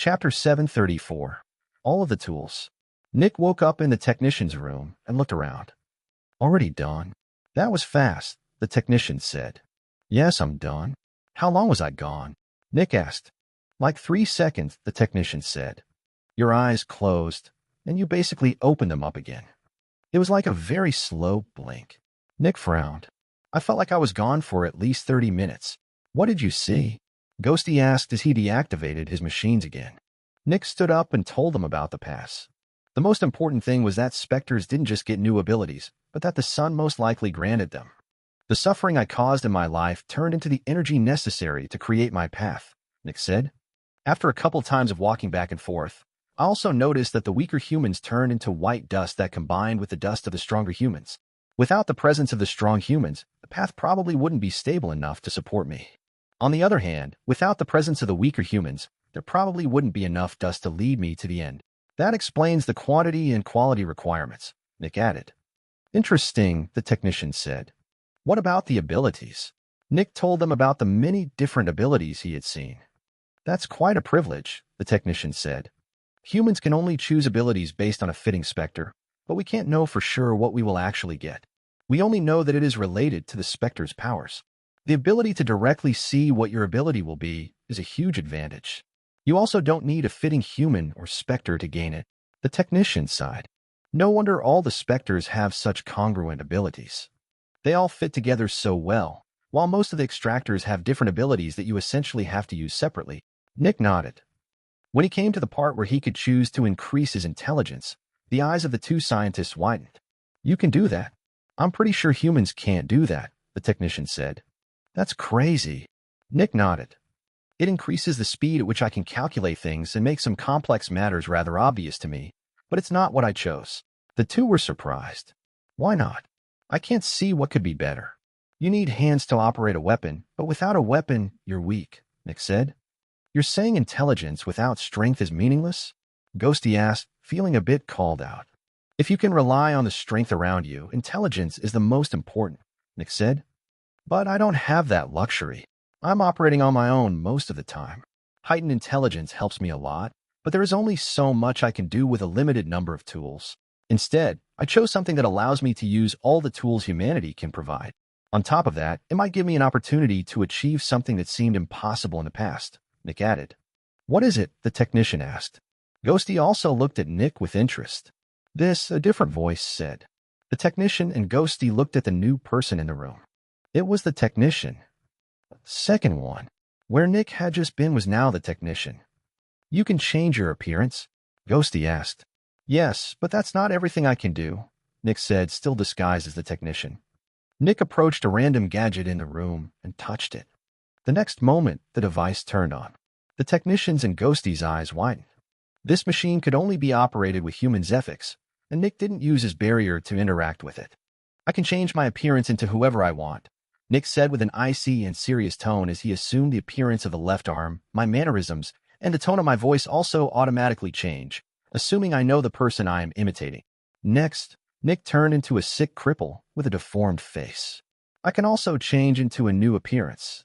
Chapter 734. All of the tools. Nick woke up in the technician's room and looked around. Already done? That was fast, the technician said. Yes, I'm done. How long was I gone? Nick asked. Like 3 seconds, the technician said. Your eyes closed, and you basically opened them up again. It was like a very slow blink. Nick frowned. I felt like I was gone for at least 30 minutes. What did you see? Ghosty asked as he deactivated his machines again. Nick stood up and told them about the pass. The most important thing was that Specters didn't just get new abilities, but that the sun most likely granted them. The suffering I caused in my life turned into the energy necessary to create my path, Nick said. After a couple times of walking back and forth, I also noticed that the weaker humans turned into white dust that combined with the dust of the stronger humans. Without the presence of the strong humans, the path probably wouldn't be stable enough to support me. On the other hand, without the presence of the weaker humans, there probably wouldn't be enough dust to lead me to the end. That explains the quantity and quality requirements, Nick added. Interesting, the technician said. What about the abilities? Nick told them about the many different abilities he had seen. That's quite a privilege, the technician said. Humans can only choose abilities based on a fitting Spectre, but we can't know for sure what we will actually get. We only know that it is related to the Spectre's powers. The ability to directly see what your ability will be is a huge advantage. You also don't need a fitting human or Spectre to gain it, the technician sighed. No wonder all the Specters have such congruent abilities. They all fit together so well, while most of the extractors have different abilities that you essentially have to use separately. Nick nodded. When he came to the part where he could choose to increase his intelligence, the eyes of the two scientists widened. You can do that. I'm pretty sure humans can't do that, the technician said. That's crazy. Nick nodded. It increases the speed at which I can calculate things and make some complex matters rather obvious to me, but it's not what I chose. The two were surprised. Why not? I can't see what could be better. You need hands to operate a weapon, but without a weapon, you're weak, Nick said. You're saying intelligence without strength is meaningless? Ghosty asked, feeling a bit called out. If you can rely on the strength around you, intelligence is the most important, Nick said. But I don't have that luxury. I'm operating on my own most of the time. Heightened intelligence helps me a lot, but there is only so much I can do with a limited number of tools. Instead, I chose something that allows me to use all the tools humanity can provide. On top of that, it might give me an opportunity to achieve something that seemed impossible in the past, Nick added. What is it? The technician asked. Ghosty also looked at Nick with interest. This, a different voice said. The technician and Ghosty looked at the new person in the room. It was the technician. Second one. Where Nick had just been was now the technician. You can change your appearance? Ghosty asked. Yes, but that's not everything I can do, Nick said, still disguised as the technician. Nick approached a random gadget in the room and touched it. The next moment, the device turned on. The technician's and Ghosty's eyes widened. This machine could only be operated with human Zephyx, and Nick didn't use his barrier to interact with it. I can change my appearance into whoever I want, Nick said with an icy and serious tone as he assumed the appearance of the left arm. My mannerisms and the tone of my voice also automatically change, assuming I know the person I am imitating. Next, Nick turned into a sick cripple with a deformed face. I can also change into a new appearance.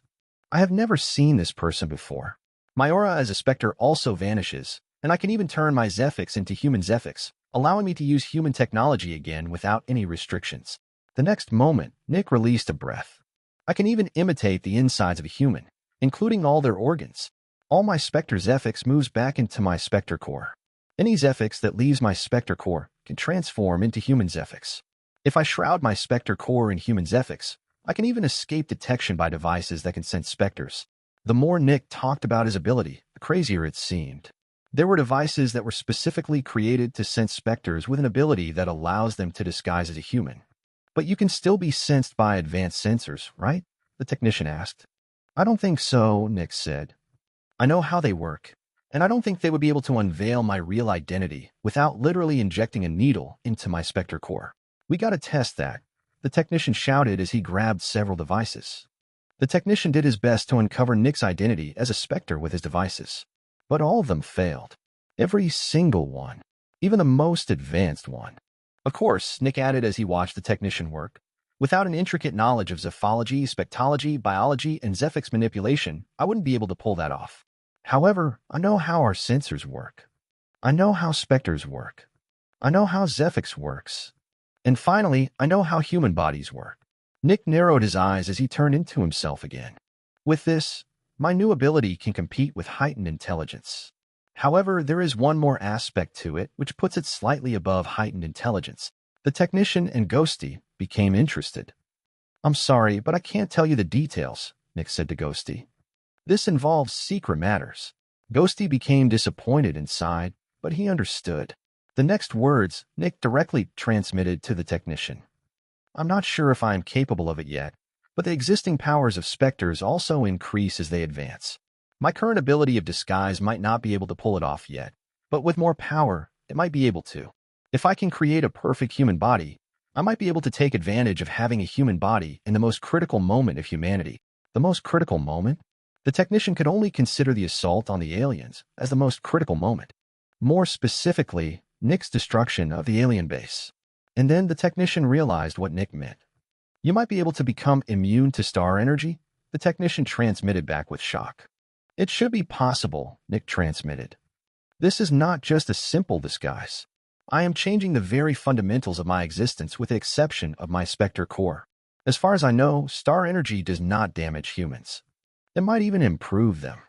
I have never seen this person before. My aura as a Spectre also vanishes, and I can even turn my Zephyx into human Zephyx, allowing me to use human technology again without any restrictions. The next moment, Nick released a breath. I can even imitate the insides of a human, including all their organs. All my Spectre Zephyx moves back into my Spectre core. Any Zephyx that leaves my Spectre core can transform into human Zephyx. If I shroud my Spectre core in human Zephyx, I can even escape detection by devices that can sense Specters. The more Nick talked about his ability, the crazier it seemed. There were devices that were specifically created to sense Specters with an ability that allows them to disguise as a human. But you can still be sensed by advanced sensors, right? The technician asked. I don't think so, Nick said. I know how they work, and I don't think they would be able to unveil my real identity without literally injecting a needle into my Spectre core. We gotta test that, the technician shouted as he grabbed several devices. The technician did his best to uncover Nick's identity as a Spectre with his devices, but all of them failed. Every single one, even the most advanced one. Of course, Nick added as he watched the technician work. Without an intricate knowledge of zephology, spectrology, biology, and Zephyx manipulation, I wouldn't be able to pull that off. However, I know how our sensors work. I know how Specters work. I know how Zephyx works. And finally, I know how human bodies work. Nick narrowed his eyes as he turned into himself again. With this, my new ability can compete with heightened intelligence. However, there is one more aspect to it which puts it slightly above heightened intelligence. The technician and Ghosty became interested. I'm sorry, but I can't tell you the details, Nick said to Ghosty. This involves secret matters. Ghosty became disappointed and sighed, but he understood. The next words Nick directly transmitted to the technician. I'm not sure if I am capable of it yet, but the existing powers of Specters also increase as they advance. My current ability of disguise might not be able to pull it off yet, but with more power, it might be able to. If I can create a perfect human body, I might be able to take advantage of having a human body in the most critical moment of humanity. The most critical moment? The technician could only consider the assault on the aliens as the most critical moment. More specifically, Nick's destruction of the alien base. And then the technician realized what Nick meant. You might be able to become immune to star energy, the technician transmitted back with shock. It should be possible, Nick transmitted. This is not just a simple disguise. I am changing the very fundamentals of my existence with the exception of my Spectre core. As far as I know, star energy does not damage humans. It might even improve them.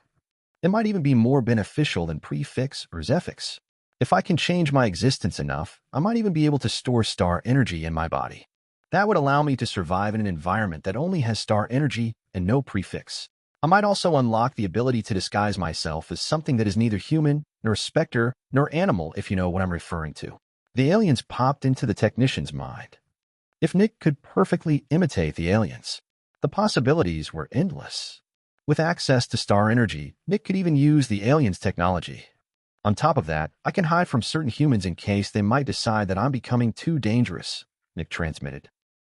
It might even be more beneficial than Prefix or Zephyx. If I can change my existence enough, I might even be able to store star energy in my body. That would allow me to survive in an environment that only has star energy and no prefix. I might also unlock the ability to disguise myself as something that is neither human, nor specter, nor animal, if you know what I'm referring to. The aliens popped into the technician's mind. If Nick could perfectly imitate the aliens, the possibilities were endless. With access to star energy, Nick could even use the aliens' technology. On top of that, I can hide from certain humans in case they might decide that I'm becoming too dangerous, Nick transmitted.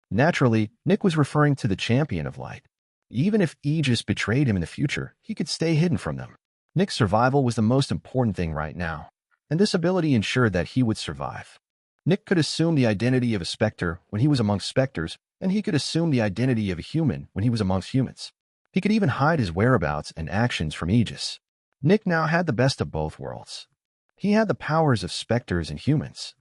Naturally, Nick was referring to the Champion of Light. Even if Aegis betrayed him in the future, he could stay hidden from them. Nick's survival was the most important thing right now, and this ability ensured that he would survive. Nick could assume the identity of a Spectre when he was amongst Specters, and he could assume the identity of a human when he was amongst humans. He could even hide his whereabouts and actions from Aegis. Nick now had the best of both worlds. He had the powers of Specters and humans.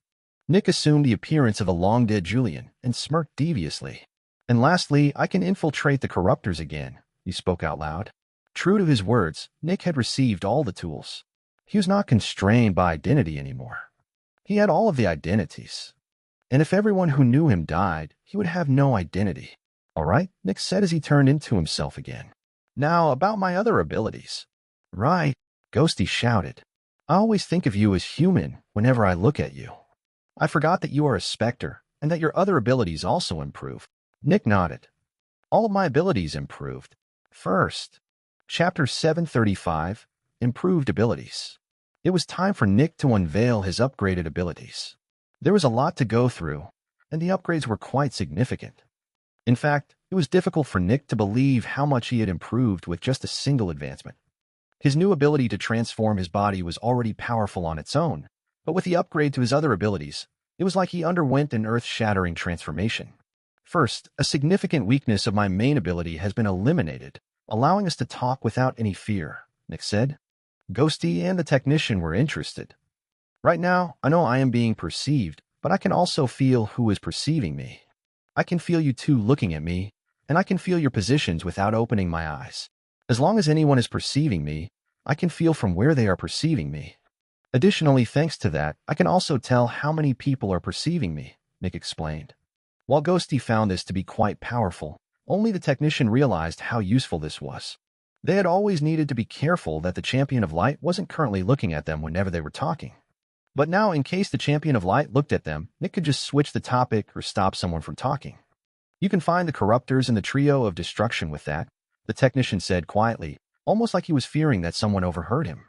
Nick assumed the appearance of a long-dead Julian and smirked deviously. And lastly, I can infiltrate the corruptors again, he spoke out loud. True to his words, Nick had received all the tools. He was not constrained by identity anymore. He had all of the identities. And if everyone who knew him died, he would have no identity. All right, Nick said as he turned into himself again. Now, about my other abilities. Right, Ghosty shouted. I always think of you as human whenever I look at you. I forgot that you are a Spectre and that your other abilities also improve. Nick nodded. All of my abilities improved. First, Chapter 735, Improved Abilities. It was time for Nick to unveil his upgraded abilities. There was a lot to go through, and the upgrades were quite significant. In fact, it was difficult for Nick to believe how much he had improved with just a single advancement. His new ability to transform his body was already powerful on its own, but with the upgrade to his other abilities, it was like he underwent an earth-shattering transformation. First, a significant weakness of my main ability has been eliminated, allowing us to talk without any fear, Nick said. Ghosty and the technician were interested. Right now, I know I am being perceived, but I can also feel who is perceiving me. I can feel you two looking at me, and I can feel your positions without opening my eyes. As long as anyone is perceiving me, I can feel from where they are perceiving me. Additionally, thanks to that, I can also tell how many people are perceiving me, Nick explained. While Ghosty found this to be quite powerful, only the technician realized how useful this was. They had always needed to be careful that the Champion of Light wasn't currently looking at them whenever they were talking. But now, in case the Champion of Light looked at them, Nick could just switch the topic or stop someone from talking. You can find the Corruptors and the Trio of Destruction with that, the technician said quietly, almost like he was fearing that someone overheard him.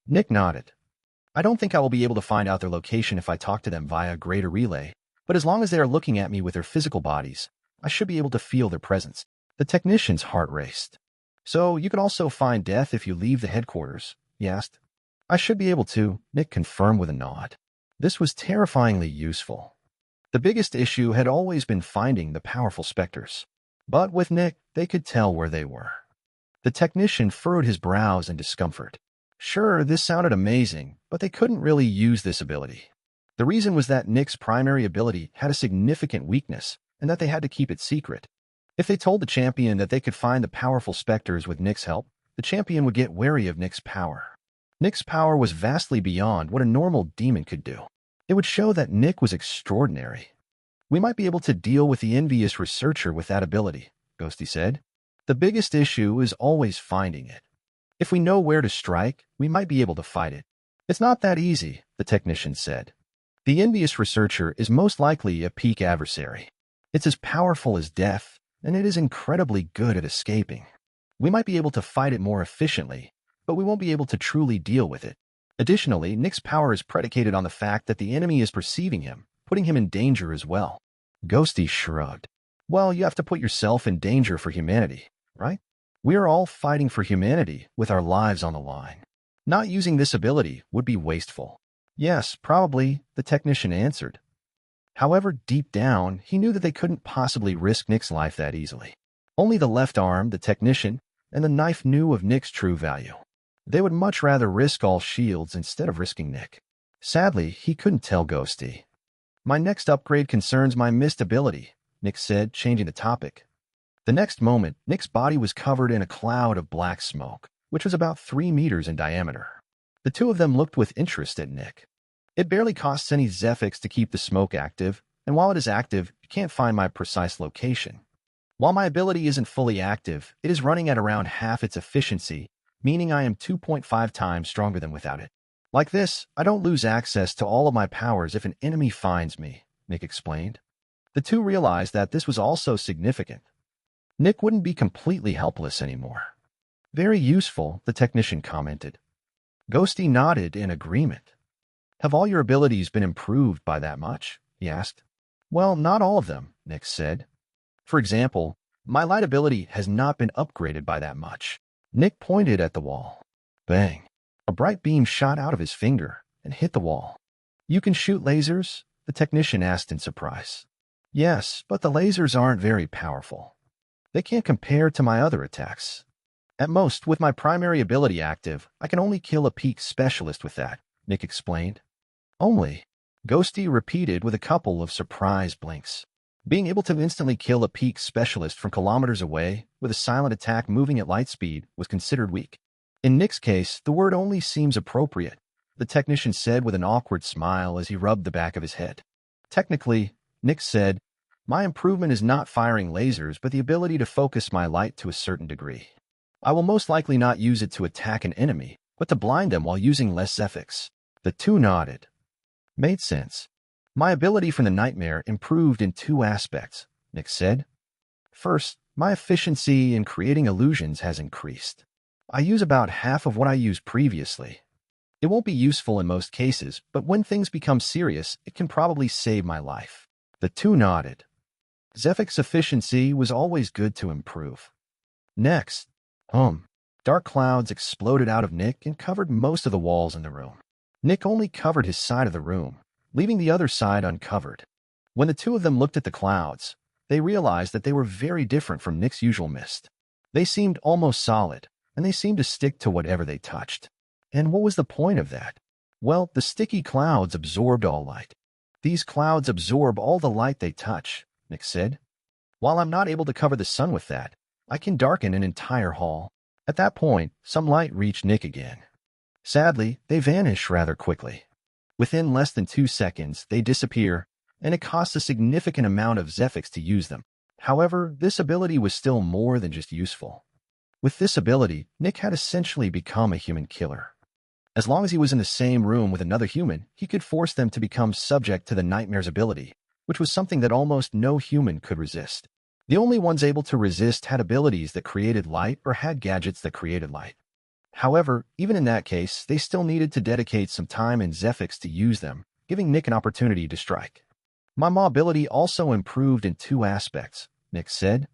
Nick nodded. I don't think I will be able to find out their location if I talk to them via greater relay, but as long as they are looking at me with their physical bodies, I should be able to feel their presence. The technician's heart raced. So you can also find death if you leave the headquarters, he asked. I should be able to, Nick confirmed with a nod. This was terrifyingly useful. The biggest issue had always been finding the powerful Specters. But with Nick, they could tell where they were. The technician furrowed his brows in discomfort. Sure, this sounded amazing, but they couldn't really use this ability. The reason was that Nick's primary ability had a significant weakness, and that they had to keep it secret. If they told the champion that they could find the powerful Specters with Nick's help, the champion would get wary of Nick's power. Nick's power was vastly beyond what a normal demon could do. It would show that Nick was extraordinary. We might be able to deal with the envious researcher with that ability, Ghosty said. The biggest issue is always finding it. If we know where to strike, we might be able to fight it. It's not that easy, the technician said. The envious researcher is most likely a peak adversary. It's as powerful as death, and it is incredibly good at escaping. We might be able to fight it more efficiently, but we won't be able to truly deal with it. Additionally, Nick's power is predicated on the fact that the enemy is perceiving him, putting him in danger as well. Ghosty shrugged. Well, you have to put yourself in danger for humanity, right? We are all fighting for humanity with our lives on the line. Not using this ability would be wasteful. Yes, probably, the technician answered. However, deep down, he knew that they couldn't possibly risk Nick's life that easily. Only the left arm, the technician, and the knife knew of Nick's true value. They would much rather risk all shields instead of risking Nick. Sadly, he couldn't tell Ghosty. My next upgrade concerns my mist ability, Nick said, changing the topic. The next moment, Nick's body was covered in a cloud of black smoke, which was about 3 meters in diameter. The two of them looked with interest at Nick. It barely costs any Zephyx to keep the smoke active, and while it is active, you can't find my precise location. While my ability isn't fully active, it is running at around half its efficiency, meaning I am 2.5 times stronger than without it. Like this, I don't lose access to all of my powers if an enemy finds me, Nick explained. The two realized that this was also significant. Nick wouldn't be completely helpless anymore. Very useful, the technician commented. Ghosty nodded in agreement. Have all your abilities been improved by that much? He asked. Well, not all of them, Nick said. For example, my light ability has not been upgraded by that much. Nick pointed at the wall. Bang. A bright beam shot out of his finger and hit the wall. You can shoot lasers? The technician asked in surprise. Yes, but the lasers aren't very powerful. They can't compare to my other attacks. At most, with my primary ability active, I can only kill a peak specialist with that, Nick explained. Only, Ghosty repeated with a couple of surprise blinks. Being able to instantly kill a peak specialist from kilometers away with a silent attack moving at light speed was considered weak. In Nick's case, the word only seems appropriate, the technician said with an awkward smile as he rubbed the back of his head. Technically, Nick said, my improvement is not firing lasers, but the ability to focus my light to a certain degree. I will most likely not use it to attack an enemy, but to blind them while using less Zephyx. The two nodded. Made sense. My ability from the nightmare improved in 2 aspects, Nick said. First, my efficiency in creating illusions has increased. I use about half of what I used previously. It won't be useful in most cases, but when things become serious, it can probably save my life. The two nodded. Zephyx efficiency was always good to improve. Next, dark clouds exploded out of Nick and covered most of the walls in the room. Nick only covered his side of the room, leaving the other side uncovered. When the two of them looked at the clouds, they realized that they were very different from Nick's usual mist. They seemed almost solid, and they seemed to stick to whatever they touched. And what was the point of that? Well, the sticky clouds absorbed all light. These clouds absorb all the light they touch, Nick said. While I'm not able to cover the sun with that, I can darken an entire hall. At that point, some light reached Nick again. Sadly, they vanish rather quickly. Within less than 2 seconds, they disappear, and it costs a significant amount of Zephyx to use them. However, this ability was still more than just useful. With this ability, Nick had essentially become a human killer. As long as he was in the same room with another human, he could force them to become subject to the Nightmare's ability, which was something that almost no human could resist. The only ones able to resist had abilities that created light or had gadgets that created light. However, even in that case, they still needed to dedicate some time and Zephyx to use them, giving Nick an opportunity to strike. My mobility also improved in 2 aspects, Nick said.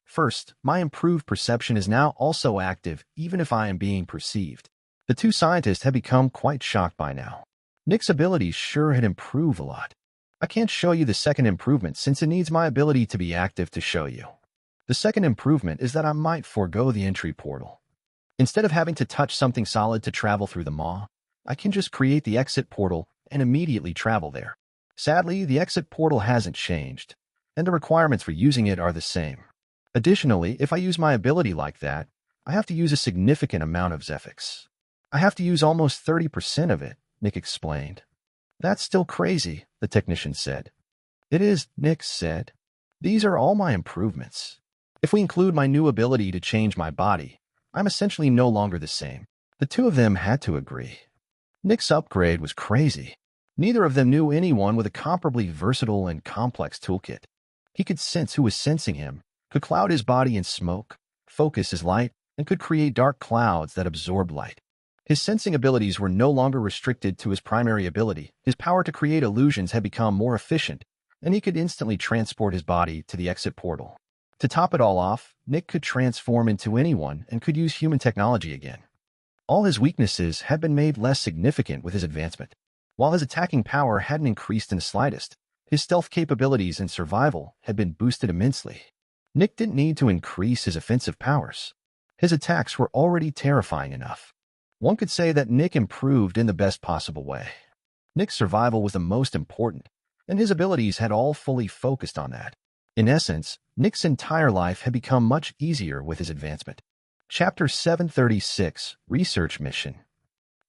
First, my improved perception is now also active even if I am being perceived. The 2 scientists had become quite shocked by now. Nick's abilities sure had improved a lot. I can't show you the second improvement since it needs my ability to be active to show you. The second improvement is that I might forego the entry portal. Instead of having to touch something solid to travel through the maw, I can just create the exit portal and immediately travel there. Sadly, the exit portal hasn't changed, and the requirements for using it are the same. Additionally, if I use my ability like that, I have to use a significant amount of Zephyx. I have to use almost 30% of it, Nick explained. That's still crazy, the technician said. It is, Nick said. These are all my improvements. If we include my new ability to change my body, I'm essentially no longer the same. The two of them had to agree. Nick's upgrade was crazy. Neither of them knew anyone with a comparably versatile and complex toolkit. He could sense who was sensing him, could cloud his body in smoke, focus his light, and could create dark clouds that absorbed light. His sensing abilities were no longer restricted to his primary ability. His power to create illusions had become more efficient, and he could instantly transport his body to the exit portal. To top it all off, Nick could transform into anyone and could use human technology again. All his weaknesses had been made less significant with his advancement. While his attacking power hadn't increased in the slightest, his stealth capabilities and survival had been boosted immensely. Nick didn't need to increase his offensive powers. His attacks were already terrifying enough. One could say that Nick improved in the best possible way. Nick's survival was the most important, and his abilities had all fully focused on that. In essence, Nick's entire life had become much easier with his advancement. Chapter 736, Research Mission.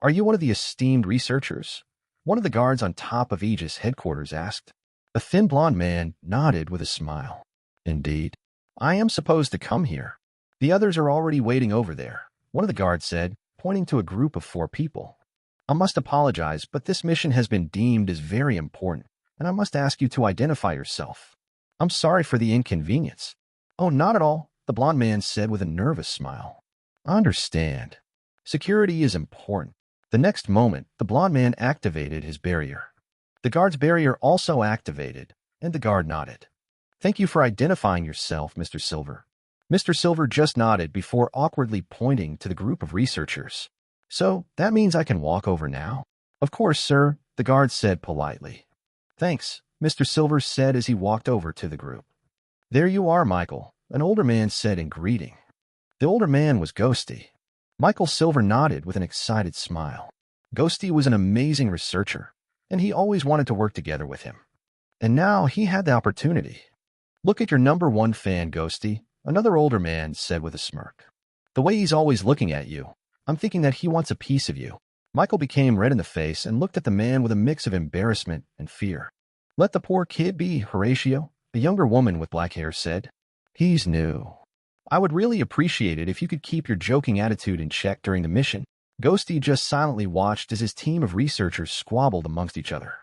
Are you one of the esteemed researchers? One of the guards on top of Aegis headquarters asked. A thin blonde man nodded with a smile. Indeed. I am supposed to come here. The others are already waiting over there, one of the guards said, pointing to a group of 4 people. I must apologize, but this mission has been deemed as very important, and I must ask you to identify yourself. I'm sorry for the inconvenience. Oh, not at all, the blonde man said with a nervous smile. I understand. Security is important. The next moment, the blonde man activated his barrier. The guard's barrier also activated, and the guard nodded. Thank you for identifying yourself, Mr. Silver. Mr. Silver just nodded before awkwardly pointing to the group of researchers. So, that means I can walk over now? Of course, sir, the guard said politely. Thanks, Mr. Silver said as he walked over to the group. There you are, Michael, an older man said in greeting. The older man was Ghosty. Michael Silver nodded with an excited smile. Ghosty was an amazing researcher, and he always wanted to work together with him. And now he had the opportunity. Look at your #1 fan, Ghosty, another older man said with a smirk. The way he's always looking at you, I'm thinking that he wants a piece of you. Michael became red in the face and looked at the man with a mix of embarrassment and fear. Let the poor kid be, Horatio, a younger woman with black hair said. He's new. I would really appreciate it if you could keep your joking attitude in check during the mission. Ghosty just silently watched as his team of researchers squabbled amongst each other.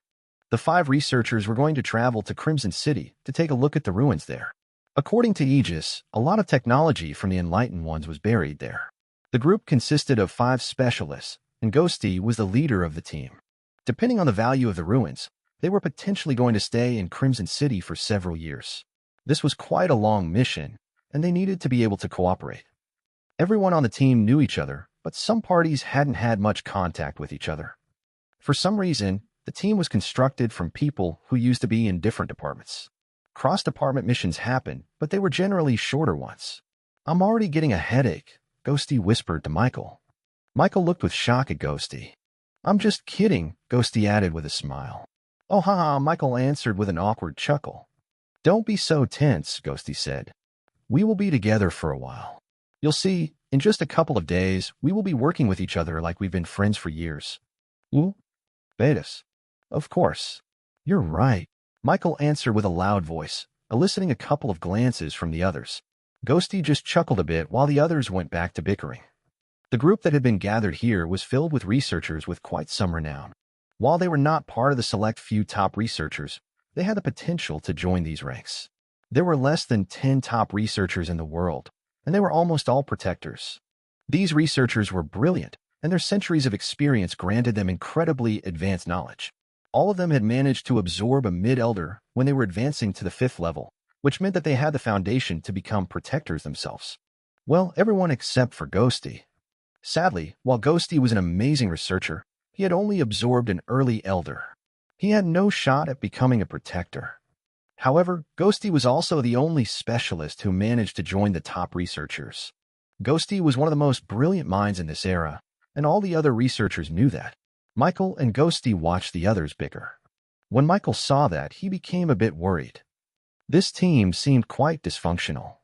The 5 researchers were going to travel to Crimson City to take a look at the ruins there. According to Aegis, a lot of technology from the Enlightened Ones was buried there. The group consisted of 5 specialists, and Ghosty was the leader of the team. Depending on the value of the ruins, they were potentially going to stay in Crimson City for several years. This was quite a long mission, and they needed to be able to cooperate. Everyone on the team knew each other, but some parties hadn't had much contact with each other. For some reason, the team was constructed from people who used to be in different departments. Cross-department missions happened, but they were generally shorter ones. I'm already getting a headache, Ghosty whispered to Michael. Michael looked with shock at Ghosty. I'm just kidding, Ghosty added with a smile. Oh, haha, Michael answered with an awkward chuckle. Don't be so tense, Ghosty said. We will be together for a while. You'll see, in just a couple of days, we will be working with each other like we've been friends for years. Ooh, Betas. Of course. You're right, Michael answered with a loud voice, eliciting a couple of glances from the others. Ghosty just chuckled a bit while the others went back to bickering. The group that had been gathered here was filled with researchers with quite some renown. While they were not part of the select few top researchers, they had the potential to join these ranks. There were less than 10 top researchers in the world, and they were almost all protectors. These researchers were brilliant, and their centuries of experience granted them incredibly advanced knowledge. All of them had managed to absorb a mid-elder when they were advancing to the 5th level, which meant that they had the foundation to become protectors themselves. Well, everyone except for Ghosty. Sadly, while Ghosty was an amazing researcher, he had only absorbed an early elder. He had no shot at becoming a protector. However, Ghosty was also the only specialist who managed to join the top researchers. Ghosty was one of the most brilliant minds in this era, and all the other researchers knew that. Michael and Ghosty watched the others bicker. When Michael saw that, he became a bit worried. This team seemed quite dysfunctional.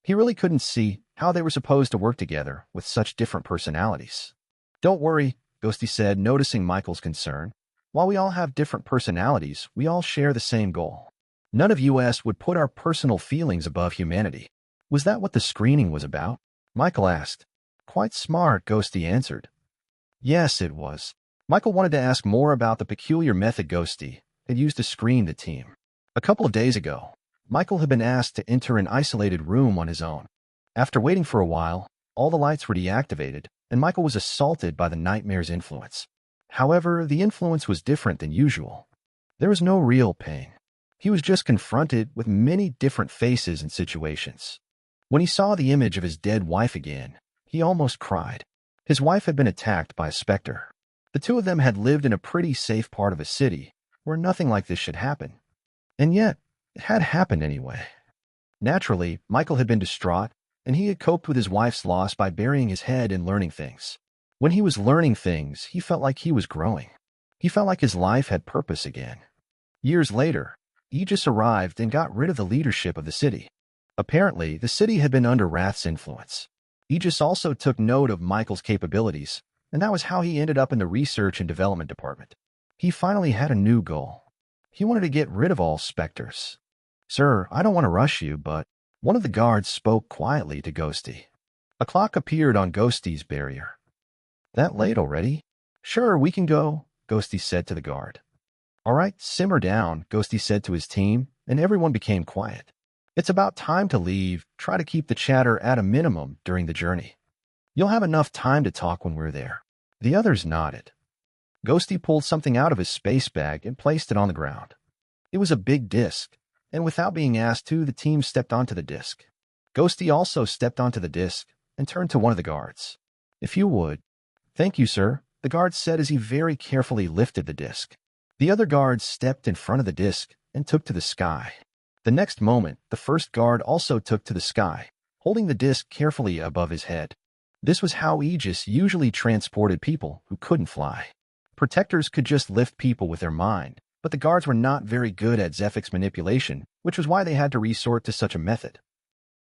He really couldn't see how they were supposed to work together with such different personalities. Don't worry, Ghosty said, noticing Michael's concern. While we all have different personalities, we all share the same goal. None of us would put our personal feelings above humanity. Was that what the screening was about? Michael asked. Quite smart, Ghosty answered. Yes, it was. Michael wanted to ask more about the peculiar method Ghosty had used to screen the team. A couple of days ago, Michael had been asked to enter an isolated room on his own. After waiting for a while, all the lights were deactivated, and Michael was assaulted by the nightmare's influence. However, the influence was different than usual. There was no real pain. He was just confronted with many different faces and situations. When he saw the image of his dead wife again, he almost cried. His wife had been attacked by a specter. The two of them had lived in a pretty safe part of a city where nothing like this should happen. And yet, it had happened anyway. Naturally, Michael had been distraught, and he had coped with his wife's loss by burying his head in learning things. When he was learning things, he felt like he was growing. He felt like his life had purpose again. Years later, Aegis arrived and got rid of the leadership of the city. Apparently, the city had been under Wrath's influence. Aegis also took note of Michael's capabilities, and that was how he ended up in the research and development department. He finally had a new goal. He wanted to get rid of all Specters. Sir, I don't want to rush you, but one of the guards spoke quietly to Ghosty. A clock appeared on Ghosty's barrier. That late already? Sure, we can go, Ghosty said to the guard. All right, simmer down, Ghosty said to his team, and everyone became quiet. It's about time to leave. Try to keep the chatter at a minimum during the journey. You'll have enough time to talk when we're there. The others nodded. Ghosty pulled something out of his space bag and placed it on the ground. It was a big disc, and without being asked to, the team stepped onto the disc. Ghosty also stepped onto the disc and turned to one of the guards. If you would. Thank you, sir, the guard said as he very carefully lifted the disc. The other guards stepped in front of the disc and took to the sky. The next moment, the first guard also took to the sky, holding the disc carefully above his head. This was how Aegis usually transported people who couldn't fly. Protectors could just lift people with their mind, but the guards were not very good at Zephyx manipulation, which was why they had to resort to such a method.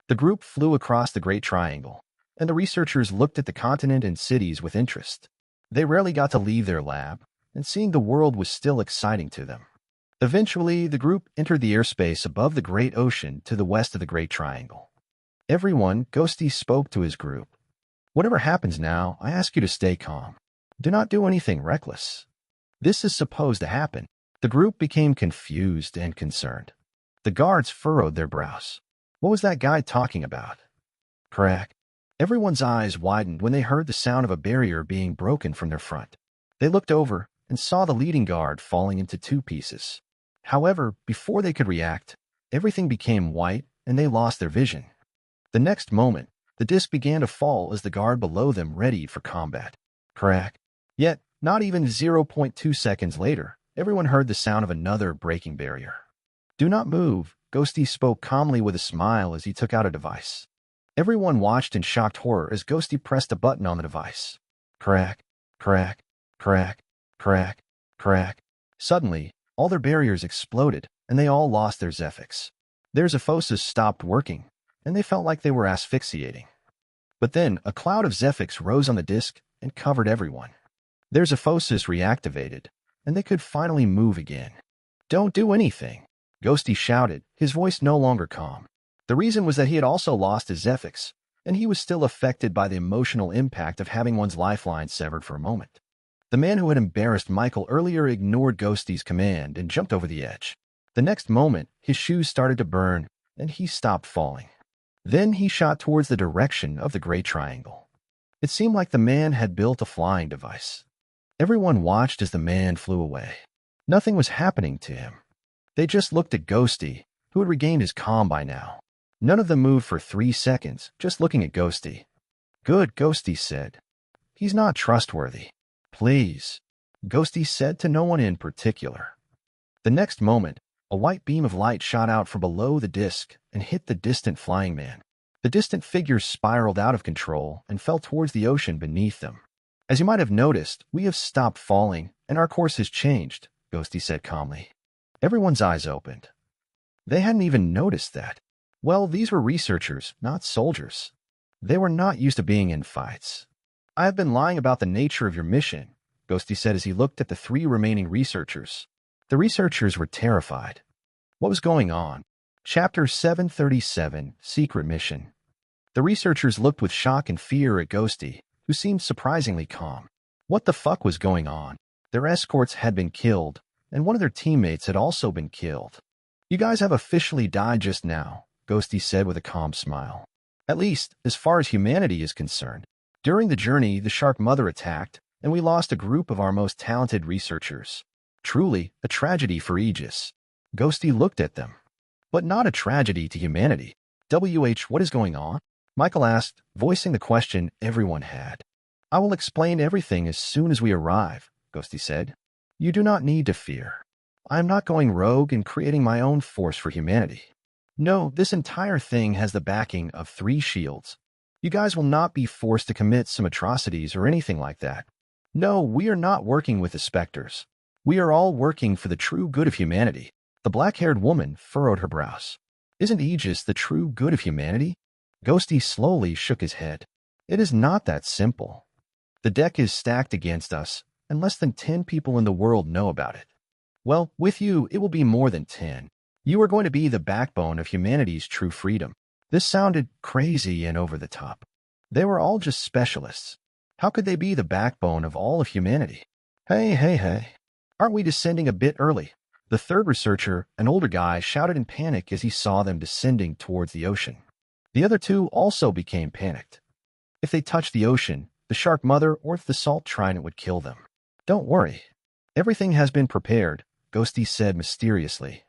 The group flew across the Great Triangle, and the researchers looked at the continent and cities with interest. They rarely got to leave their lab, and seeing the world was still exciting to them. Eventually, the group entered the airspace above the Great Ocean to the west of the Great Triangle. Everyone, Ghosty spoke to his group. Whatever happens now, I ask you to stay calm. Do not do anything reckless. This is supposed to happen. The group became confused and concerned. The guards furrowed their brows. What was that guy talking about? Crack. Everyone's eyes widened when they heard the sound of a barrier being broken from their front. They looked over and saw the leading guard falling into two pieces. However, before they could react, everything became white and they lost their vision. The next moment, the disc began to fall as the guard below them readied for combat. Crack. Yet, not even 0.2 seconds later, everyone heard the sound of another breaking barrier. Do not move, Ghosty spoke calmly with a smile as he took out a device. Everyone watched in shocked horror as Ghosty pressed a button on the device. Crack, crack, crack, crack, crack. Suddenly, all their barriers exploded, and they all lost their Zephyx. Their Zephoses stopped working, and they felt like they were asphyxiating. But then, a cloud of Zephyx rose on the disc and covered everyone. Their Zephoses reactivated, and they could finally move again. Don't do anything, Ghosty shouted, his voice no longer calm. The reason was that he had also lost his Zephyx, and he was still affected by the emotional impact of having one's lifeline severed for a moment. The man who had embarrassed Michael earlier ignored Ghosty's command and jumped over the edge. The next moment, his shoes started to burn, and he stopped falling. Then he shot towards the direction of the Great Triangle. It seemed like the man had built a flying device. Everyone watched as the man flew away. Nothing was happening to him. They just looked at Ghosty, who had regained his calm by now. None of them moved for 3 seconds, just looking at Ghosty. Good, Ghosty said. He's not trustworthy. Please, Ghosty said to no one in particular. The next moment, a white beam of light shot out from below the disc and hit the distant flying man. The distant figures spiraled out of control and fell towards the ocean beneath them. As you might have noticed, we have stopped falling, and our course has changed, Ghosty said calmly. Everyone's eyes opened. They hadn't even noticed that. Well, these were researchers, not soldiers. They were not used to being in fights. I have been lying about the nature of your mission, Ghosty said as he looked at the 3 remaining researchers. The researchers were terrified. What was going on? Chapter 737, Secret Mission. The researchers looked with shock and fear at Ghosty, who seemed surprisingly calm. What the fuck was going on? Their escorts had been killed, and one of their teammates had also been killed. You guys have officially died just now, Ghosty said with a calm smile. At least, as far as humanity is concerned. During the journey, the Shark Mother attacked, and we lost a group of our most talented researchers. Truly, a tragedy for Aegis. Ghosty looked at them. But not a tragedy to humanity. What is going on? Michael asked, voicing the question everyone had. I will explain everything as soon as we arrive, Ghosty said. You do not need to fear. I am not going rogue and creating my own force for humanity. No, this entire thing has the backing of 3 shields. You guys will not be forced to commit some atrocities or anything like that. No, we are not working with the Specters. We are all working for the true good of humanity. The black-haired woman furrowed her brows. Isn't Aegis the true good of humanity? Ghosty slowly shook his head. It is not that simple. The deck is stacked against us, and less than 10 people in the world know about it. Well, with you, it will be more than 10. You are going to be the backbone of humanity's true freedom. This sounded crazy and over the top. They were all just specialists. How could they be the backbone of all of humanity? Hey. Aren't we descending a bit early? The 3rd researcher, an older guy, shouted in panic as he saw them descending towards the ocean. The other 2 also became panicked. If they touched the ocean, the Shark Mother or the Salt Trident would kill them. Don't worry. Everything has been prepared, Ghosty said mysteriously.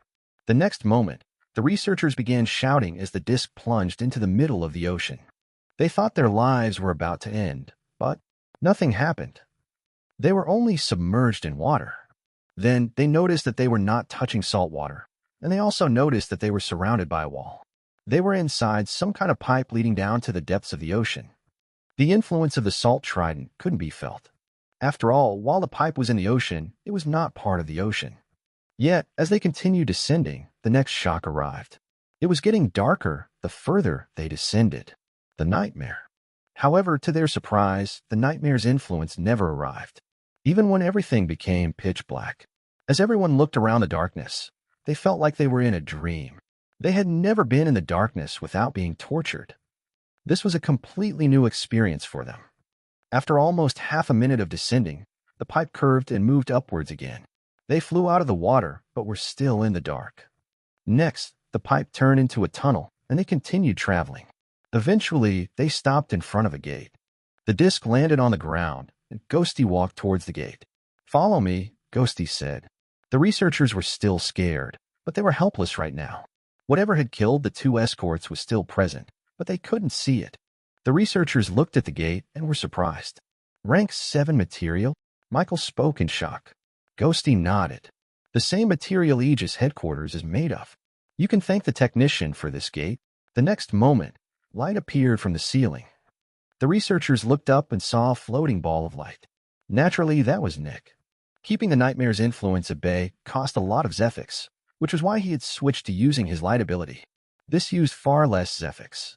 The next moment, the researchers began shouting as the disc plunged into the middle of the ocean. They thought their lives were about to end, but nothing happened. They were only submerged in water. Then they noticed that they were not touching salt water, and they also noticed that they were surrounded by a wall. They were inside some kind of pipe leading down to the depths of the ocean. The influence of the Salt Trident couldn't be felt. After all, while the pipe was in the ocean, it was not part of the ocean. Yet, as they continued descending, the next shock arrived. It was getting darker the further they descended. The nightmare. However, to their surprise, the nightmare's influence never arrived, even when everything became pitch black. As everyone looked around the darkness, they felt like they were in a dream. They had never been in the darkness without being tortured. This was a completely new experience for them. After almost half a minute of descending, the pipe curved and moved upwards again. They flew out of the water, but were still in the dark. Next, the pipe turned into a tunnel, and they continued traveling. Eventually, they stopped in front of a gate. The disc landed on the ground, and Ghosty walked towards the gate. Follow me, Ghosty said. The researchers were still scared, but they were helpless right now. Whatever had killed the 2 escorts was still present, but they couldn't see it. The researchers looked at the gate and were surprised. Rank 7 material? Michael spoke in shock. Ghosty nodded. The same material Aegis headquarters is made of. You can thank the technician for this gate. The next moment, light appeared from the ceiling. The researchers looked up and saw a floating ball of light. Naturally, that was Nick. Keeping the nightmare's influence at bay cost a lot of Zephyx, which was why he had switched to using his light ability. This used far less Zephyx.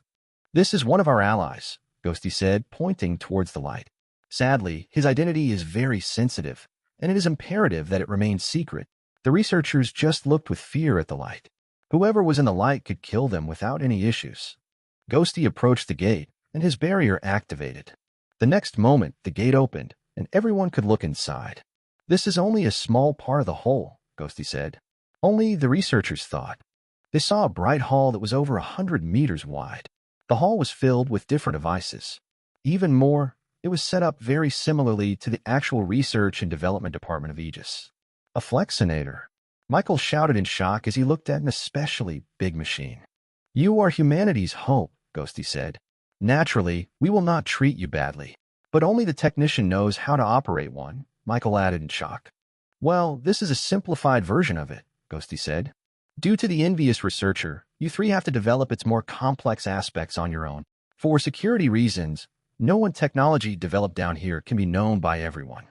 This is one of our allies, Ghosty said, pointing towards the light. Sadly, his identity is very sensitive, and it is imperative that it remain secret. The researchers just looked with fear at the light. Whoever was in the light could kill them without any issues. Ghosty approached the gate, and his barrier activated. The next moment, the gate opened, and everyone could look inside. This is only a small part of the whole, Ghosty said. Only the researchers thought. They saw a bright hall that was over 100 meters wide. The hall was filled with different devices. Even more, it was set up very similarly to the actual research and development department of Aegis. A flexinator. Michael shouted in shock as he looked at an especially big machine. You are humanity's hope, Ghosty said. Naturally, we will not treat you badly, but only the technician knows how to operate one, Michael added in shock. Well, this is a simplified version of it, Ghosty said. Due to the envious researcher, you three have to develop its more complex aspects on your own. For security reasons, no one technology developed down here can be known by everyone.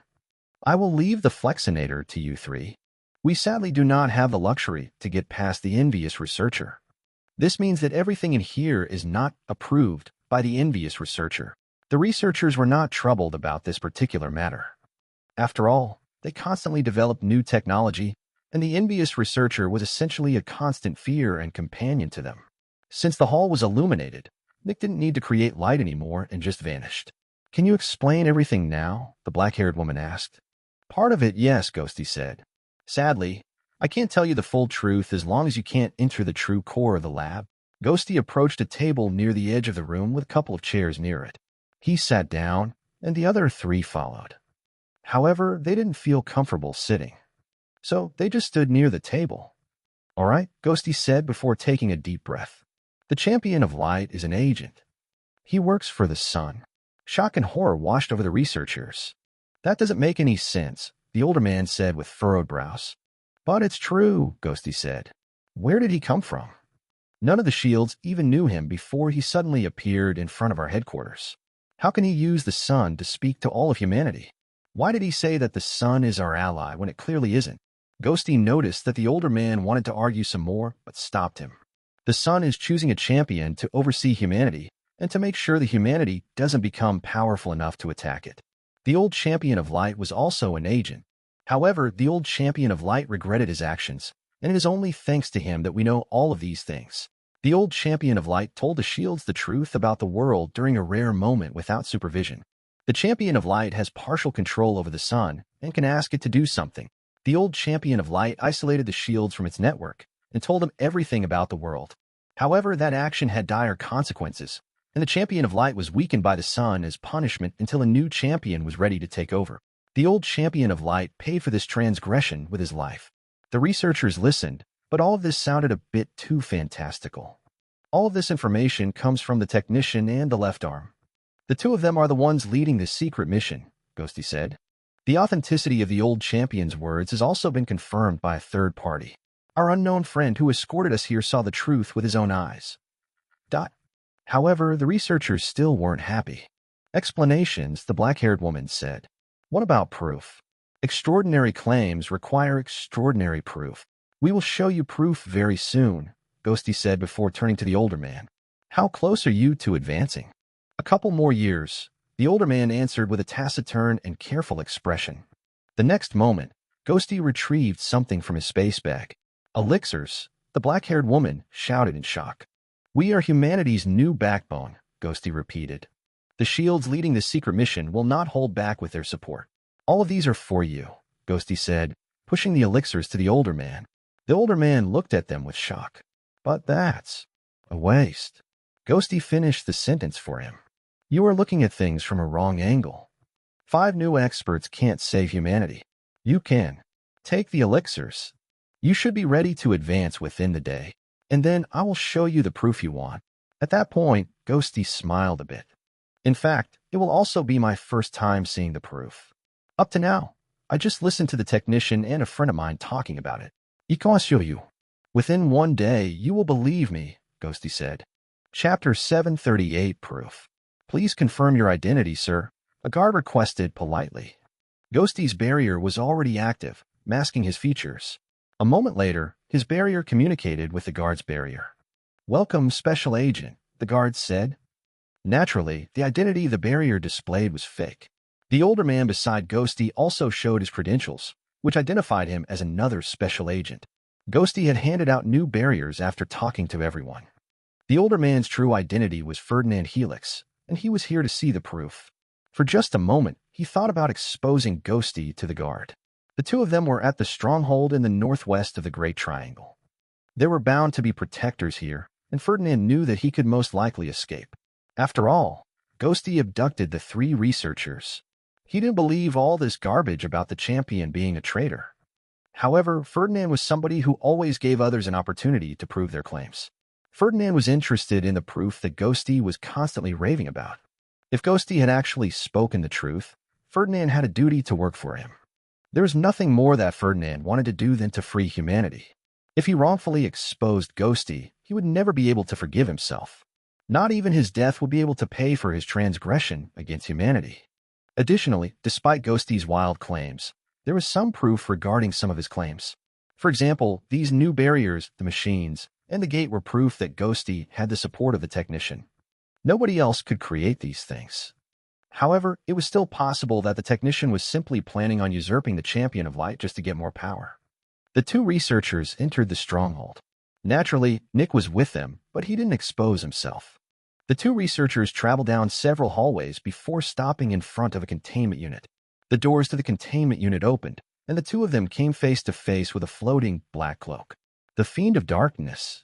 I will leave the Flexinator to you three. We sadly do not have the luxury to get past the envious researcher. This means that everything in here is not approved by the envious researcher. The researchers were not troubled about this particular matter. After all, they constantly developed new technology, and the envious researcher was essentially a constant fear and companion to them. Since the hall was illuminated, Nick didn't need to create light anymore and just vanished. Can you explain everything now? The black-haired woman asked. Part of it, yes, Ghosty said. Sadly, I can't tell you the full truth as long as you can't enter the true core of the lab. Ghosty approached a table near the edge of the room with a couple of chairs near it. He sat down, and the other three followed. However, they didn't feel comfortable sitting, so they just stood near the table. All right, Ghosty said before taking a deep breath. The Champion of Light is an agent. He works for the sun. Shock and horror washed over the researchers. That doesn't make any sense, the older man said with furrowed brows. But it's true, Ghosty said. Where did he come from? None of the shields even knew him before he suddenly appeared in front of our headquarters. How can he use the sun to speak to all of humanity? Why did he say that the sun is our ally when it clearly isn't? Ghosty noticed that the older man wanted to argue some more, but stopped him. The sun is choosing a champion to oversee humanity and to make sure the humanity doesn't become powerful enough to attack it. The old Champion of Light was also an agent. However, the old Champion of Light regretted his actions, and it is only thanks to him that we know all of these things. The old Champion of Light told the shields the truth about the world during a rare moment without supervision. The Champion of Light has partial control over the sun and can ask it to do something. The old Champion of Light isolated the shields from its network and told them everything about the world. However, that action had dire consequences, and the Champion of Light was weakened by the sun as punishment until a new champion was ready to take over. The old Champion of Light paid for this transgression with his life. The researchers listened, but all of this sounded a bit too fantastical. All of this information comes from the technician and the left arm. The two of them are the ones leading this secret mission, Ghosty said. The authenticity of the old champion's words has also been confirmed by a third party. Our unknown friend who escorted us here saw the truth with his own eyes. However, the researchers still weren't happy. Explanations, the black-haired woman said. What about proof? Extraordinary claims require extraordinary proof. We will show you proof very soon, Ghosty said before turning to the older man. How close are you to advancing? A couple more years, the older man answered with a taciturn and careful expression. The next moment, Ghosty retrieved something from his space bag. Elixirs, the black-haired woman shouted in shock. We are humanity's new backbone, Ghosty repeated. The shields leading the secret mission will not hold back with their support. All of these are for you, Ghosty said, pushing the elixirs to the older man. The older man looked at them with shock. But that's a waste. Ghosty finished the sentence for him. You are looking at things from a wrong angle. 5 new experts can't save humanity. You can. Take the elixirs. You should be ready to advance within the day, and then I will show you the proof you want. At that point, Ghosty smiled a bit. In fact, it will also be my first time seeing the proof. Up to now, I just listened to the technician and a friend of mine talking about it. I can show you. Within 1 day, you will believe me, Ghosty said. Chapter 738 Proof. Please confirm your identity, sir, a guard requested politely. Ghosty's barrier was already active, masking his features. A moment later, his barrier communicated with the guard's barrier. Welcome, Special Agent, the guard said. Naturally, the identity the barrier displayed was fake. The older man beside Ghosty also showed his credentials, which identified him as another special agent. Ghosty had handed out new barriers after talking to everyone. The older man's true identity was Ferdinand Helix, and he was here to see the proof. For just a moment, he thought about exposing Ghosty to the guard. The two of them were at the stronghold in the northwest of the Great Triangle. There were bound to be protectors here, and Ferdinand knew that he could most likely escape. After all, Ghosty abducted the 3 researchers. He didn't believe all this garbage about the champion being a traitor. However, Ferdinand was somebody who always gave others an opportunity to prove their claims. Ferdinand was interested in the proof that Ghosty was constantly raving about. If Ghosty had actually spoken the truth, Ferdinand had a duty to work for him. There was nothing more that Ferdinand wanted to do than to free humanity. If he wrongfully exposed Ghosty, he would never be able to forgive himself. Not even his death would be able to pay for his transgression against humanity. Additionally, despite Ghosty's wild claims, there was some proof regarding some of his claims. For example, these new barriers, the machines, and the gate were proof that Ghosty had the support of the technician. Nobody else could create these things. However, it was still possible that the technician was simply planning on usurping the champion of light just to get more power. The two researchers entered the stronghold. Naturally, Nick was with them, but he didn't expose himself. The two researchers traveled down several hallways before stopping in front of a containment unit. The doors to the containment unit opened, and the two of them came face to face with a floating black cloak. The Fiend of Darkness.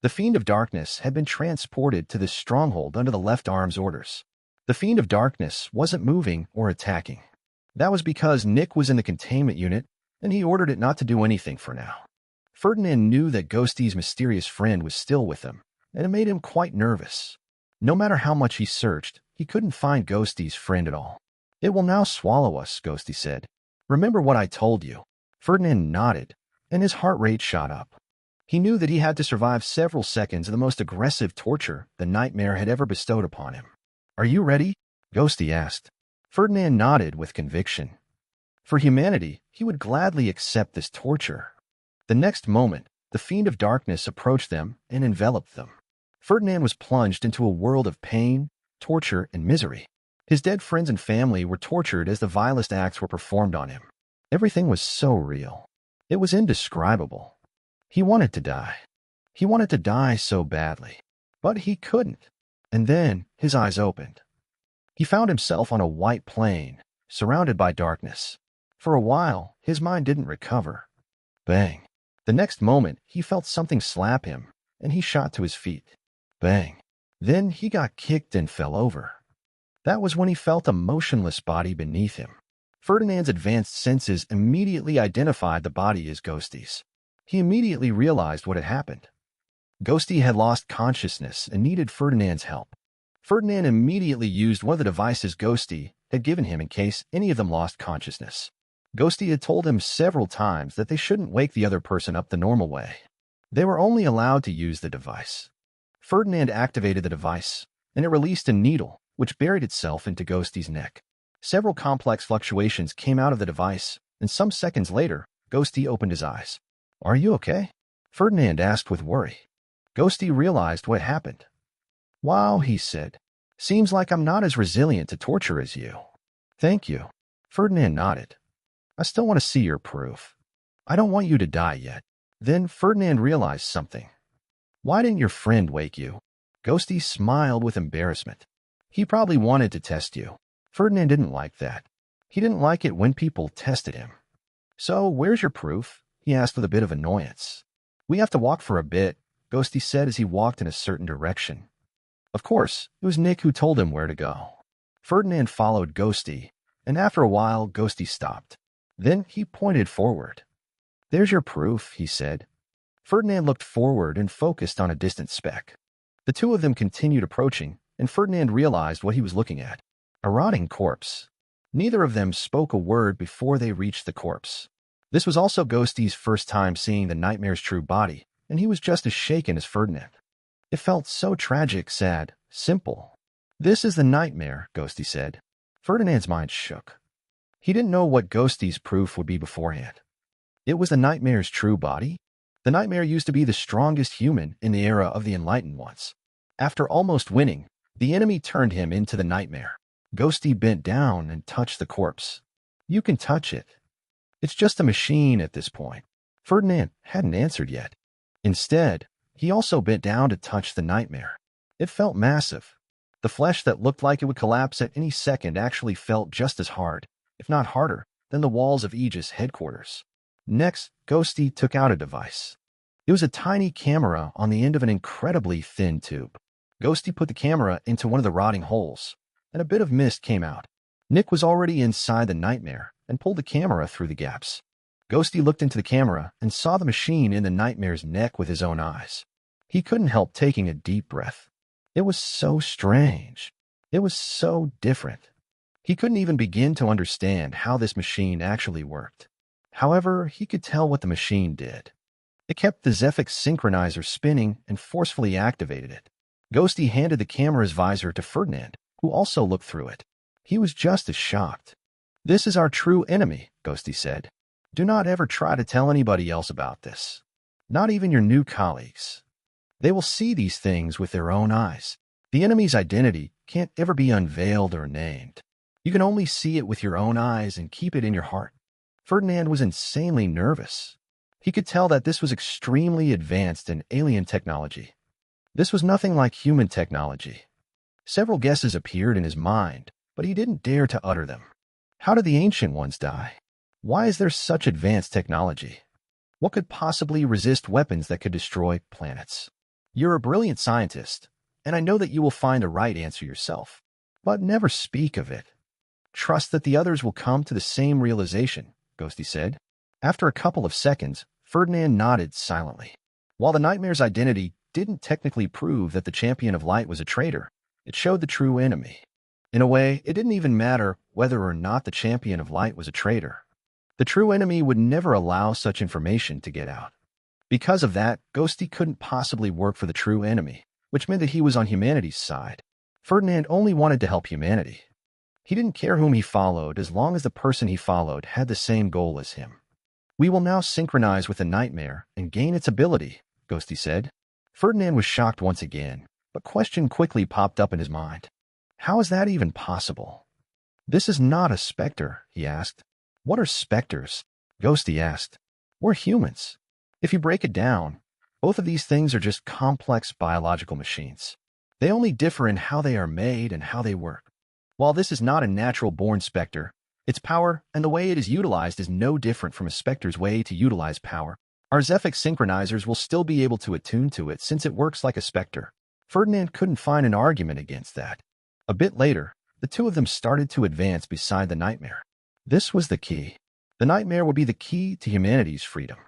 The Fiend of Darkness had been transported to this stronghold under the Left Arm's orders. The Fiend of Darkness wasn't moving or attacking. That was because Nick was in the containment unit, and he ordered it not to do anything for now. Ferdinand knew that Ghosty's mysterious friend was still with him, and it made him quite nervous. No matter how much he searched, he couldn't find Ghosty's friend at all. "It will now swallow us," Ghosty said. "Remember what I told you." Ferdinand nodded, and his heart rate shot up. He knew that he had to survive several seconds of the most aggressive torture the nightmare had ever bestowed upon him. "Are you ready?" Ghosty asked. Ferdinand nodded with conviction. For humanity, he would gladly accept this torture. The next moment, the Fiend of Darkness approached them and enveloped them. Ferdinand was plunged into a world of pain, torture, and misery. His dead friends and family were tortured as the vilest acts were performed on him. Everything was so real. It was indescribable. He wanted to die. He wanted to die so badly. But he couldn't. And then his eyes opened. He found himself on a white plain, surrounded by darkness. For a while, his mind didn't recover. Bang. The next moment, he felt something slap him, and he shot to his feet. Bang. Then he got kicked and fell over. That was when he felt a motionless body beneath him. Ferdinand's advanced senses immediately identified the body as Ghosty's. He immediately realized what had happened. Ghosty had lost consciousness and needed Ferdinand's help. Ferdinand immediately used one of the devices Ghosty had given him in case any of them lost consciousness. Ghosty had told him several times that they shouldn't wake the other person up the normal way. They were only allowed to use the device. Ferdinand activated the device, and it released a needle, which buried itself into Ghosty's neck. Several complex fluctuations came out of the device, and some seconds later, Ghosty opened his eyes. "Are you okay?" Ferdinand asked with worry. Ghosty realized what happened. "Wow," he said. "Seems like I'm not as resilient to torture as you." "Thank you." Ferdinand nodded. "I still want to see your proof. I don't want you to die yet." Then Ferdinand realized something. "Why didn't your friend wake you?" Ghosty smiled with embarrassment. "He probably wanted to test you." Ferdinand didn't like that. He didn't like it when people tested him. "So, where's your proof?" he asked with a bit of annoyance. "We have to walk for a bit," Ghosty said as he walked in a certain direction. Of course, it was Nick who told him where to go. Ferdinand followed Ghosty, and after a while, Ghosty stopped. Then he pointed forward. "There's your proof," he said. Ferdinand looked forward and focused on a distant speck. The two of them continued approaching, and Ferdinand realized what he was looking at. A rotting corpse. Neither of them spoke a word before they reached the corpse. This was also Ghosty's first time seeing the nightmare's true body, and he was just as shaken as Ferdinand. It felt so tragic, sad, simple. "This is the nightmare," Ghosty said. Ferdinand's mind shook. He didn't know what Ghosty's proof would be beforehand. It was the nightmare's true body? The nightmare used to be the strongest human in the era of the Enlightened Ones. After almost winning, the enemy turned him into the nightmare. Ghosty bent down and touched the corpse. "You can touch it. It's just a machine at this point." Ferdinand hadn't answered yet. Instead, he also bent down to touch the nightmare. It felt massive. The flesh that looked like it would collapse at any second actually felt just as hard, if not harder, than the walls of Aegis headquarters. Next, Ghosty took out a device. It was a tiny camera on the end of an incredibly thin tube. Ghosty put the camera into one of the rotting holes, and a bit of mist came out. Nick was already inside the nightmare and pulled the camera through the gaps. Ghosty looked into the camera and saw the machine in the nightmare's neck with his own eyes. He couldn't help taking a deep breath. It was so strange. It was so different. He couldn't even begin to understand how this machine actually worked. However, he could tell what the machine did. It kept the Zephyx synchronizer spinning and forcefully activated it. Ghosty handed the camera's visor to Ferdinand, who also looked through it. He was just as shocked. "This is our true enemy," Ghosty said. "Do not ever try to tell anybody else about this. Not even your new colleagues. They will see these things with their own eyes. The enemy's identity can't ever be unveiled or named. You can only see it with your own eyes and keep it in your heart." Ferdinand was insanely nervous. He could tell that this was extremely advanced and alien technology. This was nothing like human technology. Several guesses appeared in his mind, but he didn't dare to utter them. How did the ancient ones die? Why is there such advanced technology? What could possibly resist weapons that could destroy planets? You're a brilliant scientist, and I know that you will find the right answer yourself. But never speak of it. Trust that the others will come to the same realization, Ghosty said. After a couple of seconds, Ferdinand nodded silently. While the nightmare's identity didn't technically prove that the champion of light was a traitor, it showed the true enemy. In a way, it didn't even matter whether or not the champion of light was a traitor. The true enemy would never allow such information to get out. Because of that, Ghosty couldn't possibly work for the true enemy, which meant that he was on humanity's side. Ferdinand only wanted to help humanity. He didn't care whom he followed as long as the person he followed had the same goal as him. "We will now synchronize with the nightmare and gain its ability," Ghosty said. Ferdinand was shocked once again, but a question quickly popped up in his mind. How is that even possible? "This is not a specter," he asked. "What are specters?" Ghosty asked. "We're humans. If you break it down, both of these things are just complex biological machines. They only differ in how they are made and how they work. While this is not a natural-born specter, its power and the way it is utilized is no different from a specter's way to utilize power. Our Zephyx synchronizers will still be able to attune to it since it works like a specter." Ferdinand couldn't find an argument against that. A bit later, the two of them started to advance beside the nightmare. This was the key. The nightmare would be the key to humanity's freedom.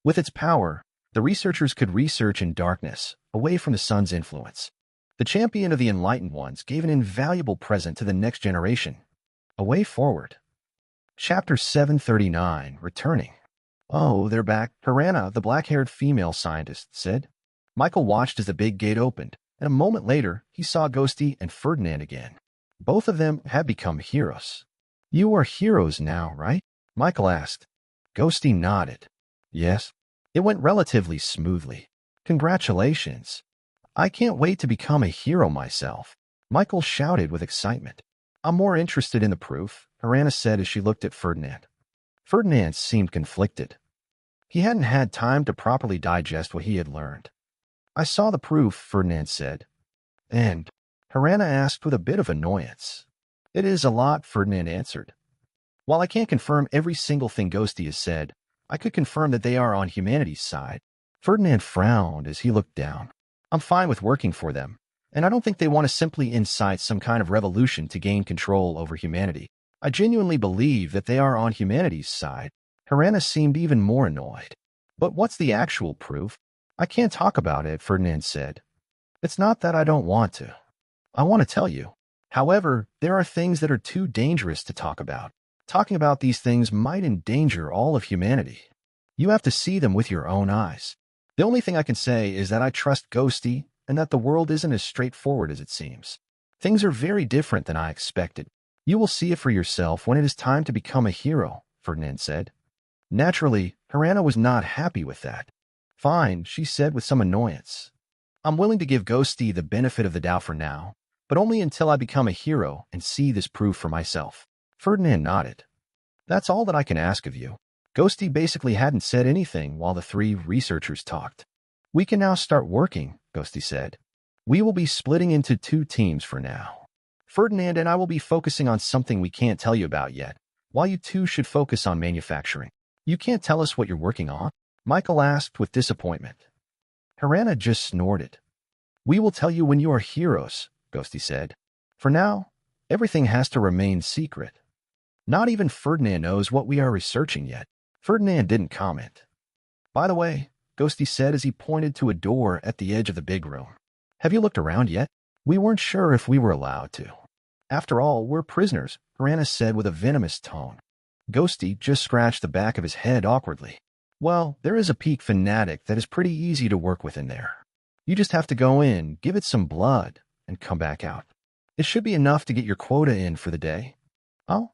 With its power, the researchers could research in darkness, away from the sun's influence. The champion of the enlightened ones gave an invaluable present to the next generation. A way forward. Chapter 739, Returning. "Oh, they're back," Harana, the black-haired female scientist, said. Michael watched as the big gate opened, and a moment later, he saw Ghosty and Ferdinand again. Both of them had become heroes. "You are heroes now, right?" Michael asked. Ghosty nodded. "Yes." It went relatively smoothly. "Congratulations. I can't wait to become a hero myself," Michael shouted with excitement. "I'm more interested in the proof," Harana said as she looked at Ferdinand. Ferdinand seemed conflicted. He hadn't had time to properly digest what he had learned. "I saw the proof," Ferdinand said. "And?" Harana asked with a bit of annoyance. "It is a lot," Ferdinand answered. "While I can't confirm every single thing Ghosty has said, I could confirm that they are on humanity's side." Ferdinand frowned as he looked down. "I'm fine with working for them, and I don't think they want to simply incite some kind of revolution to gain control over humanity. I genuinely believe that they are on humanity's side." Harana seemed even more annoyed. "But what's the actual proof?" "I can't talk about it," Ferdinand said. "It's not that I don't want to. I want to tell you. However, there are things that are too dangerous to talk about. Talking about these things might endanger all of humanity. You have to see them with your own eyes. The only thing I can say is that I trust Ghosty and that the world isn't as straightforward as it seems. Things are very different than I expected. You will see it for yourself when it is time to become a hero," Ferdinand said. Naturally, Harana was not happy with that. "Fine," she said with some annoyance. "I'm willing to give Ghosty the benefit of the doubt for now, but only until I become a hero and see this proof for myself." Ferdinand nodded. "That's all that I can ask of you." Ghosty basically hadn't said anything while the three researchers talked. "We can now start working," Ghosty said. "We will be splitting into 2 teams for now. Ferdinand and I will be focusing on something we can't tell you about yet, while you two should focus on manufacturing." "You can't tell us what you're working on?" Michael asked with disappointment. Harana just snorted. "We will tell you when you are heroes," Ghosty said. "For now, everything has to remain secret. Not even Ferdinand knows what we are researching yet." Ferdinand didn't comment. "By the way," Ghosty said as he pointed to a door at the edge of the big room. "Have you looked around yet? We weren't sure if we were allowed to. After all, we're prisoners," Harana said with a venomous tone. Ghosty just scratched the back of his head awkwardly. Well, there is a peak fanatic that is pretty easy to work with in there. You just have to go in, give it some blood, and come back out. It should be enough to get your quota in for the day. Oh?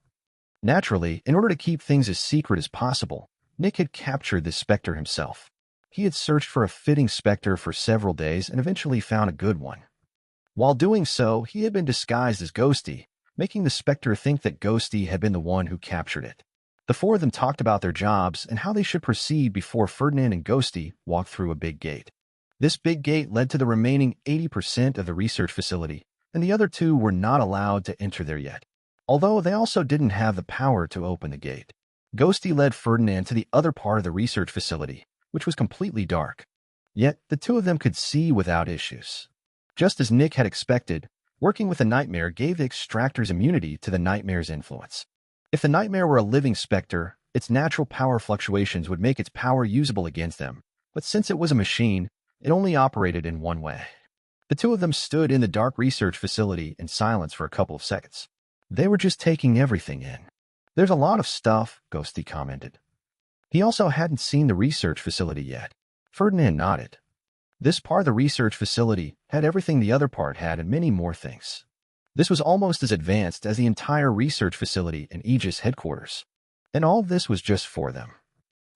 Naturally, in order to keep things as secret as possible, Nick had captured this Spectre himself. He had searched for a fitting Spectre for several days and eventually found a good one. While doing so, he had been disguised as Ghosty, making the Spectre think that Ghosty had been the one who captured it. The four of them talked about their jobs and how they should proceed before Ferdinand and Ghosty walked through a big gate. This big gate led to the remaining 80% of the research facility, and the other two were not allowed to enter there yet, although they also didn't have the power to open the gate. Ghosty led Ferdinand to the other part of the research facility, which was completely dark. Yet, the two of them could see without issues. Just as Nick had expected, working with the Nightmare gave the Extractors immunity to the Nightmare's influence. If the Nightmare were a living Spectre, its natural power fluctuations would make its power usable against them, but since it was a machine, it only operated in one way. The two of them stood in the dark research facility in silence for a couple of seconds. They were just taking everything in. There's a lot of stuff, Ghosty commented. He also hadn't seen the research facility yet. Ferdinand nodded. This part of the research facility had everything the other part had and many more things. This was almost as advanced as the entire research facility in Aegis headquarters. And all of this was just for them.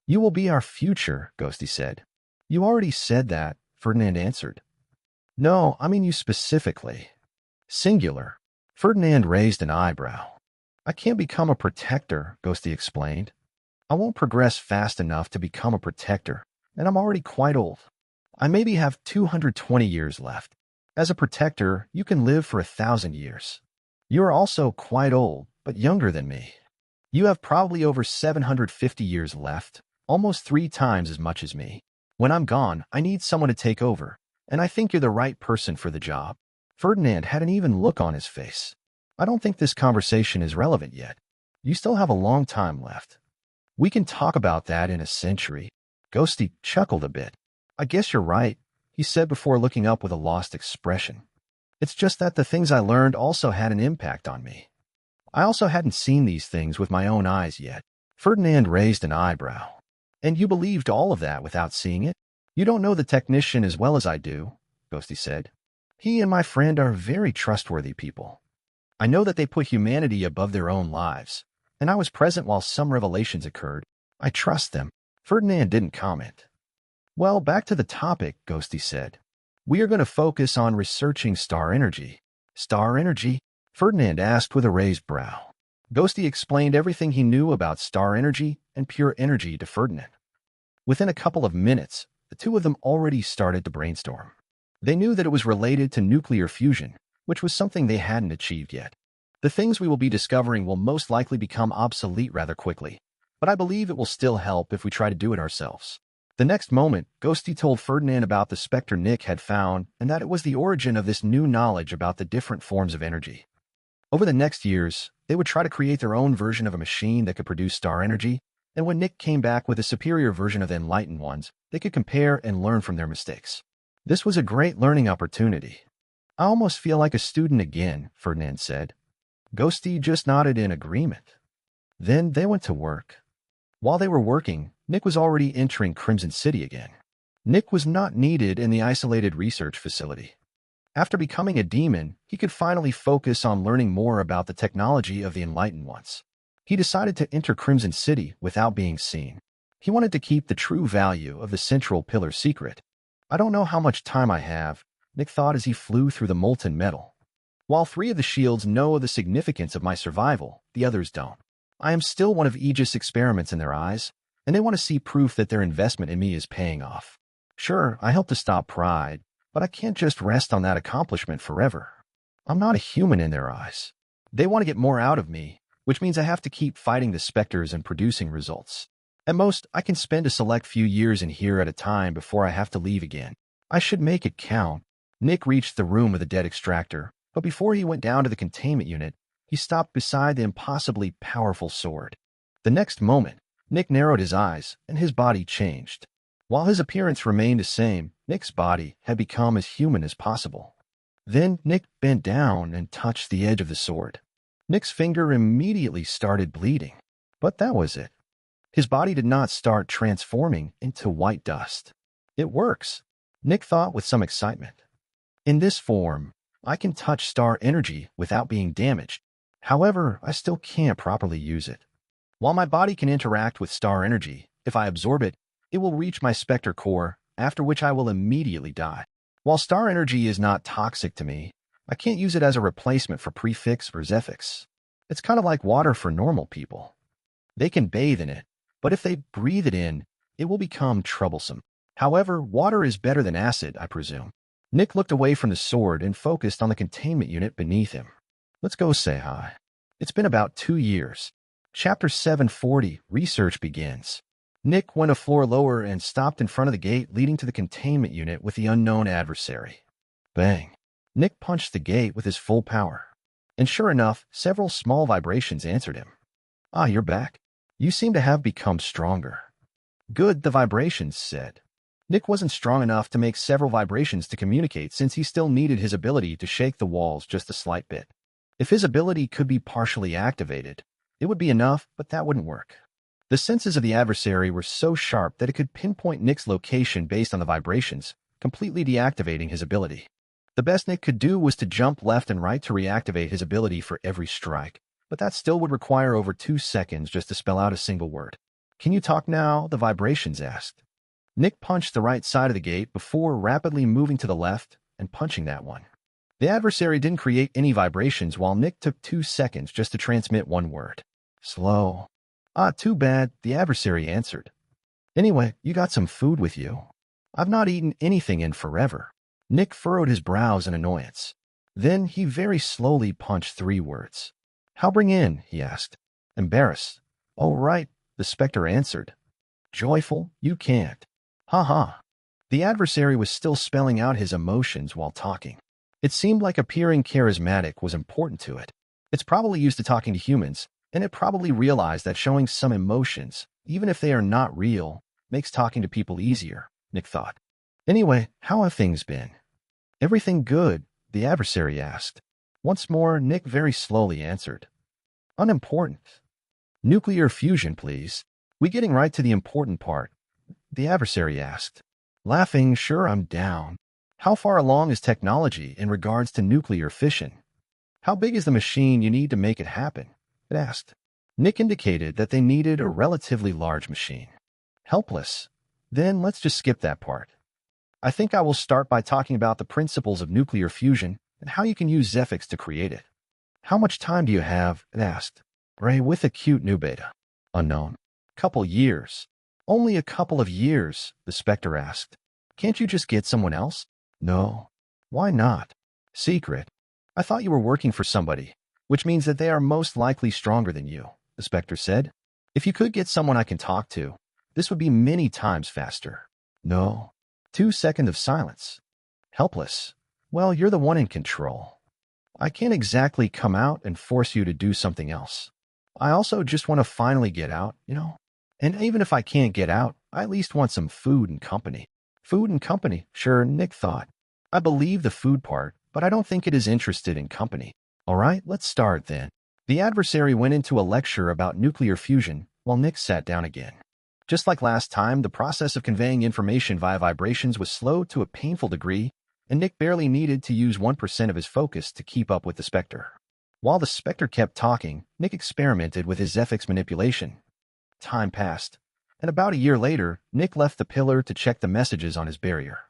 You will be our future, Ghosty said. You already said that, Ferdinand answered. No, I mean you specifically. Singular. Ferdinand raised an eyebrow. I can't become a protector, Ghosty explained. I won't progress fast enough to become a protector, and I'm already quite old. I maybe have 220 years left. As a protector, you can live for 1,000 years. You are also quite old, but younger than me. You have probably over 750 years left, almost 3 times as much as me. When I'm gone, I need someone to take over, and I think you're the right person for the job. Ferdinand had an even look on his face. I don't think this conversation is relevant yet. You still have a long time left. We can talk about that in a century. Ghosty chuckled a bit. I guess you're right, he said before looking up with a lost expression. It's just that the things I learned also had an impact on me. I also hadn't seen these things with my own eyes yet. Ferdinand raised an eyebrow. And you believed all of that without seeing it? You don't know the technician as well as I do, Ghosty said. He and my friend are very trustworthy people. I know that they put humanity above their own lives, and I was present while some revelations occurred. I trust them. Ferdinand didn't comment. Well, back to the topic, Ghosty said. We are going to focus on researching star energy. Star energy? Ferdinand asked with a raised brow. Ghosty explained everything he knew about star energy and pure energy to Ferdinand. Within a couple of minutes, the two of them already started to brainstorm. They knew that it was related to nuclear fusion, which was something they hadn't achieved yet. The things we will be discovering will most likely become obsolete rather quickly, but I believe it will still help if we try to do it ourselves. The next moment, Ghosty told Ferdinand about the Spectre Nick had found and that it was the origin of this new knowledge about the different forms of energy. Over the next years, they would try to create their own version of a machine that could produce star energy, and when Nick came back with a superior version of the enlightened ones, they could compare and learn from their mistakes. This was a great learning opportunity. I almost feel like a student again, Ferdinand said. Ghosty just nodded in agreement. Then they went to work. While they were working, Nick was already entering Crimson City again. Nick was not needed in the isolated research facility. After becoming a demon, he could finally focus on learning more about the technology of the enlightened ones. He decided to enter Crimson City without being seen. He wanted to keep the true value of the central pillar secret. I don't know how much time I have, Nick thought as he flew through the molten metal. While 3 of the shields know the significance of my survival, the others don't. I am still one of Aegis' experiments in their eyes, and they want to see proof that their investment in me is paying off. Sure, I help to stop pride, but I can't just rest on that accomplishment forever. I'm not a human in their eyes. They want to get more out of me, which means I have to keep fighting the Specters and producing results. At most, I can spend a select few years in here at a time before I have to leave again. I should make it count. Nick reached the room with the dead extractor, but before he went down to the containment unit, he stopped beside the impossibly powerful sword. The next moment, Nick narrowed his eyes, and his body changed. While his appearance remained the same, Nick's body had become as human as possible. Then Nick bent down and touched the edge of the sword. Nick's finger immediately started bleeding. But that was it. His body did not start transforming into white dust. It works, Nick thought with some excitement. In this form, I can touch star energy without being damaged. However, I still can't properly use it. While my body can interact with star energy, if I absorb it, it will reach my Spectre core, after which I will immediately die. While star energy is not toxic to me, I can't use it as a replacement for Prefix or Zephyx. It's kind of like water for normal people. They can bathe in it, but if they breathe it in, it will become troublesome. However, water is better than acid, I presume. Nick looked away from the sword and focused on the containment unit beneath him. Let's go say hi. It's been about 2 years. Chapter 740, Research begins. Nick went a floor lower and stopped in front of the gate leading to the containment unit with the unknown adversary. Bang. Nick punched the gate with his full power. And sure enough, several small vibrations answered him. Ah, you're back. You seem to have become stronger. Good, the vibrations said. Nick wasn't strong enough to make several vibrations to communicate since he still needed his ability to shake the walls just a slight bit. If his ability could be partially activated, it would be enough, but that wouldn't work. The senses of the adversary were so sharp that it could pinpoint Nick's location based on the vibrations, completely deactivating his ability. The best Nick could do was to jump left and right to reactivate his ability for every strike, but that still would require over 2 seconds just to spell out a single word. Can you talk now? The vibrations asked. Nick punched the right side of the gate before rapidly moving to the left and punching that one. The adversary didn't create any vibrations while Nick took 2 seconds just to transmit one word. Slow. Ah, too bad, the adversary answered. Anyway, you got some food with you. I've not eaten anything in forever. Nick furrowed his brows in annoyance. Then he very slowly punched 3 words. How bring in? He asked. Embarrassed. Oh, right, the Spectre answered. Joyful, you can't. Ha ha. The adversary was still spelling out his emotions while talking. It seemed like appearing charismatic was important to it. It's probably used to talking to humans, and it probably realized that showing some emotions, even if they are not real, makes talking to people easier, Nick thought. Anyway, how have things been? Everything good, the adversary asked. Once more, Nick very slowly answered. Unimportant. Nuclear fusion, please. We getting right to the important part, the adversary asked. Laughing, sure, I'm down. How far along is technology in regards to nuclear fission? How big is the machine you need to make it happen? It asked. Nick indicated that they needed a relatively large machine. Helpless. Then let's just skip that part. I think I will start by talking about the principles of nuclear fusion and how you can use Zephyx to create it. How much time do you have? It asked. Ray with a cute new beta. Unknown. Couple years. Only a couple of years, the Spectre asked. Can't you just get someone else? No. Why not? Secret. I thought you were working for somebody, which means that they are most likely stronger than you, the Spectre said. If you could get someone I can talk to, this would be many times faster. No. 2 seconds of silence. Helpless. Well, you're the one in control. I can't exactly come out and force you to do something else. I also just want to finally get out, you know? And even if I can't get out, I at least want some food and company. Food and company, sure, Nick thought. I believe the food part, but I don't think it is interested in company. All right, let's start then. The adversary went into a lecture about nuclear fusion while Nick sat down again. Just like last time, the process of conveying information via vibrations was slow to a painful degree, and Nick barely needed to use 1% of his focus to keep up with the Spectre. While the Spectre kept talking, Nick experimented with his Zephyx manipulation. Time passed, and about a year later, Nick left the pillar to check the messages on his barrier.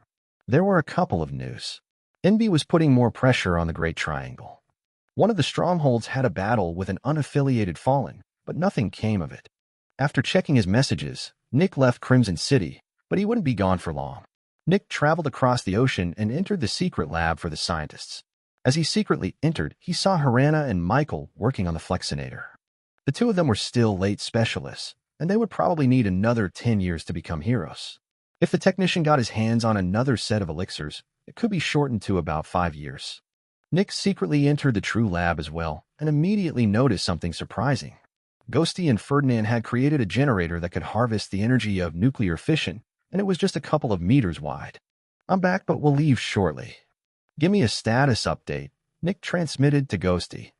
There were a couple of news. Envy was putting more pressure on the Great Triangle. One of the strongholds had a battle with an unaffiliated Fallen, but nothing came of it. After checking his messages, Nick left Crimson City, but he wouldn't be gone for long. Nick traveled across the ocean and entered the secret lab for the scientists. As he secretly entered, he saw Harana and Michael working on the Flexinator. The 2 of them were still late specialists, and they would probably need another 10 years to become heroes. If the technician got his hands on another set of elixirs, it could be shortened to about 5 years. Nick secretly entered the true lab as well, and immediately noticed something surprising. Ghosty and Ferdinand had created a generator that could harvest the energy of nuclear fission, and it was just a couple of meters wide. I'm back, but we'll leave shortly. Give me a status update, Nick transmitted to Ghosty.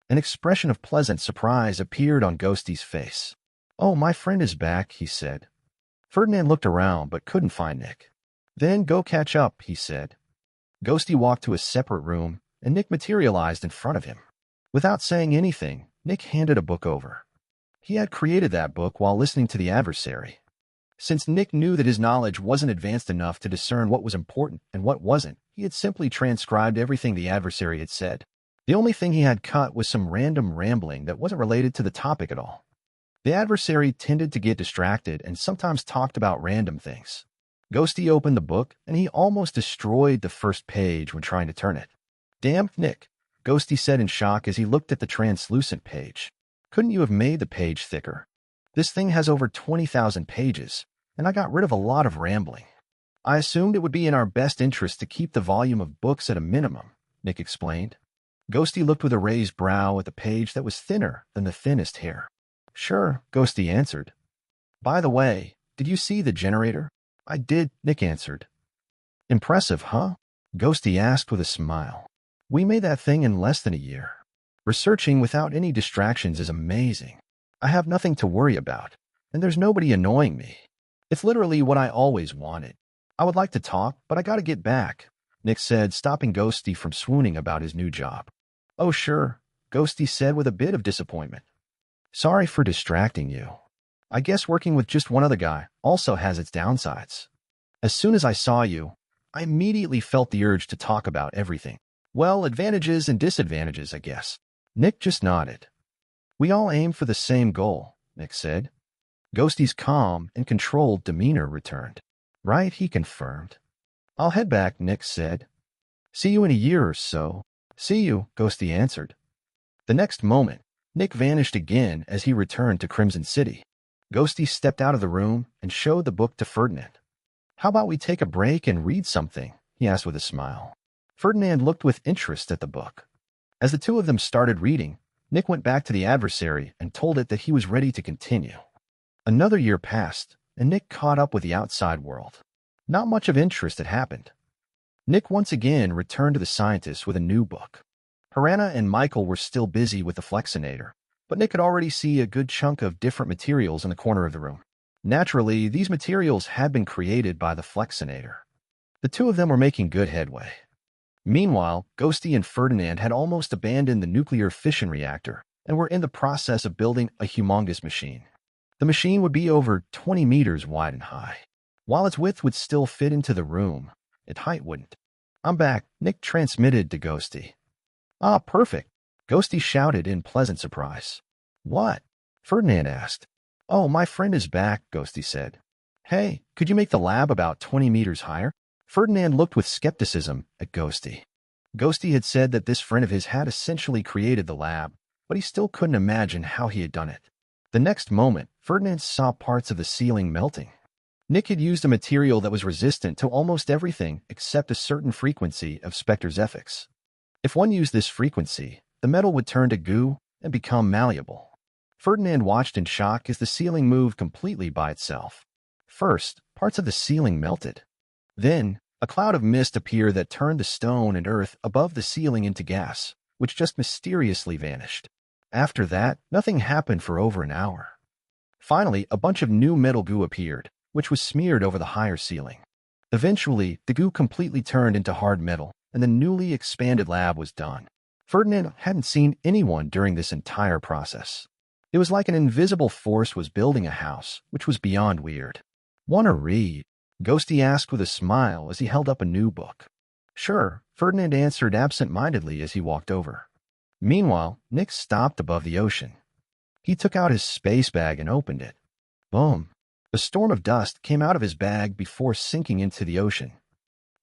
An expression of pleasant surprise appeared on Ghosty's face. "Oh, my friend is back," he said. Ferdinand looked around but couldn't find Nick. "Then go catch up," he said. Ghosty walked to a separate room, and Nick materialized in front of him. Without saying anything, Nick handed a book over. He had created that book while listening to the adversary. Since Nick knew that his knowledge wasn't advanced enough to discern what was important and what wasn't, he had simply transcribed everything the adversary had said. The only thing he had cut was some random rambling that wasn't related to the topic at all. The adversary tended to get distracted and sometimes talked about random things. Ghosty opened the book, and he almost destroyed the first page when trying to turn it. "Damn, Nick," Ghosty said in shock as he looked at the translucent page. "Couldn't you have made the page thicker? This thing has over 20,000 pages, and I got rid of a lot of rambling." "I assumed it would be in our best interest to keep the volume of books at a minimum," Nick explained. Ghosty looked with a raised brow at the page that was thinner than the thinnest hair. "Sure," Ghosty answered. "By the way, did you see the generator?" "I did," Nick answered. "Impressive, huh?" Ghosty asked with a smile. "We made that thing in less than a year. Researching without any distractions is amazing. I have nothing to worry about, and there's nobody annoying me. It's literally what I always wanted. I would like to talk, but I gotta get back," Nick said, stopping Ghosty from swooning about his new job. "Oh, sure," Ghosty said with a bit of disappointment. "Sorry for distracting you. I guess working with just one other guy also has its downsides. As soon as I saw you, I immediately felt the urge to talk about everything. Well, advantages and disadvantages, I guess." Nick just nodded. "We all aim for the same goal," Nick said. Ghosty's calm and controlled demeanor returned. "Right," he confirmed. "I'll head back," Nick said. "See you in a year or so." "See you," Ghosty answered. The next moment, Nick vanished again as he returned to Crimson City. Ghosty stepped out of the room and showed the book to Ferdinand. "How about we take a break and read something?" he asked with a smile. Ferdinand looked with interest at the book. As the two of them started reading, Nick went back to the adversary and told it that he was ready to continue. Another year passed, and Nick caught up with the outside world. Not much of interest had happened. Nick once again returned to the scientists with a new book. Harana and Michael were still busy with the Flexinator, but Nick could already see a good chunk of different materials in the corner of the room. Naturally, these materials had been created by the Flexinator. The two of them were making good headway. Meanwhile, Ghosty and Ferdinand had almost abandoned the nuclear fission reactor and were in the process of building a humongous machine. The machine would be over 20 meters wide and high. While its width would still fit into the room, its height wouldn't. "I'm back," Nick transmitted to Ghosty. "Ah, perfect," Ghosty shouted in pleasant surprise. "What?" Ferdinand asked. "Oh, my friend is back," Ghosty said. "Hey, could you make the lab about 20 meters higher?" Ferdinand looked with skepticism at Ghosty. Ghosty had said that this friend of his had essentially created the lab, but he still couldn't imagine how he had done it. The next moment, Ferdinand saw parts of the ceiling melting. Nick had used a material that was resistant to almost everything except a certain frequency of Specters Zephyx. If one used this frequency, the metal would turn to goo and become malleable. Ferdinand watched in shock as the ceiling moved completely by itself. First, parts of the ceiling melted. Then, a cloud of mist appeared that turned the stone and earth above the ceiling into gas, which just mysteriously vanished. After that, nothing happened for over an hour. Finally, a bunch of new metal goo appeared, which was smeared over the higher ceiling. Eventually, the goo completely turned into hard metal, and the newly expanded lab was done. Ferdinand hadn't seen anyone during this entire process. It was like an invisible force was building a house, which was beyond weird. "Want to read?" Ghosty asked with a smile as he held up a new book. "Sure," Ferdinand answered absent-mindedly as he walked over. Meanwhile, Nick stopped above the ocean. He took out his space bag and opened it. Boom! A storm of dust came out of his bag before sinking into the ocean.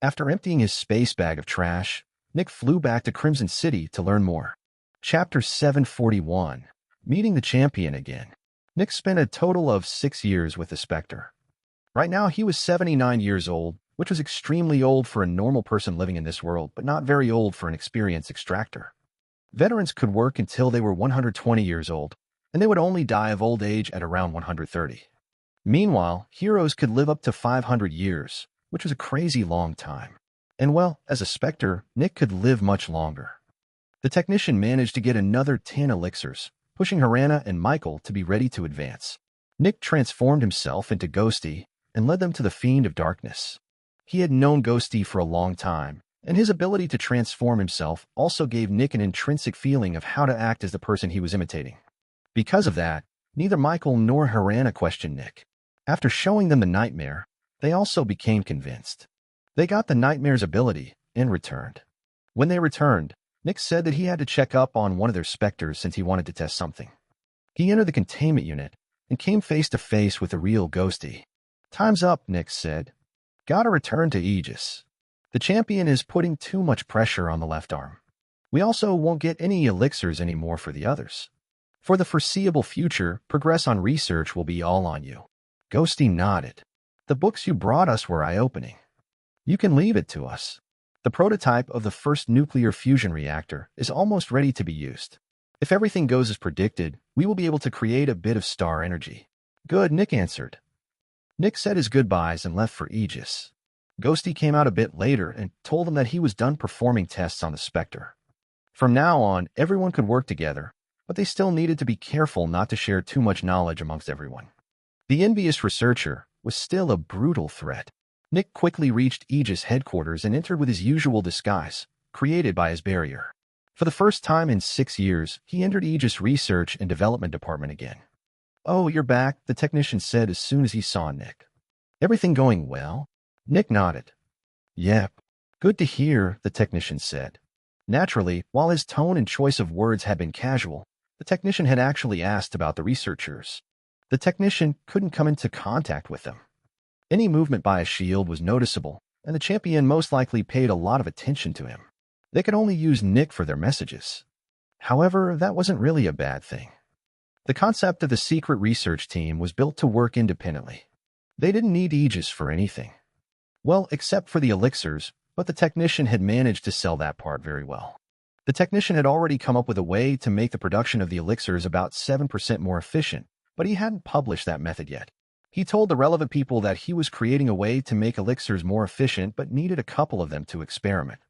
After emptying his space bag of trash, Nick flew back to Crimson City to learn more. Chapter 741. Meeting the Champion Again. Nick spent a total of 6 years with the Spectre. Right now, he was 79 years old, which was extremely old for a normal person living in this world, but not very old for an experienced extractor. Veterans could work until they were 120 years old, and they would only die of old age at around 130. Meanwhile, heroes could live up to 500 years, which was a crazy long time. And well, as a Spectre, Nick could live much longer. The technician managed to get another 10 elixirs, pushing Harana and Michael to be ready to advance. Nick transformed himself into Ghosty and led them to the Fiend of Darkness. He had known Ghosty for a long time, and his ability to transform himself also gave Nick an intrinsic feeling of how to act as the person he was imitating. Because of that, neither Michael nor Harana questioned Nick. After showing them the nightmare, they also became convinced. They got the nightmare's ability and returned. When they returned, Nick said that he had to check up on one of their Specters since he wanted to test something. He entered the containment unit and came face to face with the real Ghosty. "Time's up," Nick said. "Gotta return to Aegis. The champion is putting too much pressure on the left arm. We also won't get any elixirs anymore for the others. For the foreseeable future, progress on research will be all on you." Ghosty nodded. "The books you brought us were eye-opening. You can leave it to us. The prototype of the first nuclear fusion reactor is almost ready to be used. If everything goes as predicted, we will be able to create a bit of star energy." "Good," Nick answered. Nick said his goodbyes and left for Aegis. Ghosty came out a bit later and told them that he was done performing tests on the Spectre. From now on, everyone could work together, but they still needed to be careful not to share too much knowledge amongst everyone. The envious researcher was still a brutal threat. Nick quickly reached Aegis headquarters and entered with his usual disguise, created by his barrier. For the first time in 6 years, he entered Aegis Research and Development Department again. "Oh, you're back," the technician said as soon as he saw Nick. "Everything going well?" Nick nodded. "Yep. Good to hear," the technician said. Naturally, while his tone and choice of words had been casual, the technician had actually asked about the researchers. The technician couldn't come into contact with them. Any movement by a shield was noticeable, and the champion most likely paid a lot of attention to him. They could only use Nick for their messages. However, that wasn't really a bad thing. The concept of the secret research team was built to work independently. They didn't need Aegis for anything. Well, except for the elixirs, but the technician had managed to sell that part very well. The technician had already come up with a way to make the production of the elixirs about 7% more efficient, but he hadn't published that method yet. He told the relevant people that he was creating a way to make elixirs more efficient but needed a couple of them to experiment.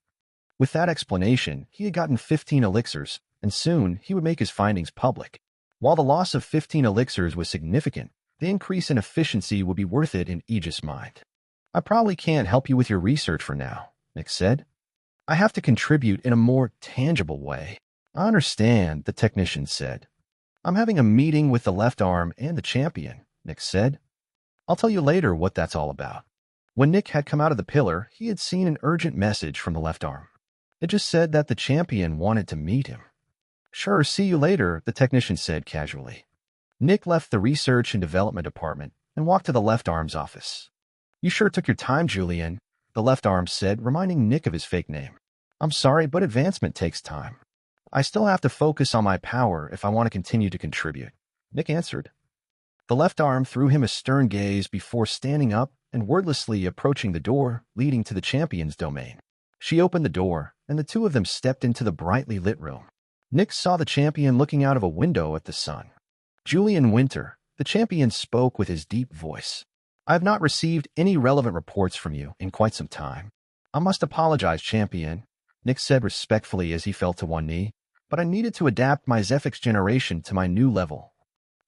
With that explanation, he had gotten 15 elixirs, and soon he would make his findings public. While the loss of 15 elixirs was significant, the increase in efficiency would be worth it in Aegis' mind. "I probably can't help you with your research for now," Nick said. "I have to contribute in a more tangible way." "I understand," the technician said. "I'm having a meeting with the left arm and the champion," Nick said. "I'll tell you later what that's all about." When Nick had come out of the pillar, he had seen an urgent message from the left arm. It just said that the champion wanted to meet him. "Sure, see you later," the technician said casually. Nick left the research and development department and walked to the left arm's office. "You sure took your time, Julian," the left arm said, reminding Nick of his fake name. "I'm sorry, but advancement takes time. I still have to focus on my power if I want to continue to contribute," Nick answered. The left arm threw him a stern gaze before standing up and wordlessly approaching the door leading to the champion's domain. She opened the door, and the two of them stepped into the brightly lit room. Nick saw the champion looking out of a window at the sun. "Julian Winter," the champion spoke with his deep voice. "I have not received any relevant reports from you in quite some time. I must apologize, champion," Nick said respectfully as he fell to one knee, "but I needed to adapt my Zephyx generation to my new level.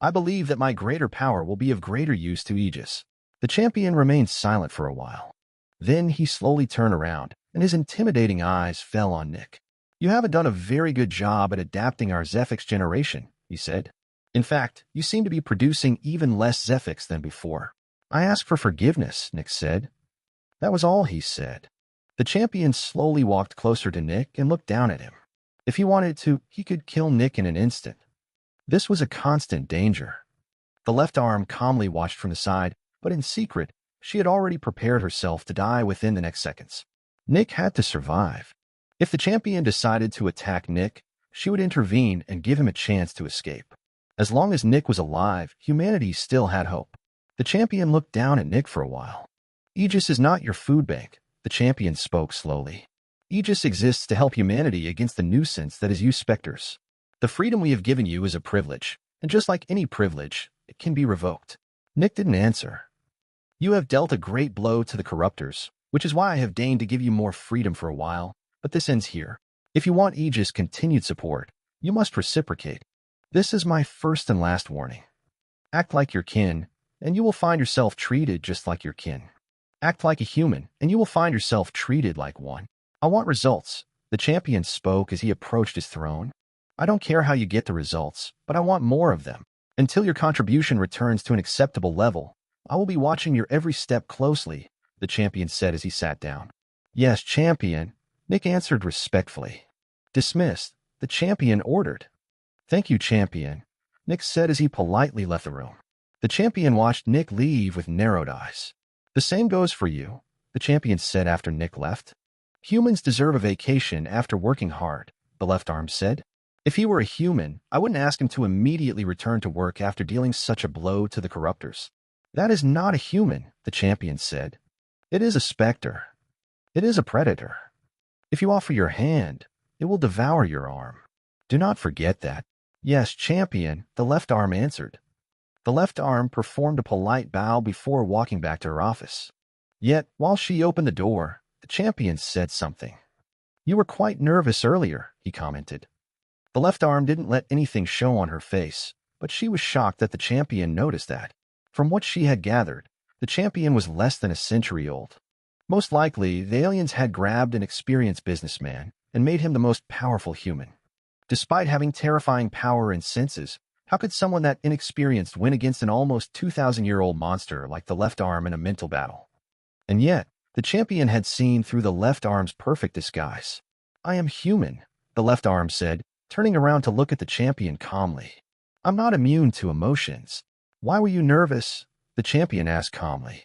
I believe that my greater power will be of greater use to Aegis." The champion remained silent for a while. Then he slowly turned around, and his intimidating eyes fell on Nick. "You haven't done a very good job at adapting our Zephyx generation," he said. "In fact, you seem to be producing even less Zephyx than before." "I ask for forgiveness," Nick said. That was all he said. The champion slowly walked closer to Nick and looked down at him. If he wanted to, he could kill Nick in an instant. This was a constant danger. The left arm calmly watched from the side, but in secret, she had already prepared herself to die within the next seconds. Nick had to survive. If the champion decided to attack Nick, she would intervene and give him a chance to escape. As long as Nick was alive, humanity still had hope. The champion looked down at Nick for a while. "Aegis is not your food bank," the champion spoke slowly. "Aegis exists to help humanity against the nuisance that is you Specters. The freedom we have given you is a privilege, and just like any privilege, it can be revoked." Nick didn't answer. "You have dealt a great blow to the corruptors, which is why I have deigned to give you more freedom for a while, but this ends here. If you want Aegis' continued support, you must reciprocate. This is my first and last warning." Act like your kin, and you will find yourself treated just like your kin. Act like a human, and you will find yourself treated like one. I want results. The champion spoke as he approached his throne. I don't care how you get the results, but I want more of them. Until your contribution returns to an acceptable level, I will be watching your every step closely, the champion said as he sat down. Yes, champion, Nick answered respectfully. Dismissed, the champion ordered. Thank you, champion, Nick said as he politely left the room. The champion watched Nick leave with narrowed eyes. The same goes for you, the champion said after Nick left. Humans deserve a vacation after working hard, the left arm said. If he were a human, I wouldn't ask him to immediately return to work after dealing such a blow to the corruptors. That is not a human, the champion said. It is a specter. It is a predator. If you offer your hand, it will devour your arm. Do not forget that. Yes, champion, the left arm answered. The left arm performed a polite bow before walking back to her office. Yet, while she opened the door, the champion said something. You were quite nervous earlier, he commented. The left arm didn't let anything show on her face, but she was shocked that the champion noticed that. From what she had gathered, the champion was less than a century old. Most likely, the aliens had grabbed an experienced businessman and made him the most powerful human. Despite having terrifying power and senses, how could someone that inexperienced win against an almost 2,000-year-old monster like the left arm in a mental battle? And yet, the champion had seen through the left arm's perfect disguise. I am human, the left arm said, turning around to look at the champion calmly. I'm not immune to emotions. Why were you nervous? The champion asked calmly.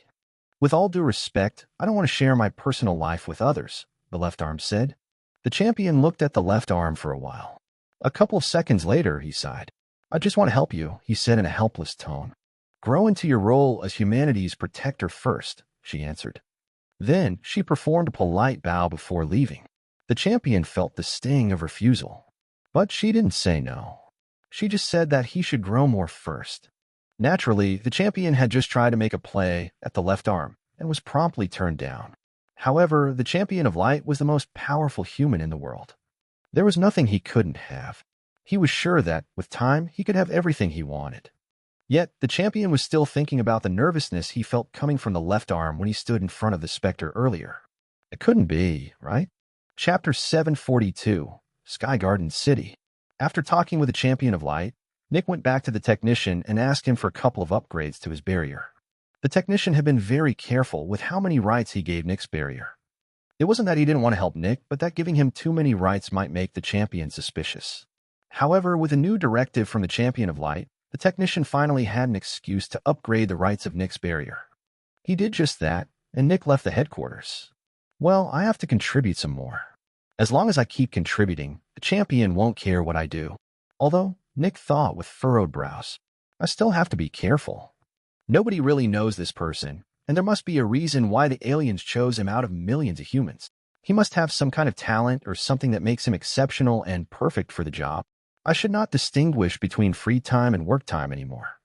With all due respect, I don't want to share my personal life with others, the left arm said. The champion looked at the left arm for a while. A couple of seconds later, he sighed. I just want to help you, he said in a helpless tone. Grow into your role as humanity's protector first, she answered. Then she performed a polite bow before leaving. The champion felt the sting of refusal. But she didn't say no. She just said that he should grow more first. Naturally, the champion had just tried to make a play at the left arm and was promptly turned down. However, the champion of light was the most powerful human in the world. There was nothing he couldn't have. He was sure that, with time, he could have everything he wanted. Yet, the champion was still thinking about the nervousness he felt coming from the left arm when he stood in front of the Spectre earlier. It couldn't be, right? Chapter 742, Sky Garden City. After talking with the champion of light, Nick went back to the technician and asked him for a couple of upgrades to his barrier. The technician had been very careful with how many rights he gave Nick's barrier. It wasn't that he didn't want to help Nick, but that giving him too many rights might make the champion suspicious. However, with a new directive from the champion of light, the technician finally had an excuse to upgrade the rights of Nick's barrier. He did just that, and Nick left the headquarters. Well, I have to contribute some more. As long as I keep contributing, the champion won't care what I do. Although, Nick thought with furrowed brows, I still have to be careful. Nobody really knows this person, and there must be a reason why the aliens chose him out of millions of humans. He must have some kind of talent or something that makes him exceptional and perfect for the job. I should not distinguish between free time and work time anymore.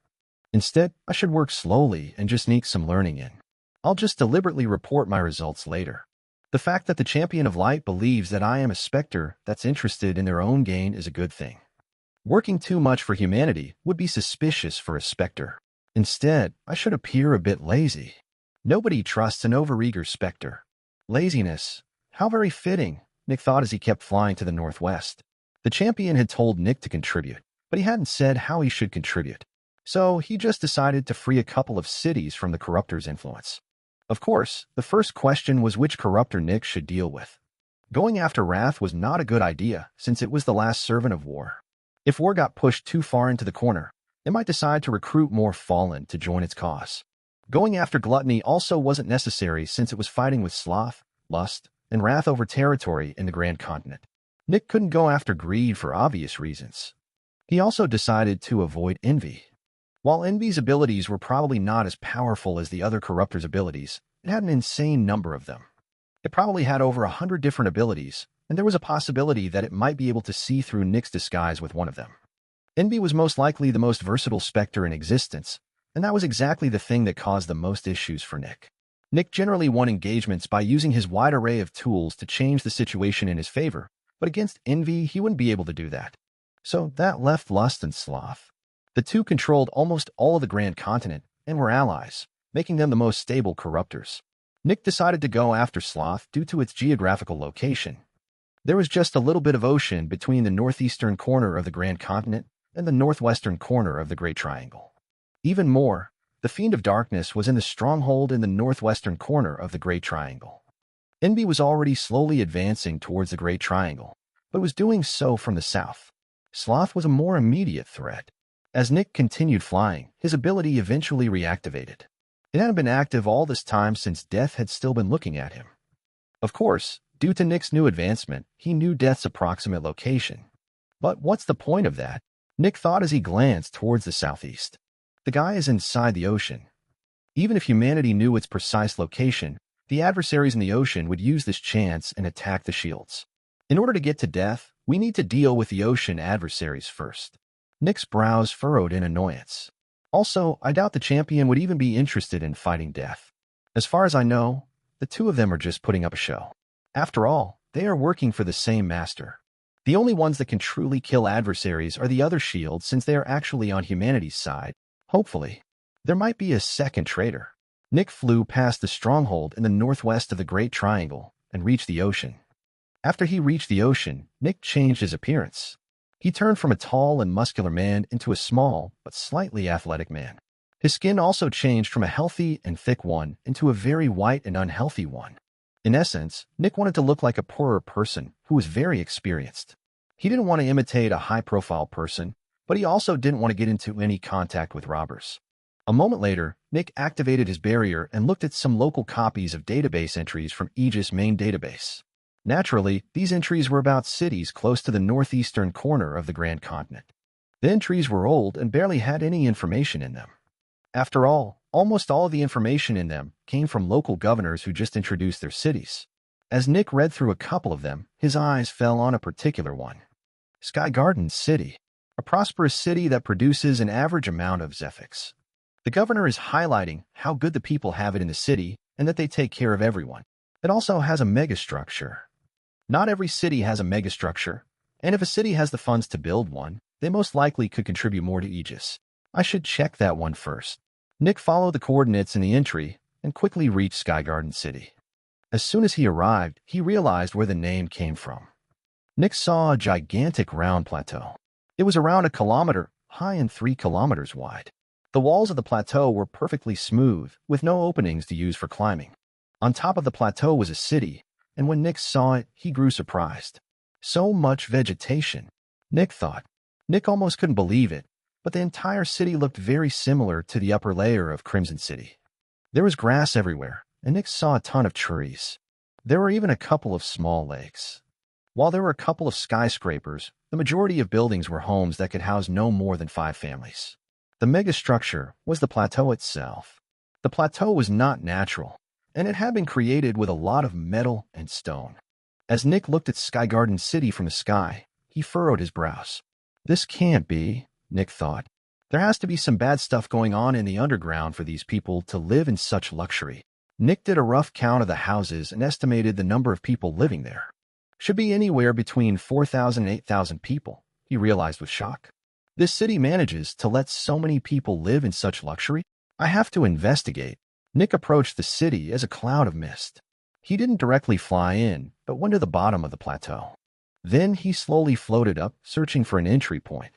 Instead, I should work slowly and just sneak some learning in. I'll just deliberately report my results later. The fact that the champion of light believes that I am a specter that's interested in their own gain is a good thing. Working too much for humanity would be suspicious for a specter. Instead, I should appear a bit lazy. Nobody trusts an overeager specter. Laziness. How very fitting, Nick thought as he kept flying to the northwest. The champion had told Nick to contribute, but he hadn't said how he should contribute. So he just decided to free a couple of cities from the corruptor's influence. Of course, the first question was which corruptor Nick should deal with. Going after Wrath was not a good idea, since it was the last servant of War. If War got pushed too far into the corner, it might decide to recruit more Fallen to join its cause. Going after Gluttony also wasn't necessary since it was fighting with Sloth, Lust, and Wrath over territory in the Grand Continent. Nick couldn't go after Greed for obvious reasons. He also decided to avoid Envy. While Envy's abilities were probably not as powerful as the other corruptor's abilities, it had an insane number of them. It probably had over 100 different abilities, and there was a possibility that it might be able to see through Nick's disguise with one of them. Envy was most likely the most versatile specter in existence, and that was exactly the thing that caused the most issues for Nick. Nick generally won engagements by using his wide array of tools to change the situation in his favor, but against Envy, he wouldn't be able to do that. So that left Lust and Sloth. The two controlled almost all of the Grand Continent and were allies, making them the most stable corruptors. Nick decided to go after Sloth due to its geographical location. There was just a little bit of ocean between the northeastern corner of the Grand Continent and the northwestern corner of the Great Triangle. Even more, the Fiend of Darkness was in the stronghold in the northwestern corner of the Great Triangle. Envy was already slowly advancing towards the Great Triangle, but was doing so from the south. Sloth was a more immediate threat. As Nick continued flying, his ability eventually reactivated. It hadn't been active all this time since Death had still been looking at him. Of course, due to Nick's new advancement, he knew Death's approximate location. But what's the point of that? Nick thought as he glanced towards the southeast. The guy is inside the ocean. Even if humanity knew its precise location, the adversaries in the ocean would use this chance and attack the shields. In order to get to Death, we need to deal with the ocean adversaries first. Nick's brows furrowed in annoyance. Also, I doubt the champion would even be interested in fighting Death. As far as I know, the two of them are just putting up a show. After all, they are working for the same master. The only ones that can truly kill adversaries are the other shields since they are actually on humanity's side. Hopefully, there might be a second traitor. Nick flew past the stronghold in the northwest of the Great Triangle and reached the ocean. After he reached the ocean, Nick changed his appearance. He turned from a tall and muscular man into a small but slightly athletic man. His skin also changed from a healthy and thick one into a very white and unhealthy one. In essence, Nick wanted to look like a poorer person who was very experienced. He didn't want to imitate a high-profile person, but he also didn't want to get into any contact with robbers. A moment later, Nick activated his barrier and looked at some local copies of database entries from Aegis' main database. Naturally, these entries were about cities close to the northeastern corner of the Grand Continent. The entries were old and barely had any information in them. After all, almost all of the information in them came from local governors who just introduced their cities. As Nick read through a couple of them, his eyes fell on a particular one. Sky Garden City, a prosperous city that produces an average amount of Zephyx. The governor is highlighting how good the people have it in the city and that they take care of everyone. It also has a megastructure. Not every city has a megastructure, and if a city has the funds to build one, they most likely could contribute more to Aegis. I should check that one first. Nick followed the coordinates in the entry and quickly reached Sky Garden City. As soon as he arrived, he realized where the name came from. Nick saw a gigantic round plateau. It was around 1 kilometer high and 3 kilometers wide. The walls of the plateau were perfectly smooth, with no openings to use for climbing. On top of the plateau was a city, and when Nick saw it, he grew surprised. So much vegetation, Nick thought. Nick almost couldn't believe it, but the entire city looked very similar to the upper layer of Crimson City. There was grass everywhere, and Nick saw a ton of trees. There were even a couple of small lakes. While there were a couple of skyscrapers, the majority of buildings were homes that could house no more than 5 families. The megastructure was the plateau itself. The plateau was not natural, and it had been created with a lot of metal and stone. As Nick looked at Sky Garden City from the sky, he furrowed his brows. This can't be, Nick thought. There has to be some bad stuff going on in the underground for these people to live in such luxury. Nick did a rough count of the houses and estimated the number of people living there. Should be anywhere between 4,000 and 8,000 people, he realized with shock. This city manages to let so many people live in such luxury? I have to investigate. Nick approached the city as a cloud of mist. He didn't directly fly in, but went to the bottom of the plateau. Then he slowly floated up, searching for an entry point.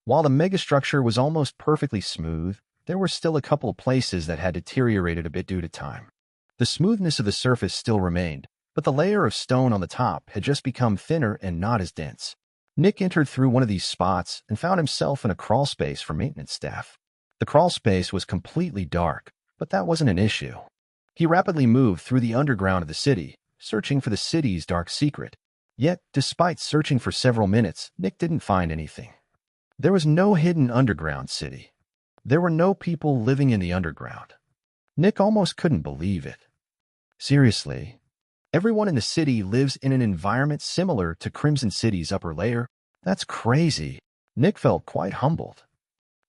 While the megastructure was almost perfectly smooth, there were still a couple of places that had deteriorated a bit due to time. The smoothness of the surface still remained, but the layer of stone on the top had just become thinner and not as dense. Nick entered through one of these spots and found himself in a crawl space for maintenance staff. The crawl space was completely dark, but that wasn't an issue. He rapidly moved through the underground of the city, searching for the city's dark secret. Yet, despite searching for several minutes, Nick didn't find anything. There was no hidden underground city. There were no people living in the underground. Nick almost couldn't believe it. Seriously, everyone in the city lives in an environment similar to Crimson City's upper layer? That's crazy. Nick felt quite humbled.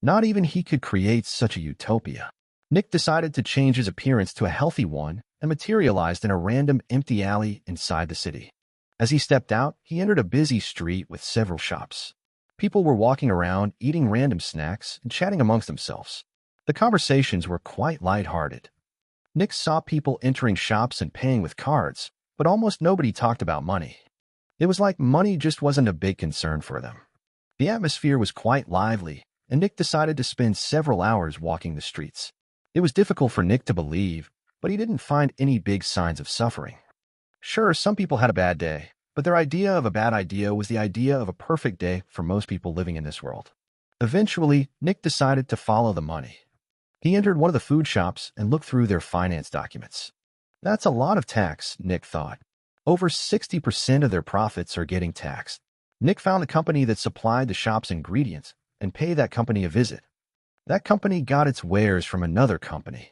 Not even he could create such a utopia. Nick decided to change his appearance to a healthy one and materialized in a random empty alley inside the city. As he stepped out, he entered a busy street with several shops. People were walking around, eating random snacks, and chatting amongst themselves. The conversations were quite lighthearted. Nick saw people entering shops and paying with cards, but almost nobody talked about money. It was like money just wasn't a big concern for them. The atmosphere was quite lively, and Nick decided to spend several hours walking the streets. It was difficult for Nick to believe, but he didn't find any big signs of suffering. Sure, some people had a bad day, but their idea of a bad idea was the idea of a perfect day for most people living in this world. Eventually, Nick decided to follow the money. He entered one of the food shops and looked through their finance documents. That's a lot of tax, Nick thought. Over 60% of their profits are getting taxed. Nick found a company that supplied the shop's ingredients and paid that company a visit. That company got its wares from another company.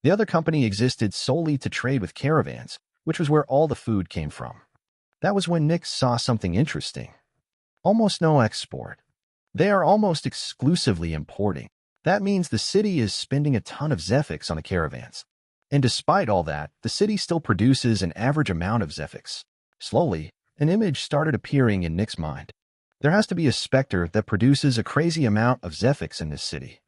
The other company existed solely to trade with caravans, which was where all the food came from. That was when Nick saw something interesting. Almost no export. They are almost exclusively importing. That means the city is spending a ton of Zephyx on the caravans. And despite all that, the city still produces an average amount of Zephyx. Slowly, an image started appearing in Nick's mind. There has to be a Specter that produces a crazy amount of Zephyx in this city.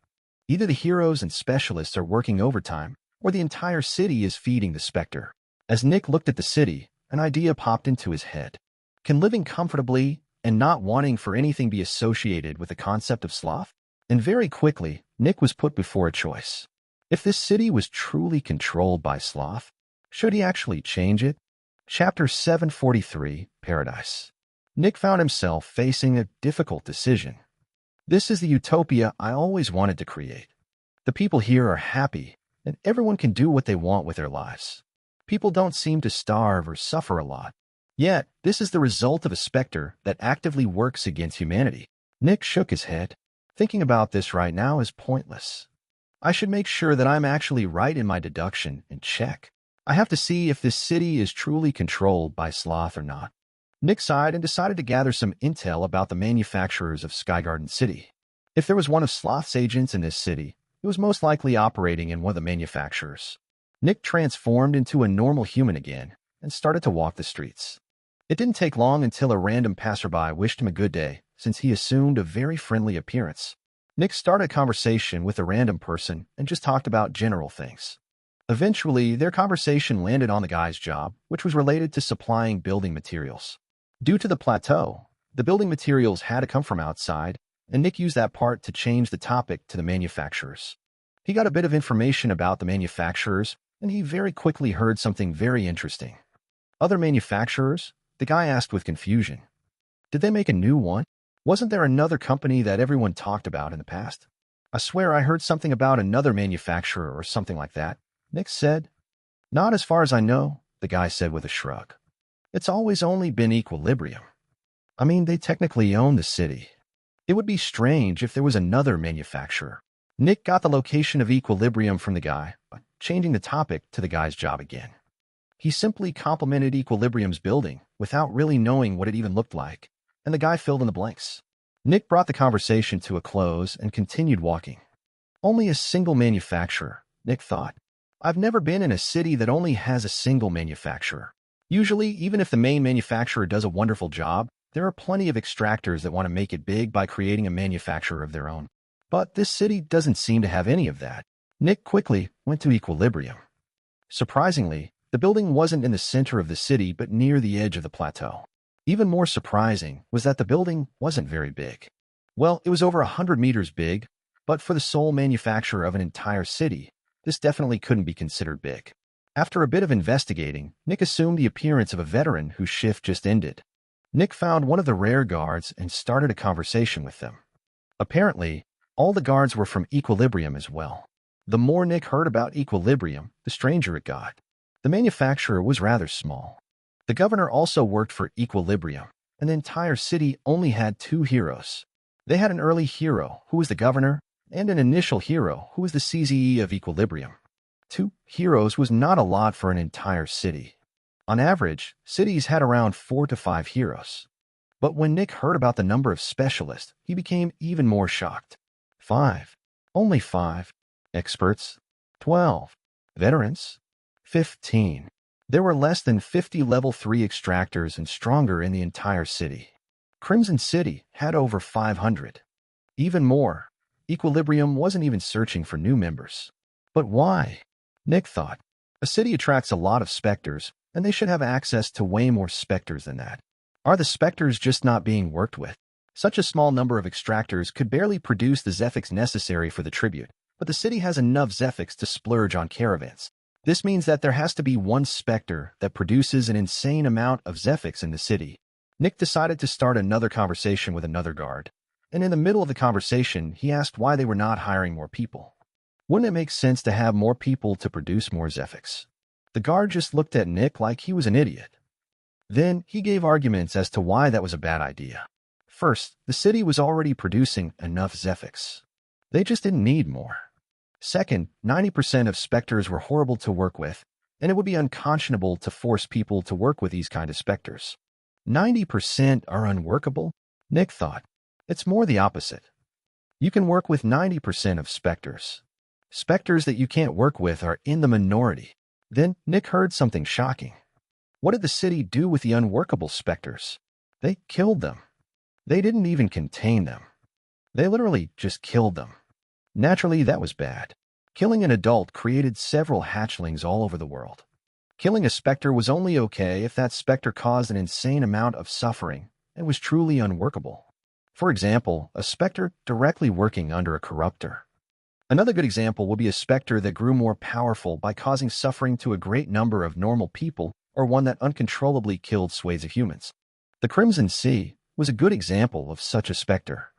Either the heroes and specialists are working overtime, or the entire city is feeding the Specter. As Nick looked at the city, an idea popped into his head. Can living comfortably and not wanting for anything be associated with the concept of sloth? And very quickly, Nick was put before a choice. If this city was truly controlled by sloth, should he actually change it? Chapter 743, Paradise. Nick found himself facing a difficult decision. This is the utopia I always wanted to create. The people here are happy, and everyone can do what they want with their lives. People don't seem to starve or suffer a lot. Yet, this is the result of a Specter that actively works against humanity. Nick shook his head. Thinking about this right now is pointless. I should make sure that I'm actually right in my deduction and check. I have to see if this city is truly controlled by sloth or not. Nick sighed and decided to gather some intel about the manufacturers of Skygarden City. If there was one of Sloth's agents in this city, it was most likely operating in one of the manufacturers. Nick transformed into a normal human again and started to walk the streets. It didn't take long until a random passerby wished him a good day, since he assumed a very friendly appearance. Nick started a conversation with a random person and just talked about general things. Eventually, their conversation landed on the guy's job, which was related to supplying building materials. Due to the plateau, the building materials had to come from outside, and Nick used that part to change the topic to the manufacturers. He got a bit of information about the manufacturers, and he very quickly heard something very interesting. Other manufacturers? The guy asked with confusion. Did they make a new one? Wasn't there another company that everyone talked about in the past? I swear I heard something about another manufacturer or something like that, Nick said. Not as far as I know, the guy said with a shrug. It's always only been Equilibrium. I mean, they technically own the city. It would be strange if there was another manufacturer. Nick got the location of Equilibrium from the guy by changing the topic to the guy's job again. He simply complimented Equilibrium's building without really knowing what it even looked like, and the guy filled in the blanks. Nick brought the conversation to a close and continued walking. Only a single manufacturer, Nick thought. I've never been in a city that only has a single manufacturer. Usually, even if the main manufacturer does a wonderful job, there are plenty of extractors that want to make it big by creating a manufacturer of their own. But this city doesn't seem to have any of that. Nick quickly went to Equilibrium. Surprisingly, the building wasn't in the center of the city but near the edge of the plateau. Even more surprising was that the building wasn't very big. Well, it was over 100 meters big, but for the sole manufacturer of an entire city, this definitely couldn't be considered big. After a bit of investigating, Nick assumed the appearance of a veteran whose shift just ended. Nick found one of the rare guards and started a conversation with them. Apparently, all the guards were from Equilibrium as well. The more Nick heard about Equilibrium, the stranger it got. The manufacturer was rather small. The governor also worked for Equilibrium, and the entire city only had 2 heroes. They had an early hero, who was the governor, and an initial hero, who was the CZE of Equilibrium. 2 heroes was not a lot for an entire city. On average, cities had around 4 to 5 heroes. But when Nick heard about the number of specialists, he became even more shocked. 5. Only 5. Experts. 12. Veterans. 15. There were less than 50 level 3 extractors and stronger in the entire city. Crimson City had over 500. Even more, Equilibrium wasn't even searching for new members. But why? Nick thought. A city attracts a lot of Specters, and they should have access to way more Specters than that. Are the Specters just not being worked with? Such a small number of extractors could barely produce the Zephyx necessary for the tribute, but the city has enough Zephyx to splurge on caravans. This means that there has to be one Specter that produces an insane amount of Zephyx in the city. Nick decided to start another conversation with another guard, and in the middle of the conversation, he asked why they were not hiring more people. Wouldn't it make sense to have more people to produce more Zephyx? The guard just looked at Nick like he was an idiot. Then he gave arguments as to why that was a bad idea. First, the city was already producing enough Zephyx. They just didn't need more. Second, 90% of Specters were horrible to work with, and it would be unconscionable to force people to work with these kind of Specters. 90% are unworkable? Nick thought. It's more the opposite. You can work with 90% of Specters. Specters that you can't work with are in the minority. Then Nick heard something shocking. What did the city do with the unworkable Specters? They killed them. They didn't even contain them. They literally just killed them. Naturally, that was bad. Killing an adult created several hatchlings all over the world. Killing a Specter was only okay if that Specter caused an insane amount of suffering and was truly unworkable. For example, a Specter directly working under a corruptor. Another good example would be a Specter that grew more powerful by causing suffering to a great number of normal people, or one that uncontrollably killed swathes of humans. The Crimson Sea was a good example of such a Specter.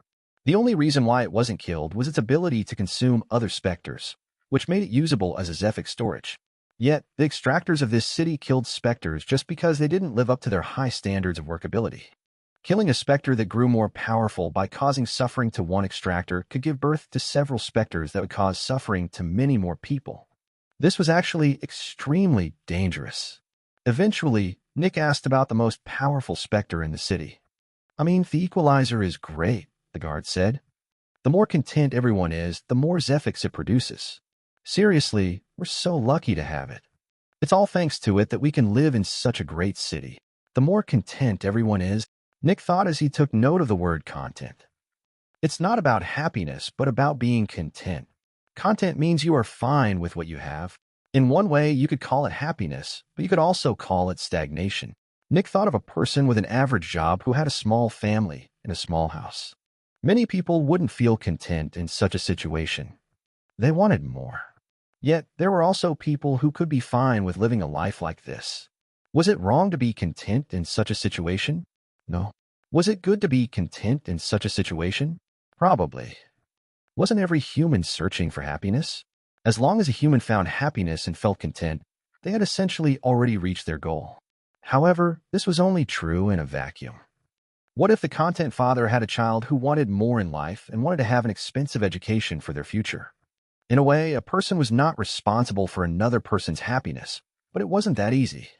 The only reason why it wasn't killed was its ability to consume other Specters, which made it usable as a Zephyx storage. Yet, the extractors of this city killed Specters just because they didn't live up to their high standards of workability. Killing a Specter that grew more powerful by causing suffering to one extractor could give birth to several Specters that would cause suffering to many more people. This was actually extremely dangerous. Eventually, Nick asked about the most powerful Specter in the city. The equalizer is great, the guard said. The more content everyone is, the more Zephyx it produces. Seriously, we're so lucky to have it. It's all thanks to it that we can live in such a great city. The more content everyone is, Nick thought as he took note of the word content. It's not about happiness, but about being content. Content means you are fine with what you have. In one way, you could call it happiness, but you could also call it stagnation. Nick thought of a person with an average job who had a small family in a small house. Many people wouldn't feel content in such a situation. They wanted more. Yet, there were also people who could be fine with living a life like this. Was it wrong to be content in such a situation? No. Was it good to be content in such a situation? Probably. Wasn't every human searching for happiness? As long as a human found happiness and felt content, they had essentially already reached their goal. However, this was only true in a vacuum. What if the content father had a child who wanted more in life and wanted to have an expensive education for their future? In a way, a person was not responsible for another person's happiness, but it wasn't that easy.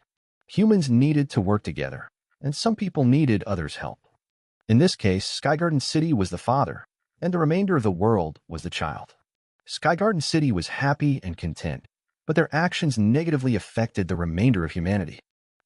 Humans needed to work together, and some people needed others' help. In this case, Skygarden City was the father, and the remainder of the world was the child. Skygarden City was happy and content, but their actions negatively affected the remainder of humanity.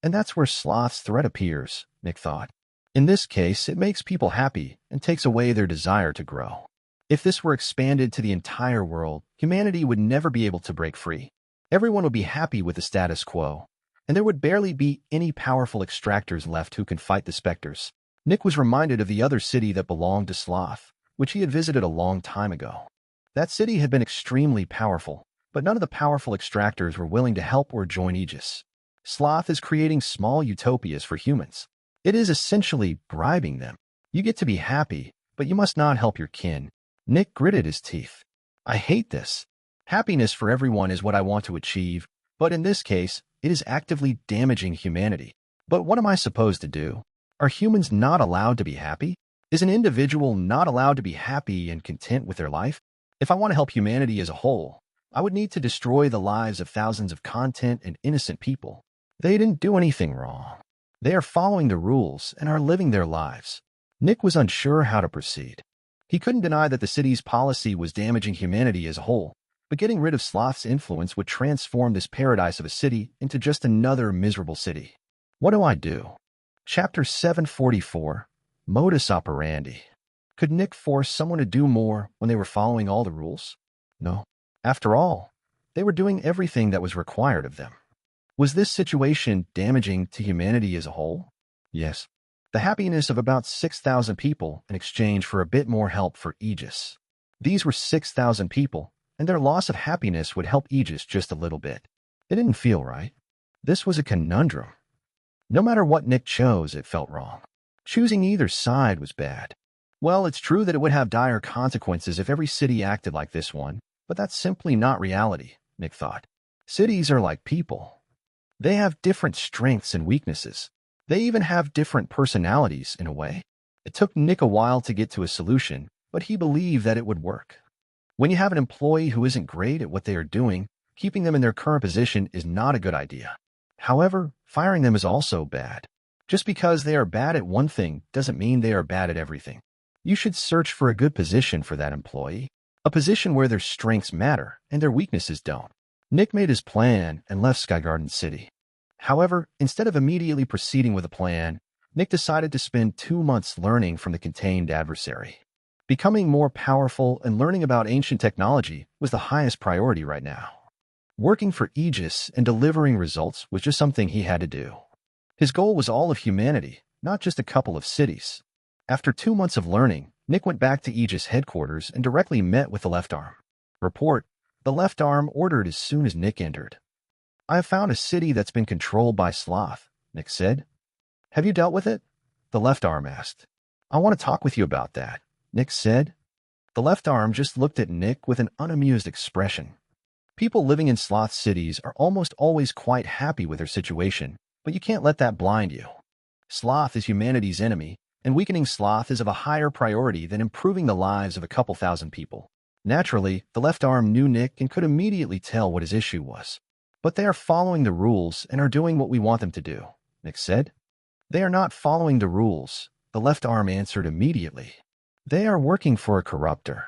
And that's where Sloth's threat appears, Nick thought. In this case, it makes people happy and takes away their desire to grow. If this were expanded to the entire world, humanity would never be able to break free. Everyone would be happy with the status quo, and there would barely be any powerful extractors left who can fight the Specters. Nick was reminded of the other city that belonged to Sloth, which he had visited a long time ago. That city had been extremely powerful, but none of the powerful extractors were willing to help or join Aegis. Sloth is creating small utopias for humans. It is essentially bribing them. You get to be happy, but you must not help your kin. Nick gritted his teeth. I hate this. Happiness for everyone is what I want to achieve, but in this case, it is actively damaging humanity. But what am I supposed to do? Are humans not allowed to be happy? Is an individual not allowed to be happy and content with their life? If I want to help humanity as a whole, I would need to destroy the lives of thousands of content and innocent people. They didn't do anything wrong. They are following the rules and are living their lives. Nick was unsure how to proceed. He couldn't deny that the city's policy was damaging humanity as a whole, but getting rid of Sloth's influence would transform this paradise of a city into just another miserable city. What do I do? Chapter 744, Modus operandi. Could Nick force someone to do more when they were following all the rules? No. After all, they were doing everything that was required of them. Was this situation damaging to humanity as a whole? Yes. The happiness of about 6,000 people in exchange for a bit more help for Aegis. These were 6,000 people, and their loss of happiness would help Aegis just a little bit. It didn't feel right. This was a conundrum. No matter what Nick chose, it felt wrong. Choosing either side was bad. Well, it's true that it would have dire consequences if every city acted like this one, but that's simply not reality, Nick thought. Cities are like people. They have different strengths and weaknesses. They even have different personalities, in a way. It took Nick a while to get to a solution, but he believed that it would work. When you have an employee who isn't great at what they are doing, keeping them in their current position is not a good idea. However, firing them is also bad. Just because they are bad at one thing doesn't mean they are bad at everything. You should search for a good position for that employee, a position where their strengths matter and their weaknesses don't. Nick made his plan and left Skygarden City. However, instead of immediately proceeding with a plan, Nick decided to spend 2 months learning from the contained adversary. Becoming more powerful and learning about ancient technology was the highest priority right now. Working for Aegis and delivering results was just something he had to do. His goal was all of humanity, not just a couple of cities. After 2 months of learning, Nick went back to Aegis headquarters and directly met with the left arm. Report, the left arm ordered as soon as Nick entered. I have found a city that's been controlled by Sloth, Nick said. Have you dealt with it? The left arm asked. I want to talk with you about that, Nick said. The left arm just looked at Nick with an unamused expression. People living in Sloth cities are almost always quite happy with their situation, but you can't let that blind you. Sloth is humanity's enemy, and weakening Sloth is of a higher priority than improving the lives of a couple thousand people. Naturally, the left arm knew Nick and could immediately tell what his issue was. But they are following the rules and are doing what we want them to do, Nick said. They are not following the rules, the left arm answered immediately. They are working for a corruptor.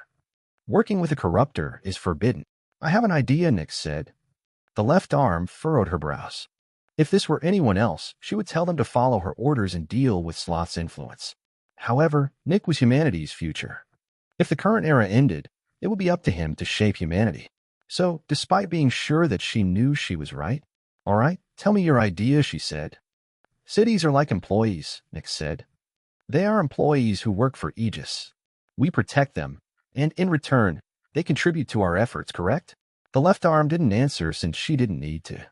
Working with a corruptor is forbidden. I have an idea, Nick said. The left arm furrowed her brows. If this were anyone else, she would tell them to follow her orders and deal with Sloth's influence. However, Nick was humanity's future. If the current era ended, it would be up to him to shape humanity. So, despite being sure that she knew she was right, all right, tell me your idea, she said. Cities are like employees, Nick said. They are employees who work for Aegis. We protect them, and in return, they contribute to our efforts, correct? The left arm didn't answer since she didn't need to.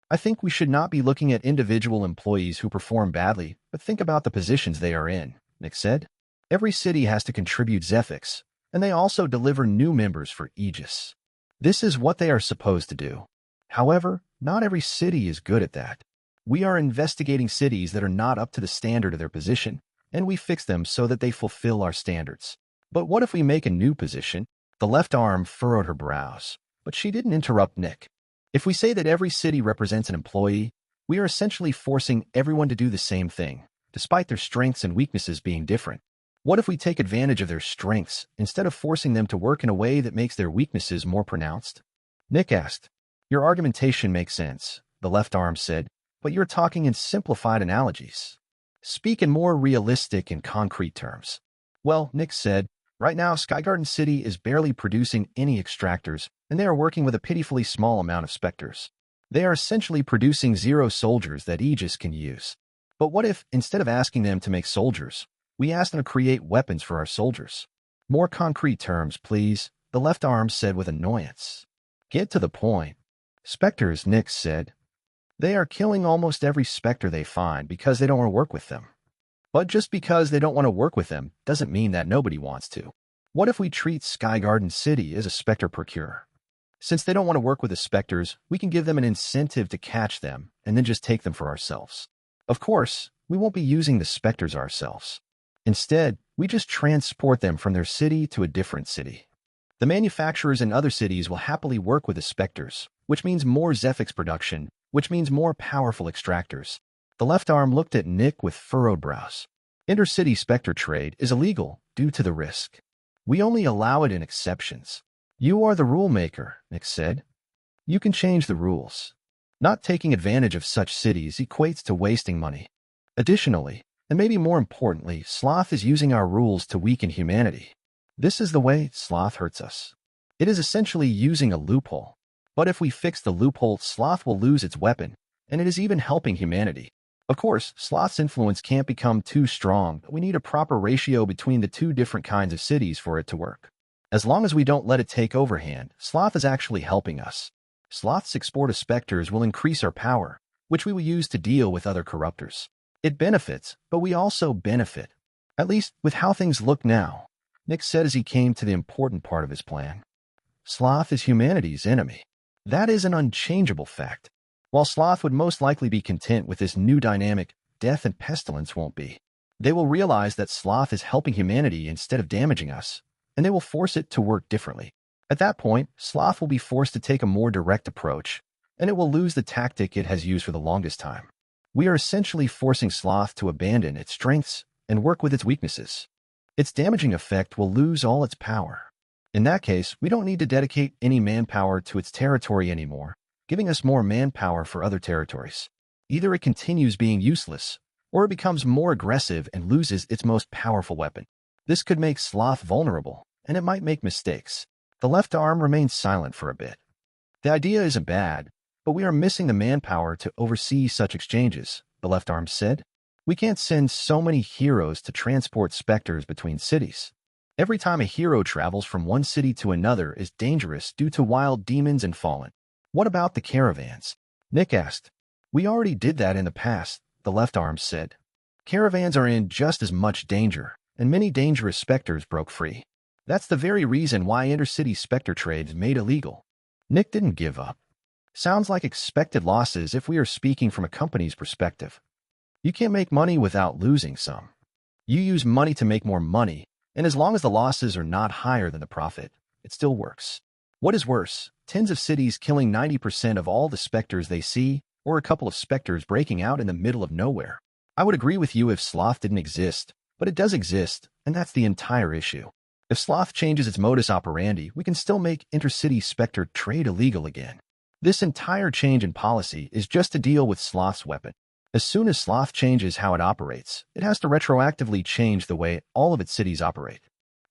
I think we should not be looking at individual employees who perform badly, but think about the positions they are in, Nick said. Every city has to contribute Zephyx, and they also deliver new members for Aegis. This is what they are supposed to do. However, not every city is good at that. We are investigating cities that are not up to the standard of their position, and we fix them so that they fulfill our standards. But what if we make a new position? The left arm furrowed her brows, but she didn't interrupt Nick. If we say that every city represents an employee, we are essentially forcing everyone to do the same thing, despite their strengths and weaknesses being different. What if we take advantage of their strengths instead of forcing them to work in a way that makes their weaknesses more pronounced? Nick asked. Your argumentation makes sense, the left arm said, but you're talking in simplified analogies. Speak in more realistic and concrete terms. Well, Nick said, right now Skygarden City is barely producing any extractors, and they are working with a pitifully small amount of Specters. They are essentially producing 0 soldiers that Aegis can use. But what if, instead of asking them to make soldiers, we ask them to create weapons for our soldiers? More concrete terms, please, the left arm said with annoyance. Get to the point. Specters, Nick said. They are killing almost every Specter they find because they don't want to work with them. But just because they don't want to work with them doesn't mean that nobody wants to. What if we treat Skygarden City as a Specter procurer? Since they don't want to work with the Specters, we can give them an incentive to catch them and then just take them for ourselves. Of course, we won't be using the Specters ourselves. Instead, we just transport them from their city to a different city. The manufacturers in other cities will happily work with the Specters, which means more Zephyx production, which means more powerful extractors. The left arm looked at Nick with furrowed brows. Intercity Specter trade is illegal due to the risk. We only allow it in exceptions. You are the rule maker, Nick said. You can change the rules. Not taking advantage of such cities equates to wasting money. Additionally, And maybe more importantly, Sloth is using our rules to weaken humanity. This is the way Sloth hurts us. It is essentially using a loophole. But if we fix the loophole, Sloth will lose its weapon, and it is even helping humanity. Of course, Sloth's influence can't become too strong, but we need a proper ratio between the two different kinds of cities for it to work. As long as we don't let it take overhand, Sloth is actually helping us. Sloth's export of Specters will increase our power, which we will use to deal with other corruptors. It benefits, but we also benefit. At least with how things look now, Nick said as he came to the important part of his plan. Sloth is humanity's enemy. That is an unchangeable fact. While Sloth would most likely be content with this new dynamic, death and pestilence won't be. They will realize that Sloth is helping humanity instead of damaging us, and they will force it to work differently. At that point, Sloth will be forced to take a more direct approach, and it will lose the tactic it has used for the longest time. We are essentially forcing Sloth to abandon its strengths and work with its weaknesses. Its damaging effect will lose all its power. In that case, we don't need to dedicate any manpower to its territory anymore, giving us more manpower for other territories. Either it continues being useless, or it becomes more aggressive and loses its most powerful weapon. This could make Sloth vulnerable, and it might make mistakes. The left arm remains silent for a bit. The idea isn't bad, but we are missing the manpower to oversee such exchanges, the left arm said. We can't send so many heroes to transport Specters between cities. Every time a hero travels from one city to another is dangerous due to wild demons and fallen. What about the caravans? Nick asked. We already did that in the past, the left arm said. Caravans are in just as much danger, and many dangerous Specters broke free. That's the very reason why intercity Specter trade is made illegal. Nick didn't give up. Sounds like expected losses if we are speaking from a company's perspective. You can't make money without losing some. You use money to make more money, and as long as the losses are not higher than the profit, it still works. What is worse, tens of cities killing 90% of all the Specters they see, or a couple of Specters breaking out in the middle of nowhere? I would agree with you if Sloth didn't exist, but it does exist, and that's the entire issue. If Sloth changes its modus operandi, we can still make intercity Specter trade illegal again. This entire change in policy is just to deal with Sloth's weapon. As soon as Sloth changes how it operates, it has to retroactively change the way all of its cities operate.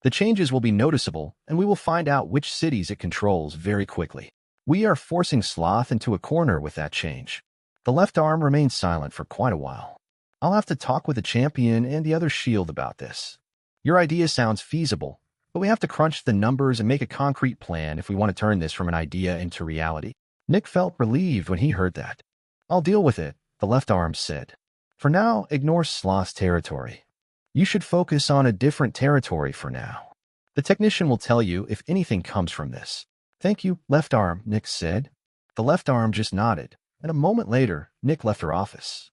The changes will be noticeable, and we will find out which cities it controls very quickly. We are forcing Sloth into a corner with that change. The left arm remained silent for quite a while. I'll have to talk with the champion and the other shield about this. Your idea sounds feasible, but we have to crunch the numbers and make a concrete plan if we want to turn this from an idea into reality. Nick felt relieved when he heard that. I'll deal with it, the left arm said. For now, ignore Sloth's territory. You should focus on a different territory for now. The technician will tell you if anything comes from this. Thank you, left arm, Nick said. The left arm just nodded, and a moment later, Nick left her office.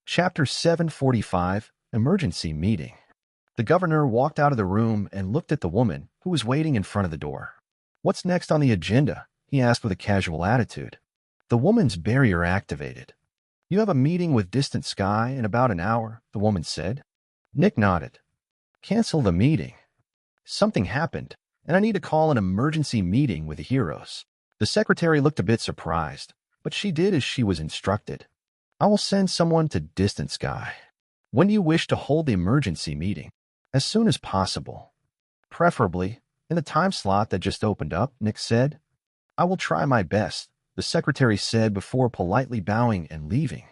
Chapter 745, Emergency Meeting. The governor walked out of the room and looked at the woman who was waiting in front of the door. What's next on the agenda? He asked with a casual attitude. The woman's barrier activated. You have a meeting with Distant Sky in about an hour, the woman said. Nick nodded. Cancel the meeting. Something happened, and I need to call an emergency meeting with the heroes. The secretary looked a bit surprised, but she did as she was instructed. I will send someone to Distant Sky. When do you wish to hold the emergency meeting? As soon as possible. Preferably in the time slot that just opened up, Nick said. I will try my best, the secretary said before politely bowing and leaving.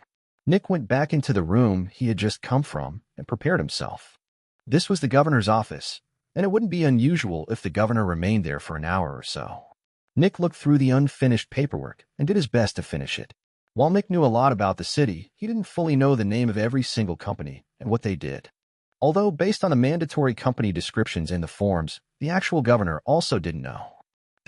Nick went back into the room he had just come from and prepared himself. This was the governor's office, and it wouldn't be unusual if the governor remained there for an hour or so. Nick looked through the unfinished paperwork and did his best to finish it. While Nick knew a lot about the city, he didn't fully know the name of every single company and what they did. Although, based on the mandatory company descriptions in the forms, the actual governor also didn't know.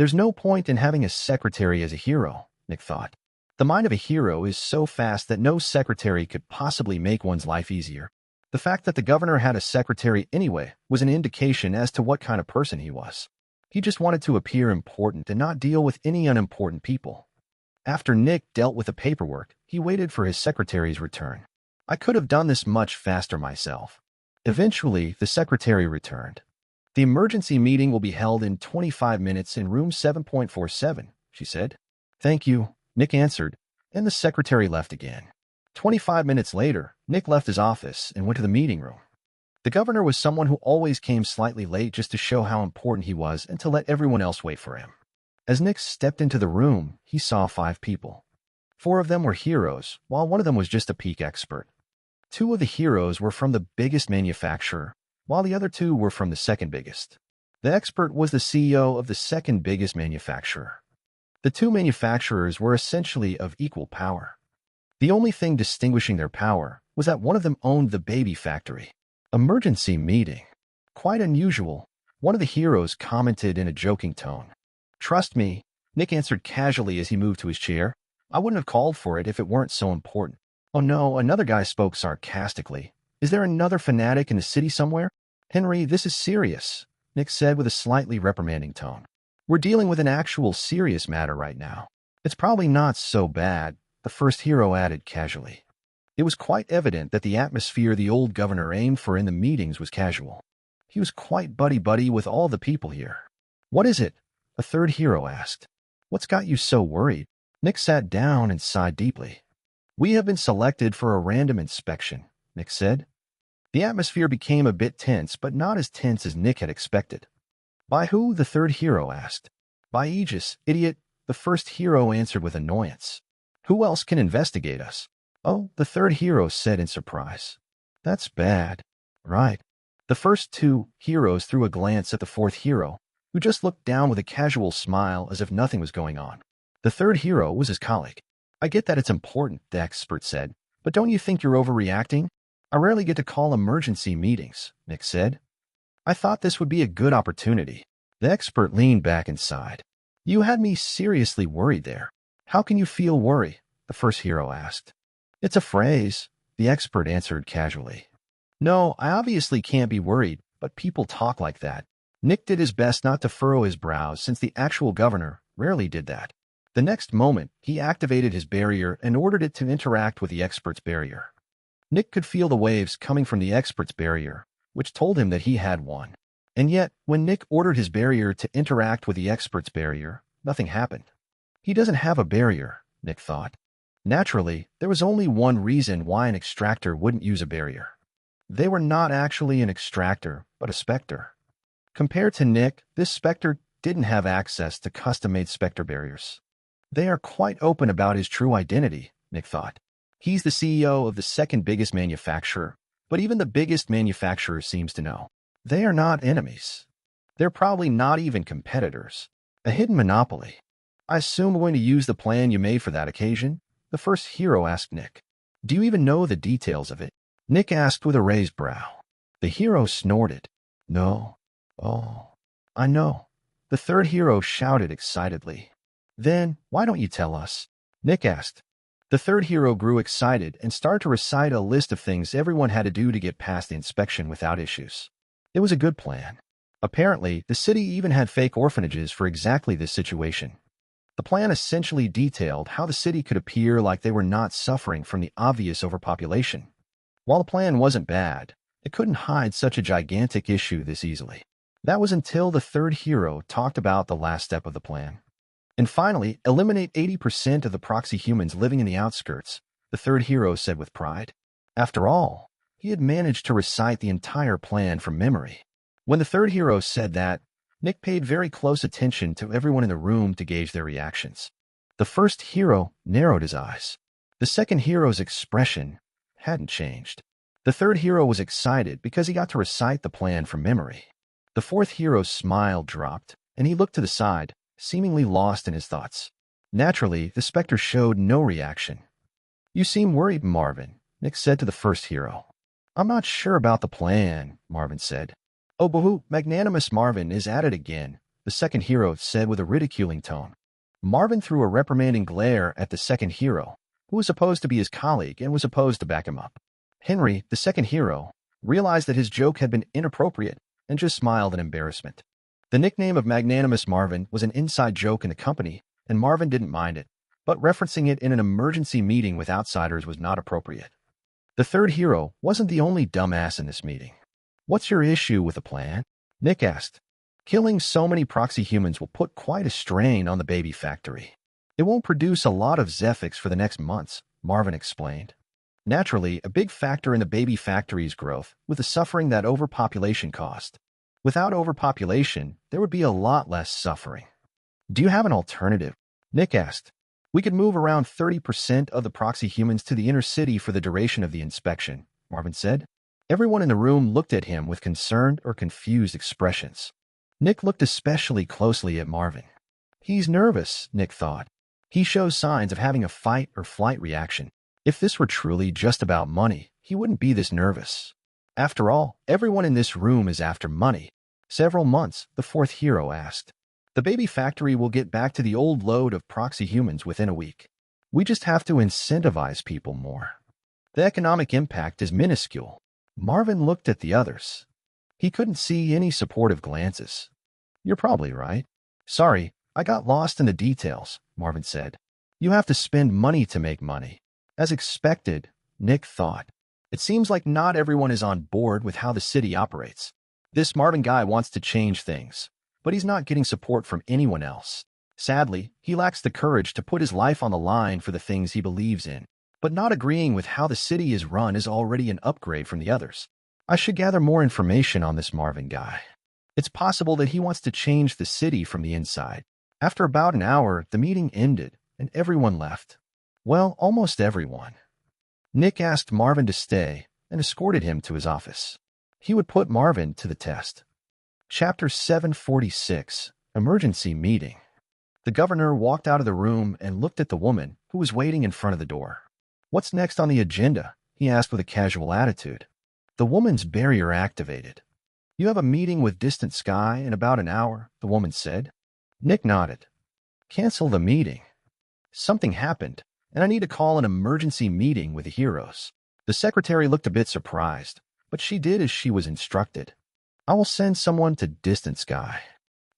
There's no point in having a secretary as a hero, Nick thought. The mind of a hero is so fast that no secretary could possibly make one's life easier. The fact that the governor had a secretary anyway was an indication as to what kind of person he was. He just wanted to appear important and not deal with any unimportant people. After Nick dealt with the paperwork, he waited for his secretary's return. I could have done this much faster myself. Eventually, the secretary returned. The emergency meeting will be held in 25 minutes in room 7.47, she said. Thank you, Nick answered, and the secretary left again. 25 minutes later, Nick left his office and went to the meeting room. The governor was someone who always came slightly late just to show how important he was and to let everyone else wait for him. As Nick stepped into the room, he saw 5 people. 4 of them were heroes, while one of them was just a peak expert. 2 of the heroes were from the biggest manufacturer, while the other 2 were from the second biggest. The expert was the CEO of the second biggest manufacturer. The 2 manufacturers were essentially of equal power. The only thing distinguishing their power was that one of them owned the baby factory. Emergency meeting. Quite unusual, one of the heroes commented in a joking tone. Trust me, Nick answered casually as he moved to his chair. I wouldn't have called for it if it weren't so important. Oh no, another guy spoke sarcastically. Is there another fanatic in the city somewhere? Henry, this is serious, Nick said with a slightly reprimanding tone. We're dealing with an actual serious matter right now. It's probably not so bad, the first hero added casually. It was quite evident that the atmosphere the old governor aimed for in the meetings was casual. He was quite buddy-buddy with all the people here. What is it? A third hero asked. What's got you so worried? Nick sat down and sighed deeply. We have been selected for a random inspection, Nick said. The atmosphere became a bit tense, but not as tense as Nick had expected. By who? The third hero asked. By Aegis, idiot, the first hero answered with annoyance. Who else can investigate us? Oh, the third hero said in surprise. That's bad. Right. The first 2 heroes threw a glance at the fourth hero, who just looked down with a casual smile as if nothing was going on. The third hero was his colleague. I get that it's important, the expert said, but don't you think you're overreacting? I rarely get to call emergency meetings, Nick said. I thought this would be a good opportunity. The expert leaned back and sighed. You had me seriously worried there. How can you feel worry? The first hero asked. It's a phrase, the expert answered casually. No, I obviously can't be worried, but people talk like that. Nick did his best not to furrow his brows since the actual governor rarely did that. The next moment, he activated his barrier and ordered it to interact with the expert's barrier. Nick could feel the waves coming from the expert's barrier, which told him that he had one. And yet, when Nick ordered his barrier to interact with the expert's barrier, nothing happened. He doesn't have a barrier, Nick thought. Naturally, there was only one reason why an extractor wouldn't use a barrier. They were not actually an extractor, but a Specter. Compared to Nick, this Specter didn't have access to custom-made Specter barriers. They are quite open about his true identity, Nick thought. He's the CEO of the second biggest manufacturer, but even the biggest manufacturer seems to know. They are not enemies. They're probably not even competitors. A hidden monopoly. I assume we're going to use the plan you made for that occasion? The first hero asked Nick. Do you even know the details of it? Nick asked with a raised brow. The hero snorted. No. Oh, I know. The third hero shouted excitedly. Then, why don't you tell us? Nick asked. The third hero grew excited and started to recite a list of things everyone had to do to get past the inspection without issues. It was a good plan. Apparently, the city even had fake orphanages for exactly this situation. The plan essentially detailed how the city could appear like they were not suffering from the obvious overpopulation. While the plan wasn't bad, it couldn't hide such a gigantic issue this easily. That was until the third hero talked about the last step of the plan. And finally, eliminate 80% of the proxy humans living in the outskirts, the third hero said with pride. After all, he had managed to recite the entire plan from memory. When the third hero said that, Nick paid very close attention to everyone in the room to gauge their reactions. The first hero narrowed his eyes. The second hero's expression hadn't changed. The third hero was excited because he got to recite the plan from memory. The fourth hero's smile dropped, and he looked to the side, seemingly lost in his thoughts. Naturally, the Spectre showed no reaction. You seem worried, Marvin, Nick said to the first hero. I'm not sure about the plan, Marvin said. Oh, boo-hoo, magnanimous Marvin is at it again, the second hero said with a ridiculing tone. Marvin threw a reprimanding glare at the second hero, who was supposed to be his colleague and was supposed to back him up. Henry, the second hero, realized that his joke had been inappropriate and just smiled in embarrassment. The nickname of Magnanimous Marvin was an inside joke in the company, and Marvin didn't mind it, but referencing it in an emergency meeting with outsiders was not appropriate. The third hero wasn't the only dumbass in this meeting. What's your issue with the plan? Nick asked. Killing so many proxy humans will put quite a strain on the baby factory. It won't produce a lot of Zephyx for the next months, Marvin explained. Naturally, a big factor in the baby factory's growth was the suffering that overpopulation caused. Without overpopulation, there would be a lot less suffering. Do you have an alternative? Nick asked. We could move around 30% of the proxy humans to the inner city for the duration of the inspection, Marvin said. Everyone in the room looked at him with concerned or confused expressions. Nick looked especially closely at Marvin. He's nervous, Nick thought. He shows signs of having a fight or flight reaction. If this were truly just about money, he wouldn't be this nervous. After all, everyone in this room is after money. Several months, the fourth hero asked. The baby factory will get back to the old load of proxy humans within a week. We just have to incentivize people more. The economic impact is minuscule. Marvin looked at the others. He couldn't see any supportive glances. You're probably right. Sorry, I got lost in the details, Marvin said. You have to spend money to make money. As expected, Nick thought. It seems like not everyone is on board with how the city operates. This Marvin guy wants to change things, but he's not getting support from anyone else. Sadly, he lacks the courage to put his life on the line for the things he believes in. But not agreeing with how the city is run is already an upgrade from the others. I should gather more information on this Marvin guy. It's possible that he wants to change the city from the inside. After about an hour, the meeting ended, and everyone left. Well, almost everyone. Nick asked Marvin to stay and escorted him to his office. He would put Marvin to the test. Chapter 746, Emergency Meeting. The governor walked out of the room and looked at the woman who was waiting in front of the door. What's next on the agenda? He asked with a casual attitude. The woman's barrier activated. You have a meeting with Distant Sky in about an hour, the woman said. Nick nodded. Cancel the meeting. Something happened, and I need to call an emergency meeting with the heroes. The secretary looked a bit surprised, but she did as she was instructed. I will send someone to Distant Sky.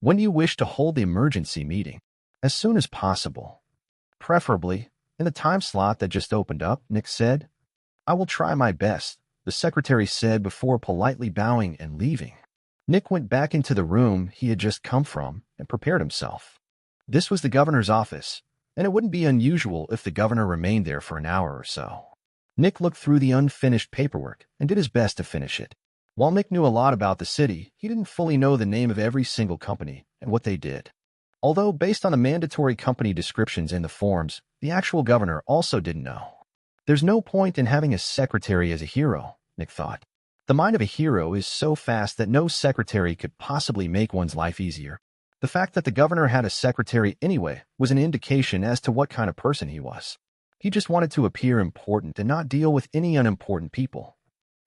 When do you wish to hold the emergency meeting? As soon as possible. Preferably in the time slot that just opened up, Nick said. I will try my best, the secretary said before politely bowing and leaving. Nick went back into the room he had just come from and prepared himself. This was the governor's office, and it wouldn't be unusual if the governor remained there for an hour or so. Nick looked through the unfinished paperwork and did his best to finish it. While Nick knew a lot about the city, he didn't fully know the name of every single company and what they did. Although, based on the mandatory company descriptions in the forms, the actual governor also didn't know. There's no point in having a secretary as a hero, Nick thought. The mind of a hero is so fast that no secretary could possibly make one's life easier. The fact that the governor had a secretary anyway was an indication as to what kind of person he was. He just wanted to appear important and not deal with any unimportant people.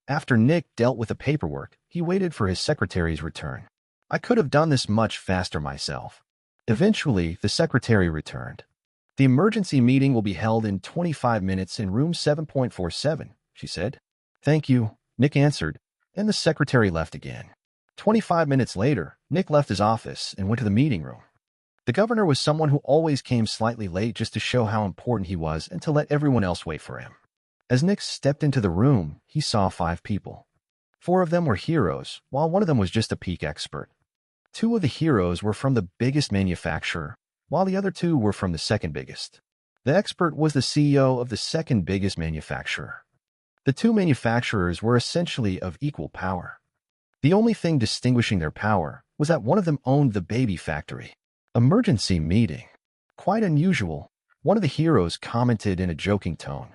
After Nick dealt with the paperwork, he waited for his secretary's return. I could have done this much faster myself. Eventually, the secretary returned. The emergency meeting will be held in 25 minutes in room 7.47, she said. Thank you, Nick answered, and the secretary left again. 25 minutes later, Nick left his office and went to the meeting room. The governor was someone who always came slightly late just to show how important he was and to let everyone else wait for him. As Nick stepped into the room, he saw 5 people. 4 of them were heroes, while one of them was just a peak expert. 2 of the heroes were from the biggest manufacturer, while the other 2 were from the second biggest. The expert was the CEO of the second biggest manufacturer. The 2 manufacturers were essentially of equal power. The only thing distinguishing their power was that one of them owned the baby factory. Emergency meeting. Quite unusual, one of the heroes commented in a joking tone.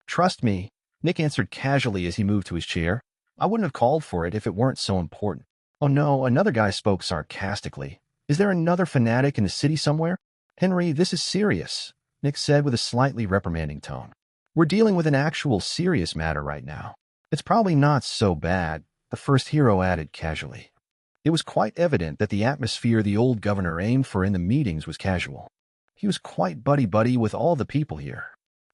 Trust me, Nick answered casually as he moved to his chair. I wouldn't have called for it if it weren't so important. Oh no, another guy spoke sarcastically. Is there another fanatic in the city somewhere? Henry, this is serious, Nick said with a slightly reprimanding tone. We're dealing with an actual serious matter right now. It's probably not so bad, the first hero added casually. It was quite evident that the atmosphere the old governor aimed for in the meetings was casual. He was quite buddy-buddy with all the people here.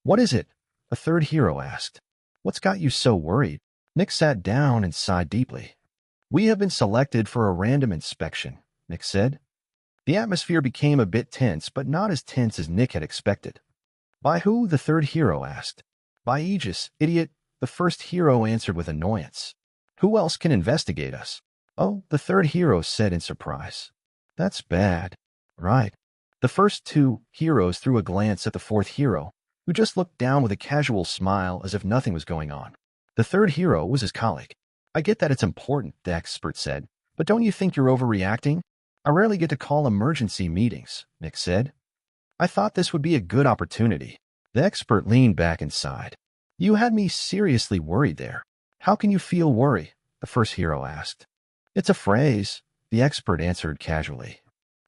What is it? A third hero asked. What's got you so worried? Nick sat down and sighed deeply. We have been selected for a random inspection, Nick said. The atmosphere became a bit tense, but not as tense as Nick had expected. By who? The third hero asked. By Aegis, idiot, the first hero answered with annoyance. Who else can investigate us? Oh, the third hero said in surprise. That's bad. Right. The first 2 heroes threw a glance at the fourth hero, who just looked down with a casual smile as if nothing was going on. The third hero was his colleague. I get that it's important, the expert said, but don't you think you're overreacting? I rarely get to call emergency meetings, Nick said. I thought this would be a good opportunity. The expert leaned back and sighed. You had me seriously worried there. How can you feel worry? The first hero asked. It's a phrase, the expert answered casually.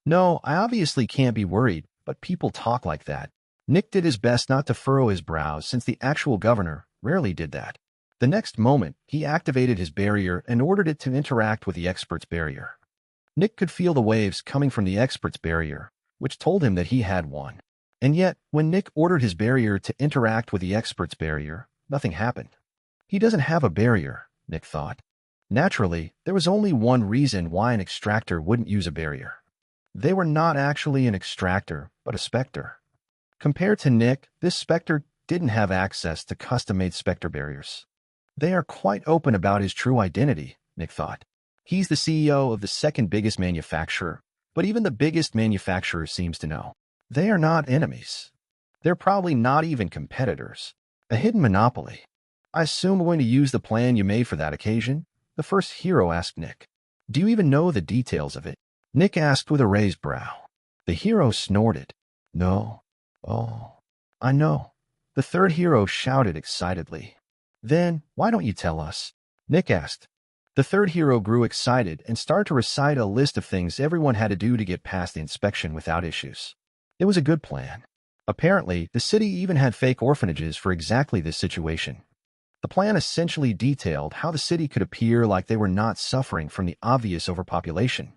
No, I obviously can't be worried, but people talk like that. Nick did his best not to furrow his brows since the actual governor rarely did that. The next moment, he activated his barrier and ordered it to interact with the expert's barrier. Nick could feel the waves coming from the expert's barrier, which told him that he had one. And yet, when Nick ordered his barrier to interact with the expert's barrier, nothing happened. He doesn't have a barrier, Nick thought. Naturally, there was only one reason why an extractor wouldn't use a barrier. They were not actually an extractor, but a specter. Compared to Nick, this specter didn't have access to custom-made specter barriers. They are quite open about his true identity, Nick thought. He's the CEO of the second biggest manufacturer, but even the biggest manufacturer seems to know. They are not enemies. They're probably not even competitors. A hidden monopoly. I assume we're going to use the plan you made for that occasion? The first hero asked Nick. Do you even know the details of it? Nick asked with a raised brow. The hero snorted. No. Oh, I know. The third hero shouted excitedly. Then, why don't you tell us? Nick asked. The third hero grew excited and started to recite a list of things everyone had to do to get past the inspection without issues. It was a good plan. Apparently, the city even had fake orphanages for exactly this situation. The plan essentially detailed how the city could appear like they were not suffering from the obvious overpopulation.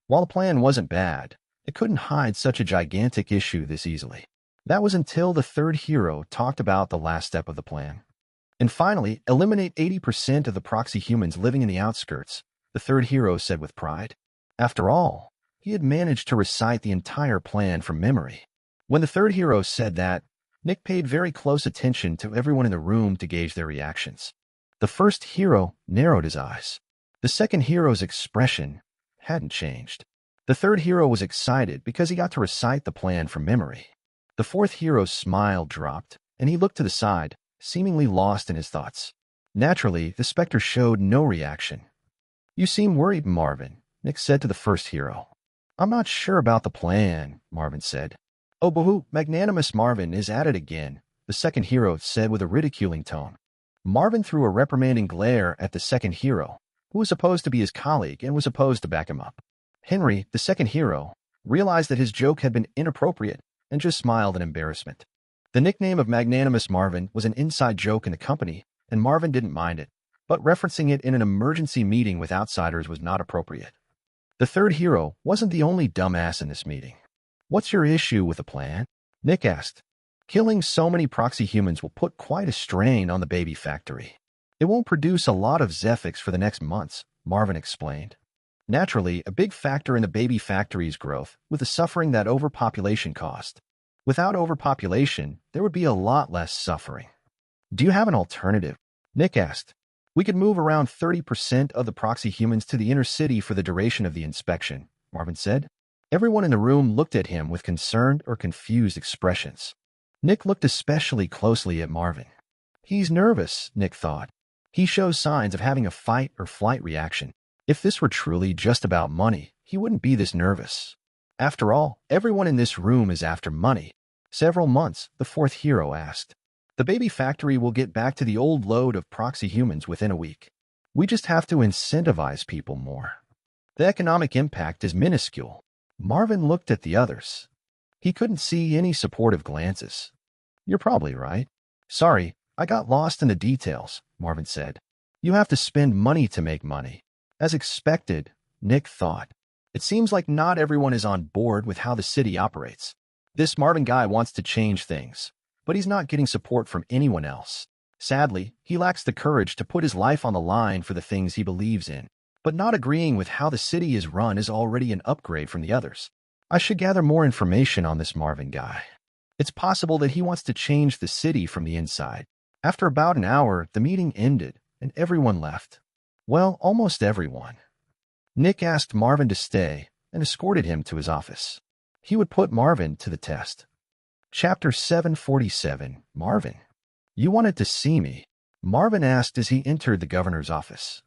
While the plan wasn't bad, it couldn't hide such a gigantic issue this easily. That was until the third hero talked about the last step of the plan. And finally, eliminate 80% of the proxy humans living in the outskirts, the third hero said with pride. After all, he had managed to recite the entire plan from memory. When the third hero said that, Nick paid very close attention to everyone in the room to gauge their reactions. The first hero narrowed his eyes. The second hero's expression hadn't changed. The third hero was excited because he got to recite the plan from memory. The fourth hero's smile dropped, and he looked to the side, seemingly lost in his thoughts. Naturally, the specter showed no reaction. You seem worried, Marvin, Nick said to the first hero. I'm not sure about the plan, Marvin said. Oh, boo-hoo, magnanimous Marvin is at it again, the second hero said with a ridiculing tone. Marvin threw a reprimanding glare at the second hero, who was supposed to be his colleague and was supposed to back him up. Henry, the second hero, realized that his joke had been inappropriate and just smiled in embarrassment. The nickname of Magnanimous Marvin was an inside joke in the company, and Marvin didn't mind it, but referencing it in an emergency meeting with outsiders was not appropriate. The third hero wasn't the only dumbass in this meeting. What's your issue with the plan? Nick asked. Killing so many proxy humans will put quite a strain on the baby factory. It won't produce a lot of Zephyx for the next months, Marvin explained. Naturally, a big factor in the baby factory's growth was the suffering that overpopulation caused. Without overpopulation, there would be a lot less suffering. Do you have an alternative? Nick asked. We could move around 30% of the proxy humans to the inner city for the duration of the inspection, Marvin said. Everyone in the room looked at him with concerned or confused expressions. Nick looked especially closely at Marvin. He's nervous, Nick thought. He shows signs of having a fight or flight reaction. If this were truly just about money, he wouldn't be this nervous. After all, everyone in this room is after money. Several months, the fourth hero asked. The baby factory will get back to the old load of proxy humans within a week. We just have to incentivize people more. The economic impact is minuscule. Marvin looked at the others. He couldn't see any supportive glances. You're probably right. Sorry, I got lost in the details, Marvin said. You have to spend money to make money. As expected, Nick thought. It seems like not everyone is on board with how the city operates. This Marvin guy wants to change things, but he's not getting support from anyone else. Sadly, he lacks the courage to put his life on the line for the things he believes in. But not agreeing with how the city is run is already an upgrade from the others. I should gather more information on this Marvin guy. It's possible that he wants to change the city from the inside. After about an hour, the meeting ended, and everyone left. Well, almost everyone. Nick asked Marvin to stay and escorted him to his office. He would put Marvin to the test. Chapter 747, Marvin. You wanted to see me, Marvin asked as he entered the governor's office.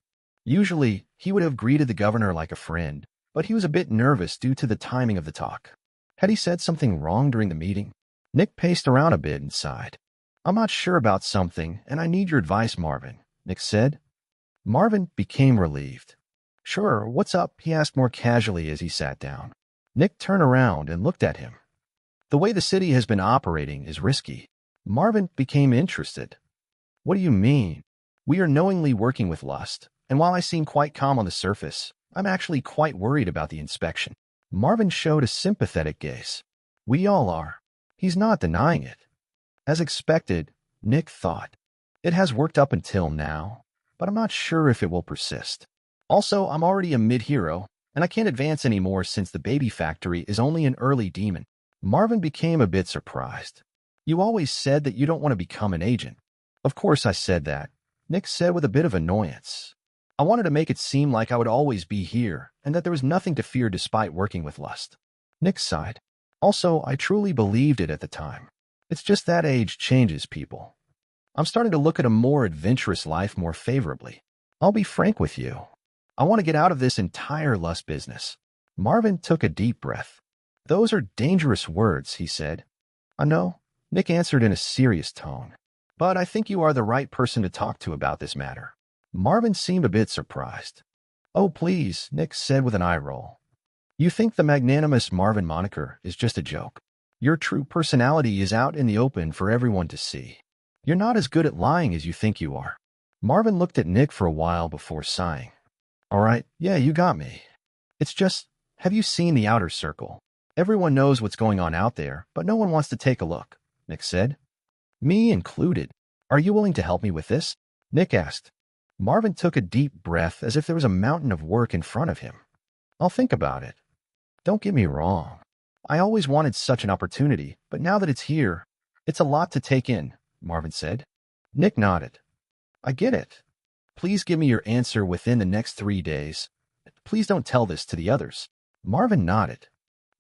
Usually, he would have greeted the governor like a friend, but he was a bit nervous due to the timing of the talk. Had he said something wrong during the meeting? Nick paced around a bit and sighed. I'm not sure about something, and I need your advice, Marvin, Nick said. Marvin became relieved. Sure, what's up? He asked more casually as he sat down. Nick turned around and looked at him. The way the city has been operating is risky. Marvin became interested. What do you mean? We are knowingly working with Lust, and while I seem quite calm on the surface, I'm actually quite worried about the inspection. Marvin showed a sympathetic gaze. We all are. He's not denying it. As expected, Nick thought. It has worked up until now, but I'm not sure if it will persist. Also, I'm already a mid-hero, and I can't advance anymore since the baby factory is only an early demon. Marvin became a bit surprised. You always said that you don't want to become an agent. Of course I said that, Nick said with a bit of annoyance. I wanted to make it seem like I would always be here, and that there was nothing to fear despite working with Lust. Nick sighed. Also, I truly believed it at the time. It's just that age changes people. I'm starting to look at a more adventurous life more favorably. I'll be frank with you. I want to get out of this entire Lust business. Marvin took a deep breath. Those are dangerous words, he said. I know, Nick answered in a serious tone. But I think you are the right person to talk to about this matter. Marvin seemed a bit surprised. Oh, please, Nick said with an eye roll. You think the magnanimous Marvin moniker is just a joke. Your true personality is out in the open for everyone to see. You're not as good at lying as you think you are. Marvin looked at Nick for a while before sighing. All right, yeah, you got me. It's just, have you seen the outer circle? Everyone knows what's going on out there, but no one wants to take a look, Nick said. Me included. Are you willing to help me with this? Nick asked. Marvin took a deep breath as if there was a mountain of work in front of him. I'll think about it. Don't get me wrong. I always wanted such an opportunity, but now that it's here, it's a lot to take in, Marvin said. Nick nodded. I get it. Please give me your answer within the next 3 days. Please don't tell this to the others. Marvin nodded.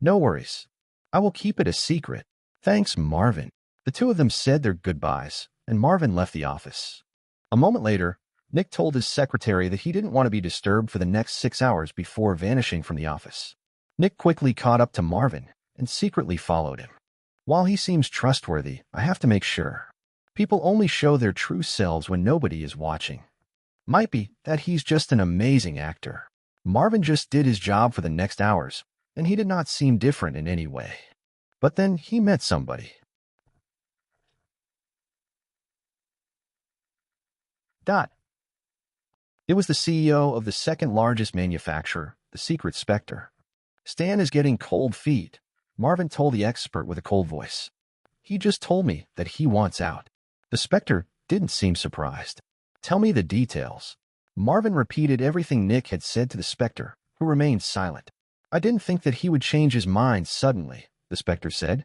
No worries. I will keep it a secret. Thanks, Marvin. The two of them said their goodbyes, and Marvin left the office. A moment later, Nick told his secretary that he didn't want to be disturbed for the next 6 hours before vanishing from the office. Nick quickly caught up to Marvin and secretly followed him. While he seems trustworthy, I have to make sure. People only show their true selves when nobody is watching. Might be that he's just an amazing actor. Marvin just did his job for the next hours, and he did not seem different in any way. But then he met somebody. It was the CEO of the second largest manufacturer, the secret Spectre. Stan is getting cold feet, Marvin told the expert with a cold voice. He just told me that he wants out. The Spectre didn't seem surprised. Tell me the details. Marvin repeated everything Nick had said to the Spectre, who remained silent. I didn't think that he would change his mind suddenly, the Spectre said.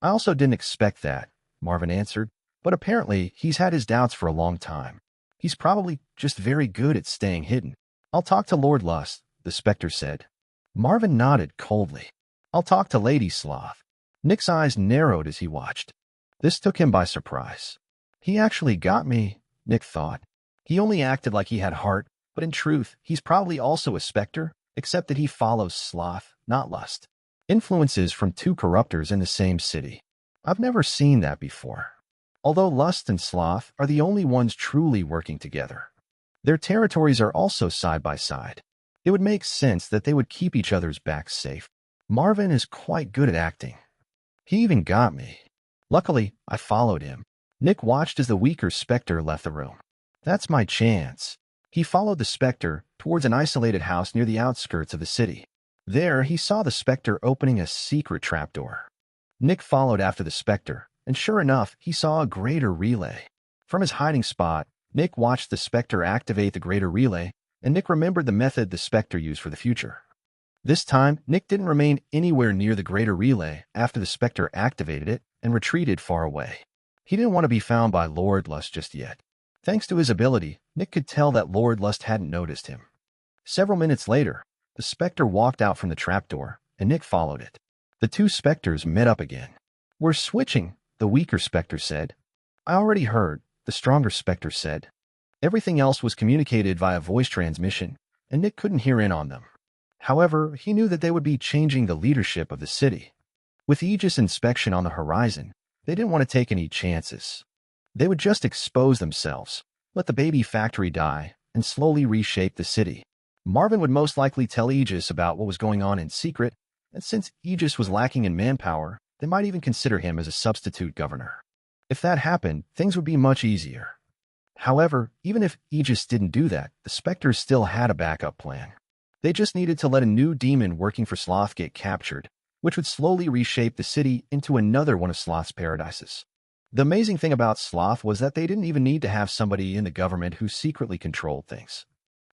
I also didn't expect that, Marvin answered, but apparently he's had his doubts for a long time. He's probably just very good at staying hidden. I'll talk to Lord Lust, the Spectre said. Marvin nodded coldly. I'll talk to Lady Sloth. Nick's eyes narrowed as he watched. This took him by surprise. He actually got me, Nick thought. He only acted like he had heart, but in truth, he's probably also a Spectre, except that he follows Sloth, not Lust. Influences from two corruptors in the same city. I've never seen that before. Although Lust and Sloth are the only ones truly working together. Their territories are also side by side. It would make sense that they would keep each other's backs safe. Marvin is quite good at acting. He even got me. Luckily, I followed him. Nick watched as the weaker Spectre left the room. That's my chance. He followed the Spectre towards an isolated house near the outskirts of the city. There, he saw the Spectre opening a secret trapdoor. Nick followed after the Spectre, and sure enough, he saw a greater relay. From his hiding spot, Nick watched the Spectre activate the greater relay, and Nick remembered the method the Spectre used for the future. This time, Nick didn't remain anywhere near the greater relay after the Spectre activated it and retreated far away. He didn't want to be found by Lord Lust just yet. Thanks to his ability, Nick could tell that Lord Lust hadn't noticed him. Several minutes later, the Spectre walked out from the trapdoor, and Nick followed it. The two Spectres met up again. We're switching, the weaker Spectre said. I already heard, the stronger Spectre said. Everything else was communicated via voice transmission, and Nick couldn't hear in on them. However, he knew that they would be changing the leadership of the city. With Aegis inspection on the horizon, they didn't want to take any chances. They would just expose themselves, let the baby factory die, and slowly reshape the city. Marvin would most likely tell Aegis about what was going on in secret, and since Aegis was lacking in manpower, they might even consider him as a substitute governor. If that happened, things would be much easier. However, even if Aegis didn't do that, the Specters still had a backup plan. They just needed to let a new demon working for Sloth get captured, which would slowly reshape the city into another one of Sloth's paradises. The amazing thing about Sloth was that they didn't even need to have somebody in the government who secretly controlled things.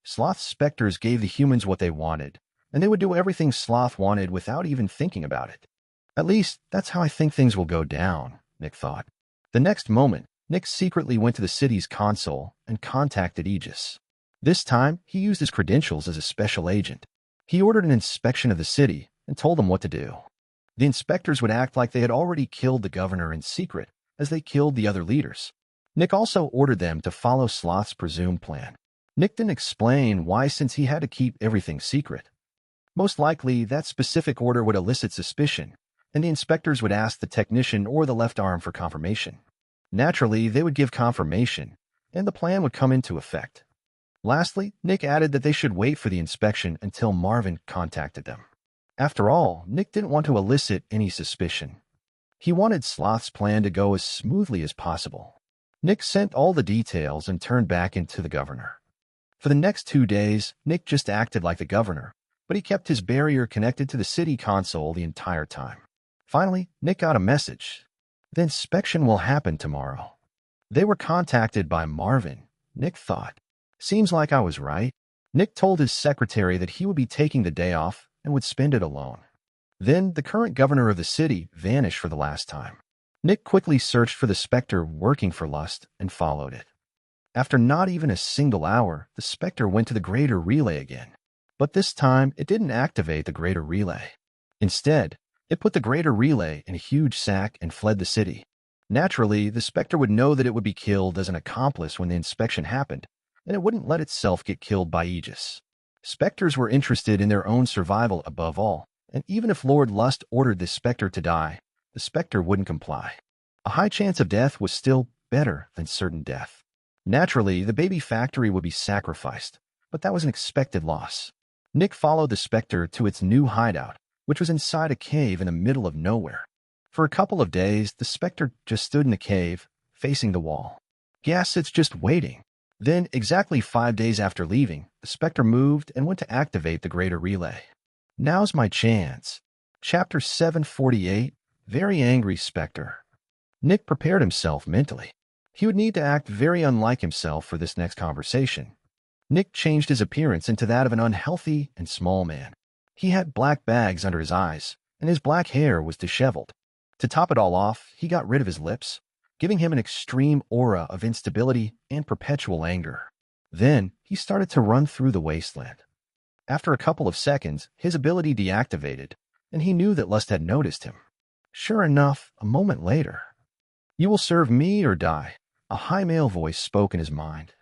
Sloth's Specters gave the humans what they wanted, and they would do everything Sloth wanted without even thinking about it. At least, that's how I think things will go down, Nick thought. The next moment, Nick secretly went to the city's console and contacted Aegis. This time, he used his credentials as a special agent. He ordered an inspection of the city and told them what to do. The inspectors would act like they had already killed the governor in secret, as they killed the other leaders. Nick also ordered them to follow Sloth's presumed plan. Nick didn't explain why, since he had to keep everything secret. Most likely, that specific order would elicit suspicion, and the inspectors would ask the technician or the left arm for confirmation. Naturally, they would give confirmation, and the plan would come into effect. Lastly, Nick added that they should wait for the inspection until Marvin contacted them. After all, Nick didn't want to elicit any suspicion. He wanted Sloth's plan to go as smoothly as possible. Nick sent all the details and turned back into the governor. For the next 2 days, Nick just acted like the governor, but he kept his barrier connected to the city console the entire time. Finally, Nick got a message. The inspection will happen tomorrow. They were contacted by Marvin, Nick thought. Seems like I was right. Nick told his secretary that he would be taking the day off and would spend it alone. Then, the current governor of the city vanished for the last time. Nick quickly searched for the Spectre working for Lust and followed it. After not even a single hour, the Spectre went to the Greater Relay again. But this time, it didn't activate the Greater Relay. Instead, it put the Greater Relay in a huge sack and fled the city. Naturally, the Spectre would know that it would be killed as an accomplice when the inspection happened, and it wouldn't let itself get killed by Aegis. Specters were interested in their own survival above all, and even if Lord Lust ordered the Spectre to die, the Spectre wouldn't comply. A high chance of death was still better than certain death. Naturally, the baby factory would be sacrificed, but that was an expected loss. Nick followed the Spectre to its new hideout, which was inside a cave in the middle of nowhere. For a couple of days, the Spectre just stood in the cave, facing the wall. Guess it's just waiting. Then, exactly 5 days after leaving, the Spectre moved and went to activate the Greater Relay. Now's my chance. Chapter 748, Very Angry Spectre. Nick prepared himself mentally. He would need to act very unlike himself for this next conversation. Nick changed his appearance into that of an unhealthy and small man. He had black bags under his eyes, and his black hair was disheveled. To top it all off, he got rid of his lips, giving him an extreme aura of instability and perpetual anger. Then, he started to run through the wasteland. After a couple of seconds, his ability deactivated, and he knew that Lust had noticed him. Sure enough, a moment later, "You will serve me or die," a high male voice spoke in his mind.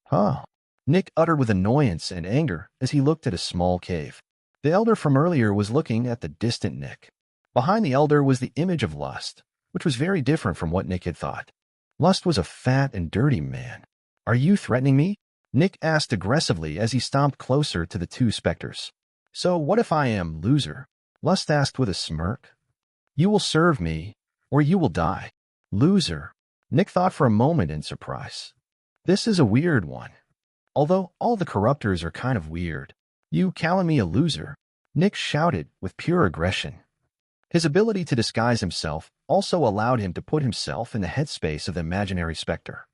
"Huh," Nick uttered with annoyance and anger as he looked at a small cave. The elder from earlier was looking at the distant Nick. Behind the elder was the image of Lust, which was very different from what Nick had thought. Lust was a fat and dirty man. "Are you threatening me?" Nick asked aggressively as he stomped closer to the two Specters. "So what if I am loser?" Lust asked with a smirk. "You will serve me, or you will die." Loser. Nick thought for a moment in surprise. This is a weird one. Although all the corruptors are kind of weird. "You calling me a loser?" Nick shouted with pure aggression. His ability to disguise himself also allowed him to put himself in the headspace of the imaginary Spectre.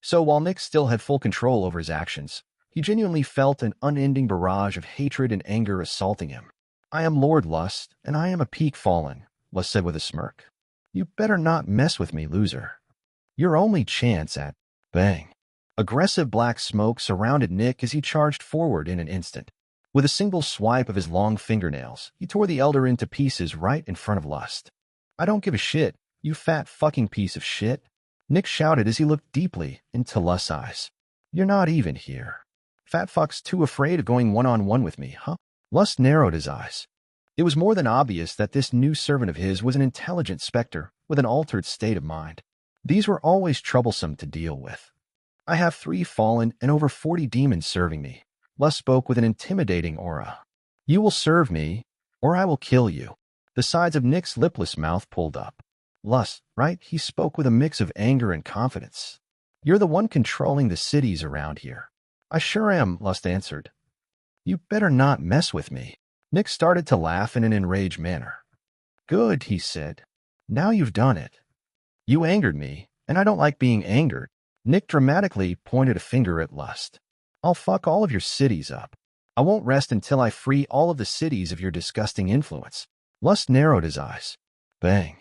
So while Nick still had full control over his actions, he genuinely felt an unending barrage of hatred and anger assaulting him. "I am Lord Lust, and I am a peak fallen," Lust said with a smirk. "You better not mess with me, loser. Your only chance at..." Bang. Aggressive black smoke surrounded Nick as he charged forward in an instant. With a single swipe of his long fingernails, he tore the elder into pieces right in front of Lust. "I don't give a shit. You fat fucking piece of shit. Nick shouted as he looked deeply into Lust's eyes. You're not even here. Fat fuck's too afraid of going one-on-one with me, huh? Lust narrowed his eyes. It was more than obvious that this new servant of his was an intelligent specter with an altered state of mind. These were always troublesome to deal with. I have 3 fallen and over 40 demons serving me. Lust spoke with an intimidating aura. You will serve me, or I will kill you. The sides of Nick's lipless mouth pulled up. Lust, right? He spoke with a mix of anger and confidence. You're the one controlling the cities around here. I sure am, Lust answered. You better not mess with me. Nick started to laugh in an enraged manner. Good, he said. Now you've done it. You angered me, and I don't like being angered. Nick dramatically pointed a finger at Lust. I'll fuck all of your cities up. I won't rest until I free all of the cities of your disgusting influence. Lust narrowed his eyes. Bang.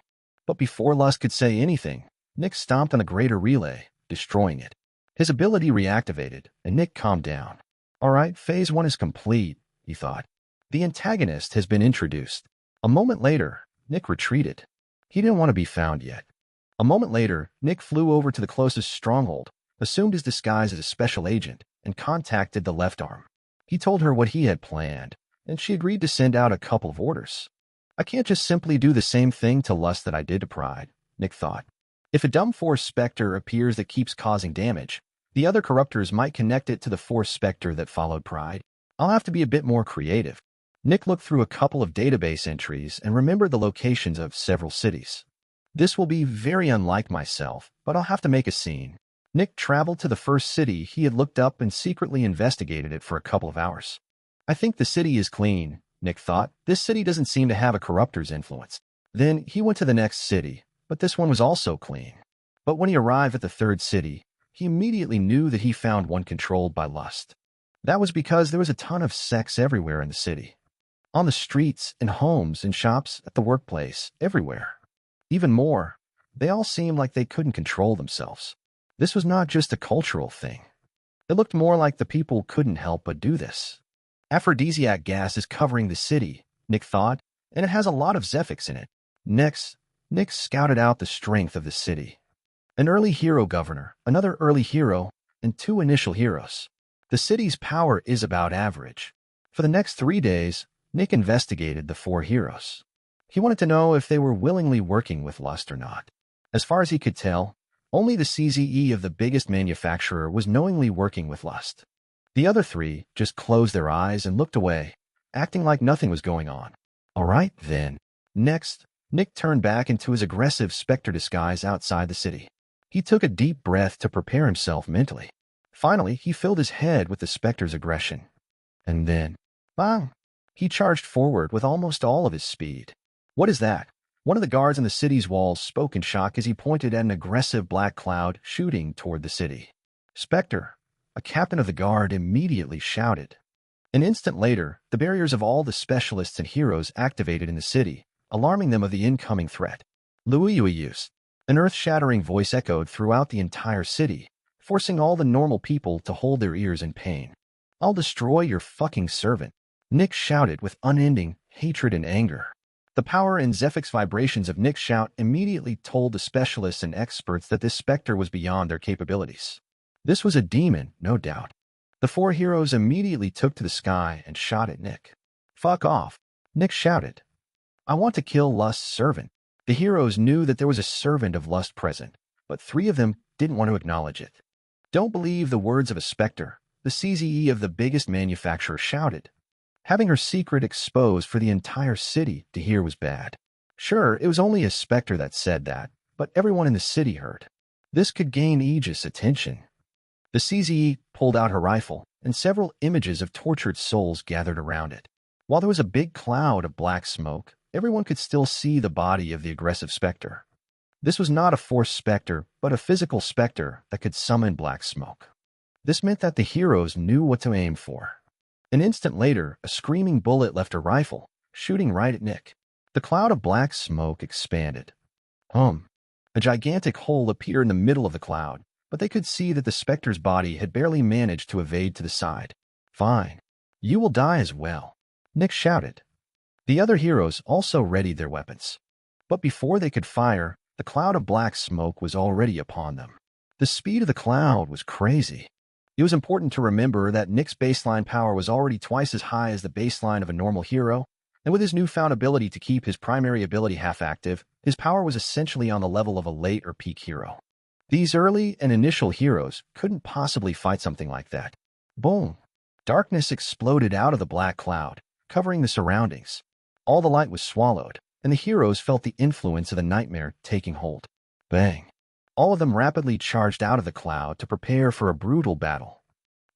But before Lust could say anything, Nick stomped on the greater relay, destroying it. His ability reactivated, and Nick calmed down. All right, Phase 1 is complete, he thought. The antagonist has been introduced. A moment later, Nick retreated. He didn't want to be found yet. A moment later, Nick flew over to the closest stronghold, assumed his disguise as a special agent, and contacted the left arm. He told her what he had planned, and she agreed to send out a couple of orders. I can't just simply do the same thing to Lust that I did to Pride, Nick thought. If a dumb force specter appears that keeps causing damage, the other corruptors might connect it to the force specter that followed Pride. I'll have to be a bit more creative. Nick looked through a couple of database entries and remembered the locations of several cities. This will be very unlike myself, but I'll have to make a scene. Nick traveled to the first city he had looked up and secretly investigated it for a couple of hours. I think the city is clean, Nick thought. This city doesn't seem to have a corruptor's influence. Then he went to the next city, but this one was also clean. But when he arrived at the third city, he immediately knew that he found one controlled by Lust. That was because there was a ton of sex everywhere in the city. On the streets, in homes, in shops, at the workplace, everywhere. Even more, they all seemed like they couldn't control themselves. This was not just a cultural thing. It looked more like the people couldn't help but do this. Aphrodisiac gas is covering the city, Nick thought, and it has a lot of Zephyx in it. Next, Nick scouted out the strength of the city. An early hero governor, another early hero, and 2 initial heroes. The city's power is about average. For the next 3 days, Nick investigated the 4 heroes. He wanted to know if they were willingly working with Lust or not. As far as he could tell, only the CZE of the biggest manufacturer was knowingly working with Lust. The other 3 just closed their eyes and looked away, acting like nothing was going on. All right, then. Next, Nick turned back into his aggressive specter disguise outside the city. He took a deep breath to prepare himself mentally. Finally, he filled his head with the specter's aggression. And then, bang! He charged forward with almost all of his speed. What is that? One of the guards on the city's walls spoke in shock as he pointed at an aggressive black cloud shooting toward the city. Spectre, a captain of the guard, immediately shouted. An instant later, the barriers of all the specialists and heroes activated in the city, alarming them of the incoming threat. Luiyuyus, an earth-shattering voice echoed throughout the entire city, forcing all the normal people to hold their ears in pain. I'll destroy your fucking servant, Nick shouted with unending hatred and anger. The power and Zephyx vibrations of Nick's shout immediately told the specialists and experts that this specter was beyond their capabilities. This was a demon, no doubt. The 4 heroes immediately took to the sky and shot at Nick. Fuck off, Nick shouted. I want to kill Lust's servant. The heroes knew that there was a servant of Lust present, but 3 of them didn't want to acknowledge it. Don't believe the words of a specter, the CZE of the biggest manufacturer shouted. Having her secret exposed for the entire city to hear was bad. Sure, it was only a specter that said that, but everyone in the city heard. This could gain Aegis' attention. The CZE pulled out her rifle, and several images of tortured souls gathered around it. While there was a big cloud of black smoke, everyone could still see the body of the aggressive specter. This was not a force specter, but a physical specter that could summon black smoke. This meant that the heroes knew what to aim for. An instant later, a screaming bullet left her rifle, shooting right at Nick. The cloud of black smoke expanded. A gigantic hole appeared in the middle of the cloud, but they could see that the specter's body had barely managed to evade to the side. Fine. You will die as well, Nick shouted. The other heroes also readied their weapons. But before they could fire, The cloud of black smoke was already upon them. The speed of the cloud was crazy. It was important to remember that Nick's baseline power was already twice as high as the baseline of a normal hero, and with his newfound ability to keep his primary ability half-active, his power was essentially on the level of a late or peak hero. These early and initial heroes couldn't possibly fight something like that. Boom! Darkness exploded out of the black cloud, covering the surroundings. All the light was swallowed, and the heroes felt the influence of the nightmare taking hold. Bang! All of them rapidly charged out of the cloud to prepare for a brutal battle.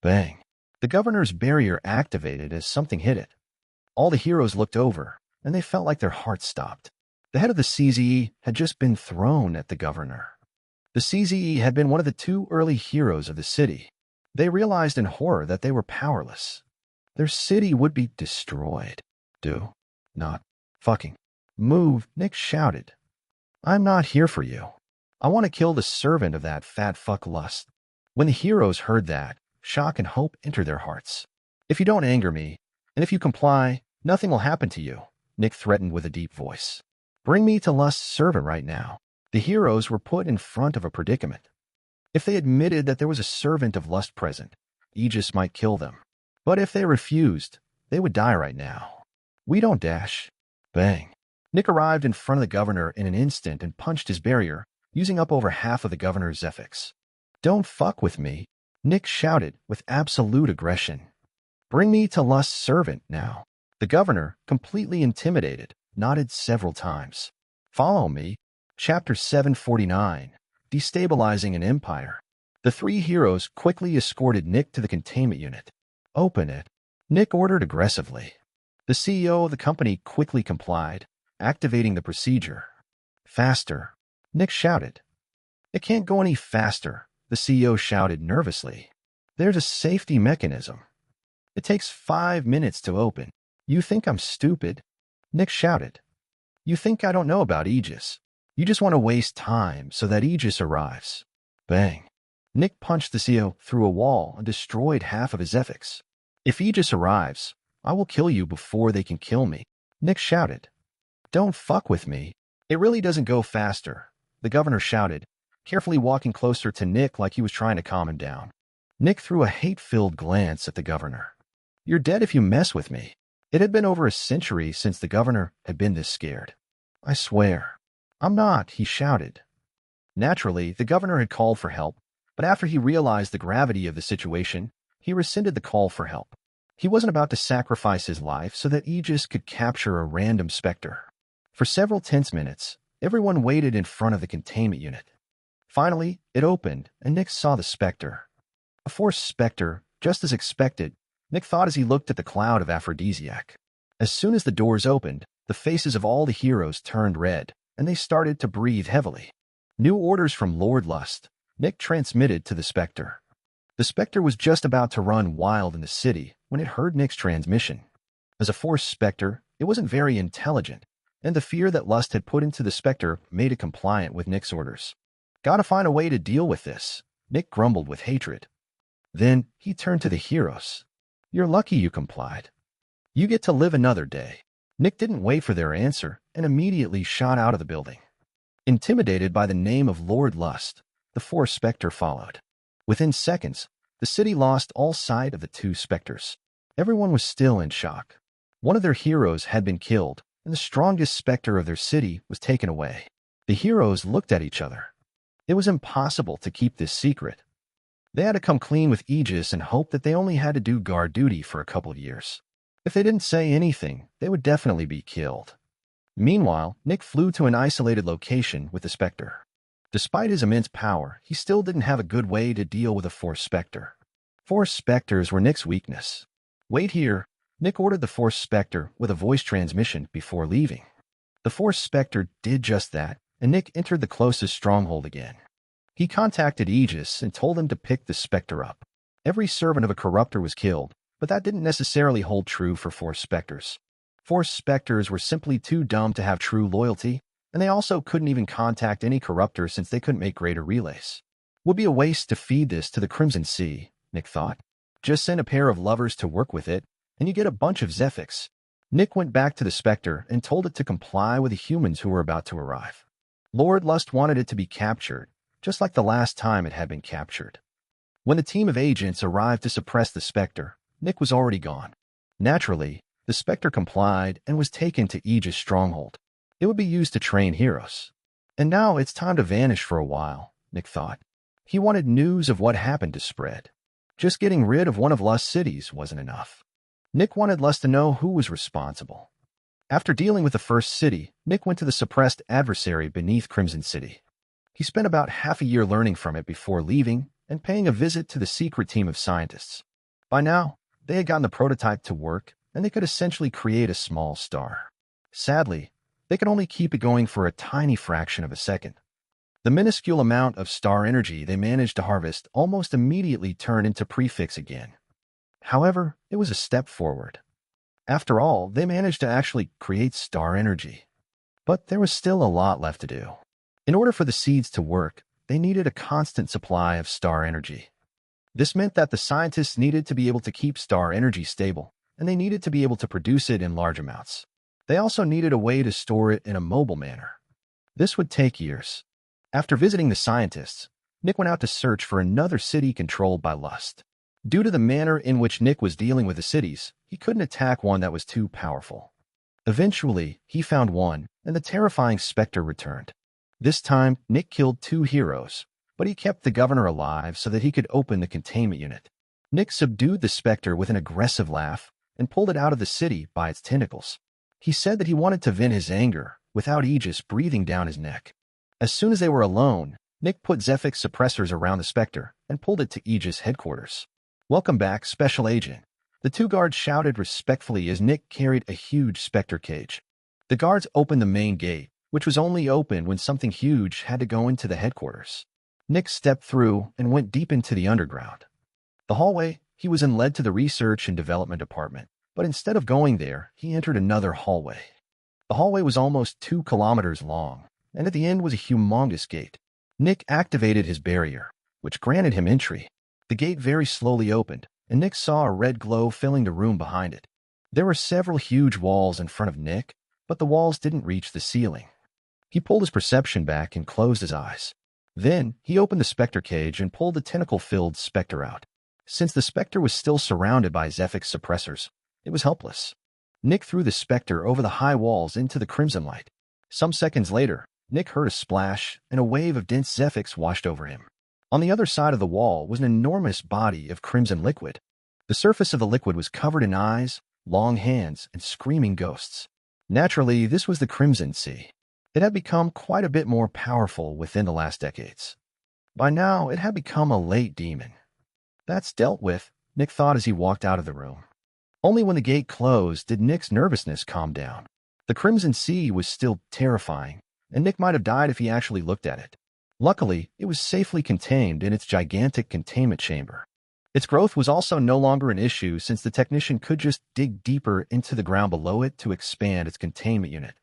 Bang! The governor's barrier activated as something hit it. All the heroes looked over, and they felt like their hearts stopped. The head of the CZE had just been thrown at the governor. The CZE had been one of the two early heroes of the city. They realized in horror that they were powerless. Their city would be destroyed. Do not fucking move, Nick shouted. I'm not here for you. I want to kill the servant of that fat fuck Lust. When the heroes heard that, shock and hope entered their hearts. If you don't anger me, and if you comply, nothing will happen to you, Nick threatened with a deep voice. Bring me to Lust's servant right now. The heroes were put in front of a predicament. If they admitted that there was a servant of Lust present, Aegis might kill them. But if they refused, they would die right now. We don't dash. Bang. Nick arrived in front of the governor in an instant and punched his barrier, using up over half of the governor's Zephyx. Don't fuck with me, Nick shouted with absolute aggression. Bring me to Lust's servant now. The governor, completely intimidated, nodded several times. Follow me. Chapter 749. Destabilizing an Empire. The three heroes quickly escorted Nick to the containment unit. Open it, Nick ordered aggressively. The CEO of the company quickly complied, activating the procedure. Faster, Nick shouted. It can't go any faster, the CEO shouted nervously. There's a safety mechanism. It takes 5 minutes to open. You think I'm stupid? Nick shouted. You think I don't know about Aegis. You just want to waste time so that Aegis arrives. Bang. Nick punched the CEO through a wall and destroyed half of his Zephyx. If Aegis arrives, I will kill you before they can kill me, Nick shouted. Don't fuck with me. It really doesn't go faster, the governor shouted, carefully walking closer to Nick like he was trying to calm him down. Nick threw a hate-filled glance at the governor. You're dead if you mess with me. It had been over a century since the governor had been this scared. I swear. I'm not, he shouted. Naturally, the governor had called for help, but after he realized the gravity of the situation, he rescinded the call for help. He wasn't about to sacrifice his life so that Aegis could capture a random Spectre. For several tense minutes, everyone waited in front of the containment unit. Finally, it opened, and Nick saw the Spectre. A forced Spectre, just as expected, Nick thought as he looked at the cloud of aphrodisiac. As soon as the doors opened, the faces of all the heroes turned red, and they started to breathe heavily. New orders from Lord Lust, Nick transmitted to the Spectre. The Spectre was just about to run wild in the city when it heard Nick's transmission. As a forced Spectre, it wasn't very intelligent, and the fear that Lust had put into the Spectre made it compliant with Nick's orders. Gotta find a way to deal with this, Nick grumbled with hatred. Then he turned to the heroes. You're lucky you complied. You get to live another day. Nick didn't wait for their answer and immediately shot out of the building. Intimidated by the name of Lord Lust, the forced Spectre followed. Within seconds, the city lost all sight of the two Specters. Everyone was still in shock. One of their heroes had been killed, and the strongest Spectre of their city was taken away. The heroes looked at each other. It was impossible to keep this secret. They had to come clean with Aegis and hope that they only had to do guard duty for a couple of years. If they didn't say anything, they would definitely be killed. Meanwhile, Nick flew to an isolated location with the Spectre. Despite his immense power, he still didn't have a good way to deal with a forced Spectre. Forced Spectres were Nick's weakness. Wait here, Nick ordered the forced Spectre with a voice transmission before leaving. The forced Spectre did just that, and Nick entered the closest stronghold again. He contacted Aegis and told him to pick the Spectre up. Every servant of a corruptor was killed, but that didn't necessarily hold true for forced Spectres. Forced Spectres were simply too dumb to have true loyalty, and they also couldn't even contact any corruptor since they couldn't make greater relays. Would be a waste to feed this to the Crimson Sea, Nick thought. Just send a pair of lovers to work with it, and you get a bunch of Zephyx. Nick went back to the Spectre and told it to comply with the humans who were about to arrive. Lord Lust wanted it to be captured, just like the last time it had been captured. When the team of agents arrived to suppress the Spectre, Nick was already gone. Naturally, the Spectre complied and was taken to Aegis' stronghold. It would be used to train heroes. And now it's time to vanish for a while, Nick thought. He wanted news of what happened to spread. Just getting rid of one of Lust's cities wasn't enough. Nick wanted Lust to know who was responsible. After dealing with the first city, Nick went to the suppressed adversary beneath Crimson City. He spent about half a year learning from it before leaving and paying a visit to the secret team of scientists. By now, they had gotten the prototype to work, and they could essentially create a small star. Sadly, they could only keep it going for a tiny fraction of a second. The minuscule amount of star energy they managed to harvest almost immediately turned into prefix again. However, it was a step forward. After all, they managed to actually create star energy. But there was still a lot left to do. In order for the seeds to work, they needed a constant supply of star energy. This meant that the scientists needed to be able to keep star energy stable, and they needed to be able to produce it in large amounts. They also needed a way to store it in a mobile manner. This would take years. After visiting the scientists, Nick went out to search for another city controlled by Lust. Due to the manner in which Nick was dealing with the cities, he couldn't attack one that was too powerful. Eventually, he found one, and the terrifying Spectre returned. This time, Nick killed 2 heroes, but he kept the governor alive so that he could open the containment unit. Nick subdued the Spectre with an aggressive laugh and pulled it out of the city by its tentacles. He said that he wanted to vent his anger without Aegis breathing down his neck. As soon as they were alone, Nick put Zephyx suppressors around the Spectre and pulled it to Aegis headquarters. "Welcome back, Special Agent," the 2 guards shouted respectfully as Nick carried a huge Spectre cage. The guards opened the main gate, which was only open when something huge had to go into the headquarters. Nick stepped through and went deep into the underground. The hallway he was in led to the Research and Development Department, but instead of going there, he entered another hallway. The hallway was almost 2 kilometers long, and at the end was a humongous gate. Nick activated his barrier, which granted him entry. The gate very slowly opened, and Nick saw a red glow filling the room behind it. There were several huge walls in front of Nick, but the walls didn't reach the ceiling. He pulled his perception back and closed his eyes. Then, he opened the Spectre cage and pulled the tentacle-filled Spectre out. Since the Spectre was still surrounded by Zephyx suppressors, it was helpless. Nick threw the Spectre over the high walls into the crimson light. Some seconds later, Nick heard a splash, and a wave of dense Zephyx washed over him. On the other side of the wall was an enormous body of crimson liquid. The surface of the liquid was covered in eyes, long hands, and screaming ghosts. Naturally, this was the Crimson Sea. It had become quite a bit more powerful within the last decades. By now, it had become a late demon. That's dealt with, Nick thought as he walked out of the room. Only when the gate closed did Nick's nervousness calm down. The Crimson Sea was still terrifying, and Nick might have died if he actually looked at it. Luckily, it was safely contained in its gigantic containment chamber. Its growth was also no longer an issue since the technician could just dig deeper into the ground below it to expand its containment unit.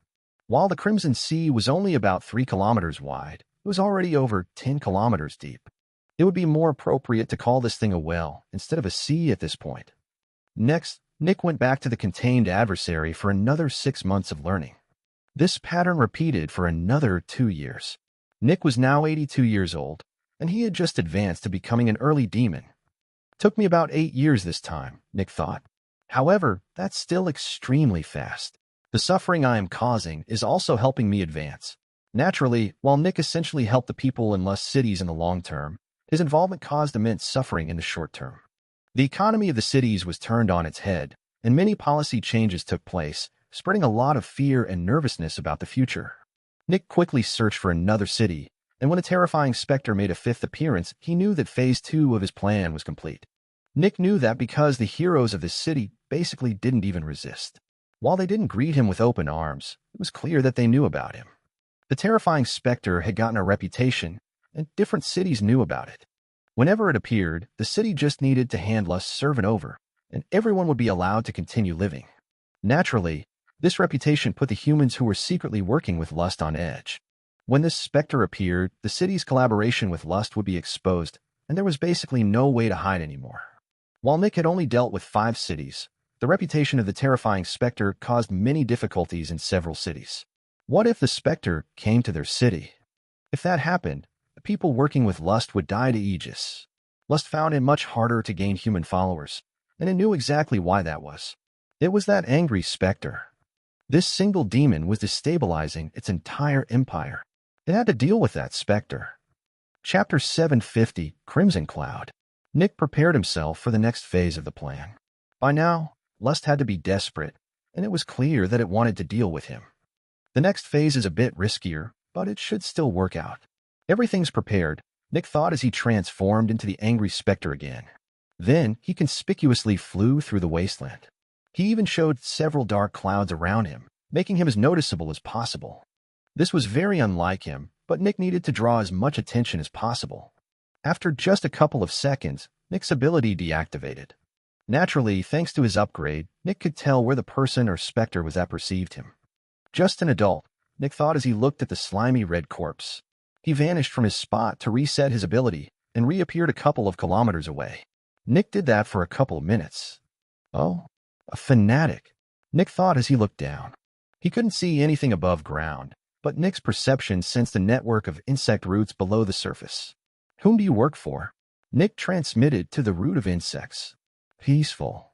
While the Crimson Sea was only about 3 kilometers wide, it was already over 10 kilometers deep. It would be more appropriate to call this thing a well instead of a sea at this point. Next, Nick went back to the contained adversary for another 6 months of learning. This pattern repeated for another 2 years. Nick was now 82 years old, and he had just advanced to becoming an early demon. Took me about 8 years this time, Nick thought. However, that's still extremely fast. The suffering I am causing is also helping me advance. Naturally, while Nick essentially helped the people in Lust cities in the long term, his involvement caused immense suffering in the short term. The economy of the cities was turned on its head, and many policy changes took place, spreading a lot of fear and nervousness about the future. Nick quickly searched for another city, and when a terrifying Spectre made a 5th appearance, he knew that Phase 2 of his plan was complete. Nick knew that because the heroes of this city basically didn't even resist. While they didn't greet him with open arms, it was clear that they knew about him. The terrifying Spectre had gotten a reputation, and different cities knew about it. Whenever it appeared, the city just needed to hand Lust's servant over, and everyone would be allowed to continue living. Naturally, this reputation put the humans who were secretly working with Lust on edge. When this Spectre appeared, the city's collaboration with Lust would be exposed, and there was basically no way to hide anymore. While Nick had only dealt with 5 cities, the reputation of the terrifying Spectre caused many difficulties in several cities. What if the Spectre came to their city? If that happened, the people working with Lust would die to Aegis. Lust found it much harder to gain human followers, and it knew exactly why that was. It was that angry Spectre. This single demon was destabilizing its entire empire. It had to deal with that Spectre. Chapter 750, Crimson Cloud. Nick prepared himself for the next phase of the plan. By now, Lust had to be desperate, and it was clear that it wanted to deal with him. The next phase is a bit riskier, but it should still work out. Everything's prepared, Nick thought as he transformed into the angry Spectre again. Then, he conspicuously flew through the wasteland. He even showed several dark clouds around him, making him as noticeable as possible. This was very unlike him, but Nick needed to draw as much attention as possible. After just a couple of seconds, Nick's ability deactivated. Naturally, thanks to his upgrade, Nick could tell where the person or Spectre was that perceived him. Just an adult, Nick thought as he looked at the slimy red corpse. He vanished from his spot to reset his ability and reappeared a couple of kilometers away. Nick did that for a couple of minutes. Oh, a fanatic, Nick thought as he looked down. He couldn't see anything above ground, but Nick's perception sensed a network of insect roots below the surface. Whom do you work for? Nick transmitted to the root of insects. Peaceful.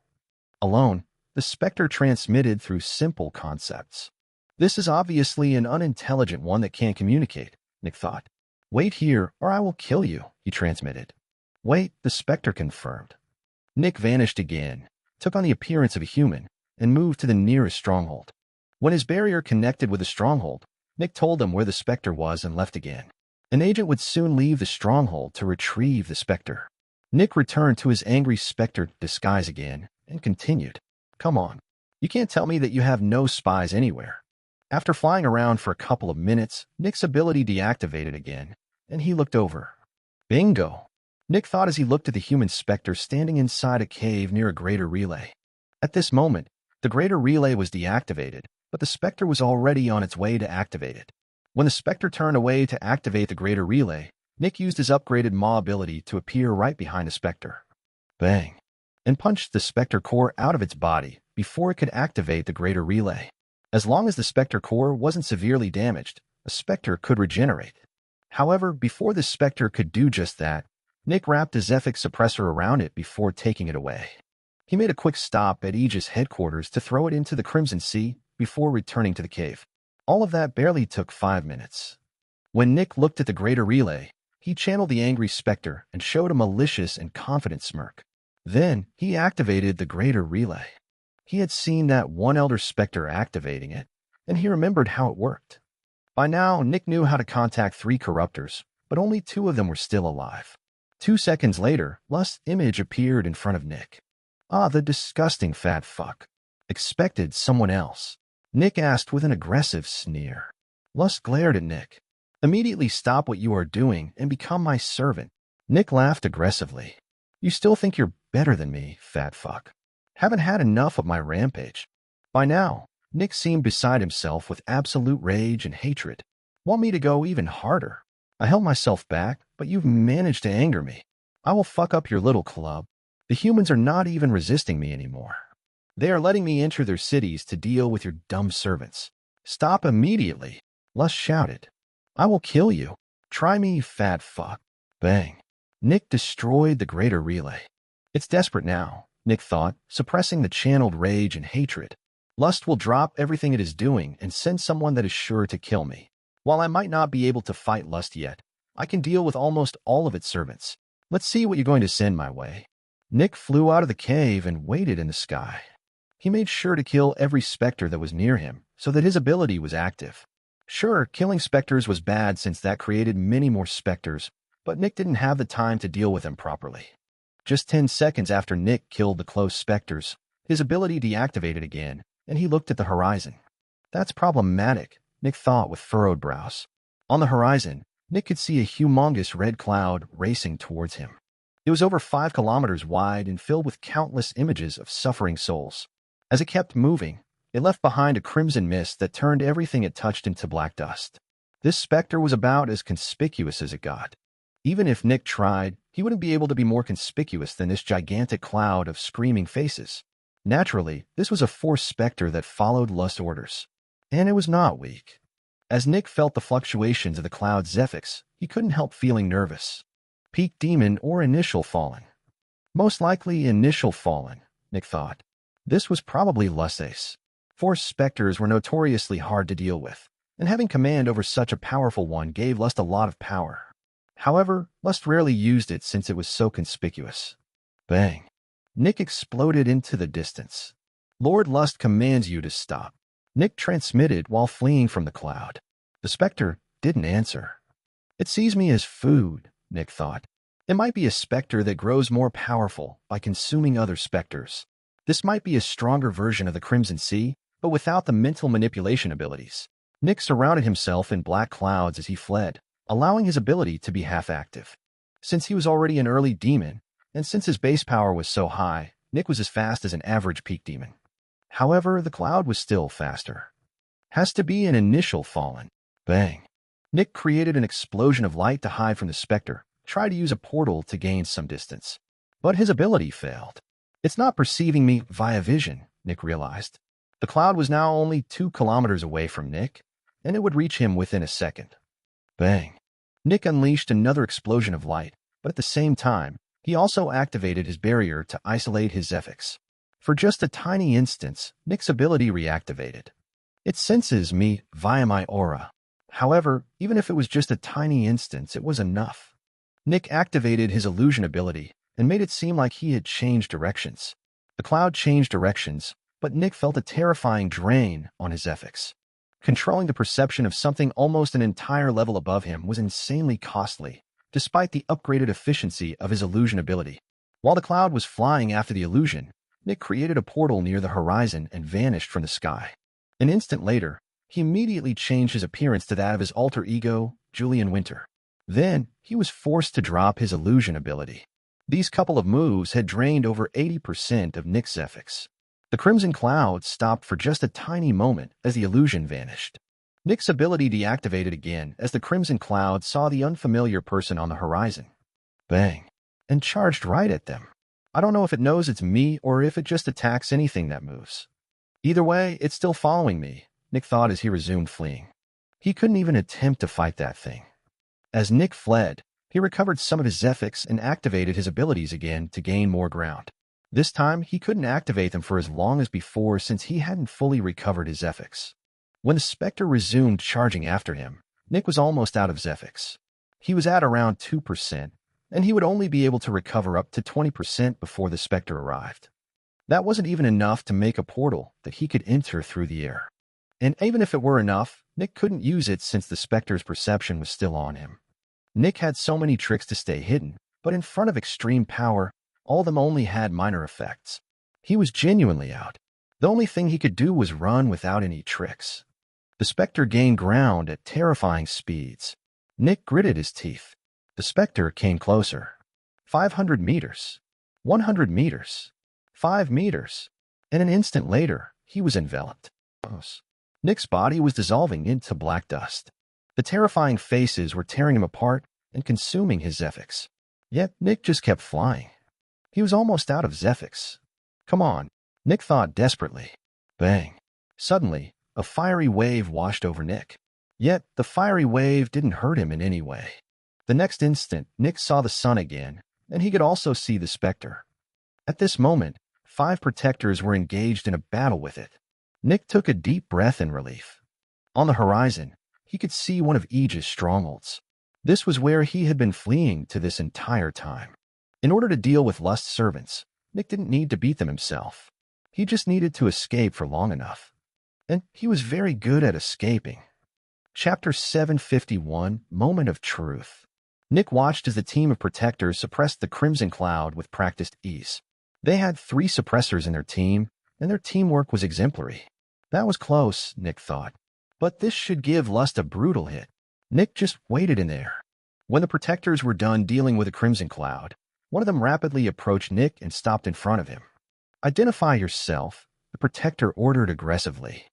Alone, the Spectre transmitted through simple concepts. This is obviously an unintelligent one that can't communicate, Nick thought. Wait here, or I will kill you, he transmitted. Wait, the Spectre confirmed. Nick vanished again, took on the appearance of a human, and moved to the nearest stronghold. When his barrier connected with the stronghold, Nick told him where the Spectre was and left again. An agent would soon leave the stronghold to retrieve the Spectre. Nick returned to his angry Spectre disguise again and continued. Come on, you can't tell me that you have no spies anywhere. After flying around for a couple of minutes, Nick's ability deactivated again, and he looked over. Bingo! Nick thought as he looked at the human Spectre standing inside a cave near a greater relay. At this moment, the greater relay was deactivated, but the Spectre was already on its way to activate it. When the Spectre turned away to activate the greater relay, Nick used his upgraded Maw ability to appear right behind the Spectre. Bang! And punched the Spectre core out of its body before it could activate the greater relay. As long as the Spectre core wasn't severely damaged, a Spectre could regenerate. However, before the Spectre could do just that, Nick wrapped a Zephyx suppressor around it before taking it away. He made a quick stop at Aegis headquarters to throw it into the Crimson Sea before returning to the cave. All of that barely took 5 minutes. When Nick looked at the greater relay, he channeled the angry Spectre and showed a malicious and confident smirk. Then, he activated the greater relay. He had seen that one Elder Spectre activating it, and he remembered how it worked. By now, Nick knew how to contact 3 corruptors, but only 2 of them were still alive. 2 seconds later, Lust's image appeared in front of Nick. Ah, the disgusting fat fuck. Expected someone else. Nick asked with an aggressive sneer. Lust glared at Nick. Immediately stop what you are doing and become my servant. Nick laughed aggressively. You still think you're better than me, fat fuck. Haven't had enough of my rampage. By now, Nick seemed beside himself with absolute rage and hatred. Want me to go even harder? I held myself back, but you've managed to anger me. I will fuck up your little club. The humans are not even resisting me anymore. They are letting me enter their cities to deal with your dumb servants. Stop immediately, Lust shouted. I will kill you. Try me, you fat fuck. Bang. Nick destroyed the greater relay. It's desperate now, Nick thought, suppressing the channeled rage and hatred. Lust will drop everything it is doing and send someone that is sure to kill me. While I might not be able to fight Lust yet, I can deal with almost all of its servants. Let's see what you're going to send my way. Nick flew out of the cave and waited in the sky. He made sure to kill every Spectre that was near him, so that his ability was active. Sure, killing Specters was bad since that created many more Specters, but Nick didn't have the time to deal with them properly. Just 10 seconds after Nick killed the close Specters, his ability deactivated again, and he looked at the horizon. That's problematic, Nick thought with furrowed brows. On the horizon, Nick could see a humongous red cloud racing towards him. It was over 5 kilometers wide and filled with countless images of suffering souls. As it kept moving, it left behind a crimson mist that turned everything it touched into black dust. This Spectre was about as conspicuous as it got. Even if Nick tried, he wouldn't be able to be more conspicuous than this gigantic cloud of screaming faces. Naturally, this was a force Spectre that followed Lust's orders. And it was not weak. As Nick felt the fluctuations of the cloud's Zephyx, he couldn't help feeling nervous. Peak demon or initial fallen? Most likely initial fallen, Nick thought. This was probably Lussace. Force specters were notoriously hard to deal with, and having command over such a powerful one gave Lust a lot of power. However, Lust rarely used it since it was so conspicuous. Bang! Nick exploded into the distance. Lord Lust commands you to stop, Nick transmitted while fleeing from the cloud. The specter didn't answer. It sees me as food, Nick thought. It might be a specter that grows more powerful by consuming other specters. This might be a stronger version of the Crimson Sea, but without the mental manipulation abilities. Nick surrounded himself in black clouds as he fled, allowing his ability to be half-active. Since he was already an early demon, and since his base power was so high, Nick was as fast as an average peak demon. However, the cloud was still faster. Has to be an initial fallen. Bang. Nick created an explosion of light to hide from the specter, tried to use a portal to gain some distance. But his ability failed. It's not perceiving me via vision, Nick realized. The cloud was now only 2 kilometers away from Nick, and it would reach him within a second. Bang. Nick unleashed another explosion of light, but at the same time, he also activated his barrier to isolate his Zephyx. For just a tiny instance, Nick's ability reactivated. It senses me via my aura. However, even if it was just a tiny instance, it was enough. Nick activated his illusion ability and made it seem like he had changed directions. The cloud changed directions, but Nick felt a terrifying drain on his Zephyx. Controlling the perception of something almost an entire level above him was insanely costly, despite the upgraded efficiency of his illusion ability. While the cloud was flying after the illusion, Nick created a portal near the horizon and vanished from the sky. An instant later, he immediately changed his appearance to that of his alter ego, Julian Winter. Then, he was forced to drop his illusion ability. These couple of moves had drained over 80% of Nick's Zephyx. The Crimson Cloud stopped for just a tiny moment as the illusion vanished. Nick's ability deactivated again as the Crimson Cloud saw the unfamiliar person on the horizon. Bang! And charged right at them. I don't know if it knows it's me or if it just attacks anything that moves. Either way, it's still following me, Nick thought as he resumed fleeing. He couldn't even attempt to fight that thing. As Nick fled, he recovered some of his Zephyx and activated his abilities again to gain more ground. This time, he couldn't activate them for as long as before since he hadn't fully recovered his Zephyx. When the specter resumed charging after him, Nick was almost out of Zephyx. He was at around 2%, and he would only be able to recover up to 20% before the specter arrived. That wasn't even enough to make a portal that he could enter through the air. And even if it were enough, Nick couldn't use it since the specter's perception was still on him. Nick had so many tricks to stay hidden, but in front of extreme power, all of them only had minor effects. He was genuinely out. The only thing he could do was run without any tricks. The specter gained ground at terrifying speeds. Nick gritted his teeth. The specter came closer. 500 meters. 100 meters. 5 meters. And an instant later, he was enveloped. Nick's body was dissolving into black dust. The terrifying faces were tearing him apart and consuming his Zephyx. Yet Nick just kept flying. He was almost out of Zephyx. Come on, Nick thought desperately. Bang. Suddenly, a fiery wave washed over Nick. Yet, the fiery wave didn't hurt him in any way. The next instant, Nick saw the sun again, and he could also see the specter. At this moment, 5 protectors were engaged in a battle with it. Nick took a deep breath in relief. On the horizon, he could see one of Aegis' strongholds. This was where he had been fleeing to this entire time. In order to deal with Lust's servants, Nick didn't need to beat them himself. He just needed to escape for long enough. And he was very good at escaping. Chapter 751, Moment of Truth. Nick watched as the team of protectors suppressed the Crimson Cloud with practiced ease. They had 3 suppressors in their team, and their teamwork was exemplary. That was close, Nick thought. But this should give Lust a brutal hit. Nick just waited in there. When the protectors were done dealing with the Crimson Cloud, one of them rapidly approached Nick and stopped in front of him. Identify yourself, the protector ordered aggressively.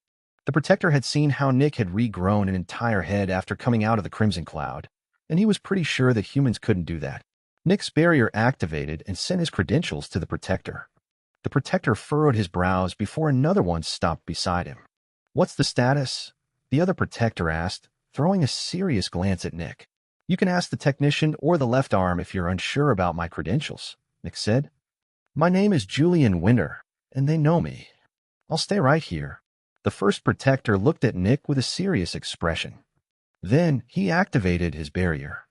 The protector had seen how Nick had regrown an entire head after coming out of the Crimson Cloud, and he was pretty sure that humans couldn't do that. Nick's barrier activated and sent his credentials to the protector. The protector furrowed his brows before another one stopped beside him. What's the status? The other protector asked, throwing a serious glance at Nick. You can ask the technician or the left arm if you're unsure about my credentials, Nick said. My name is Julian Winter, and they know me. I'll stay right here. The first protector looked at Nick with a serious expression. Then he activated his barrier.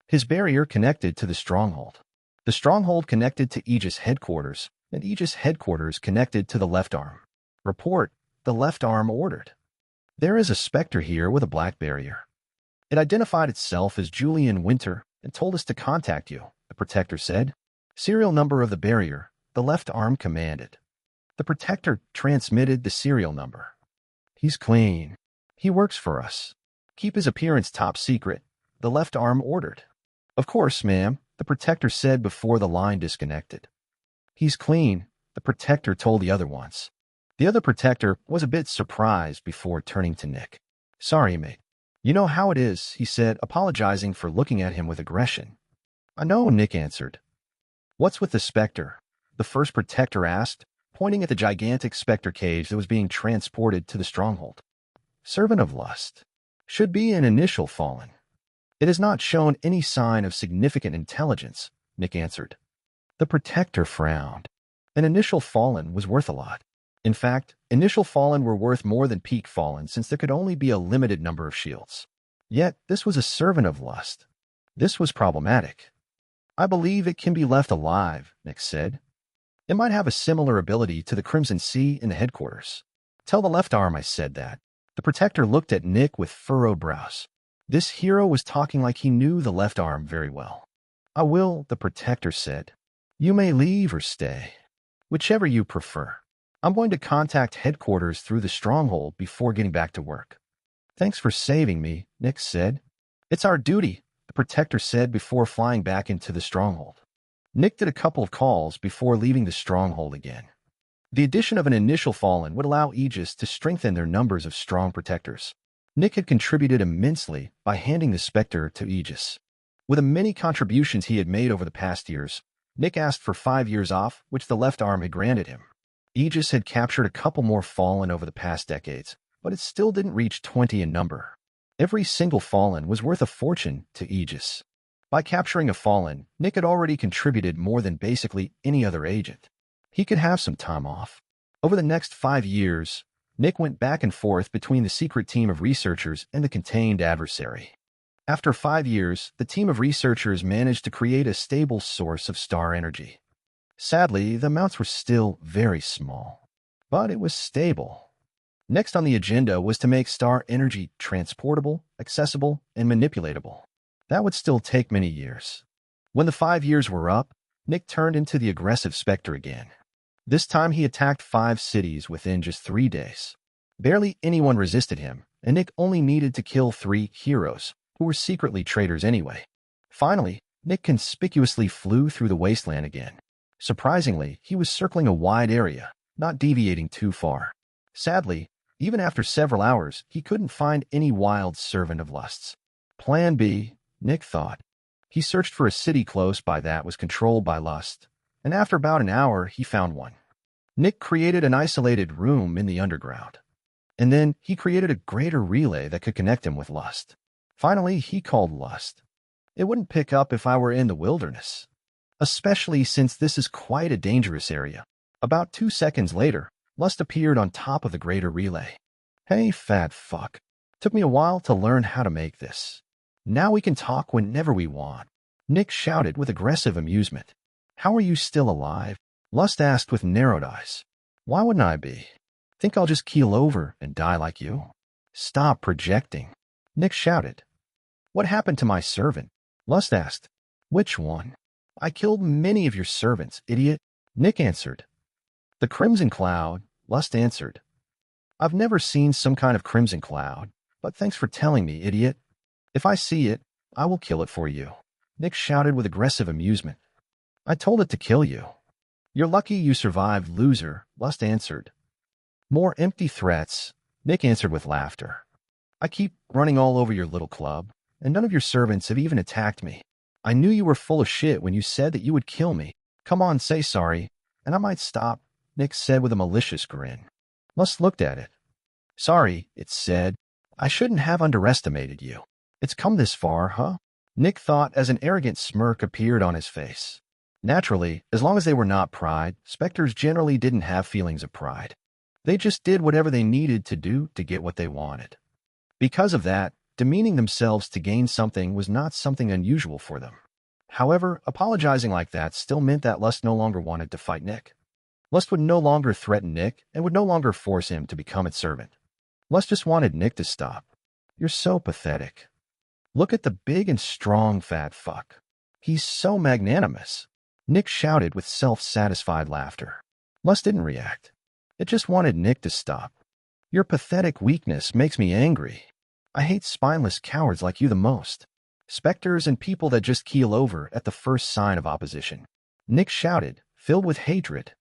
His barrier connected to the stronghold. The stronghold connected to Aegis headquarters, and Aegis headquarters connected to the left arm. Report, the left arm ordered. There is a Spectre here with a black barrier. It identified itself as Julian Winter and told us to contact you, the protector said. Serial number of the barrier, the left arm commanded. The protector transmitted the serial number. He's clean. He works for us. Keep his appearance top secret, the left arm ordered. Of course, ma'am, the protector said before the line disconnected. He's clean, the protector told the other once. The other protector was a bit surprised before turning to Nick. Sorry, mate. You know how it is, he said, apologizing for looking at him with aggression. I know, Nick answered. What's with the Spectre? The first protector asked, pointing at the gigantic Spectre cage that was being transported to the stronghold. Servant of Lust. Should be an initial fallen. It has not shown any sign of significant intelligence, Nick answered. The protector frowned. An initial fallen was worth a lot. In fact, initial fallen were worth more than peak fallen since there could only be a limited number of shields. Yet, this was a servant of lust. This was problematic. I believe it can be left alive, Nick said. It might have a similar ability to the Crimson Sea in the headquarters. Tell the left arm I said that. The protector looked at Nick with furrowed brows. This hero was talking like he knew the left arm very well. I will, the protector said. You may leave or stay. Whichever you prefer. I'm going to contact headquarters through the stronghold before getting back to work. Thanks for saving me, Nick said. It's our duty, the protector said before flying back into the stronghold. Nick did a couple of calls before leaving the stronghold again. The addition of an initial fallen would allow Aegis to strengthen their numbers of strong protectors. Nick had contributed immensely by handing the Spectre to Aegis. With the many contributions he had made over the past years, Nick asked for 5 years off, which the left arm had granted him. Aegis had captured a couple more fallen over the past decades, but it still didn't reach 20 in number. Every single fallen was worth a fortune to Aegis. By capturing a fallen, Nick had already contributed more than basically any other agent. He could have some time off. Over the next 5 years, Nick went back and forth between the secret team of researchers and the contained adversary. After 5 years, the team of researchers managed to create a stable source of star energy. Sadly, the amounts were still very small, but it was stable. Next on the agenda was to make star energy transportable, accessible, and manipulatable. That would still take many years. When the 5 years were up, Nick turned into the aggressive Spectre again. This time he attacked 5 cities within just 3 days. Barely anyone resisted him, and Nick only needed to kill 3 heroes, who were secretly traitors anyway. Finally, Nick conspicuously flew through the wasteland again. Surprisingly, he was circling a wide area, not deviating too far. Sadly, even after several hours, he couldn't find any wild servant of lusts. Plan B, Nick thought. He searched for a city close by that was controlled by lust, and after about an hour, he found one. Nick created an isolated room in the underground. And then he created a greater relay that could connect him with lust. Finally, he called lust. It wouldn't pick up if I were in the wilderness. Especially since this is quite a dangerous area. About 2 seconds later, Lust appeared on top of the greater relay. Hey, fat fuck. Took me a while to learn how to make this. Now we can talk whenever we want. Nick shouted with aggressive amusement. How are you still alive? Lust asked with narrowed eyes. Why wouldn't I be? Think I'll just keel over and die like you? Stop projecting. Nick shouted. What happened to my servant? Lust asked. Which one? I killed many of your servants, idiot. Nick answered. The crimson cloud, Lust answered. I've never seen some kind of crimson cloud, but thanks for telling me, idiot. If I see it, I will kill it for you. Nick shouted with aggressive amusement. I told it to kill you. You're lucky you survived, loser, Lust answered. More empty threats, Nick answered with laughter. I keep running all over your little club, and none of your servants have even attacked me. I knew you were full of shit when you said that you would kill me. Come on, say sorry, and I might stop, Nick said with a malicious grin. Lust looked at it. Sorry, it said. I shouldn't have underestimated you. It's come this far, huh? Nick thought as an arrogant smirk appeared on his face. Naturally, as long as they were not pride, Specters generally didn't have feelings of pride. They just did whatever they needed to do to get what they wanted. Because of that, demeaning themselves to gain something was not something unusual for them. However, apologizing like that still meant that Lust no longer wanted to fight Nick. Lust would no longer threaten Nick and would no longer force him to become its servant. Lust just wanted Nick to stop. You're so pathetic. Look at the big and strong fat fuck. He's so magnanimous. Nick shouted with self-satisfied laughter. Lust didn't react. It just wanted Nick to stop. Your pathetic weakness makes me angry. I hate spineless cowards like you the most. Specters and people that just keel over at the first sign of opposition. Nick shouted, filled with hatred.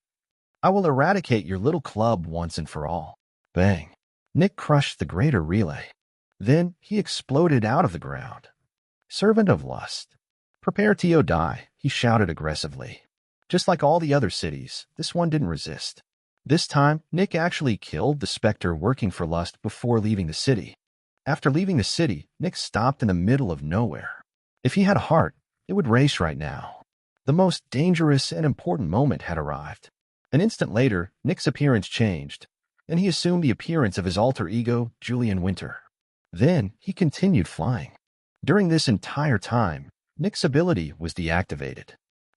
I will eradicate your little club once and for all. Bang. Nick crushed the greater relay. Then he exploded out of the ground. Servant of Lust. Prepare to die, he shouted aggressively. Just like all the other cities, this one didn't resist. This time, Nick actually killed the Spectre working for Lust before leaving the city. After leaving the city, Nick stopped in the middle of nowhere. If he had a heart, it would race right now. The most dangerous and important moment had arrived. An instant later, Nick's appearance changed, and he assumed the appearance of his alter ego, Julian Winter. Then, he continued flying. During this entire time, Nick's ability was deactivated.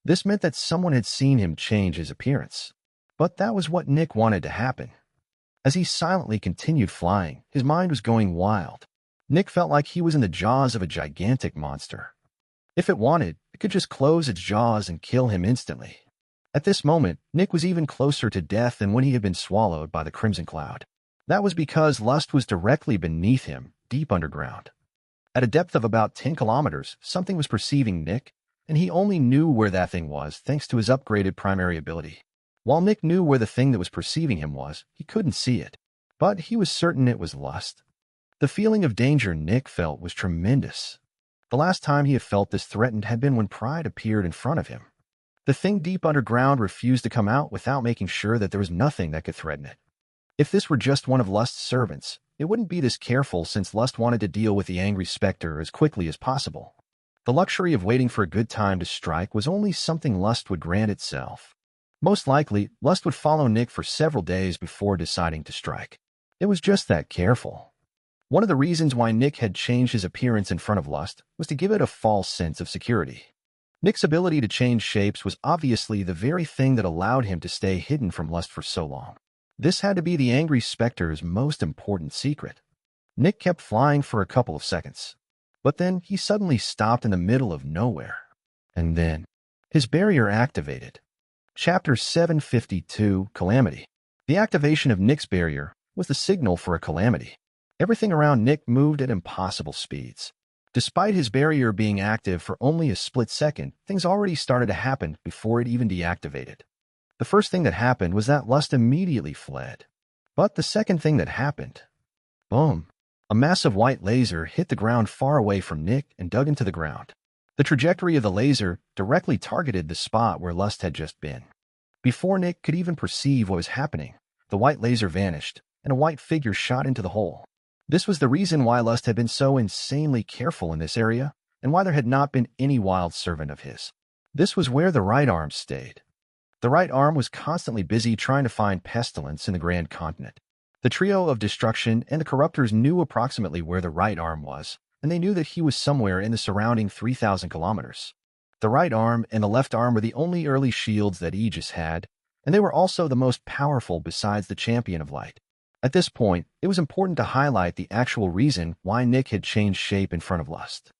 This meant that someone had seen him change his appearance. But that was what Nick wanted to happen. As he silently continued flying, his mind was going wild. Nick felt like he was in the jaws of a gigantic monster. If it wanted, it could just close its jaws and kill him instantly. At this moment, Nick was even closer to death than when he had been swallowed by the Crimson Cloud. That was because Lust was directly beneath him, deep underground. At a depth of about 10 kilometers, something was perceiving Nick, and he only knew where that thing was thanks to his upgraded primary ability. While Nick knew where the thing that was perceiving him was, he couldn't see it. But he was certain it was Lust. The feeling of danger Nick felt was tremendous. The last time he had felt this threatened had been when Pride appeared in front of him. The thing deep underground refused to come out without making sure that there was nothing that could threaten it. If this were just one of Lust's servants, it wouldn't be this careful since Lust wanted to deal with the angry Spectre as quickly as possible. The luxury of waiting for a good time to strike was only something Lust would grant itself. Most likely, Lust would follow Nick for several days before deciding to strike. It was just that careful. One of the reasons why Nick had changed his appearance in front of Lust was to give it a false sense of security. Nick's ability to change shapes was obviously the very thing that allowed him to stay hidden from Lust for so long. This had to be the angry Spectre's most important secret. Nick kept flying for a couple of seconds, but then he suddenly stopped in the middle of nowhere. And then, his barrier activated. Chapter 752, Calamity. The activation of Nick's barrier was the signal for a calamity. Everything around Nick moved at impossible speeds. Despite his barrier being active for only a split second, things already started to happen before it even deactivated. The first thing that happened was that Lust immediately fled. But the second thing that happened... Boom. A massive white laser hit the ground far away from Nick and dug into the ground. The trajectory of the laser directly targeted the spot where Lust had just been. Before Nick could even perceive what was happening, the white laser vanished, and a white figure shot into the hole. This was the reason why Lust had been so insanely careful in this area, and why there had not been any wild servant of his. This was where the right arm stayed. The right arm was constantly busy trying to find pestilence in the Grand Continent. The trio of destruction and the corruptors knew approximately where the right arm was, and they knew that he was somewhere in the surrounding 3,000 kilometers. The right arm and the left arm were the only early shields that Aegis had, and they were also the most powerful besides the Champion of Light. At this point, it was important to highlight the actual reason why Nick had changed shape in front of Lust.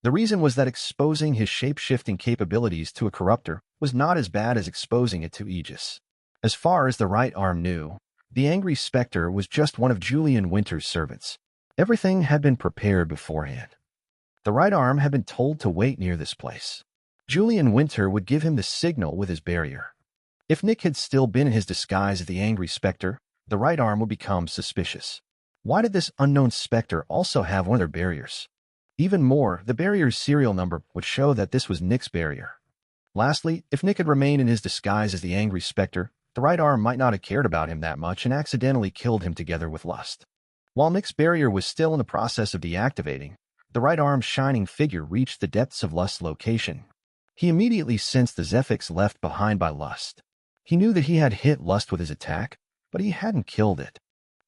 The reason was that exposing his shape-shifting capabilities to a corruptor was not as bad as exposing it to Aegis. As far as the right arm knew, the angry Spectre was just one of Julian Winter's servants. Everything had been prepared beforehand. The right arm had been told to wait near this place. Julian Winter would give him the signal with his barrier. If Nick had still been in his disguise as the angry Spectre, the right arm would become suspicious. Why did this unknown Spectre also have one of their barriers? Even more, the barrier's serial number would show that this was Nick's barrier. Lastly, if Nick had remained in his disguise as the angry Spectre, the right arm might not have cared about him that much and accidentally killed him together with Lust. While Nick's barrier was still in the process of deactivating, the right arm's shining figure reached the depths of Lust's location. He immediately sensed the Zephyx left behind by Lust. He knew that he had hit Lust with his attack, but he hadn't killed it.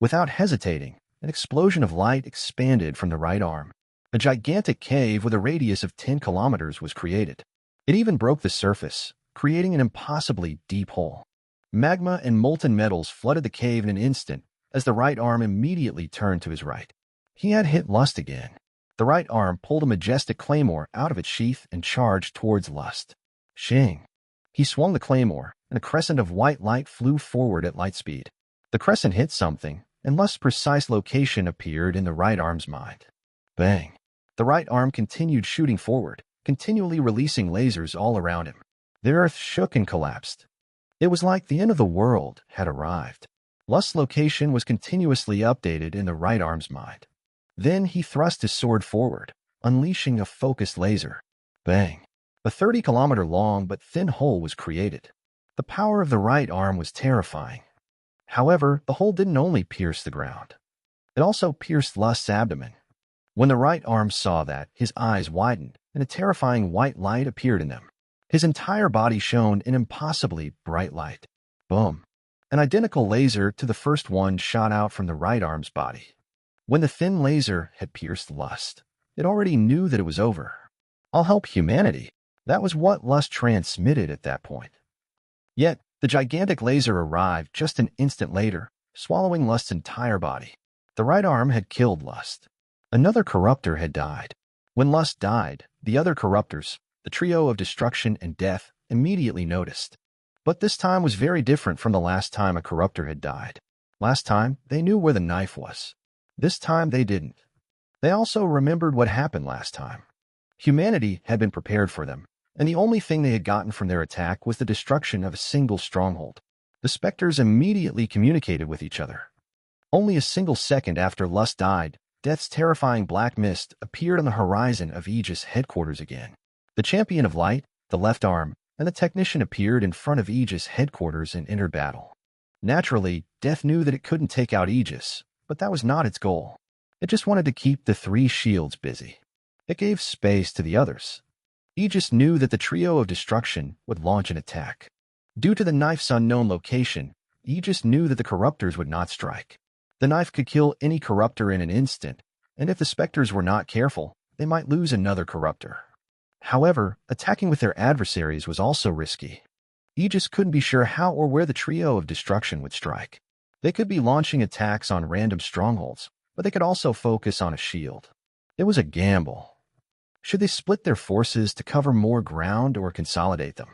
Without hesitating, an explosion of light expanded from the right arm. A gigantic cave with a radius of 10 kilometers was created. It even broke the surface, creating an impossibly deep hole. Magma and molten metals flooded the cave in an instant as the right arm immediately turned to his right. He had hit Lust again. The right arm pulled a majestic claymore out of its sheath and charged towards Lust. Shing! He swung the claymore, and a crescent of white light flew forward at light speed. The crescent hit something, and Lust's precise location appeared in the right arm's mind. Bang! The right arm continued shooting forward, continually releasing lasers all around him. The earth shook and collapsed. It was like the end of the world had arrived. Lust's location was continuously updated in the right arm's mind. Then he thrust his sword forward, unleashing a focused laser. Bang! A 30-kilometer-long but thin hole was created. The power of the right arm was terrifying. However, the hole didn't only pierce the ground. It also pierced Lust's abdomen. When the right arm saw that, his eyes widened, and a terrifying white light appeared in them. His entire body shone in impossibly bright light. Boom! An identical laser to the first one shot out from the right arm's body. When the thin laser had pierced Lust, it already knew that it was over. I'll help humanity. That was what Lust transmitted at that point. Yet, the gigantic laser arrived just an instant later, swallowing Lust's entire body. The right arm had killed Lust. Another corruptor had died. When Lust died, the other corruptors, the trio of destruction and death, immediately noticed. But this time was very different from the last time a corruptor had died. Last time, they knew where the knife was. This time they didn't. They also remembered what happened last time. Humanity had been prepared for them, and the only thing they had gotten from their attack was the destruction of a single stronghold. The Specters immediately communicated with each other. Only a single second after Lust died, Death's terrifying black mist appeared on the horizon of Aegis headquarters again. The Champion of Light, the left arm, and the technician appeared in front of Aegis headquarters and entered battle. Naturally, Death knew that it couldn't take out Aegis, but that was not its goal. It just wanted to keep the three shields busy. It gave space to the others. Aegis knew that the trio of destruction would launch an attack. Due to the knife's unknown location, Aegis knew that the corruptors would not strike. The knife could kill any corruptor in an instant, and if the Specters were not careful, they might lose another corruptor. However, attacking with their adversaries was also risky. Aegis couldn't be sure how or where the trio of destruction would strike. They could be launching attacks on random strongholds, but they could also focus on a shield. It was a gamble. Should they split their forces to cover more ground or consolidate them?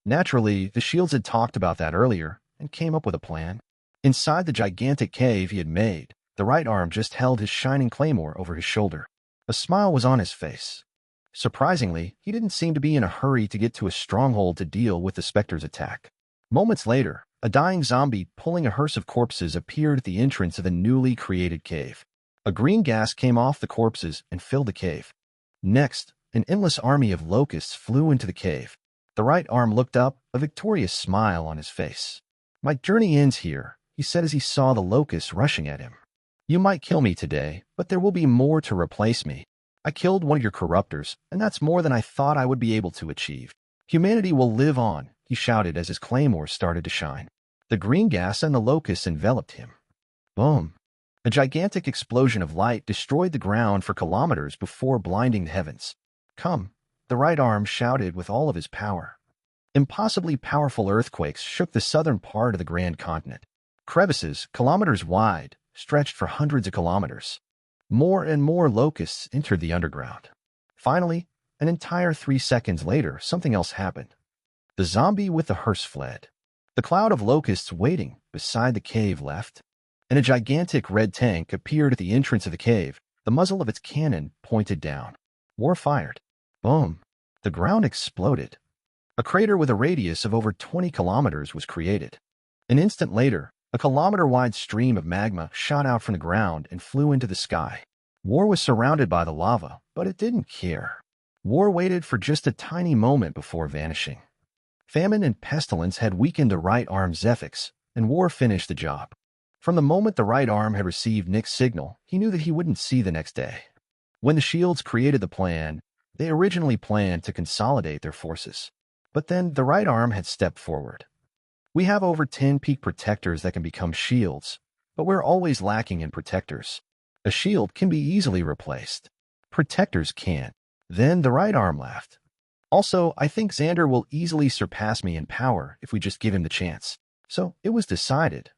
Naturally, the shields had talked about that earlier and came up with a plan. Inside the gigantic cave he had made, the right arm just held his shining claymore over his shoulder. A smile was on his face. Surprisingly, he didn't seem to be in a hurry to get to a stronghold to deal with the Spectre's attack. Moments later, a dying zombie pulling a hearse of corpses appeared at the entrance of the newly created cave. A green gas came off the corpses and filled the cave. Next, an endless army of locusts flew into the cave. The right arm looked up, a victorious smile on his face. "My journey ends here," he said as he saw the locusts rushing at him. "You might kill me today, but there will be more to replace me. I killed one of your corruptors, and that's more than I thought I would be able to achieve. Humanity will live on," he shouted as his claymore started to shine. The green gas and the locusts enveloped him. Boom! A gigantic explosion of light destroyed the ground for kilometers before blinding the heavens. "Come!" the right arm shouted with all of his power. Impossibly powerful earthquakes shook the southern part of the grand continent. Crevices, kilometers wide, stretched for hundreds of kilometers. More and more locusts entered the underground. Finally, an entire 3 seconds later, something else happened. The zombie with the hearse fled. The cloud of locusts waiting beside the cave left, and a gigantic red tank appeared at the entrance of the cave, the muzzle of its cannon pointed down. War fired. Boom! The ground exploded. A crater with a radius of over 20 kilometers was created. An instant later, a kilometer-wide stream of magma shot out from the ground and flew into the sky. War was surrounded by the lava, but it didn't care. War waited for just a tiny moment before vanishing. Famine and pestilence had weakened the right arm Zephyx, and War finished the job. From the moment the right arm had received Nick's signal, he knew that he wouldn't see the next day. When the shields created the plan, they originally planned to consolidate their forces. But then the right arm had stepped forward. We have over 10 peak protectors that can become shields, but we're always lacking in protectors. A shield can be easily replaced. Protectors can't. Then the right arm laughed. Also, I think Xander will easily surpass me in power if we just give him the chance. So it was decided.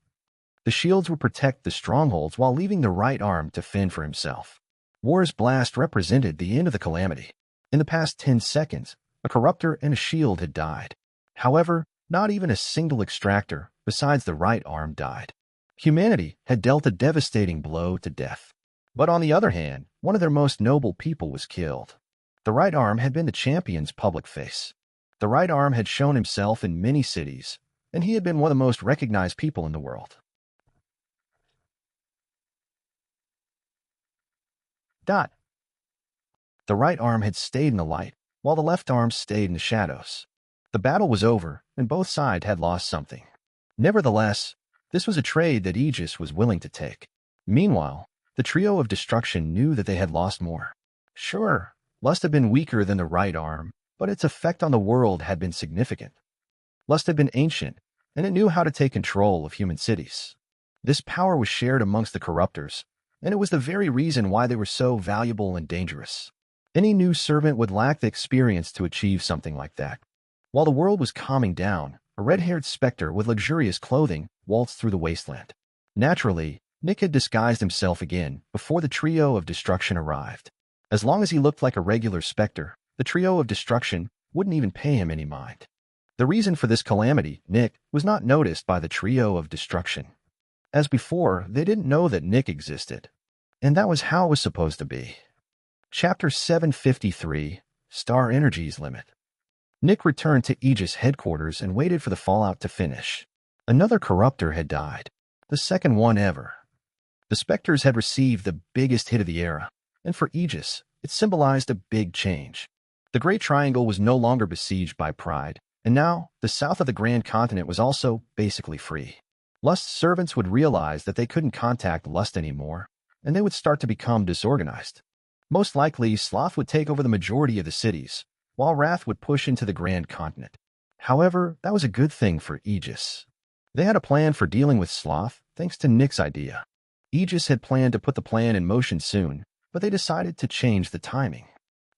The shields would protect the strongholds while leaving the right arm to fend for himself. War's blast represented the end of the calamity. In the past 10 seconds, a corruptor and a shield had died. However, not even a single extractor, besides the right arm, died. Humanity had dealt a devastating blow to death. But on the other hand, one of their most noble people was killed. The right arm had been the champion's public face. The right arm had shown himself in many cities, and he had been one of the most recognized people in the world. The right arm had stayed in the light, while the left arm stayed in the shadows. The battle was over, and both sides had lost something. Nevertheless, this was a trade that Aegis was willing to take. Meanwhile, the trio of destruction knew that they had lost more. Sure, Lust had been weaker than the right arm, but its effect on the world had been significant. Lust had been ancient, and it knew how to take control of human cities. This power was shared amongst the corruptors, and it was the very reason why they were so valuable and dangerous. Any new servant would lack the experience to achieve something like that. While the world was calming down, a red-haired specter with luxurious clothing waltzed through the wasteland. Naturally, Nick had disguised himself again before the trio of destruction arrived. As long as he looked like a regular specter, the trio of destruction wouldn't even pay him any mind. The reason for this calamity, Nick, was not noticed by the trio of destruction. As before, they didn't know that Nick existed. And that was how it was supposed to be. Chapter 753, Star Energy's Limit. Nick returned to Aegis headquarters and waited for the fallout to finish. Another corruptor had died, the second one ever. The Specters had received the biggest hit of the era, and for Aegis, it symbolized a big change. The Great Triangle was no longer besieged by Pride, and now the south of the Grand Continent was also basically free. Lust's servants would realize that they couldn't contact Lust anymore, and they would start to become disorganized. Most likely, Sloth would take over the majority of the cities, while Wrath would push into the Grand Continent. However, that was a good thing for Aegis. They had a plan for dealing with Sloth, thanks to Nick's idea. Aegis had planned to put the plan in motion soon, but they decided to change the timing.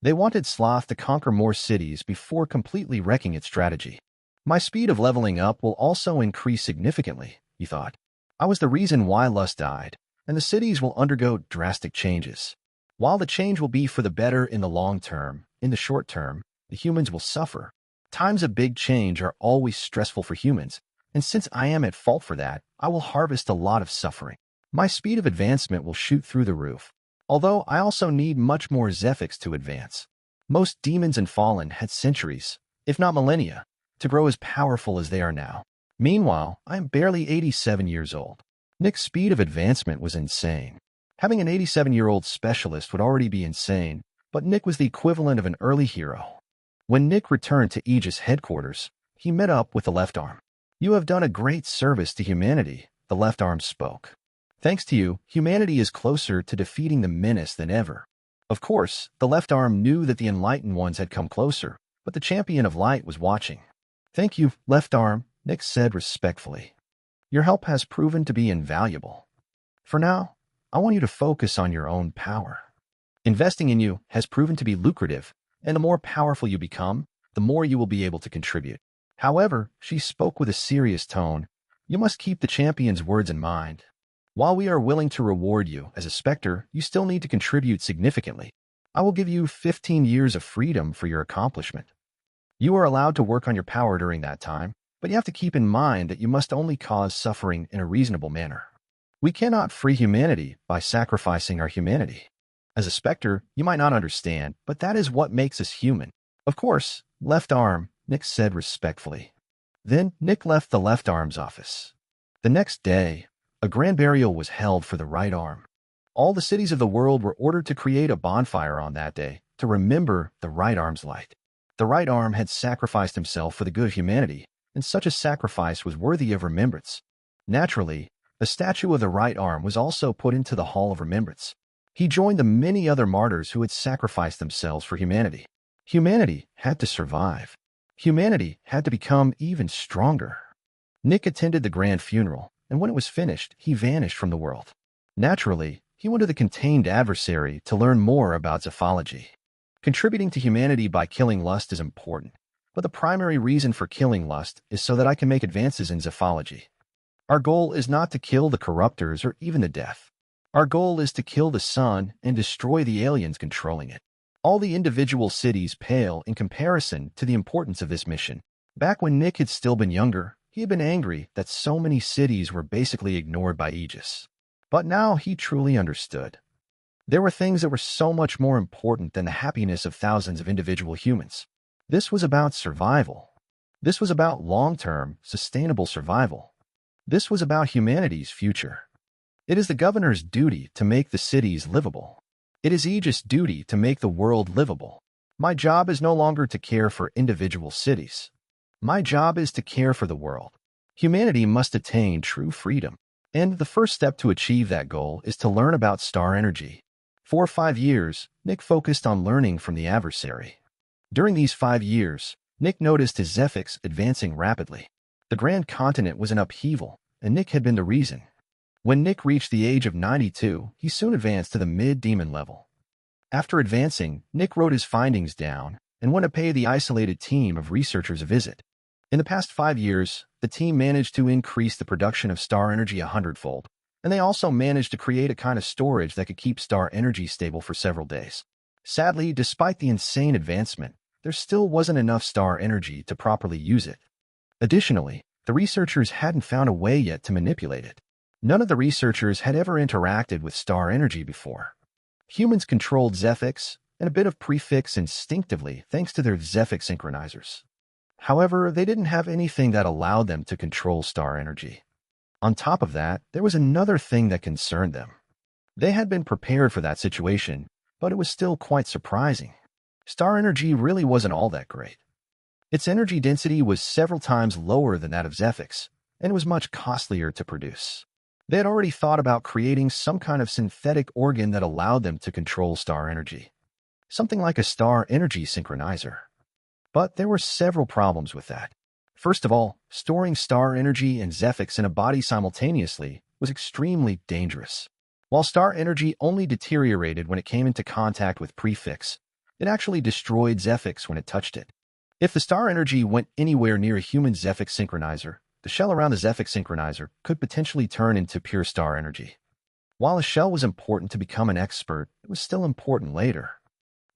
They wanted Sloth to conquer more cities before completely wrecking its strategy. My speed of leveling up will also increase significantly, he thought. I was the reason why Lust died, and the cities will undergo drastic changes. While the change will be for the better in the long term, in the short term, the humans will suffer. Times of big change are always stressful for humans, and since I am at fault for that, I will harvest a lot of suffering. My speed of advancement will shoot through the roof, although I also need much more Zephyx to advance. Most demons and fallen had centuries, if not millennia, to grow as powerful as they are now. Meanwhile, I am barely 87 years old. Nick's speed of advancement was insane. Having an 87-year-old specialist would already be insane, but Nick was the equivalent of an early hero. When Nick returned to Aegis headquarters, he met up with the left arm. You have done a great service to humanity, the left arm spoke. Thanks to you, humanity is closer to defeating the menace than ever. Of course, the left arm knew that the enlightened ones had come closer, but the champion of light was watching. Thank you, left arm, Nick said respectfully. Your help has proven to be invaluable. For now, I want you to focus on your own power. Investing in you has proven to be lucrative, and the more powerful you become, the more you will be able to contribute. However, she spoke with a serious tone. You must keep the champion's words in mind. While we are willing to reward you as a Spectre, you still need to contribute significantly. I will give you 15 years of freedom for your accomplishment. You are allowed to work on your power during that time, but you have to keep in mind that you must only cause suffering in a reasonable manner. We cannot free humanity by sacrificing our humanity. As a Spectre, you might not understand, but that is what makes us human. Of course, left arm, Nick said respectfully. Then Nick left the left arm's office. The next day, a grand burial was held for the right arm. All the cities of the world were ordered to create a bonfire on that day to remember the right arm's light. The right arm had sacrificed himself for the good of humanity, and such a sacrifice was worthy of remembrance. Naturally, A statue of the right arm was also put into the Hall of Remembrance. He joined the many other martyrs who had sacrificed themselves for humanity. Humanity had to survive. Humanity had to become even stronger. Nick attended the grand funeral, and when it was finished, he vanished from the world. Naturally, he went to the contained adversary to learn more about zephology. Contributing to humanity by killing lust is important, but the primary reason for killing lust is so that I can make advances in zephology. Our goal is not to kill the corruptors or even the death. Our goal is to kill the sun and destroy the aliens controlling it. All the individual cities pale in comparison to the importance of this mission. Back when Nick had still been younger, he had been angry that so many cities were basically ignored by Aegis. But now he truly understood. There were things that were so much more important than the happiness of thousands of individual humans. This was about survival. This was about long-term, sustainable survival. This was about humanity's future. It is the governor's duty to make the cities livable. It is Aegis' duty to make the world livable. My job is no longer to care for individual cities. My job is to care for the world. Humanity must attain true freedom. And the first step to achieve that goal is to learn about star energy. For 5 years, Nick focused on learning from the adversary. During these 5 years, Nick noticed his Zephyx advancing rapidly. The Grand Continent was in upheaval, and Nick had been the reason. When Nick reached the age of 92, he soon advanced to the mid-demon level. After advancing, Nick wrote his findings down and went to pay the isolated team of researchers a visit. In the past 5 years, the team managed to increase the production of star energy 100-fold, and they also managed to create a kind of storage that could keep star energy stable for several days. Sadly, despite the insane advancement, there still wasn't enough star energy to properly use it. Additionally, the researchers hadn't found a way yet to manipulate it. None of the researchers had ever interacted with star energy before. Humans controlled Zephyx and a bit of prefix instinctively thanks to their Zephyx synchronizers. However, they didn't have anything that allowed them to control star energy. On top of that, there was another thing that concerned them. They had been prepared for that situation, but it was still quite surprising. Star energy really wasn't all that great. Its energy density was several times lower than that of Zephyx, and it was much costlier to produce. They had already thought about creating some kind of synthetic organ that allowed them to control star energy. Something like a star energy synchronizer. But there were several problems with that. First of all, storing star energy and Zephyx in a body simultaneously was extremely dangerous. While star energy only deteriorated when it came into contact with prefix, it actually destroyed Zephyx when it touched it. If the star energy went anywhere near a human Zephyx synchronizer, the shell around the Zephyx synchronizer could potentially turn into pure star energy. While a shell was important to become an expert, it was still important later.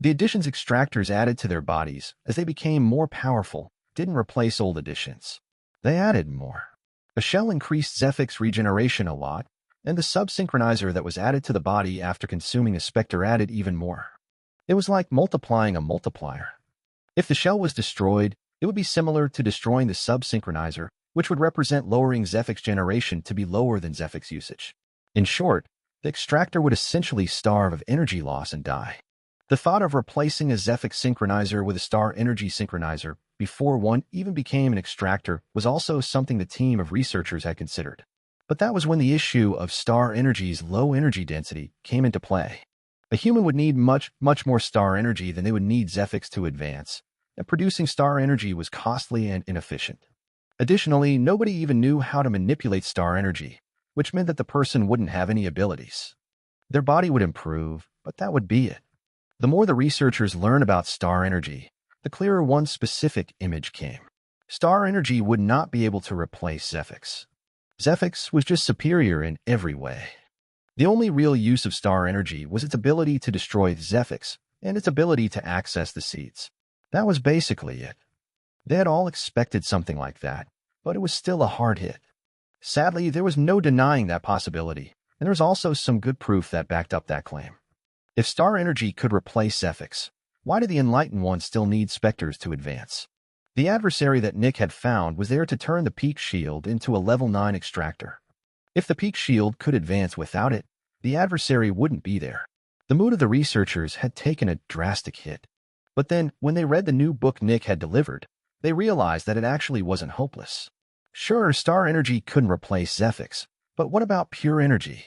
The additions extractors added to their bodies as they became more powerful didn't replace old additions. They added more. A shell increased Zephyx regeneration a lot, and the sub-synchronizer that was added to the body after consuming a Specter added even more. It was like multiplying a multiplier. If the shell was destroyed, it would be similar to destroying the sub-synchronizer, which would represent lowering Zephyx generation to be lower than Zephyx usage. In short, the extractor would essentially starve of energy loss and die. The thought of replacing a Zephyx synchronizer with a star energy synchronizer before one even became an extractor was also something the team of researchers had considered. But that was when the issue of star energy's low energy density came into play. A human would need much more star energy than they would need Zephyx to advance, and producing star energy was costly and inefficient. Additionally, nobody even knew how to manipulate star energy, which meant that the person wouldn't have any abilities. Their body would improve, but that would be it. The more the researchers learned about star energy, the clearer one specific image came. Star energy would not be able to replace Zephyx. Zephyx was just superior in every way. The only real use of star energy was its ability to destroy Zephyx and its ability to access the seeds. That was basically it. They had all expected something like that, but it was still a hard hit. Sadly, there was no denying that possibility, and there was also some good proof that backed up that claim. If star energy could replace Zephyx, why did the Enlightened One still need Specters to advance? The adversary that Nick had found was there to turn the Peak Shield into a level 9 extractor. If the Peak Shield could advance without it, the adversary wouldn't be there. The mood of the researchers had taken a drastic hit. But then, when they read the new book Nick had delivered, they realized that it actually wasn't hopeless. Sure, star energy couldn't replace Zephyx, But what about pure energy?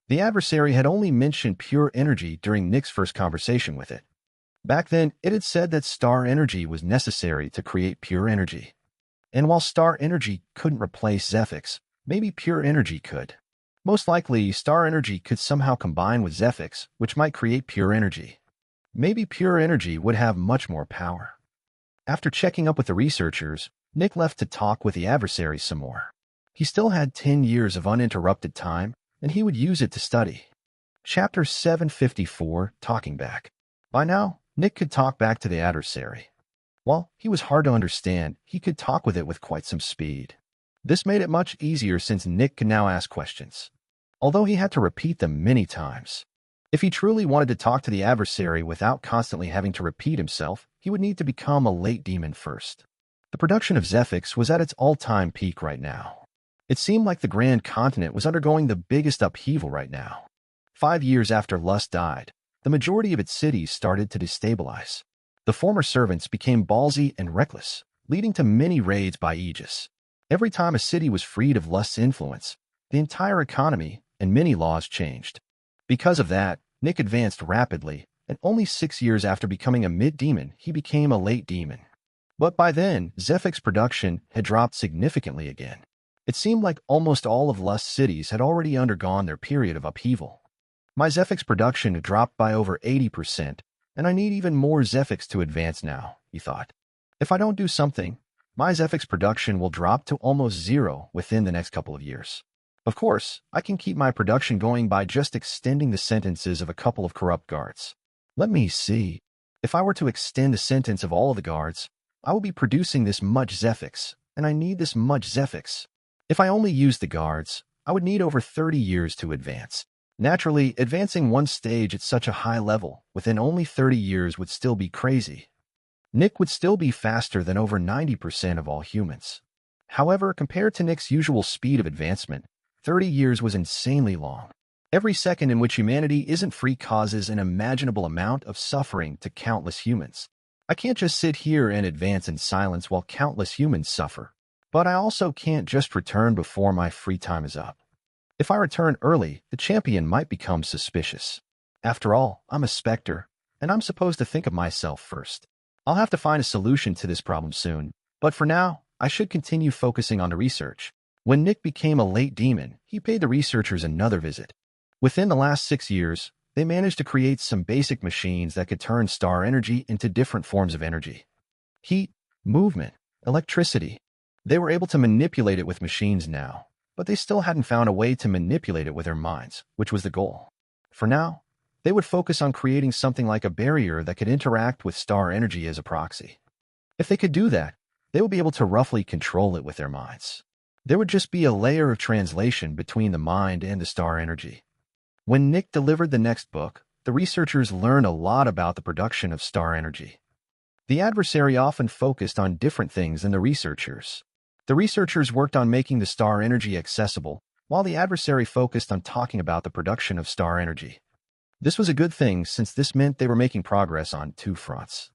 The adversary had only mentioned pure energy during Nick's first conversation with it. Back then, it had said that star energy was necessary to create pure energy. And while star energy couldn't replace Zephyx, maybe pure energy could. Most likely, star energy could somehow combine with Zephyx, which might create pure energy. Maybe pure energy would have much more power. After checking up with the researchers, Nick left to talk with the adversary some more. He still had 10 years of uninterrupted time, and he would use it to study. Chapter 754, Talking Back. By now, Nick could talk back to the adversary. While he was hard to understand, he could talk with it with quite some speed. This made it much easier since Nick could now ask questions, although he had to repeat them many times. If he truly wanted to talk to the adversary without constantly having to repeat himself, he would need to become a late demon first. The production of Zephyx was at its all-time peak right now. It seemed like the Grand Continent was undergoing the biggest upheaval right now. 5 years after Lust died, the majority of its cities started to destabilize. The former servants became ballsy and reckless, leading to many raids by Aegis. Every time a city was freed of Lust's influence, the entire economy and many laws changed. Because of that, Nick advanced rapidly, and only 6 years after becoming a mid-demon, he became a late demon. But by then, Zephyx production had dropped significantly again. It seemed like almost all of Lust's cities had already undergone their period of upheaval. My Zephyx production had dropped by over 80%, and I need even more Zephyx to advance now, he thought. If I don't do something, my Zephyx production will drop to almost zero within the next couple of years. Of course, I can keep my production going by just extending the sentences of a couple of corrupt guards. Let me see. If I were to extend the sentence of all of the guards, I will be producing this much Zephyx, and I need this much Zephyx. If I only used the guards, I would need over 30 years to advance. Naturally, advancing one stage at such a high level within only 30 years would still be crazy. Nick would still be faster than over 90% of all humans. However, compared to Nick's usual speed of advancement, 30 years was insanely long. Every second in which humanity isn't free causes an imaginable amount of suffering to countless humans. I can't just sit here and advance in silence while countless humans suffer. But I also can't just return before my free time is up. If I return early, the champion might become suspicious. After all, I'm a Specter, and I'm supposed to think of myself first. I'll have to find a solution to this problem soon, but for now, I should continue focusing on the research. When Nick became a late demon, he paid the researchers another visit. Within the last 6 years, they managed to create some basic machines that could turn star energy into different forms of energy. Heat, movement, electricity. They were able to manipulate it with machines now, but they still hadn't found a way to manipulate it with their minds, which was the goal. For now, they would focus on creating something like a barrier that could interact with star energy as a proxy. If they could do that, they would be able to roughly control it with their minds. There would just be a layer of translation between the mind and the star energy. When Nick delivered the next book, the researchers learned a lot about the production of star energy. The adversary often focused on different things than the researchers. The researchers worked on making the star energy accessible, while the adversary focused on talking about the production of star energy. This was a good thing since this meant they were making progress on 2 fronts.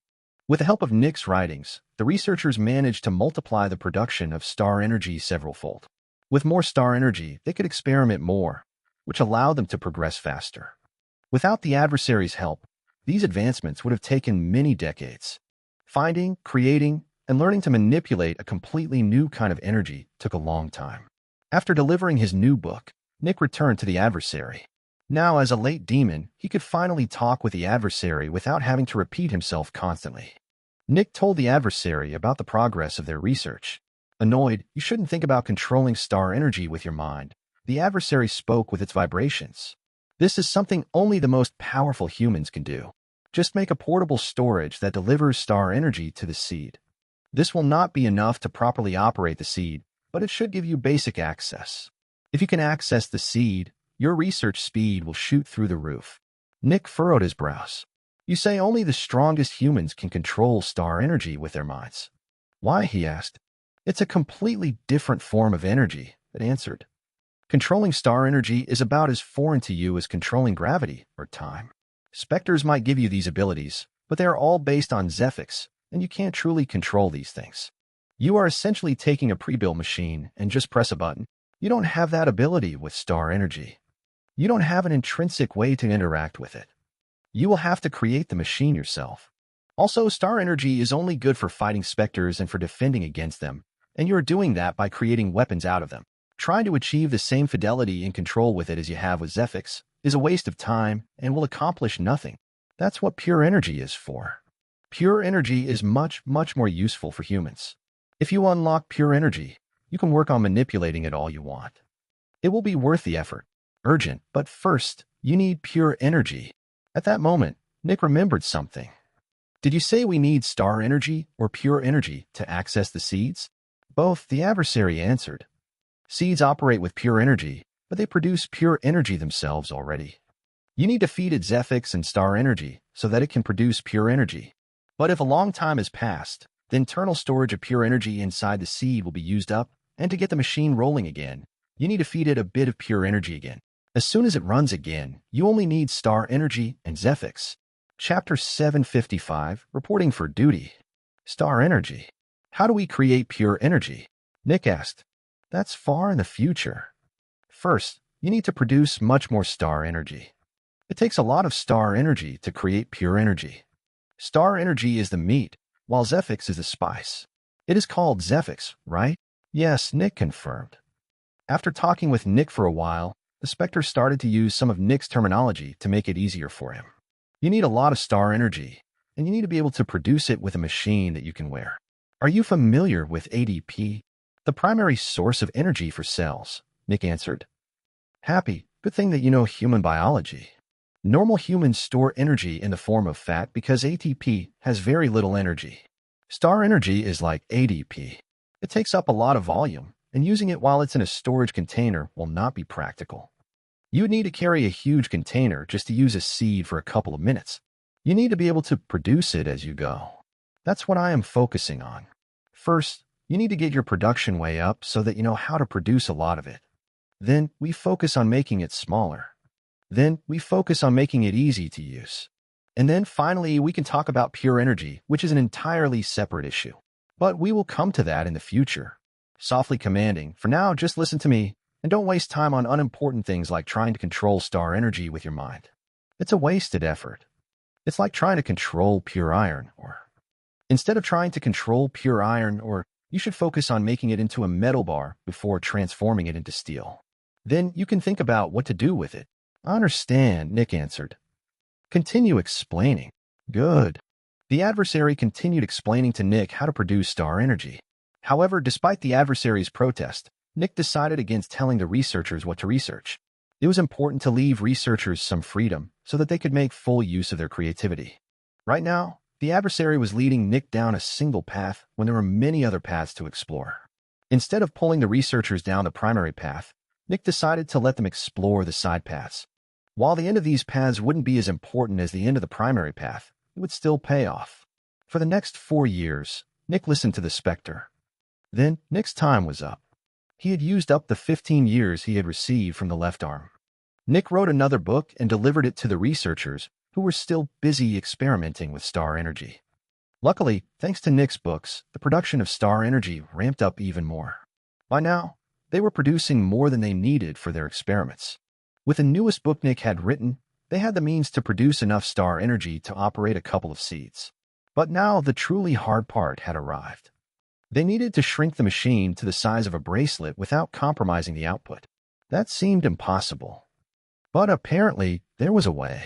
With the help of Nick's writings, the researchers managed to multiply the production of star energy several-fold. With more star energy, they could experiment more, which allowed them to progress faster. Without the adversary's help, these advancements would have taken many decades. Finding, creating, and learning to manipulate a completely new kind of energy took a long time. After delivering his new book, Nick returned to the adversary. Now, as a late demon, he could finally talk with the adversary without having to repeat himself constantly. Nick told the adversary about the progress of their research. Annoyed, you shouldn't think about controlling star energy with your mind. The adversary spoke with its vibrations. This is something only the most powerful humans can do. Just make a portable storage that delivers star energy to the seed. This will not be enough to properly operate the seed, but it should give you basic access. If you can access the seed, your research speed will shoot through the roof. Nick furrowed his brows. You say only the strongest humans can control star energy with their minds. Why, he asked. It's a completely different form of energy, it answered. Controlling star energy is about as foreign to you as controlling gravity or time. Specters might give you these abilities, but they are all based on Zephyx, and you can't truly control these things. You are essentially taking a pre-built machine and just press a button. You don't have that ability with star energy. You don't have an intrinsic way to interact with it. You will have to create the machine yourself. Also, star energy is only good for fighting specters and for defending against them, and you're doing that by creating weapons out of them. Trying to achieve the same fidelity and control with it as you have with Zephyx is a waste of time and will accomplish nothing. That's what pure energy is for. Pure energy is much, much more useful for humans. If you unlock pure energy, you can work on manipulating it all you want. It will be worth the effort. Urgent, but first, you need pure energy. At that moment, Nick remembered something. Did you say we need star energy or pure energy to access the seeds? Both, the adversary answered. Seeds operate with pure energy, but they produce pure energy themselves already. You need to feed it Zephyx and star energy so that it can produce pure energy. But if a long time has passed, the internal storage of pure energy inside the seed will be used up, and to get the machine rolling again, you need to feed it a bit of pure energy again. As soon as it runs again, you only need star energy and Zephyx. Chapter 755, Reporting for Duty. Star energy. How do we create pure energy? Nick asked. That's far in the future. First, you need to produce much more star energy. It takes a lot of star energy to create pure energy. Star energy is the meat, while Zephyx is the spice. It is called Zephyx, right? Yes, Nick confirmed. After talking with Nick for a while, the Specters started to use some of Nick's terminology to make it easier for him. You need a lot of star energy, and you need to be able to produce it with a machine that you can wear. Are you familiar with ADP? The primary source of energy for cells, Nick answered. Happy, good thing that you know human biology. Normal humans store energy in the form of fat because ATP has very little energy. Star energy is like ADP. It takes up a lot of volume, and using it while it's in a storage container will not be practical. You would need to carry a huge container just to use a seed for a couple of minutes. You need to be able to produce it as you go. That's what I am focusing on. First, you need to get your production way up so that you know how to produce a lot of it. Then, we focus on making it smaller. Then, we focus on making it easy to use. And then, finally, we can talk about pure energy, which is an entirely separate issue. But we will come to that in the future. Softly commanding, for now, just listen to me, and don't waste time on unimportant things like trying to control star energy with your mind. It's a wasted effort. It's like trying to control pure iron, or instead of trying to control pure iron, or you should focus on making it into a metal bar before transforming it into steel. Then you can think about what to do with it. I understand, Nick answered. Continue explaining. Good. The adversary continued explaining to Nick how to produce star energy. However, despite the adversary's protest, Nick decided against telling the researchers what to research. It was important to leave researchers some freedom so that they could make full use of their creativity. Right now, the adversary was leading Nick down a single path when there were many other paths to explore. Instead of pulling the researchers down the primary path, Nick decided to let them explore the side paths. While the end of these paths wouldn't be as important as the end of the primary path, it would still pay off. For the next 4 years, Nick listened to the Spectre. Then, Nick's time was up. He had used up the 15 years he had received from the left arm. Nick wrote another book and delivered it to the researchers, who were still busy experimenting with star energy. Luckily, thanks to Nick's books, the production of star energy ramped up even more. By now, they were producing more than they needed for their experiments. With the newest book Nick had written, they had the means to produce enough star energy to operate a couple of seeds. But now the truly hard part had arrived. They needed to shrink the machine to the size of a bracelet without compromising the output. That seemed impossible. But apparently, there was a way.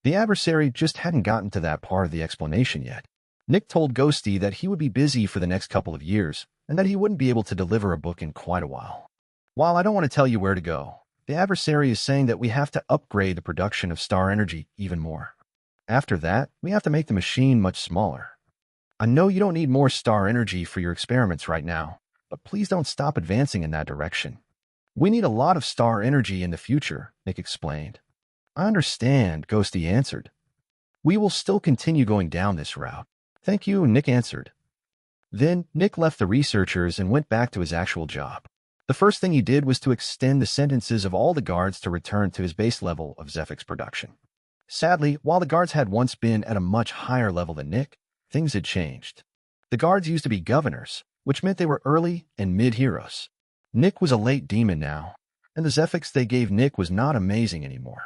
The adversary just hadn't gotten to that part of the explanation yet. Nick told Ghosty that he would be busy for the next couple of years, and that he wouldn't be able to deliver a book in quite a while. While I don't want to tell you where to go, the adversary is saying that we have to upgrade the production of star energy even more. After that, we have to make the machine much smaller. I know you don't need more star energy for your experiments right now, but please don't stop advancing in that direction. We need a lot of star energy in the future, Nick explained. I understand, Ghosty answered. We will still continue going down this route. Thank you, Nick answered. Then Nick left the researchers and went back to his actual job. The first thing he did was to extend the sentences of all the guards to return to his base level of Zephyx production. Sadly, while the guards had once been at a much higher level than Nick, things had changed. The guards used to be governors, which meant they were early and mid-heroes. Nick was a late demon now, and the Zephyx they gave Nick was not amazing anymore.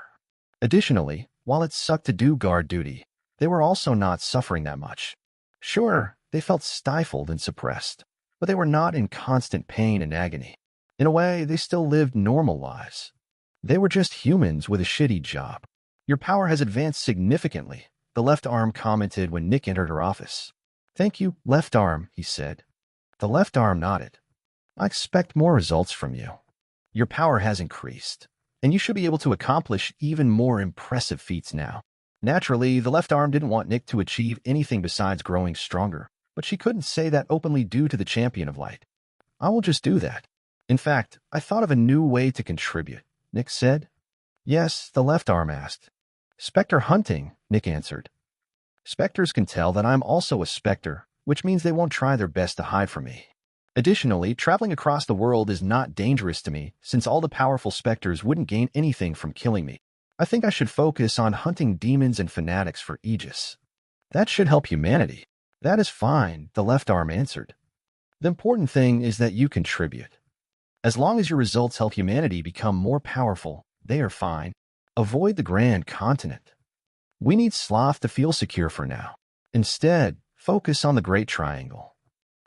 Additionally, while it sucked to do guard duty, they were also not suffering that much. Sure, they felt stifled and suppressed, but they were not in constant pain and agony. In a way, they still lived normal lives. They were just humans with a shitty job. Your power has advanced significantly, the left arm commented when Nick entered her office. Thank you, left arm, he said. The left arm nodded. I expect more results from you. Your power has increased, and you should be able to accomplish even more impressive feats now. Naturally, the left arm didn't want Nick to achieve anything besides growing stronger, but she couldn't say that openly due to the Champion of Light. I will just do that. In fact, I thought of a new way to contribute, Nick said. Yes, the left arm asked. Spectre hunting, Nick answered. Specters can tell that I'm also a spectre, which means they won't try their best to hide from me. Additionally, traveling across the world is not dangerous to me, since all the powerful specters wouldn't gain anything from killing me. I think I should focus on hunting demons and fanatics for Aegis. That should help humanity. That is fine, the left arm answered. The important thing is that you contribute. As long as your results help humanity become more powerful, they are fine. Avoid the Grand Continent. We need Sloth to feel secure for now. Instead, focus on the Great Triangle.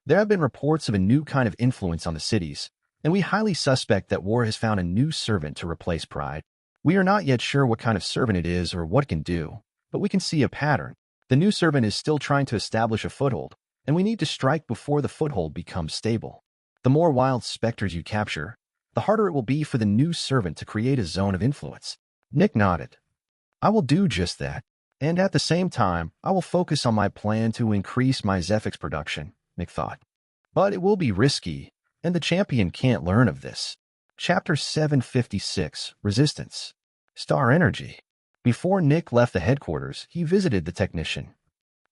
There have been reports of a new kind of influence on the cities, and we highly suspect that War has found a new servant to replace Pride. We are not yet sure what kind of servant it is or what it can do, but we can see a pattern. The new servant is still trying to establish a foothold, and we need to strike before the foothold becomes stable. The more wild specters you capture, the harder it will be for the new servant to create a zone of influence. Nick nodded. I will do just that, and at the same time, I will focus on my plan to increase my Zephyx production, Nick thought. But it will be risky, and the champion can't learn of this. Chapter 756, Resistance. Star Energy. Before Nick left the headquarters, he visited the technician.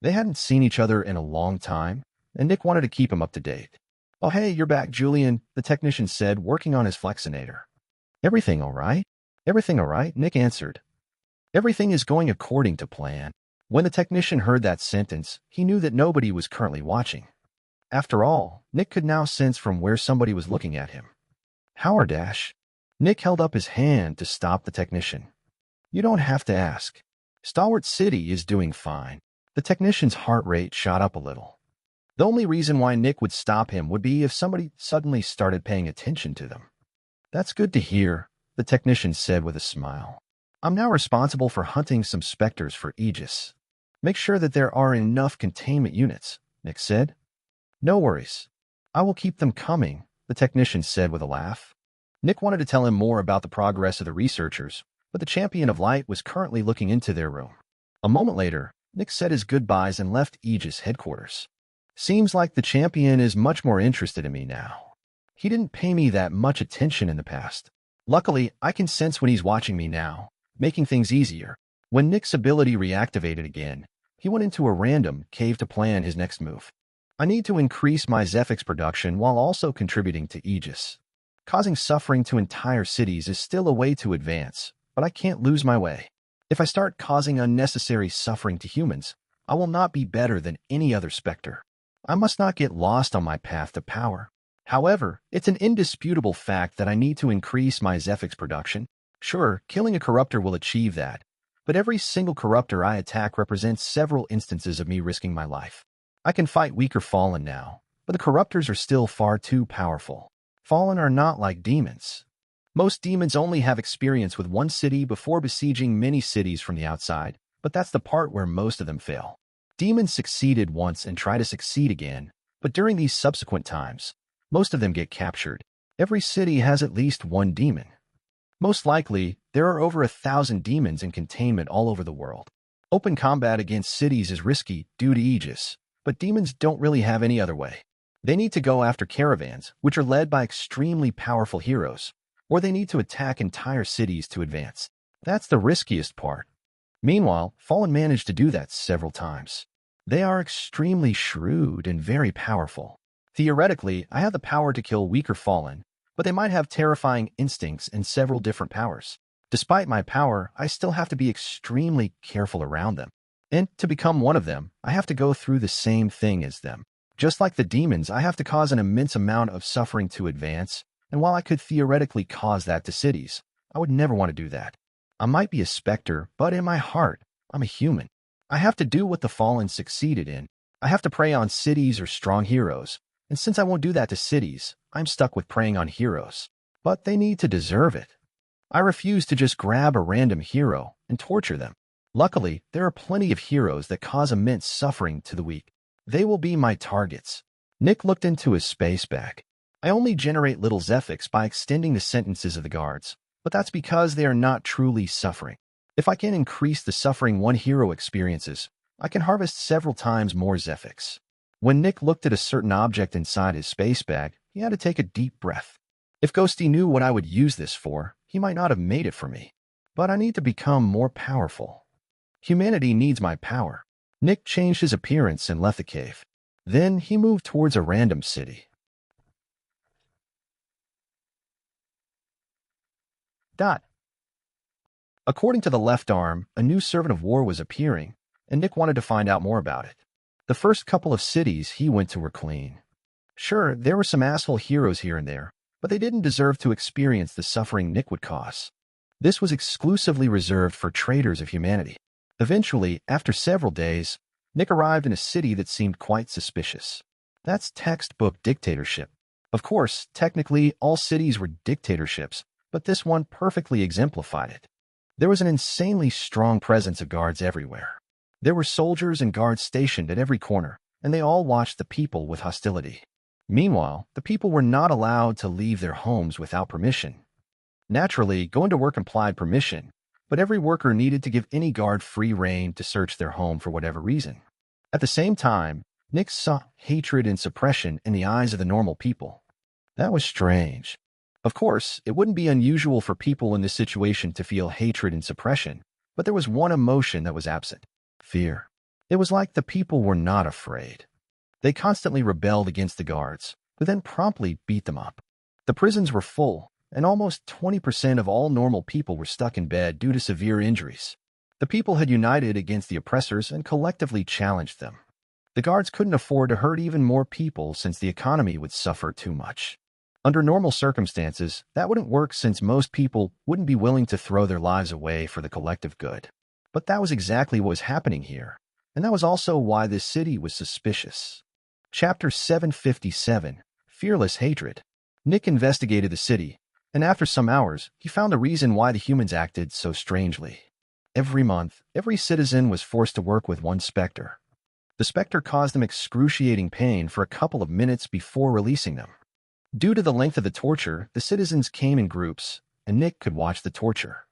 They hadn't seen each other in a long time, and Nick wanted to keep him up to date. Oh hey, you're back, Julian, the technician said, working on his flexinator. Everything all right? Everything all right, Nick answered. Everything is going according to plan. When the technician heard that sentence, he knew that nobody was currently watching. After all, Nick could now sense from where somebody was looking at him. Howardash. Nick held up his hand to stop the technician. You don't have to ask. Stalwart City is doing fine. The technician's heart rate shot up a little. The only reason why Nick would stop him would be if somebody suddenly started paying attention to them. That's good to hear, the technician said with a smile. I'm now responsible for hunting some specters for Aegis. Make sure that there are enough containment units, Nick said. No worries. I will keep them coming, the technician said with a laugh. Nick wanted to tell him more about the progress of the researchers, but the Champion of Light was currently looking into their room. A moment later, Nick said his goodbyes and left Aegis headquarters. Seems like the Champion is much more interested in me now. He didn't pay me that much attention in the past. Luckily, I can sense when he's watching me now, making things easier. When Nick's ability reactivated again, he went into a random cave to plan his next move. I need to increase my Zephyx production while also contributing to Aegis. Causing suffering to entire cities is still a way to advance, but I can't lose my way. If I start causing unnecessary suffering to humans, I will not be better than any other specter. I must not get lost on my path to power. However, it's an indisputable fact that I need to increase my Zephyx production. Sure, killing a corruptor will achieve that, but every single corruptor I attack represents several instances of me risking my life. I can fight weaker Fallen now, but the corruptors are still far too powerful. Fallen are not like demons. Most demons only have experience with one city before besieging many cities from the outside, but that's the part where most of them fail. Demons succeeded once and try to succeed again, but during these subsequent times, most of them get captured. Every city has at least one demon. Most likely, there are over 1,000 demons in containment all over the world. Open combat against cities is risky due to Aegis, but demons don't really have any other way. They need to go after caravans, which are led by extremely powerful heroes, or they need to attack entire cities to advance. That's the riskiest part. Meanwhile, Fallen managed to do that several times. They are extremely shrewd and very powerful. Theoretically, I have the power to kill weaker Fallen, but they might have terrifying instincts and several different powers. Despite my power, I still have to be extremely careful around them. And to become one of them, I have to go through the same thing as them. Just like the demons, I have to cause an immense amount of suffering to advance, And while I could theoretically cause that to cities, I would never want to do that. I might be a specter, but in my heart, I'm a human. I have to do what the fallen succeeded in. I have to prey on cities or strong heroes. And since I won't do that to cities, I'm stuck with preying on heroes. But they need to deserve it. I refuse to just grab a random hero and torture them. Luckily, there are plenty of heroes that cause immense suffering to the weak. They will be my targets. Nick looked into his space bag. I only generate little Zephyx by extending the sentences of the guards, but that's because they are not truly suffering. If I can increase the suffering one hero experiences, I can harvest several times more Zephyx. When Nick looked at a certain object inside his space bag, he had to take a deep breath. If Ghosty knew what I would use this for, he might not have made it for me. But I need to become more powerful. Humanity needs my power. Nick changed his appearance and left the cave. Then he moved towards a random city. According to the left arm, a new servant of war was appearing, and Nick wanted to find out more about it. The first couple of cities he went to were clean. Sure, there were some asshole heroes here and there, but they didn't deserve to experience the suffering Nick would cause. This was exclusively reserved for traitors of humanity. Eventually, after several days, Nick arrived in a city that seemed quite suspicious. That's textbook dictatorship. Of course, technically, all cities were dictatorships, but this one perfectly exemplified it. There was an insanely strong presence of guards everywhere. There were soldiers and guards stationed at every corner, and they all watched the people with hostility. Meanwhile, the people were not allowed to leave their homes without permission. Naturally, going to work implied permission, but every worker needed to give any guard free rein to search their home for whatever reason. At the same time, Nick saw hatred and suppression in the eyes of the normal people. That was strange. Of course, it wouldn't be unusual for people in this situation to feel hatred and suppression, but there was one emotion that was absent: fear. It was like the people were not afraid. They constantly rebelled against the guards, who then promptly beat them up. The prisons were full, and almost 20% of all normal people were stuck in bed due to severe injuries. The people had united against the oppressors and collectively challenged them. The guards couldn't afford to hurt even more people since the economy would suffer too much. Under normal circumstances, that wouldn't work since most people wouldn't be willing to throw their lives away for the collective good. But that was exactly what was happening here, and that was also why this city was suspicious. Chapter 757, Fearless Hatred. Nick investigated the city, and after some hours, he found the reason why the humans acted so strangely. Every month, every citizen was forced to work with one specter. The specter caused them excruciating pain for a couple of minutes before releasing them. Due to the length of the torture, the citizens came in groups, and Nick could watch the torture.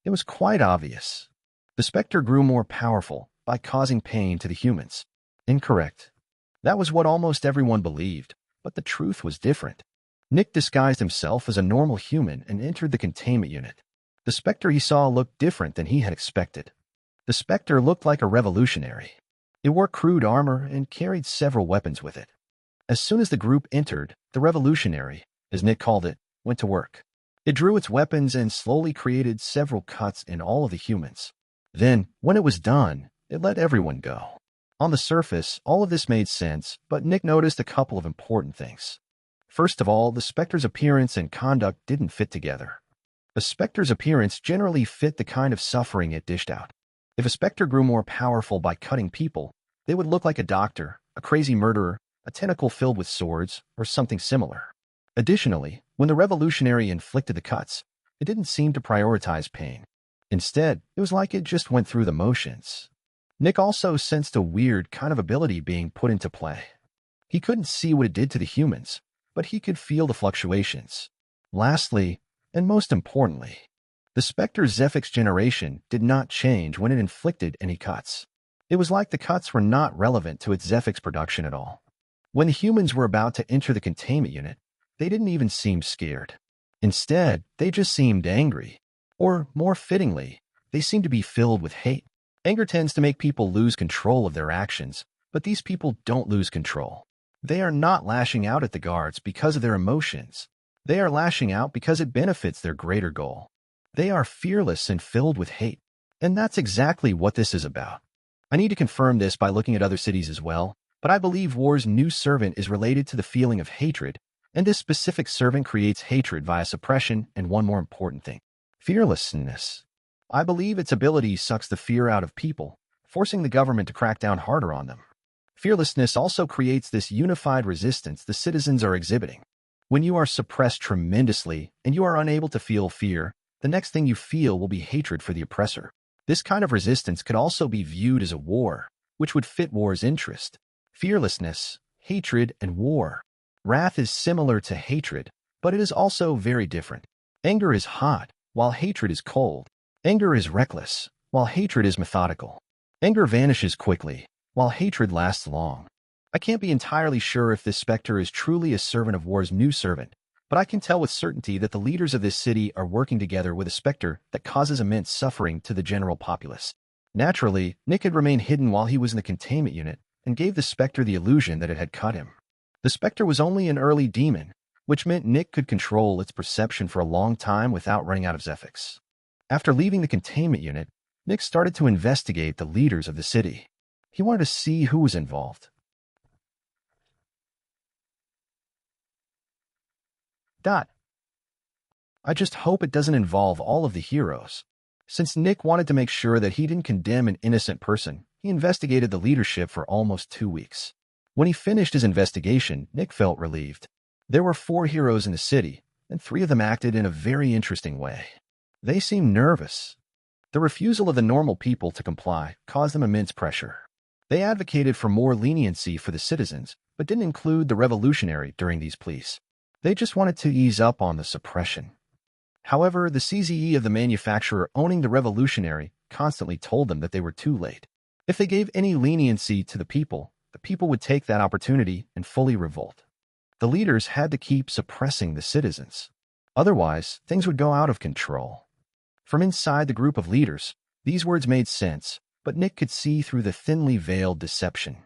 It was quite obvious. The specter grew more powerful by causing pain to the humans. Incorrect. That was what almost everyone believed, but the truth was different. Nick disguised himself as a normal human and entered the containment unit. The specter he saw looked different than he had expected. The specter looked like a revolutionary. It wore crude armor and carried several weapons with it. As soon as the group entered, the revolutionary, as Nick called it, went to work. It drew its weapons and slowly created several cuts in all of the humans. Then, when it was done, it let everyone go. On the surface, all of this made sense, but Nick noticed a couple of important things. First of all, the specter's appearance and conduct didn't fit together. A specter's appearance generally fit the kind of suffering it dished out. If a specter grew more powerful by cutting people, they would look like a doctor, a crazy murderer, a tentacle filled with swords, or something similar. Additionally, when the revolutionary inflicted the cuts, it didn't seem to prioritize pain. Instead, it was like it just went through the motions. Nick also sensed a weird kind of ability being put into play. He couldn't see what it did to the humans, but he could feel the fluctuations. Lastly, and most importantly, the Specter's Zephyx generation did not change when it inflicted any cuts. It was like the cuts were not relevant to its Zephyx production at all. When the humans were about to enter the containment unit, they didn't even seem scared. Instead, they just seemed angry. Or, more fittingly, they seemed to be filled with hate. Anger tends to make people lose control of their actions, but these people don't lose control. They are not lashing out at the guards because of their emotions. They are lashing out because it benefits their greater goal. They are fearless and filled with hate. And that's exactly what this is about. I need to confirm this by looking at other cities as well, but I believe War's new servant is related to the feeling of hatred, And this specific servant creates hatred via suppression and one more important thing, fearlessness. I believe its ability sucks the fear out of people, forcing the government to crack down harder on them. Fearlessness also creates this unified resistance the citizens are exhibiting. When you are suppressed tremendously and you are unable to feel fear, the next thing you feel will be hatred for the oppressor. This kind of resistance could also be viewed as a war, which would fit war's interest. Fearlessness, hatred, and war. Wrath is similar to hatred, but it is also very different. Anger is hot, while hatred is cold. Anger is reckless, while hatred is methodical. Anger vanishes quickly, while hatred lasts long. I can't be entirely sure if this Spectre is truly a servant of war's new servant, but I can tell with certainty that the leaders of this city are working together with a Spectre that causes immense suffering to the general populace. Naturally, Nick had remained hidden while he was in the containment unit and gave the Spectre the illusion that it had cut him. The Spectre was only an early demon, which meant Nick could control its perception for a long time without running out of Zephyx. After leaving the containment unit, Nick started to investigate the leaders of the city. He wanted to see who was involved. I just hope it doesn't involve all of the heroes. Since Nick wanted to make sure that he didn't condemn an innocent person, he investigated the leadership for almost 2 weeks. When he finished his investigation, Nick felt relieved. There were 4 heroes in the city, and 3 of them acted in a very interesting way. They seemed nervous. The refusal of the normal people to comply caused them immense pressure. They advocated for more leniency for the citizens, but didn't include the revolutionary during these pleas. They just wanted to ease up on the suppression. However, the CZE of the manufacturer owning the revolutionary constantly told them that they were too late. If they gave any leniency to the people would take that opportunity and fully revolt. The leaders had to keep suppressing the citizens. Otherwise, things would go out of control. From inside the group of leaders, these words made sense, but Nick could see through the thinly veiled deception.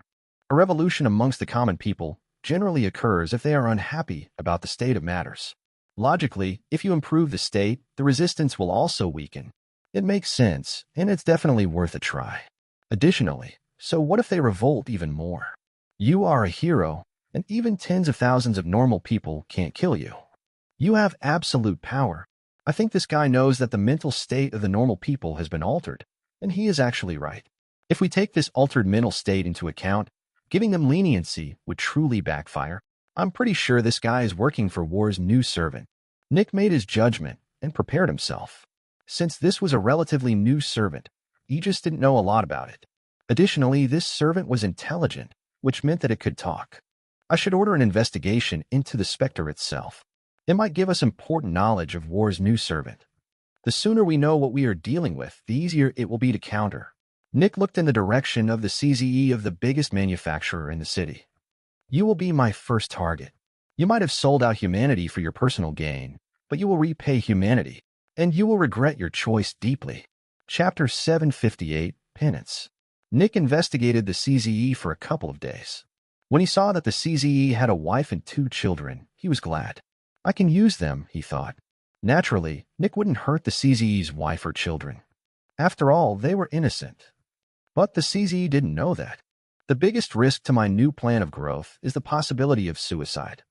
A revolution amongst the common people generally occurs if they are unhappy about the state of matters. Logically, if you improve the state, the resistance will also weaken. It makes sense, and it's definitely worth a try. Additionally, so what if they revolt even more? You are a hero, and even tens of thousands of normal people can't kill you. You have absolute power. I think this guy knows that the mental state of the normal people has been altered, and he is actually right. If we take this altered mental state into account, giving them leniency would truly backfire. I'm pretty sure this guy is working for war's new servant. Nick made his judgment and prepared himself. Since this was a relatively new servant, he just didn't know a lot about it. Additionally, this servant was intelligent, which meant that it could talk. I should order an investigation into the Spectre itself. It might give us important knowledge of war's new servant. The sooner we know what we are dealing with, the easier it will be to counter. Nick looked in the direction of the CZE of the biggest manufacturer in the city. You will be my first target. You might have sold out humanity for your personal gain, but you will repay humanity, and you will regret your choice deeply. Chapter 758, Penance. Nick investigated the CZE for a couple of days. When he saw that the CZE had a wife and 2 children, he was glad. I can use them, he thought. Naturally, Nick wouldn't hurt the CZE's wife or children. After all, they were innocent. But the CZE didn't know that. The biggest risk to my new plan of growth is the possibility of suicide.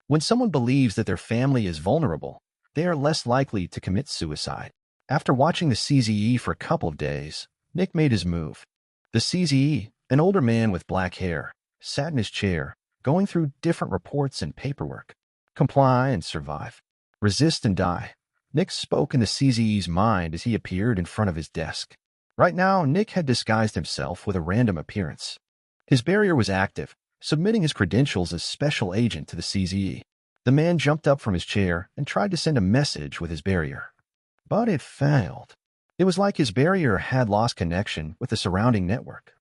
When someone believes that their family is vulnerable, they are less likely to commit suicide. After watching the CZE for a couple of days, Nick made his move. The CZE, an older man with black hair, sat in his chair, going through different reports and paperwork. Comply and survive. Resist and die. Nick spoke in the CZE's mind as he appeared in front of his desk. Right now, Nick had disguised himself with a random appearance. His barrier was active, submitting his credentials as special agent to the CZE. The man jumped up from his chair and tried to send a message with his barrier. But it failed. It was like his barrier had lost connection with the surrounding network.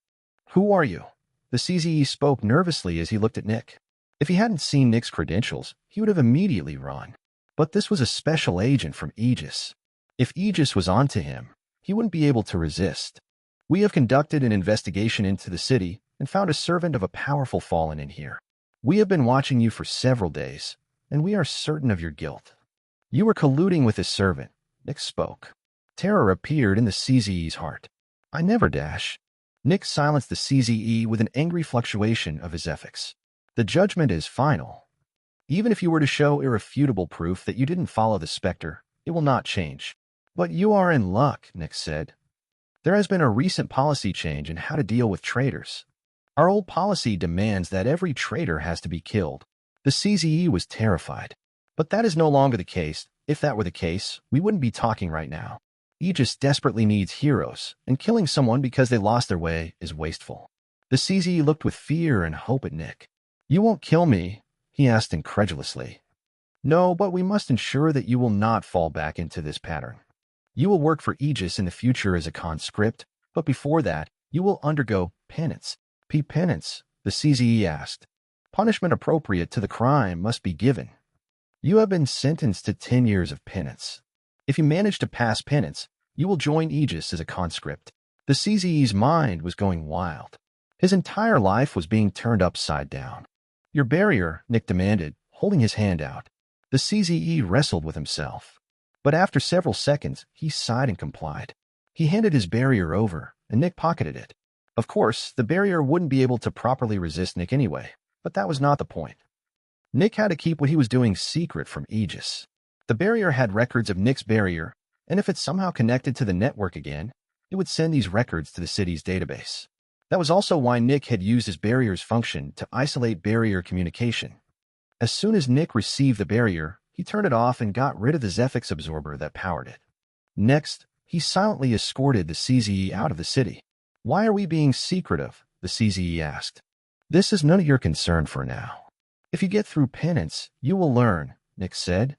Who are you? The CZE spoke nervously as he looked at Nick. If he hadn't seen Nick's credentials, he would have immediately run. But this was a special agent from Aegis. If Aegis was onto him, he wouldn't be able to resist. We have conducted an investigation into the city and found a servant of a powerful fallen in here. We have been watching you for several days, and we are certain of your guilt. You were colluding with this servant, Nick spoke. Terror appeared in the CZE's heart. I never dash. Nick silenced the CZE with an angry fluctuation of his Zephyx. The judgment is final. Even if you were to show irrefutable proof that you didn't follow the Spectre, it will not change. But you are in luck, Nick said. There has been a recent policy change in how to deal with traitors. Our old policy demands that every traitor has to be killed. The CZE was terrified. But that is no longer the case. If that were the case, we wouldn't be talking right now. Aegis desperately needs heroes, and killing someone because they lost their way is wasteful. The CZE looked with fear and hope at Nick. You won't kill me? He asked incredulously. No, but we must ensure that you will not fall back into this pattern. You will work for Aegis in the future as a conscript, but before that, you will undergo penance. Penance, the CZE asked. Punishment appropriate to the crime must be given. You have been sentenced to 10 years of penance. If you manage to pass penance, you will join Aegis as a conscript. The CZE's mind was going wild. His entire life was being turned upside down. Your barrier, Nick demanded, holding his hand out. The CZE wrestled with himself. But after several seconds, he sighed and complied. He handed his barrier over, and Nick pocketed it. Of course, the barrier wouldn't be able to properly resist Nick anyway, but that was not the point. Nick had to keep what he was doing secret from Aegis. The barrier had records of Nick's barrier, and if it somehow connected to the network again, it would send these records to the city's database. That was also why Nick had used his barrier's function to isolate barrier communication. As soon as Nick received the barrier, he turned it off and got rid of the Zephyx absorber that powered it. Next, he silently escorted the CZE out of the city. Why are we being secretive? The CZE asked. This is none of your concern for now. If you get through penance, you will learn, Nick said.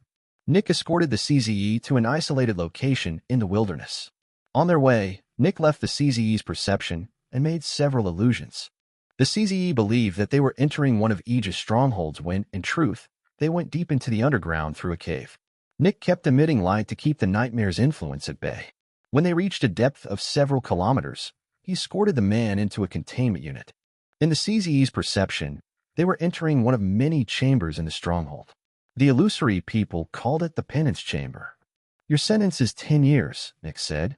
Nick escorted the CZE to an isolated location in the wilderness. On their way, Nick left the CZE's perception and made several illusions. The CZE believed that they were entering one of Aegis' strongholds when, in truth, they went deep into the underground through a cave. Nick kept emitting light to keep the nightmare's influence at bay. When they reached a depth of several kilometers, he escorted the man into a containment unit. In the CZE's perception, they were entering one of many chambers in the stronghold. The illusory people called it the penance chamber. Your sentence is 10 years, Nick said.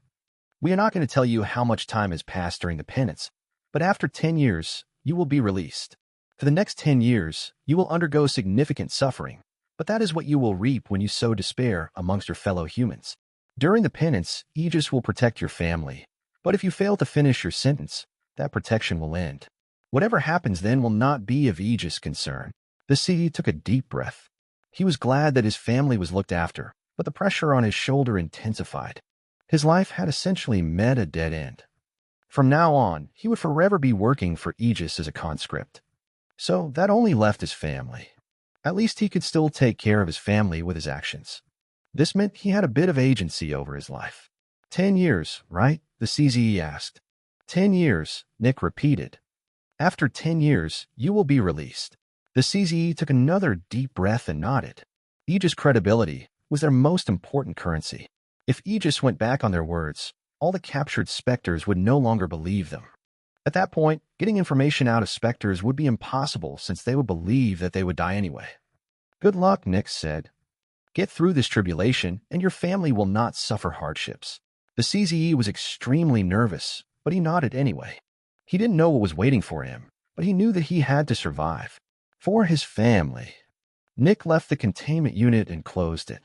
We are not going to tell you how much time has passed during the penance, but after 10 years, you will be released. For the next 10 years, you will undergo significant suffering, but that is what you will reap when you sow despair amongst your fellow humans. During the penance, Aegis will protect your family, but if you fail to finish your sentence, that protection will end. Whatever happens then will not be of Aegis' concern. The CE took a deep breath. He was glad that his family was looked after, but the pressure on his shoulder intensified. His life had essentially met a dead end. From now on, he would forever be working for Aegis as a conscript. So that only left his family. At least he could still take care of his family with his actions. This meant he had a bit of agency over his life. 10 years, right? The CZE asked. 10 years, Nick repeated. After 10 years, you will be released. The CZE took another deep breath and nodded. Aegis' credibility was their most important currency. If Aegis went back on their words, all the captured Specters would no longer believe them. At that point, getting information out of Specters would be impossible since they would believe that they would die anyway. Good luck, Nick said. Get through this tribulation, and your family will not suffer hardships. The CZE was extremely nervous, but he nodded anyway. He didn't know what was waiting for him, but he knew that he had to survive. For his family. Nick left the containment unit and closed it.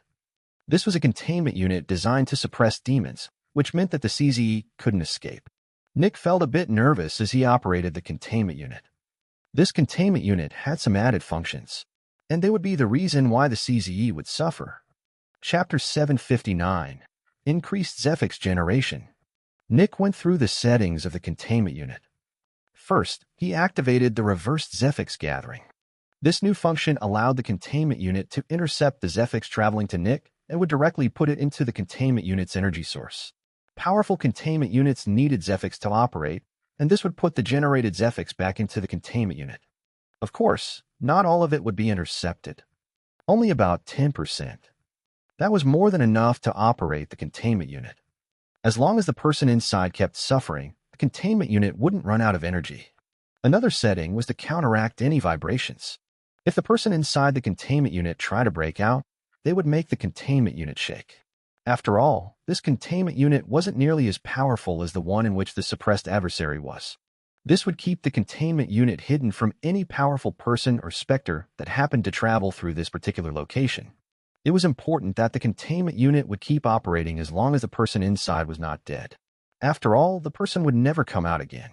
This was a containment unit designed to suppress demons, which meant that the CZE couldn't escape. Nick felt a bit nervous as he operated the containment unit. This containment unit had some added functions, and they would be the reason why the CZE would suffer. Chapter 759. Increased Zephyx Generation. Nick went through the settings of the containment unit. First, he activated the reversed Zephyx gathering. This new function allowed the containment unit to intercept the Zephyx traveling to Nick and would directly put it into the containment unit's energy source. Powerful containment units needed Zephyx to operate, and this would put the generated Zephyx back into the containment unit. Of course, not all of it would be intercepted. Only about 10%. That was more than enough to operate the containment unit. As long as the person inside kept suffering, the containment unit wouldn't run out of energy. Another setting was to counteract any vibrations. If the person inside the containment unit tried to break out, they would make the containment unit shake. After all, this containment unit wasn't nearly as powerful as the one in which the suppressed adversary was. This would keep the containment unit hidden from any powerful person or specter that happened to travel through this particular location. It was important that the containment unit would keep operating as long as the person inside was not dead. After all, the person would never come out again.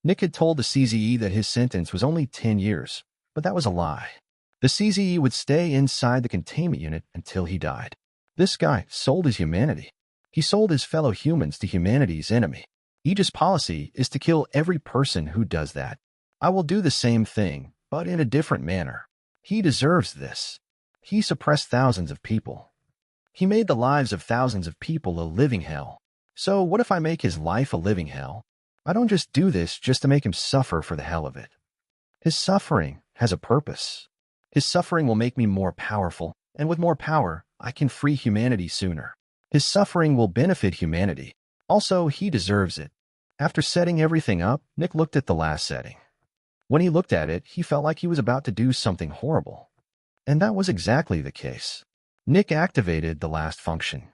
Nick had told the CZE that his sentence was only 10 years, but that was a lie. The CZE would stay inside the containment unit until he died. This guy sold his humanity. He sold his fellow humans to humanity's enemy. Aegis' policy is to kill every person who does that. I will do the same thing, but in a different manner. He deserves this. He suppressed thousands of people. He made the lives of thousands of people a living hell. So what if I make his life a living hell? I don't just do this just to make him suffer for the hell of it. His suffering has a purpose. His suffering will make me more powerful, and with more power, I can free humanity sooner. His suffering will benefit humanity. Also, he deserves it. After setting everything up, Nick looked at the last setting. When he looked at it, he felt like he was about to do something horrible. And that was exactly the case. Nick activated the last function.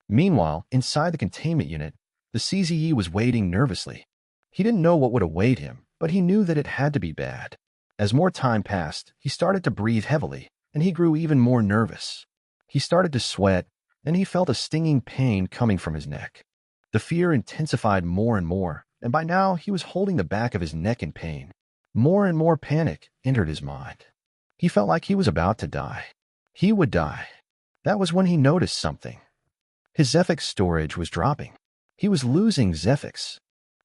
Meanwhile, inside the containment unit, the CZE was waiting nervously. He didn't know what would await him, but he knew that it had to be bad. As more time passed, he started to breathe heavily, and he grew even more nervous. He started to sweat, and he felt a stinging pain coming from his neck. The fear intensified more and more, and by now he was holding the back of his neck in pain. More and more panic entered his mind. He felt like he was about to die. He would die. That was when he noticed something. His Zephyx storage was dropping. He was losing Zephyx.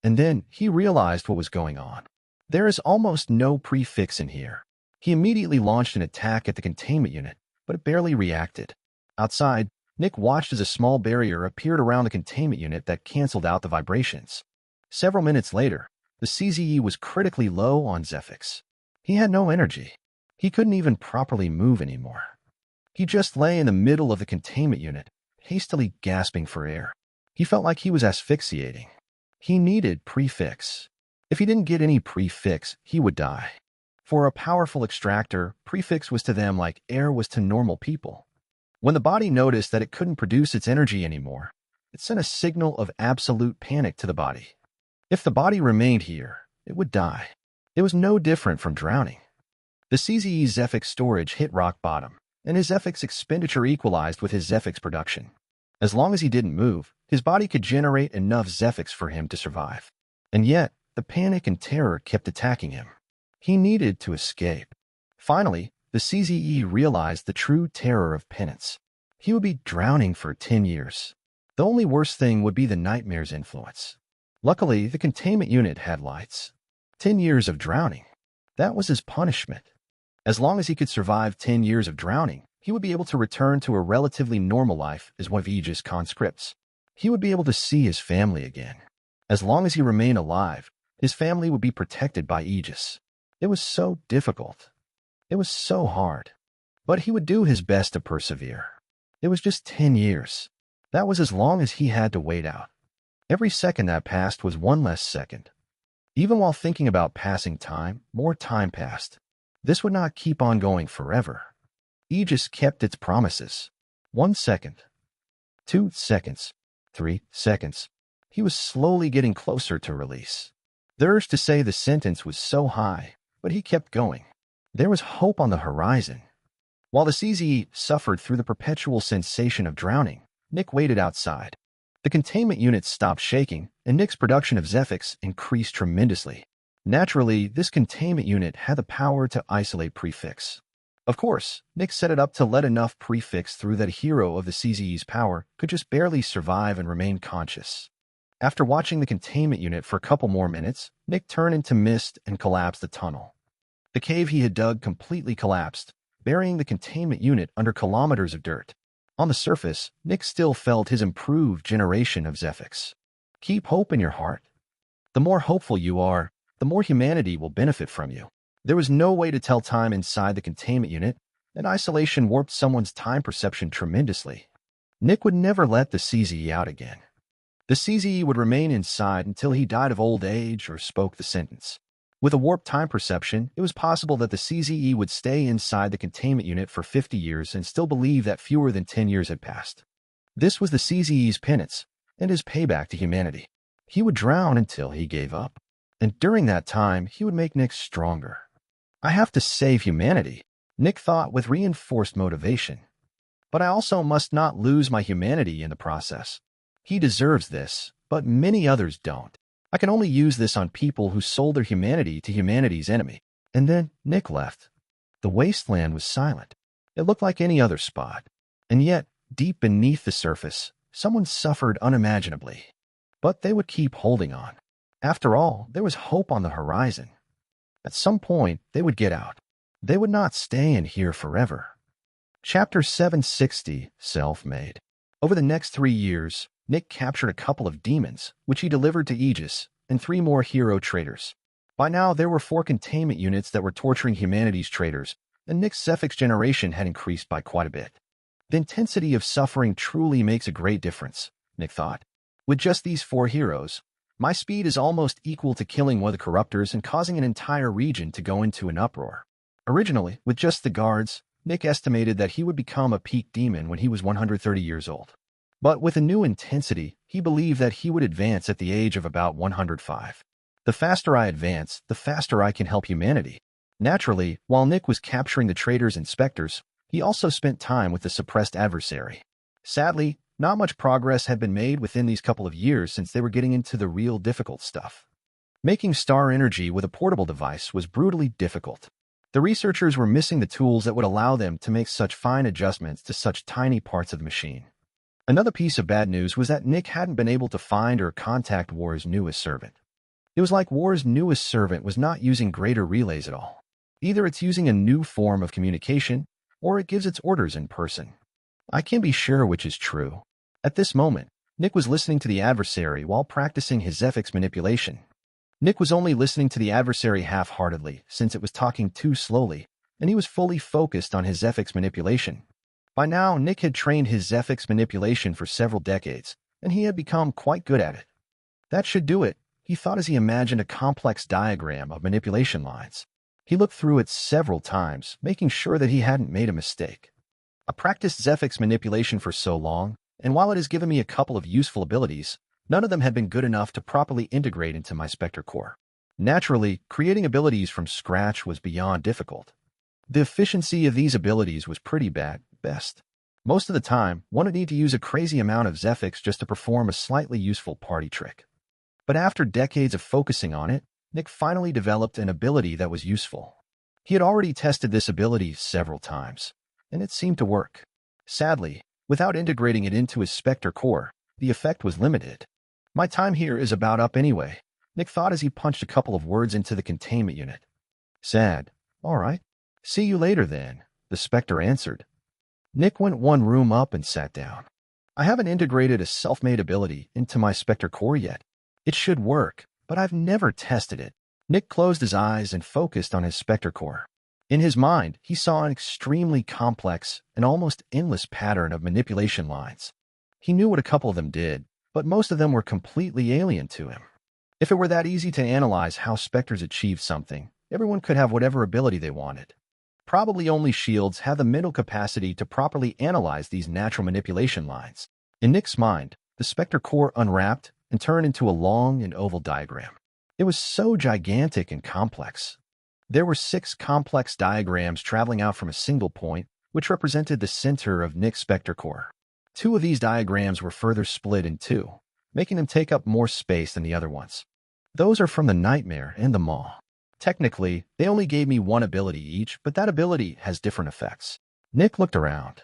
And then he realized what was going on. There is almost no prefix in here. He immediately launched an attack at the containment unit, but it barely reacted. Outside, Nick watched as a small barrier appeared around the containment unit that canceled out the vibrations. Several minutes later, the CZE was critically low on Zephyx. He had no energy. He couldn't even properly move anymore. He just lay in the middle of the containment unit, hastily gasping for air. He felt like he was asphyxiating. He needed prefix. If he didn't get any prefix, he would die. For a powerful extractor, prefix was to them like air was to normal people. When the body noticed that it couldn't produce its energy anymore, it sent a signal of absolute panic to the body. If the body remained here, it would die. It was no different from drowning. The CZE's Zephyx storage hit rock bottom, and his Zephyx expenditure equalized with his Zephyx production. As long as he didn't move, his body could generate enough Zephyx for him to survive. And yet, the panic and terror kept attacking him. He needed to escape. Finally, the CZE realized the true terror of penance. He would be drowning for 10 years. The only worst thing would be the nightmare's influence. Luckily, the containment unit had lights. 10 years of drowning. That was his punishment. As long as he could survive 10 years of drowning, he would be able to return to a relatively normal life as one of Aegis' conscripts. He would be able to see his family again. As long as he remained alive, his family would be protected by Aegis. It was so difficult. It was so hard. But he would do his best to persevere. It was just 10 years. That was as long as he had to wait out. Every second that passed was one less second. Even while thinking about passing time, more time passed. This would not keep on going forever. Aegis kept its promises. 1 second. 2 seconds. 3 seconds. He was slowly getting closer to release. The urge to say the sentence was so high, but he kept going. There was hope on the horizon. While the CZE suffered through the perpetual sensation of drowning, Nick waited outside. The containment unit stopped shaking, and Nick's production of Zephyx increased tremendously. Naturally, this containment unit had the power to isolate prefix. Of course, Nick set it up to let enough prefix through that a hero of the CZE's power could just barely survive and remain conscious. After watching the containment unit for a couple more minutes, Nick turned into mist and collapsed the tunnel. The cave he had dug completely collapsed, burying the containment unit under kilometers of dirt. On the surface, Nick still felt his improved generation of Zephyx. Keep hope in your heart. The more hopeful you are, the more humanity will benefit from you. There was no way to tell time inside the containment unit, and isolation warped someone's time perception tremendously. Nick would never let the CZE out again. The CZE would remain inside until he died of old age or spoke the sentence. With a warped time perception, it was possible that the CZE would stay inside the containment unit for 50 years and still believe that fewer than 10 years had passed. This was the CZE's penance and his payback to humanity. He would drown until he gave up. And during that time, he would make Nick stronger. I have to save humanity, Nick thought with reinforced motivation. But I also must not lose my humanity in the process. He deserves this, but many others don't. I can only use this on people who sold their humanity to humanity's enemy. And then Nick left. The wasteland was silent. It looked like any other spot. And yet, deep beneath the surface, someone suffered unimaginably. But they would keep holding on. After all, there was hope on the horizon. At some point, they would get out. They would not stay in here forever. Chapter 760, Self-Made. Over the next 3 years, Nick captured a couple of demons, which he delivered to Aegis, and 3 more hero traitors. By now, there were 4 containment units that were torturing humanity's traitors, and Nick's Zephyx generation had increased by quite a bit. The intensity of suffering truly makes a great difference, Nick thought. With just these 4 heroes, my speed is almost equal to killing one of the corruptors and causing an entire region to go into an uproar. Originally, with just the guards, Nick estimated that he would become a peak demon when he was 130 years old. But with a new intensity, he believed that he would advance at the age of about 105. The faster I advance, the faster I can help humanity. Naturally, while Nick was capturing the traitors and Specters, he also spent time with the suppressed adversary. Sadly, not much progress had been made within these couple of years since they were getting into the real difficult stuff. Making star energy with a portable device was brutally difficult. The researchers were missing the tools that would allow them to make such fine adjustments to such tiny parts of the machine. Another piece of bad news was that Nick hadn't been able to find or contact War's newest servant. It was like War's newest servant was not using greater relays at all. Either it's using a new form of communication, or it gives its orders in person. I can't be sure which is true. At this moment, Nick was listening to the adversary while practicing his Zephyx manipulation. Nick was only listening to the adversary half-heartedly since it was talking too slowly, and he was fully focused on his Zephyx manipulation. By now, Nick had trained his Zephyx manipulation for several decades, and he had become quite good at it. That should do it, he thought as he imagined a complex diagram of manipulation lines. He looked through it several times, making sure that he hadn't made a mistake. I practiced Zephyx manipulation for so long, and while it has given me a couple of useful abilities, none of them had been good enough to properly integrate into my Spectre core. Naturally, creating abilities from scratch was beyond difficult. The efficiency of these abilities was pretty bad, best. Most of the time, one would need to use a crazy amount of Zephyx just to perform a slightly useful party trick. But after decades of focusing on it, Nick finally developed an ability that was useful. He had already tested this ability several times, and it seemed to work. Sadly, without integrating it into his Spectre core, the effect was limited. My time here is about up anyway, Nick thought as he punched a couple of words into the containment unit. Sad. All right. See you later then, the Spectre answered. Nick went 1 room up and sat down. I haven't integrated a self-made ability into my Spectre core yet. It should work, but I've never tested it. Nick closed his eyes and focused on his Spectre core. In his mind, he saw an extremely complex and almost endless pattern of manipulation lines. He knew what a couple of them did, but most of them were completely alien to him. If it were that easy to analyze how Specters achieved something, everyone could have whatever ability they wanted. Probably only shields have the mental capacity to properly analyze these natural manipulation lines. In Nick's mind, the Spectre core unwrapped and turned into a long and oval diagram. It was so gigantic and complex. There were 6 complex diagrams traveling out from a single point, which represented the center of Nick's Spectre core. 2 of these diagrams were further split in 2, making them take up more space than the other ones. Those are from the Nightmare and the Maw. Technically, they only gave me 1 ability each, but that ability has different effects. Nick looked around.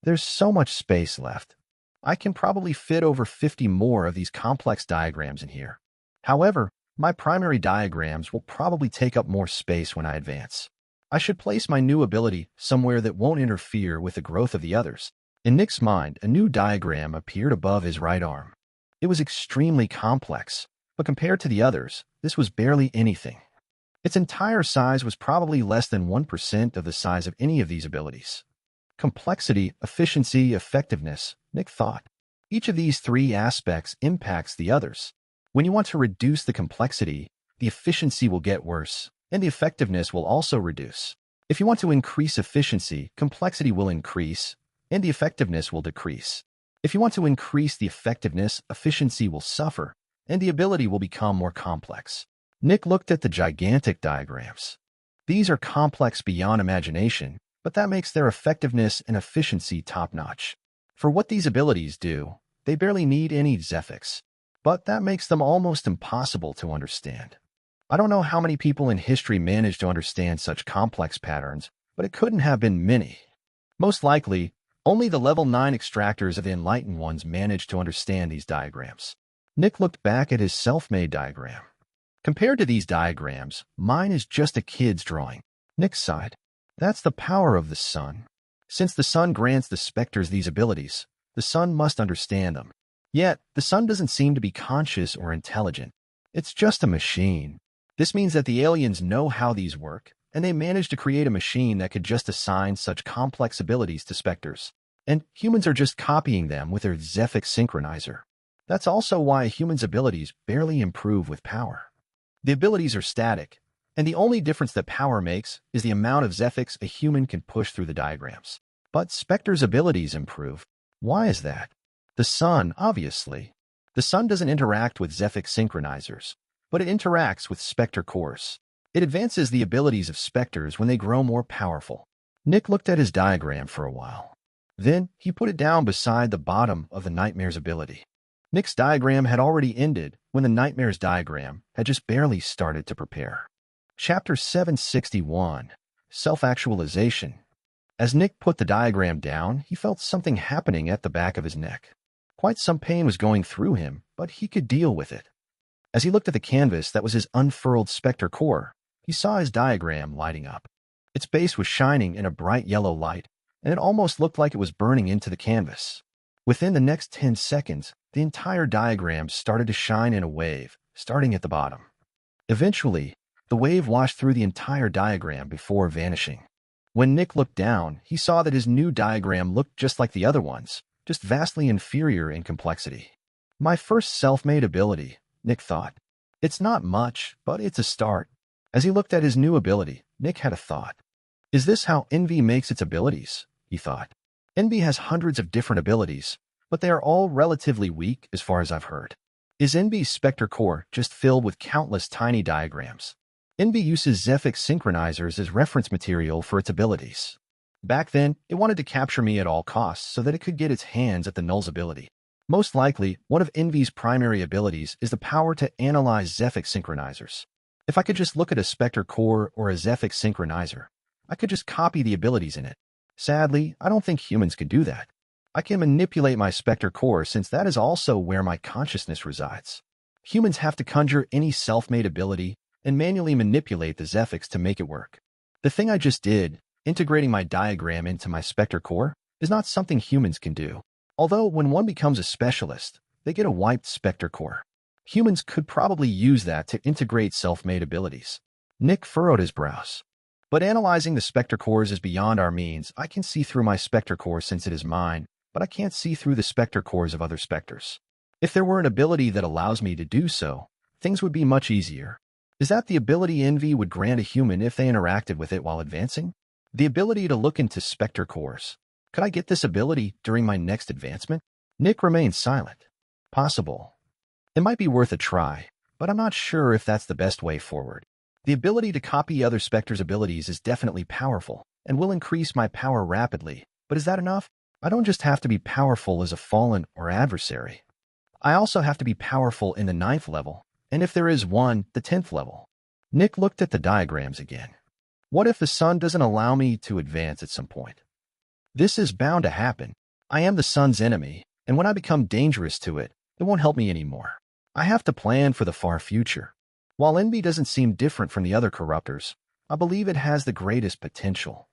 There's so much space left. I can probably fit over 50 more of these complex diagrams in here. However, my primary diagrams will probably take up more space when I advance. I should place my new ability somewhere that won't interfere with the growth of the others. In Nick's mind, a new diagram appeared above his right arm. It was extremely complex, but compared to the others, this was barely anything. Its entire size was probably less than 1% of the size of any of these abilities. Complexity, efficiency, effectiveness, Nick thought. Each of these 3 aspects impacts the others. When you want to reduce the complexity, the efficiency will get worse, and the effectiveness will also reduce. If you want to increase efficiency, complexity will increase, and the effectiveness will decrease. If you want to increase the effectiveness, efficiency will suffer, and the ability will become more complex. Nick looked at the gigantic diagrams. These are complex beyond imagination, but that makes their effectiveness and efficiency top-notch. For what these abilities do, they barely need any Zephyx, but that makes them almost impossible to understand. I don't know how many people in history managed to understand such complex patterns, but it couldn't have been many. Most likely, only the level 9 extractors of the enlightened ones managed to understand these diagrams. Nick looked back at his self-made diagram. Compared to these diagrams, mine is just a kid's drawing. Nick sighed. That's the power of the sun. Since the sun grants the Specters these abilities, the sun must understand them. Yet, the sun doesn't seem to be conscious or intelligent. It's just a machine. This means that the aliens know how these work, and they managed to create a machine that could just assign such complex abilities to Specters. And humans are just copying them with their Zephyx synchronizer. That's also why a human's abilities barely improve with power. The abilities are static, and the only difference that power makes is the amount of Zephyx a human can push through the diagrams. But Specters' abilities improve. Why is that? The sun, obviously. The sun doesn't interact with Zephyx synchronizers, but it interacts with Specter cores. It advances the abilities of Specters when they grow more powerful. Nick looked at his diagram for a while. Then he put it down beside the bottom of the Nightmare's ability. Nick's diagram had already ended when the Nightmare's diagram had just barely started to prepare. Chapter 761, Self-Actualization. As Nick put the diagram down, he felt something happening at the back of his neck. Quite some pain was going through him, but he could deal with it. As he looked at the canvas that was his unfurled Specter core, he saw his diagram lighting up. Its base was shining in a bright yellow light, and it almost looked like it was burning into the canvas. Within the next 10 seconds, the entire diagram started to shine in a wave, starting at the bottom. Eventually, the wave washed through the entire diagram before vanishing. When Nick looked down, he saw that his new diagram looked just like the other ones, just vastly inferior in complexity. My first self-made ability, Nick thought. It's not much, but it's a start. As he looked at his new ability, Nick had a thought. Is this how Envy makes its abilities? He thought. Envy has hundreds of different abilities, but they are all relatively weak as far as I've heard. Is Envy's Specter core just filled with countless tiny diagrams? Envy uses Zephyx synchronizers as reference material for its abilities. Back then, it wanted to capture me at all costs so that it could get its hands at the Null's ability. Most likely, one of Envy's primary abilities is the power to analyze Zephyx synchronizers. If I could just look at a Specter core or a Zephyx synchronizer, I could just copy the abilities in it. Sadly, I don't think humans can do that. I can manipulate my Specter core since that is also where my consciousness resides. Humans have to conjure any self-made ability and manually manipulate the Zephyx to make it work. The thing I just did, integrating my diagram into my Specter core, is not something humans can do. Although when one becomes a specialist, they get a wiped Specter core. Humans could probably use that to integrate self-made abilities. Nick furrowed his brows. But analyzing the Specter cores is beyond our means. I can see through my Specter core since it is mine, but I can't see through the Specter cores of other Specters. If there were an ability that allows me to do so, things would be much easier. Is that the ability Envy would grant a human if they interacted with it while advancing? The ability to look into Specter cores. Could I get this ability during my next advancement? Nick remained silent. Possible. It might be worth a try, but I'm not sure if that's the best way forward. The ability to copy other Specters' abilities is definitely powerful, and will increase my power rapidly, but is that enough? I don't just have to be powerful as a fallen or adversary. I also have to be powerful in the 9th level, and if there is one, the 10th level. Nick looked at the diagrams again. What if the sun doesn't allow me to advance at some point? This is bound to happen. I am the sun's enemy, and when I become dangerous to it, it won't help me anymore. I have to plan for the far future. While Envy doesn't seem different from the other corruptors, I believe it has the greatest potential.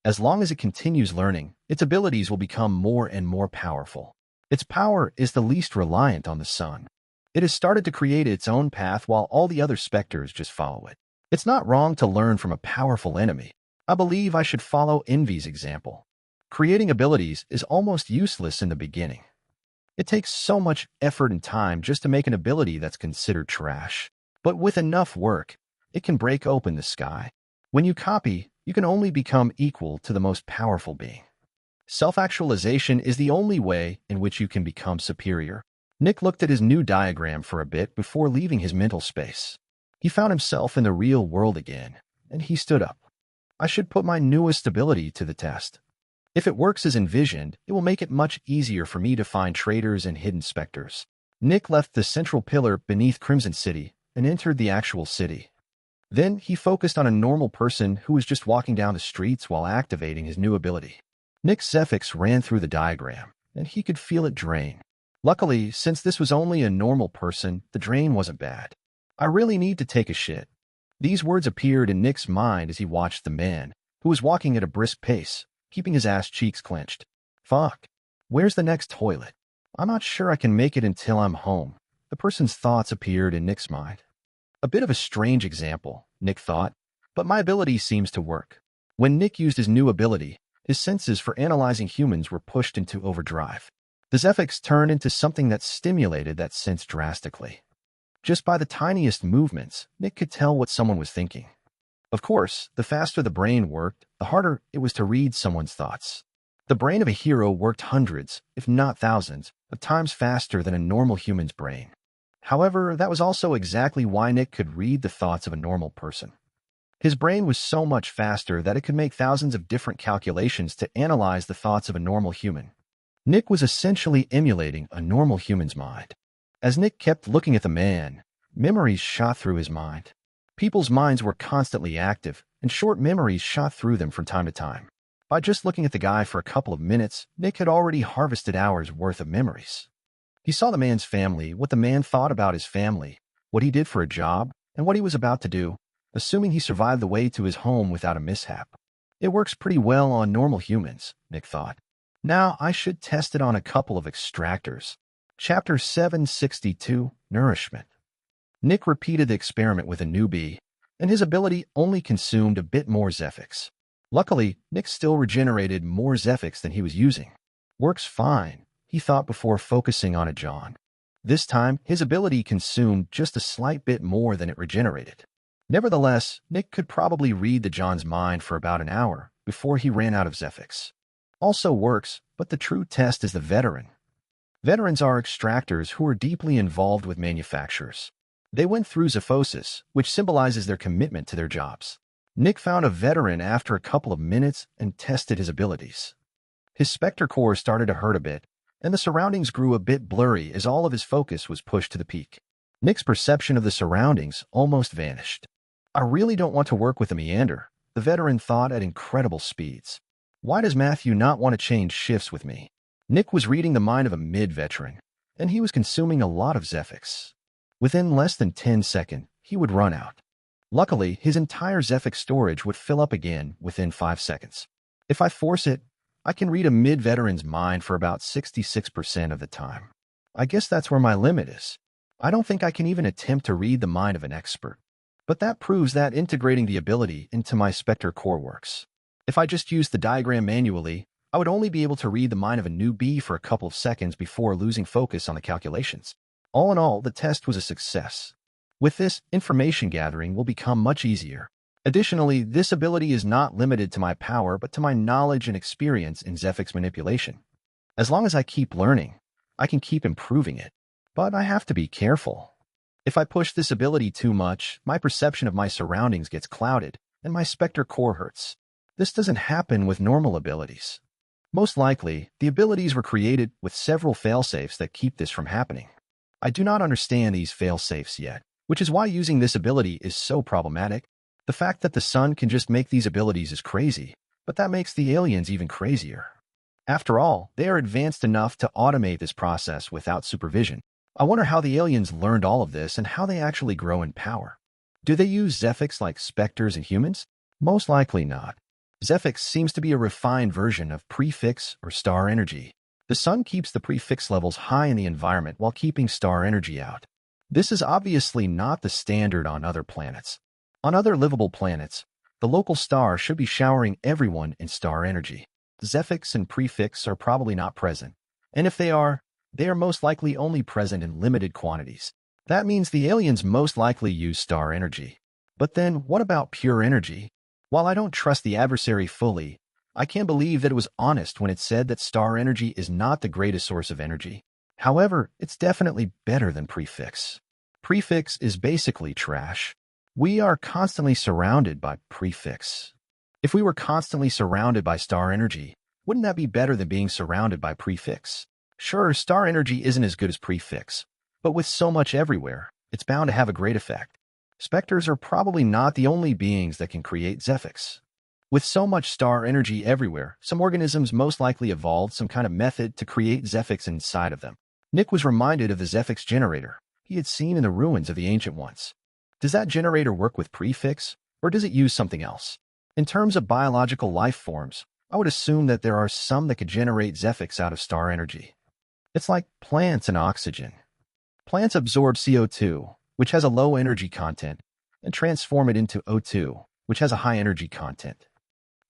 As long as it continues learning, its abilities will become more and more powerful. Its power is the least reliant on the sun. It has started to create its own path while all the other Specters just follow it. It's not wrong to learn from a powerful enemy. I believe I should follow Envy's example. Creating abilities is almost useless in the beginning. It takes so much effort and time just to make an ability that's considered trash. But with enough work, it can break open the sky. When you copy, you can only become equal to the most powerful being. Self-actualization is the only way in which you can become superior. Nick looked at his new diagram for a bit before leaving his mental space. He found himself in the real world again, and he stood up. I should put my newest ability to the test. If it works as envisioned, it will make it much easier for me to find traitors and hidden specters. Nick left the central pillar beneath Crimson City and entered the actual city. Then he focused on a normal person who was just walking down the streets while activating his new ability. Nick's Zephyx ran through the diagram, and he could feel it drain. Luckily, since this was only a normal person, the drain wasn't bad. I really need to take a shit. These words appeared in Nick's mind as he watched the man, who was walking at a brisk pace, keeping his ass cheeks clenched. Fuck. Where's the next toilet? I'm not sure I can make it until I'm home. The person's thoughts appeared in Nick's mind. A bit of a strange example, Nick thought, but my ability seems to work. When Nick used his new ability, his senses for analyzing humans were pushed into overdrive. The Zephyx turned into something that stimulated that sense drastically. Just by the tiniest movements, Nick could tell what someone was thinking. Of course, the faster the brain worked, the harder it was to read someone's thoughts. The brain of a hero worked hundreds, if not thousands, of times faster than a normal human's brain. However, that was also exactly why Nick could read the thoughts of a normal person. His brain was so much faster that it could make thousands of different calculations to analyze the thoughts of a normal human. Nick was essentially emulating a normal human's mind. As Nick kept looking at the man, memories shot through his mind. People's minds were constantly active, and short memories shot through them from time to time. By just looking at the guy for a couple of minutes, Nick had already harvested hours' worth of memories. He saw the man's family, what the man thought about his family, what he did for a job, and what he was about to do, assuming he survived the way to his home without a mishap. It works pretty well on normal humans, Nick thought. Now I should test it on a couple of extractors. Chapter 762, Nourishment. Nick repeated the experiment with a newbie, and his ability only consumed a bit more Zephyx. Luckily, Nick still regenerated more Zephyx than he was using. Works fine, he thought before focusing on a John. This time, his ability consumed just a slight bit more than it regenerated. Nevertheless, Nick could probably read the John's mind for about an hour before he ran out of Zephyx. Also works, but the true test is the veteran. Veterans are extractors who are deeply involved with manufacturers. They went through Zephysis, which symbolizes their commitment to their jobs. Nick found a veteran after a couple of minutes and tested his abilities. His Spectre core started to hurt a bit, and the surroundings grew a bit blurry as all of his focus was pushed to the peak. Nick's perception of the surroundings almost vanished. I really don't want to work with a meander, the veteran thought at incredible speeds. Why does Matthew not want to change shifts with me? Nick was reading the mind of a mid-veteran, and he was consuming a lot of Zephyx. Within less than 10 seconds, he would run out. Luckily, his entire Zephyx storage would fill up again within 5 seconds. If I force it, I can read a mid-veteran's mind for about 66% of the time. I guess that's where my limit is. I don't think I can even attempt to read the mind of an expert. But that proves that integrating the ability into my Spectre core works. If I just used the diagram manually, I would only be able to read the mind of a newbie for a couple of seconds before losing focus on the calculations. All in all, the test was a success. With this, information gathering will become much easier. Additionally, this ability is not limited to my power but to my knowledge and experience in Zephyx manipulation. As long as I keep learning, I can keep improving it. But I have to be careful. If I push this ability too much, my perception of my surroundings gets clouded, and my Spectre core hurts. This doesn't happen with normal abilities. Most likely, the abilities were created with several failsafes that keep this from happening. I do not understand these failsafes yet, which is why using this ability is so problematic. The fact that the sun can just make these abilities is crazy, but that makes the aliens even crazier. After all, they are advanced enough to automate this process without supervision. I wonder how the aliens learned all of this and how they actually grow in power. Do they use Zephyx like Specters and humans? Most likely not. Zephyx seems to be a refined version of prefix or star energy. The sun keeps the prefix levels high in the environment while keeping star energy out. This is obviously not the standard on other planets. On other livable planets, the local star should be showering everyone in star energy. Zephyx and prefix are probably not present, and if they are most likely only present in limited quantities. That means the aliens most likely use star energy. But then, what about pure energy? While I don't trust the adversary fully, I can believe that it was honest when it said that star energy is not the greatest source of energy. However, it's definitely better than prefix. Prefix is basically trash. We are constantly surrounded by prefix. If we were constantly surrounded by star energy, wouldn't that be better than being surrounded by prefix? Sure, star energy isn't as good as prefix, but with so much everywhere, it's bound to have a great effect. Specters are probably not the only beings that can create Zephyx. With so much star energy everywhere, some organisms most likely evolved some kind of method to create Zephyx inside of them. Nick was reminded of the Zephyx generator he had seen in the ruins of the ancient ones. Does that generator work with prefix, or does it use something else? In terms of biological life forms, I would assume that there are some that could generate Zephyx out of star energy. It's like plants and oxygen. Plants absorb CO2, which has a low energy content, and transform it into O2, which has a high energy content.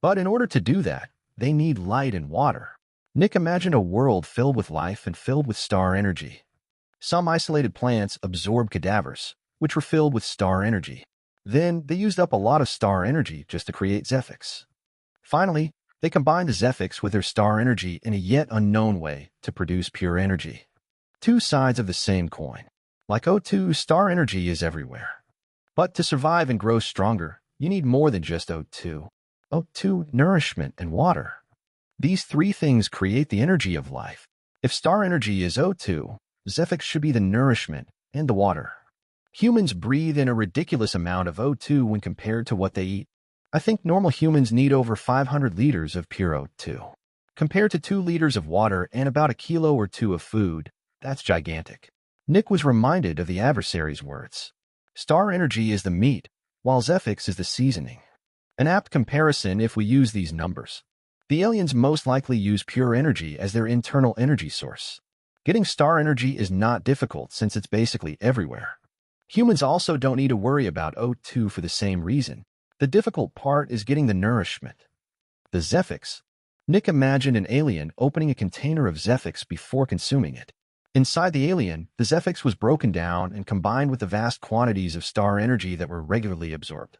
But in order to do that, they need light and water. Nick imagined a world filled with life and filled with star energy. Some isolated plants absorbed cadavers, which were filled with star energy. Then they used up a lot of star energy just to create Zephyx. Finally, they combined the Zephyx with their star energy in a yet unknown way to produce pure energy. Two sides of the same coin. Like O2, star energy is everywhere. But to survive and grow stronger, you need more than just O2. O2, nourishment, and water. These three things create the energy of life. If star energy is O2, Zephyx should be the nourishment and the water. Humans breathe in a ridiculous amount of O2 when compared to what they eat. I think normal humans need over 500 liters of pure O2. Compared to 2 liters of water and about a kilo or 2 of food, that's gigantic. Nick was reminded of the adversary's words. Star energy is the meat, while Zephyx is the seasoning. An apt comparison if we use these numbers. The aliens most likely use pure energy as their internal energy source. Getting star energy is not difficult since it's basically everywhere. Humans also don't need to worry about O2 for the same reason. The difficult part is getting the nourishment. The Zephyx. Nick imagined an alien opening a container of Zephyx before consuming it. Inside the alien, the Zephyx was broken down and combined with the vast quantities of star energy that were regularly absorbed.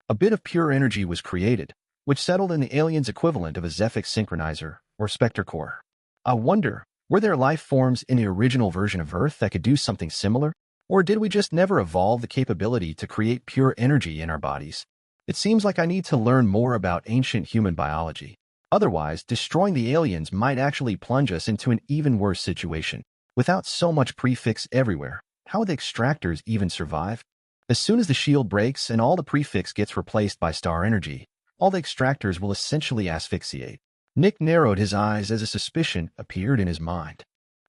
A bit of pure energy was created, which settled in the alien's equivalent of a Zephyx synchronizer or Specter core. I wonder, were there life forms in the original version of Earth that could do something similar? Or did we just never evolve the capability to create pure energy in our bodies? It seems like I need to learn more about ancient human biology. Otherwise, destroying the aliens might actually plunge us into an even worse situation. Without so much prefix everywhere, how would the extractors even survive? As soon as the shield breaks and all the prefix gets replaced by star energy, all the extractors will essentially asphyxiate. Nick narrowed his eyes as a suspicion appeared in his mind.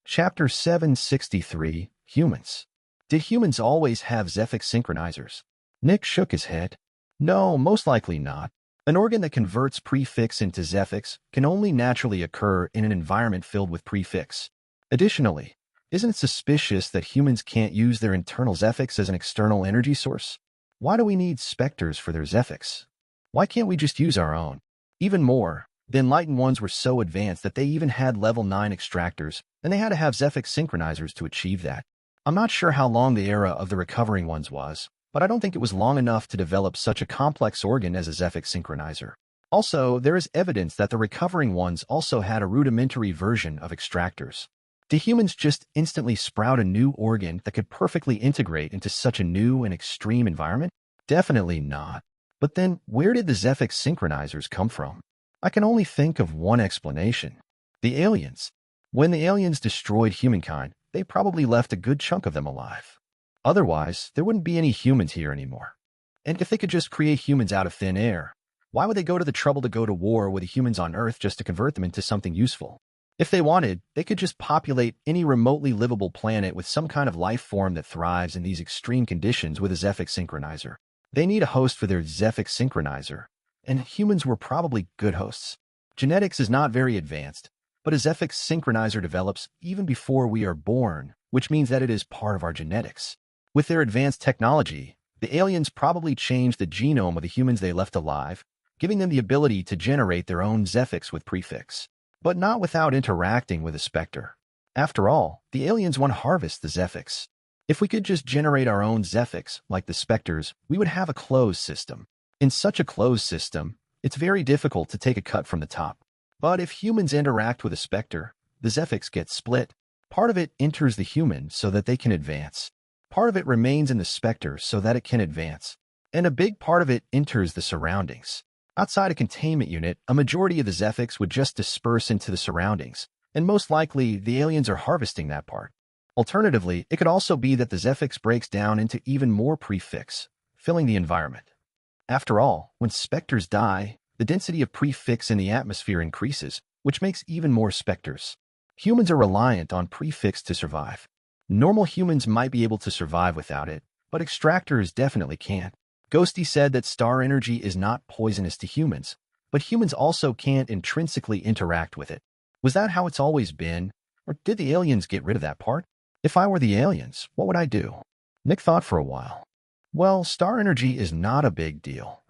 Chapter 763, Humans. Did humans always have Zephyx synchronizers? Nick shook his head. No, most likely not. An organ that converts prefix into Zephyx can only naturally occur in an environment filled with prefix. Additionally, isn't it suspicious that humans can't use their internal Zephyx as an external energy source? Why do we need Specters for their Zephyx? Why can't we just use our own? Even more, the enlightened ones were so advanced that they even had level 9 extractors, and they had to have Zephyx synchronizers to achieve that. I'm not sure how long the era of the recovering ones was, but I don't think it was long enough to develop such a complex organ as a Zephyx synchronizer. Also, there is evidence that the recovering ones also had a rudimentary version of extractors. Do humans just instantly sprout a new organ that could perfectly integrate into such a new and extreme environment? Definitely not. But then, where did the Zephyx synchronizers come from? I can only think of one explanation. The aliens. When the aliens destroyed humankind, they probably left a good chunk of them alive. Otherwise, there wouldn't be any humans here anymore. And if they could just create humans out of thin air, why would they go to the trouble to go to war with the humans on Earth just to convert them into something useful? If they wanted, they could just populate any remotely livable planet with some kind of life form that thrives in these extreme conditions with a Zephyx synchronizer. They need a host for their Zephyx synchronizer, and humans were probably good hosts. Genetics is not very advanced, but a Zephyx synchronizer develops even before we are born, which means that it is part of our genetics. With their advanced technology, the aliens probably changed the genome of the humans they left alive, giving them the ability to generate their own Zephyx with prefix, but not without interacting with a Specter. After all, the aliens want to harvest the Zephyx. If we could just generate our own Zephyx, like the Specters, we would have a closed system. In such a closed system, it's very difficult to take a cut from the top. But if humans interact with a Specter, the Zephyx gets split. Part of it enters the human so that they can advance. Part of it remains in the Specter so that it can advance. and a big part of it enters the surroundings. Outside a containment unit, a majority of the Zephyx would just disperse into the surroundings, and most likely the aliens are harvesting that part. Alternatively, it could also be that the Zephyx breaks down into even more prefix, filling the environment. After all, when Specters die, the density of prefix in the atmosphere increases, which makes even more Specters. Humans are reliant on prefix to survive. Normal humans might be able to survive without it, but extractors definitely can't. Ghosty said that star energy is not poisonous to humans, but humans also can't intrinsically interact with it. Was that how it's always been, or did the aliens get rid of that part? If I were the aliens, what would I do? Nick thought for a while. Well, star energy is not a big deal.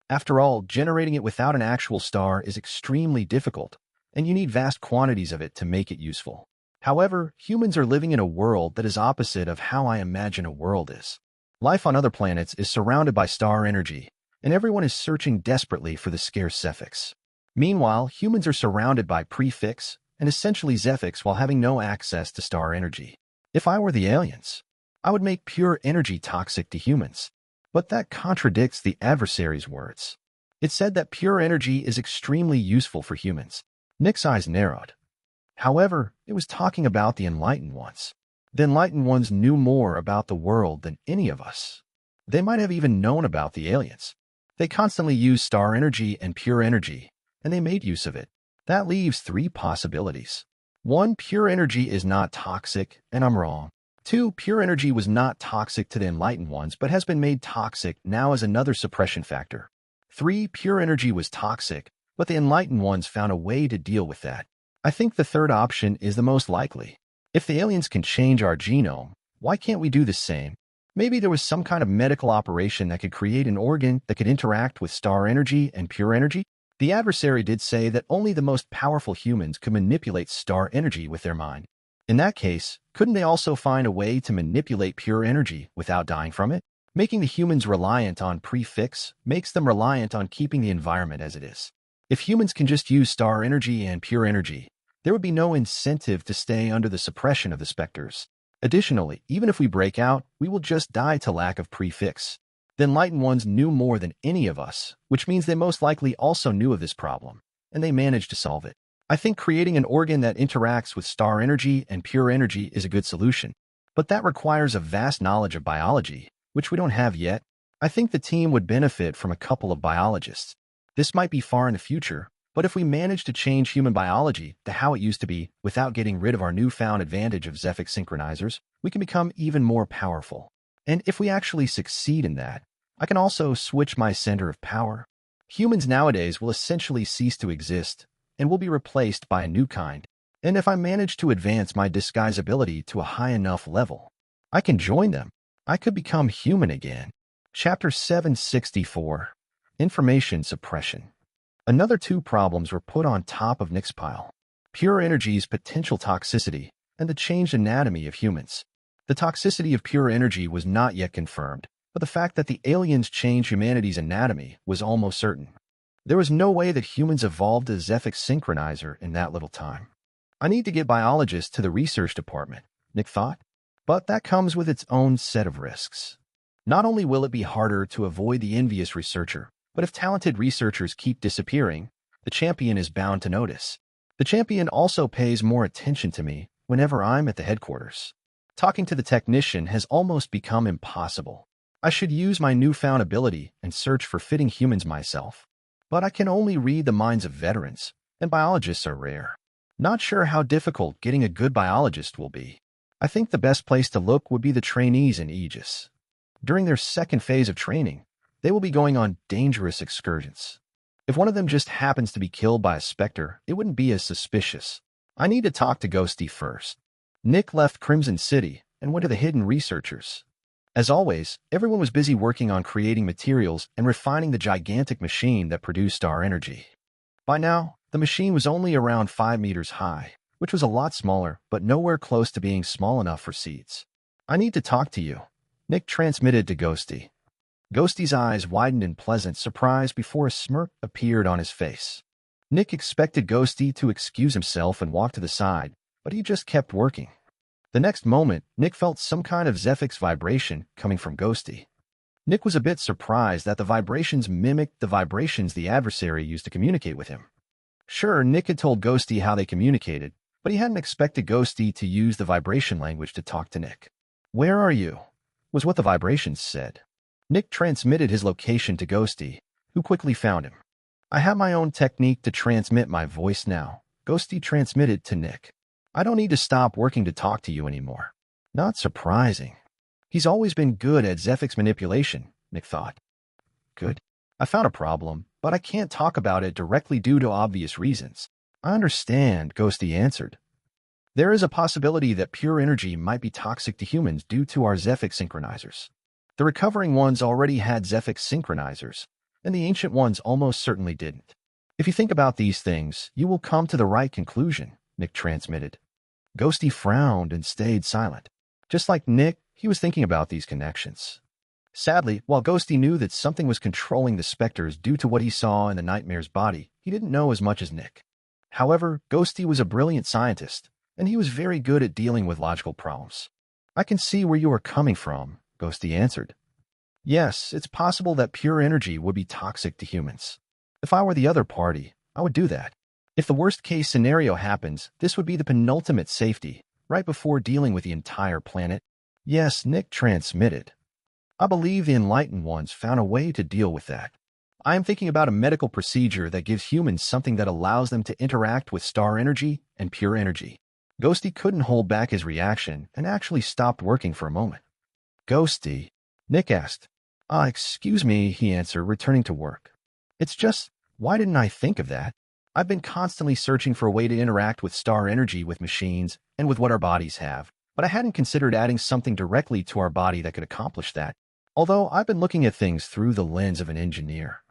After all, generating it without an actual star is extremely difficult, and you need vast quantities of it to make it useful. However, humans are living in a world that is opposite of how I imagine a world is. Life on other planets is surrounded by star energy, and everyone is searching desperately for the scarce Zephyx. Meanwhile, humans are surrounded by prefix and essentially Zephyx while having no access to star energy. If I were the aliens, I would make pure energy toxic to humans. But that contradicts the adversary's words. It said that pure energy is extremely useful for humans. Nick's eyes narrowed. However, it was talking about the Enlightened Ones. The Enlightened Ones knew more about the world than any of us. They might have even known about the aliens. They constantly used star energy and pure energy, and they made use of it. That leaves three possibilities. 1. Pure energy is not toxic, and I'm wrong. 2. Pure energy was not toxic to the Enlightened Ones, but has been made toxic now as another suppression factor. 3. Pure energy was toxic, but the Enlightened Ones found a way to deal with that. I think the third option is the most likely. If the aliens can change our genome, why can't we do the same? Maybe there was some kind of medical operation that could create an organ that could interact with star energy and pure energy. The adversary did say that only the most powerful humans could manipulate star energy with their mind. In that case, couldn't they also find a way to manipulate pure energy without dying from it? Making the humans reliant on prefix makes them reliant on keeping the environment as it is. If humans can just use star energy and pure energy, there would be no incentive to stay under the suppression of the Specters. Additionally, even if we break out, we will just die to lack of prefix. The Enlightened Ones knew more than any of us, which means they most likely also knew of this problem, and they managed to solve it. I think creating an organ that interacts with star energy and pure energy is a good solution, but that requires a vast knowledge of biology, which we don't have yet. I think the team would benefit from a couple of biologists. This might be far in the future, but if we manage to change human biology to how it used to be without getting rid of our newfound advantage of Zephyx synchronizers, we can become even more powerful. And if we actually succeed in that, I can also switch my center of power. Humans nowadays will essentially cease to exist and will be replaced by a new kind. And if I manage to advance my disguise ability to a high enough level, I can join them. I could become human again. Chapter 764. Information Suppression. Another two problems were put on top of Nick's pile. Pure energy's potential toxicity and the changed anatomy of humans. The toxicity of pure energy was not yet confirmed, but the fact that the aliens changed humanity's anatomy was almost certain. There was no way that humans evolved a Zephyx synchronizer in that little time. I need to get biologists to the research department, Nick thought, but that comes with its own set of risks. Not only will it be harder to avoid the envious researcher, but if talented researchers keep disappearing, the champion is bound to notice. The champion also pays more attention to me whenever I'm at the headquarters. Talking to the technician has almost become impossible. I should use my newfound ability and search for fitting humans myself. But I can only read the minds of veterans, and biologists are rare. Not sure how difficult getting a good biologist will be. I think the best place to look would be the trainees in Aegis. During their second phase of training, they will be going on dangerous excursions. If one of them just happens to be killed by a Spectre, it wouldn't be as suspicious. I need to talk to Ghosty first. Nick left Crimson City and went to the hidden researchers. As always, everyone was busy working on creating materials and refining the gigantic machine that produced star energy. By now, the machine was only around 5 meters high, which was a lot smaller, but nowhere close to being small enough for seeds. I need to talk to you, Nick transmitted to Ghosty. Ghosty's eyes widened in pleasant surprise before a smirk appeared on his face. Nick expected Ghosty to excuse himself and walk to the side, but he just kept working. The next moment, Nick felt some kind of Zephyx vibration coming from Ghosty. Nick was a bit surprised that the vibrations mimicked the vibrations the adversary used to communicate with him. Sure, Nick had told Ghosty how they communicated, but he hadn't expected Ghosty to use the vibration language to talk to Nick. "Where are you?" was what the vibrations said. Nick transmitted his location to Ghosty, who quickly found him. "I have my own technique to transmit my voice now," Ghosty transmitted to Nick. "I don't need to stop working to talk to you anymore." Not surprising. He's always been good at Zephyx manipulation, Nick thought. Good. I found a problem, but I can't talk about it directly due to obvious reasons. "I understand," Ghosty answered. "There is a possibility that pure energy might be toxic to humans due to our Zephyx synchronizers. The recovering ones already had Zephyx synchronizers, and the ancient ones almost certainly didn't. If you think about these things, you will come to the right conclusion," Nick transmitted. Ghosty frowned and stayed silent. Just like Nick, he was thinking about these connections. Sadly, while Ghosty knew that something was controlling the Specters due to what he saw in the Nightmare's body, he didn't know as much as Nick. However, Ghosty was a brilliant scientist, and he was very good at dealing with logical problems. "I can see where you are coming from," Ghosty answered. "Yes, it's possible that pure energy would be toxic to humans. If I were the other party, I would do that. If the worst-case scenario happens, this would be the penultimate safety, right before dealing with the entire planet." "Yes," Nick transmitted. "I believe the enlightened ones found a way to deal with that. I am thinking about a medical procedure that gives humans something that allows them to interact with star energy and pure energy." Ghosty couldn't hold back his reaction and actually stopped working for a moment. "Ghosty?" Nick asked. Excuse me," he answered, returning to work. "It's just, why didn't I think of that? I've been constantly searching for a way to interact with star energy with machines and with what our bodies have, but I hadn't considered adding something directly to our body that could accomplish that. Although I've been looking at things through the lens of an engineer.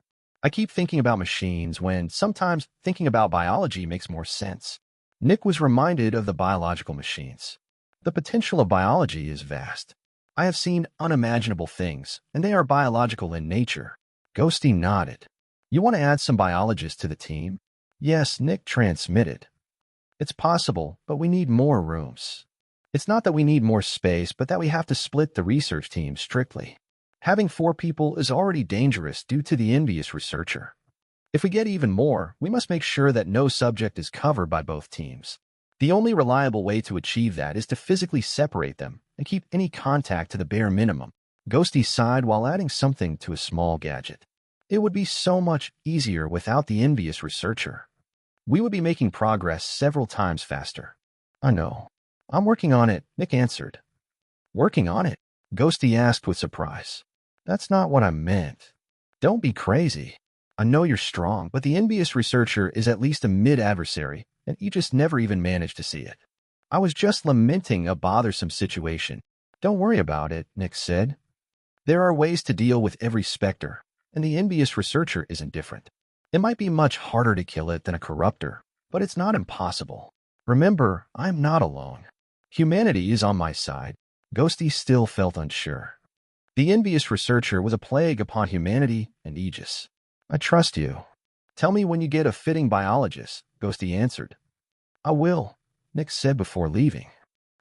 I keep thinking about machines when sometimes thinking about biology makes more sense." Nick was reminded of the biological machines. The potential of biology is vast. I have seen unimaginable things, and they are biological in nature. Ghosty nodded. "You want to add some biologists to the team?" "Yes," Nick transmitted. "It's possible, but we need more rooms. It's not that we need more space, but that we have to split the research team strictly. Having 4 people is already dangerous due to the envious researcher. If we get even more, we must make sure that no subject is covered by both teams. The only reliable way to achieve that is to physically separate them and keep any contact to the bare minimum." Ghosty sighed while adding something to a small gadget. "It would be so much easier without the envious researcher. We would be making progress several times faster." "I know. I'm working on it," Nick answered. "Working on it?" Ghosty asked with surprise. "That's not what I meant. Don't be crazy. I know you're strong, but the envious researcher is at least a mid-adversary, and you just never even managed to see it. I was just lamenting a bothersome situation." "Don't worry about it," Nick said. "There are ways to deal with every Spectre, and the envious researcher isn't different. It might be much harder to kill it than a corruptor, but it's not impossible. Remember, I'm not alone. Humanity is on my side." Ghosty still felt unsure. The envious researcher was a plague upon humanity and Aegis. "I trust you. Tell me when you get a fitting biologist," Ghosty answered. "I will," Nick said before leaving.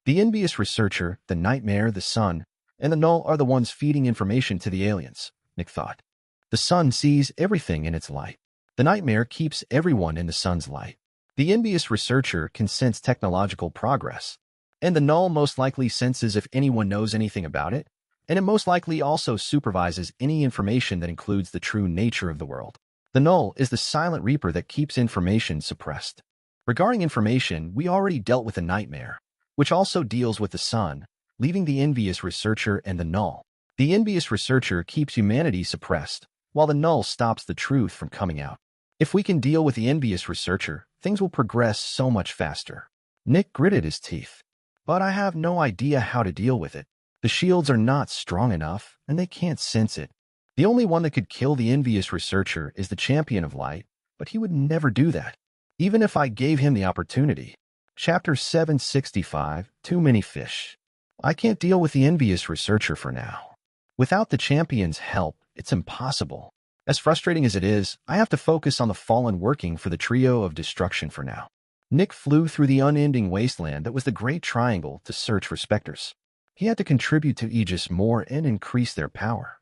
The envious researcher, the Nightmare, the Sun, and the Null are the ones feeding information to the aliens, Nick thought. The Sun sees everything in its light. The Nightmare keeps everyone in the Sun's light. The envious researcher can sense technological progress, and the Null most likely senses if anyone knows anything about it, and it most likely also supervises any information that includes the true nature of the world. The Null is the silent reaper that keeps information suppressed. Regarding information, we already dealt with the Nightmare, which also deals with the Sun, leaving the envious researcher and the Null. The envious researcher keeps humanity suppressed, while the Null stops the truth from coming out. If we can deal with the envious researcher, things will progress so much faster. Nick gritted his teeth. "But I have no idea how to deal with it. The shields are not strong enough, and they can't sense it. The only one that could kill the envious researcher is the Champion of Light, but he would never do that, even if I gave him the opportunity." Chapter 765, Too Many Fish. "I can't deal with the envious researcher for now. Without the Champion's help, it's impossible. As frustrating as it is, I have to focus on the Fallen working for the trio of destruction for now." Nick flew through the unending wasteland that was the Great Triangle to search for Specters. He had to contribute to Aegis more and increase their power.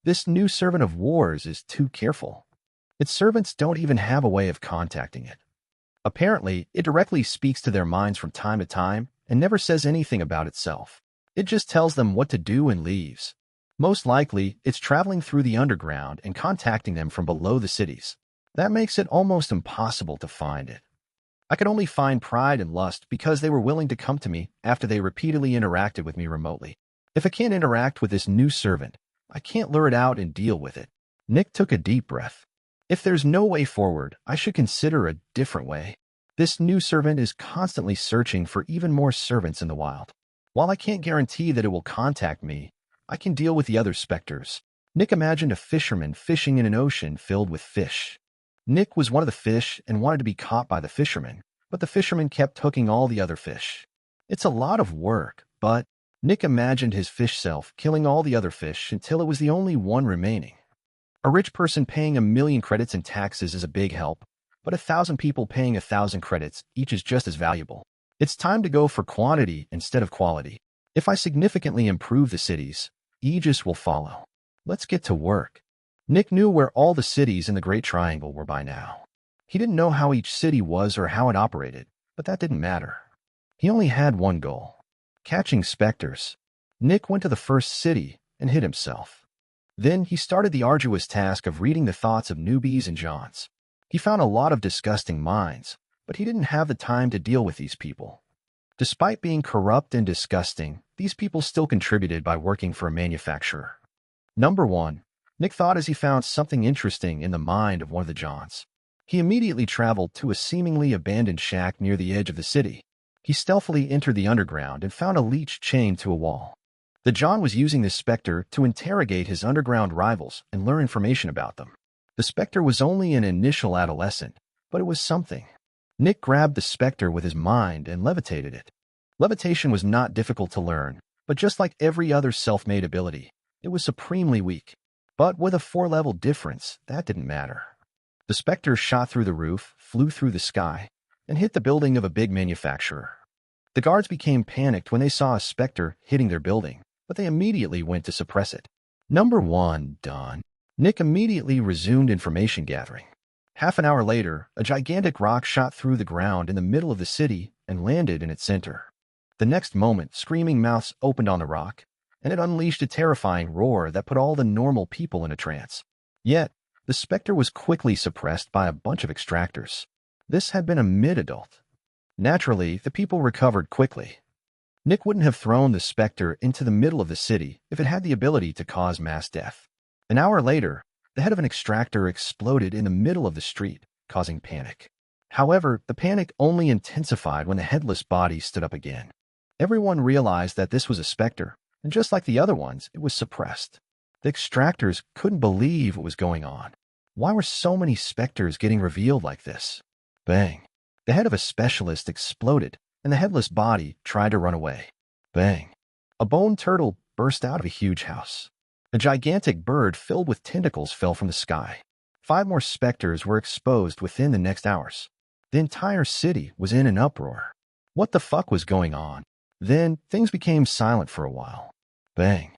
This new servant of wars is too careful. Its servants don't even have a way of contacting it. Apparently, it directly speaks to their minds from time to time and never says anything about itself. It just tells them what to do and leaves. Most likely, it's traveling through the underground and contacting them from below the cities. That makes it almost impossible to find it. I could only find Pride and Lust because they were willing to come to me after they repeatedly interacted with me remotely. If I can't interact with this new servant, I can't lure it out and deal with it. Nick took a deep breath. If there's no way forward, I should consider a different way. This new servant is constantly searching for even more servants in the wild. While I can't guarantee that it will contact me, I can deal with the other specters. Nick imagined a fisherman fishing in an ocean filled with fish. Nick was one of the fish and wanted to be caught by the fisherman, but the fisherman kept hooking all the other fish. It's a lot of work, but Nick imagined his fish self killing all the other fish until it was the only one remaining. A rich person paying 1,000,000 credits in taxes is a big help, but 1,000 people paying 1,000 credits each is just as valuable. It's time to go for quantity instead of quality. If I significantly improve the cities, Aegis will follow. Let's get to work. Nick knew where all the cities in the Great Triangle were by now. He didn't know how each city was or how it operated, but that didn't matter. He only had one goal: catching specters. Nick went to the first city and hid himself. Then he started the arduous task of reading the thoughts of newbies and Johns. He found a lot of disgusting minds, but he didn't have the time to deal with these people. Despite being corrupt and disgusting, these people still contributed by working for a manufacturer. Number 1. Nick thought as he found something interesting in the mind of one of the Johns. He immediately traveled to a seemingly abandoned shack near the edge of the city. He stealthily entered the underground and found a leech chained to a wall. The John was using this Spectre to interrogate his underground rivals and learn information about them. The Spectre was only an initial adolescent, but it was something. Nick grabbed the Spectre with his mind and levitated it. Levitation was not difficult to learn, but just like every other self-made ability, it was supremely weak. But with a 4-level difference, that didn't matter. The Spectre shot through the roof, flew through the sky, and hit the building of a big manufacturer. The guards became panicked when they saw a Spectre hitting their building, but they immediately went to suppress it. Number 1 done. Nick immediately resumed information gathering. Half an hour later, a gigantic rock shot through the ground in the middle of the city and landed in its center. The next moment, screaming mouths opened on the rock, and it unleashed a terrifying roar that put all the normal people in a trance. Yet, the Spectre was quickly suppressed by a bunch of extractors. This had been a mid-adult. Naturally, the people recovered quickly. Nick wouldn't have thrown the Spectre into the middle of the city if it had the ability to cause mass death. An hour later, the head of an extractor exploded in the middle of the street, causing panic. However, the panic only intensified when the headless body stood up again. Everyone realized that this was a Spectre, and just like the other ones, it was suppressed. The extractors couldn't believe what was going on. Why were so many Specters getting revealed like this? Bang. The head of a specialist exploded, and the headless body tried to run away. Bang. A bone turtle burst out of a huge house. A gigantic bird filled with tentacles fell from the sky. 5 more Specters were exposed within the next hours. The entire city was in an uproar. What the fuck was going on? Then, things became silent for a while. Bang.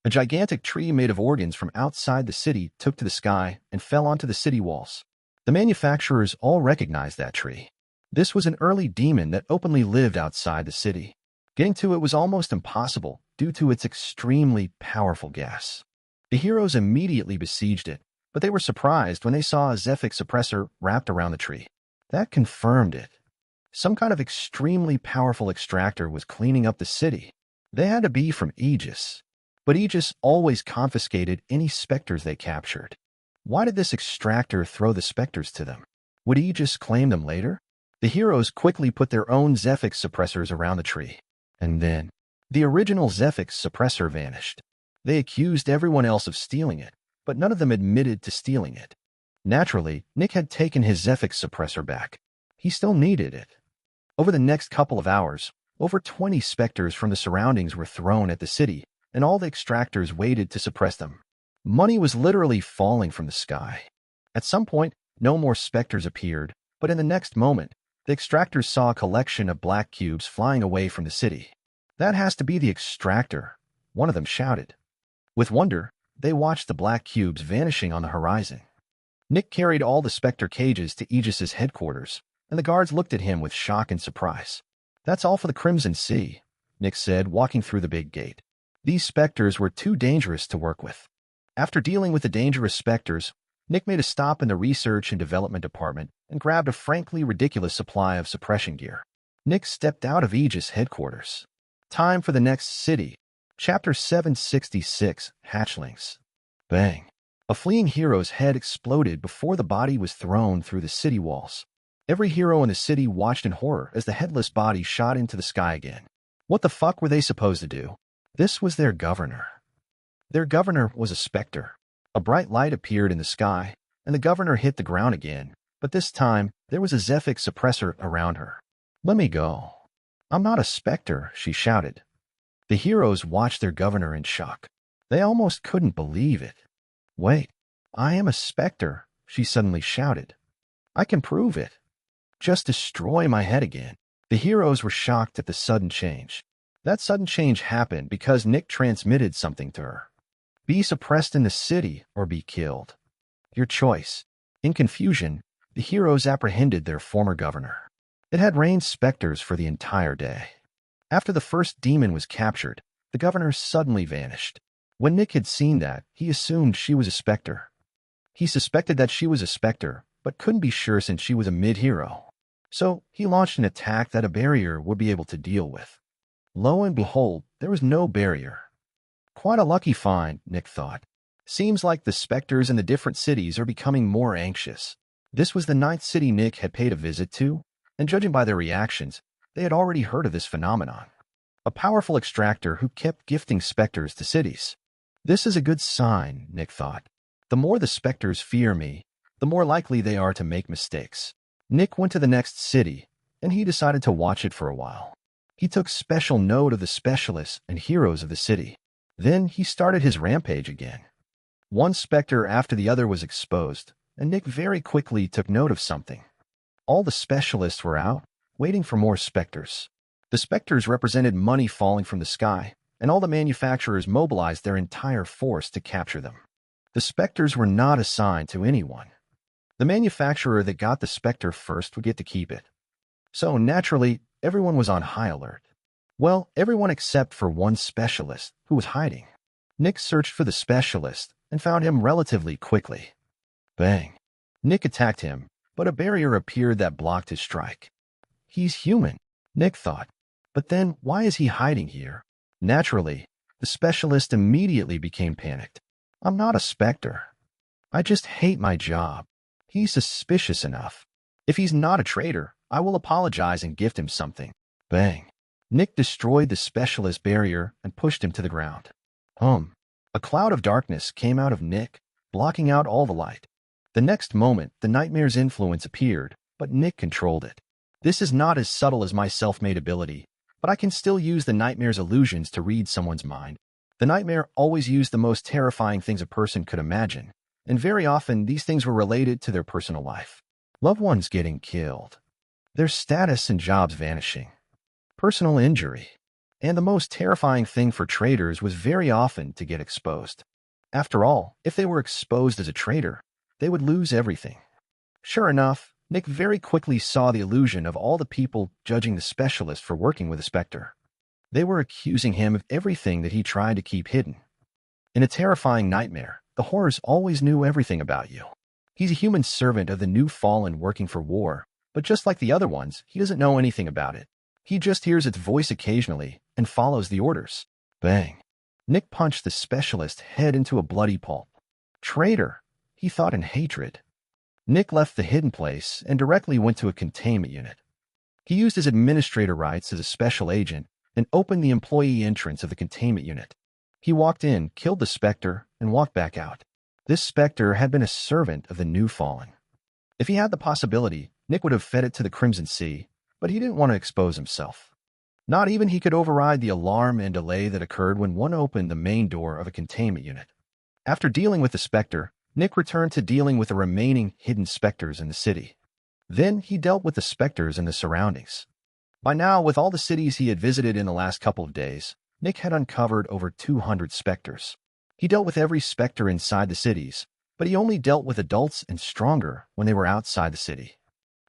A gigantic tree made of organs from outside the city took to the sky and fell onto the city walls. The manufacturers all recognized that tree. This was an early demon that openly lived outside the city. Getting to it was almost impossible due to its extremely powerful gas. The heroes immediately besieged it, but they were surprised when they saw a Zephyx suppressor wrapped around the tree. That confirmed it. Some kind of extremely powerful extractor was cleaning up the city. They had to be from Aegis. But Aegis always confiscated any Specters they captured. Why did this extractor throw the Specters to them? Would Aegis claim them later? The heroes quickly put their own Zephyx suppressors around the tree. And then, the original Zephyx suppressor vanished. They accused everyone else of stealing it, but none of them admitted to stealing it. Naturally, Nick had taken his Zephyx suppressor back. He still needed it. Over the next couple of hours, over 20 Specters from the surroundings were thrown at the city, and all the extractors waited to suppress them. Money was literally falling from the sky. At some point, no more Specters appeared, but in the next moment, the extractors saw a collection of black cubes flying away from the city. That has to be the extractor, one of them shouted. With wonder, they watched the black cubes vanishing on the horizon. Nick carried all the Spectre cages to Aegis's headquarters, and the guards looked at him with shock and surprise. "That's all for the Crimson City," Nick said, walking through the big gate. These Specters were too dangerous to work with. After dealing with the dangerous Specters, Nick made a stop in the Research and Development Department and grabbed a frankly ridiculous supply of suppression gear. Nick stepped out of Aegis headquarters. Time for the next city. Chapter 766, Hatchlings. Bang. A fleeing hero's head exploded before the body was thrown through the city walls. Every hero in the city watched in horror as the headless body shot into the sky again. What the fuck were they supposed to do? This was their governor. Their governor was a Spectre. A bright light appeared in the sky, and the governor hit the ground again, but this time there was a Zephyx suppressor around her. "Let me go. I'm not a Spectre," she shouted. The heroes watched their governor in shock. They almost couldn't believe it. "Wait, I am a Spectre," she suddenly shouted. "I can prove it. Just destroy my head again." The heroes were shocked at the sudden change. That sudden change happened because Nick transmitted something to her. Be suppressed in the city or be killed. Your choice. In confusion, the heroes apprehended their former governor. It had rained Specters for the entire day. After the first demon was captured, the governor suddenly vanished. When Nick had seen that, he assumed she was a Spectre. He suspected that she was a Spectre, but couldn't be sure since she was a mid-hero. So he launched an attack that a barrier would be able to deal with. Lo and behold, there was no barrier. Quite a lucky find, Nick thought. Seems like the Specters in the different cities are becoming more anxious. This was the 9th city Nick had paid a visit to, and judging by their reactions, they had already heard of this phenomenon. A powerful extractor who kept gifting Specters to cities. This is a good sign, Nick thought. The more the Specters fear me, the more likely they are to make mistakes. Nick went to the next city, and he decided to watch it for a while. He took special note of the specialists and heroes of the city. Then he started his rampage again. One Spectre after the other was exposed, and Nick very quickly took note of something. All the specialists were out, waiting for more Specters. The Specters represented money falling from the sky, and all the manufacturers mobilized their entire force to capture them. The Specters were not assigned to anyone. The manufacturer that got the Spectre first would get to keep it. So naturally, everyone was on high alert. Well, everyone except for one specialist who was hiding. Nick searched for the specialist and found him relatively quickly. Bang. Nick attacked him, but a barrier appeared that blocked his strike. He's human, Nick thought. But then, why is he hiding here? Naturally, the specialist immediately became panicked. I'm not a Spectre. I just hate my job. He's suspicious enough. If he's not a traitor, I will apologize and gift him something. Bang. Nick destroyed the specialist barrier and pushed him to the ground. A cloud of darkness came out of Nick, blocking out all the light. The next moment, the nightmare's influence appeared, but Nick controlled it. This is not as subtle as my self-made ability, but I can still use the nightmare's illusions to read someone's mind. The nightmare always used the most terrifying things a person could imagine, and very often these things were related to their personal life. Loved ones getting killed, their status and jobs vanishing, personal injury, and the most terrifying thing for traitors was very often to get exposed. After all, if they were exposed as a traitor, they would lose everything. Sure enough, Nick very quickly saw the illusion of all the people judging the specialist for working with a Spectre. They were accusing him of everything that he tried to keep hidden. In a terrifying nightmare, the horrors always knew everything about you. He's a human servant of the new fallen working for war, but just like the other ones, he doesn't know anything about it. He just hears its voice occasionally and follows the orders. Bang. Nick punched the specialist head into a bloody pulp. Traitor, he thought in hatred. Nick left the hidden place and directly went to a containment unit. He used his administrator rights as a special agent and opened the employee entrance of the containment unit. He walked in, killed the Spectre, and walked back out. This Spectre had been a servant of the new fallen. If he had the possibility, Nick would have fed it to the Crimson Sea, but he didn't want to expose himself. Not even he could override the alarm and delay that occurred when one opened the main door of a containment unit. After dealing with the Spectre, Nick returned to dealing with the remaining hidden Specters in the city. Then he dealt with the Specters in the surroundings. By now, with all the cities he had visited in the last couple of days, Nick had uncovered over 200 Specters. He dealt with every specter inside the cities, but he only dealt with adults and stronger when they were outside the city.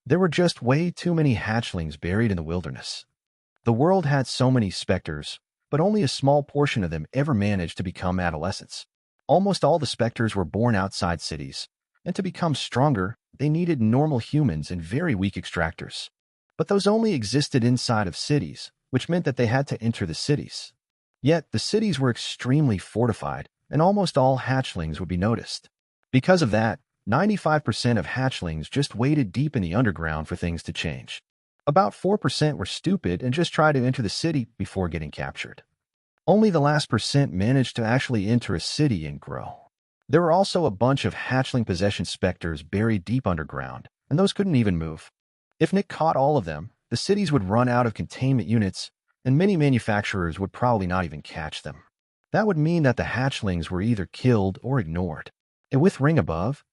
There were just way too many hatchlings buried in the wilderness. The world had so many specters, but only a small portion of them ever managed to become adolescents. Almost all the specters were born outside cities, and to become stronger, they needed normal humans and very weak extractors. But those only existed inside of cities, which meant that they had to enter the cities. Yet, the cities were extremely fortified, and almost all hatchlings would be noticed. Because of that, 95% of hatchlings just waited deep in the underground for things to change. About 4% were stupid and just tried to enter the city before getting captured. Only the last percent managed to actually enter a city and grow. There were also a bunch of hatchling possession specters buried deep underground, and those couldn't even move. If Nick caught all of them, the cities would run out of containment units, and many manufacturers would probably not even catch them. That would mean that the hatchlings were either killed or ignored. And with Ring above?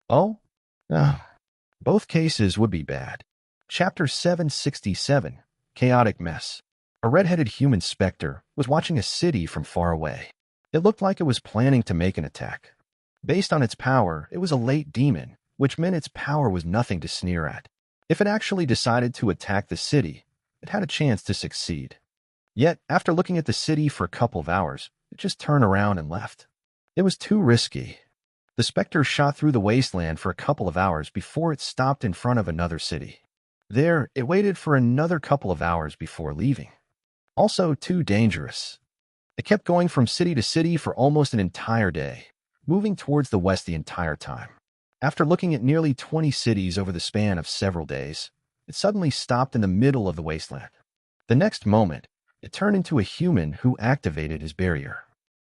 Both cases would be bad. Chapter 767, Chaotic Mess. A red-headed human specter was watching a city from far away. It looked like it was planning to make an attack. Based on its power, it was a late demon, which meant its power was nothing to sneer at. If it actually decided to attack the city, it had a chance to succeed. Yet, after looking at the city for a couple of hours, it just turned around and left. It was too risky. The specter shot through the wasteland for a couple of hours before it stopped in front of another city. There, it waited for another couple of hours before leaving. Also too dangerous. It kept going from city to city for almost an entire day, moving towards the west the entire time. After looking at nearly 20 cities over the span of several days, it suddenly stopped in the middle of the wasteland. The next moment, it turned into a human who activated his barrier.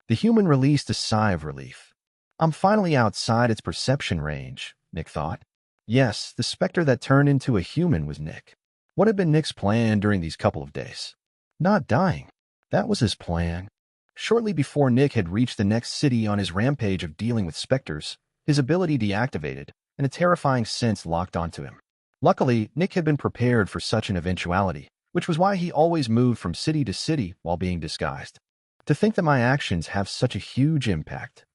The human released a sigh of relief. I'm finally outside its perception range, Nick thought. Yes, the specter that turned into a human was Nick. What had been Nick's plan during these couple of days? Not dying. That was his plan. Shortly before Nick had reached the next city on his rampage of dealing with specters, his ability deactivated, and a terrifying sense locked onto him. Luckily, Nick had been prepared for such an eventuality, which was why he always moved from city to city while being disguised. To think that my actions have such a huge impact.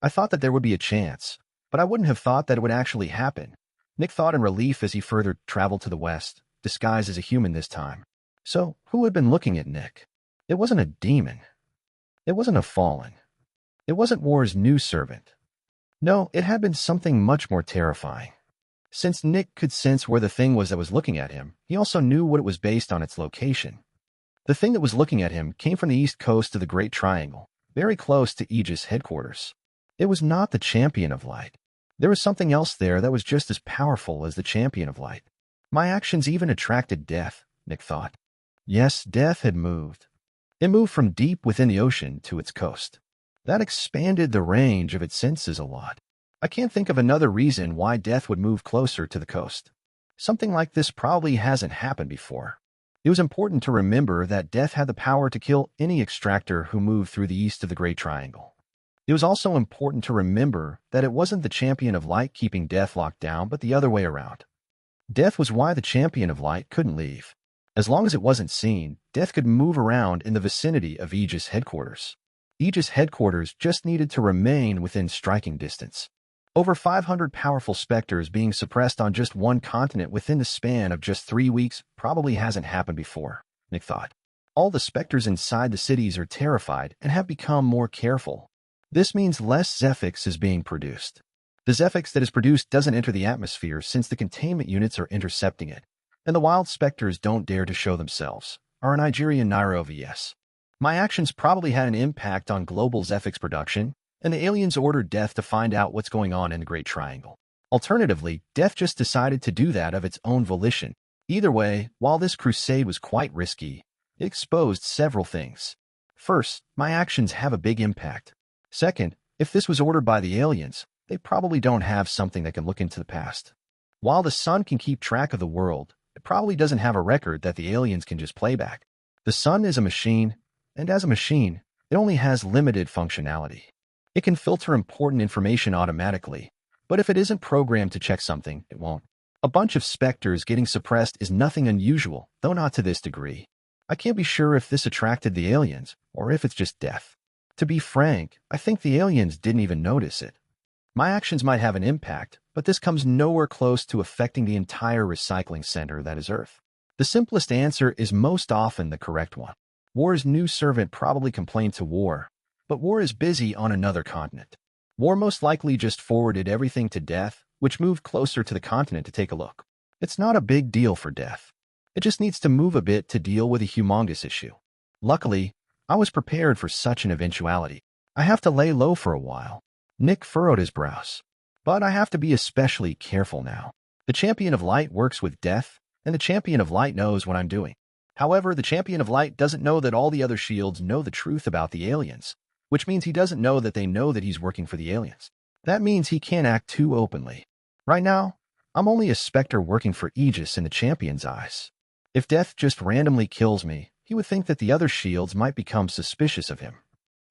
I thought that there would be a chance, but I wouldn't have thought that it would actually happen. Nick thought in relief as he further traveled to the west, disguised as a human this time. So, who had been looking at Nick? It wasn't a demon. It wasn't a fallen. It wasn't War's new servant. No, it had been something much more terrifying. Since Nick could sense where the thing was that was looking at him, he also knew what it was based on its location. The thing that was looking at him came from the east coast of the Great Triangle, very close to Aegis headquarters. It was not the Champion of Light. There was something else there that was just as powerful as the Champion of Light. My actions even attracted death, Nick thought. Yes, death had moved. It moved from deep within the ocean to its coast. That expanded the range of its senses a lot. I can't think of another reason why death would move closer to the coast. Something like this probably hasn't happened before. It was important to remember that death had the power to kill any extractor who moved through the east of the Great Triangle. It was also important to remember that it wasn't the Champion of Light keeping death locked down, but the other way around. Death was why the Champion of Light couldn't leave. As long as it wasn't seen, death could move around in the vicinity of Aegis headquarters. Aegis headquarters just needed to remain within striking distance. Over 500 powerful specters being suppressed on just one continent within the span of just 3 weeks probably hasn't happened before, Nick thought. All the specters inside the cities are terrified and have become more careful. This means less Zephyx is being produced. The Zephyx that is produced doesn't enter the atmosphere since the containment units are intercepting it, and the wild specters don't dare to show themselves, are a Nigerian Nairo VS. My actions probably had an impact on global Zephyx production, and the aliens ordered Death to find out what's going on in the Great Triangle. Alternatively, Death just decided to do that of its own volition. Either way, while this crusade was quite risky, it exposed several things. First, my actions have a big impact. Second, if this was ordered by the aliens, they probably don't have something that can look into the past. While the sun can keep track of the world, it probably doesn't have a record that the aliens can just play back. The sun is a machine, and as a machine, it only has limited functionality. It can filter important information automatically, but if it isn't programmed to check something, it won't. A bunch of specters getting suppressed is nothing unusual, though not to this degree. I can't be sure if this attracted the aliens, or if it's just death. To be frank, I think the aliens didn't even notice it. My actions might have an impact, but this comes nowhere close to affecting the entire recycling center that is Earth. The simplest answer is most often the correct one. War's new servant probably complained to War, but War is busy on another continent. War most likely just forwarded everything to Death, which moved closer to the continent to take a look. It's not a big deal for Death. It just needs to move a bit to deal with a humongous issue. Luckily, I was prepared for such an eventuality. I have to lay low for a while. Nick furrowed his brows. But I have to be especially careful now. The Champion of Light works with Death, and the Champion of Light knows what I'm doing. However, the Champion of Light doesn't know that all the other shields know the truth about the aliens, which means he doesn't know that they know that he's working for the aliens. That means he can't act too openly. Right now, I'm only a Spectre working for Aegis in the Champion's eyes. If Death just randomly kills me, he would think that the other shields might become suspicious of him.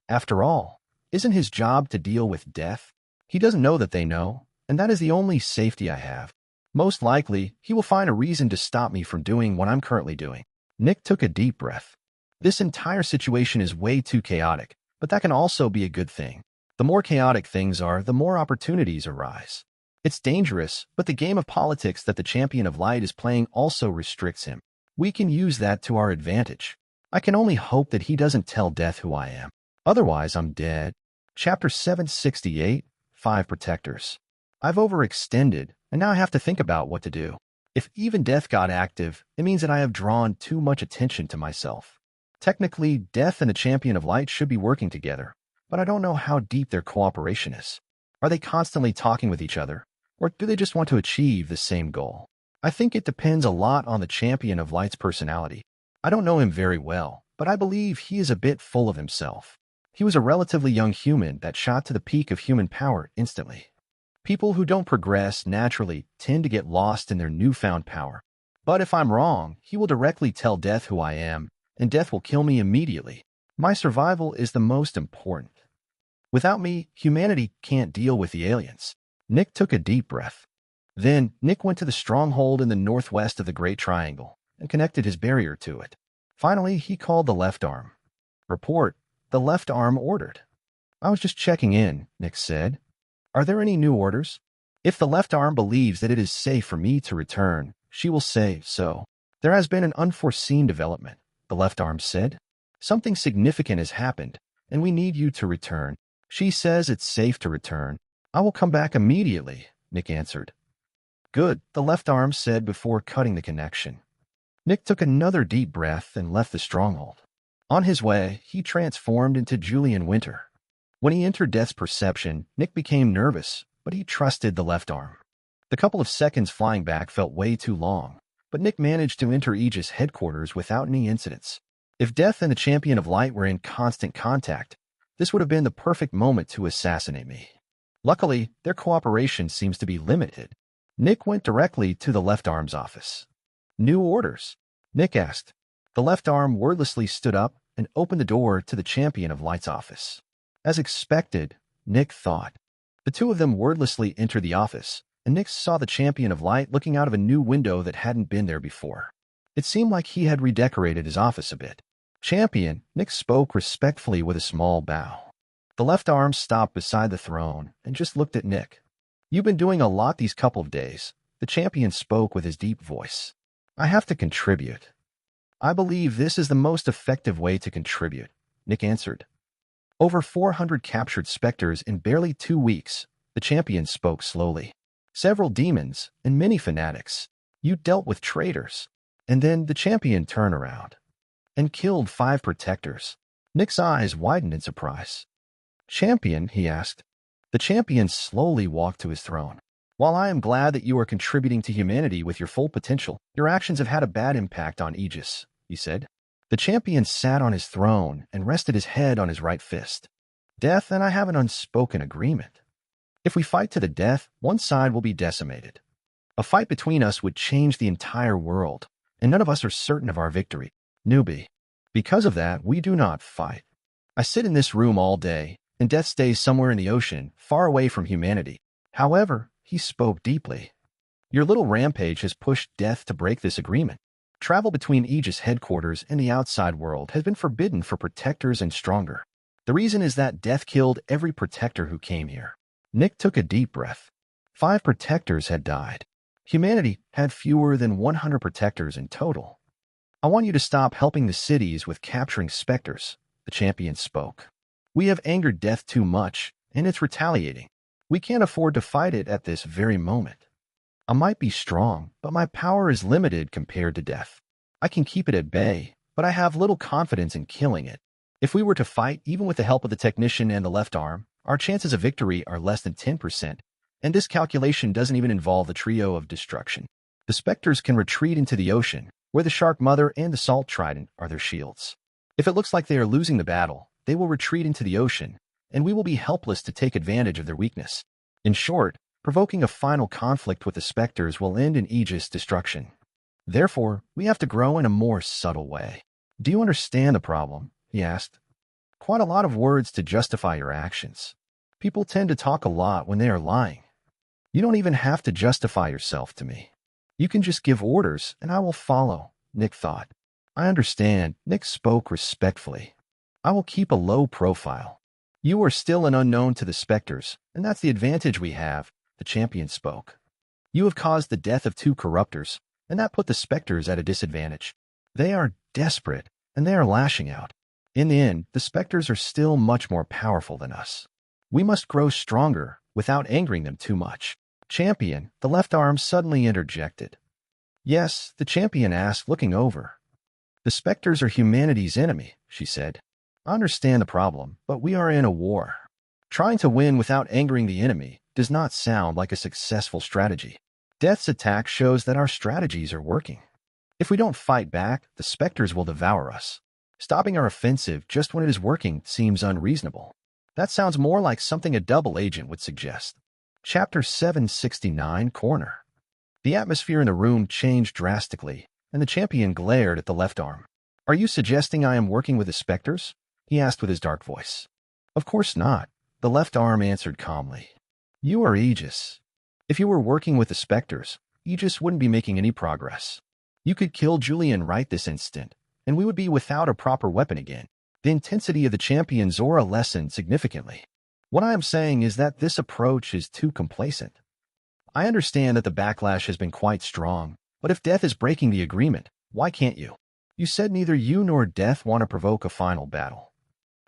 After all, isn't his job to deal with Death? He doesn't know that they know, and that is the only safety I have. Most likely, he will find a reason to stop me from doing what I'm currently doing. Nick took a deep breath. This entire situation is way too chaotic, but that can also be a good thing. The more chaotic things are, the more opportunities arise. It's dangerous, but the game of politics that the Champion of Light is playing also restricts him. We can use that to our advantage. I can only hope that he doesn't tell Death who I am. Otherwise, I'm dead. Chapter 768, 5 Protectors. I've overextended, and now I have to think about what to do. If even Death got active, it means that I have drawn too much attention to myself. Technically, Death and the Champion of Light should be working together, but I don't know how deep their cooperation is. Are they constantly talking with each other, or do they just want to achieve the same goal? I think it depends a lot on the Champion of Light's personality. I don't know him very well, but I believe he is a bit full of himself. He was a relatively young human that shot to the peak of human power instantly. People who don't progress naturally tend to get lost in their newfound power. But if I'm wrong, he will directly tell Death who I am, and Death will kill me immediately. My survival is the most important. Without me, humanity can't deal with the aliens. Nick took a deep breath. Then, Nick went to the stronghold in the northwest of the Great Triangle and connected his barrier to it. Finally, he called the left arm. Report, the left arm ordered. I was just checking in, Nick said. Are there any new orders? If the left arm believes that it is safe for me to return, she will say so. There has been an unforeseen development, the left arm said. Something significant has happened, and we need you to return. She says it's safe to return. I will come back immediately, Nick answered. Good, the left arm said before cutting the connection. Nick took another deep breath and left the stronghold. On his way, he transformed into Julian Winter. When he entered Death's perception, Nick became nervous, but he trusted the left arm. The couple of seconds flying back felt way too long, but Nick managed to enter Aegis headquarters without any incidents. If Death and the Champion of Light were in constant contact, this would have been the perfect moment to assassinate me. Luckily, their cooperation seems to be limited. Nick went directly to the left arm's office. New orders? Nick asked. The left arm wordlessly stood up and opened the door to the Champion of Light's office. As expected, Nick thought. The two of them wordlessly entered the office, and Nick saw the Champion of Light looking out of a new window that hadn't been there before. It seemed like he had redecorated his office a bit. Champion, Nick spoke respectfully with a small bow. The left arm stopped beside the throne and just looked at Nick. You've been doing a lot these couple of days, the Champion spoke with his deep voice. I have to contribute. I believe this is the most effective way to contribute, Nick answered. Over 400 captured Specters in barely 2 weeks, the Champion spoke slowly. Several demons and many fanatics. You dealt with traitors. And then the Champion turned around and killed 5 protectors. Nick's eyes widened in surprise. Champion, he asked. The Champion slowly walked to his throne. While I am glad that you are contributing to humanity with your full potential, your actions have had a bad impact on Aegis, he said. The Champion sat on his throne and rested his head on his right fist. Death and I have an unspoken agreement. If we fight to the death, one side will be decimated. A fight between us would change the entire world, and none of us are certain of our victory. Newbie. Because of that, we do not fight. I sit in this room all day, and Death stays somewhere in the ocean, far away from humanity. However, he spoke deeply. Your little rampage has pushed Death to break this agreement. Travel between Aegis headquarters and the outside world has been forbidden for protectors and stronger. The reason is that death killed every protector who came here. Nick took a deep breath. 5 protectors had died. Humanity had fewer than 100 protectors in total. I want you to stop helping the cities with capturing Specters, the champion spoke. We have angered death too much, and it's retaliating. We can't afford to fight it at this very moment. I might be strong, but my power is limited compared to death. I can keep it at bay, but I have little confidence in killing it. If we were to fight, even with the help of the technician and the left arm, our chances of victory are less than 10%, and this calculation doesn't even involve the trio of destruction. The Specters can retreat into the ocean, where the Shark Mother and the Salt Trident are their shields. If it looks like they are losing the battle, they will retreat into the ocean, and we will be helpless to take advantage of their weakness. In short, provoking a final conflict with the Specters will end in Aegis destruction. Therefore, we have to grow in a more subtle way. Do you understand the problem? He asked. Quite a lot of words to justify your actions. People tend to talk a lot when they are lying. You don't even have to justify yourself to me. You can just give orders, and I will follow, Nick thought. I understand, Nick spoke respectfully. I will keep a low profile. You are still an unknown to the Specters, and that's the advantage we have, the champion spoke. You have caused the death of 2 corruptors, and that put the Specters at a disadvantage. They are desperate, and they are lashing out. In the end, the Specters are still much more powerful than us. We must grow stronger without angering them too much. Champion, the left arm suddenly interjected. Yes, the champion asked, looking over. The Specters are humanity's enemy, she said. I understand the problem, but we are in a war. Trying to win without angering the enemy does not sound like a successful strategy. Death's attack shows that our strategies are working. If we don't fight back, the Specters will devour us. Stopping our offensive just when it is working seems unreasonable. That sounds more like something a double agent would suggest. Chapter 769, Corner. The atmosphere in the room changed drastically, and the champion glared at the left arm. Are you suggesting I am working with the Specters? He asked with his dark voice. Of course not, the left arm answered calmly. You are Aegis. If you were working with the Specters, Aegis wouldn't be making any progress. You could kill Julian right this instant, and we would be without a proper weapon again. The intensity of the champion's aura lessened significantly. What I am saying is that this approach is too complacent. I understand that the backlash has been quite strong, but if Death is breaking the agreement, why can't you? You said neither you nor Death want to provoke a final battle.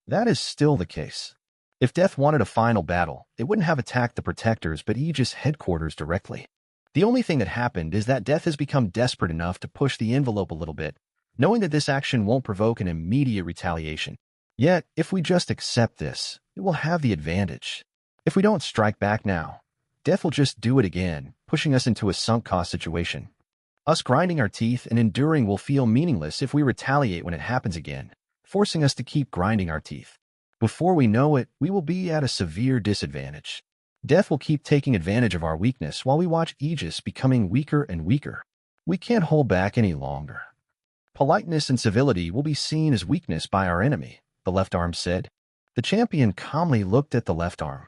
That is still the case. If Death wanted a final battle, it wouldn't have attacked the Protectors but Aegis headquarters directly. The only thing that happened is that Death has become desperate enough to push the envelope a little bit, knowing that this action won't provoke an immediate retaliation. Yet, if we just accept this, it will have the advantage. If we don't strike back now, Death will just do it again, pushing us into a sunk cost situation. Us grinding our teeth and enduring will feel meaningless if we retaliate when it happens again, forcing us to keep grinding our teeth. Before we know it, we will be at a severe disadvantage. Death will keep taking advantage of our weakness while we watch Aegis becoming weaker and weaker. We can't hold back any longer. Politeness and civility will be seen as weakness by our enemy, the left arm said. The champion calmly looked at the left arm.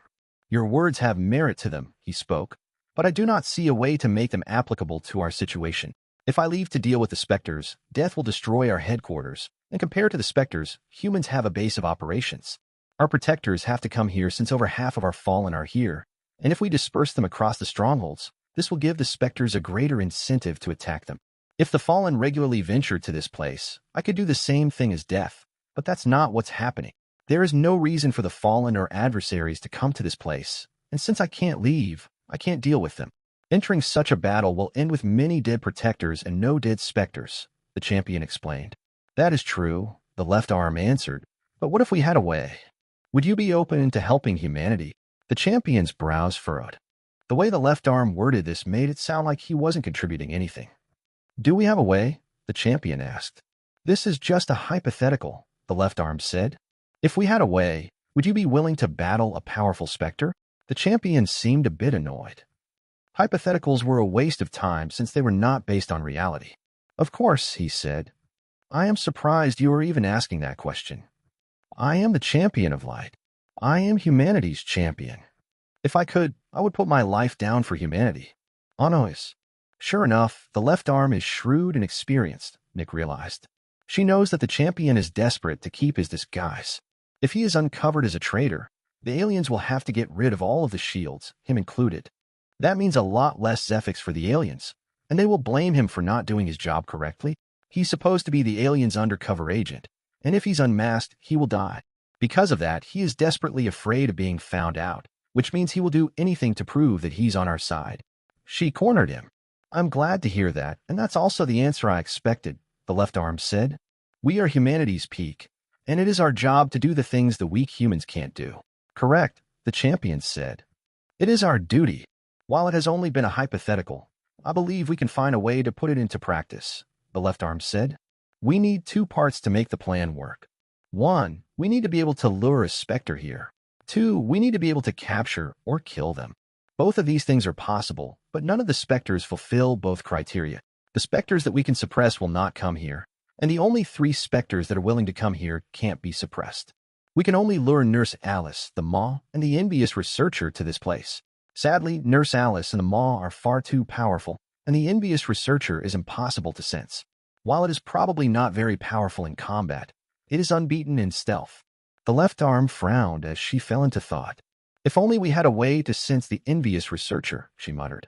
Your words have merit to them, he spoke, but I do not see a way to make them applicable to our situation. If I leave to deal with the Specters, Death will destroy our headquarters, and compared to the Specters, humans have a base of operations. Our protectors have to come here since over half of our fallen are here, and if we disperse them across the strongholds, this will give the Specters a greater incentive to attack them. If the fallen regularly venture to this place, I could do the same thing as Death, but that's not what's happening. There is no reason for the fallen or adversaries to come to this place, and since I can't leave, I can't deal with them. Entering such a battle will end with many dead protectors and no dead Specters, the champion explained. That is true, the left arm answered, but what if we had a way? Would you be open to helping humanity? The champion's brows furrowed. The way the left arm worded this made it sound like he wasn't contributing anything. Do we have a way? The champion asked. This is just a hypothetical, the left arm said. If we had a way, would you be willing to battle a powerful Specter? The champion seemed a bit annoyed. Hypotheticals were a waste of time since they were not based on reality. Of course, he said. I am surprised you are even asking that question. I am the champion of light. I am humanity's champion. If I could, I would put my life down for humanity. Always. Sure enough, the left arm is shrewd and experienced, Nick realized. She knows that the champion is desperate to keep his disguise. If he is uncovered as a traitor, the aliens will have to get rid of all of the shields, him included. That means a lot less Zephyx for the aliens, and they will blame him for not doing his job correctly. He's supposed to be the aliens' undercover agent, and if he's unmasked, he will die. Because of that, he is desperately afraid of being found out, which means he will do anything to prove that he's on our side. She cornered him. I'm glad to hear that, and that's also the answer I expected, the left arm said. We are humanity's peak, and it is our job to do the things the weak humans can't do. Correct, the champion said. It is our duty. While it has only been a hypothetical, I believe we can find a way to put it into practice, the left arm said. We need 2 parts to make the plan work. 1, we need to be able to lure a Spectre here. 2, we need to be able to capture or kill them. Both of these things are possible, but none of the Specters fulfill both criteria. The Specters that we can suppress will not come here, and the only 3 Specters that are willing to come here can't be suppressed. We can only lure Nurse Alice, the Maw, and the envious researcher to this place. Sadly, Nurse Alice and the Maw are far too powerful, and the envious researcher is impossible to sense. While it is probably not very powerful in combat, it is unbeaten in stealth. The left arm frowned as she fell into thought. If only we had a way to sense the envious researcher, she muttered.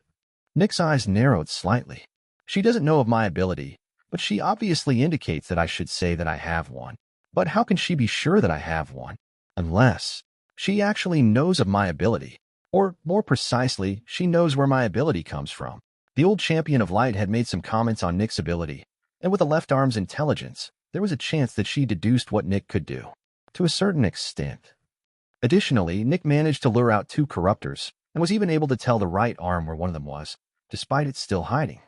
Nick's eyes narrowed slightly. She doesn't know of my ability, but she obviously indicates that I should say that I have one. But how can she be sure that I have one? Unless she actually knows of my ability. Or, more precisely, she knows where my ability comes from. The old champion of light had made some comments on Nick's ability, and with the left arm's intelligence, there was a chance that she deduced what Nick could do. To a certain extent. Additionally, Nick managed to lure out 2 corruptors, and was even able to tell the right arm where one of them was, despite it still hiding.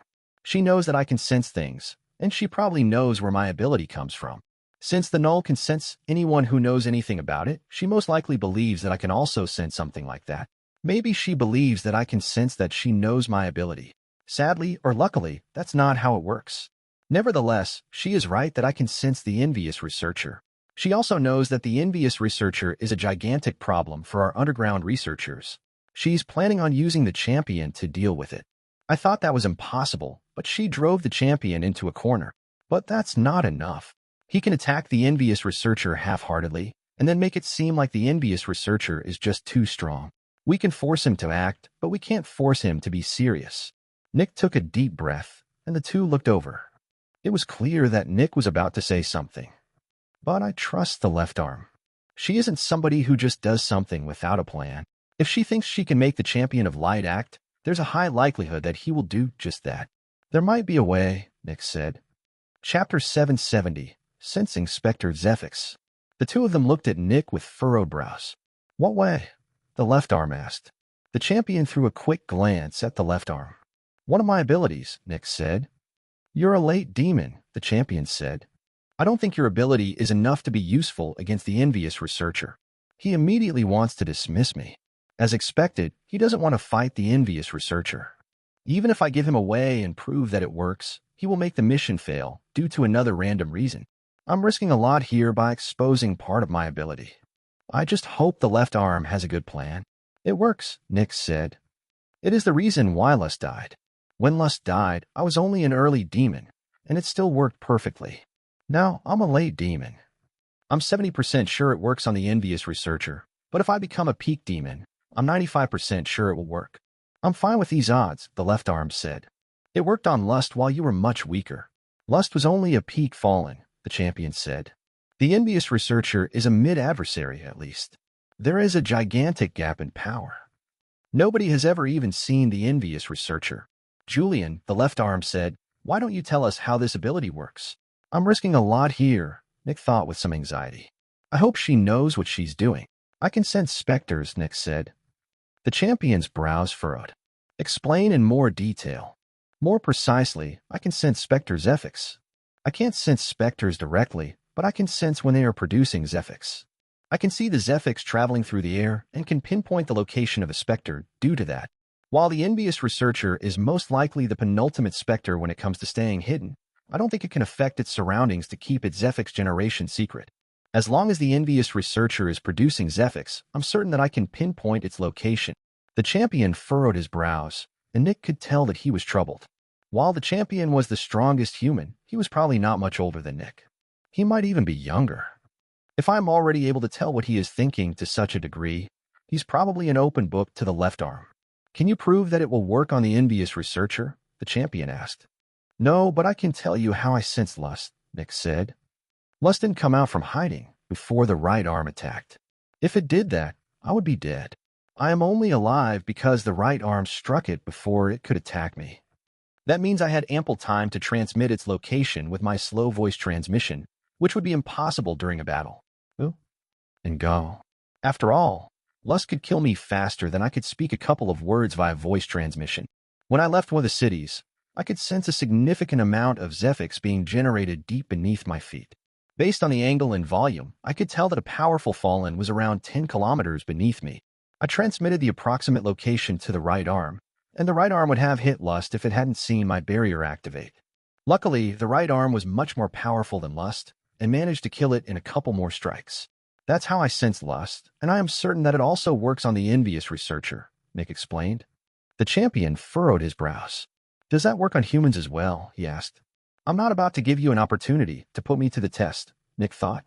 She knows that I can sense things, and she probably knows where my ability comes from. Since the null can sense anyone who knows anything about it, she most likely believes that I can also sense something like that. Maybe she believes that I can sense that she knows my ability. Sadly, or luckily, that's not how it works. Nevertheless, she is right that I can sense the envious researcher. She also knows that the envious researcher is a gigantic problem for our underground researchers. She's planning on using the champion to deal with it. I thought that was impossible, but she drove the champion into a corner. But that's not enough. He can attack the envious researcher half-heartedly, and then make it seem like the envious researcher is just too strong. We can force him to act, but we can't force him to be serious. Nick took a deep breath, and the 2 looked over. It was clear that Nick was about to say something. But I trust the left arm. She isn't somebody who just does something without a plan. If she thinks she can make the champion of light act, there's a high likelihood that he will do just that. There might be a way, Nick said. Chapter 770, Sensing Spectre Zephyx. The 2 of them looked at Nick with furrowed brows. What way? The left arm asked. The champion threw a quick glance at the left arm. One of my abilities, Nick said. You're a late demon, the champion said. I don't think your ability is enough to be useful against the envious researcher. He immediately wants to dismiss me. As expected, he doesn't want to fight the envious researcher. Even if I give him a way and prove that it works, he will make the mission fail due to another random reason. I'm risking a lot here by exposing part of my ability. I just hope the left arm has a good plan. It works, Nick said. It is the reason why Lust died. When Lust died, I was only an early demon, and it still worked perfectly. Now, I'm a late demon. I'm 70% sure it works on the envious researcher, but if I become a peak demon, I'm 95% sure it will work. I'm fine with these odds, the left arm said. It worked on Lust while you were much weaker. Lust was only a peak fallen, the champion said. The envious researcher is a mid-adversary, at least. There is a gigantic gap in power. Nobody has ever even seen the envious researcher. Julian, the left arm said, why don't you tell us how this ability works? I'm risking a lot here, Nick thought with some anxiety. I hope she knows what she's doing. I can sense specters, Nick said. The champion's brows furrowed. Explain in more detail. More precisely, I can sense specter Zephyx. I can't sense specters directly, but I can sense when they are producing Zephyx. I can see the Zephyx traveling through the air and can pinpoint the location of a specter due to that. While the envious researcher is most likely the penultimate specter when it comes to staying hidden, I don't think it can affect its surroundings to keep its Zephyx generation secret. As long as the envious researcher is producing Zephyx, I'm certain that I can pinpoint its location. The champion furrowed his brows, and Nick could tell that he was troubled. While the champion was the strongest human, he was probably not much older than Nick. He might even be younger. If I'm already able to tell what he is thinking to such a degree, he's probably an open book to the left arm. Can you prove that it will work on the envious researcher? The champion asked. No, but I can tell you how I sense lust, Nick said. Lust didn't come out from hiding before the right arm attacked. If it did that, I would be dead. I am only alive because the right arm struck it before it could attack me. That means I had ample time to transmit its location with my slow voice transmission, which would be impossible during a battle. Ooh. And go. After all, lust could kill me faster than I could speak a couple of words via voice transmission. When I left one of the cities, I could sense a significant amount of Zephyx being generated deep beneath my feet. Based on the angle and volume, I could tell that a powerful fallen was around 10 kilometers beneath me. I transmitted the approximate location to the right arm, and the right arm would have hit lust if it hadn't seen my barrier activate. Luckily, the right arm was much more powerful than lust, and managed to kill it in a couple more strikes. That's how I sense lust, and I am certain that it also works on the envious researcher, Nick explained. The champion furrowed his brows. Does that work on humans as well? He asked. I'm not about to give you an opportunity to put me to the test, Nick thought.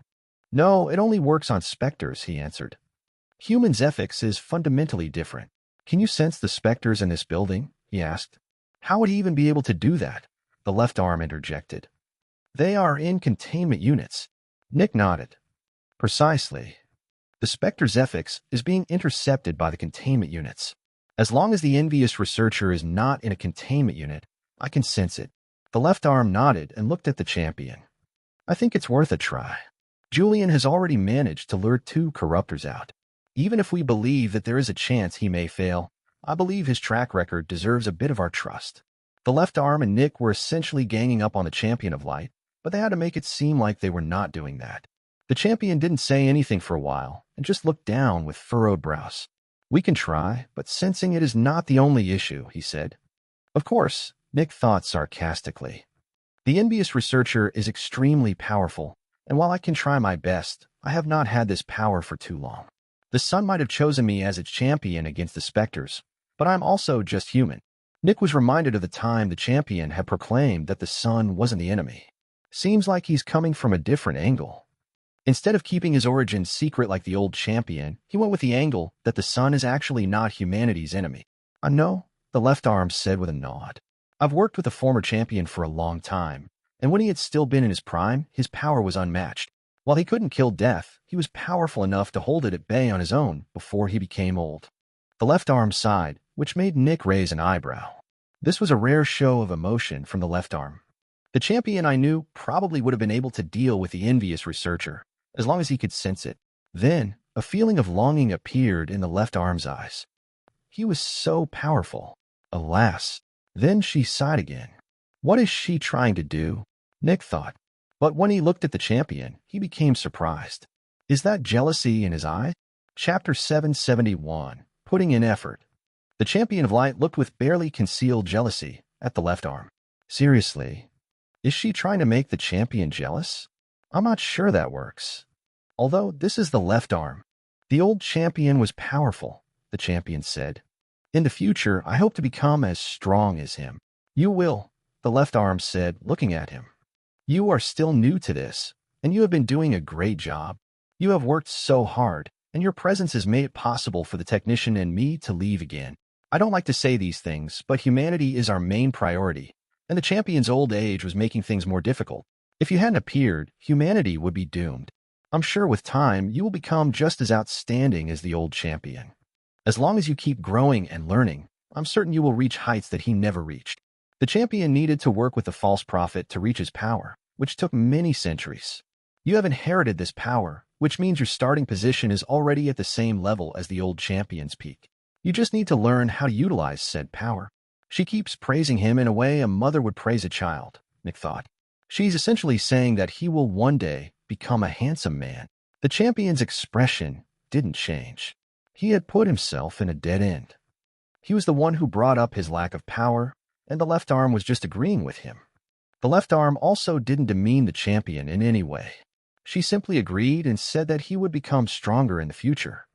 No, it only works on specters, he answered. Human Zephyx is fundamentally different. Can you sense the specters in this building? He asked. How would he even be able to do that? The left arm interjected. They are in containment units. Nick nodded. Precisely. The Spectre Zephyx is being intercepted by the containment units. As long as the envious researcher is not in a containment unit, I can sense it. The left arm nodded and looked at the champion. I think it's worth a try. Julian has already managed to lure 2 corruptors out. Even if we believe that there is a chance he may fail, I believe his track record deserves a bit of our trust. The left arm and Nick were essentially ganging up on the champion of light, but they had to make it seem like they were not doing that. The champion didn't say anything for a while and just looked down with furrowed brows. We can try, but sensing it is not the only issue, he said. Of course, Nick thought sarcastically. The envious researcher is extremely powerful, and while I can try my best, I have not had this power for too long. The sun might have chosen me as its champion against the Specters, but I'm also just human. Nick was reminded of the time the champion had proclaimed that the sun wasn't the enemy. Seems like he's coming from a different angle. Instead of keeping his origins secret like the old champion, he went with the angle that the sun is actually not humanity's enemy. I know, the left arm said with a nod. I've worked with the former champion for a long time, and when he had still been in his prime, his power was unmatched. While he couldn't kill death, he was powerful enough to hold it at bay on his own before he became old. The left arm sighed, which made Nick raise an eyebrow. This was a rare show of emotion from the left arm. The champion I knew probably would have been able to deal with the envious researcher, as long as he could sense it. Then, a feeling of longing appeared in the left arm's eyes. He was so powerful. Alas. Then she sighed again. What is she trying to do? Nick thought. But when he looked at the champion, he became surprised. Is that jealousy in his eye? Chapter 771, Putting in Effort. The champion of light looked with barely concealed jealousy at the left arm. Seriously, is she trying to make the champion jealous? I'm not sure that works. Although this is the left arm. The old champion was powerful, the champion said. In the future, I hope to become as strong as him. You will, the left arm said, looking at him. You are still new to this, and you have been doing a great job. You have worked so hard, and your presence has made it possible for the technician and me to leave again. I don't like to say these things, but humanity is our main priority, and the champion's old age was making things more difficult. If you hadn't appeared, humanity would be doomed. I'm sure with time, you will become just as outstanding as the old champion. As long as you keep growing and learning, I'm certain you will reach heights that he never reached. The champion needed to work with the false prophet to reach his power, which took many centuries. You have inherited this power, which means your starting position is already at the same level as the old champion's peak. You just need to learn how to utilize said power. She keeps praising him in a way a mother would praise a child, Nick thought. She's essentially saying that he will one day become a handsome man. The champion's expression didn't change. He had put himself in a dead end. He was the one who brought up his lack of power, and the left arm was just agreeing with him. The left arm also didn't demean the champion in any way. She simply agreed and said that he would become stronger in the future.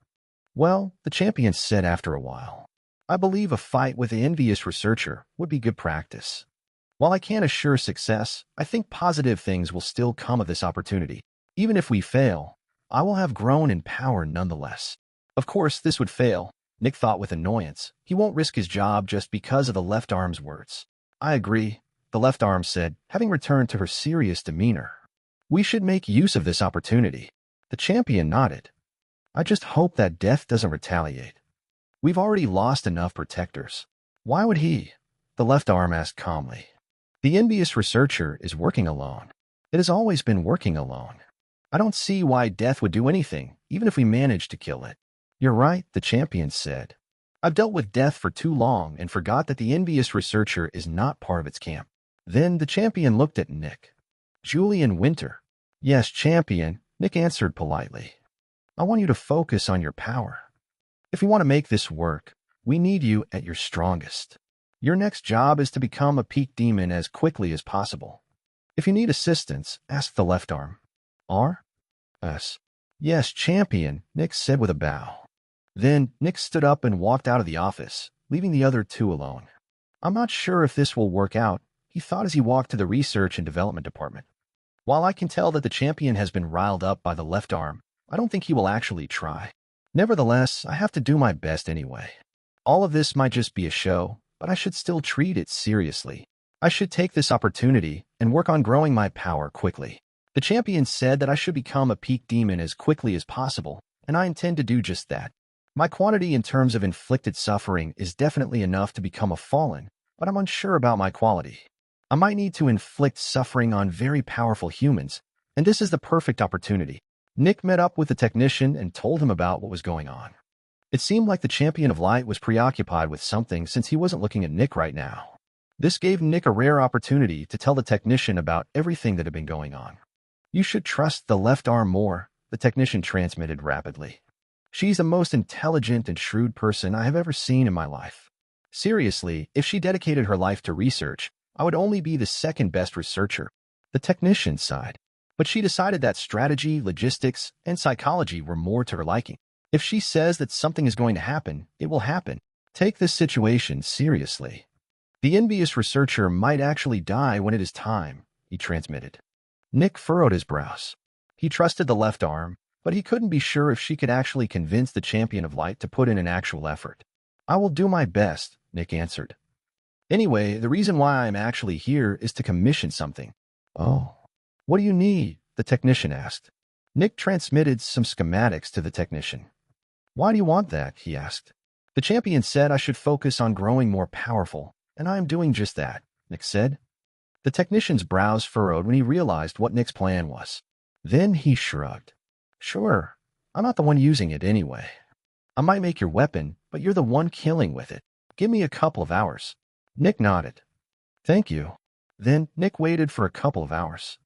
Well, the champion said after a while, I believe a fight with the envious researcher would be good practice. While I can't assure success, I think positive things will still come of this opportunity. Even if we fail, I will have grown in power nonetheless. Of course, this would fail, Nick thought with annoyance. He won't risk his job just because of the left arm's words. I agree, the left arm said, having returned to her serious demeanor. We should make use of this opportunity. The champion nodded. I just hope that death doesn't retaliate. We've already lost enough protectors. Why would he? The left arm asked calmly. The envious researcher is working alone. It has always been working alone. I don't see why death would do anything, even if we managed to kill it. You're right, the champion said. I've dealt with death for too long and forgot that the envious researcher is not part of its camp. Then the champion looked at Nick. Julian Winter. Yes, champion, Nick answered politely. I want you to focus on your power. If we want to make this work, we need you at your strongest. Your next job is to become a peak demon as quickly as possible. If you need assistance, ask the left arm. R.S. Yes, champion, Nick said with a bow. Then Nick stood up and walked out of the office, leaving the other two alone. I'm not sure if this will work out, he thought as he walked to the research and development department. While I can tell that the champion has been riled up by the left arm, I don't think he will actually try. Nevertheless, I have to do my best anyway. All of this might just be a show, but I should still treat it seriously. I should take this opportunity and work on growing my power quickly. The champion said that I should become a peak demon as quickly as possible, and I intend to do just that. My quantity in terms of inflicted suffering is definitely enough to become a fallen, but I'm unsure about my quality. I might need to inflict suffering on very powerful humans, and this is the perfect opportunity. Nick met up with the technician and told him about what was going on. It seemed like the champion of light was preoccupied with something since he wasn't looking at Nick right now. This gave Nick a rare opportunity to tell the technician about everything that had been going on. You should trust the left arm more, the technician transmitted rapidly. She's the most intelligent and shrewd person I have ever seen in my life. Seriously, if she dedicated her life to research, I would only be the second best researcher. The technician sighed. But she decided that strategy, logistics, and psychology were more to her liking. If she says that something is going to happen, it will happen. Take this situation seriously. The envious researcher might actually die when it is time, he transmitted. Nick furrowed his brows. He trusted the left arm, but he couldn't be sure if she could actually convince the champion of light to put in an actual effort. I will do my best, Nick answered. Anyway, the reason why I'm actually here is to commission something. Oh. What do you need? The technician asked. Nick transmitted some schematics to the technician. Why do you want that? He asked. The champion said I should focus on growing more powerful, and I am doing just that, Nick said. The technician's brows furrowed when he realized what Nick's plan was. Then he shrugged. Sure, I'm not the one using it anyway. I might make your weapon, but you're the one killing with it. Give me a couple of hours. Nick nodded. Thank you. Then Nick waited for a couple of hours.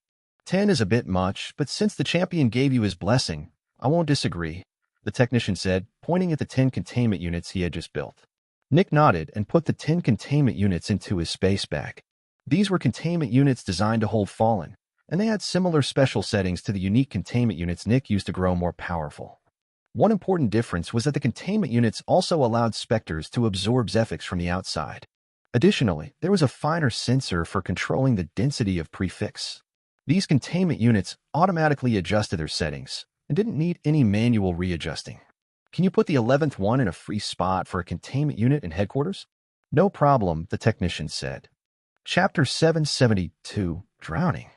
10 is a bit much, but since the champion gave you his blessing, I won't disagree, the technician said, pointing at the 10 containment units he had just built. Nick nodded and put the 10 containment units into his space bag. These were containment units designed to hold Fallen, and they had similar special settings to the unique containment units Nick used to grow more powerful. One important difference was that the containment units also allowed Specters to absorb Zephyx from the outside. Additionally, there was a finer sensor for controlling the density of prefix. These containment units automatically adjusted their settings and didn't need any manual readjusting. Can you put the 11th one in a free spot for a containment unit in headquarters? No problem, the technician said. Chapter 772, Drowning.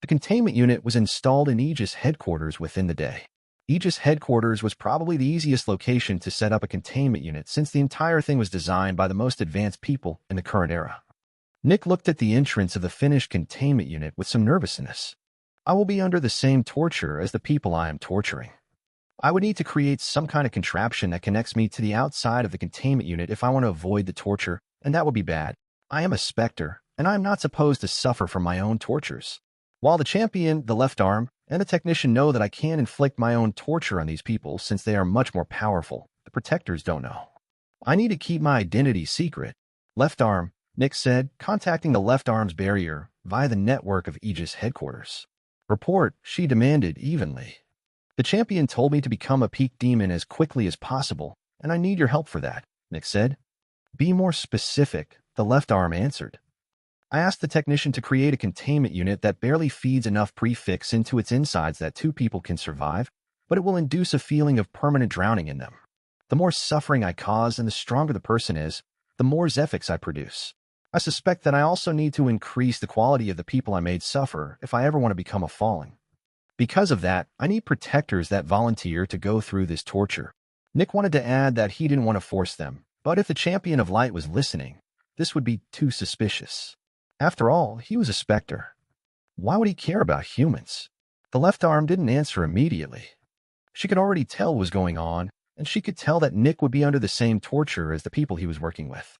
The containment unit was installed in Aegis headquarters within the day. Aegis headquarters was probably the easiest location to set up a containment unit since the entire thing was designed by the most advanced people in the current era. Nick looked at the entrance of the finished containment unit with some nervousness. I will be under the same torture as the people I am torturing. I would need to create some kind of contraption that connects me to the outside of the containment unit if I want to avoid the torture, and that would be bad. I am a Spectre, and I am not supposed to suffer from my own tortures. While the champion, the left arm, and the technician know that I can inflict my own torture on these people since they are much more powerful, the protectors don't know. I need to keep my identity secret. Left arm, Nick said, contacting the left arm's barrier via the network of Aegis headquarters. Report, she demanded evenly. The champion told me to become a peak demon as quickly as possible, and I need your help for that, Nick said. Be more specific, the left arm answered. I asked the technician to create a containment unit that barely feeds enough prefix into its insides that two people can survive. but it will induce a feeling of permanent drowning in them. The more suffering I cause and the stronger the person is, the more Zephyx I produce. I suspect that I also need to increase the quality of the people I made suffer if I ever want to become a falling. Because of that, I need protectors that volunteer to go through this torture. Nick wanted to add that he didn't want to force them, but if the champion of light was listening, this would be too suspicious. After all, he was a Spectre. Why would he care about humans? The left arm didn't answer immediately. She could already tell what was going on, and she could tell that Nick would be under the same torture as the people he was working with.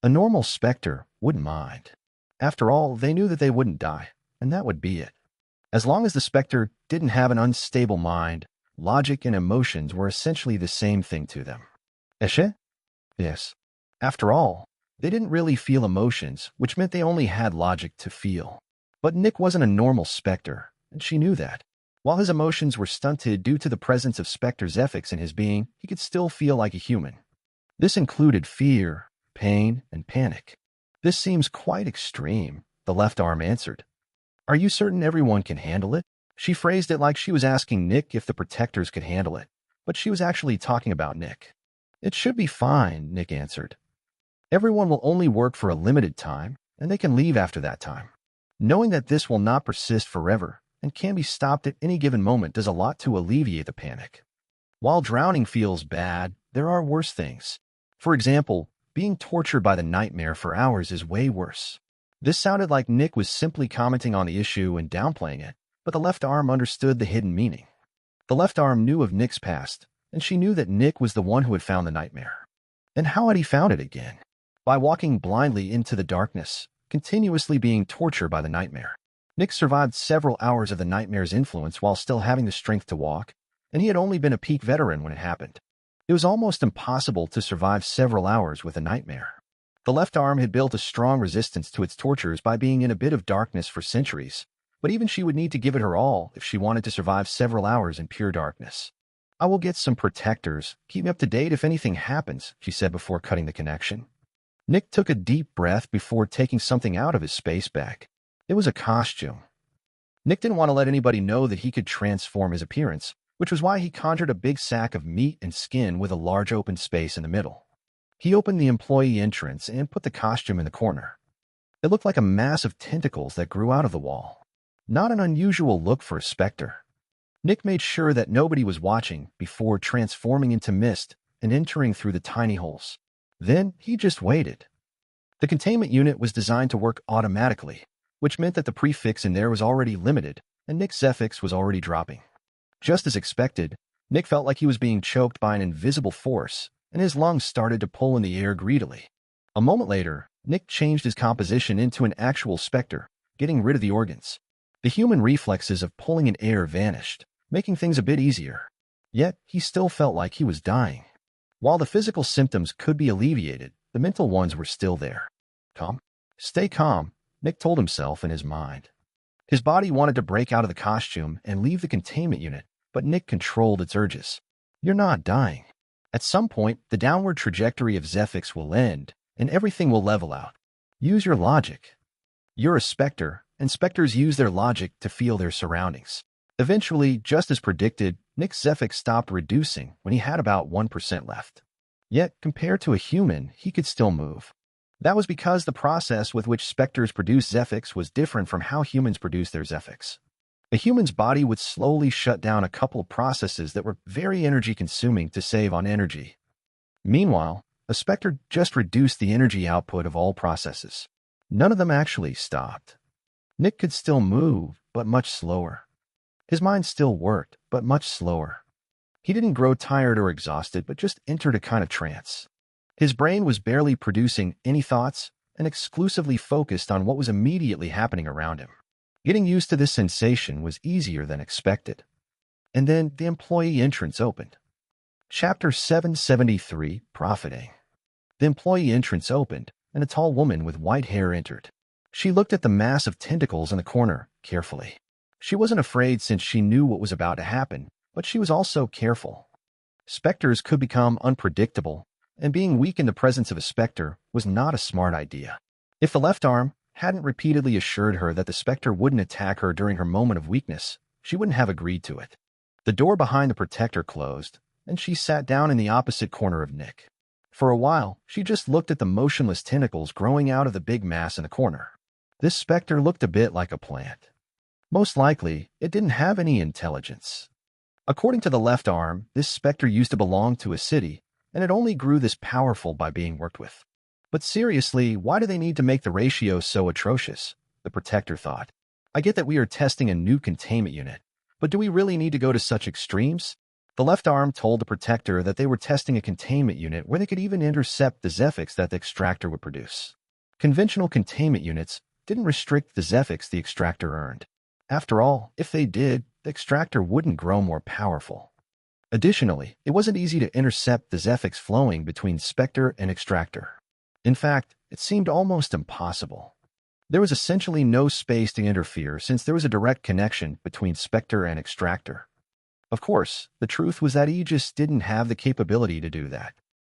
A normal Spectre wouldn't mind. After all, they knew that they wouldn't die, and that would be it. As long as the Spectre didn't have an unstable mind, logic and emotions were essentially the same thing to them. Eshe? Yes. After all, they didn't really feel emotions, which meant they only had logic to feel. But Nick wasn't a normal Spectre, and she knew that. While his emotions were stunted due to the presence of Spectre Zephyx in his being, he could still feel like a human. This included fear, pain, and panic. This seems quite extreme, the left arm answered. Are you certain everyone can handle it? She phrased it like she was asking Nick if the protectors could handle it, but she was actually talking about Nick. It should be fine, Nick answered. Everyone will only work for a limited time, and they can leave after that time. Knowing that this will not persist forever and can be stopped at any given moment does a lot to alleviate the panic. While drowning feels bad, there are worse things. For example, being tortured by the nightmare for hours is way worse. This sounded like Nick was simply commenting on the issue and downplaying it, but the left arm understood the hidden meaning. The left arm knew of Nick's past, and she knew that Nick was the one who had found the nightmare. And how had he found it again? By walking blindly into the darkness, continuously being tortured by the nightmare. Nick survived several hours of the nightmare's influence while still having the strength to walk, and he had only been a peak veteran when it happened. It was almost impossible to survive several hours with a nightmare. The left arm had built a strong resistance to its tortures by being in a bit of darkness for centuries, but even she would need to give it her all if she wanted to survive several hours in pure darkness. I will get some protectors. Keep me up to date if anything happens, she said before cutting the connection. Nick took a deep breath before taking something out of his space bag. It was a costume. Nick didn't want to let anybody know that he could transform his appearance, which was why he conjured a big sack of meat and skin with a large open space in the middle. He opened the employee entrance and put the costume in the corner. It looked like a mass of tentacles that grew out of the wall. Not an unusual look for a Spectre. Nick made sure that nobody was watching before transforming into mist and entering through the tiny holes. Then he just waited. The containment unit was designed to work automatically, which meant that the prefix in there was already limited, and Nick's Zephyx was already dropping. Just as expected, Nick felt like he was being choked by an invisible force, and his lungs started to pull in the air greedily. A moment later, Nick changed his composition into an actual Spectre, getting rid of the organs. The human reflexes of pulling in air vanished, making things a bit easier. Yet, he still felt like he was dying. While the physical symptoms could be alleviated, the mental ones were still there. Calm? Stay calm, Nick told himself in his mind. His body wanted to break out of the costume and leave the containment unit, but Nick controlled its urges. You're not dying. At some point, the downward trajectory of Zephyx will end, and everything will level out. Use your logic. You're a Spectre, and Spectres use their logic to feel their surroundings. Eventually, just as predicted, Nick's Zephyx stopped reducing when he had about 1% left. Yet, compared to a human, he could still move. That was because the process with which Spectres produce Zephyx was different from how humans produce their Zephyx. A human's body would slowly shut down a couple of processes that were very energy-consuming to save on energy. Meanwhile, a Spectre just reduced the energy output of all processes. None of them actually stopped. Nick could still move, but much slower. His mind still worked, but much slower. He didn't grow tired or exhausted, but just entered a kind of trance. His brain was barely producing any thoughts and exclusively focused on what was immediately happening around him. Getting used to this sensation was easier than expected. And then the employee entrance opened. Chapter 773, Profiting. The employee entrance opened, and a tall woman with white hair entered. She looked at the mass of tentacles in the corner carefully. She wasn't afraid since she knew what was about to happen, but she was also careful. Spectres could become unpredictable, and being weak in the presence of a Spectre was not a smart idea. If the left arm hadn't repeatedly assured her that the Spectre wouldn't attack her during her moment of weakness, she wouldn't have agreed to it. The door behind the protector closed, and she sat down in the opposite corner of Nick. For a while, she just looked at the motionless tentacles growing out of the big mass in the corner. This specter looked a bit like a plant. Most likely, it didn't have any intelligence. According to the left arm, this specter used to belong to a city, and it only grew this powerful by being worked with. But seriously, why do they need to make the ratio so atrocious? The protector thought. I get that we are testing a new containment unit, but do we really need to go to such extremes? The left arm told the protector that they were testing a containment unit where they could even intercept the Zephyx that the extractor would produce. Conventional containment units didn't restrict the Zephyx the extractor earned. After all, if they did, the extractor wouldn't grow more powerful. Additionally, it wasn't easy to intercept the Zephyx flowing between Spectre and extractor. In fact, it seemed almost impossible. There was essentially no space to interfere since there was a direct connection between Spectre and extractor. Of course, the truth was that Aegis didn't have the capability to do that.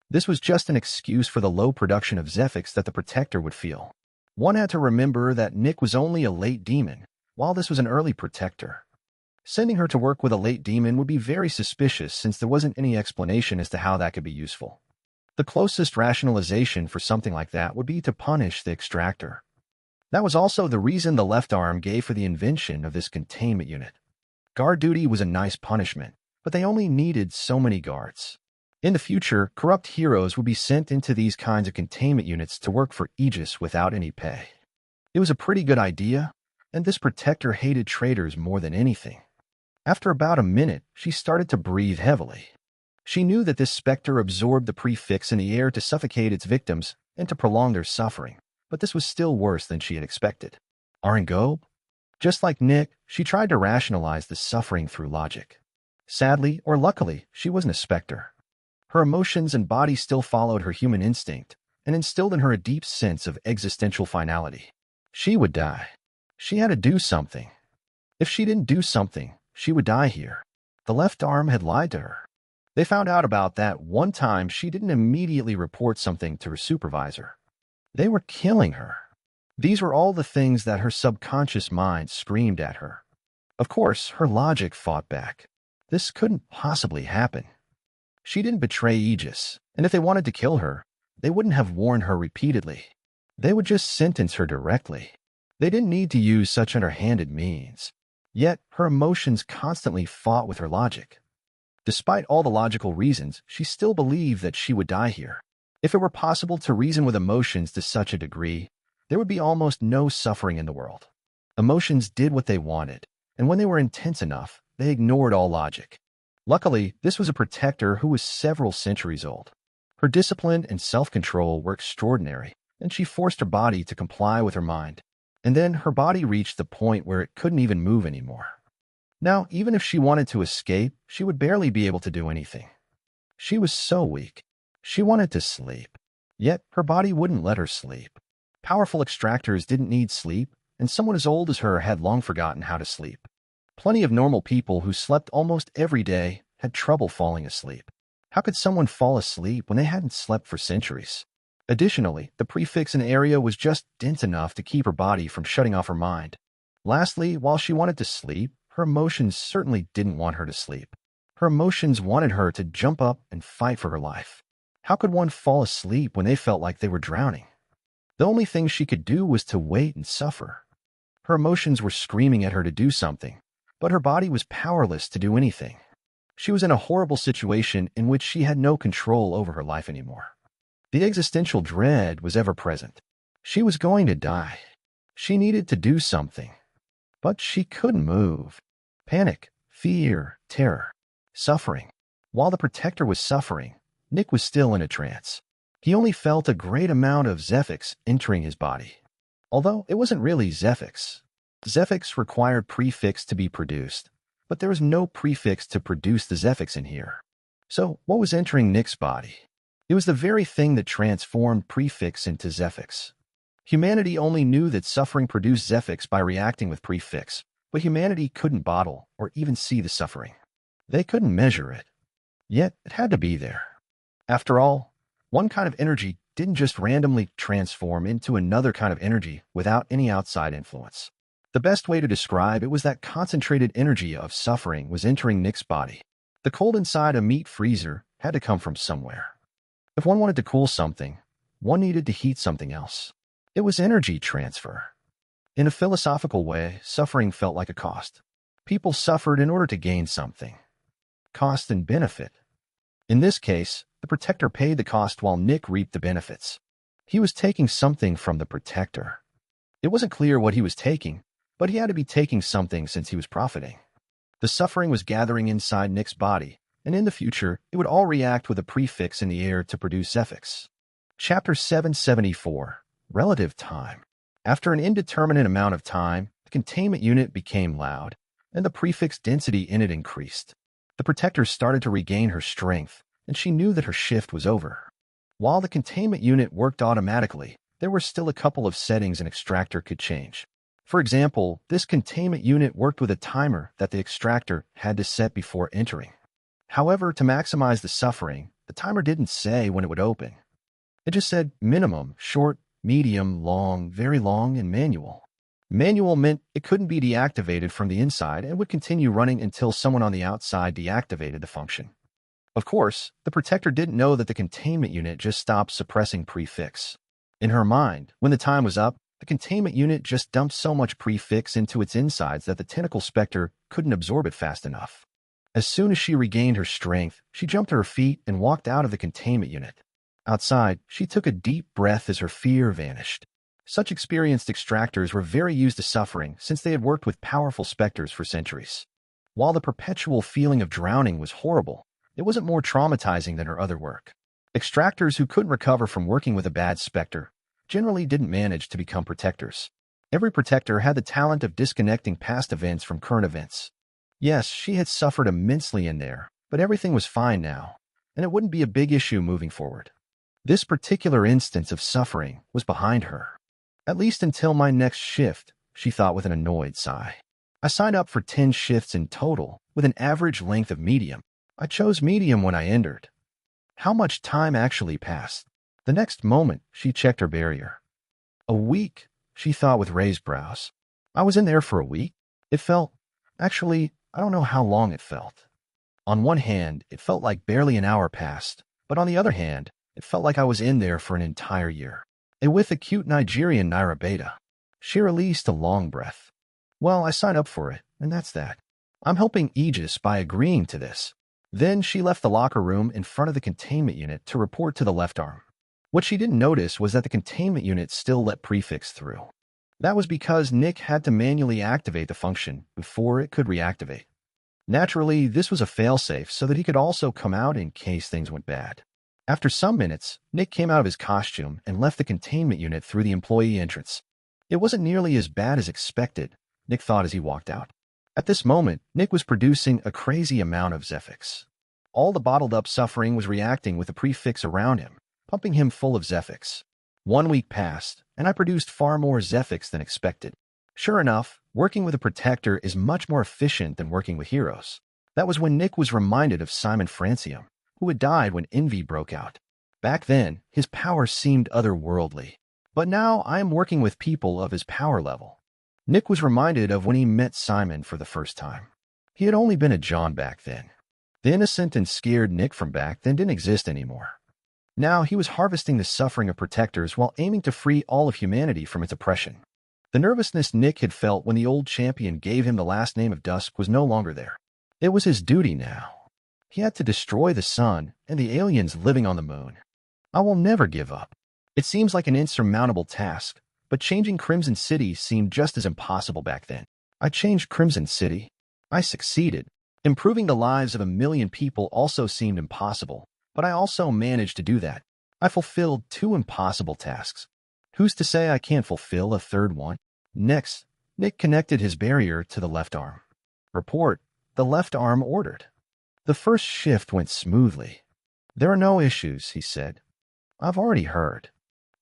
This was just an excuse for the low production of Zephyx that the protector would feel. One had to remember that Nick was only a late demon, while this was an early protector. Sending her to work with a late demon would be very suspicious since there wasn't any explanation as to how that could be useful. The closest rationalization for something like that would be to punish the extractor. That was also the reason the left arm gave for the invention of this containment unit. Guard duty was a nice punishment, but they only needed so many guards. In the future, corrupt heroes would be sent into these kinds of containment units to work for Aegis without any pay. It was a pretty good idea, and this protector hated traitors more than anything. After about a minute, she started to breathe heavily. She knew that this specter absorbed the prefix in the air to suffocate its victims and to prolong their suffering, but this was still worse than she had expected. Arengob? Just like Nick, she tried to rationalize the suffering through logic. Sadly, or luckily, she wasn't a specter. Her emotions and body still followed her human instinct and instilled in her a deep sense of existential finality. She would die. She had to do something. If she didn't do something, she would die here. The left arm had lied to her. They found out about that one time she didn't immediately report something to her supervisor. They were killing her. These were all the things that her subconscious mind screamed at her. Of course, her logic fought back. This couldn't possibly happen. She didn't betray Aegis, and if they wanted to kill her, they wouldn't have warned her repeatedly. They would just sentence her directly. They didn't need to use such underhanded means. Yet, her emotions constantly fought with her logic. Despite all the logical reasons, she still believed that she would die here. If it were possible to reason with emotions to such a degree, there would be almost no suffering in the world. Emotions did what they wanted, and when they were intense enough, they ignored all logic. Luckily, this was a protector who was several centuries old. Her discipline and self-control were extraordinary, and she forced her body to comply with her mind. And then her body reached the point where it couldn't even move anymore. Now, even if she wanted to escape, she would barely be able to do anything. She was so weak. She wanted to sleep. Yet, her body wouldn't let her sleep. Powerful extractors didn't need sleep, and someone as old as her had long forgotten how to sleep. Plenty of normal people who slept almost every day had trouble falling asleep. How could someone fall asleep when they hadn't slept for centuries? Additionally, the prefix in the area was just dense enough to keep her body from shutting off her mind. Lastly, while she wanted to sleep, her emotions certainly didn't want her to sleep. Her emotions wanted her to jump up and fight for her life. How could one fall asleep when they felt like they were drowning? The only thing she could do was to wait and suffer. Her emotions were screaming at her to do something, but her body was powerless to do anything. She was in a horrible situation in which she had no control over her life anymore. The existential dread was ever present. She was going to die. She needed to do something, but she couldn't move. Panic, fear, terror, suffering. While the protector was suffering, Nick was still in a trance. He only felt a great amount of Zephyx entering his body. Although it wasn't really Zephyx. Zephyx required prefix to be produced, but there was no prefix to produce the Zephyx in here. So what was entering Nick's body? It was the very thing that transformed prefix into Zephyx. Humanity only knew that suffering produced Zephyx by reacting with prefix, but humanity couldn't bottle or even see the suffering. They couldn't measure it. Yet it had to be there. After all, one kind of energy didn't just randomly transform into another kind of energy without any outside influence. The best way to describe it was that concentrated energy of suffering was entering Nick's body. The cold inside a meat freezer had to come from somewhere. If one wanted to cool something, one needed to heat something else. It was energy transfer. In a philosophical way, suffering felt like a cost. People suffered in order to gain something. Cost and benefit. In this case, the Protector paid the cost while Nick reaped the benefits. He was taking something from the Protector. It wasn't clear what he was taking, but he had to be taking something since he was profiting. The suffering was gathering inside Nick's body, and in the future, it would all react with a prefix in the air to produce Zephyx. Chapter 774. Relative Time. After an indeterminate amount of time, the containment unit became loud, and the prefix density in it increased. The Protector started to regain her strength, and she knew that her shift was over. While the containment unit worked automatically, there were still a couple of settings an extractor could change. For example, this containment unit worked with a timer that the extractor had to set before entering. However, to maximize the suffering, the timer didn't say when it would open. It just said minimum, short, medium, long, very long, and manual. Manual meant it couldn't be deactivated from the inside and would continue running until someone on the outside deactivated the function. Of course, the Protector didn't know that the containment unit just stopped suppressing prefix. In her mind, when the time was up, the containment unit just dumped so much prefix into its insides that the tentacle Spectre couldn't absorb it fast enough. As soon as she regained her strength, she jumped to her feet and walked out of the containment unit. Outside, she took a deep breath as her fear vanished. Such experienced extractors were very used to suffering since they had worked with powerful Specters for centuries. While the perpetual feeling of drowning was horrible, it wasn't more traumatizing than her other work. Extractors who couldn't recover from working with a bad Spectre generally didn't manage to become Protectors. Every Protector had the talent of disconnecting past events from current events. Yes, she had suffered immensely in there, but everything was fine now, and it wouldn't be a big issue moving forward. This particular instance of suffering was behind her. At least until my next shift, she thought with an annoyed sigh. I signed up for 10 shifts in total, with an average length of medium. I chose medium when I entered. How much time actually passed? The next moment, she checked her barrier. A week, she thought with raised brows. I was in there for a week. It felt... Actually, I don't know how long it felt. On one hand, it felt like barely an hour passed, but on the other hand, it felt like I was in there for an entire year. And with the cute Nigerian Naira Beta. She released a long breath. Well, I signed up for it, and that's that. I'm helping Aegis by agreeing to this. Then she left the locker room in front of the containment unit to report to the left arm. What she didn't notice was that the containment unit still let prefix through. That was because Nick had to manually activate the function before it could reactivate. Naturally, this was a failsafe so that he could also come out in case things went bad. After some minutes, Nick came out of his costume and left the containment unit through the employee entrance. It wasn't nearly as bad as expected, Nick thought as he walked out. At this moment, Nick was producing a crazy amount of Zephyx. All the bottled-up suffering was reacting with the prefix around him, pumping him full of Zephyx. 1 week passed, and I produced far more Zephyx than expected. Sure enough, working with a Protector is much more efficient than working with heroes. That was when Nick was reminded of Simon Francium, who had died when envy broke out. Back then, his power seemed otherworldly. But now I am working with people of his power level. Nick was reminded of when he met Simon for the first time. He had only been a John back then. The innocent and scared Nick from back then didn't exist anymore. Now he was harvesting the suffering of Protectors while aiming to free all of humanity from its oppression. The nervousness Nick had felt when the old champion gave him the last name of Dusk was no longer there. It was his duty now. He had to destroy the sun and the aliens living on the moon. I will never give up. It seems like an insurmountable task, but changing Crimson City seemed just as impossible back then. I changed Crimson City. I succeeded. Improving the lives of 1 million people also seemed impossible, but I also managed to do that. I fulfilled 2 impossible tasks. Who's to say I can't fulfill a third one? Next, Nick connected his barrier to the left arm. Report, the left arm ordered. The first shift went smoothly. There are no issues, he said. I've already heard.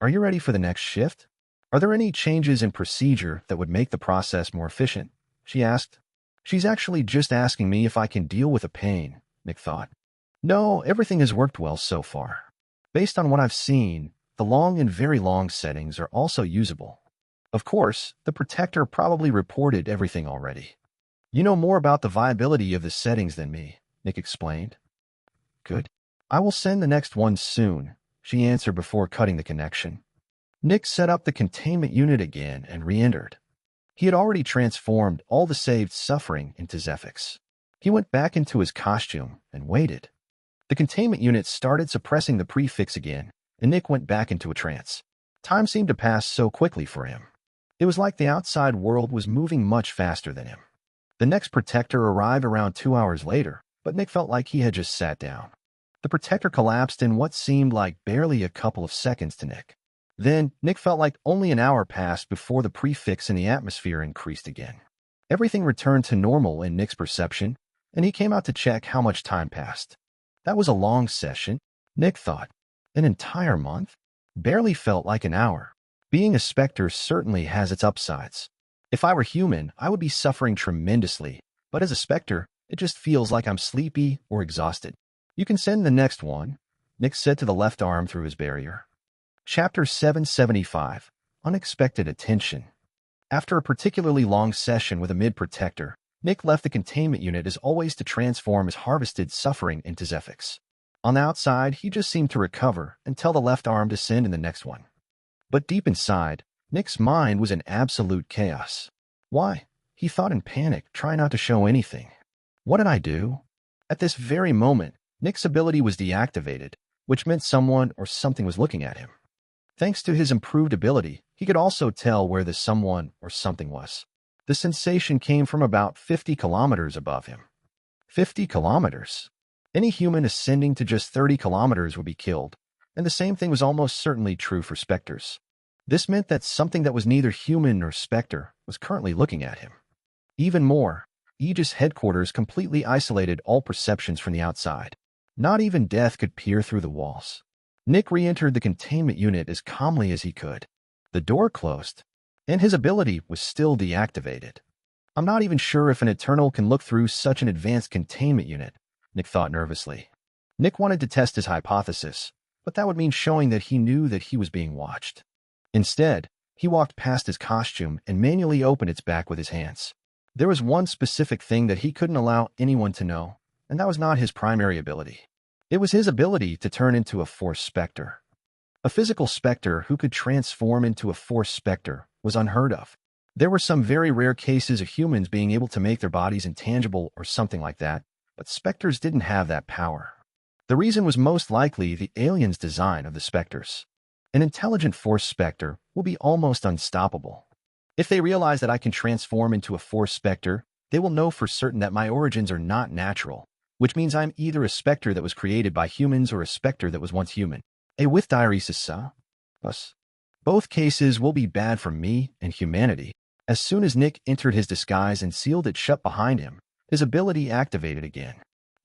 Are you ready for the next shift? Are there any changes in procedure that would make the process more efficient? She asked. She's actually just asking me if I can deal with the pain, Nick thought. No, everything has worked well so far. Based on what I've seen, the long and very long settings are also usable. Of course, the Protector probably reported everything already. You know more about the viability of the settings than me, Nick explained. Good. I will send the next one soon, she answered before cutting the connection. Nick set up the containment unit again and re-entered. He had already transformed all the saved suffering into Zephyx. He went back into his costume and waited. The containment unit started suppressing the prefix again, and Nick went back into a trance. Time seemed to pass so quickly for him. It was like the outside world was moving much faster than him. The next Protector arrived around 2 hours later, but Nick felt like he had just sat down. The Protector collapsed in what seemed like barely a couple of seconds to Nick. Then, Nick felt like only an hour passed before the prefix in the atmosphere increased again. Everything returned to normal in Nick's perception, and he came out to check how much time passed. That was a long session, Nick thought. An entire month? Barely felt like an hour. Being a Spectre certainly has its upsides. If I were human, I would be suffering tremendously, but as a Spectre, it just feels like I'm sleepy or exhausted. You can send the next one, Nick said to the left arm through his barrier. Chapter 775, Unexpected Attention. After a particularly long session with a mid-Protector, Nick left the containment unit as always to transform his harvested suffering into Zephyx. On the outside, he just seemed to recover and tell the left arm to send in the next one. But deep inside, Nick's mind was in absolute chaos. Why? He thought in panic, trying not to show anything. What did I do? At this very moment, Nick's ability was deactivated, which meant someone or something was looking at him. Thanks to his improved ability, he could also tell where the someone or something was. The sensation came from about 50 kilometers above him. 50 kilometers? Any human ascending to just 30 kilometers would be killed, and the same thing was almost certainly true for Specters. This meant that something that was neither human nor Spectre was currently looking at him. Even more, Aegis headquarters completely isolated all perceptions from the outside. Not even death could peer through the walls. Nick re-entered the containment unit as calmly as he could. The door closed, and his ability was still deactivated. I'm not even sure if an Eternal can look through such an advanced containment unit, Nick thought nervously. Nick wanted to test his hypothesis, but that would mean showing that he knew that he was being watched. Instead, he walked past his costume and manually opened its back with his hands. There was one specific thing that he couldn't allow anyone to know, and that was not his primary ability. It was his ability to turn into a Force Spectre. A physical Spectre who could transform into a Force Spectre was unheard of. There were some very rare cases of humans being able to make their bodies intangible or something like that, but Spectres didn't have that power. The reason was most likely the aliens' design of the Specters. An intelligent Force Spectre will be almost unstoppable. If they realize that I can transform into a Force Spectre, they will know for certain that my origins are not natural, which means I'm either a Spectre that was created by humans or a Spectre that was once human. With diaresis, both cases will be bad for me and humanity. As soon as Nick entered his disguise and sealed it shut behind him, his ability activated again.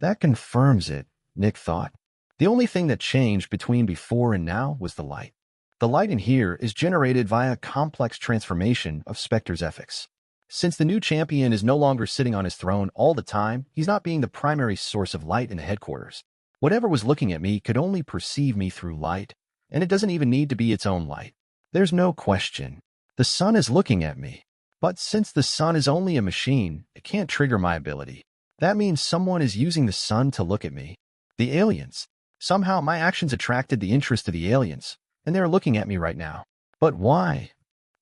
That confirms it, Nick thought. The only thing that changed between before and now was the light. The light in here is generated via complex transformation of Spectre's Zephyx. Since the new champion is no longer sitting on his throne all the time, he's not being the primary source of light in the headquarters. Whatever was looking at me could only perceive me through light, and it doesn't even need to be its own light. There's no question. The sun is looking at me. But since the sun is only a machine, it can't trigger my ability. That means someone is using the sun to look at me. The aliens. Somehow my actions attracted the interest of the aliens, and they're looking at me right now. But why?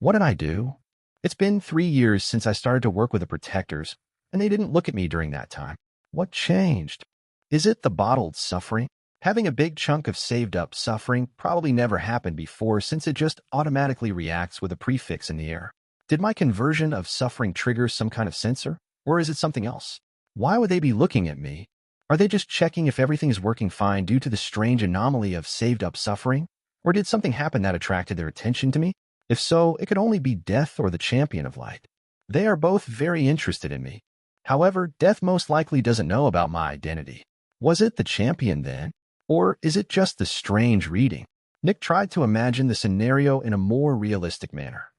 What did I do? It's been 3 years since I started to work with the Protectors, and they didn't look at me during that time. What changed? Is it the bottled suffering? Having a big chunk of saved-up suffering probably never happened before since it just automatically reacts with a prefix in the air. Did my conversion of suffering trigger some kind of sensor, or is it something else? Why would they be looking at me? Are they just checking if everything is working fine due to the strange anomaly of saved-up suffering? Or did something happen that attracted their attention to me? If so, it could only be Death or the Champion of Light. They are both very interested in me. However, Death most likely doesn't know about my identity. Was it the Champion then? Or is it just the strange reading? Nick tried to imagine the scenario in a more realistic manner.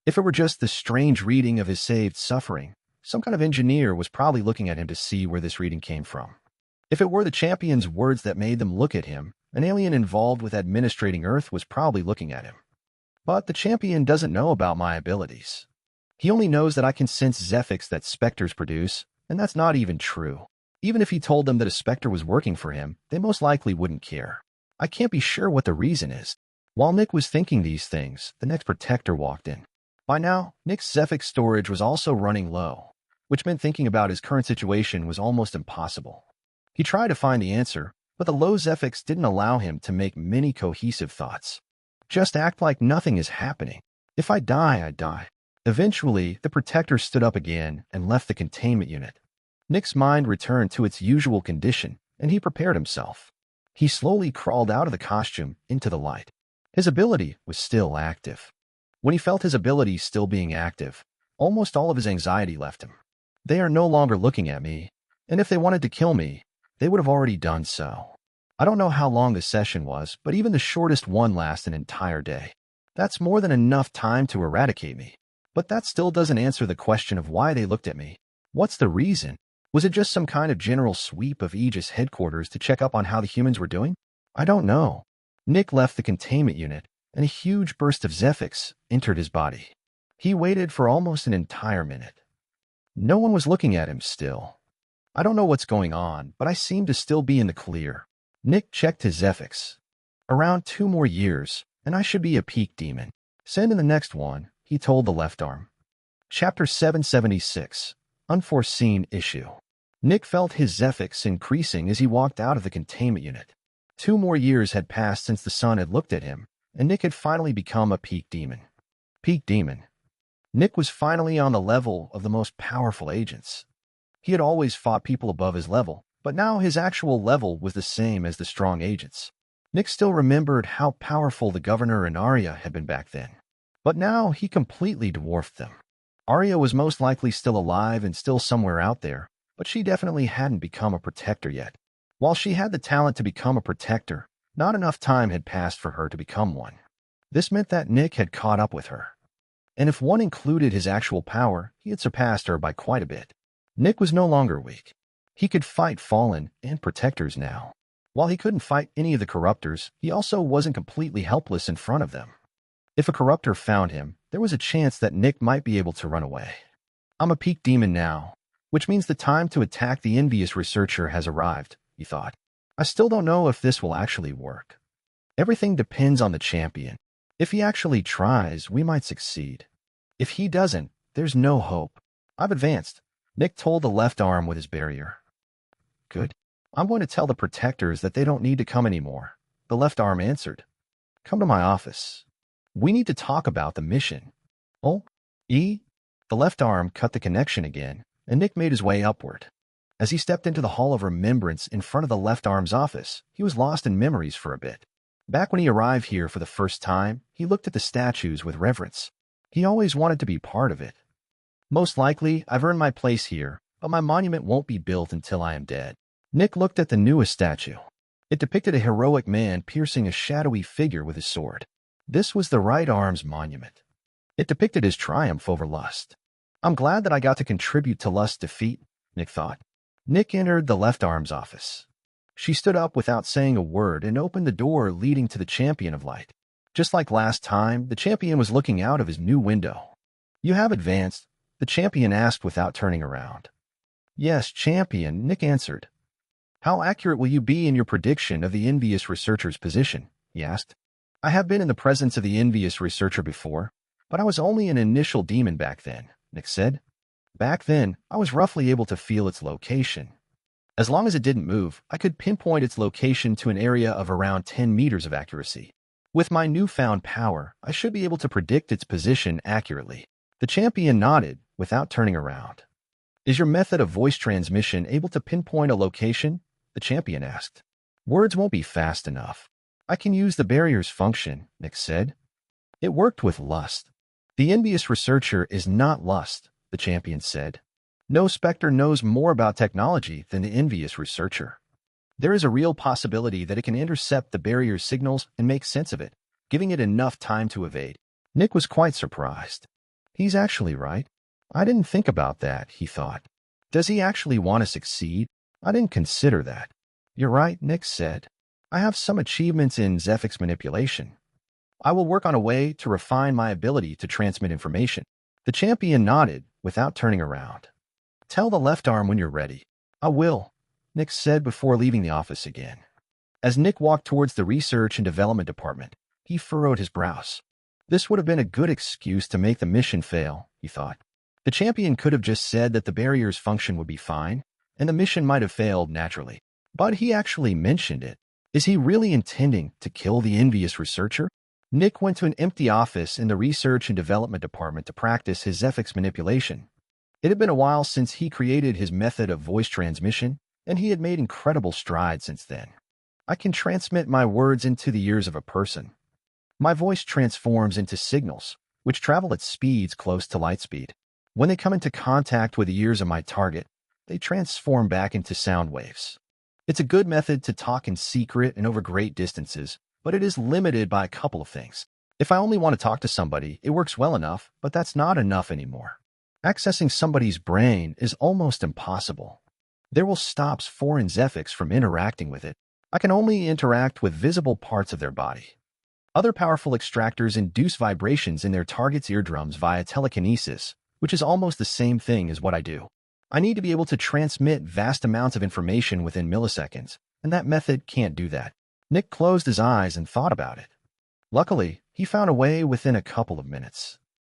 If it were just the strange reading of his saved suffering, some kind of engineer was probably looking at him to see where this reading came from. If it were the Champion's words that made them look at him, an alien involved with administrating Earth was probably looking at him. But the champion doesn't know about my abilities. He only knows that I can sense Zephyx that Specters produce, and that's not even true. Even if he told them that a Spectre was working for him, they most likely wouldn't care. I can't be sure what the reason is. While Nick was thinking these things, the next protector walked in. By now, Nick's Zephyx storage was also running low, which meant thinking about his current situation was almost impossible. He tried to find the answer, but the low Zephyx didn't allow him to make many cohesive thoughts. Just act like nothing is happening. If I die, I die. Eventually, the protector stood up again and left the containment unit. Nick's mind returned to its usual condition, and he prepared himself. He slowly crawled out of the costume into the light. His ability was still active. When he felt his ability still being active, almost all of his anxiety left him. They are no longer looking at me, and if they wanted to kill me, they would have already done so. I don't know how long the session was, but even the shortest one lasts an entire day. That's more than enough time to eradicate me. But that still doesn't answer the question of why they looked at me. What's the reason? Was it just some kind of general sweep of Aegis headquarters to check up on how the humans were doing? I don't know. Nick left the containment unit, and a huge burst of Zephyx entered his body. He waited for almost an entire minute. No one was looking at him still. I don't know what's going on, but I seem to still be in the clear. Nick checked his Zephyx. Around 2 more years, and I should be a peak demon. Send in the next one, he told the left arm. Chapter 776. Unforeseen Issue. Nick felt his Zephyx increasing as he walked out of the containment unit. 2 more years had passed since the sun had looked at him, and Nick had finally become a peak demon. Peak demon. Nick was finally on the level of the most powerful agents. He had always fought people above his level, but now his actual level was the same as the strong agents. Nick still remembered how powerful the governor and Arya had been back then. But now he completely dwarfed them. Arya was most likely still alive and still somewhere out there, but she definitely hadn't become a protector yet. While she had the talent to become a protector, not enough time had passed for her to become one. This meant that Nick had caught up with her. And if one included his actual power, he had surpassed her by quite a bit. Nick was no longer weak. He could fight Fallen and Protectors now. While he couldn't fight any of the Corruptors, he also wasn't completely helpless in front of them. If a Corruptor found him, there was a chance that Nick might be able to run away. I'm a peak demon now, which means the time to attack the envious researcher has arrived, he thought. I still don't know if this will actually work. Everything depends on the champion. If he actually tries, we might succeed. If he doesn't, there's no hope. I've advanced, Nick told the left arm with his barrier. Good. I'm going to tell the protectors that they don't need to come anymore, the left arm answered. Come to my office. We need to talk about the mission. Oh, the left arm cut the connection again, and Nick made his way upward. As he stepped into the Hall of Remembrance in front of the left arm's office, he was lost in memories for a bit. Back when he arrived here for the first time, he looked at the statues with reverence. He always wanted to be part of it. Most likely, I've earned my place here, but my monument won't be built until I am dead. Nick looked at the newest statue. It depicted a heroic man piercing a shadowy figure with his sword. This was the right arm's monument. It depicted his triumph over lust. I'm glad that I got to contribute to Lust's defeat, Nick thought. Nick entered the left arm's office. She stood up without saying a word and opened the door leading to the Champion of Light. Just like last time, the champion was looking out of his new window. You have advanced, the champion asked without turning around. Yes, champion, Nick answered. How accurate will you be in your prediction of the envious researcher's position? He asked. I have been in the presence of the envious researcher before, but I was only an initial demon back then, Nick said. Back then, I was roughly able to feel its location. As long as it didn't move, I could pinpoint its location to an area of around 10 meters of accuracy. With my newfound power, I should be able to predict its position accurately. The champion nodded without turning around. Is your method of voice transmission able to pinpoint a location? The champion asked. Words won't be fast enough. I can use the barrier's function, Nick said. It worked with Lust. The envious researcher is not Lust, the champion said. No Spectre knows more about technology than the envious researcher. There is a real possibility that it can intercept the barrier's signals and make sense of it, giving it enough time to evade. Nick was quite surprised. He's actually right. I didn't think about that, he thought. Does he actually want to succeed? I didn't consider that. You're right, Nick said. I have some achievements in Zephyx manipulation. I will work on a way to refine my ability to transmit information. The champion nodded without turning around. Tell the left arm when you're ready. I will, Nick said before leaving the office again. As Nick walked towards the research and development department, he furrowed his brows. This would have been a good excuse to make the mission fail, he thought. The champion could have just said that the barrier's function would be fine, and the mission might have failed naturally. But he actually mentioned it. Is he really intending to kill the envious researcher? Nick went to an empty office in the research and development department to practice his Zephyx manipulation. It had been a while since he created his method of voice transmission, and he had made incredible strides since then. I can transmit my words into the ears of a person. My voice transforms into signals, which travel at speeds close to light speed. When they come into contact with the ears of my target, they transform back into sound waves. It's a good method to talk in secret and over great distances, but it is limited by a couple of things. If I only want to talk to somebody, it works well enough, but that's not enough anymore. Accessing somebody's brain is almost impossible. There will stop foreign Zephyx from interacting with it. I can only interact with visible parts of their body. Other powerful extractors induce vibrations in their target's eardrums via telekinesis, which is almost the same thing as what I do. I need to be able to transmit vast amounts of information within milliseconds, and that method can't do that. Nick closed his eyes and thought about it. Luckily, he found a way within a couple of minutes.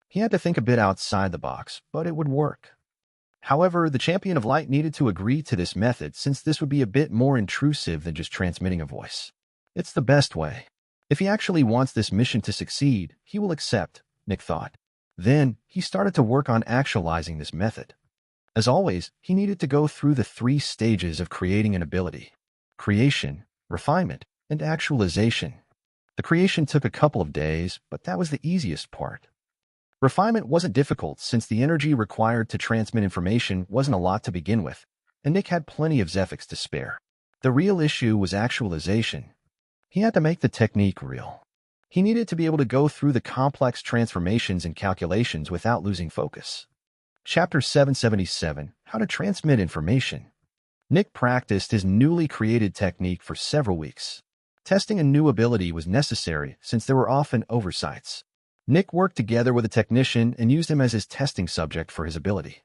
He had to think a bit outside the box, but it would work. However, the Champion of Light needed to agree to this method since this would be a bit more intrusive than just transmitting a voice. It's the best way. If he actually wants this mission to succeed, he will accept, Nick thought. Then, he started to work on actualizing this method. As always, he needed to go through the 3 stages of creating an ability: creation, refinement, and actualization. The creation took a couple of days, but that was the easiest part. Refinement wasn't difficult since the energy required to transmit information wasn't a lot to begin with, and Nick had plenty of Zephyx to spare. The real issue was actualization. He had to make the technique real. He needed to be able to go through the complex transformations and calculations without losing focus. Chapter 777, How to Transmit Information. Nick practiced his newly created technique for several weeks. Testing a new ability was necessary since there were often oversights. Nick worked together with a technician and used him as his testing subject for his ability.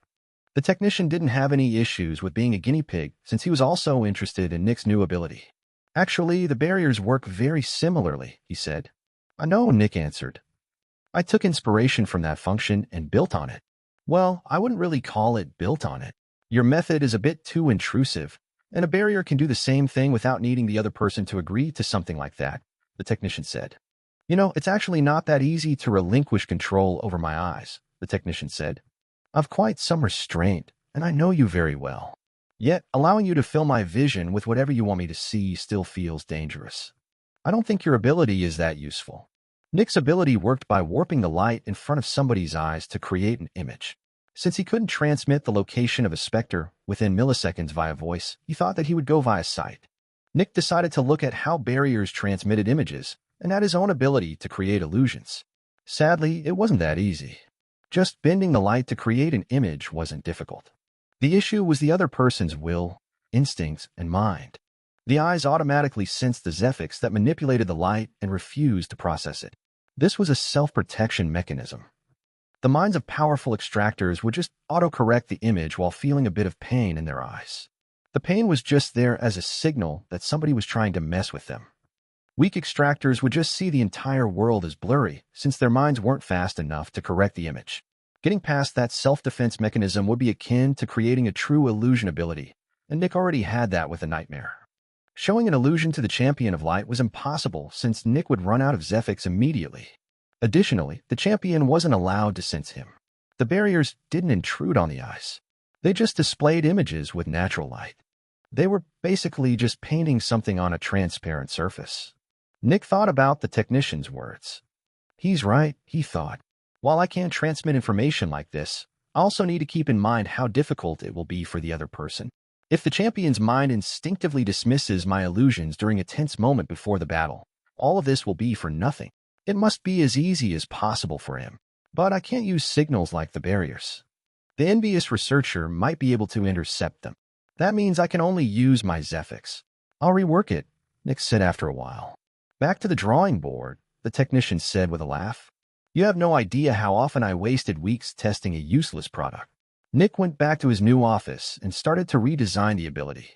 The technician didn't have any issues with being a guinea pig since he was also interested in Nick's new ability. Actually, the barriers work very similarly, he said. I know, Nick answered. I took inspiration from that function and built on it. Well, I wouldn't really call it built on it. Your method is a bit too intrusive, and a barrier can do the same thing without needing the other person to agree to something like that, the technician said. You know, it's actually not that easy to relinquish control over my eyes, the technician said. I've quite some restraint, and I know you very well. Yet, allowing you to fill my vision with whatever you want me to see still feels dangerous. I don't think your ability is that useful. Nick's ability worked by warping the light in front of somebody's eyes to create an image. Since he couldn't transmit the location of a specter within milliseconds via voice, he thought that he would go via sight. Nick decided to look at how barriers transmitted images and at his own ability to create illusions. Sadly, it wasn't that easy. Just bending the light to create an image wasn't difficult. The issue was the other person's will, instincts, and mind. The eyes automatically sensed the Zephyx that manipulated the light and refused to process it. This was a self-protection mechanism. The minds of powerful extractors would just autocorrect the image while feeling a bit of pain in their eyes. The pain was just there as a signal that somebody was trying to mess with them. Weak extractors would just see the entire world as blurry since their minds weren't fast enough to correct the image. Getting past that self-defense mechanism would be akin to creating a true illusion ability, and Nick already had that with a nightmare. Showing an illusion to the Champion of Light was impossible since Nick would run out of Zephyx immediately. Additionally, the Champion wasn't allowed to sense him. The barriers didn't intrude on the eyes. They just displayed images with natural light. They were basically just painting something on a transparent surface. Nick thought about the technician's words. He's right, he thought. While I can't transmit information like this, I also need to keep in mind how difficult it will be for the other person. If the Champion's mind instinctively dismisses my illusions during a tense moment before the battle, all of this will be for nothing. It must be as easy as possible for him. But I can't use signals like the barriers. The envious researcher might be able to intercept them. That means I can only use my Zephyx. I'll rework it, Nick said after a while. Back to the drawing board, the technician said with a laugh. You have no idea how often I wasted weeks testing a useless product. Nick went back to his new office and started to redesign the ability.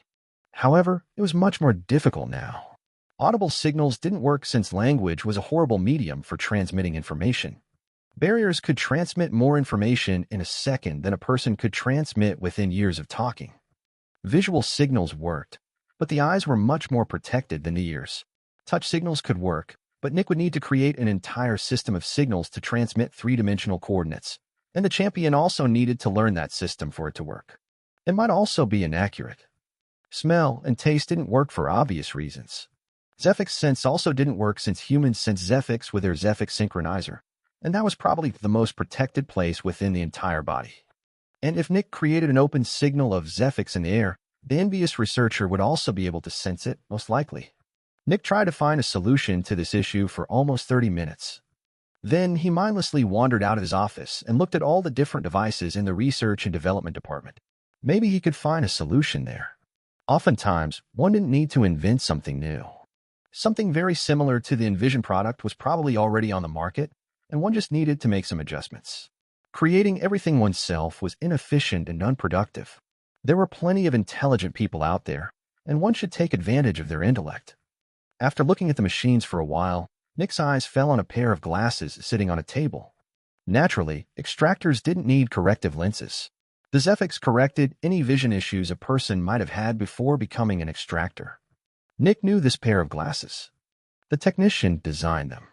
However, it was much more difficult now. Audible signals didn't work since language was a horrible medium for transmitting information. Barriers could transmit more information in a second than a person could transmit within years of talking. Visual signals worked, but the eyes were much more protected than the ears. Touch signals could work, but Nick would need to create an entire system of signals to transmit three-dimensional coordinates, and the champion also needed to learn that system for it to work. It might also be inaccurate. Smell and taste didn't work for obvious reasons. Zephyx sense also didn't work since humans sense Zephyx with their Zephyx synchronizer, and that was probably the most protected place within the entire body. And if Nick created an open signal of Zephyx in the air, the envious researcher would also be able to sense it, most likely. Nick tried to find a solution to this issue for almost 30 minutes. Then he mindlessly wandered out of his office and looked at all the different devices in the research and development department. Maybe he could find a solution there. Oftentimes, one didn't need to invent something new. Something very similar to the Envision product was probably already on the market, and one just needed to make some adjustments. Creating everything oneself was inefficient and unproductive. There were plenty of intelligent people out there, and one should take advantage of their intellect. After looking at the machines for a while, Nick's eyes fell on a pair of glasses sitting on a table. Naturally, extractors didn't need corrective lenses. The Zephyx corrected any vision issues a person might have had before becoming an extractor. Nick knew this pair of glasses. The technician designed them.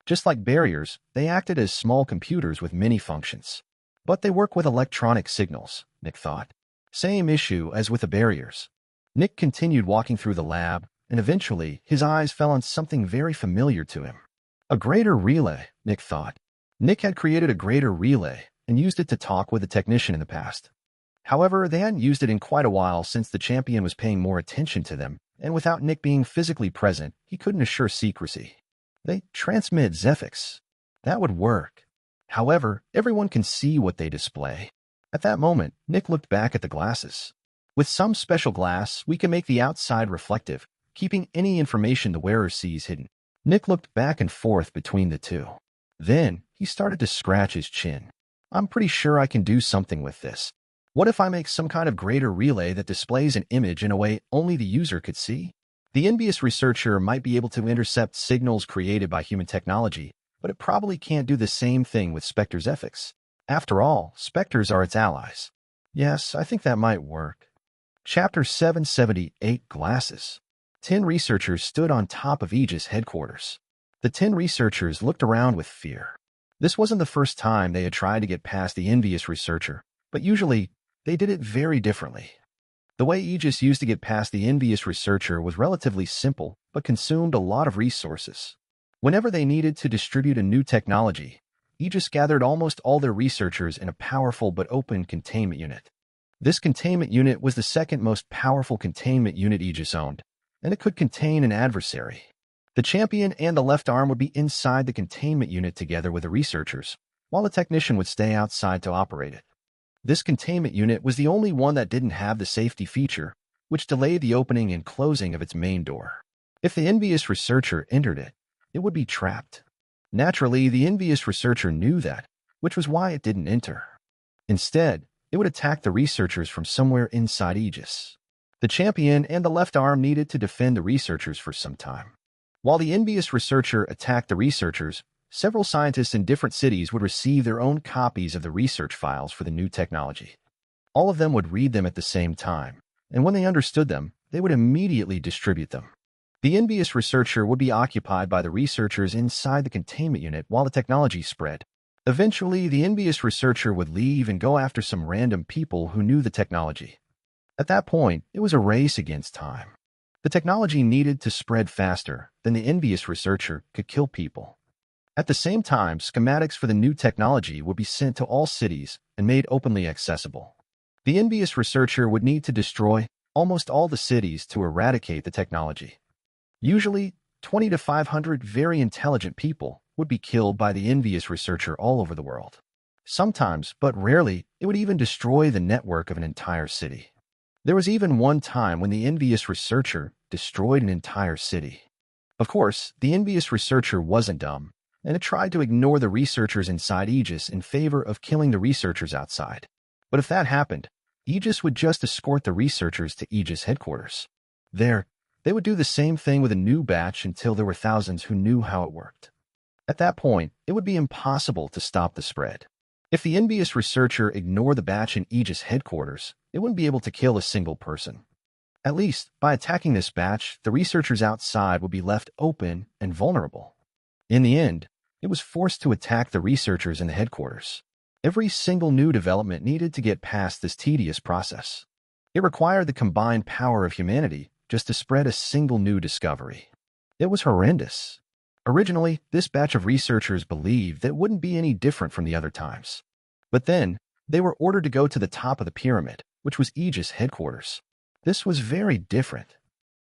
Just like barriers, they acted as small computers with many functions. But they work with electronic signals, Nick thought. Same issue as with the barriers. Nick continued walking through the lab, and eventually his eyes fell on something very familiar to him. A greater relay, Nick thought. Nick had created a greater relay and used it to talk with a technician in the past. However, they hadn't used it in quite a while since the champion was paying more attention to them, and without Nick being physically present, he couldn't assure secrecy. They transmit Zephyx. That would work. However, everyone can see what they display. At that moment, Nick looked back at the glasses. With some special glass, we can make the outside reflective, keeping any information the wearer sees hidden. Nick looked back and forth between the two. Then, he started to scratch his chin. I'm pretty sure I can do something with this. What if I make some kind of greater relay that displays an image in a way only the user could see? The envious researcher might be able to intercept signals created by human technology, but it probably can't do the same thing with Specters' Zephyx. After all, Specters are its allies. Yes, I think that might work. Chapter 778 Glasses. 10 researchers stood on top of Aegis headquarters. The 10 researchers looked around with fear. This wasn't the first time they had tried to get past the envious researcher, but usually, they did it very differently. The way Aegis used to get past the envious researcher was relatively simple, but consumed a lot of resources. Whenever they needed to distribute a new technology, Aegis gathered almost all their researchers in a powerful but open containment unit. This containment unit was the second most powerful containment unit Aegis owned, and it could contain an adversary. The champion and the left arm would be inside the containment unit together with the researchers, while the technician would stay outside to operate it. This containment unit was the only one that didn't have the safety feature, which delayed the opening and closing of its main door. If the envious researcher entered it, it would be trapped. Naturally, the envious researcher knew that, which was why it didn't enter. Instead, it would attack the researchers from somewhere inside Aegis. The champion and the left arm needed to defend the researchers for some time. While the envious researcher attacked the researchers, several scientists in different cities would receive their own copies of the research files for the new technology. All of them would read them at the same time, and when they understood them, they would immediately distribute them. The envious researcher would be occupied by the researchers inside the containment unit while the technology spread. Eventually, the envious researcher would leave and go after some random people who knew the technology. At that point, it was a race against time. The technology needed to spread faster than the envious researcher could kill people. At the same time, schematics for the new technology would be sent to all cities and made openly accessible. The envious researcher would need to destroy almost all the cities to eradicate the technology. Usually, 20 to 500 very intelligent people would be killed by the envious researcher all over the world. Sometimes, but rarely, it would even destroy the network of an entire city. There was even one time when the envious researcher destroyed an entire city. Of course, the envious researcher wasn't dumb, and it tried to ignore the researchers inside Aegis in favor of killing the researchers outside. But if that happened, Aegis would just escort the researchers to Aegis headquarters. There, they would do the same thing with a new batch until there were thousands who knew how it worked. At that point, it would be impossible to stop the spread. If the envious researcher ignored the batch in Aegis headquarters, it wouldn't be able to kill a single person. At least, by attacking this batch, the researchers outside would be left open and vulnerable. In the end, it was forced to attack the researchers in the headquarters. Every single new development needed to get past this tedious process. It required the combined power of humanity just to spread a single new discovery. It was horrendous. Originally, this batch of researchers believed that it wouldn't be any different from the other times. But then, they were ordered to go to the top of the pyramid, which was Aegis headquarters. This was very different.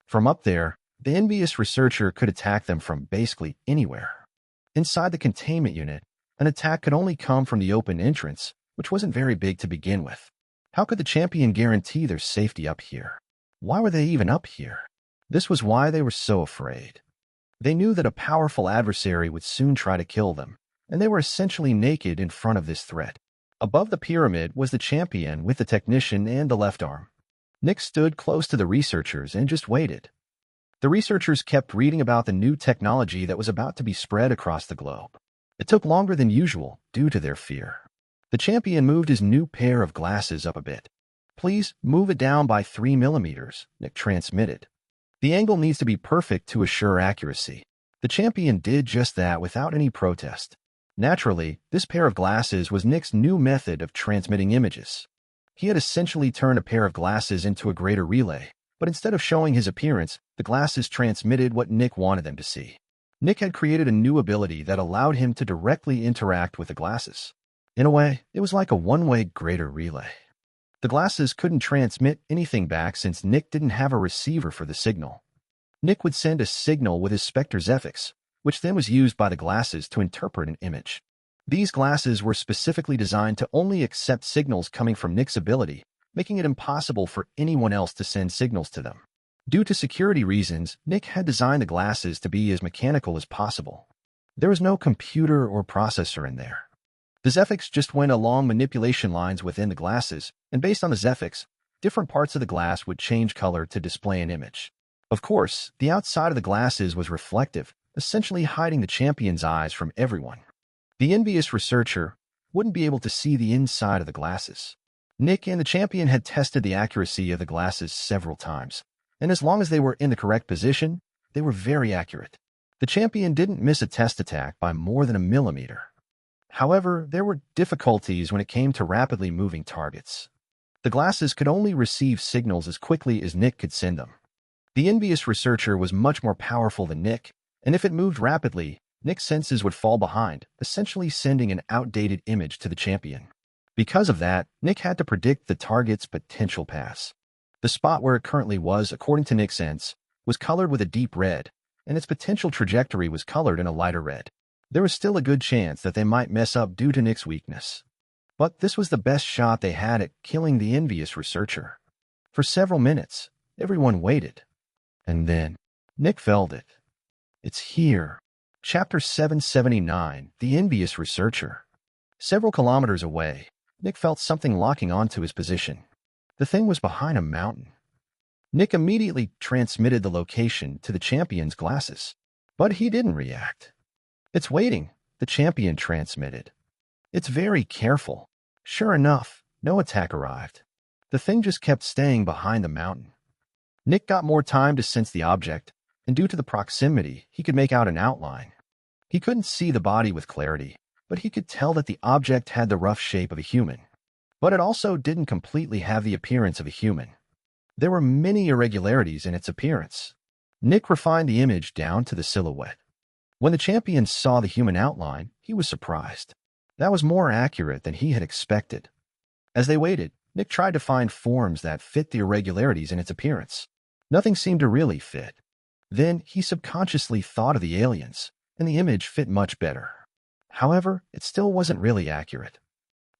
From up there, the envious researcher could attack them from basically anywhere. Inside the containment unit, an attack could only come from the open entrance, which wasn't very big to begin with. How could the champion guarantee their safety up here? Why were they even up here? This was why they were so afraid. They knew that a powerful adversary would soon try to kill them, and they were essentially naked in front of this threat. Above the pyramid was the champion with the technician and the left arm. Nick stood close to the researchers and just waited. The researchers kept reading about the new technology that was about to be spread across the globe. It took longer than usual due to their fear. The champion moved his new pair of glasses up a bit. "Please move it down by 3 millimeters, Nick transmitted. "The angle needs to be perfect to assure accuracy." The champion did just that without any protest. Naturally, this pair of glasses was Nick's new method of transmitting images. He had essentially turned a pair of glasses into a greater relay, but instead of showing his appearance, the glasses transmitted what Nick wanted them to see. Nick had created a new ability that allowed him to directly interact with the glasses. In a way, it was like a one-way greater relay. The glasses couldn't transmit anything back since Nick didn't have a receiver for the signal. Nick would send a signal with his Specter Zephyx, which then was used by the glasses to interpret an image. These glasses were specifically designed to only accept signals coming from Nick's ability, making it impossible for anyone else to send signals to them. Due to security reasons, Nick had designed the glasses to be as mechanical as possible. There was no computer or processor in there. The Zephyx just went along manipulation lines within the glasses, and based on the Zephyx, different parts of the glass would change color to display an image. Of course, the outside of the glasses was reflective, essentially hiding the champion's eyes from everyone. The envious researcher wouldn't be able to see the inside of the glasses. Nick and the champion had tested the accuracy of the glasses several times, and as long as they were in the correct position, they were very accurate. The champion didn't miss a test attack by more than a millimeter. However, there were difficulties when it came to rapidly moving targets. The glasses could only receive signals as quickly as Nick could send them. The envious researcher was much more powerful than Nick, and if it moved rapidly, Nick's senses would fall behind, essentially sending an outdated image to the champion. Because of that, Nick had to predict the target's potential pass. The spot where it currently was, according to Nick's sense, was colored with a deep red, and its potential trajectory was colored in a lighter red. There was still a good chance that they might mess up due to Nick's weakness. But this was the best shot they had at killing the envious researcher. For several minutes, everyone waited. And then, Nick felt it. It's here. Chapter 779, The Envious Researcher. Several kilometers away, Nick felt something locking onto his position. The thing was behind a mountain. Nick immediately transmitted the location to the champion's glasses. But he didn't react. "It's waiting," the champion transmitted. "It's very careful." Sure enough, no attack arrived. The thing just kept staying behind the mountain. Nick got more time to sense the object, and due to the proximity, he could make out an outline. He couldn't see the body with clarity, but he could tell that the object had the rough shape of a human. But it also didn't completely have the appearance of a human. There were many irregularities in its appearance. Nick refined the image down to the silhouette. When the champion saw the human outline, he was surprised. That was more accurate than he had expected. As they waited, Nick tried to find forms that fit the irregularities in its appearance. Nothing seemed to really fit. Then he subconsciously thought of the aliens, and the image fit much better. However, it still wasn't really accurate.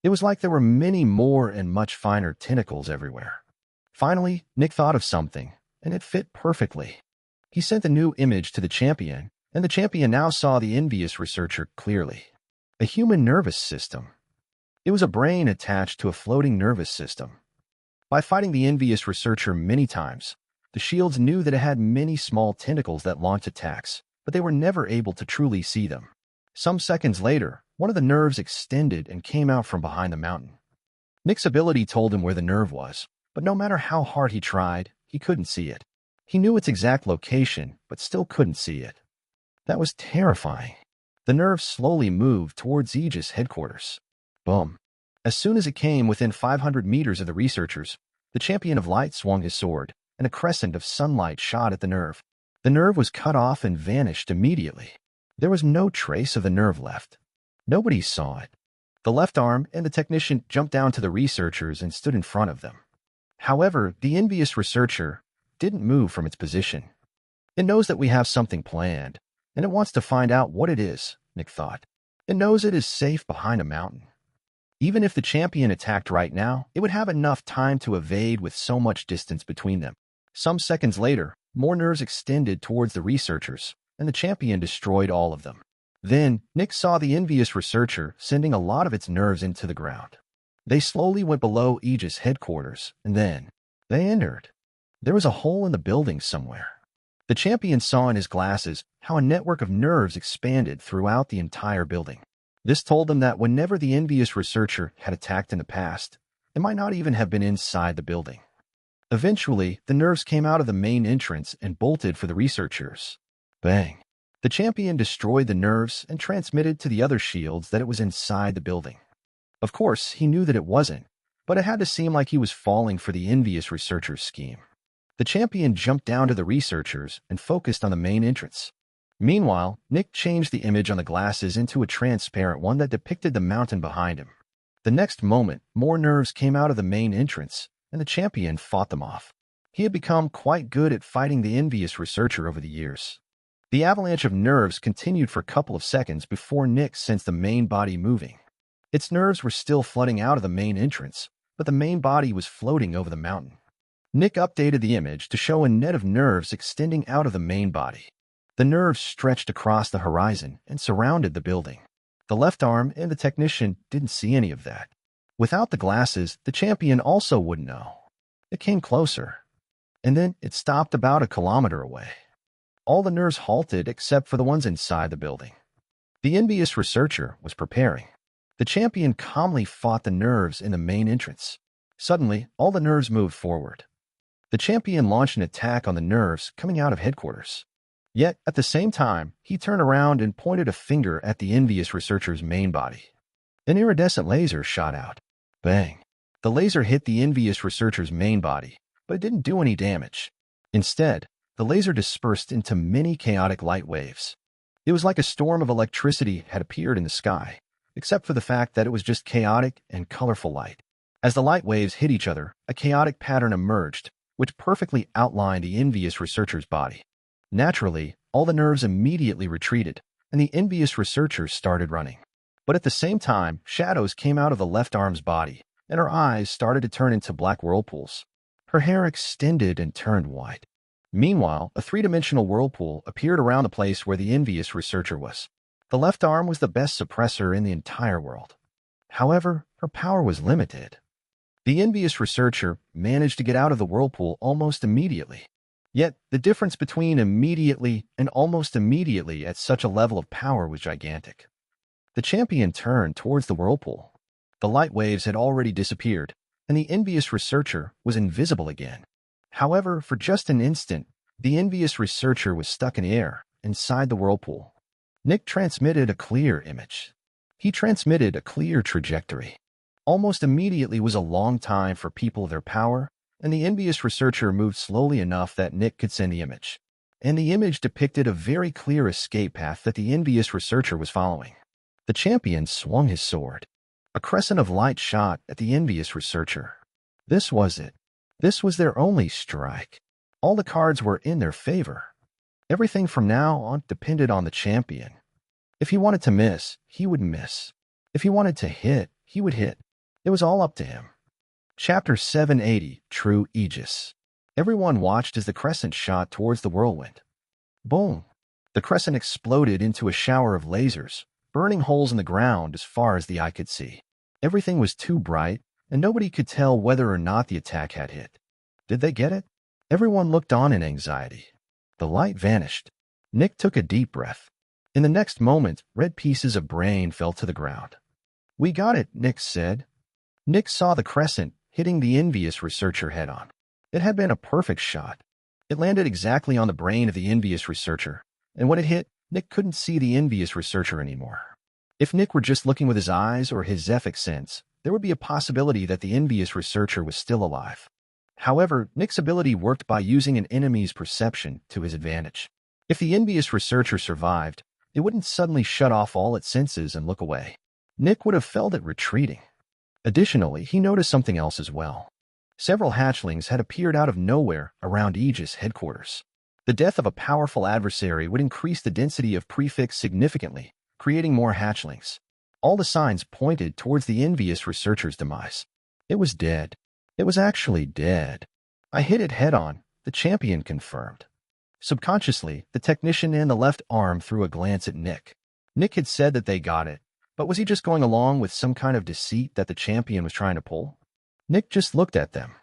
It was like there were many more and much finer tentacles everywhere. Finally, Nick thought of something, and it fit perfectly. He sent the new image to the champion, and the champion now saw the envious researcher clearly. A human nervous system. It was a brain attached to a floating nervous system. By fighting the envious researcher many times, the shields knew that it had many small tentacles that launched attacks, but they were never able to truly see them. Some seconds later, one of the nerves extended and came out from behind the mountain. Nick's ability told him where the nerve was, but no matter how hard he tried, he couldn't see it. He knew its exact location, but still couldn't see it. That was terrifying. The nerve slowly moved towards Aegis headquarters. Boom. As soon as it came within 500 meters of the researchers, the champion of light swung his sword, and a crescent of sunlight shot at the nerve. The nerve was cut off and vanished immediately. There was no trace of the nerve left. Nobody saw it. The left arm and the technician jumped down to the researchers and stood in front of them. However, the envious researcher didn't move from its position. It knows that we have something planned, and it wants to find out what it is, Nick thought. It knows it is safe behind a mountain. Even if the champion attacked right now, it would have enough time to evade with so much distance between them. Some seconds later, more nerves extended towards the researchers, and the champion destroyed all of them. Then, Nick saw the envious researcher sending a lot of its nerves into the ground. They slowly went below Aegis headquarters, and then they entered. There was a hole in the building somewhere. The champion saw in his glasses how a network of nerves expanded throughout the entire building. This told them that whenever the envious researcher had attacked in the past, it might not even have been inside the building. Eventually, the nerves came out of the main entrance and bolted for the researchers. Bang! The champion destroyed the nerves and transmitted to the other shields that it was inside the building. Of course, he knew that it wasn't, but it had to seem like he was falling for the envious researcher's scheme. The champion jumped down to the researchers and focused on the main entrance. Meanwhile, Nick changed the image on the glasses into a transparent one that depicted the mountain behind him. The next moment, more nerves came out of the main entrance, and the champion fought them off. He had become quite good at fighting the envious researcher over the years. The avalanche of nerves continued for a couple of seconds before Nick sensed the main body moving. Its nerves were still flooding out of the main entrance, but the main body was floating over the mountain. Nick updated the image to show a net of nerves extending out of the main body. The nerves stretched across the horizon and surrounded the building. The left arm and the technician didn't see any of that. Without the glasses, the champion also wouldn't know. It came closer, and then it stopped about a kilometer away. All the nerves halted except for the ones inside the building. The envious researcher was preparing. The champion calmly fought the nerves in the main entrance. Suddenly, all the nerves moved forward. The champion launched an attack on the nerves coming out of headquarters. Yet, at the same time, he turned around and pointed a finger at the envious researcher's main body. An iridescent laser shot out. Bang! The laser hit the envious researcher's main body, but it didn't do any damage. Instead, the laser dispersed into many chaotic light waves. It was like a storm of electricity had appeared in the sky, except for the fact that it was just chaotic and colorful light. As the light waves hit each other, a chaotic pattern emerged, which perfectly outlined the envious researcher's body. Naturally, all the nerves immediately retreated, and the envious researcher started running. But at the same time, shadows came out of the left arm's body, and her eyes started to turn into black whirlpools. Her hair extended and turned white. Meanwhile, a three-dimensional whirlpool appeared around the place where the envious researcher was. The left arm was the best suppressor in the entire world. However, her power was limited. The envious researcher managed to get out of the whirlpool almost immediately. Yet, the difference between immediately and almost immediately at such a level of power was gigantic. The champion turned towards the whirlpool. The light waves had already disappeared, and the envious researcher was invisible again. However, for just an instant, the envious researcher was stuck in air inside the whirlpool. Nick transmitted a clear image. He transmitted a clear trajectory. Almost immediately was a long time for people of their power, and the envious researcher moved slowly enough that Nick could send the image. And the image depicted a very clear escape path that the envious researcher was following. The champion swung his sword. A crescent of light shot at the envious researcher. This was it. This was their only strike. All the cards were in their favor. Everything from now on depended on the champion. If he wanted to miss, he would miss. If he wanted to hit, he would hit. It was all up to him. Chapter 780, True Aegis. Everyone watched as the crescent shot towards the whirlwind. Boom! The crescent exploded into a shower of lasers, burning holes in the ground as far as the eye could see. Everything was too bright, and nobody could tell whether or not the attack had hit. Did they get it? Everyone looked on in anxiety. The light vanished. Nick took a deep breath. In the next moment, red pieces of brain fell to the ground. "We got it," Nick said. Nick saw the crescent hitting the envious researcher head-on. It had been a perfect shot. It landed exactly on the brain of the envious researcher, and when it hit, Nick couldn't see the envious researcher anymore. If Nick were just looking with his eyes or his Zephyx sense, there would be a possibility that the envious researcher was still alive. However, Nick's ability worked by using an enemy's perception to his advantage. If the envious researcher survived, it wouldn't suddenly shut off all its senses and look away. Nick would have felt it retreating. Additionally, he noticed something else as well. Several hatchlings had appeared out of nowhere around Aegis headquarters. The death of a powerful adversary would increase the density of prefix significantly, creating more hatchlings. All the signs pointed towards the envious researcher's demise. It was dead. It was actually dead. "I hit it head-on," the champion confirmed. Subconsciously, the technician in the left arm threw a glance at Nick. Nick had said that they got it, but was he just going along with some kind of deceit that the champion was trying to pull? Nick just looked at them.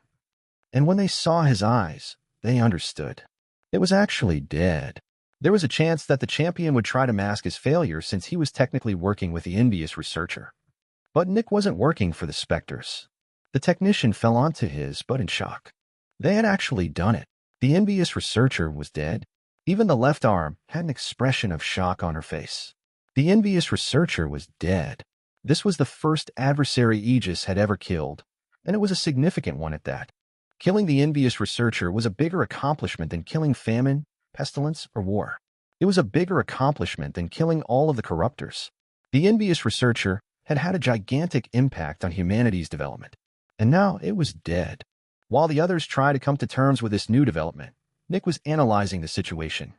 And when they saw his eyes, they understood. It was actually dead. There was a chance that the champion would try to mask his failure since he was technically working with the envious researcher. But Nick wasn't working for the Specters. The technician fell onto his butt in shock. They had actually done it. The envious researcher was dead. Even the left arm had an expression of shock on her face. The envious researcher was dead. This was the first adversary Aegis had ever killed, and it was a significant one at that. Killing the envious researcher was a bigger accomplishment than killing famine, pestilence, or war. It was a bigger accomplishment than killing all of the corruptors. The envious researcher had had a gigantic impact on humanity's development, and now it was dead. While the others tried to come to terms with this new development, Nick was analyzing the situation.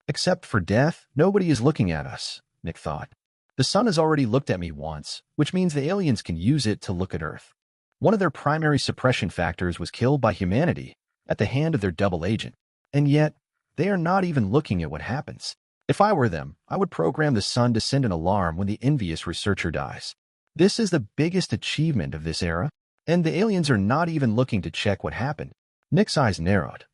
Except for death, nobody is looking at us, Nick thought. The sun has already looked at me once, which means the aliens can use it to look at Earth. One of their primary suppression factors was killed by humanity at the hand of their double agent, and yet they are not even looking at what happens. If I were them, I would program the sun to send an alarm when the envious researcher dies. This is the biggest achievement of this era, and the aliens are not even looking to check what happened. Nick's eyes narrowed.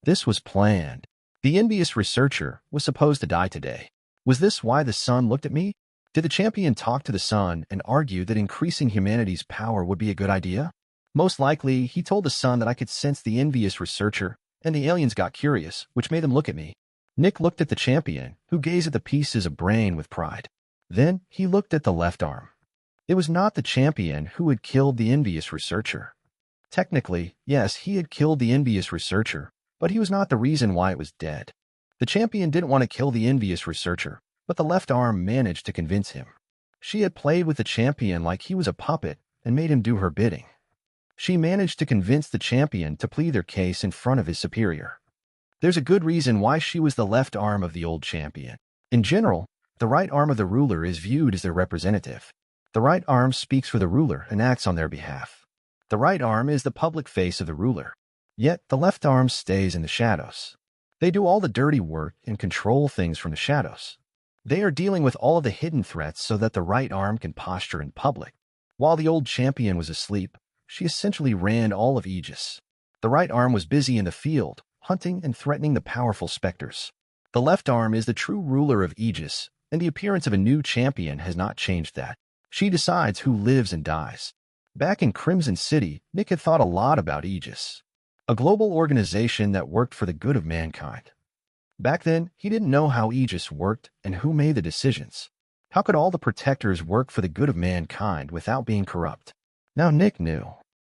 This was planned. The envious researcher was supposed to die today. Was this why the sun looked at me? Did the champion talk to the sun and argue that increasing humanity's power would be a good idea? Most likely, he told the sun that I could sense the envious researcher, and the aliens got curious, which made them look at me. Nick looked at the champion, who gazed at the pieces of brain with pride. Then he looked at the left arm. It was not the champion who had killed the envious researcher. Technically, yes, he had killed the envious researcher, but he was not the reason why it was dead. The champion didn't want to kill the envious researcher, but the left arm managed to convince him. She had played with the champion like he was a puppet and made him do her bidding. She managed to convince the champion to plead their case in front of his superior. There's a good reason why she was the left arm of the old champion. In general, the right arm of the ruler is viewed as their representative. The right arm speaks for the ruler and acts on their behalf. The right arm is the public face of the ruler. Yet the left arm stays in the shadows. They do all the dirty work and control things from the shadows. They are dealing with all of the hidden threats so that the right arm can posture in public. While the old champion was asleep, she essentially ran all of Aegis. The right arm was busy in the field, hunting and threatening the powerful Specters. The left arm is the true ruler of Aegis, and the appearance of a new champion has not changed that. She decides who lives and dies. Back in Crimson City, Nick had thought a lot about Aegis, a global organization that worked for the good of mankind. Back then, he didn't know how Aegis worked and who made the decisions. How could all the protectors work for the good of mankind without being corrupt? Now Nick knew.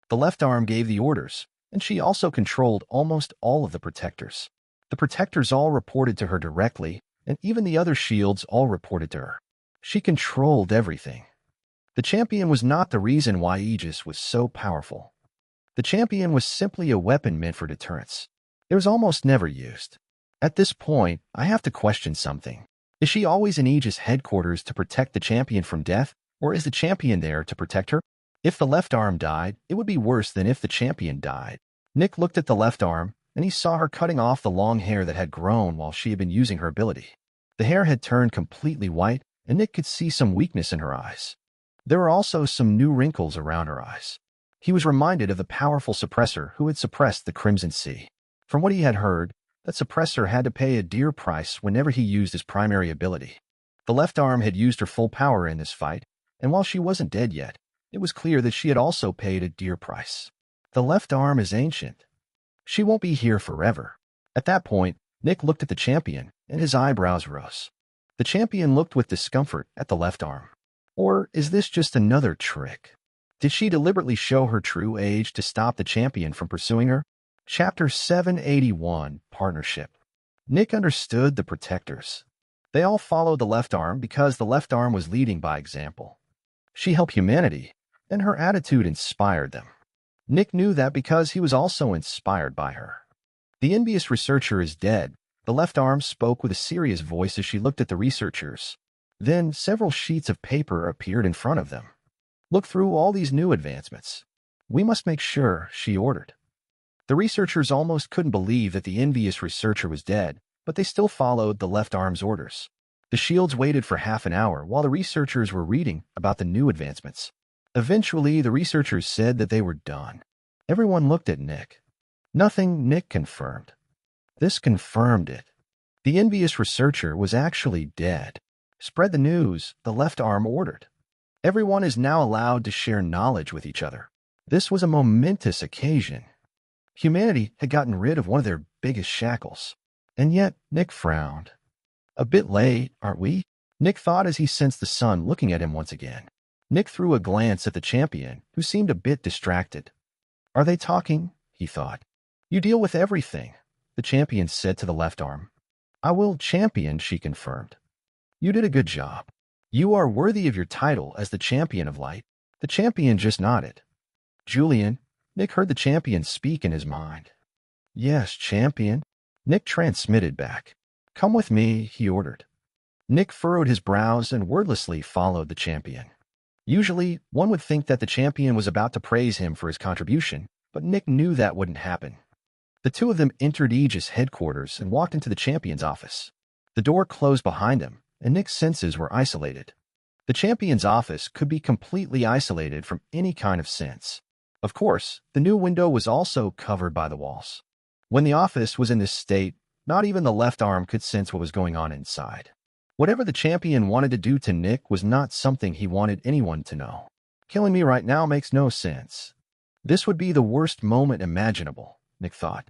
The left arm gave the orders, and she also controlled almost all of the protectors. The protectors all reported to her directly, and even the other shields all reported to her. She controlled everything. The champion was not the reason why Aegis was so powerful. The champion was simply a weapon meant for deterrence. It was almost never used. At this point, I have to question something. Is she always in Aegis headquarters to protect the champion from death, or is the champion there to protect her? If the left arm died, it would be worse than if the champion died. Nick looked at the left arm, and he saw her cutting off the long hair that had grown while she had been using her ability. The hair had turned completely white, and Nick could see some weakness in her eyes. There were also some new wrinkles around her eyes. He was reminded of the powerful suppressor who had suppressed the Crimson Sea. From what he had heard, that suppressor had to pay a dear price whenever he used his primary ability. The left arm had used her full power in this fight, and while she wasn't dead yet, it was clear that she had also paid a dear price. The left arm is ancient. She won't be here forever. At that point, Nick looked at the champion, and his eyebrows rose. The champion looked with discomfort at the left arm. Or is this just another trick? Did she deliberately show her true age to stop the champion from pursuing her? Chapter 781, Partnership. Nick understood the protectors. They all followed the left arm because the left arm was leading by example. She helped humanity, and her attitude inspired them. Nick knew that because he was also inspired by her. The envious researcher is dead. The left arm spoke with a serious voice as she looked at the researchers. Then several sheets of paper appeared in front of them. Look through all these new advancements. We must make sure, she ordered. The researchers almost couldn't believe that the envious researcher was dead, but they still followed the left arm's orders. The shields waited for half an hour while the researchers were reading about the new advancements. Eventually, the researchers said that they were done. Everyone looked at Nick. Nothing, Nick confirmed. This confirmed it. The envious researcher was actually dead. Spread the news, the left arm ordered. Everyone is now allowed to share knowledge with each other. This was a momentous occasion. Humanity had gotten rid of one of their biggest shackles. And yet, Nick frowned. A bit late, aren't we? Nick thought as he sensed the sun looking at him once again. Nick threw a glance at the champion, who seemed a bit distracted. Are they talking? He thought. You deal with everything, the champion said to the left arm. I will, champion, she confirmed. You did a good job. You are worthy of your title as the champion of light. The champion just nodded. Julian, Nick heard the champion speak in his mind. Yes, champion. Nick transmitted back. Come with me, he ordered. Nick furrowed his brows and wordlessly followed the champion. Usually, one would think that the champion was about to praise him for his contribution, but Nick knew that wouldn't happen. The two of them entered Aegis headquarters and walked into the champion's office. The door closed behind him, and Nick's senses were isolated. The champion's office could be completely isolated from any kind of sense. Of course, the new window was also covered by the walls. When the office was in this state, not even the left arm could sense what was going on inside. Whatever the champion wanted to do to Nick was not something he wanted anyone to know. Killing me right now makes no sense. This would be the worst moment imaginable, Nick thought.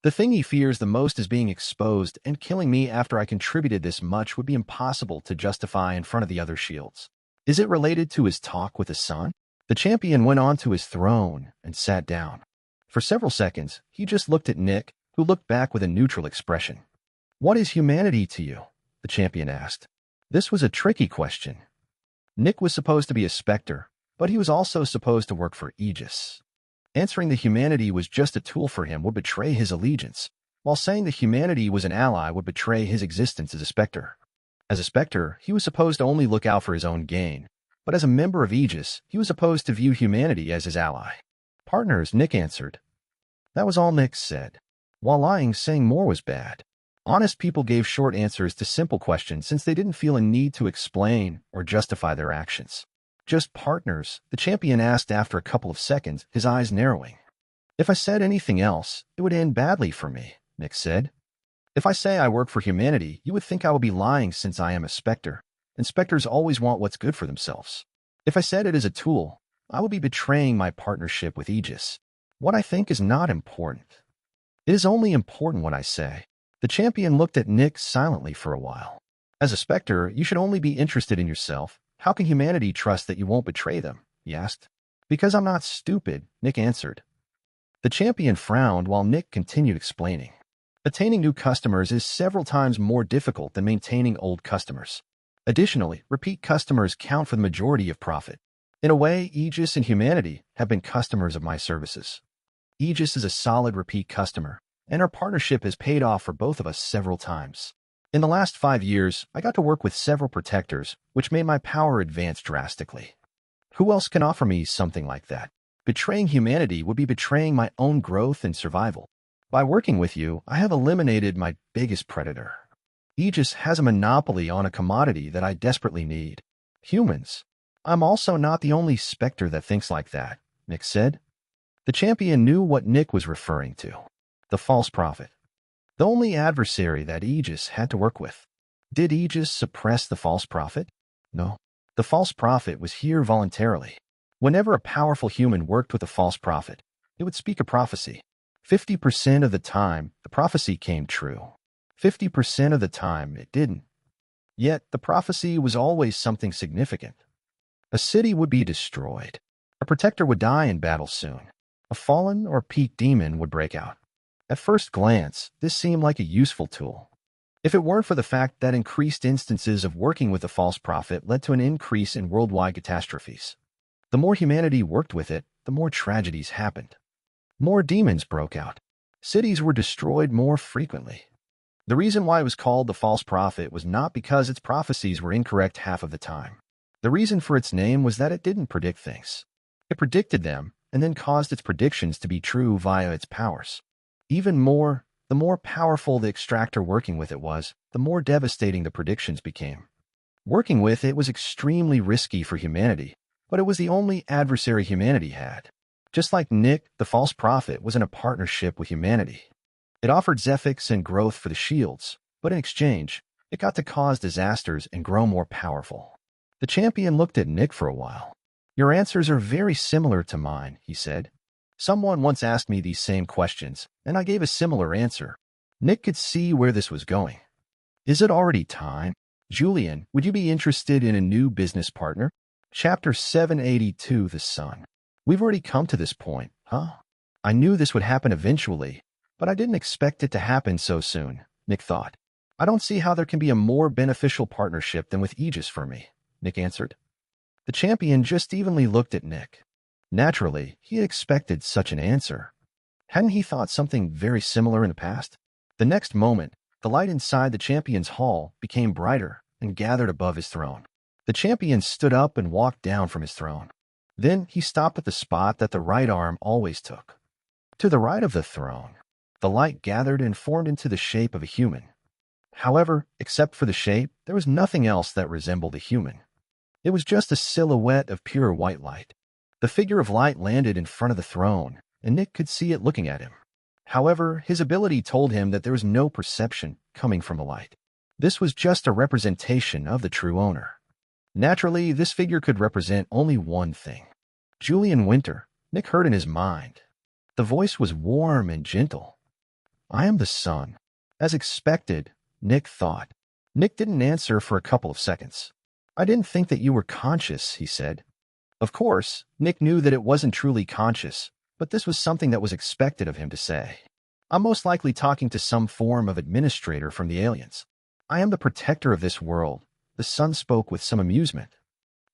The thing he fears the most is being exposed, and killing me after I contributed this much would be impossible to justify in front of the other shields. Is it related to his talk with the sun? The champion went on to his throne and sat down. For several seconds, he just looked at Nick, who looked back with a neutral expression. What is humanity to you? The champion asked. This was a tricky question. Nick was supposed to be a Specter, but he was also supposed to work for Aegis. Answering that humanity was just a tool for him would betray his allegiance, while saying that humanity was an ally would betray his existence as a Specter. As a Specter, he was supposed to only look out for his own gain, but as a member of Aegis, he was supposed to view humanity as his ally. Partners, Nick answered. That was all Nick said. While lying, saying more was bad. Honest people gave short answers to simple questions since they didn't feel a need to explain or justify their actions. Just partners, the champion asked after a couple of seconds, his eyes narrowing. If I said anything else, it would end badly for me, Nick said. If I say I work for humanity, you would think I would be lying since I am a Specter, and Specters always want what's good for themselves. If I said it as a tool, I would be betraying my partnership with Aegis. What I think is not important. It is only important what I say. The champion looked at Nick silently for a while. As a Specter, you should only be interested in yourself. How can humanity trust that you won't betray them? He asked. Because I'm not stupid, Nick answered. The champion frowned while Nick continued explaining. Attaining new customers is several times more difficult than maintaining old customers. Additionally, repeat customers count for the majority of profit. In a way, Aegis and humanity have been customers of my services. Aegis is a solid repeat customer, and our partnership has paid off for both of us several times. In the last 5 years, I got to work with several protectors, which made my power advance drastically. Who else can offer me something like that? Betraying humanity would be betraying my own growth and survival. By working with you, I have eliminated my biggest predator. Aegis has a monopoly on a commodity that I desperately need. Humans. I'm also not the only Spectre that thinks like that, Nick said. The champion knew what Nick was referring to. The false prophet. The only adversary that Aegis had to work with. Did Aegis suppress the false prophet? No. The false prophet was here voluntarily. Whenever a powerful human worked with a false prophet, it would speak a prophecy. 50% of the time, the prophecy came true. 50% of the time, it didn't. Yet, the prophecy was always something significant. A city would be destroyed. A protector would die in battle soon. A fallen or peak demon would break out. At first glance, this seemed like a useful tool. If it weren't for the fact that increased instances of working with a false prophet led to an increase in worldwide catastrophes. The more humanity worked with it, the more tragedies happened. More demons broke out. Cities were destroyed more frequently. The reason why it was called the false prophet was not because its prophecies were incorrect half of the time. The reason for its name was that it didn't predict things. It predicted them and then caused its predictions to be true via its powers. Even more, the more powerful the extractor working with it was, the more devastating the predictions became. Working with it was extremely risky for humanity, but it was the only adversary humanity had. Just like Nick, the false prophet was in a partnership with humanity. It offered Zephyx and growth for the shields, but in exchange, it got to cause disasters and grow more powerful. The champion looked at Nick for a while. Your answers are very similar to mine, he said. Someone once asked me these same questions, and I gave a similar answer. Nick could see where this was going. Is it already time? Julian, would you be interested in a new business partner? Chapter 782, The Sun. We've already come to this point, huh? I knew this would happen eventually, but I didn't expect it to happen so soon, Nick thought. I don't see how there can be a more beneficial partnership than with Aegis for me, Nick answered. The champion just evenly looked at Nick. Naturally, he had expected such an answer. Hadn't he thought something very similar in the past? The next moment, the light inside the champion's hall became brighter and gathered above his throne. The champion stood up and walked down from his throne. Then he stopped at the spot that the right arm always took. To the right of the throne, the light gathered and formed into the shape of a human. However, except for the shape, there was nothing else that resembled a human. It was just a silhouette of pure white light. The figure of light landed in front of the throne, and Nick could see it looking at him. However, his ability told him that there was no perception coming from the light. This was just a representation of the true owner. Naturally, this figure could represent only one thing. Julian Winter, Nick heard in his mind. The voice was warm and gentle. I am the sun. As expected, Nick thought. Nick didn't answer for a couple of seconds. I didn't think that you were conscious, he said. Of course, Nick knew that it wasn't truly conscious, but this was something that was expected of him to say. I'm most likely talking to some form of administrator from the aliens. I am the protector of this world. The sun spoke with some amusement.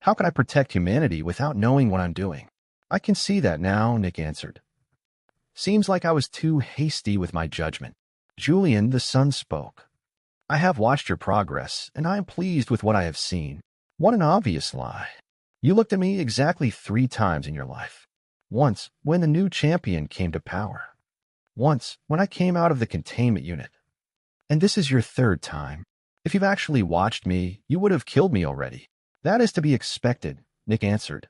How can I protect humanity without knowing what I'm doing? I can see that now, Nick answered. Seems like I was too hasty with my judgment. Julian, the sun spoke. I have watched your progress, and I am pleased with what I have seen. What an obvious lie. You looked at me exactly 3 times in your life. Once, when the new champion came to power. Once, when I came out of the containment unit. And this is your 3rd time. If you've actually watched me, you would have killed me already. That is to be expected, Nick answered.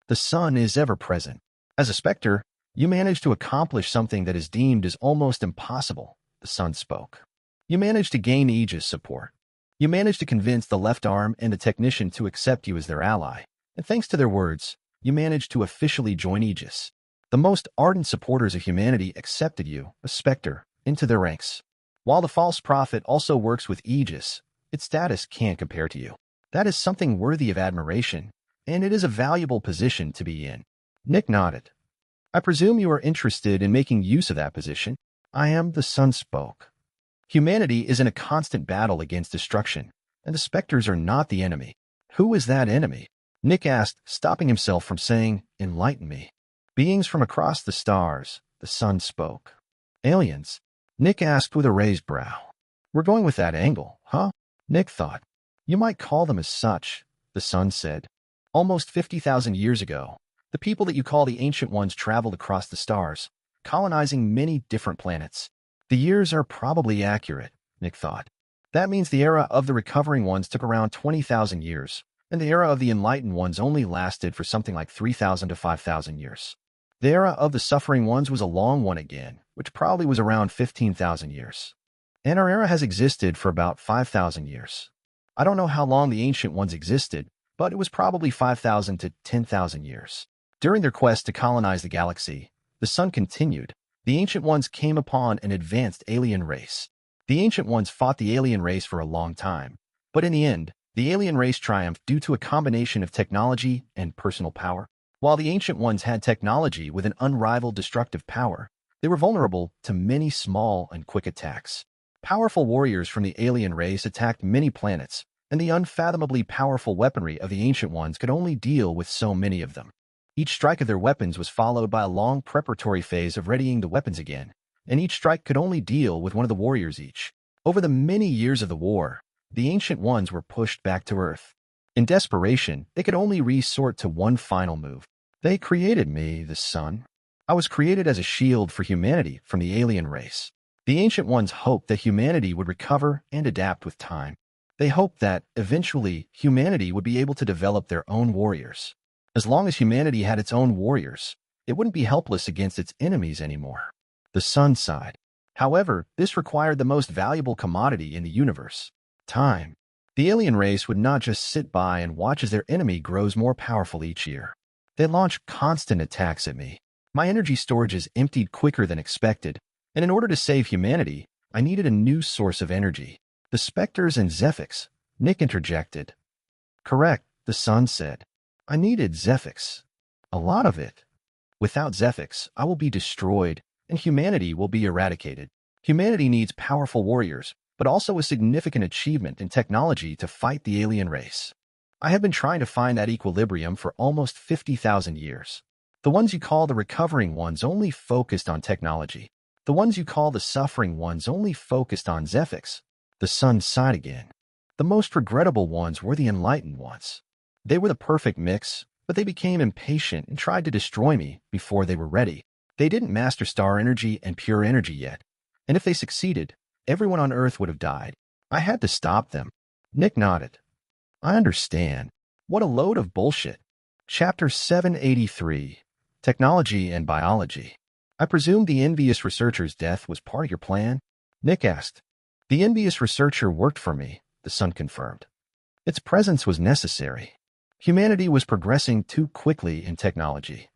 The sun is ever present. As a Spectre, you managed to accomplish something that is deemed as almost impossible, the sun spoke. You managed to gain Aegis support. You managed to convince the left arm and the technician to accept you as their ally. And thanks to their words, you managed to officially join Aegis. The most ardent supporters of humanity accepted you, a Spectre, into their ranks. While the false prophet also works with Aegis, its status can't compare to you. That is something worthy of admiration, and it is a valuable position to be in. Nick nodded. I presume you are interested in making use of that position. I am the sun spoke. Humanity is in a constant battle against destruction, and the Specters are not the enemy. Who is that enemy? Nick asked, stopping himself from saying, enlighten me. Beings from across the stars, the sun spoke. Aliens? Nick asked with a raised brow. We're going with that angle, huh? Nick thought. You might call them as such, the sun said. Almost 50,000 years ago, the people that you call the Ancient Ones traveled across the stars. colonizing many different planets. The years are probably accurate, Nick thought. That means the era of the recovering ones took around 20,000 years, and the era of the enlightened ones only lasted for something like 3,000 to 5,000 years. The era of the suffering ones was a long one again, which probably was around 15,000 years. And our era has existed for about 5,000 years. I don't know how long the ancient ones existed, but it was probably 5,000 to 10,000 years. During their quest to colonize the galaxy, the sun continued. The ancient ones came upon an advanced alien race. The ancient ones fought the alien race for a long time, but in the end, the alien race triumphed due to a combination of technology and personal power. While the ancient ones had technology with an unrivaled destructive power, they were vulnerable to many small and quick attacks. Powerful warriors from the alien race attacked many planets, and the unfathomably powerful weaponry of the ancient ones could only deal with so many of them. Each strike of their weapons was followed by a long preparatory phase of readying the weapons again, and each strike could only deal with one of the warriors each. Over the many years of the war, the ancient ones were pushed back to Earth. In desperation, they could only resort to one final move. They created me, the sun. I was created as a shield for humanity from the alien race. The ancient ones hoped that humanity would recover and adapt with time. They hoped that, eventually, humanity would be able to develop their own warriors. As long as humanity had its own warriors, it wouldn't be helpless against its enemies anymore. The sun sighed. However, this required the most valuable commodity in the universe: time. The alien race would not just sit by and watch as their enemy grows more powerful each year. They launched constant attacks at me. My energy storages emptied quicker than expected, and in order to save humanity, I needed a new source of energy. The Specters and Zephyx, Nick interjected. Correct, the sun said. I needed Zephyx. A lot of it. Without Zephyx, I will be destroyed, and humanity will be eradicated. Humanity needs powerful warriors, but also a significant achievement in technology to fight the alien race. I have been trying to find that equilibrium for almost 50,000 years. The ones you call the recovering ones only focused on technology. The ones you call the suffering ones only focused on Zephyx. The sun sighed again. The most regrettable ones were the enlightened ones. They were the perfect mix, but they became impatient and tried to destroy me before they were ready. They didn't master star energy and pure energy yet, and if they succeeded, everyone on Earth would have died. I had to stop them. Nick nodded. I understand. What a load of bullshit. Chapter 783. Technology and Biology. I presume the envious researcher's death was part of your plan? Nick asked. The envious researcher worked for me, the sun confirmed. Its presence was necessary. Humanity was progressing too quickly in technology.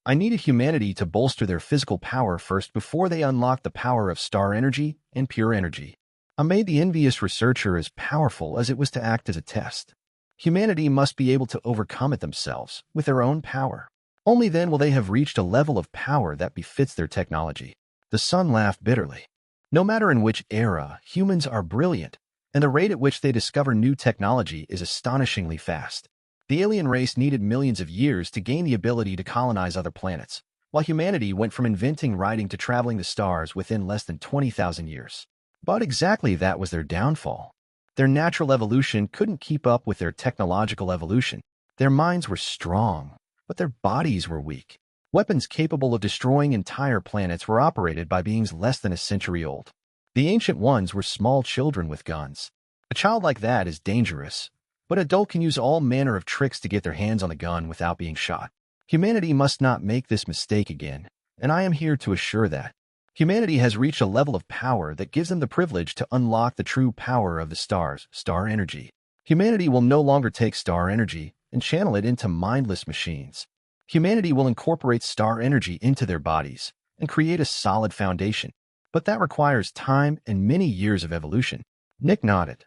I needed humanity to bolster their physical power first before they unlocked the power of star energy and pure energy. I made the envious researcher as powerful as it was to act as a test. Humanity must be able to overcome it themselves with their own power. Only then will they have reached a level of power that befits their technology. The sun laughed bitterly. No matter in which era, humans are brilliant, and the rate at which they discover new technology is astonishingly fast. The alien race needed millions of years to gain the ability to colonize other planets, while humanity went from inventing writing to traveling the stars within less than 20,000 years. But exactly that was their downfall. Their natural evolution couldn't keep up with their technological evolution. Their minds were strong, but their bodies were weak. Weapons capable of destroying entire planets were operated by beings less than a century old. The ancient ones were small children with guns. A child like that is dangerous, but an adult can use all manner of tricks to get their hands on the gun without being shot. Humanity must not make this mistake again, and I am here to assure that. Humanity has reached a level of power that gives them the privilege to unlock the true power of the stars, star energy. Humanity will no longer take star energy and channel it into mindless machines. Humanity will incorporate star energy into their bodies and create a solid foundation. But that requires time and many years of evolution. Nick nodded.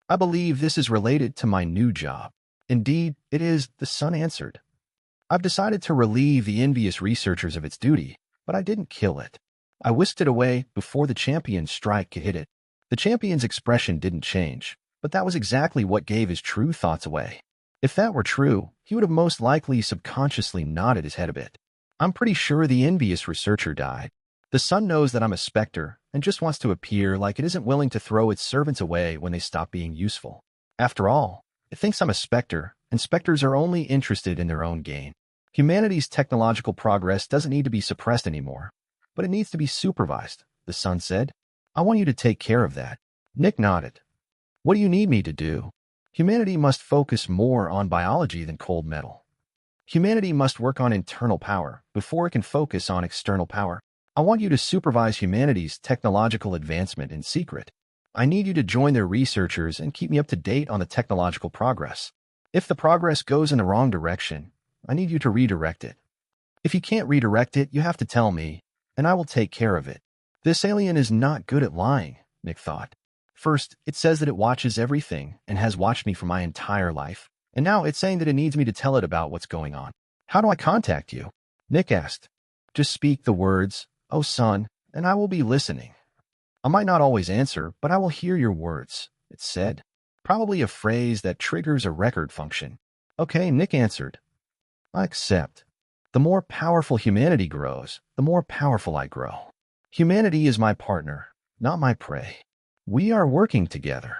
I believe this is related to my new job. Indeed, it is, the sun answered. I've decided to relieve the envious researchers of its duty, but I didn't kill it. I whisked it away before the champion's strike could hit it. The champion's expression didn't change, but that was exactly what gave his true thoughts away. If that were true, he would have most likely subconsciously nodded his head a bit. I'm pretty sure the envious researcher died. The sun knows that I'm a specter and just wants to appear like it isn't willing to throw its servants away when they stop being useful. After all, it thinks I'm a specter, and specters are only interested in their own gain. Humanity's technological progress doesn't need to be suppressed anymore. but it needs to be supervised, the sun said. I want you to take care of that. Nick nodded. What do you need me to do? Humanity must focus more on biology than cold metal. Humanity must work on internal power before it can focus on external power. I want you to supervise humanity's technological advancement in secret. I need you to join their researchers and keep me up to date on the technological progress. If the progress goes in the wrong direction, I need you to redirect it. If you can't redirect it, you have to tell me, and I will take care of it. This alien is not good at lying, Nick thought. First, it says that it watches everything and has watched me for my entire life, and now it's saying that it needs me to tell it about what's going on. How do I contact you? Nick asked. Just speak the words, "Oh, son," and I will be listening. I might not always answer, but I will hear your words, it said. Probably a phrase that triggers a record function. Okay, Nick answered. I accept. The more powerful humanity grows, the more powerful I grow. Humanity is my partner, not my prey. We are working together.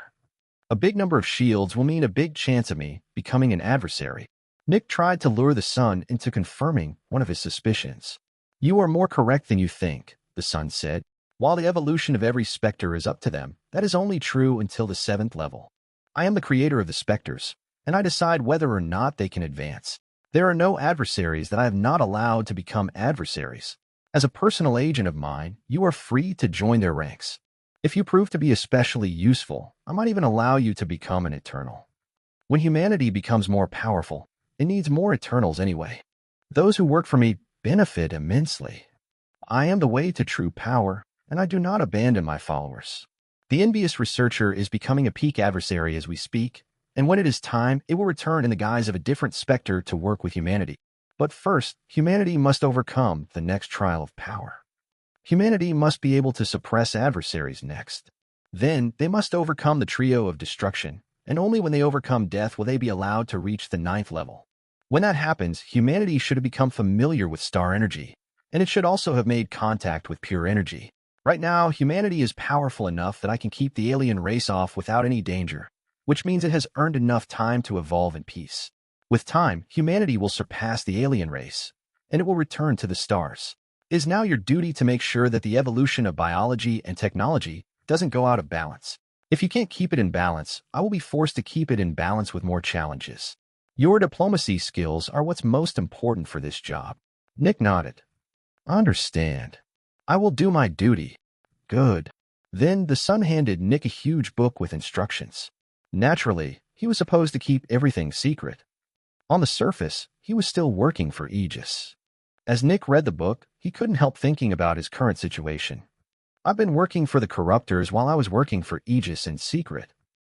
A big number of shields will mean a big chance of me becoming an adversary. Nick tried to lure the sun into confirming one of his suspicions. You are more correct than you think, the sun said. While the evolution of every Spectre is up to them, that is only true until the 7th level. I am the creator of the Specters, and I decide whether or not they can advance. There are no adversaries that I have not allowed to become adversaries. As a personal agent of mine, you are free to join their ranks. If you prove to be especially useful, I might even allow you to become an Eternal. When humanity becomes more powerful, it needs more Eternals anyway. Those who work for me benefit immensely. I am the way to true power, and I do not abandon my followers. The envious researcher is becoming a peak adversary as we speak, and when it is time, it will return in the guise of a different Spectre to work with humanity. But first, humanity must overcome the next trial of power. Humanity must be able to suppress adversaries next. Then, they must overcome the trio of destruction, and only when they overcome death will they be allowed to reach the 9th level. When that happens, humanity should have become familiar with star energy, and it should also have made contact with pure energy. Right now, humanity is powerful enough that I can keep the alien race off without any danger, which means it has earned enough time to evolve in peace. With time, humanity will surpass the alien race, and it will return to the stars. It is now your duty to make sure that the evolution of biology and technology doesn't go out of balance. If you can't keep it in balance, I will be forced to keep it in balance with more challenges. Your diplomacy skills are what's most important for this job. Nick nodded. I understand. I will do my duty. Good. Then the sun handed Nick a huge book with instructions. Naturally, he was supposed to keep everything secret. On the surface, he was still working for Aegis. As Nick read the book, he couldn't help thinking about his current situation. I've been working for the Corruptors while I was working for Aegis in secret.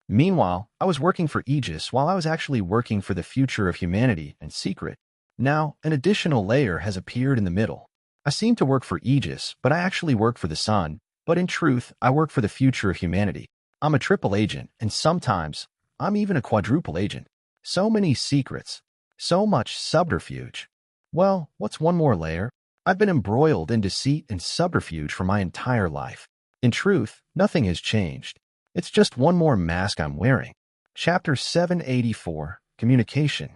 Meanwhile, I was working for Aegis while I was actually working for the future of humanity in secret. Now, an additional layer has appeared in the middle. I seem to work for Aegis, but I actually work for the sun. But in truth, I work for the future of humanity. I'm a triple agent, and sometimes, I'm even a quadruple agent. So many secrets. So much subterfuge. Well, what's one more layer? I've been embroiled in deceit and subterfuge for my entire life. In truth, nothing has changed. It's just one more mask I'm wearing. Chapter 784, Communication.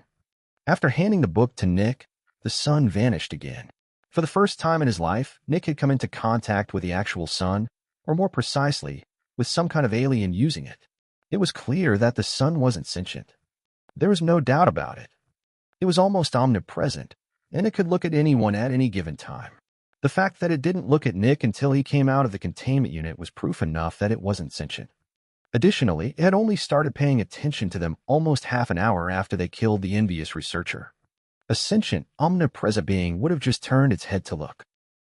After handing the book to Nick, the sun vanished again. For the first time in his life, Nick had come into contact with the actual sun, or more precisely, with some kind of alien using it. It was clear that the sun wasn't sentient. There was no doubt about it. It was almost omnipresent, and it could look at anyone at any given time. The fact that it didn't look at Nick until he came out of the containment unit was proof enough that it wasn't sentient. Additionally, it had only started paying attention to them almost half an hour after they killed the envious researcher. A sentient, omnipresent being would have just turned its head to look.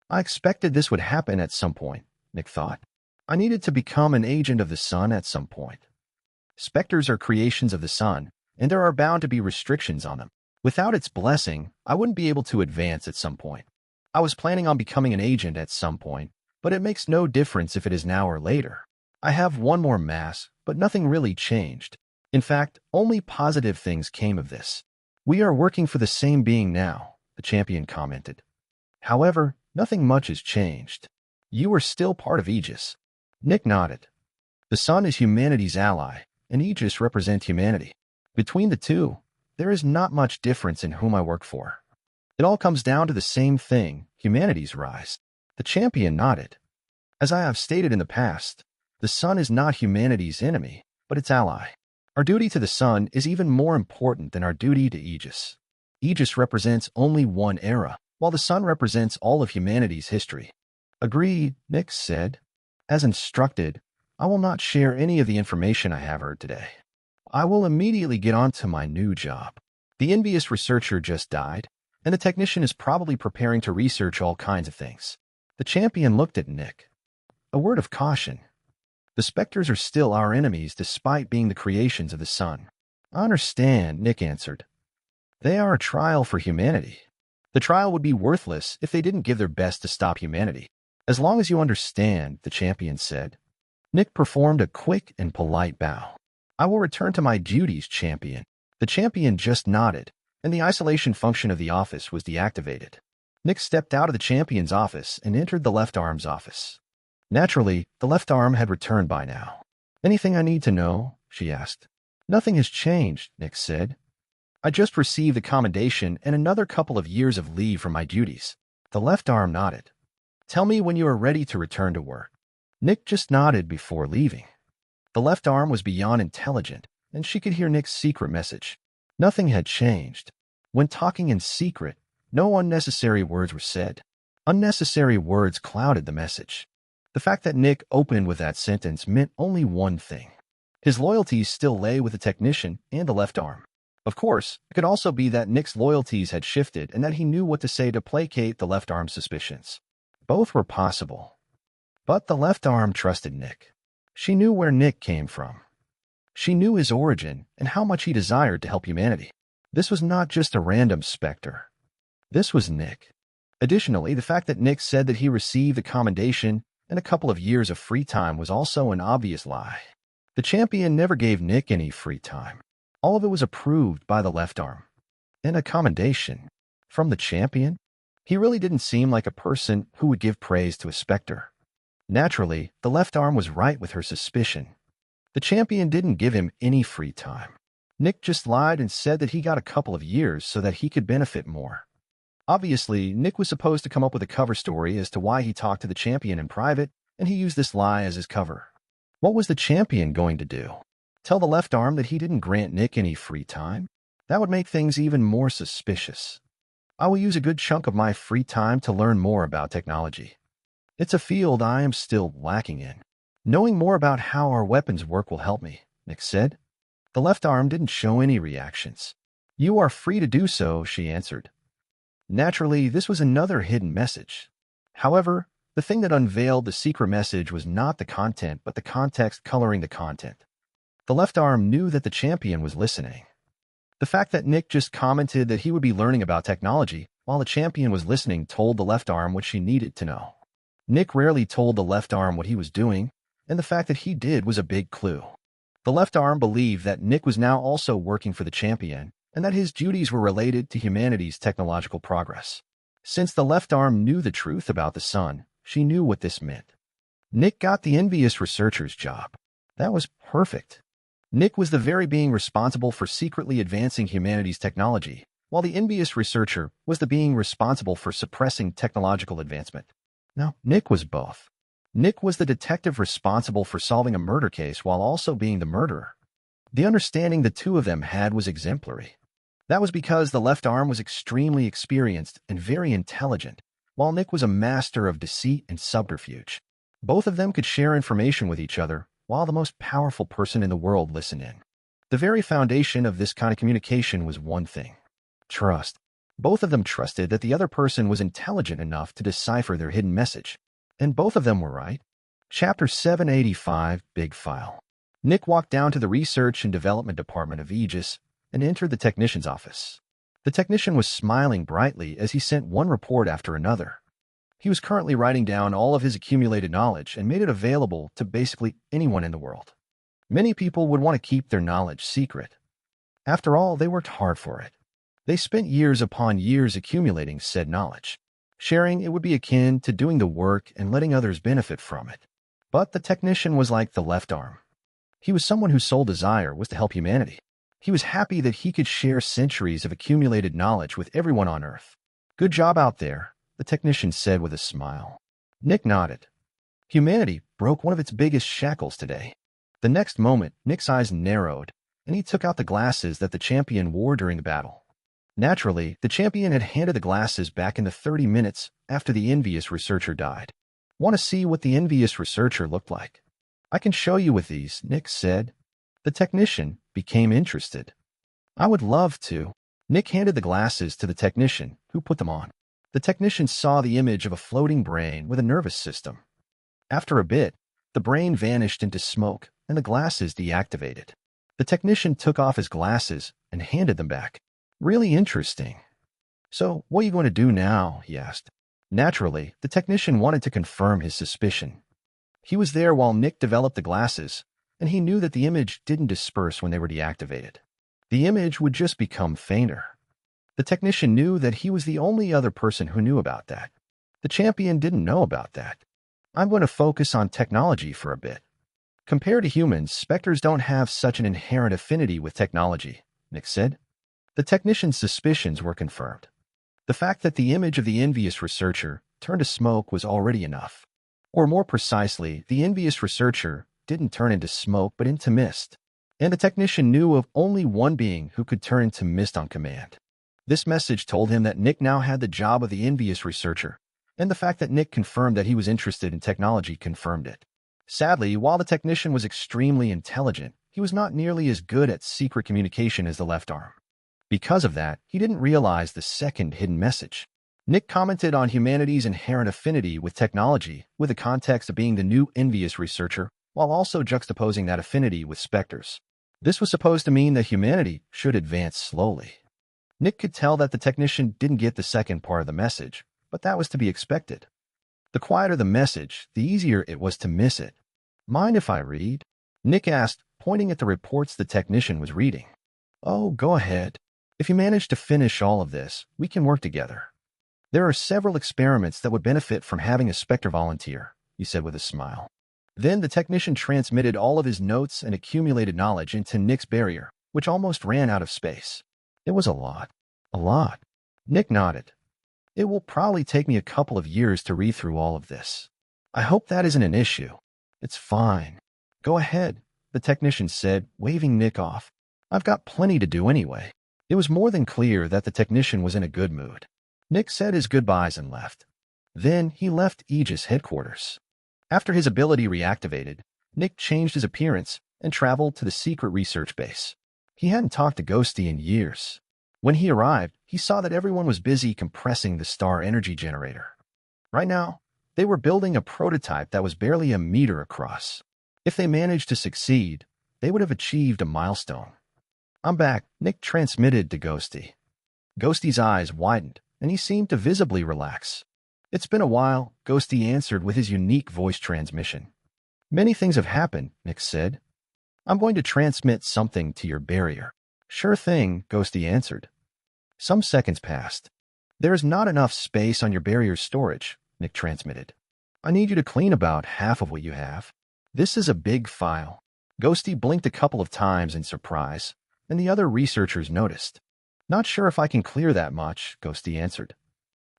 I expected this would happen at some point, Nick thought. I needed to become an agent of the sun at some point. Specters are creations of the sun, and there are bound to be restrictions on them. Without its blessing, I wouldn't be able to advance at some point. I was planning on becoming an agent at some point, but it makes no difference if it is now or later. I have one more mass, but nothing really changed. In fact, only positive things came of this. We are working for the same being now, the champion commented. However, nothing much has changed. You are still part of Aegis. Nick nodded. The sun is humanity's ally, and Aegis represents humanity. Between the two, there is not much difference in whom I work for. It all comes down to the same thing, humanity's rise. The champion nodded. As I have stated in the past, the sun is not humanity's enemy, but its ally. Our duty to the sun is even more important than our duty to Aegis. Aegis represents only one era, while the sun represents all of humanity's history. Agreed, Nick said. As instructed, I will not share any of the information I have heard today. I will immediately get on to my new job. The envious researcher just died, and the technician is probably preparing to research all kinds of things. The champion looked at Nick. A word of caution. The Specters are still our enemies despite being the creations of the sun. I understand, Nick answered. They are a trial for humanity. The trial would be worthless if they didn't give their best to stop humanity. As long as you understand, the champion said. Nick performed a quick and polite bow. I will return to my duties, champion. The champion just nodded, and the isolation function of the office was deactivated. Nick stepped out of the champion's office and entered the left arm's office. Naturally, the left arm had returned by now. Anything I need to know? She asked. Nothing has changed, Nick said. I just received a commendation and another couple of years of leave from my duties. The left arm nodded. Tell me when you are ready to return to work. Nick just nodded before leaving. The left arm was beyond intelligent, and she could hear Nick's secret message. Nothing had changed. When talking in secret, no unnecessary words were said. Unnecessary words clouded the message. The fact that Nick opened with that sentence meant only one thing. His loyalties still lay with the technician and the left arm. Of course, it could also be that Nick's loyalties had shifted and that he knew what to say to placate the left arm's suspicions. Both were possible. But the left arm trusted Nick. She knew where Nick came from. She knew his origin and how much he desired to help humanity. This was not just a random specter. This was Nick. Additionally, the fact that Nick said that he received a commendation and a couple of years of free time was also an obvious lie. The champion never gave Nick any free time. All of it was approved by the left arm. And a commendation from the champion? He really didn't seem like a person who would give praise to a specter. Naturally, the left arm was right with her suspicion. The champion didn't give him any free time. Nick just lied and said that he got a couple of years so that he could benefit more. Obviously, Nick was supposed to come up with a cover story as to why he talked to the champion in private, and he used this lie as his cover. What was the champion going to do? Tell the left arm that he didn't grant Nick any free time? That would make things even more suspicious. I will use a good chunk of my free time to learn more about technology. It's a field I am still lacking in. Knowing more about how our weapons work will help me, Nick said. The left arm didn't show any reactions. You are free to do so, she answered. Naturally, this was another hidden message. However, the thing that unveiled the secret message was not the content, but the context coloring the content. The left arm knew that the champion was listening. The fact that Nick just commented that he would be learning about technology while the champion was listening told the left arm what she needed to know. Nick rarely told the left arm what he was doing, and the fact that he did was a big clue. The left arm believed that Nick was now also working for the champion, and that his duties were related to humanity's technological progress. Since the left arm knew the truth about the sun, she knew what this meant. Nick got the envious researcher's job. That was perfect. Nick was the very being responsible for secretly advancing humanity's technology, while the envious researcher was the being responsible for suppressing technological advancement. Now, Nick was both. Nick was the detective responsible for solving a murder case while also being the murderer. The understanding the two of them had was exemplary. That was because the left arm was extremely experienced and very intelligent, while Nick was a master of deceit and subterfuge. Both of them could share information with each other, while the most powerful person in the world listened in. The very foundation of this kind of communication was one thing: trust. Both of them trusted that the other person was intelligent enough to decipher their hidden message. And both of them were right. Chapter 785, Big File. Nick walked down to the Research and Development Department of Aegis and entered the technician's office. The technician was smiling brightly as he sent one report after another. He was currently writing down all of his accumulated knowledge and made it available to basically anyone in the world. Many people would want to keep their knowledge secret. After all, they worked hard for it. They spent years upon years accumulating said knowledge. Sharing it would be akin to doing the work and letting others benefit from it. But the technician was like the left arm. He was someone whose sole desire was to help humanity. He was happy that he could share centuries of accumulated knowledge with everyone on Earth. Good job out there, the technician said with a smile. Nick nodded. Humanity broke one of its biggest shackles today. The next moment, Nick's eyes narrowed, and he took out the glasses that the champion wore during the battle. Naturally, the champion had handed the glasses back in the 30 minutes after the envious researcher died. Want to see what the envious researcher looked like? I can show you with these, Nick said. The technician became interested. I would love to. Nick handed the glasses to the technician, who put them on. The technician saw the image of a floating brain with a nervous system. After a bit, the brain vanished into smoke and the glasses deactivated. The technician took off his glasses and handed them back. Really interesting. So, what are you going to do now? He asked. Naturally, the technician wanted to confirm his suspicion. He was there while Nick developed the glasses, and he knew that the image didn't disperse when they were deactivated. The image would just become fainter. The technician knew that he was the only other person who knew about that. The champion didn't know about that. I'm going to focus on technology for a bit. Compared to humans, Specters don't have such an inherent affinity with technology, Nick said. The technician's suspicions were confirmed. The fact that the image of the envious researcher turned to smoke was already enough. Or more precisely, the envious researcher didn't turn into smoke but into mist. And the technician knew of only one being who could turn into mist on command. This message told him that Nick now had the job of the envious researcher, and the fact that Nick confirmed that he was interested in technology confirmed it. Sadly, while the technician was extremely intelligent, he was not nearly as good at secret communication as the left arm. Because of that, he didn't realize the second hidden message. Nick commented on humanity's inherent affinity with technology with the context of being the new envious researcher, while also juxtaposing that affinity with Specters. This was supposed to mean that humanity should advance slowly. Nick could tell that the technician didn't get the second part of the message, but that was to be expected. The quieter the message, the easier it was to miss it. Mind if I read? Nick asked, pointing at the reports the technician was reading. Oh, go ahead. If you manage to finish all of this, we can work together. There are several experiments that would benefit from having a Spectre volunteer, he said with a smile. Then the technician transmitted all of his notes and accumulated knowledge into Nick's barrier, which almost ran out of space. It was a lot. A lot. Nick nodded. It will probably take me a couple of years to read through all of this. I hope that isn't an issue. It's fine. Go ahead, the technician said, waving Nick off. I've got plenty to do anyway. It was more than clear that the technician was in a good mood. Nick said his goodbyes and left. Then he left Aegis headquarters. After his ability reactivated, Nick changed his appearance and traveled to the secret research base. He hadn't talked to Ghosty in years. When he arrived, he saw that everyone was busy compressing the star energy generator. Right now, they were building a prototype that was barely a meter across. If they managed to succeed, they would have achieved a milestone. I'm back, Nick transmitted to Ghosty. Ghosty's eyes widened, and he seemed to visibly relax. It's been a while, Ghosty answered with his unique voice transmission. Many things have happened, Nick said. I'm going to transmit something to your barrier. Sure thing, Ghosty answered. Some seconds passed. There is not enough space on your barrier's storage, Nick transmitted. I need you to clean about half of what you have. This is a big file. Ghosty blinked a couple of times in surprise, and the other researchers noticed. Not sure if I can clear that much, Ghosty answered.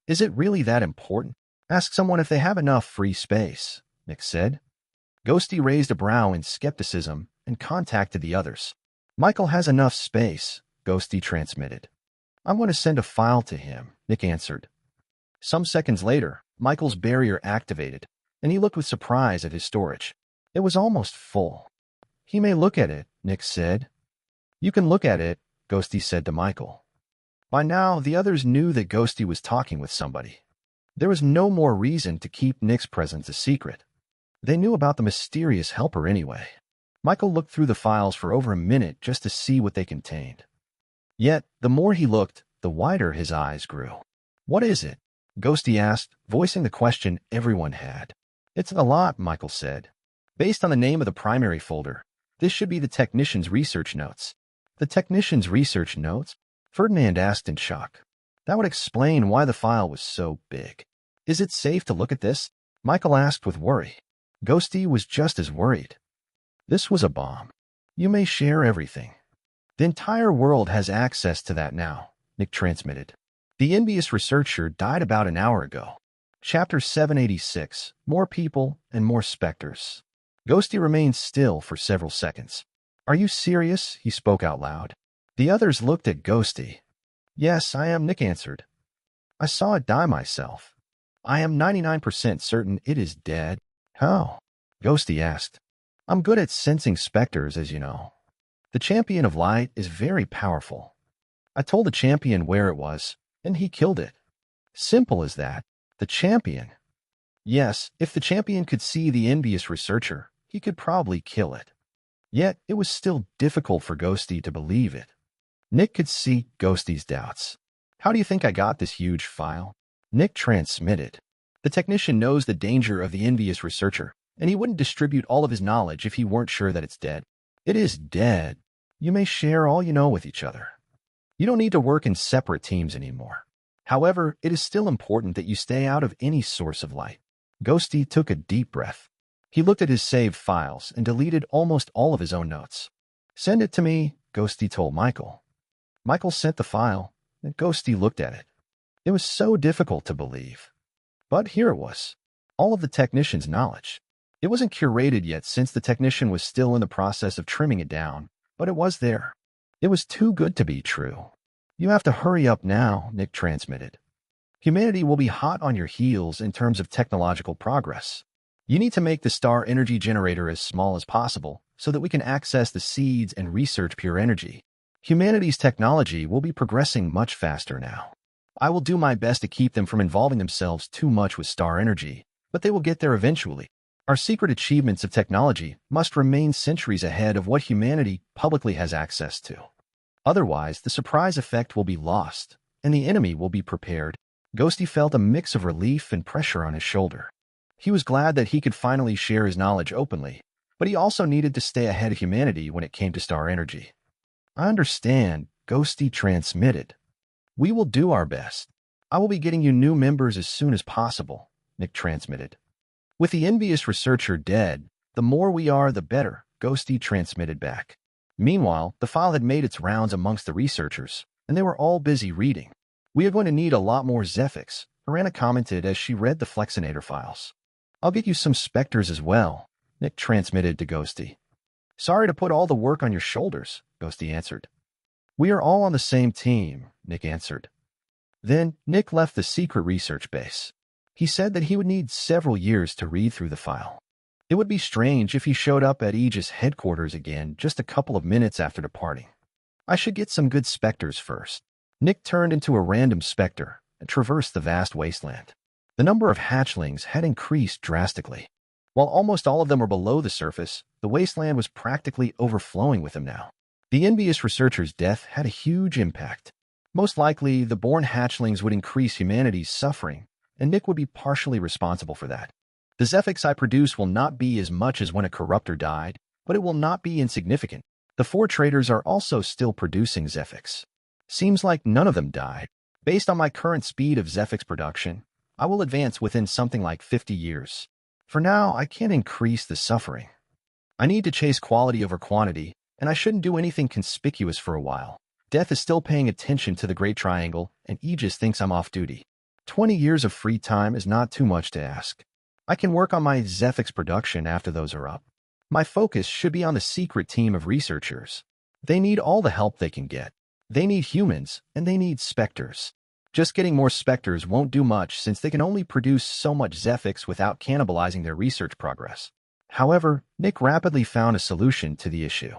Is it really that important? Ask someone if they have enough free space, Nick said. Ghosty raised a brow in skepticism and contacted the others. Michael has enough space, Ghosty transmitted. I'm going to send a file to him, Nick answered. Some seconds later, Michael's barrier activated, and he looked with surprise at his storage. It was almost full. He may look at it, Nick said. You can look at it, Ghosty said to Michael. By now, the others knew that Ghosty was talking with somebody. There was no more reason to keep Nick's presence a secret. They knew about the mysterious helper anyway. Michael looked through the files for over a minute just to see what they contained. Yet, the more he looked, the wider his eyes grew. What is it? Ghosty asked, voicing the question everyone had. It's a lot, Michael said. Based on the name of the primary folder, this should be the technician's research notes. The technician's research notes? Ferdinand asked in shock. That would explain why the file was so big. Is it safe to look at this? Michael asked with worry. Ghosty was just as worried. This was a bomb. You may share everything. The entire world has access to that now, Nick transmitted. The envious researcher died about an hour ago. Chapter 786. More People and More Specters. Ghosty remained still for several seconds. Are you serious? He spoke out loud. The others looked at Ghosty. Yes, I am, Nick answered. I saw it die myself. I am 99% certain it is dead. How? Ghosty asked. I'm good at sensing specters, as you know. The champion of light is very powerful. I told the champion where it was, and he killed it. Simple as that. The champion. Yes, if the champion could see the envious researcher, he could probably kill it. Yet, it was still difficult for Ghosty to believe it. Nick could see Ghosty's doubts. How do you think I got this huge file? Nick transmitted. The technician knows the danger of the envious researcher, and he wouldn't distribute all of his knowledge if he weren't sure that it's dead. It is dead. You may share all you know with each other. You don't need to work in separate teams anymore. However, it is still important that you stay out of any source of light. Ghosty took a deep breath. He looked at his saved files and deleted almost all of his own notes. Send it to me, Ghosty told Michael. Michael sent the file, and Ghosty looked at it. It was so difficult to believe. But here it was. All of the technician's knowledge. It wasn't curated yet since the technician was still in the process of trimming it down, but it was there. It was too good to be true. You have to hurry up now, Nick transmitted. Humanity will be hot on your heels in terms of technological progress. You need to make the star energy generator as small as possible so that we can access the seeds and research pure energy. Humanity's technology will be progressing much faster now. I will do my best to keep them from involving themselves too much with star energy, but they will get there eventually. Our secret achievements of technology must remain centuries ahead of what humanity publicly has access to. Otherwise, the surprise effect will be lost, and the enemy will be prepared. Ghosty felt a mix of relief and pressure on his shoulder. He was glad that he could finally share his knowledge openly, but he also needed to stay ahead of humanity when it came to star energy. I understand, Ghosty transmitted. We will do our best. I will be getting you new members as soon as possible, Nick transmitted. With the envious researcher dead, the more we are, the better, Ghosty transmitted back. Meanwhile, the file had made its rounds amongst the researchers, and they were all busy reading. We are going to need a lot more Zephyx, Arana commented as she read the Flexinator files. I'll get you some Specters as well, Nick transmitted to Ghosty. Sorry to put all the work on your shoulders, Ghosty answered. We are all on the same team, Nick answered. Then, Nick left the secret research base. He said that he would need several years to read through the file. It would be strange if he showed up at Aegis headquarters again just a couple of minutes after departing. I should get some good Specters first. Nick turned into a random Specter and traversed the vast wasteland. The number of hatchlings had increased drastically. While almost all of them were below the surface, the wasteland was practically overflowing with them now. The envious researcher's death had a huge impact. Most likely, the born hatchlings would increase humanity's suffering, and Nick would be partially responsible for that. The Zephyx I produce will not be as much as when a corruptor died, but it will not be insignificant. The 4 traders are also still producing Zephyx. Seems like none of them died. Based on my current speed of Zephyx production, I will advance within something like 50 years. For now, I can't increase the suffering. I need to chase quality over quantity, and I shouldn't do anything conspicuous for a while. Death is still paying attention to the Great Triangle, and Aegis thinks I'm off duty. 20 years of free time is not too much to ask. I can work on my Zephyx production after those are up. My focus should be on the secret team of researchers. They need all the help they can get. They need humans, and they need Specters. Just getting more Specters won't do much since they can only produce so much Zephyx without cannibalizing their research progress. However, Nick rapidly found a solution to the issue.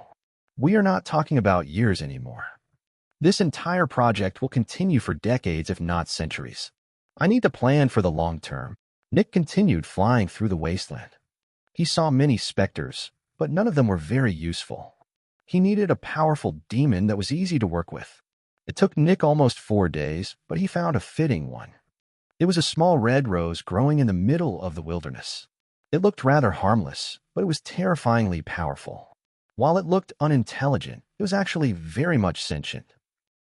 We are not talking about years anymore. This entire project will continue for decades if not centuries. I need to plan for the long term. Nick continued flying through the wasteland. He saw many Specters, but none of them were very useful. He needed a powerful demon that was easy to work with. It took Nick almost 4 days, but he found a fitting one. It was a small red rose growing in the middle of the wilderness. It looked rather harmless, but it was terrifyingly powerful. While it looked unintelligent, it was actually very much sentient.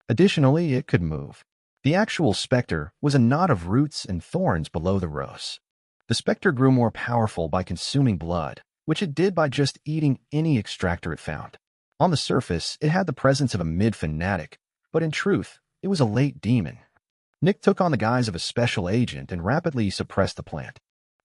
Additionally, it could move. The actual Specter was a knot of roots and thorns below the rose. The Specter grew more powerful by consuming blood, which it did by just eating any extractor it found. On the surface, it had the presence of a mid-fanatic, but in truth, it was a late demon. Nick took on the guise of a special agent and rapidly suppressed the plant.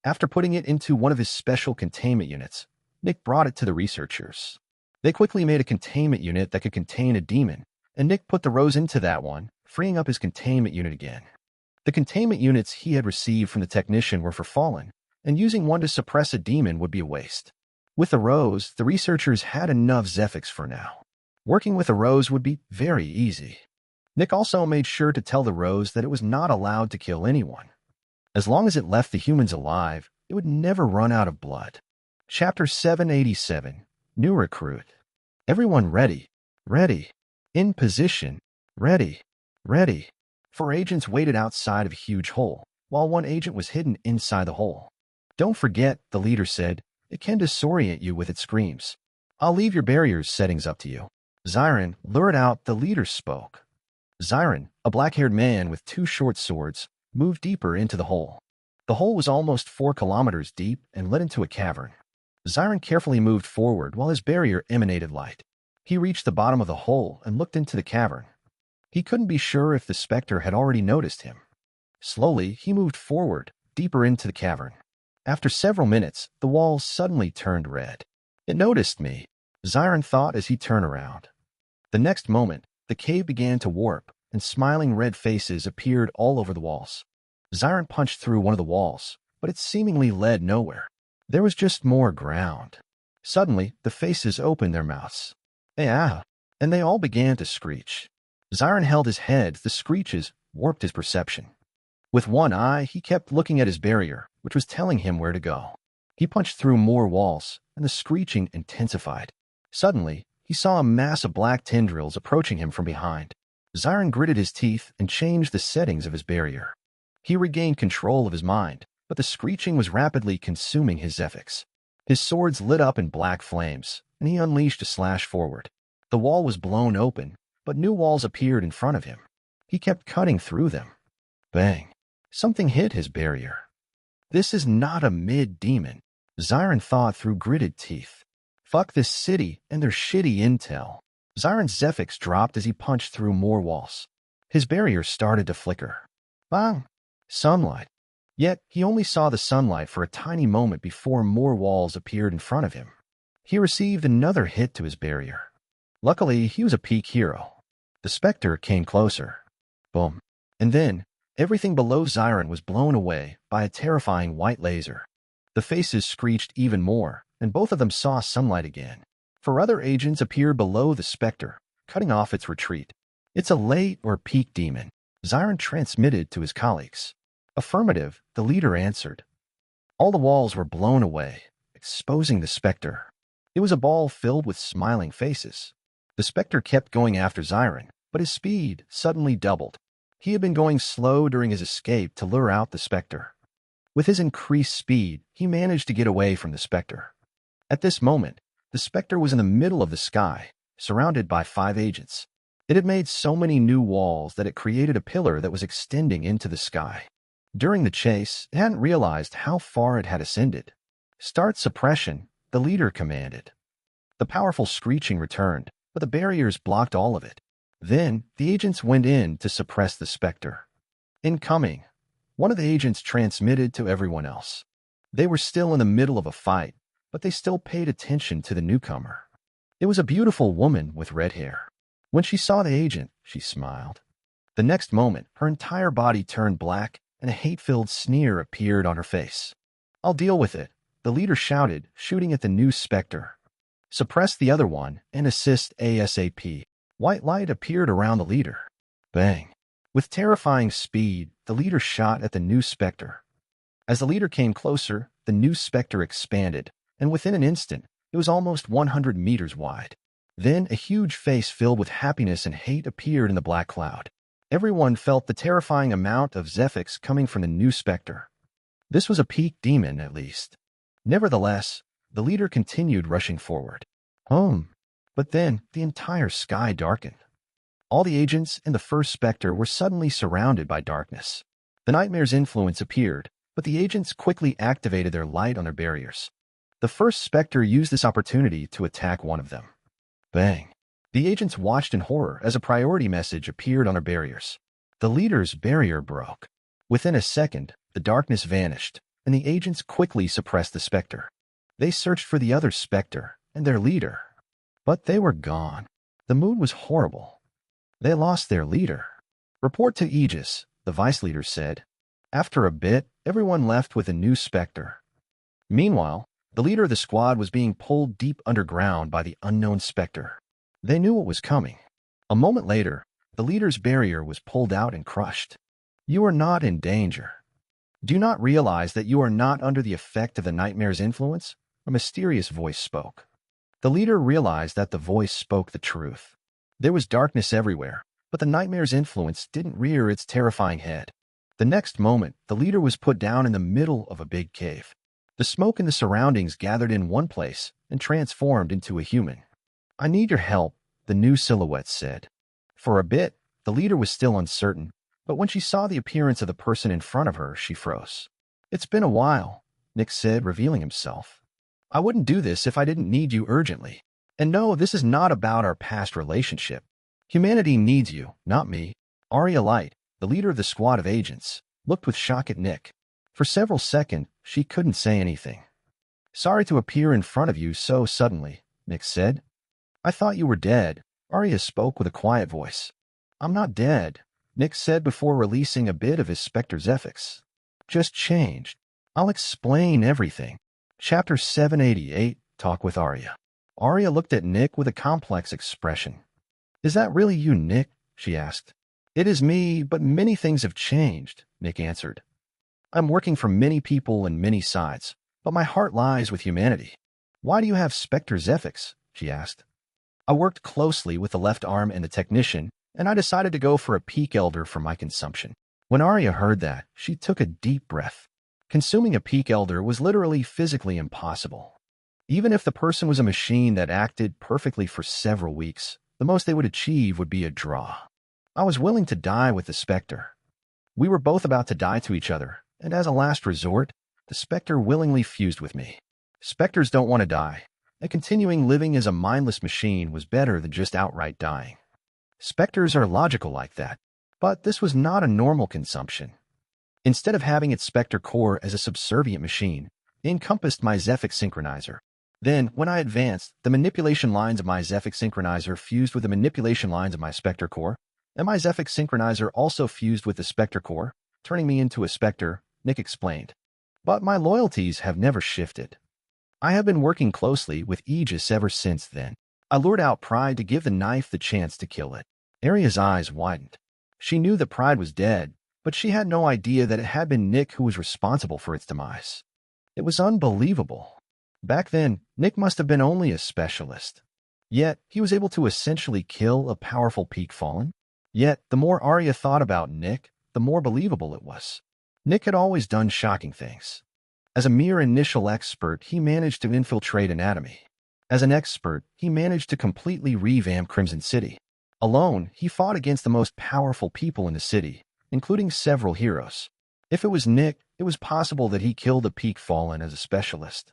After putting it into one of his special containment units, Nick brought it to the researchers. They quickly made a containment unit that could contain a demon, and Nick put the rose into that one, freeing up his containment unit again. The containment units he had received from the technician were for Fallen, and using one to suppress a demon would be a waste. With the rose, the researchers had enough Zephyx for now. Working with a rose would be very easy. Nick also made sure to tell the rose that it was not allowed to kill anyone. As long as it left the humans alive, it would never run out of blood. Chapter 787, New Recruit. Everyone ready. Ready. In position. Ready. Ready. 4 agents waited outside of a huge hole, while 1 agent was hidden inside the hole. Don't forget, the leader said, it can disorient you with its screams. I'll leave your barriers settings up to you. Zyron, lured out, the leader spoke. Zyron, a black-haired man with 2 short swords, moved deeper into the hole. The hole was almost 4 kilometers deep and led into a cavern. Zyron carefully moved forward while his barrier emanated light. He reached the bottom of the hole and looked into the cavern. He couldn't be sure if the Spectre had already noticed him. Slowly, he moved forward, deeper into the cavern. After several minutes, the walls suddenly turned red. It noticed me, Zyron thought as he turned around. The next moment, the cave began to warp, and smiling red faces appeared all over the walls. Zyron punched through one of the walls, but it seemingly led nowhere. There was just more ground. Suddenly, the faces opened their mouths. "Ah!" And they all began to screech. Zyron held his head. The screeches warped his perception. With one eye, he kept looking at his barrier, which was telling him where to go. He punched through more walls, and the screeching intensified. Suddenly, he saw a mass of black tendrils approaching him from behind. Zyron gritted his teeth and changed the settings of his barrier. He regained control of his mind, but the screeching was rapidly consuming his Zephyx. His swords lit up in black flames, and he unleashed a slash forward. The wall was blown open, but new walls appeared in front of him. He kept cutting through them. Bang! Something hit his barrier. This is not a mid-demon, Zyron thought through gritted teeth. Fuck this city and their shitty intel. Zyron's Zephyx dropped as he punched through more walls. His barrier started to flicker. Bang! Sunlight. Yet, he only saw the sunlight for a tiny moment before more walls appeared in front of him. He received another hit to his barrier. Luckily, he was a peak hero. The Spectre came closer. Boom. And then, everything below Zyron was blown away by a terrifying white laser. The faces screeched even more, and both of them saw sunlight again. 4 other agents appeared below the Spectre, cutting off its retreat. It's a late or peak demon, Zyron transmitted to his colleagues. Affirmative, the leader answered. All the walls were blown away, exposing the Spectre. It was a ball filled with smiling faces. The Spectre kept going after Zyron, but his speed suddenly doubled. He had been going slow during his escape to lure out the Spectre. With his increased speed, he managed to get away from the Spectre. At this moment, the Spectre was in the middle of the sky, surrounded by 5 agents. It had made so many new walls that it created a pillar that was extending into the sky. During the chase, it hadn't realized how far it had ascended. Start suppression, the leader commanded. The powerful screeching returned, but the barriers blocked all of it. Then, the agents went in to suppress the Spectre. Incoming. One of the agents transmitted to everyone else. They were still in the middle of a fight, but they still paid attention to the newcomer. It was a beautiful woman with red hair. When she saw the agent, she smiled. The next moment, her entire body turned black, and a hate-filled sneer appeared on her face. I'll deal with it, the leader shouted, shooting at the new Spectre. Suppress the other one and assist ASAP. White light appeared around the leader. Bang. With terrifying speed, the leader shot at the new Spectre. As the leader came closer, the new Spectre expanded, and within an instant, it was almost 100 meters wide. Then a huge face filled with happiness and hate appeared in the black cloud. Everyone felt the terrifying amount of Zephyx coming from the new Spectre. This was a peak demon, at least. Nevertheless, the leader continued rushing forward. But then the entire sky darkened. All the agents and the first Spectre were suddenly surrounded by darkness. The nightmare's influence appeared, but the agents quickly activated their light on their barriers. The first Spectre used this opportunity to attack one of them. Bang. The agents watched in horror as a priority message appeared on their barriers. The leader's barrier broke. Within a second, the darkness vanished, and the agents quickly suppressed the Spectre. They searched for the other Spectre and their leader, but they were gone. The mood was horrible. They lost their leader. Report to Aegis, the vice leader said. After a bit, everyone left with a new Spectre. Meanwhile, the leader of the squad was being pulled deep underground by the unknown Spectre. They knew what was coming. A moment later, the leader's barrier was pulled out and crushed. You are not in danger. Do you not realize that you are not under the effect of the nightmare's influence? A mysterious voice spoke. The leader realized that the voice spoke the truth. There was darkness everywhere, but the nightmare's influence didn't rear its terrifying head. The next moment, the leader was put down in the middle of a big cave. The smoke in the surroundings gathered in one place and transformed into a human. I need your help, the new silhouette said. For a bit, the leader was still uncertain, but when she saw the appearance of the person in front of her, she froze. It's been a while, Nick said, revealing himself. I wouldn't do this if I didn't need you urgently. And no, this is not about our past relationship. Humanity needs you, not me. Arya Light, the leader of the squad of agents, looked with shock at Nick. For several seconds, she couldn't say anything. Sorry to appear in front of you so suddenly, Nick said. I thought you were dead. Arya spoke with a quiet voice. I'm not dead, Nick said before releasing a bit of his Spectre Zephyx. Just changed. I'll explain everything. Chapter 788, Talk with Arya. Arya looked at Nick with a complex expression. Is that really you, Nick? She asked. It is me, but many things have changed, Nick answered. I'm working for many people and many sides, but my heart lies with humanity. Why do you have Spectre Zephyx? She asked. I worked closely with the left arm and the technician, and I decided to go for a peak elder for my consumption. When Arya heard that, she took a deep breath. Consuming a peak elder was literally physically impossible. Even if the person was a machine that acted perfectly for several weeks, the most they would achieve would be a draw. I was willing to die with the Spectre. We were both about to die to each other, and as a last resort, the Spectre willingly fused with me. Spectres don't want to die, and continuing living as a mindless machine was better than just outright dying. Spectres are logical like that, but this was not a normal consumption. Instead of having its Spectre core as a subservient machine, it encompassed my Zephyx synchronizer. Then, when I advanced, the manipulation lines of my Zephyx synchronizer fused with the manipulation lines of my Spectre core, and my Zephyx synchronizer also fused with the Spectre core, turning me into a Spectre, Nick explained. But my loyalties have never shifted. I have been working closely with Aegis ever since then. I lured out Pride to give the knife the chance to kill it. Arya's eyes widened. She knew that Pride was dead, but she had no idea that it had been Nick who was responsible for its demise. It was unbelievable. Back then, Nick must have been only a specialist. Yet, he was able to essentially kill a powerful peak fallen. Yet, the more Arya thought about Nick, the more believable it was. Nick had always done shocking things. As a mere initial expert, he managed to infiltrate anatomy. As an expert, he managed to completely revamp Crimson City. Alone, he fought against the most powerful people in the city, including several heroes. If it was Nick, it was possible that he killed a peak fallen as a specialist.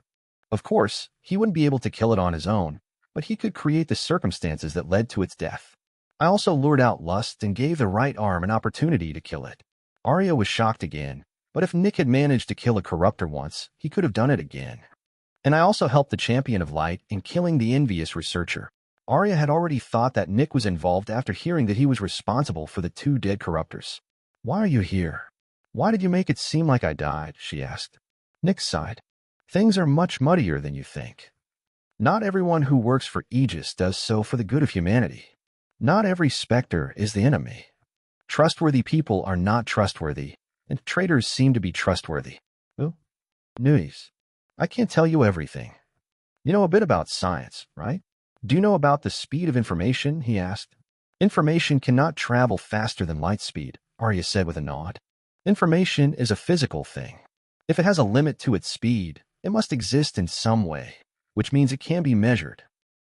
Of course, he wouldn't be able to kill it on his own, but he could create the circumstances that led to its death. I also lured out Lust and gave the right arm an opportunity to kill it. Arya was shocked again, but if Nick had managed to kill a corruptor once, he could have done it again. And I also helped the Champion of Light in killing the envious researcher. Arya had already thought that Nick was involved after hearing that he was responsible for the 2 dead corruptors. Why are you here? Why did you make it seem like I died? She asked. Nick sighed. Things are much muddier than you think. Not everyone who works for Aegis does so for the good of humanity. Not every Spectre is the enemy. Trustworthy people are not trustworthy, and traitors seem to be trustworthy. Oh, news. I can't tell you everything. You know a bit about science, right? Do you know about the speed of information? He asked. Information cannot travel faster than light speed, Arya said with a nod. Information is a physical thing. If it has a limit to its speed, it must exist in some way, which means it can be measured.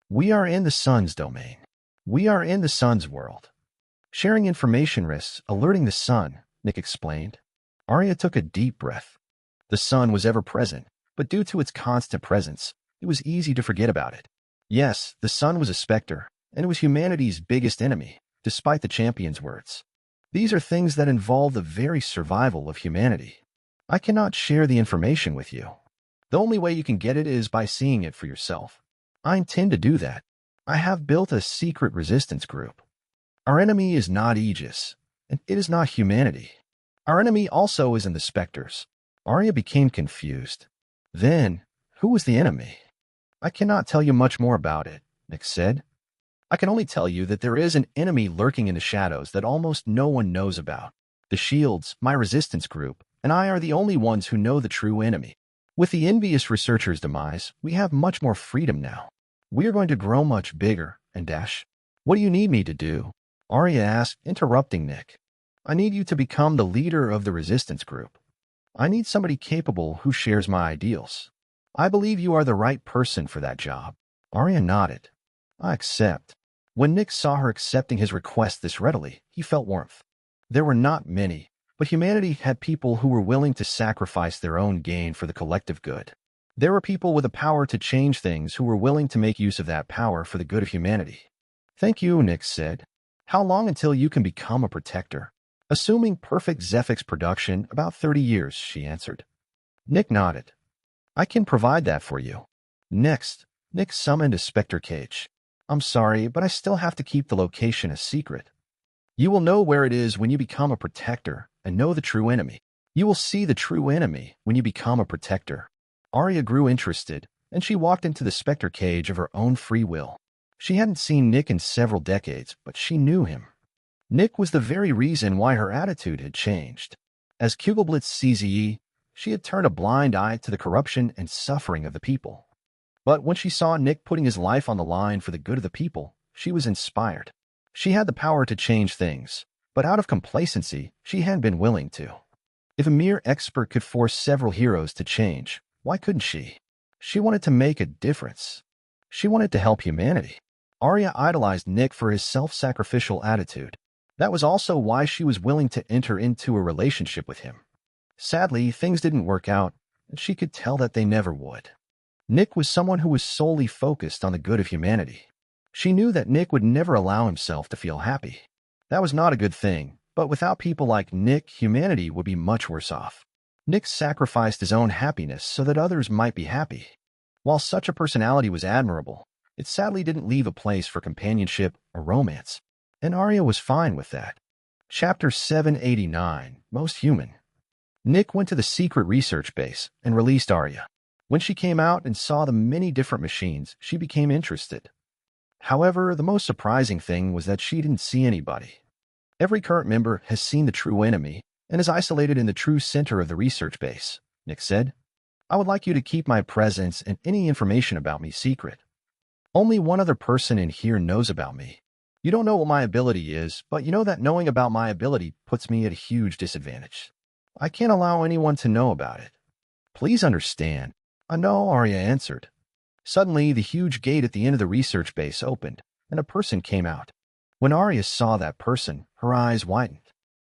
We are in the sun's domain. We are in the sun's world. Sharing information risks alerting the sun, Nick explained. Arya took a deep breath. The sun was ever present, but due to its constant presence, it was easy to forget about it. Yes, the sun was a Spectre, and it was humanity's biggest enemy, despite the champion's words. These are things that involve the very survival of humanity. I cannot share the information with you. The only way you can get it is by seeing it for yourself. I intend to do that. I have built a secret resistance group. Our enemy is not Aegis, and it is not humanity. Our enemy also isn't the Specters. Arya became confused. Then, who was the enemy? I cannot tell you much more about it, Nick said. I can only tell you that there is an enemy lurking in the shadows that almost no one knows about. The Shields, my resistance group, and I are the only ones who know the true enemy. With the envious researcher's demise, we have much more freedom now. We are going to grow much bigger, and dash. What do you need me to do? Arya asked, interrupting Nick. I need you to become the leader of the resistance group. I need somebody capable who shares my ideals. I believe you are the right person for that job. Arya nodded. I accept. When Nick saw her accepting his request this readily, he felt warmth. There were not many, but humanity had people who were willing to sacrifice their own gain for the collective good. There were people with the power to change things who were willing to make use of that power for the good of humanity. Thank you, Nick said. How long until you can become a protector? Assuming perfect Zephyx production, about 30 years, she answered. Nick nodded. I can provide that for you. Next, Nick summoned a Spectre cage. I'm sorry, but I still have to keep the location a secret. You will know where it is when you become a protector and know the true enemy. You will see the true enemy when you become a protector. Arya grew interested, and she walked into the Spectre cage of her own free will. She hadn't seen Nick in several decades, but she knew him. Nick was the very reason why her attitude had changed. As Kugelblitz CZE, she had turned a blind eye to the corruption and suffering of the people. But when she saw Nick putting his life on the line for the good of the people, she was inspired. She had the power to change things, but out of complacency, she hadn't been willing to. If a mere expert could force several heroes to change, why couldn't she? She wanted to make a difference. She wanted to help humanity. Arya idolized Nick for his self-sacrificial attitude. That was also why she was willing to enter into a relationship with him. Sadly, things didn't work out, and she could tell that they never would. Nick was someone who was solely focused on the good of humanity. She knew that Nick would never allow himself to feel happy. That was not a good thing, but without people like Nick, humanity would be much worse off. Nick sacrificed his own happiness so that others might be happy. While such a personality was admirable, it sadly didn't leave a place for companionship or romance, and Arya was fine with that. Chapter 789, Most Human. Nick went to the secret research base and released Arya. When she came out and saw the many different machines, she became interested. However, the most surprising thing was that she didn't see anybody. Every current member has seen the true enemy and is isolated in the true center of the research base, Nick said. I would like you to keep my presence and any information about me secret. Only one other person in here knows about me. You don't know what my ability is, but you know that knowing about my ability puts me at a huge disadvantage. I can't allow anyone to know about it. Please understand. I know, Arya answered. Suddenly, the huge gate at the end of the research base opened, and a person came out. When Arya saw that person, her eyes widened.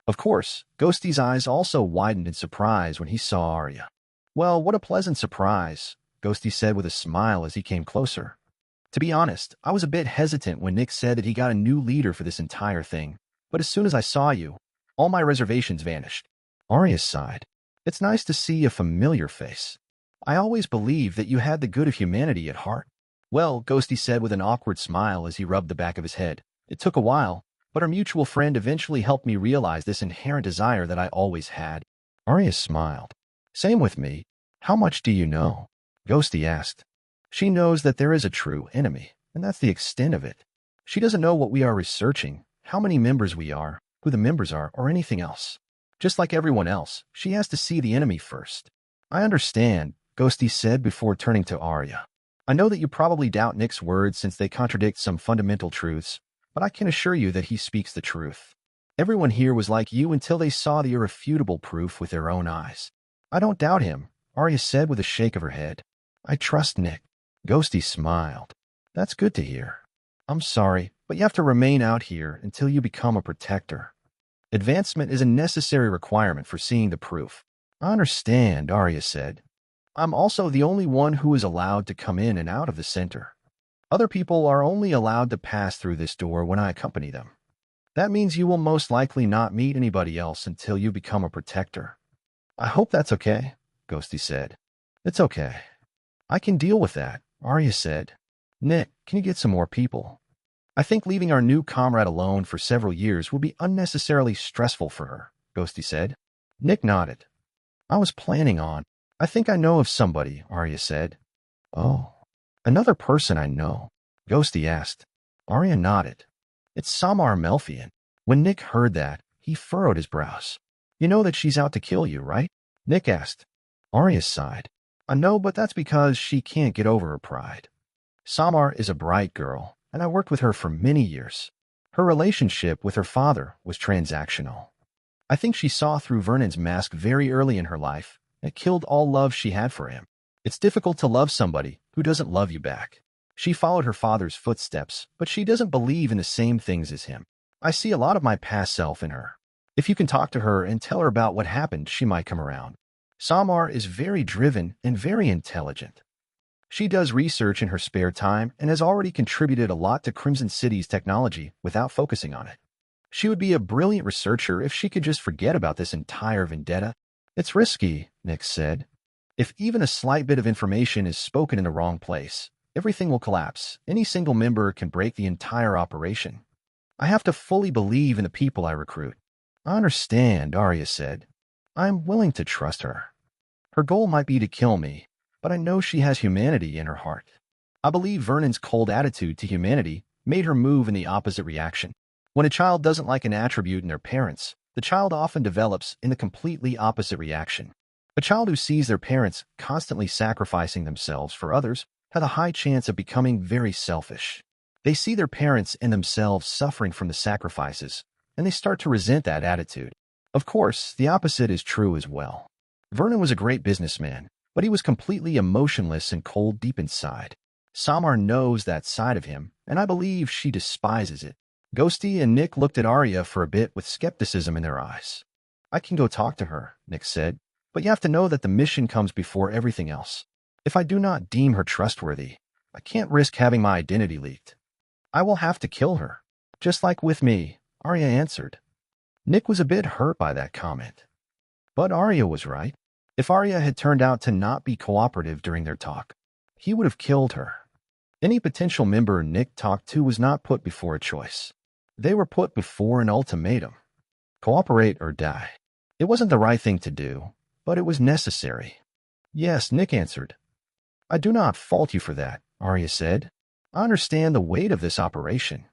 Of course, Ghosty's eyes also widened in surprise when he saw Arya. Well, what a pleasant surprise, Ghosty said with a smile as he came closer. To be honest, I was a bit hesitant when Nick said that he got a new leader for this entire thing, but as soon as I saw you, all my reservations vanished. Arya sighed. It's nice to see a familiar face. I always believed that you had the good of humanity at heart. Well, Ghosty said with an awkward smile as he rubbed the back of his head. It took a while, but our mutual friend eventually helped me realize this inherent desire that I always had. Arya smiled. Same with me. How much do you know? Ghosty asked. She knows that there is a true enemy, and that's the extent of it. She doesn't know what we are researching, how many members we are, who the members are, or anything else. Just like everyone else, she has to see the enemy first. I understand, Ghosty said before turning to Arya. I know that you probably doubt Nick's words since they contradict some fundamental truths, but I can assure you that he speaks the truth. Everyone here was like you until they saw the irrefutable proof with their own eyes. I don't doubt him, Arya said with a shake of her head. I trust Nick. Ghosty smiled. That's good to hear. I'm sorry, but you have to remain out here until you become a protector. Advancement is a necessary requirement for seeing the proof. I understand, Arya said. I'm also the only one who is allowed to come in and out of the center. Other people are only allowed to pass through this door when I accompany them. That means you will most likely not meet anybody else until you become a protector. I hope that's okay, Ghosty said. It's okay. I can deal with that, Arya said. Nick, can you get some more people? I think leaving our new comrade alone for several years will be unnecessarily stressful for her, Ghosty said. Nick nodded. I was planning on. I think I know of somebody, Arya said. Oh, another person I know, Ghosty asked. Arya nodded. It's Samar Melfian. When Nick heard that, he furrowed his brows. You know that she's out to kill you, right? Nick asked. Arya sighed. I know, but that's because she can't get over her pride. Samar is a bright girl, and I worked with her for many years. Her relationship with her father was transactional. I think she saw through Vernon's mask very early in her life and killed all love she had for him. It's difficult to love somebody who doesn't love you back. She followed her father's footsteps, but she doesn't believe in the same things as him. I see a lot of my past self in her. If you can talk to her and tell her about what happened, she might come around. Samar is very driven and very intelligent. She does research in her spare time and has already contributed a lot to Crimson City's technology without focusing on it. She would be a brilliant researcher if she could just forget about this entire vendetta. It's risky, Nick said. If even a slight bit of information is spoken in the wrong place, everything will collapse. Any single member can break the entire operation. I have to fully believe in the people I recruit. I understand, Arya said. I'm willing to trust her. Her goal might be to kill me, but I know she has humanity in her heart. I believe Vernon's cold attitude to humanity made her move in the opposite reaction. When a child doesn't like an attribute in their parents, the child often develops in the completely opposite reaction. A child who sees their parents constantly sacrificing themselves for others has a high chance of becoming very selfish. They see their parents and themselves suffering from the sacrifices, and they start to resent that attitude. Of course, the opposite is true as well. Vernon was a great businessman, but he was completely emotionless and cold deep inside. Samar knows that side of him, and I believe she despises it. Ghosty and Nick looked at Arya for a bit with skepticism in their eyes. I can go talk to her, Nick said, but you have to know that the mission comes before everything else. If I do not deem her trustworthy, I can't risk having my identity leaked. I will have to kill her. Just like with me, Arya answered. Nick was a bit hurt by that comment. But Arya was right. If Arya had turned out to not be cooperative during their talk, he would have killed her. Any potential member Nick talked to was not put before a choice. They were put before an ultimatum. Cooperate or die. It wasn't the right thing to do, but it was necessary. Yes, Nick answered. I do not fault you for that, Arya said. I understand the weight of this operation.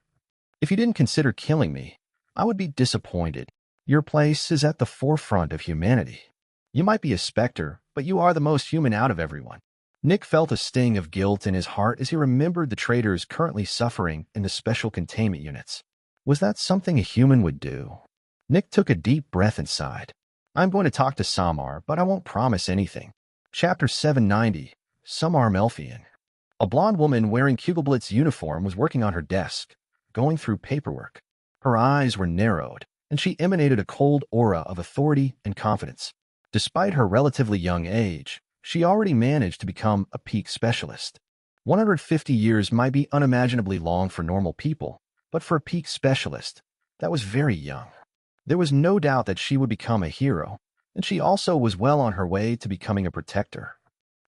If you didn't consider killing me, I would be disappointed. Your place is at the forefront of humanity. You might be a Spectre, but you are the most human out of everyone. Nick felt a sting of guilt in his heart as he remembered the traitors currently suffering in the special containment units. Was that something a human would do? Nick took a deep breath and sighed. I'm going to talk to Samar, but I won't promise anything. Chapter 790, Samar Melfian. A blonde woman wearing Kugelblitz's uniform was working on her desk, going through paperwork. Her eyes were narrowed, and she emanated a cold aura of authority and confidence. Despite her relatively young age, she already managed to become a peak specialist. 150 years might be unimaginably long for normal people, but for a peak specialist, that was very young. There was no doubt that she would become a hero, and she also was well on her way to becoming a protector.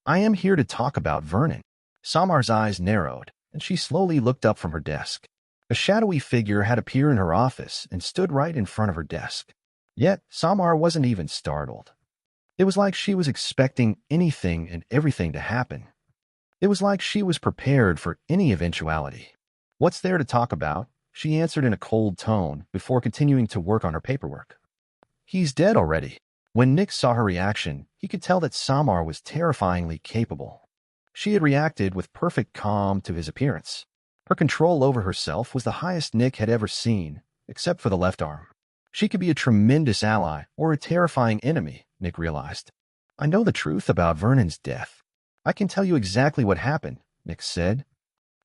I am here to talk about Vernon. Samar's eyes narrowed, and she slowly looked up from her desk. A shadowy figure had appeared in her office and stood right in front of her desk. Yet, Samar wasn't even startled. It was like she was expecting anything and everything to happen. It was like she was prepared for any eventuality. What's there to talk about? She answered in a cold tone before continuing to work on her paperwork. He's dead already. When Nick saw her reaction, he could tell that Samar was terrifyingly capable. She had reacted with perfect calm to his appearance. Her control over herself was the highest Nick had ever seen, except for the left arm. She could be a tremendous ally or a terrifying enemy, Nick realized. I know the truth about Vernon's death. I can tell you exactly what happened, Nick said.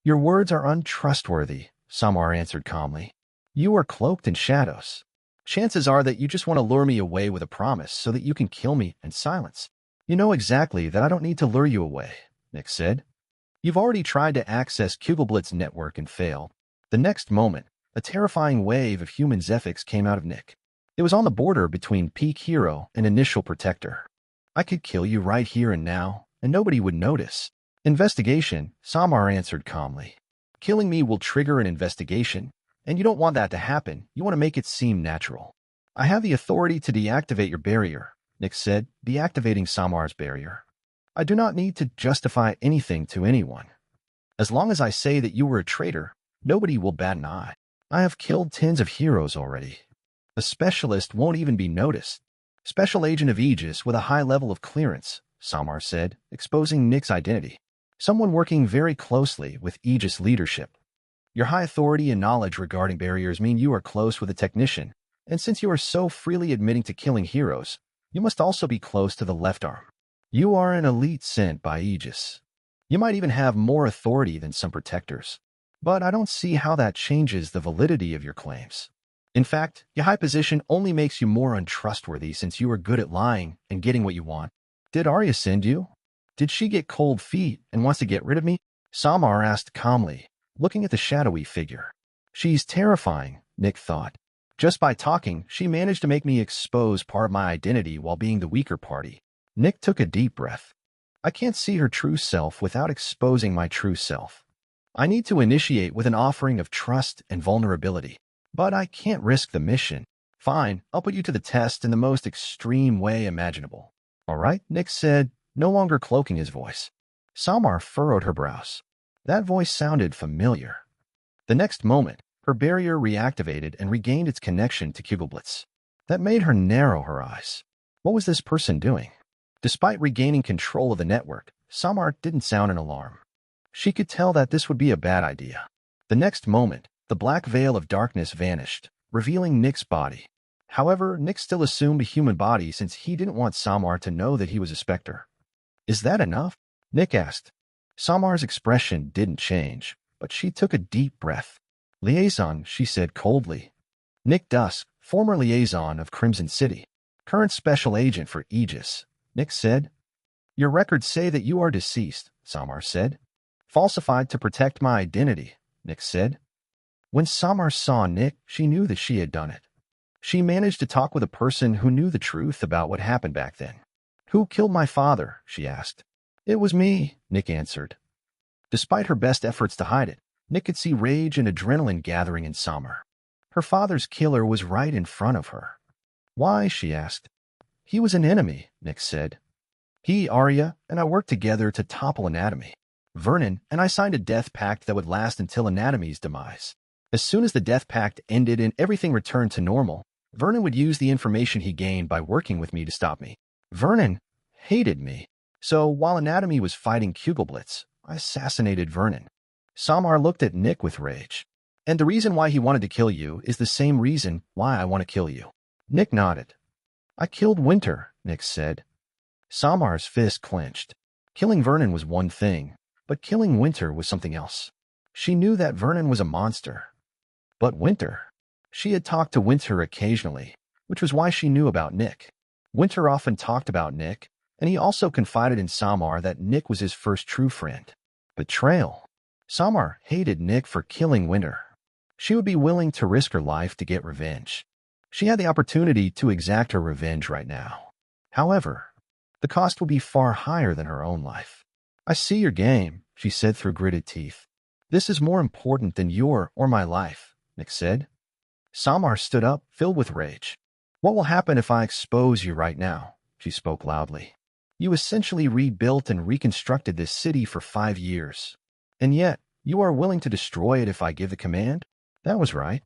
Your words are untrustworthy, Samar answered calmly. You are cloaked in shadows. Chances are that you just want to lure me away with a promise so that you can kill me in silence. You know exactly that I don't need to lure you away, Nick said. You've already tried to access Kugelblitz's network and failed. The next moment, A terrifying wave of human Zephyx came out of Nick. It was on the border between peak hero and initial protector. I could kill you right here and now, and nobody would notice. Investigation, Samar answered calmly. Killing me will trigger an investigation, and you don't want that to happen. You want to make it seem natural. I have the authority to deactivate your barrier, Nick said, deactivating Samar's barrier. I do not need to justify anything to anyone. As long as I say that you were a traitor, nobody will bat an eye. I have killed tens of heroes already. A specialist won't even be noticed. Special agent of Aegis with a high level of clearance, Samar said, exposing Nick's identity. Someone working very closely with Aegis leadership. Your high authority and knowledge regarding barriers mean you are close with a technician, and since you are so freely admitting to killing heroes, you must also be close to the left arm. You are an elite sent by Aegis. You might even have more authority than some protectors, but I don't see how that changes the validity of your claims. In fact, your high position only makes you more untrustworthy since you are good at lying and getting what you want. Did Arya send you? Did she get cold feet and wants to get rid of me? Samar asked calmly, looking at the shadowy figure. She's terrifying, Nick thought. Just by talking, she managed to make me expose part of my identity while being the weaker party. Nick took a deep breath. I can't see her true self without exposing my true self. I need to initiate with an offering of trust and vulnerability. But I can't risk the mission. Fine, I'll put you to the test in the most extreme way imaginable. All right, Nick said, no longer cloaking his voice. Samar furrowed her brows. That voice sounded familiar. The next moment, her barrier reactivated and regained its connection to Kugelblitz. That made her narrow her eyes. What was this person doing? Despite regaining control of the network, Samar didn't sound an alarm. She could tell that this would be a bad idea. The next moment, the black veil of darkness vanished, revealing Nick's body. However, Nick still assumed a human body since he didn't want Samar to know that he was a Spectre. Is that enough? Nick asked. Samar's expression didn't change, but she took a deep breath. Liaison, she said coldly. Nick Dusk, former liaison of Crimson City, current special agent for Aegis, Nick said. Your records say that you are deceased, Samar said. Falsified to protect my identity, Nick said. When Samar saw Nick, she knew that she had done it. She managed to talk with a person who knew the truth about what happened back then. Who killed my father? She asked. It was me, Nick answered. Despite her best efforts to hide it, Nick could see rage and adrenaline gathering in Samar. Her father's killer was right in front of her. Why? She asked. He was an enemy, Nick said. He, Arya, and I worked together to topple Anatomy. Vernon and I signed a death pact that would last until Anatomy's demise. As soon as the death pact ended and everything returned to normal, Vernon would use the information he gained by working with me to stop me. Vernon hated me. So while Anatomy was fighting Kugelblitz, I assassinated Vernon. Samar looked at Nick with rage. And the reason why he wanted to kill you is the same reason why I want to kill you. Nick nodded. I killed Winter, Nick said. Samar's fist clenched. Killing Vernon was one thing, but killing Winter was something else. She knew that Vernon was a monster. But Winter? She had talked to Winter occasionally, which was why she knew about Nick. Winter often talked about Nick, and he also confided in Samar that Nick was his first true friend. Betrayal. Samar hated Nick for killing Winter. She would be willing to risk her life to get revenge. She had the opportunity to exact her revenge right now. However, the cost would be far higher than her own life. I see your game, she said through gritted teeth. This is more important than your or my life, Nick said. Samar stood up, filled with rage. What will happen if I expose you right now? She spoke loudly. You essentially rebuilt and reconstructed this city for 5 years. And yet, you are willing to destroy it if I give the command? That was right.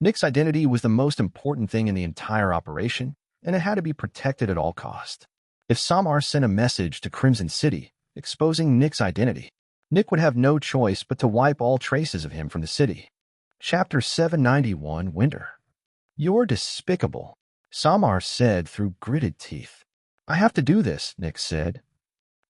Nick's identity was the most important thing in the entire operation, and it had to be protected at all cost. If Samar sent a message to Crimson City, exposing Nick's identity, Nick would have no choice but to wipe all traces of him from the city. Chapter 791, Winter. You're despicable, Samar said through gritted teeth. I have to do this, Nick said.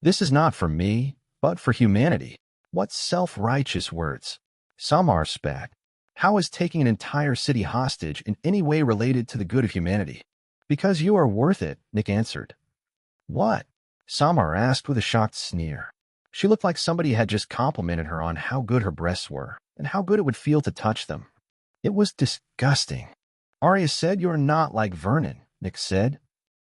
This is not for me, but for humanity. What self-righteous words. Samar spat. How is taking an entire city hostage in any way related to the good of humanity? Because you are worth it, Nick answered. What? Samar asked with a shocked sneer. She looked like somebody had just complimented her on how good her breasts were and how good it would feel to touch them. It was disgusting. Arya said you're not like Vernon, Nick said.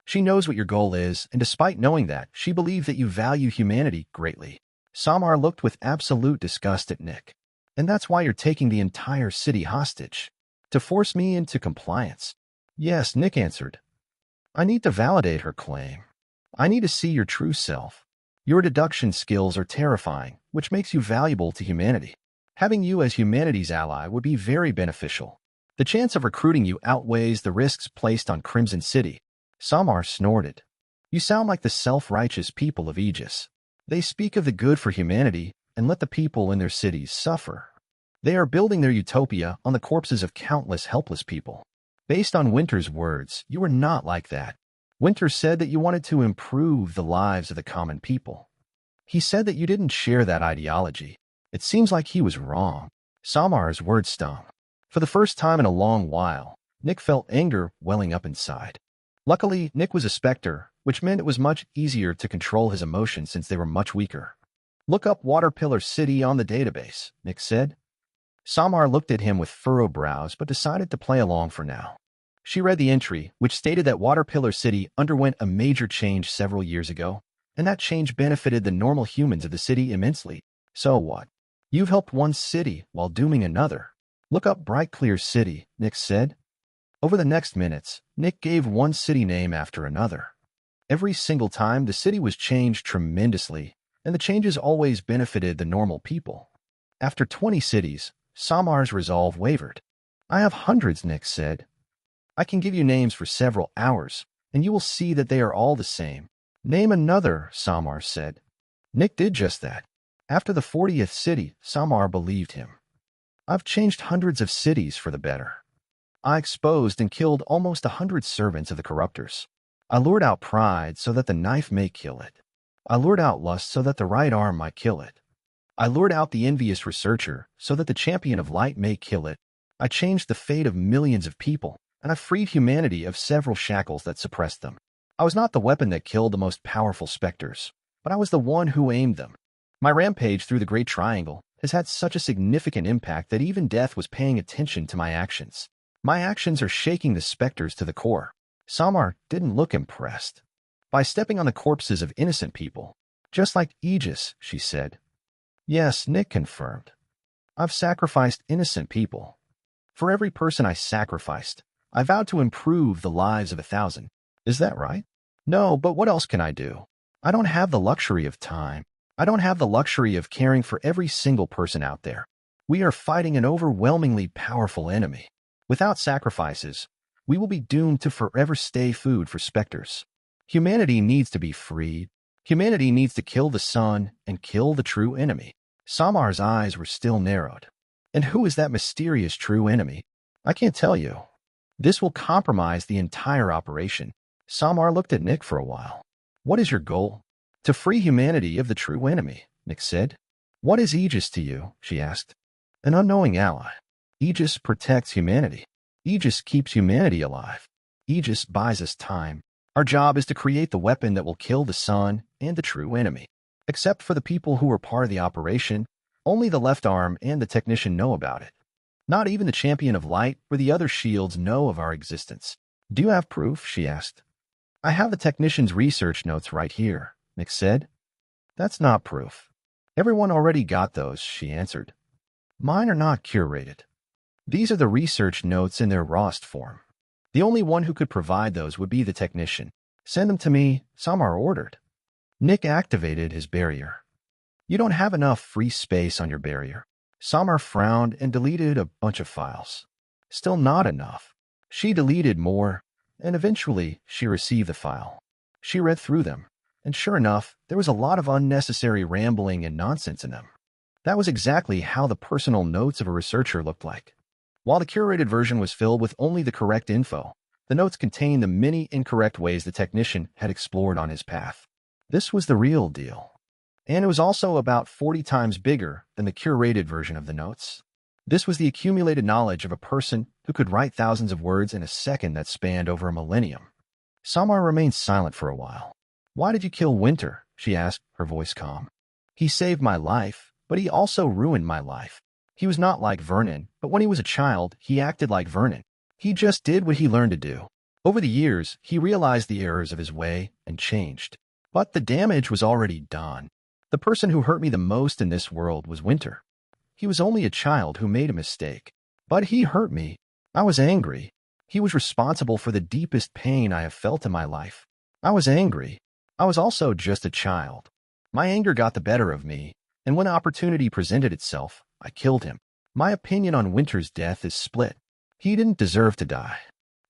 She knows what your goal is, and despite knowing that, she believed that you value humanity greatly. Samar looked with absolute disgust at Nick. And that's why you're taking the entire city hostage. To force me into compliance. Yes, Nick answered. I need to validate her claim. I need to see your true self. Your deduction skills are terrifying, which makes you valuable to humanity. Having you as humanity's ally would be very beneficial. The chance of recruiting you outweighs the risks placed on Crimson City. Samar snorted. You sound like the self-righteous people of Aegis. They speak of the good for humanity and let the people in their cities suffer. They are building their utopia on the corpses of countless helpless people. Based on Winter's words, you are not like that. Winter said that you wanted to improve the lives of the common people. He said that you didn't share that ideology. It seems like he was wrong. Samar's words stung. For the first time in a long while, Nick felt anger welling up inside. Luckily, Nick was a Spectre, which meant it was much easier to control his emotions since they were much weaker. Look up Waterpillar City on the database, Nick said. Samar looked at him with furrowed brows but decided to play along for now. She read the entry, which stated that Waterpillar City underwent a major change several years ago, and that change benefited the normal humans of the city immensely. So what? You've helped one city while dooming another. Look up Bright Clear City, Nick said. Over the next minutes, Nick gave one city name after another. Every single time, the city was changed tremendously, and the changes always benefited the normal people. After 20 cities, Samar's resolve wavered. I have hundreds, Nick said. I can give you names for several hours, and you will see that they are all the same. Name another, Samar said. Nick did just that. After the 40th city, Samar believed him. I've changed hundreds of cities for the better. I exposed and killed almost 100 servants of the corruptors. I lured out pride so that the knife may kill it. I lured out lust so that the right arm might kill it. I lured out the envious researcher so that the champion of light may kill it. I changed the fate of millions of people, and I freed humanity of several shackles that suppressed them. I was not the weapon that killed the most powerful Specters, but I was the one who aimed them. My rampage through the Great Triangle has had such a significant impact that even death was paying attention to my actions. My actions are shaking the Specters to the core. Samar didn't look impressed. By stepping on the corpses of innocent people. Just like Aegis, she said. Yes, Nick confirmed. I've sacrificed innocent people. For every person I sacrificed, I vowed to improve the lives of 1,000. Is that right? No, but what else can I do? I don't have the luxury of time. I don't have the luxury of caring for every single person out there. We are fighting an overwhelmingly powerful enemy. Without sacrifices, we will be doomed to forever stay food for Specters. Humanity needs to be freed. Humanity needs to kill the sun and kill the true enemy. Samar's eyes were still narrowed. And who is that mysterious true enemy? I can't tell you. This will compromise the entire operation. Samar looked at Nick for a while. What is your goal? To free humanity of the true enemy, Nick said. What is Aegis to you? She asked. An unknowing ally. Aegis protects humanity. Aegis keeps humanity alive. Aegis buys us time. Our job is to create the weapon that will kill the sun and the true enemy. Except for the people who were part of the operation, only the left arm and the technician know about it. Not even the champion of light or the other shields know of our existence. Do you have proof? She asked. I have the technician's research notes right here, Nick said. That's not proof. Everyone already got those, she answered. Mine are not curated. These are the research notes in their rawest form. The only one who could provide those would be the technician. Send them to me, Samar ordered. Nick activated his barrier. You don't have enough free space on your barrier. Samar frowned and deleted a bunch of files. Still not enough. She deleted more, and eventually she received the file. She read through them, and sure enough, there was a lot of unnecessary rambling and nonsense in them. That was exactly how the personal notes of a researcher looked like. While the curated version was filled with only the correct info, the notes contained the many incorrect ways the technician had explored on his path. This was the real deal. And it was also about 40 times bigger than the curated version of the notes. This was the accumulated knowledge of a person who could write thousands of words in a second that spanned over a millennium. Samar remained silent for a while. Why did you kill Winter? She asked, her voice calm. He saved my life, but he also ruined my life. He was not like Vernon, but when he was a child, he acted like Vernon. He just did what he learned to do. Over the years, he realized the errors of his way and changed. But the damage was already done. The person who hurt me the most in this world was Winter. He was only a child who made a mistake. But he hurt me. I was angry. He was responsible for the deepest pain I have felt in my life. I was angry. I was also just a child. My anger got the better of me, and when opportunity presented itself, I killed him. My opinion on Winter's death is split. He didn't deserve to die.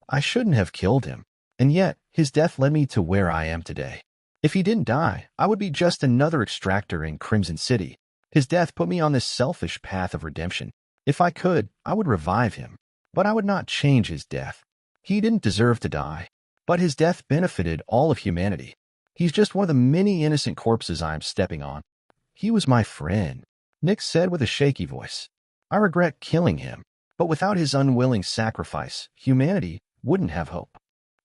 I shouldn't have killed him, and yet his death led me to where I am today. If he didn't die, I would be just another extractor in Crimson City. His death put me on this selfish path of redemption. If I could, I would revive him, but I would not change his death. He didn't deserve to die, but his death benefited all of humanity. He's just one of the many innocent corpses I am stepping on. He was my friend, Nick said with a shaky voice. I regret killing him, but without his unwilling sacrifice, humanity wouldn't have hope.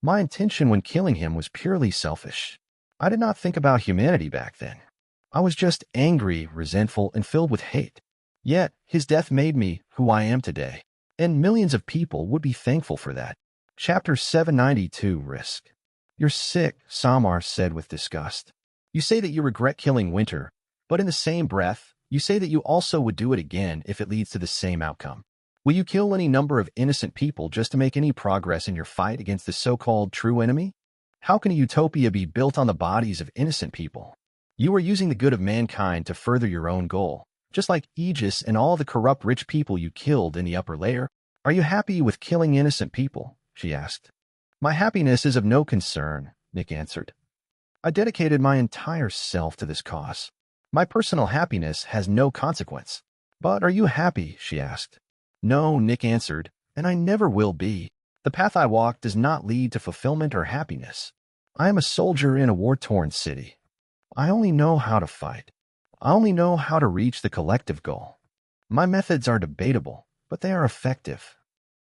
My intention when killing him was purely selfish. I did not think about humanity back then. I was just angry, resentful, and filled with hate. Yet, his death made me who I am today, and millions of people would be thankful for that. Chapter 792, Risk. You're sick, Samar said with disgust. You say that you regret killing Winter, but in the same breath, you say that you also would do it again if it leads to the same outcome. Will you kill any number of innocent people just to make any progress in your fight against the so-called true enemy? How can a utopia be built on the bodies of innocent people? You are using the good of mankind to further your own goal, just like Aegis and all the corrupt rich people you killed in the upper layer. Are you happy with killing innocent people? She asked. My happiness is of no concern, Nick answered. I dedicated my entire self to this cause. My personal happiness has no consequence. But are you happy? She asked. No, Nick answered, and I never will be. The path I walk does not lead to fulfillment or happiness. I am a soldier in a war-torn city. I only know how to fight. I only know how to reach the collective goal. My methods are debatable, but they are effective.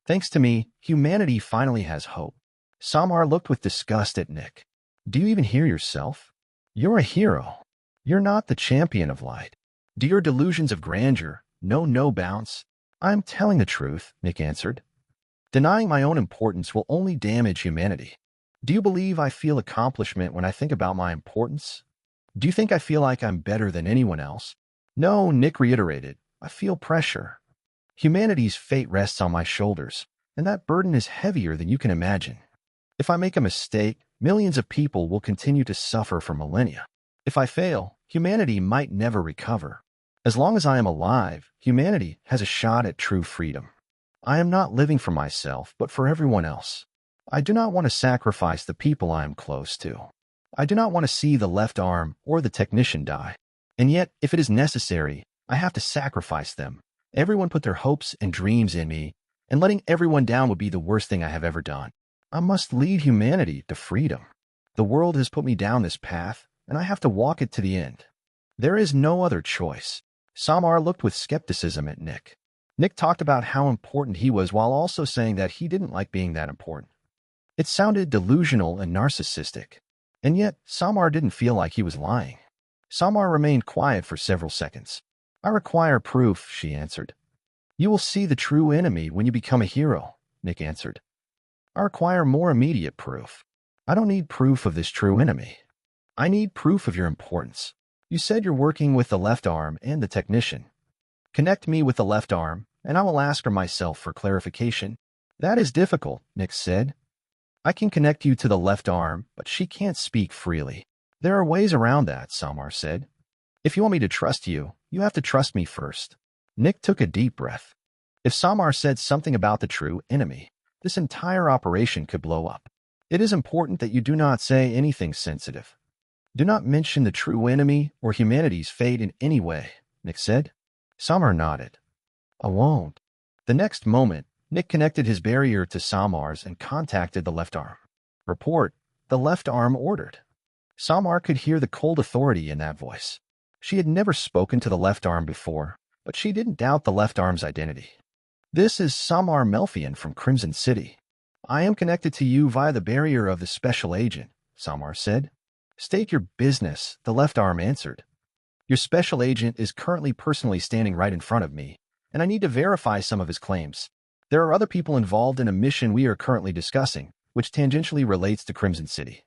Thanks to me, humanity finally has hope. Samar looked with disgust at Nick. Do you even hear yourself? You're a hero. You're not the champion of light. Do your delusions of grandeur know no bounds? I'm telling the truth, Nick answered. Denying my own importance will only damage humanity. Do you believe I feel accomplishment when I think about my importance? Do you think I feel like I'm better than anyone else? No, Nick reiterated. I feel pressure. Humanity's fate rests on my shoulders, and that burden is heavier than you can imagine. If I make a mistake, millions of people will continue to suffer for millennia. If I fail, humanity might never recover. As long as I am alive, humanity has a shot at true freedom. I am not living for myself, but for everyone else. I do not want to sacrifice the people I am close to. I do not want to see the left arm or the technician die. And yet, if it is necessary, I have to sacrifice them. Everyone put their hopes and dreams in me, and letting everyone down would be the worst thing I have ever done. I must lead humanity to freedom. The world has put me down this path, and I have to walk it to the end. There is no other choice. Samar looked with skepticism at Nick. Nick talked about how important he was while also saying that he didn't like being that important. It sounded delusional and narcissistic. And yet, Samar didn't feel like he was lying. Samar remained quiet for several seconds. I require proof, she answered. You will see the true enemy when you become a hero, Nick answered. I require more immediate proof. I don't need proof of this true enemy. I need proof of your importance. You said you're working with the left arm and the technician. Connect me with the left arm, and I will ask her myself for clarification. That is difficult, Nick said. I can connect you to the left arm, but she can't speak freely. There are ways around that, Samar said. If you want me to trust you, you have to trust me first. Nick took a deep breath. If Samar said something about the true enemy, this entire operation could blow up. It is important that you do not say anything sensitive. Do not mention the true enemy or humanity's fate in any way, Nick said. Samar nodded. I won't. The next moment, Nick connected his barrier to Samar's and contacted the left arm. Report, the left arm ordered. Samar could hear the cold authority in that voice. She had never spoken to the left arm before, but she didn't doubt the left arm's identity. This is Samar Melfian from Crimson City. I am connected to you via the barrier of the special agent, Samar said. State your business, the left arm answered. Your special agent is currently personally standing right in front of me. and I need to verify some of his claims. There are other people involved in a mission we are currently discussing, which tangentially relates to Crimson City.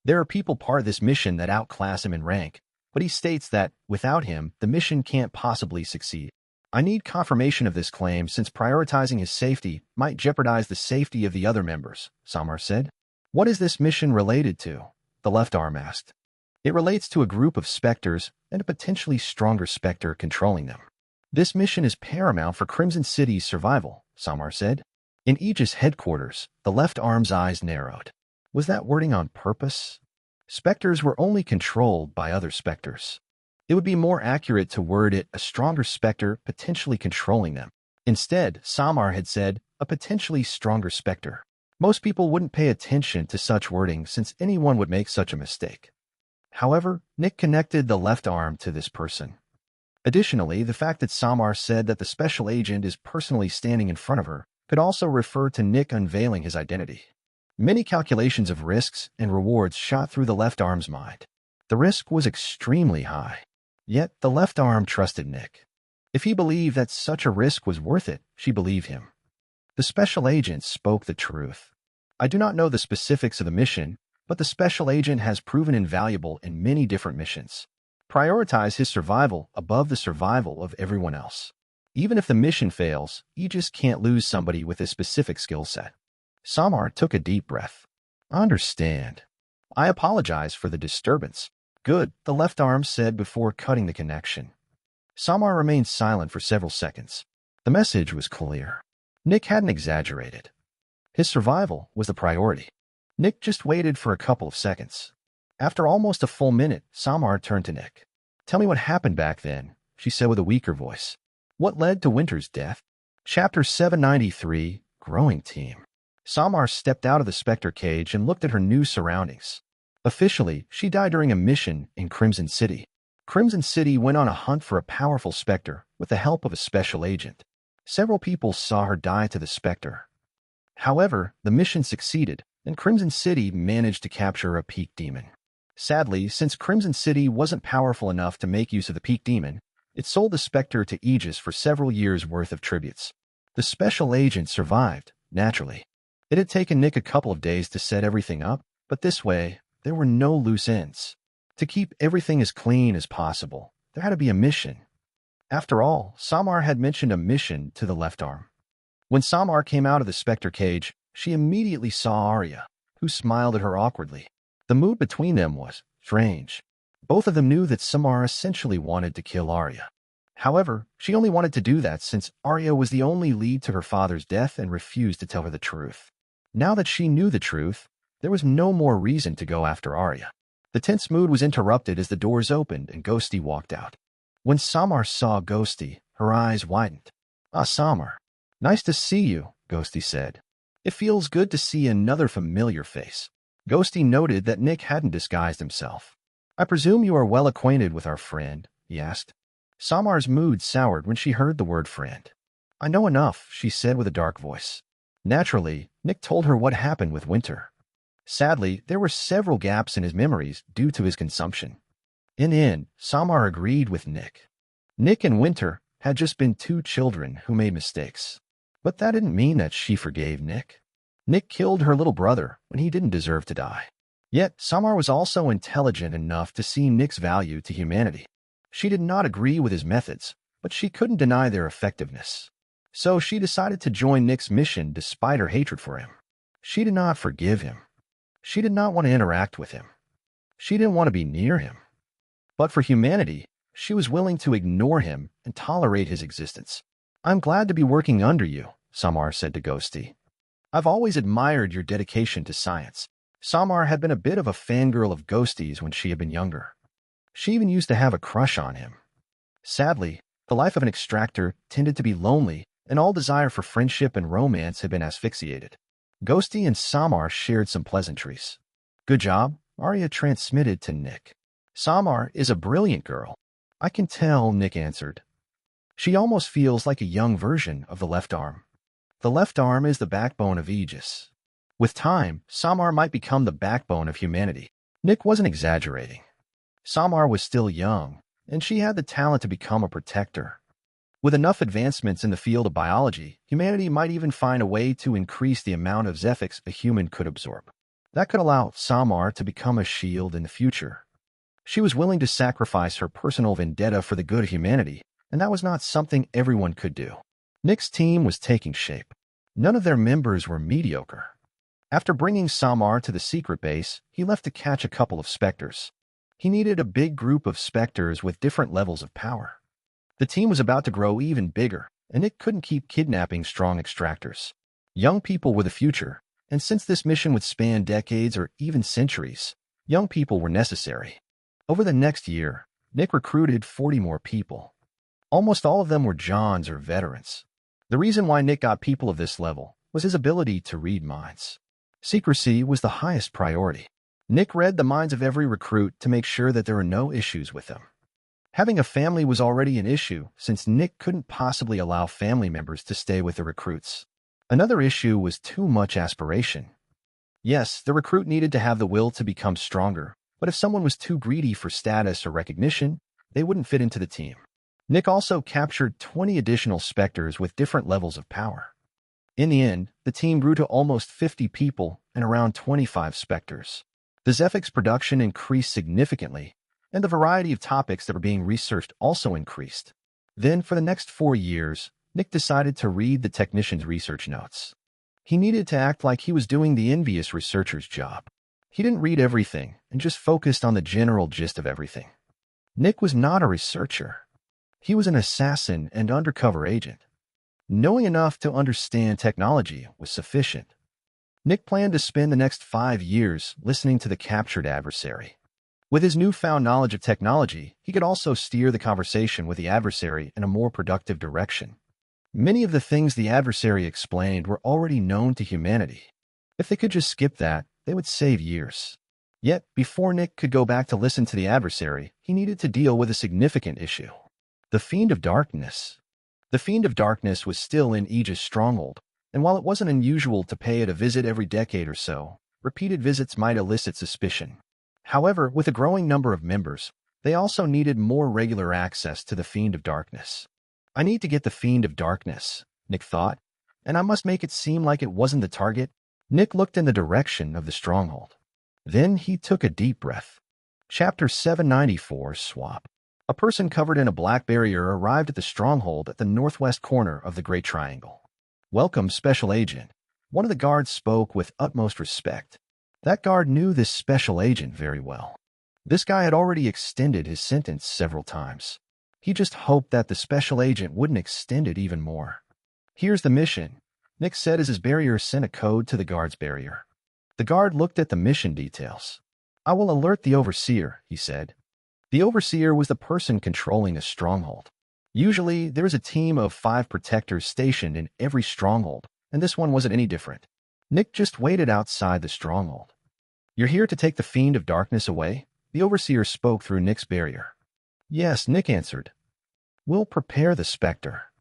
There are people part of this mission that outclass him in rank, but he states that, without him, the mission can't possibly succeed. I need confirmation of this claim since prioritizing his safety might jeopardize the safety of the other members, Samar said. What is this mission related to? The left arm asked. It relates to a group of Specters and a potentially stronger Specter controlling them. This mission is paramount for Crimson City's survival, Samar said. In Aegis headquarters, the left arm's eyes narrowed. Was that wording on purpose? Specters were only controlled by other Specters. It would be more accurate to word it a stronger Specter potentially controlling them. Instead, Samar had said, a potentially stronger Specter. Most people wouldn't pay attention to such wording since anyone would make such a mistake. However, Nick connected the left arm to this person. Additionally, the fact that Samar said that the special agent is personally standing in front of her could also refer to Nick unveiling his identity. Many calculations of risks and rewards shot through the left arm's mind. The risk was extremely high. Yet, the left arm trusted Nick. If he believed that such a risk was worth it, she believed him. The special agent spoke the truth. I do not know the specifics of the mission, but the special agent has proven invaluable in many different missions. Prioritize his survival above the survival of everyone else. Even if the mission fails, Aegis can't lose somebody with a specific skill set. Samar took a deep breath. I understand. I apologize for the disturbance. Good, the left arm said before cutting the connection. Samar remained silent for several seconds. The message was clear. Nick hadn't exaggerated. His survival was the priority. Nick just waited for a couple of seconds. After almost a full minute, Samar turned to Nick. Tell me what happened back then, she said with a weaker voice. What led to Winter's death? Chapter 793, Growing Team. Samar stepped out of the Spectre cage and looked at her new surroundings. Officially, she died during a mission in Crimson City. Crimson City went on a hunt for a powerful Spectre with the help of a special agent. Several people saw her die to the Spectre. However, the mission succeeded, and Crimson City managed to capture a peak demon. Sadly, since Crimson City wasn't powerful enough to make use of the peak demon, it sold the Spectre to Aegis for several years' worth of tributes. The special agent survived, naturally. It had taken Nick a couple of days to set everything up, but this way, there were no loose ends. To keep everything as clean as possible, there had to be a mission. After all, Samar had mentioned a mission to the left arm. When Samar came out of the Spectre cage, she immediately saw Arya, who smiled at her awkwardly. The mood between them was strange. Both of them knew that Samar essentially wanted to kill Arya. However, she only wanted to do that since Arya was the only lead to her father's death and refused to tell her the truth. Now that she knew the truth, there was no more reason to go after Arya. The tense mood was interrupted as the doors opened and Ghosty walked out. When Samar saw Ghosty, her eyes widened. Ah, Samar. Nice to see you, Ghosty said. It feels good to see another familiar face. Ghosty noted that Nick hadn't disguised himself. I presume you are well acquainted with our friend, he asked. Samar's mood soured when she heard the word friend. I know enough, she said with a dark voice. Naturally, Nick told her what happened with Winter. Sadly, there were several gaps in his memories due to his consumption. In the end, Samar agreed with Nick. Nick and Winter had just been two children who made mistakes. But that didn't mean that she forgave Nick. Nick killed her little brother when he didn't deserve to die. Yet, Samar was also intelligent enough to see Nick's value to humanity. She did not agree with his methods, but she couldn't deny their effectiveness. So she decided to join Nick's mission despite her hatred for him. She did not forgive him. She did not want to interact with him. She didn't want to be near him. But for humanity, she was willing to ignore him and tolerate his existence. I'm glad to be working under you, Samar said to Ghosty. I've always admired your dedication to science. Samar had been a bit of a fangirl of Ghosty's when she had been younger. She even used to have a crush on him. Sadly, the life of an extractor tended to be lonely, and all desire for friendship and romance had been asphyxiated. Ghosty and Samar shared some pleasantries. Good job, Arya transmitted to Nick. Samar is a brilliant girl. I can tell, Nick answered. She almost feels like a young version of the left arm. The left arm is the backbone of Aegis. With time, Samar might become the backbone of humanity. Nick wasn't exaggerating. Samar was still young, and she had the talent to become a protector. With enough advancements in the field of biology, humanity might even find a way to increase the amount of Zephyx a human could absorb. That could allow Samar to become a shield in the future. She was willing to sacrifice her personal vendetta for the good of humanity, and that was not something everyone could do. Nick's team was taking shape. None of their members were mediocre. After bringing Samar to the secret base, he left to catch a couple of Specters. He needed a big group of Specters with different levels of power. The team was about to grow even bigger, and Nick couldn't keep kidnapping strong extractors. Young people were the future, and since this mission would span decades or even centuries, young people were necessary. Over the next year, Nick recruited 40 more people. Almost all of them were Johns or veterans. The reason why Nick got people of this level was his ability to read minds. Secrecy was the highest priority. Nick read the minds of every recruit to make sure that there were no issues with them. Having a family was already an issue since Nick couldn't possibly allow family members to stay with the recruits. Another issue was too much aspiration. Yes, the recruit needed to have the will to become stronger, but if someone was too greedy for status or recognition, they wouldn't fit into the team. Nick also captured 20 additional Specters with different levels of power. In the end, the team grew to almost 50 people and around 25 Specters. The Zephyx production increased significantly, and the variety of topics that were being researched also increased. Then, for the next 4 years, Nick decided to read the technician's research notes. He needed to act like he was doing the envious researcher's job. He didn't read everything and just focused on the general gist of everything. Nick was not a researcher. He was an assassin and undercover agent. Knowing enough to understand technology was sufficient. Nick planned to spend the next 5 years listening to the captured adversary. With his newfound knowledge of technology, he could also steer the conversation with the adversary in a more productive direction. Many of the things the adversary explained were already known to humanity. If they could just skip that, they would save years. Yet, before Nick could go back to listen to the adversary, he needed to deal with a significant issue. The Fiend of Darkness. The Fiend of Darkness was still in Aegis' stronghold, and while it wasn't unusual to pay it a visit every decade or so, repeated visits might elicit suspicion. However, with a growing number of members, they also needed more regular access to the Fiend of Darkness. I need to get the Fiend of Darkness, Nick thought, and I must make it seem like it wasn't the target. Nick looked in the direction of the stronghold. Then he took a deep breath. Chapter 794, Swap. A person covered in a black barrier arrived at the stronghold at the northwest corner of the Great Triangle. "Welcome, Special Agent." One of the guards spoke with utmost respect. That guard knew this special agent very well. This guy had already extended his sentence several times. He just hoped that the special agent wouldn't extend it even more. "Here's the mission," Nick said as his barrier sent a code to the guard's barrier. The guard looked at the mission details. "I will alert the overseer," he said. The overseer was the person controlling a stronghold. Usually, there is a team of 5 protectors stationed in every stronghold, and this one wasn't any different. Nick just waited outside the stronghold. "You're here to take the Fiend of Darkness away?" The overseer spoke through Nick's barrier. "Yes," Nick answered. "We'll prepare the Specter."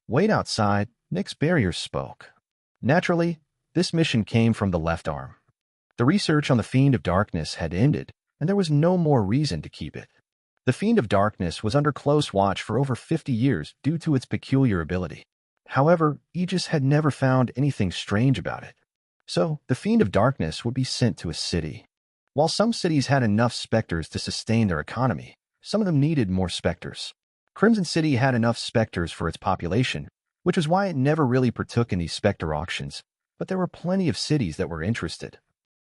"Wait outside," Nick's barrier spoke. Naturally, this mission came from the left arm. The research on the Fiend of Darkness had ended, and there was no more reason to keep it. The Fiend of Darkness was under close watch for over 50 years due to its peculiar ability. However, Aegis had never found anything strange about it. So, the Fiend of Darkness would be sent to a city. While some cities had enough Specters to sustain their economy, some of them needed more Specters. Crimson City had enough Specters for its population, which is why it never really partook in these Specter auctions, but there were plenty of cities that were interested.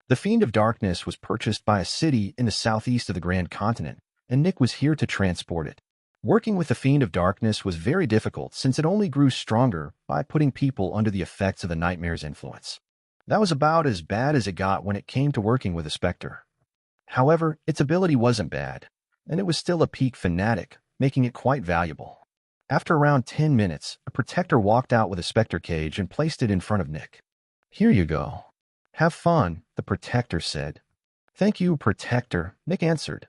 The Fiend of Darkness was purchased by a city in the southeast of the Grand Continent, and Nick was here to transport it. Working with the Fiend of Darkness was very difficult since it only grew stronger by putting people under the effects of the Nightmare's influence. That was about as bad as it got when it came to working with a Specter. However, its ability wasn't bad, and it was still a peak fanatic, making it quite valuable. After around 10 minutes, a protector walked out with a Specter cage and placed it in front of Nick. "Here you go. Have fun," the protector said. "Thank you, Protector," Nick answered.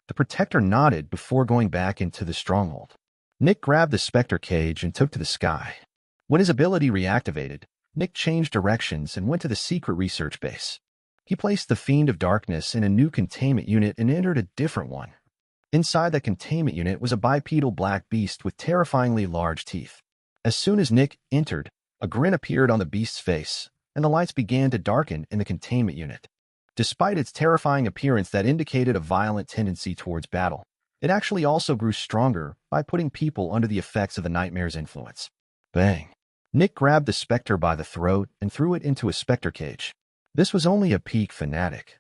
The protector nodded before going back into the stronghold. Nick grabbed the Specter cage and took to the sky. When his ability reactivated, Nick changed directions and went to the secret research base. He placed the Fiend of Darkness in a new containment unit and entered a different one. Inside the containment unit was a bipedal black beast with terrifyingly large teeth. As soon as Nick entered, a grin appeared on the beast's face, and the lights began to darken in the containment unit. Despite its terrifying appearance that indicated a violent tendency towards battle, it actually also grew stronger by putting people under the effects of the nightmare's influence. Bang! Nick grabbed the Spectre by the throat and threw it into a Spectre cage. This was only a peak fanatic.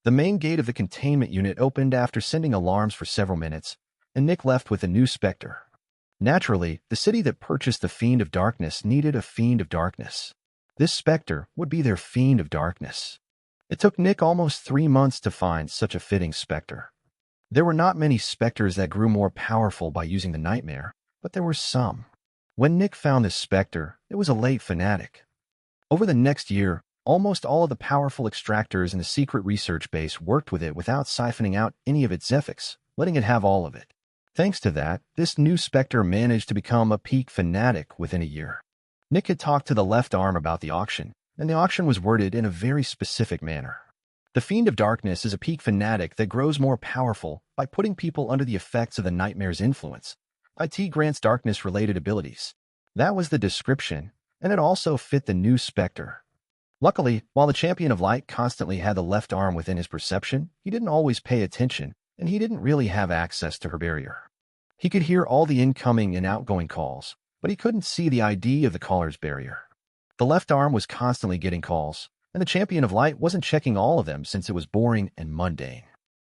The main gate of the containment unit opened after sending alarms for several minutes, and Nick left with a new Spectre. Naturally, the city that purchased the Fiend of Darkness needed a Fiend of Darkness. This Spectre would be their Fiend of Darkness. It took Nick almost 3 months to find such a fitting Spectre. There were not many Spectres that grew more powerful by using the nightmare, but there were some. When Nick found this Spectre, it was a late fanatic. Over the next year, almost all of the powerful extractors in the secret research base worked with it without siphoning out any of its Zephyx, letting it have all of it. Thanks to that, this new Spectre managed to become a peak fanatic within a year. Nick had talked to the left arm about the auction, and the auction was worded in a very specific manner. The Fiend of Darkness is a peak fanatic that grows more powerful by putting people under the effects of the nightmare's influence. IT grants darkness-related abilities. That was the description, and it also fit the new Spectre. Luckily, while the Champion of Light constantly had the left arm within his perception, he didn't always pay attention, and he didn't really have access to her barrier. He could hear all the incoming and outgoing calls, but he couldn't see the ID of the caller's barrier. The left arm was constantly getting calls, and the Champion of Light wasn't checking all of them since it was boring and mundane.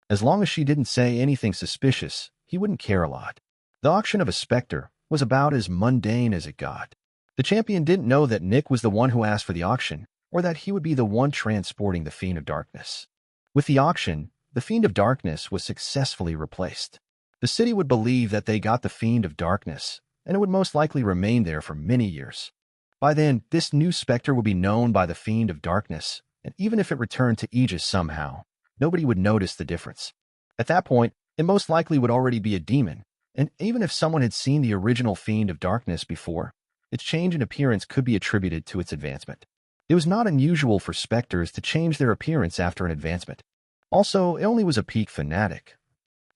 As long as she didn't say anything suspicious, he wouldn't care a lot. The auction of a Spectre was about as mundane as it got. The Champion didn't know that Nick was the one who asked for the auction, or that he would be the one transporting the Fiend of Darkness. With the auction, the Fiend of Darkness was successfully replaced. The city would believe that they got the Fiend of Darkness, and it would most likely remain there for many years. By then, this new Spectre would be known by the Fiend of Darkness, and even if it returned to Aegis somehow, nobody would notice the difference. At that point, it most likely would already be a demon, and even if someone had seen the original Fiend of Darkness before, its change in appearance could be attributed to its advancement. It was not unusual for Spectres to change their appearance after an advancement. Also, it only was a peak fanatic.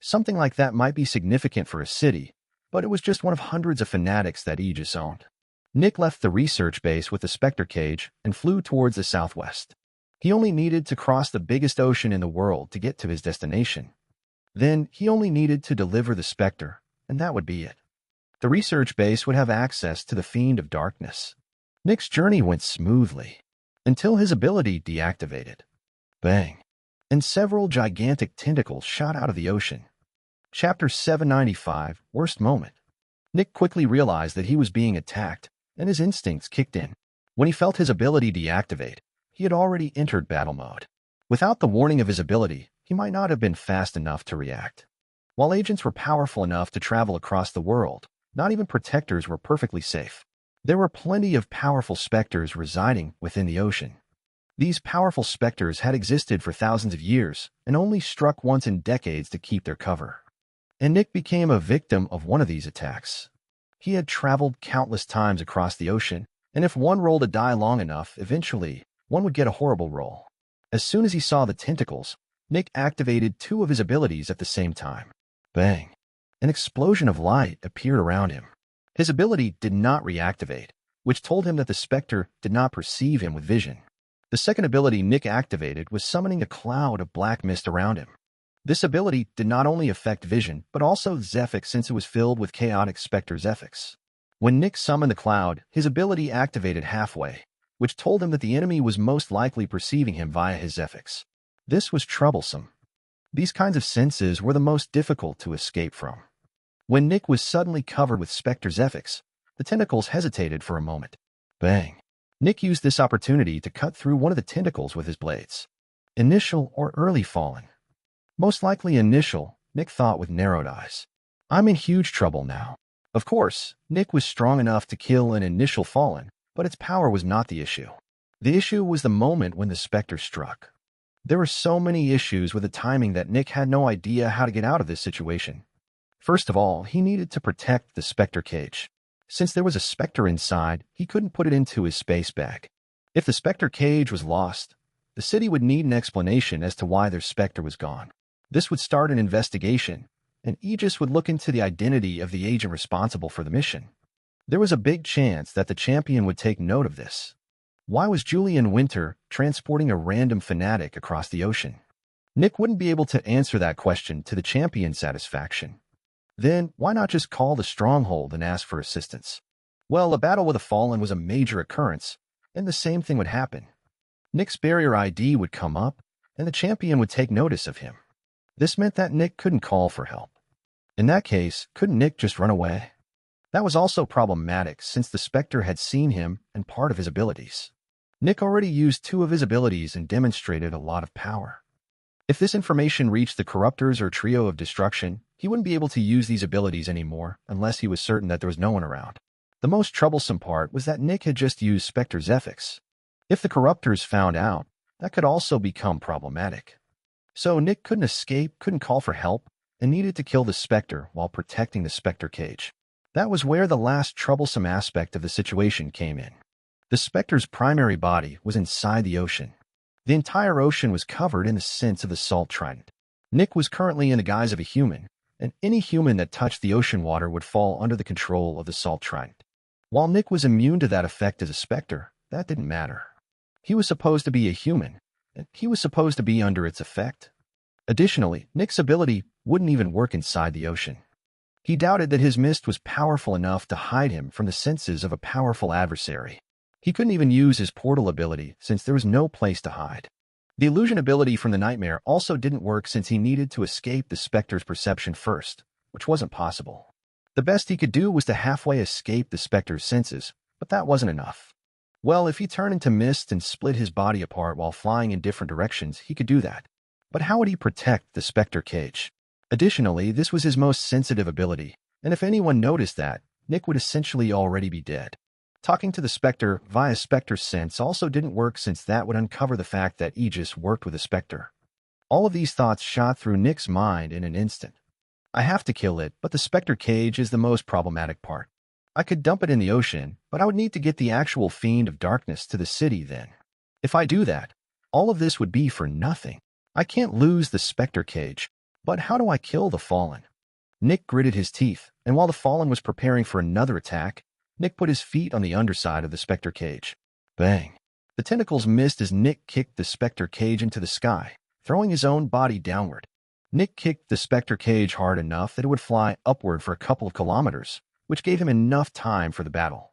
Something like that might be significant for a city, but it was just one of hundreds of fanatics that Aegis owned. Nick left the research base with the Spectre cage and flew towards the southwest. He only needed to cross the biggest ocean in the world to get to his destination. Then, he only needed to deliver the Spectre, and that would be it. The research base would have access to the Fiend of Darkness. Nick's journey went smoothly, until his ability deactivated. Bang! And several gigantic tentacles shot out of the ocean. Chapter 795, Worst Moment. Nick quickly realized that he was being attacked, and his instincts kicked in. When he felt his ability deactivate, he had already entered battle mode. Without the warning of his ability, he might not have been fast enough to react. While agents were powerful enough to travel across the world, not even protectors were perfectly safe. There were plenty of powerful Specters residing within the ocean. These powerful Specters had existed for thousands of years and only struck once in decades to keep their cover. And Nick became a victim of one of these attacks. He had traveled countless times across the ocean, and if one rolled a die long enough, eventually, one would get a horrible roll. As soon as he saw the tentacles, Nick activated 2 of his abilities at the same time. Bang! An explosion of light appeared around him. His ability did not reactivate, which told him that the Spectre did not perceive him with vision. The second ability Nick activated was summoning a cloud of black mist around him. This ability did not only affect vision, but also Zephyx since it was filled with chaotic Spectre Zephyx. When Nick summoned the cloud, his ability activated halfway, which told him that the enemy was most likely perceiving him via his Zephyx. This was troublesome. These kinds of senses were the most difficult to escape from. When Nick was suddenly covered with Spectre Zephyx, the tentacles hesitated for a moment. Bang! Nick used this opportunity to cut through one of the tentacles with his blades. Initial or early fallen? Most likely initial, Nick thought with narrowed eyes. I'm in huge trouble now. Of course, Nick was strong enough to kill an initial fallen, but its power was not the issue. The issue was the moment when the Spectre struck. There were so many issues with the timing that Nick had no idea how to get out of this situation. First of all, he needed to protect the Spectre cage. Since there was a Spectre inside, he couldn't put it into his space bag. If the Spectre cage was lost, the city would need an explanation as to why their Spectre was gone. This would start an investigation, and Aegis would look into the identity of the agent responsible for the mission. There was a big chance that the champion would take note of this. Why was Julian Winter transporting a random fanatic across the ocean? Nick wouldn't be able to answer that question to the champion's satisfaction. Then, why not just call the stronghold and ask for assistance? Well, a battle with a Fallen was a major occurrence, and the same thing would happen. Nick's barrier ID would come up, and the champion would take notice of him. This meant that Nick couldn't call for help. In that case, couldn't Nick just run away? That was also problematic since the Spectre had seen him and part of his abilities. Nick already used 2 of his abilities and demonstrated a lot of power. If this information reached the Corruptors or Trio of Destruction, he wouldn't be able to use these abilities anymore unless he was certain that there was no one around. The most troublesome part was that Nick had just used Spectre Zephyx. If the Corruptors found out, that could also become problematic. So Nick couldn't escape, couldn't call for help, and needed to kill the Spectre while protecting the Spectre cage. That was where the last troublesome aspect of the situation came in. The Spectre's primary body was inside the ocean. The entire ocean was covered in the scents of the salt trident. Nick was currently in the guise of a human, and any human that touched the ocean water would fall under the control of the salt trident. While Nick was immune to that effect as a Spectre, that didn't matter. He was supposed to be a human, and he was supposed to be under its effect. Additionally, Nick's ability wouldn't even work inside the ocean. He doubted that his mist was powerful enough to hide him from the senses of a powerful adversary. He couldn't even use his portal ability since there was no place to hide. The illusion ability from the nightmare also didn't work since he needed to escape the Spectre's perception first, which wasn't possible. The best he could do was to halfway escape the Spectre's senses, but that wasn't enough. Well, if he turned into mist and split his body apart while flying in different directions, he could do that. But how would he protect the Spectre cage? Additionally, this was his most sensitive ability, and if anyone noticed that, Nick would essentially already be dead. Talking to the Spectre via Spectre's sense also didn't work since that would uncover the fact that Aegis worked with a Spectre. All of these thoughts shot through Nick's mind in an instant. I have to kill it, but the Spectre cage is the most problematic part. I could dump it in the ocean, but I would need to get the actual Fiend of Darkness to the city then. If I do that, all of this would be for nothing. I can't lose the Spectre cage, but how do I kill the Fallen? Nick gritted his teeth, and while the Fallen was preparing for another attack, Nick put his feet on the underside of the Spectre cage. Bang! The tentacles missed as Nick kicked the Spectre cage into the sky, throwing his own body downward. Nick kicked the Spectre cage hard enough that it would fly upward for a couple of kilometers, which gave him enough time for the battle.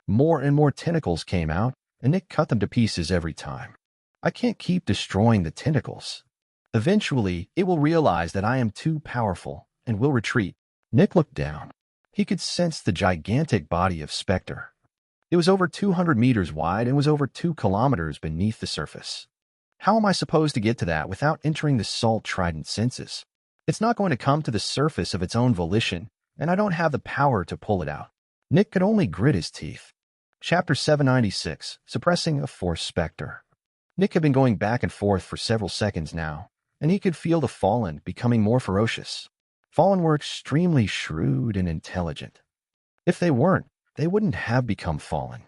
More and more tentacles came out, and Nick cut them to pieces every time. I can't keep destroying the tentacles. Eventually, it will realize that I am too powerful and will retreat. Nick looked down. He could sense the gigantic body of Spectre. It was over 200 meters wide and was over 2 kilometers beneath the surface. How am I supposed to get to that without entering the salt trident senses? It's not going to come to the surface of its own volition, and I don't have the power to pull it out. Nick could only grit his teeth. Chapter 796, Suppressing a Force Spectre. Nick had been going back and forth for several seconds now, and he could feel the Fallen becoming more ferocious. Fallen were extremely shrewd and intelligent. If they weren't, they wouldn't have become Fallen.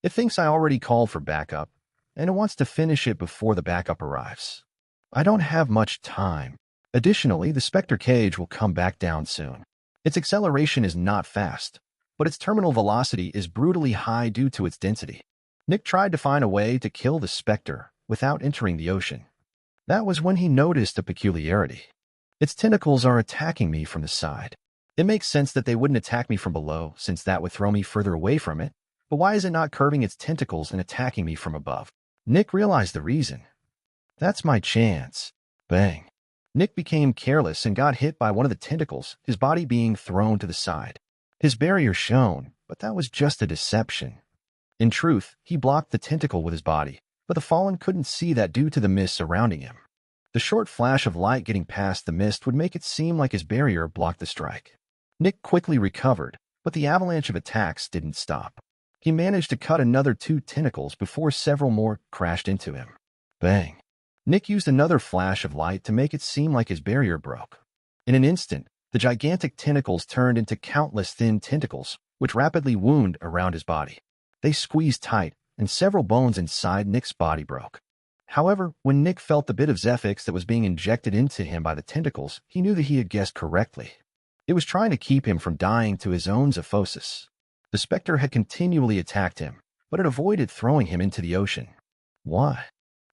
It thinks I already called for backup, and it wants to finish it before the backup arrives. I don't have much time. Additionally, the Spectre cage will come back down soon. Its acceleration is not fast, but its terminal velocity is brutally high due to its density. Nick tried to find a way to kill the Spectre without entering the ocean. That was when he noticed a peculiarity. Its tentacles are attacking me from the side. It makes sense that they wouldn't attack me from below, since that would throw me further away from it, but why is it not curving its tentacles and attacking me from above? Nick realized the reason. That's my chance. Bang. Nick became careless and got hit by one of the tentacles, his body being thrown to the side. His barrier shone, but that was just a deception. In truth, he blocked the tentacle with his body, but the Fallen couldn't see that due to the mist surrounding him. The short flash of light getting past the mist would make it seem like his barrier blocked the strike. Nick quickly recovered, but the avalanche of attacks didn't stop. He managed to cut another 2 tentacles before several more crashed into him. Bang. Nick used another flash of light to make it seem like his barrier broke. In an instant, the gigantic tentacles turned into countless thin tentacles, which rapidly wound around his body. They squeezed tight, and several bones inside Nick's body broke. However, when Nick felt the bit of Zephyx that was being injected into him by the tentacles, he knew that he had guessed correctly. It was trying to keep him from dying to his own Zephyx. The Spectre had continually attacked him, but it avoided throwing him into the ocean. Why?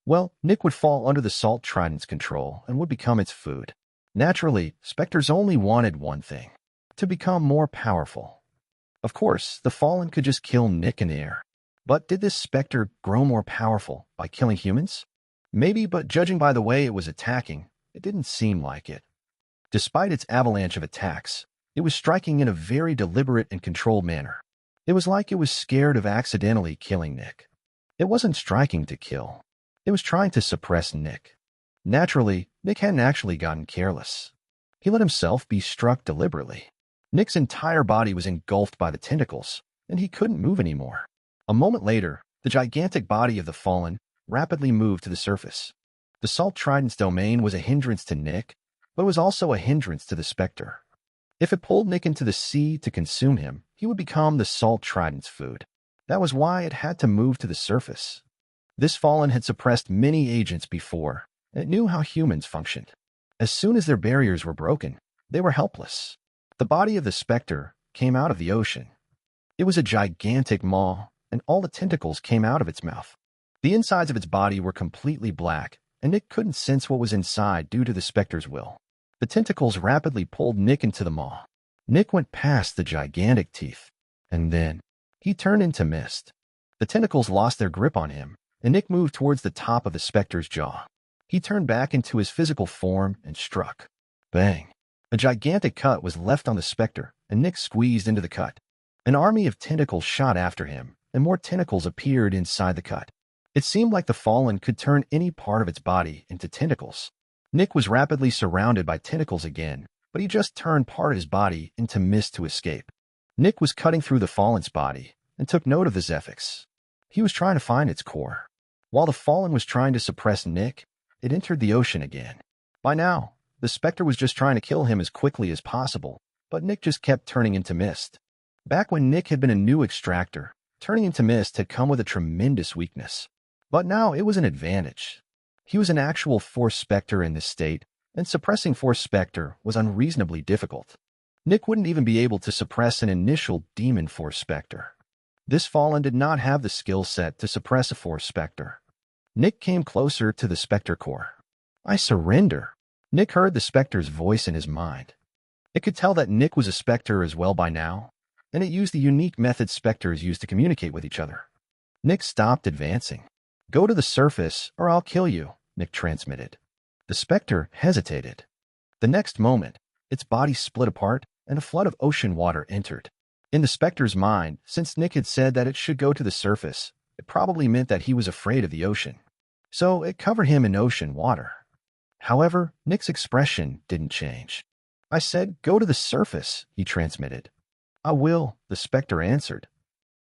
Well, Nick would fall under the Salt Trident's control and would become its food. Naturally, Spectres only wanted one thing: to become more powerful. Of course, the Fallen could just kill Nick in the air. But did this Spectre grow more powerful by killing humans? Maybe, but judging by the way it was attacking, it didn't seem like it. Despite its avalanche of attacks, it was striking in a very deliberate and controlled manner. It was like it was scared of accidentally killing Nick. It wasn't striking to kill. It was trying to suppress Nick. Naturally, Nick hadn't actually gotten careless. He let himself be struck deliberately. Nick's entire body was engulfed by the tentacles, and he couldn't move anymore. A moment later, the gigantic body of the Fallen rapidly moved to the surface. The Salt Trident's domain was a hindrance to Nick, but it was also a hindrance to the Spectre. If it pulled Nick into the sea to consume him, he would become the Salt Trident's food. That was why it had to move to the surface. This Fallen had suppressed many agents before, and it knew how humans functioned. As soon as their barriers were broken, they were helpless. The body of the Spectre came out of the ocean. It was a gigantic maw, and all the tentacles came out of its mouth. The insides of its body were completely black, and Nick couldn't sense what was inside due to the Spectre's will. The tentacles rapidly pulled Nick into the maw. Nick went past the gigantic teeth, and then he turned into mist. The tentacles lost their grip on him, and Nick moved towards the top of the Spectre's jaw. He turned back into his physical form and struck. Bang! A gigantic cut was left on the Spectre, and Nick squeezed into the cut. An army of tentacles shot after him, and more tentacles appeared inside the cut. It seemed like the Fallen could turn any part of its body into tentacles. Nick was rapidly surrounded by tentacles again, but he just turned part of his body into mist to escape. Nick was cutting through the Fallen's body and took note of the Zephyx. He was trying to find its core. While the Fallen was trying to suppress Nick, it entered the ocean again. By now, the Spectre was just trying to kill him as quickly as possible, but Nick just kept turning into mist. Back when Nick had been a new extractor, turning into mist had come with a tremendous weakness. But now it was an advantage. He was an actual Force Spectre in this state, and suppressing Force Spectre was unreasonably difficult. Nick wouldn't even be able to suppress an initial Demon Force Spectre. This Fallen did not have the skill set to suppress a Force Spectre. Nick came closer to the Spectre core. I surrender. Nick heard the Spectre's voice in his mind. It could tell that Nick was a Spectre as well by now, and it used the unique method Spectres use to communicate with each other. Nick stopped advancing. Go to the surface, or I'll kill you, Nick transmitted. The Spectre hesitated. The next moment, its body split apart, and a flood of ocean water entered. In the Spectre's mind, since Nick had said that it should go to the surface, it probably meant that he was afraid of the ocean. So it covered him in ocean water. However, Nick's expression didn't change. I said, go to the surface, he transmitted. I will, the Spectre answered.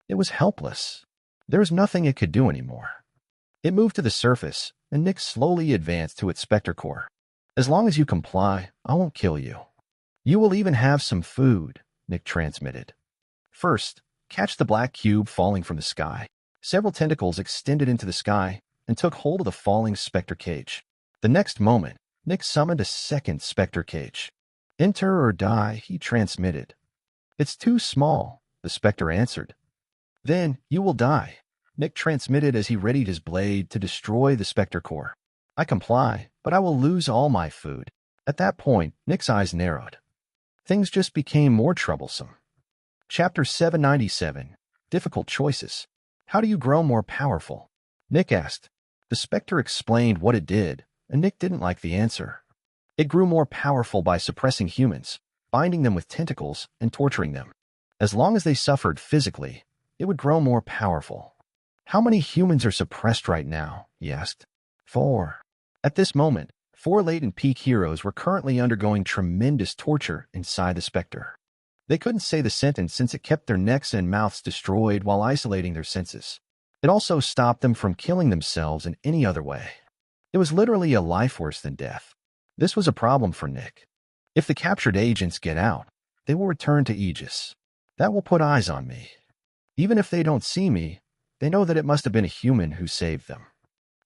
It was helpless. There was nothing it could do anymore. It moved to the surface, and Nick slowly advanced to its Spectre core. As long as you comply, I won't kill you. You will even have some food, Nick transmitted. First, catch the black cube falling from the sky. Several tentacles extended into the sky and took hold of the falling Spectre cage. The next moment, Nick summoned a second Spectre cage. Enter or die, he transmitted. It's too small, the Spectre answered. Then you will die, Nick transmitted as he readied his blade to destroy the Spectre core. I comply, but I will lose all my food. At that point, Nick's eyes narrowed. Things just became more troublesome. Chapter 797, Difficult Choices. How do you grow more powerful? Nick asked. The Spectre explained what it did, and Nick didn't like the answer. It grew more powerful by suppressing humans, binding them with tentacles, and torturing them. As long as they suffered physically, it would grow more powerful. How many humans are suppressed right now? He asked. 4. At this moment, 4 latent peak heroes were currently undergoing tremendous torture inside the Spectre. They couldn't say the sentence since it kept their necks and mouths destroyed while isolating their senses. It also stopped them from killing themselves in any other way. It was literally a life worse than death. This was a problem for Nick. If the captured agents get out, they will return to Aegis. That will put eyes on me. Even if they don't see me, they know that it must have been a human who saved them.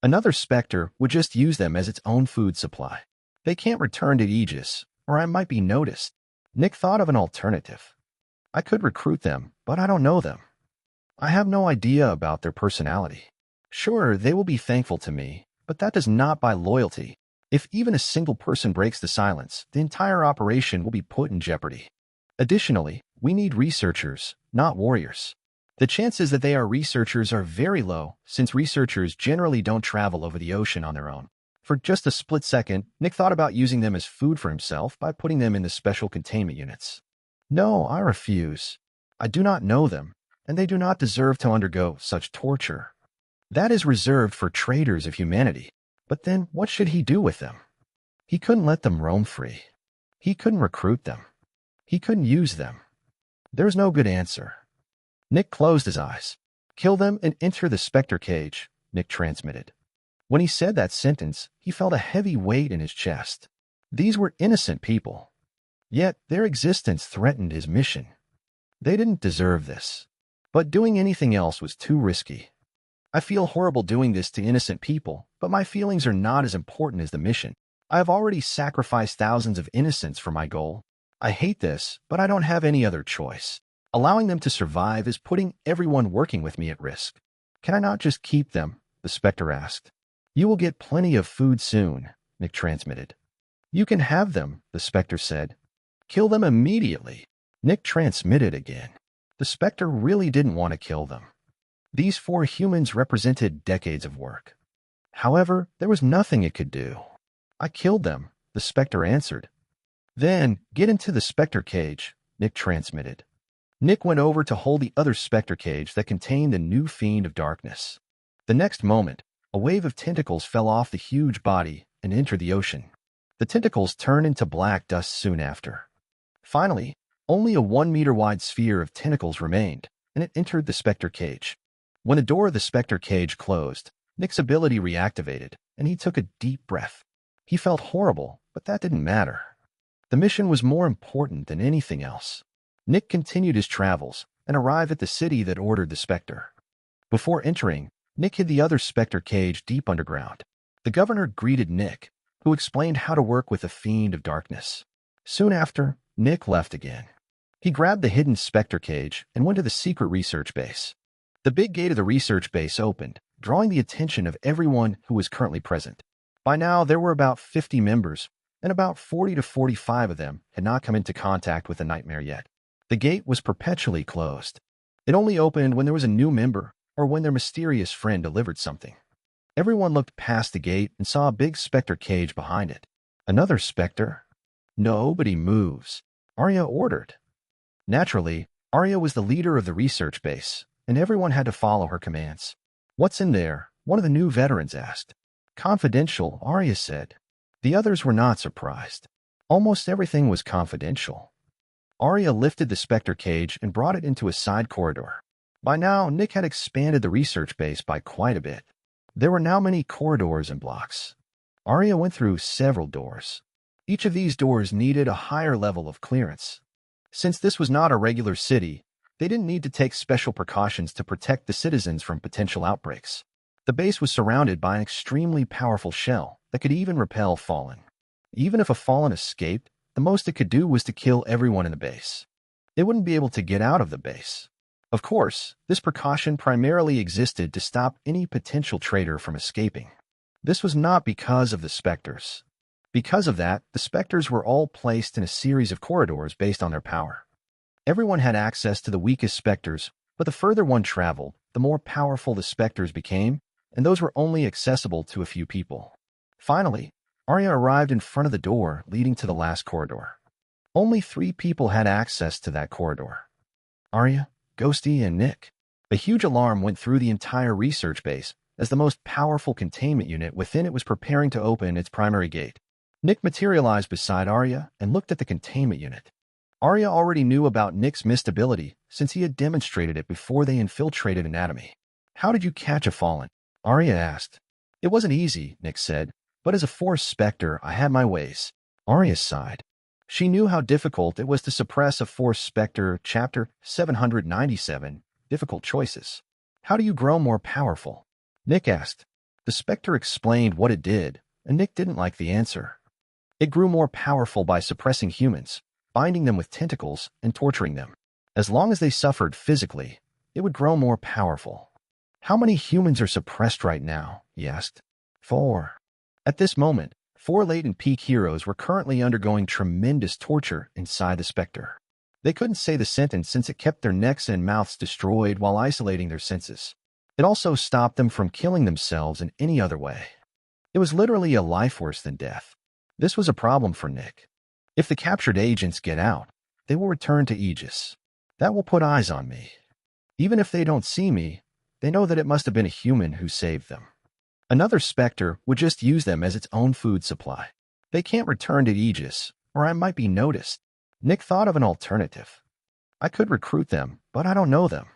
Another Spectre would just use them as its own food supply. They can't return to Aegis, or I might be noticed. Nick thought of an alternative. I could recruit them, but I don't know them. I have no idea about their personality. Sure, they will be thankful to me, but that does not buy loyalty. If even a single person breaks the silence, the entire operation will be put in jeopardy. Additionally, we need researchers, not warriors. The chances that they are researchers are very low, since researchers generally don't travel over the ocean on their own. For just a split second, Nick thought about using them as food for himself by putting them in the special containment units. No, I refuse. I do not know them, and they do not deserve to undergo such torture. That is reserved for traitors of humanity. But then, what should he do with them? He couldn't let them roam free. He couldn't recruit them. He couldn't use them. There's no good answer. Nick closed his eyes. Kill them and enter the Spectre cage, Nick transmitted. When he said that sentence, he felt a heavy weight in his chest. These were innocent people. Yet their existence threatened his mission. They didn't deserve this. But doing anything else was too risky. I feel horrible doing this to innocent people, but my feelings are not as important as the mission. I have already sacrificed thousands of innocents for my goal. I hate this, but I don't have any other choice. Allowing them to survive is putting everyone working with me at risk. Can I not just keep them? The Spectre asked. You will get plenty of food soon, Nick transmitted. You can have them, the Spectre said. Kill them immediately. Nick transmitted again. The Spectre really didn't want to kill them. These 4 humans represented decades of work. However, there was nothing it could do. I killed them, the Spectre answered. Then, get into the Spectre cage, Nick transmitted. Nick went over to hold the other Spectre cage that contained the new fiend of darkness. The next moment, a wave of tentacles fell off the huge body and entered the ocean. The tentacles turned into black dust soon after. Finally, only a 1-meter-wide sphere of tentacles remained, and it entered the Spectre cage. When the door of the Spectre cage closed, Nick's ability reactivated, and he took a deep breath. He felt horrible, but that didn't matter. The mission was more important than anything else. Nick continued his travels and arrived at the city that ordered the Spectre. Before entering, Nick hid the other Spectre cage deep underground. The governor greeted Nick, who explained how to work with the fiend of darkness. Soon after, Nick left again. He grabbed the hidden Spectre cage and went to the secret research base. The big gate of the research base opened, drawing the attention of everyone who was currently present. By now, there were about 50 members, and about 40 to 45 of them had not come into contact with the nightmare yet. The gate was perpetually closed. It only opened when there was a new member or when their mysterious friend delivered something. Everyone looked past the gate and saw a big Spectre cage behind it. Another Spectre? Nobody moves, Arya ordered. Naturally, Arya was the leader of the research base, and everyone had to follow her commands. What's in there? One of the new veterans asked. Confidential, Arya said. The others were not surprised. Almost everything was confidential. Arya lifted the Spectre cage and brought it into a side corridor. By now, Nick had expanded the research base by quite a bit. There were now many corridors and blocks. Arya went through several doors. Each of these doors needed a higher level of clearance. Since this was not a regular city, they didn't need to take special precautions to protect the citizens from potential outbreaks. The base was surrounded by an extremely powerful shell that could even repel Fallen. Even if a Fallen escaped, the most it could do was to kill everyone in the base. It wouldn't be able to get out of the base. Of course, this precaution primarily existed to stop any potential traitor from escaping. This was not because of the Specters. Because of that, the Specters were all placed in a series of corridors based on their power. Everyone had access to the weakest Specters, but the further one traveled, the more powerful the Specters became, and those were only accessible to a few people. Finally, Arya arrived in front of the door leading to the last corridor. Only 3 people had access to that corridor. Arya, Ghosty, and Nick. A huge alarm went through the entire research base as the most powerful containment unit within it was preparing to open its primary gate. Nick materialized beside Arya and looked at the containment unit. Arya already knew about Nick's missed ability since he had demonstrated it before they infiltrated Anatomy. How did you catch a Fallen? Arya asked. It wasn't easy, Nick said, but as a Force Spectre, I had my ways. Arya sighed. She knew how difficult it was to suppress a Force Spectre. Chapter 797, Difficult Choices. How do you grow more powerful? Nick asked. The Spectre explained what it did, and Nick didn't like the answer. It grew more powerful by suppressing humans, binding them with tentacles, and torturing them. As long as they suffered physically, it would grow more powerful. How many humans are suppressed right now? He asked. 4. At this moment, 4 latent peak heroes were currently undergoing tremendous torture inside the Spectre. They couldn't say the sentence since it kept their necks and mouths destroyed while isolating their senses. It also stopped them from killing themselves in any other way. It was literally a life worse than death. This was a problem for Nick. If the captured agents get out, they will return to Aegis. That will put eyes on me. Even if they don't see me, they know that it must have been a human who saved them. Another Spectre would just use them as its own food supply. They can't return to Aegis, or I might be noticed. Nick thought of an alternative. I could recruit them, but I don't know them.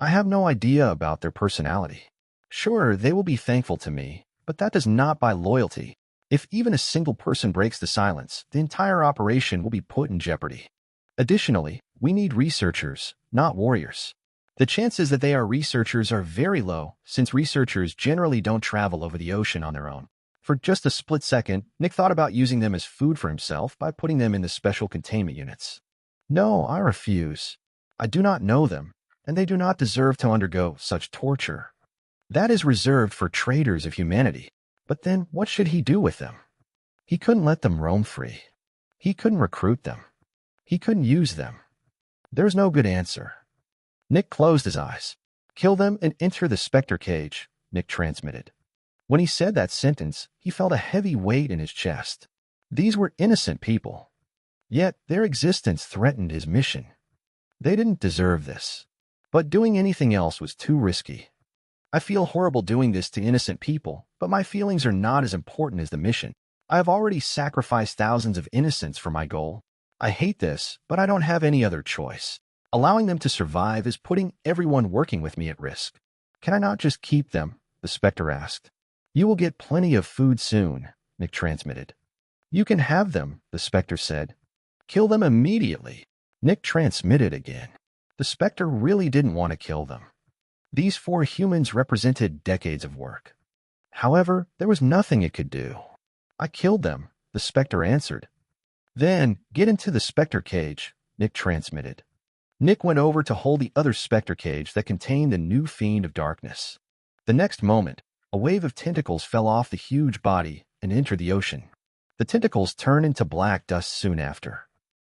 I have no idea about their personality. Sure, they will be thankful to me, but that does not buy loyalty. If even a single person breaks the silence, the entire operation will be put in jeopardy. Additionally, we need researchers, not warriors. The chances that they are researchers are very low, since researchers generally don't travel over the ocean on their own. For just a split second, Nick thought about using them as food for himself by putting them in the special containment units. No, I refuse. I do not know them, and they do not deserve to undergo such torture. That is reserved for traitors of humanity. But then, what should he do with them? He couldn't let them roam free. He couldn't recruit them. He couldn't use them. There's no good answer. Nick closed his eyes. Kill them and enter the Spectre cage, Nick transmitted. When he said that sentence, he felt a heavy weight in his chest. These were innocent people. Yet their existence threatened his mission. They didn't deserve this. But doing anything else was too risky. I feel horrible doing this to innocent people, but my feelings are not as important as the mission. I have already sacrificed thousands of innocents for my goal. I hate this, but I don't have any other choice. Allowing them to survive is putting everyone working with me at risk. Can I not just keep them? The Spectre asked. You will get plenty of food soon, Nick transmitted. You can have them, the Spectre said. Kill them immediately. Nick transmitted again. The Spectre really didn't want to kill them. These 4 humans represented decades of work. However, there was nothing it could do. I killed them, the Spectre answered. Then, get into the Spectre cage, Nick transmitted. Nick went over to hold the other Spectre cage that contained the new fiend of darkness. The next moment, a wave of tentacles fell off the huge body and entered the ocean. The tentacles turned into black dust soon after.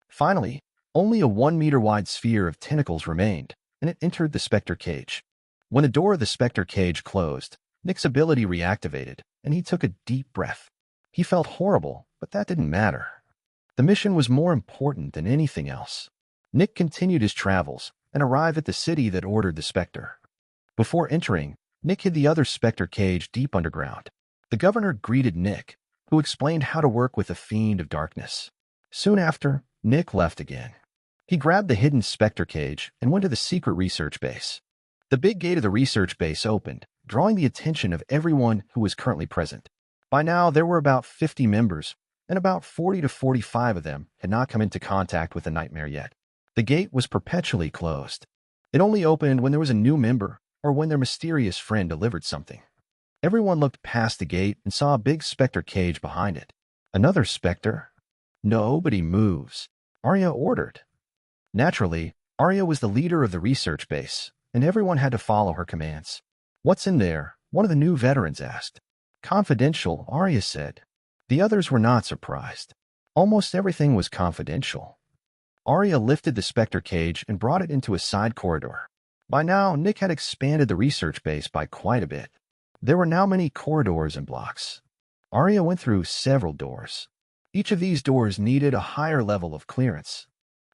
Finally, only a 1-meter-wide sphere of tentacles remained, and it entered the Spectre cage. When the door of the Spectre cage closed, Nick's ability reactivated, and he took a deep breath. He felt horrible, but that didn't matter. The mission was more important than anything else. Nick continued his travels and arrived at the city that ordered the Spectre. Before entering, Nick hid the other Spectre cage deep underground. The governor greeted Nick, who explained how to work with the fiend of darkness. Soon after, Nick left again. He grabbed the hidden Spectre cage and went to the secret research base. The big gate of the research base opened, drawing the attention of everyone who was currently present. By now, there were about 50 members, and about 40 to 45 of them had not come into contact with the nightmare yet. The gate was perpetually closed. It only opened when there was a new member or when their mysterious friend delivered something. Everyone looked past the gate and saw a big Spectre cage behind it. Another Spectre? Nobody moves, Arya ordered. Naturally, Arya was the leader of the research base, and everyone had to follow her commands. What's in there? One of the new veterans asked. Confidential, Arya said. The others were not surprised. Almost everything was confidential. Arya lifted the Spectre cage and brought it into a side corridor. By now, Nick had expanded the research base by quite a bit. There were now many corridors and blocks. Arya went through several doors. Each of these doors needed a higher level of clearance.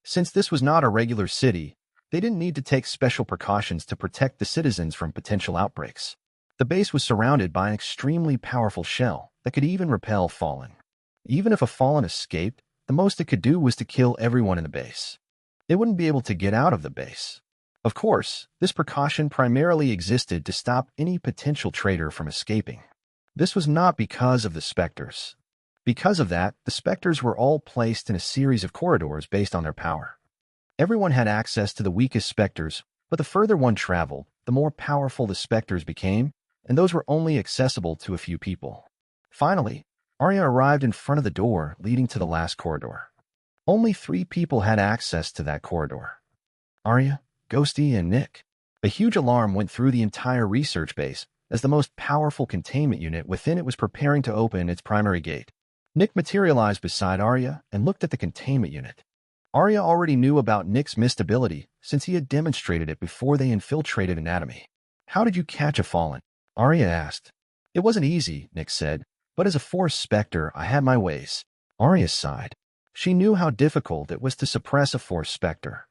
Since this was not a regular city, they didn't need to take special precautions to protect the citizens from potential outbreaks. The base was surrounded by an extremely powerful shell that could even repel Fallen. Even if a Fallen escaped, the most it could do was to kill everyone in the base. It wouldn't be able to get out of the base. Of course, this precaution primarily existed to stop any potential traitor from escaping. This was not because of the Specters. Because of that, the Specters were all placed in a series of corridors based on their power. Everyone had access to the weakest Specters, but the further one traveled, the more powerful the Specters became, and those were only accessible to a few people. Finally, Arya arrived in front of the door leading to the last corridor. Only 3 people had access to that corridor: Arya, Ghosty, and Nick. A huge alarm went through the entire research base as the most powerful containment unit within it was preparing to open its primary gate. Nick materialized beside Arya and looked at the containment unit. Arya already knew about Nick's missed ability since he had demonstrated it before they infiltrated anatomy. "How did you catch a fallen?" Arya asked. "It wasn't easy," Nick said, "but as a Force Spectre, I had my ways." Arya sighed. She knew how difficult it was to suppress a Force Spectre.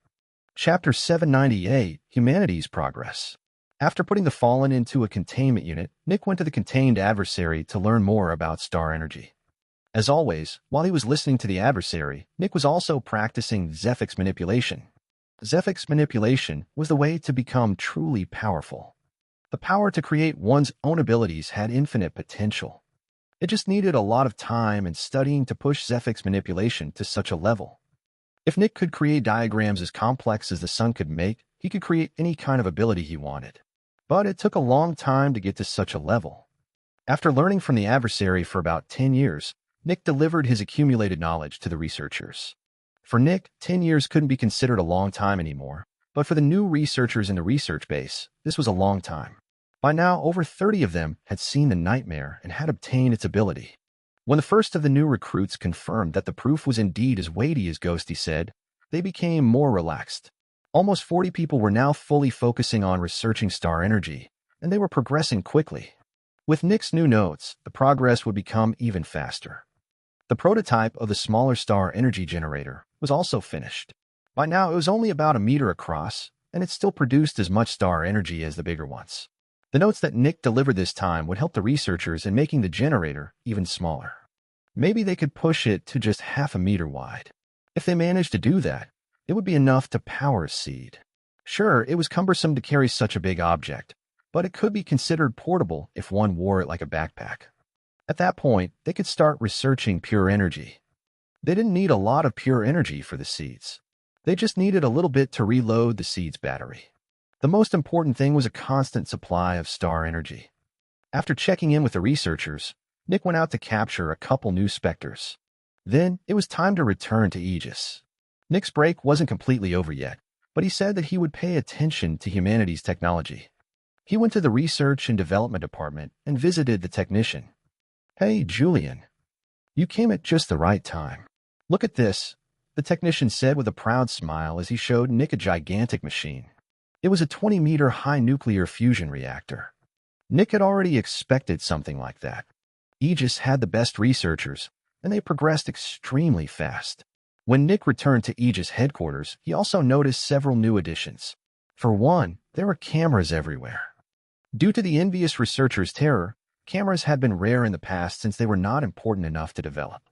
Chapter 798, Humanity's Progress. After putting the Fallen into a containment unit, Nick went to the contained adversary to learn more about star energy. As always, while he was listening to the adversary, Nick was also practicing Zephyx manipulation. Zephyx manipulation was the way to become truly powerful. The power to create one's own abilities had infinite potential. It just needed a lot of time and studying to push Zephyx manipulation to such a level. If Nick could create diagrams as complex as the sun could make, he could create any kind of ability he wanted. But it took a long time to get to such a level. After learning from the adversary for about 10 years, Nick delivered his accumulated knowledge to the researchers. For Nick, 10 years couldn't be considered a long time anymore, but for the new researchers in the research base, this was a long time. By now, over 30 of them had seen the nightmare and had obtained its ability. When the first of the new recruits confirmed that the proof was indeed as weighty as Ghosty said, they became more relaxed. Almost 40 people were now fully focusing on researching star energy, and they were progressing quickly. With Nick's new notes, the progress would become even faster. The prototype of the smaller star energy generator was also finished. By now, it was only about a meter across, and it still produced as much star energy as the bigger ones. The notes that Nick delivered this time would help the researchers in making the generator even smaller. Maybe they could push it to just half a meter wide. If they managed to do that, it would be enough to power a seed. Sure, it was cumbersome to carry such a big object, but it could be considered portable if one wore it like a backpack. At that point, they could start researching pure energy. They didn't need a lot of pure energy for the seeds. They just needed a little bit to reload the seed's battery. The most important thing was a constant supply of star energy. After checking in with the researchers, Nick went out to capture a couple new Specters. Then, it was time to return to Aegis. Nick's break wasn't completely over yet, but he said that he would pay attention to humanity's technology. He went to the Research and Development Department and visited the technician. "Hey, Julian. You came at just the right time. Look at this," the technician said with a proud smile as he showed Nick a gigantic machine. It was a 20-meter-high nuclear fusion reactor. Nick had already expected something like that. Aegis had the best researchers, and they progressed extremely fast. When Nick returned to Aegis headquarters, he also noticed several new additions. For one, there were cameras everywhere. Due to the envious researchers' terror, cameras had been rare in the past since they were not important enough to develop.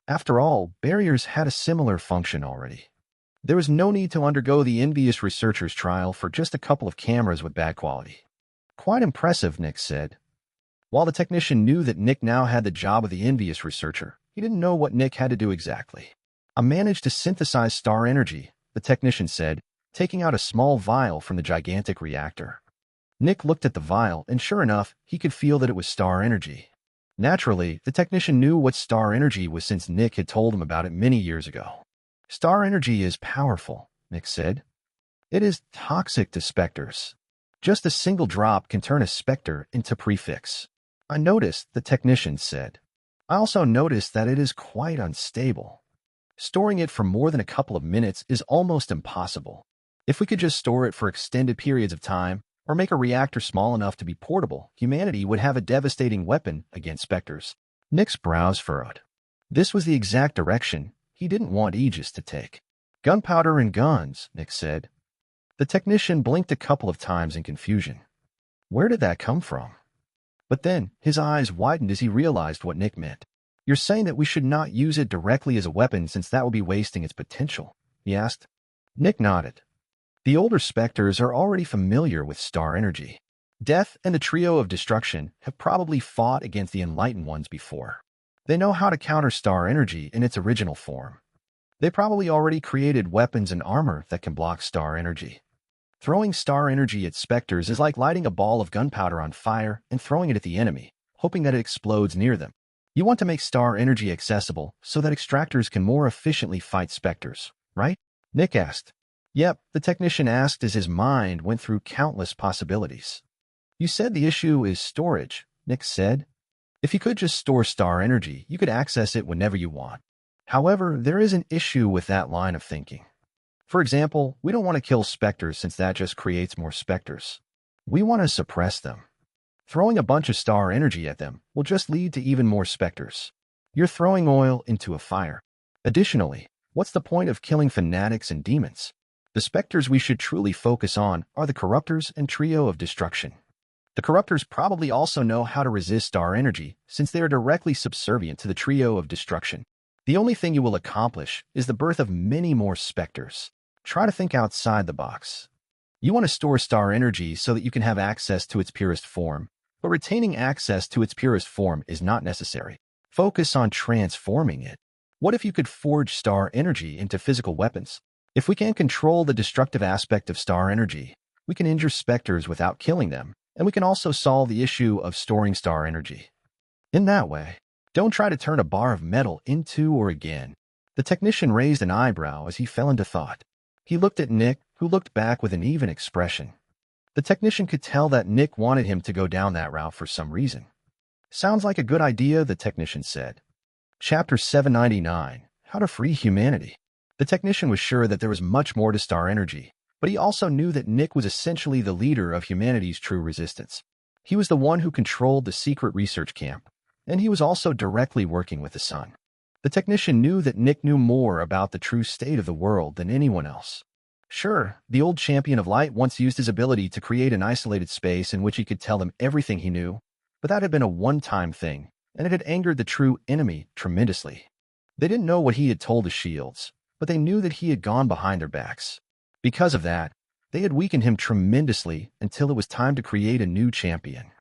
After all, barriers had a similar function already. There was no need to undergo the envious researchers' trial for just a couple of cameras with bad quality. "Quite impressive," Nick said. While the technician knew that Nick now had the job of the envious researcher, he didn't know what Nick had to do exactly. "I managed to synthesize star energy," the technician said, taking out a small vial from the gigantic reactor. Nick looked at the vial, and sure enough, he could feel that it was star energy. Naturally, the technician knew what star energy was since Nick had told him about it many years ago. "Star energy is powerful," Nick said. "It is toxic to Specters. Just a single drop can turn a Spectre into prefix." "I noticed," the technician said. "I also noticed that it is quite unstable. Storing it for more than a couple of minutes is almost impossible. If we could just store it for extended periods of time, or make a reactor small enough to be portable, humanity would have a devastating weapon against Specters." Nick's brows furrowed. This was the exact direction he didn't want Aegis to take. "Gunpowder and guns," Nick said. The technician blinked a couple of times in confusion. Where did that come from? But then, his eyes widened as he realized what Nick meant. "You're saying that we should not use it directly as a weapon since that would be wasting its potential?" he asked. Nick nodded. The older Specters are already familiar with star energy. Death and the Trio of Destruction have probably fought against the Enlightened Ones before. They know how to counter star energy in its original form. They probably already created weapons and armor that can block star energy. Throwing star energy at Specters is like lighting a ball of gunpowder on fire and throwing it at the enemy, hoping that it explodes near them. You want to make star energy accessible so that extractors can more efficiently fight Specters, right? Nick asked. Yep, the technician asked as his mind went through countless possibilities. You said the issue is storage, Nick said. If you could just store star energy, you could access it whenever you want. However, there is an issue with that line of thinking. For example, we don't want to kill Specters since that just creates more Specters. We want to suppress them. Throwing a bunch of star energy at them will just lead to even more Specters. You're throwing oil into a fire. Additionally, what's the point of killing fanatics and demons? The Specters we should truly focus on are the Corruptors and Trio of Destruction. The Corruptors probably also know how to resist star energy since they are directly subservient to the Trio of Destruction. The only thing you will accomplish is the birth of many more Specters. Try to think outside the box. You want to store star energy so that you can have access to its purest form, but retaining access to its purest form is not necessary. Focus on transforming it. What if you could forge star energy into physical weapons? If we can't control the destructive aspect of star energy, we can injure Specters without killing them, and we can also solve the issue of storing star energy. In that way, don't try to turn a bar of metal into or again. The technician raised an eyebrow as he fell into thought. He looked at Nick, who looked back with an even expression. The technician could tell that Nick wanted him to go down that route for some reason. Sounds like a good idea, the technician said. Chapter 799, How to Free Humanity. The technician was sure that there was much more to star energy, but he also knew that Nick was essentially the leader of humanity's true resistance. He was the one who controlled the secret research camp, and he was also directly working with the Sun. The technician knew that Nick knew more about the true state of the world than anyone else. Sure, the old champion of light once used his ability to create an isolated space in which he could tell them everything he knew, but that had been a one-time thing, and it had angered the true enemy tremendously. They didn't know what he had told the Shields, but they knew that he had gone behind their backs. Because of that, they had weakened him tremendously until it was time to create a new champion.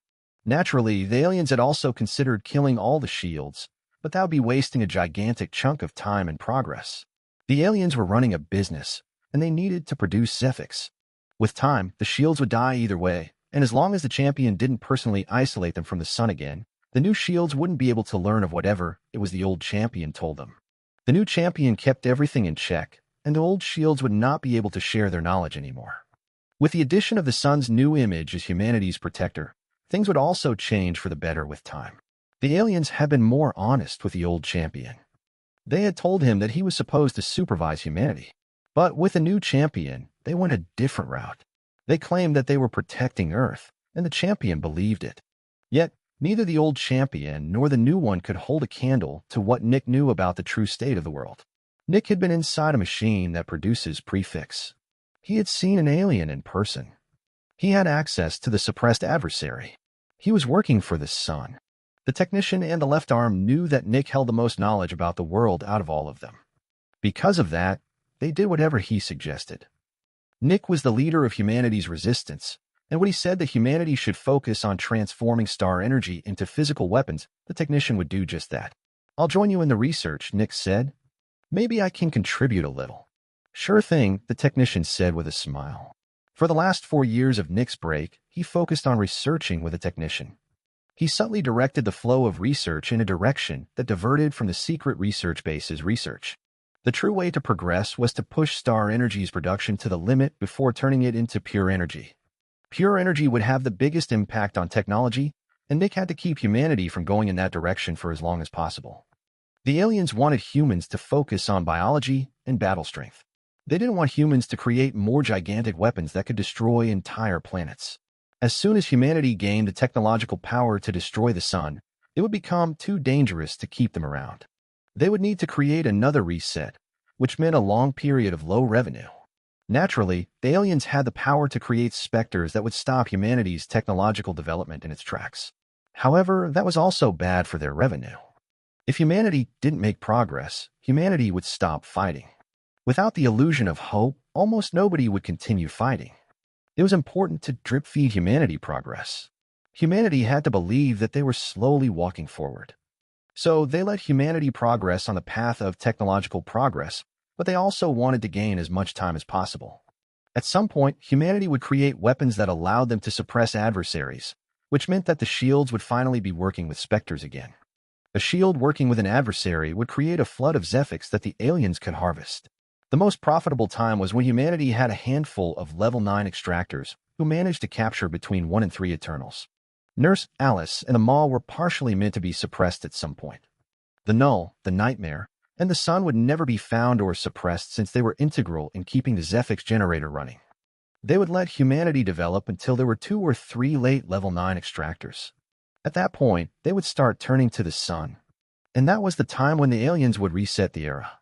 Naturally, the aliens had also considered killing all the Shields, but that would be wasting a gigantic chunk of time and progress. The aliens were running a business, and they needed to produce Zephyx. With time, the Shields would die either way, and as long as the champion didn't personally isolate them from the Sun again, the new Shields wouldn't be able to learn of whatever it was the old champion told them. The new champion kept everything in check, and the old Shields would not be able to share their knowledge anymore. With the addition of the Sun's new image as humanity's protector, things would also change for the better with time. The aliens had been more honest with the old champion. They had told him that he was supposed to supervise humanity. But with the new champion, they went a different route. They claimed that they were protecting Earth, and the champion believed it. Yet, neither the old champion nor the new one could hold a candle to what Nick knew about the true state of the world. Nick had been inside a machine that produces prefix. He had seen an alien in person. He had access to the suppressed adversary. He was working for the Sun. The technician and the left arm knew that Nick held the most knowledge about the world out of all of them. Because of that, they did whatever he suggested. Nick was the leader of humanity's resistance, and when he said that humanity should focus on transforming star energy into physical weapons, the technician would do just that. I'll join you in the research, Nick said. Maybe I can contribute a little. Sure thing, the technician said with a smile. For the last 4 years of Nick's break, he focused on researching with a technician. He subtly directed the flow of research in a direction that diverted from the secret research base's research. The true way to progress was to push star energy's production to the limit before turning it into pure energy. Pure energy would have the biggest impact on technology, and Nick had to keep humanity from going in that direction for as long as possible. The aliens wanted humans to focus on biology and battle strength. They didn't want humans to create more gigantic weapons that could destroy entire planets. As soon as humanity gained the technological power to destroy the Sun, it would become too dangerous to keep them around. They would need to create another reset, which meant a long period of low revenue. Naturally, the aliens had the power to create Specters that would stop humanity's technological development in its tracks. However, that was also bad for their revenue. If humanity didn't make progress, humanity would stop fighting. Without the illusion of hope, almost nobody would continue fighting. It was important to drip-feed humanity progress. Humanity had to believe that they were slowly walking forward. So they let humanity progress on the path of technological progress, but they also wanted to gain as much time as possible. At some point, humanity would create weapons that allowed them to suppress adversaries, which meant that the shields would finally be working with Specters again. A shield working with an adversary would create a flood of Zephyx that the aliens could harvest. The most profitable time was when humanity had a handful of level 9 extractors who managed to capture between 1 and 3 Eternals. Nurse, Alice, and the Maw were partially meant to be suppressed at some point. The Null, the Nightmare, and the Sun would never be found or suppressed since they were integral in keeping the Zephyx generator running. They would let humanity develop until there were 2 or 3 late level 9 extractors. At that point, they would start turning to the Sun, and that was the time when the aliens would reset the era.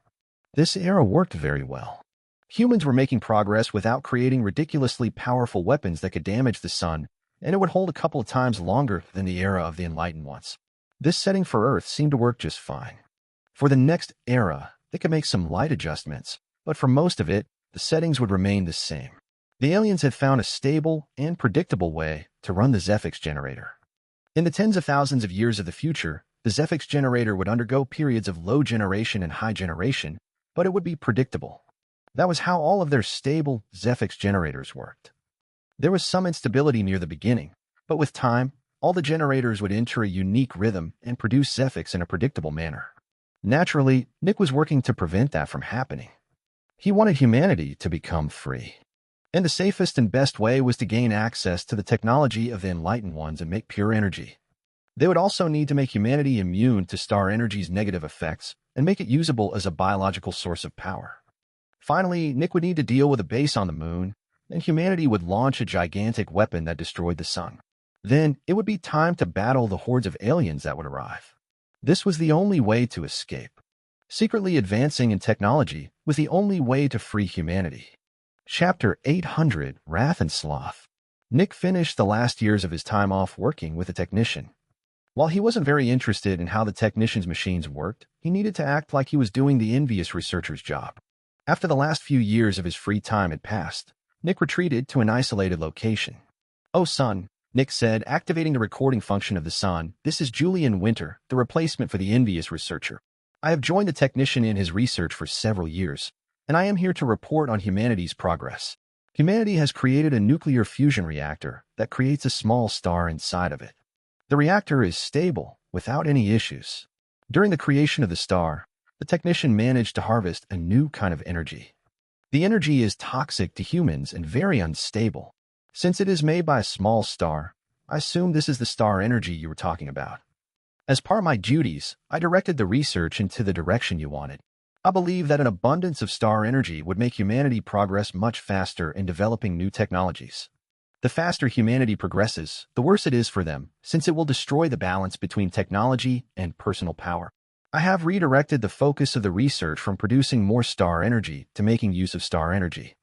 This era worked very well. Humans were making progress without creating ridiculously powerful weapons that could damage the Sun, and it would hold a couple of times longer than the era of the Enlightened ones. This setting for Earth seemed to work just fine. For the next era, they could make some light adjustments, but for most of it, the settings would remain the same. The aliens had found a stable and predictable way to run the Zephyx generator. In the tens of thousands of years of the future, the Zephyx generator would undergo periods of low generation and high generation, but it would be predictable. That was how all of their stable Zephyx generators worked. There was some instability near the beginning, but with time, all the generators would enter a unique rhythm and produce Zephyx in a predictable manner. Naturally, Nick was working to prevent that from happening. He wanted humanity to become free. And the safest and best way was to gain access to the technology of the Enlightened Ones and make pure energy. They would also need to make humanity immune to star energy's negative effects and make it usable as a biological source of power. Finally, Nick would need to deal with a base on the moon, and humanity would launch a gigantic weapon that destroyed the Sun. Then, it would be time to battle the hordes of aliens that would arrive. This was the only way to escape. Secretly advancing in technology was the only way to free humanity. Chapter 800, Wrath and Sloth. Nick finished the last years of his time off working with a technician. While he wasn't very interested in how the technician's machines worked, he needed to act like he was doing the envious researcher's job. After the last few years of his free time had passed, Nick retreated to an isolated location. "Oh, son," Nick said, activating the recording function of the Sun, "this is Julian Winter, the replacement for the envious researcher. I have joined the technician in his research for several years, and I am here to report on humanity's progress. Humanity has created a nuclear fusion reactor that creates a small star inside of it. The reactor is stable, without any issues. During the creation of the star, the technician managed to harvest a new kind of energy. The energy is toxic to humans and very unstable. Since it is made by a small star, I assume this is the star energy you were talking about. As part of my duties, I directed the research into the direction you wanted. I believe that an abundance of star energy would make humanity progress much faster in developing new technologies. The faster humanity progresses, the worse it is for them, since it will destroy the balance between technology and personal power. I have redirected the focus of the research from producing more star energy to making use of star energy.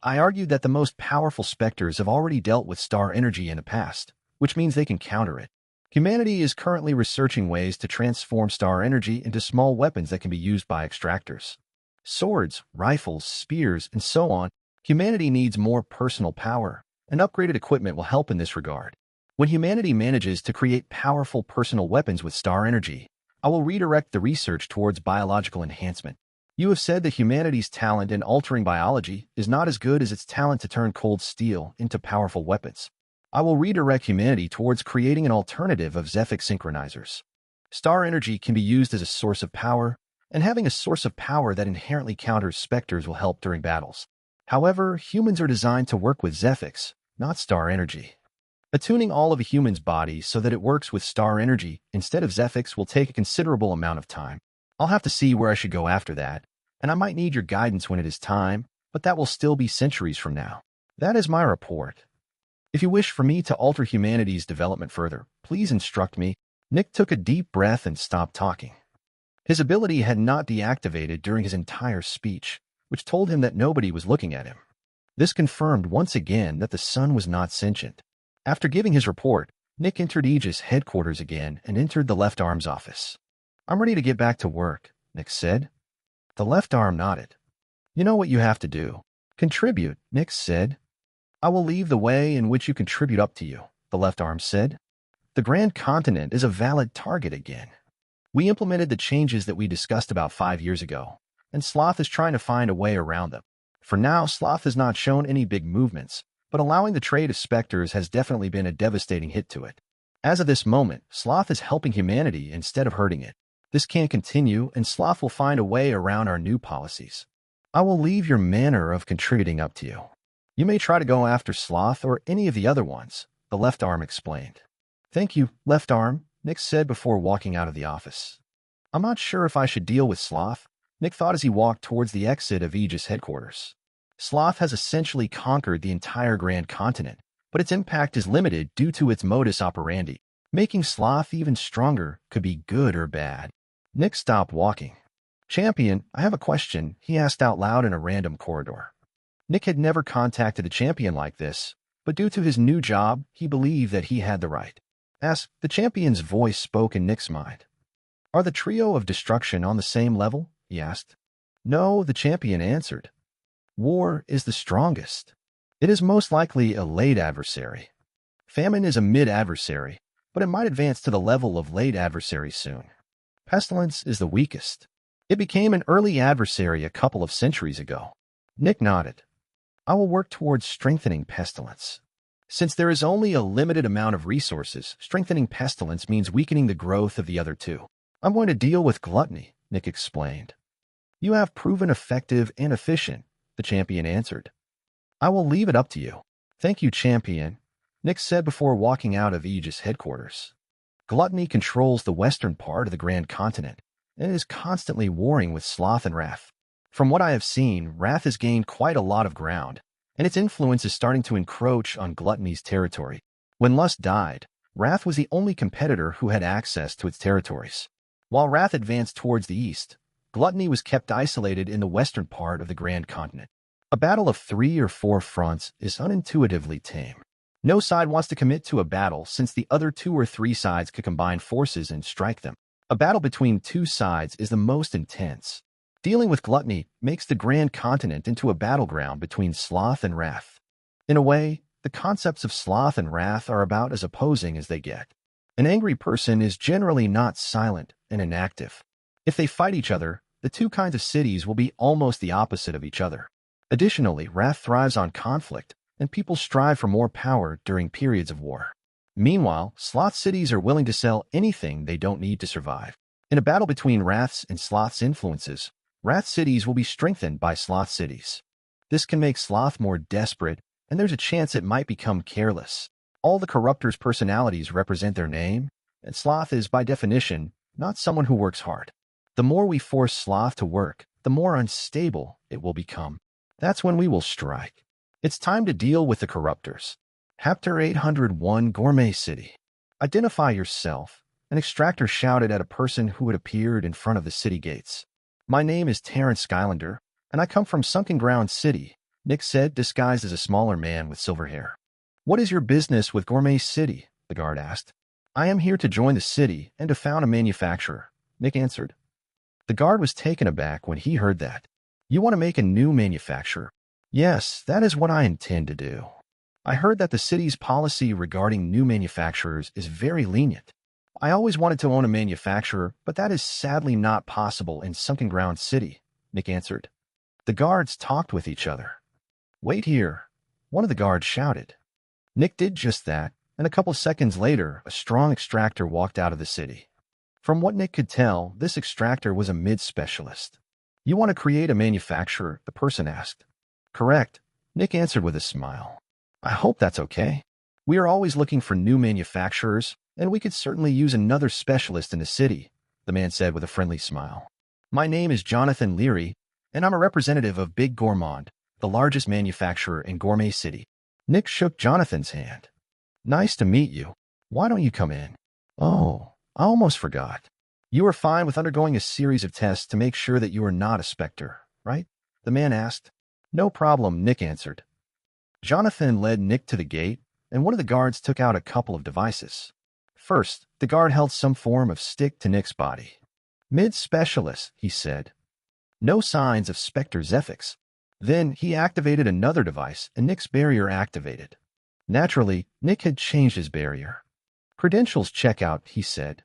I argued that the most powerful Specters have already dealt with star energy in the past, which means they can counter it. Humanity is currently researching ways to transform star energy into small weapons that can be used by extractors. Swords, rifles, spears, and so on. Humanity needs more personal power, and upgraded equipment will help in this regard. When humanity manages to create powerful personal weapons with star energy, I will redirect the research towards biological enhancement. You have said that humanity's talent in altering biology is not as good as its talent to turn cold steel into powerful weapons. I will redirect humanity towards creating an alternative of Zephyx synchronizers. Star energy can be used as a source of power, and having a source of power that inherently counters Specters will help during battles. However, humans are designed to work with Zephyx, not star energy. Attuning all of a human's body so that it works with star energy instead of Zephyx will take a considerable amount of time. I'll have to see where I should go after that, and I might need your guidance when it is time, but that will still be centuries from now. That is my report. If you wish for me to alter humanity's development further, please instruct me." Nick took a deep breath and stopped talking. His ability had not deactivated during his entire speech, which told him that nobody was looking at him. This confirmed once again that the Sun was not sentient. After giving his report, Nick entered Aegis headquarters again and entered the left arm's office. "I'm ready to get back to work," Nick said. The left arm nodded. "You know what you have to do. Contribute," Nick said. "I will leave the way in which you contribute up to you," the left arm said. "The Grand Continent is a valid target again. We implemented the changes that we discussed about 5 years ago, and Sloth is trying to find a way around them. For now, Sloth has not shown any big movements, but allowing the trade of Specters has definitely been a devastating hit to it. As of this moment, Sloth is helping humanity instead of hurting it. This can't continue, and Sloth will find a way around our new policies. I will leave your manner of contributing up to you. You may try to go after Sloth or any of the other ones, the left arm explained. Thank you, left arm, Nick said before walking out of the office. I'm not sure if I should deal with Sloth, Nick thought as he walked towards the exit of Aegis headquarters. Sloth has essentially conquered the entire Grand Continent, but its impact is limited due to its modus operandi. Making Sloth even stronger could be good or bad. Nick stopped walking. Champion, I have a question, he asked out loud in a random corridor. Nick had never contacted a champion like this, but due to his new job, he believed that he had the right. Ask, the champion's voice spoke in Nick's mind. Are the trio of destruction on the same level? He asked. No, the champion answered. War is the strongest. It is most likely a late adversary. Famine is a mid-adversary, but it might advance to the level of late adversary soon. Pestilence is the weakest. It became an early adversary a couple of centuries ago. Nick nodded. I will work towards strengthening Pestilence. Since there is only a limited amount of resources, strengthening Pestilence means weakening the growth of the other two. I'm going to deal with gluttony, Nick explained. You have proven effective and efficient, the champion answered. I will leave it up to you. Thank you, champion, Nick said before walking out of Aegis headquarters. Gluttony controls the western part of the Grand Continent and is constantly warring with Sloth and Wrath. From what I have seen, Wrath has gained quite a lot of ground, and its influence is starting to encroach on Gluttony's territory. When Lust died, Wrath was the only competitor who had access to its territories. While Wrath advanced towards the east, Gluttony was kept isolated in the western part of the Grand Continent. A battle of 3 or 4 fronts is unintuitively tame. No side wants to commit to a battle since the other 2 or 3 sides could combine forces and strike them. A battle between 2 sides is the most intense. Dealing with Gluttony makes the Grand Continent into a battleground between Sloth and Wrath. In a way, the concepts of Sloth and Wrath are about as opposing as they get. An angry person is generally not silent and inactive. If they fight each other, the 2 kinds of cities will be almost the opposite of each other. Additionally, Wrath thrives on conflict, and people strive for more power during periods of war. Meanwhile, Sloth cities are willing to sell anything they don't need to survive. In a battle between Wrath's and Sloth's influences, Wrath cities will be strengthened by Sloth cities. This can make Sloth more desperate, and there's a chance it might become careless. All the corruptors' personalities represent their name, and Sloth is, by definition, not someone who works hard. The more we force Sloth to work, the more unstable it will become. That's when we will strike. It's time to deal with the corruptors. Chapter 801 Gourmet City. Identify yourself, an extractor shouted at a person who had appeared in front of the city gates. My name is Terrence Skylander, and I come from Sunken Ground City, Nick said, disguised as a smaller man with silver hair. What is your business with Gourmet City? The guard asked. I am here to join the city and to found a manufacturer, Nick answered. The guard was taken aback when he heard that. You want to make a new manufacturer? Yes, that is what I intend to do. I heard that the city's policy regarding new manufacturers is very lenient. I always wanted to own a manufacturer, but that is sadly not possible in Sunken Ground City, Nick answered. The guards talked with each other. Wait here, one of the guards shouted. Nick did just that, and a couple seconds later, a strong extractor walked out of the city. From what Nick could tell, this extractor was a mid-specialist. You want to create a manufacturer? The person asked. Correct, Nick answered with a smile. I hope that's okay. We are always looking for new manufacturers, and we could certainly use another specialist in the city, the man said with a friendly smile. My name is Jonathan Leary, and I'm a representative of Big Gourmand, the largest manufacturer in Gourmet City. Nick shook Jonathan's hand. Nice to meet you. Why don't you come in? Oh, I almost forgot. You are fine with undergoing a series of tests to make sure that you are not a Spectre, right? The man asked. No problem, Nick answered. Jonathan led Nick to the gate, and one of the guards took out a couple of devices. First, the guard held some form of stick to Nick's body. Mid-specialist, he said. No signs of Spectre Zephyx. Then he activated another device, and Nick's barrier activated. Naturally, Nick had changed his barrier. Credentials check out, he said.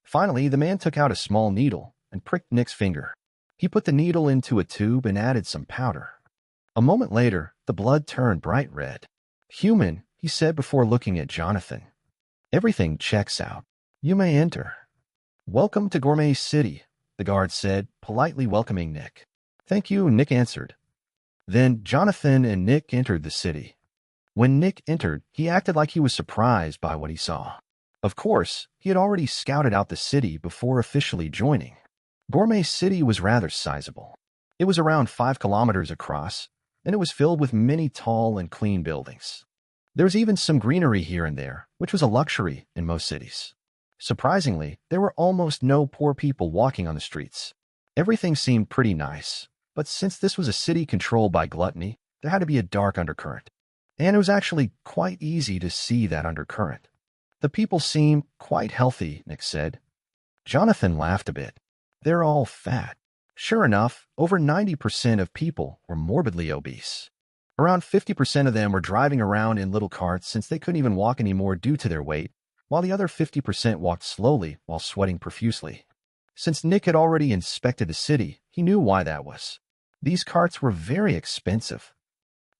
Finally, the man took out a small needle and pricked Nick's finger. He put the needle into a tube and added some powder. A moment later, the blood turned bright red. Human, he said before looking at Jonathan. Everything checks out. You may enter. Welcome to Warmaisach City, the guard said, politely welcoming Nick. Thank you, Nick answered. Then Jonathan and Nick entered the city. When Nick entered, he acted like he was surprised by what he saw. Of course, he had already scouted out the city before officially joining. Warmaisach City was rather sizable. It was around 5 kilometers across, and it was filled with many tall and clean buildings. There was even some greenery here and there, which was a luxury in most cities. Surprisingly, there were almost no poor people walking on the streets. Everything seemed pretty nice, but since this was a city controlled by gluttony, there had to be a dark undercurrent. And it was actually quite easy to see that undercurrent. The people seemed quite healthy, Nick said. Jonathan laughed a bit. They're all fat. Sure enough, over 90% of people were morbidly obese. Around 50% of them were driving around in little carts since they couldn't even walk anymore due to their weight, while the other 50% walked slowly while sweating profusely. Since Nick had already inspected the city, he knew why that was. These carts were very expensive.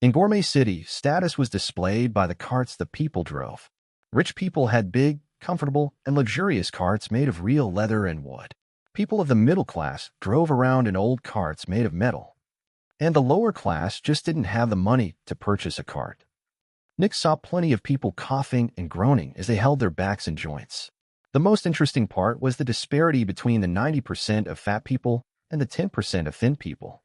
In Warmaisach City, status was displayed by the carts the people drove. Rich people had big, comfortable, and luxurious carts made of real leather and wood. People of the middle class drove around in old carts made of metal. And the lower class just didn't have the money to purchase a cart. Nick saw plenty of people coughing and groaning as they held their backs and joints. The most interesting part was the disparity between the 90% of fat people and the 10% of thin people.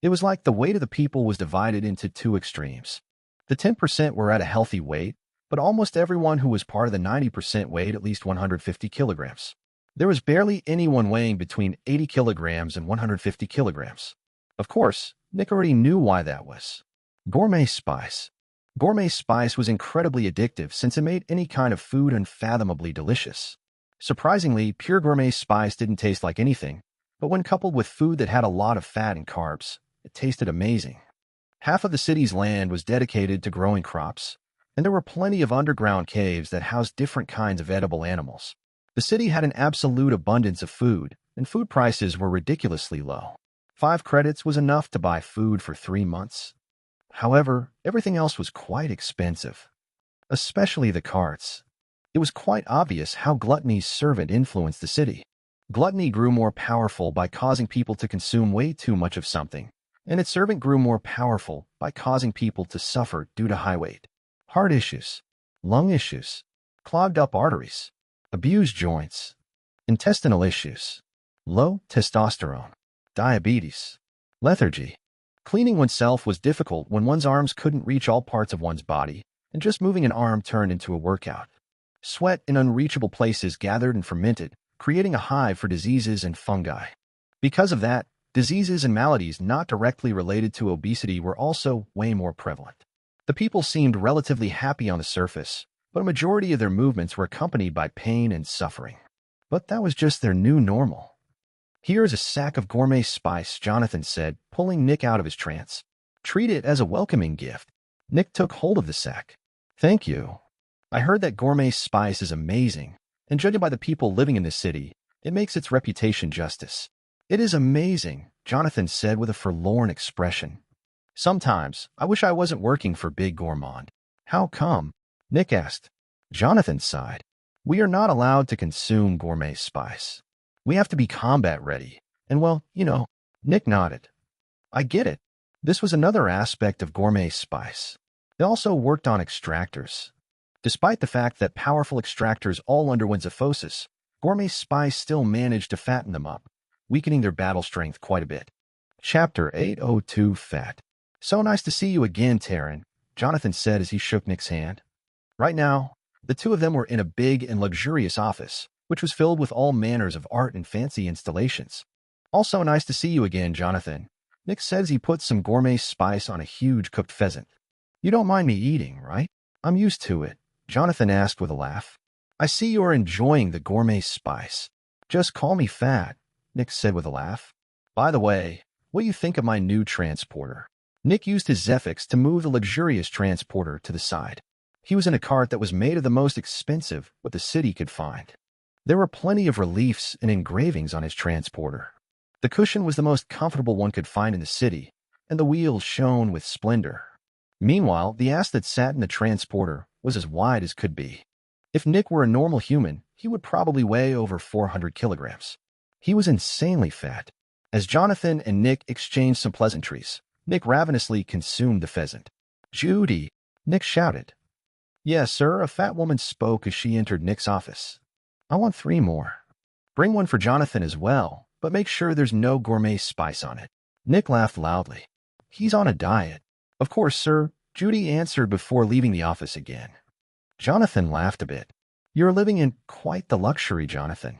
It was like the weight of the people was divided into two extremes. The 10% were at a healthy weight, but almost everyone who was part of the 90% weighed at least 150 kilograms. There was barely anyone weighing between 80 kilograms and 150 kilograms. Of course, Nick already knew why that was. Gourmet spice. Gourmet spice was incredibly addictive since it made any kind of food unfathomably delicious. Surprisingly, pure gourmet spice didn't taste like anything, but when coupled with food that had a lot of fat and carbs, it tasted amazing. Half of the city's land was dedicated to growing crops, and there were plenty of underground caves that housed different kinds of edible animals. The city had an absolute abundance of food, and food prices were ridiculously low. 5 credits was enough to buy food for 3 months. However, everything else was quite expensive, especially the carts. It was quite obvious how gluttony's servant influenced the city. Gluttony grew more powerful by causing people to consume way too much of something, and its servant grew more powerful by causing people to suffer due to high weight. Heart issues, lung issues, clogged up arteries, abused joints, intestinal issues, low testosterone, diabetes, lethargy. Cleaning oneself was difficult when one's arms couldn't reach all parts of one's body, and just moving an arm turned into a workout. Sweat in unreachable places gathered and fermented, creating a hive for diseases and fungi. Because of that, diseases and maladies not directly related to obesity were also way more prevalent. The people seemed relatively happy on the surface, but a majority of their movements were accompanied by pain and suffering. But that was just their new normal. Here's a sack of gourmet spice, Jonathan said, pulling Nick out of his trance. Treat it as a welcoming gift. Nick took hold of the sack. Thank you. I heard that gourmet spice is amazing, and judging by the people living in this city, it makes its reputation justice. It is amazing, Jonathan said with a forlorn expression. Sometimes, I wish I wasn't working for Big Gourmand. How come? Nick asked. Jonathan sighed. We are not allowed to consume gourmet spice. We have to be combat ready. And well, Nick nodded. I get it. This was another aspect of gourmet spice. They also worked on extractors. Despite the fact that powerful extractors all underwent Zephyx, gourmet spice still managed to fatten them up, weakening their battle strength quite a bit. Chapter 802 Fat. So nice to see you again, Taryn, Jonathan said as he shook Nick's hand. Right now, the two of them were in a big and luxurious office, which was filled with all manners of art and fancy installations. Also nice to see you again, Jonathan. Nick says he put some gourmet spice on a huge cooked pheasant. You don't mind me eating, right? I'm used to it, Jonathan asked with a laugh. I see you're enjoying the gourmet spice. Just call me fat, Nick said with a laugh. By the way, what do you think of my new transporter? Nick used his Zephyx to move the luxurious transporter to the side. He was in a cart that was made of the most expensive what the city could find. There were plenty of reliefs and engravings on his transporter. The cushion was the most comfortable one could find in the city, and the wheels shone with splendor. Meanwhile, the ass that sat in the transporter was as wide as could be. If Nick were a normal human, he would probably weigh over 400 kilograms. He was insanely fat. As Jonathan and Nick exchanged some pleasantries, Nick ravenously consumed the pheasant. "Judy!" Nick shouted. "Yes, sir," a fat woman spoke as she entered Nick's office. "I want 3 more. Bring one for Jonathan as well, but make sure there's no gourmet spice on it." Nick laughed loudly. "He's on a diet." "Of course, sir," Judy answered before leaving the office again. Jonathan laughed a bit. "You're living in quite the luxury, Jonathan.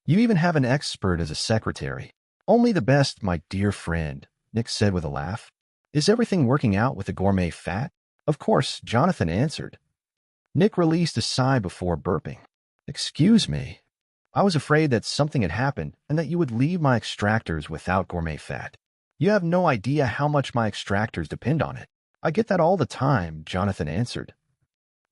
You even have an expert as a secretary." "Only the best, my dear friend," Nick said with a laugh. "Is everything working out with the gourmet fat?" "Of course," Jonathan answered. Nick released a sigh before burping. "Excuse me. I was afraid that something had happened and that you would leave my extractors without gourmet fat. You have no idea how much my extractors depend on it." "I get that all the time," Jonathan answered.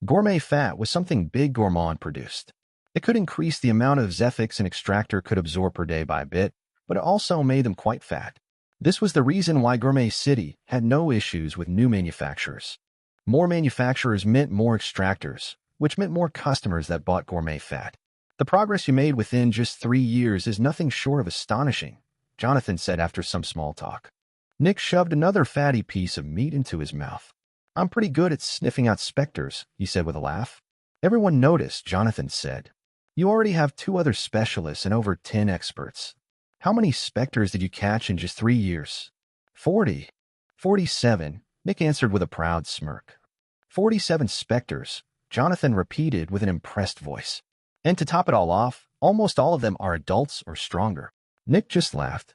Gourmet fat was something Big Gourmand produced. It could increase the amount of Zephyx an extractor could absorb per day by a bit, but it also made them quite fat. This was the reason why Warmaisach City had no issues with new manufacturers. More manufacturers meant more extractors, which meant more customers that bought gourmet fat. "The progress you made within just 3 years is nothing short of astonishing," Jonathan said after some small talk. Nick shoved another fatty piece of meat into his mouth. "I'm pretty good at sniffing out specters," he said with a laugh. "Everyone noticed," Jonathan said. "You already have 2 other specialists and over 10 experts. How many specters did you catch in just 3 years?" 40. 47, Nick answered with a proud smirk. 47 specters, Jonathan repeated with an impressed voice. "And to top it all off, almost all of them are adults or stronger." Nick just laughed.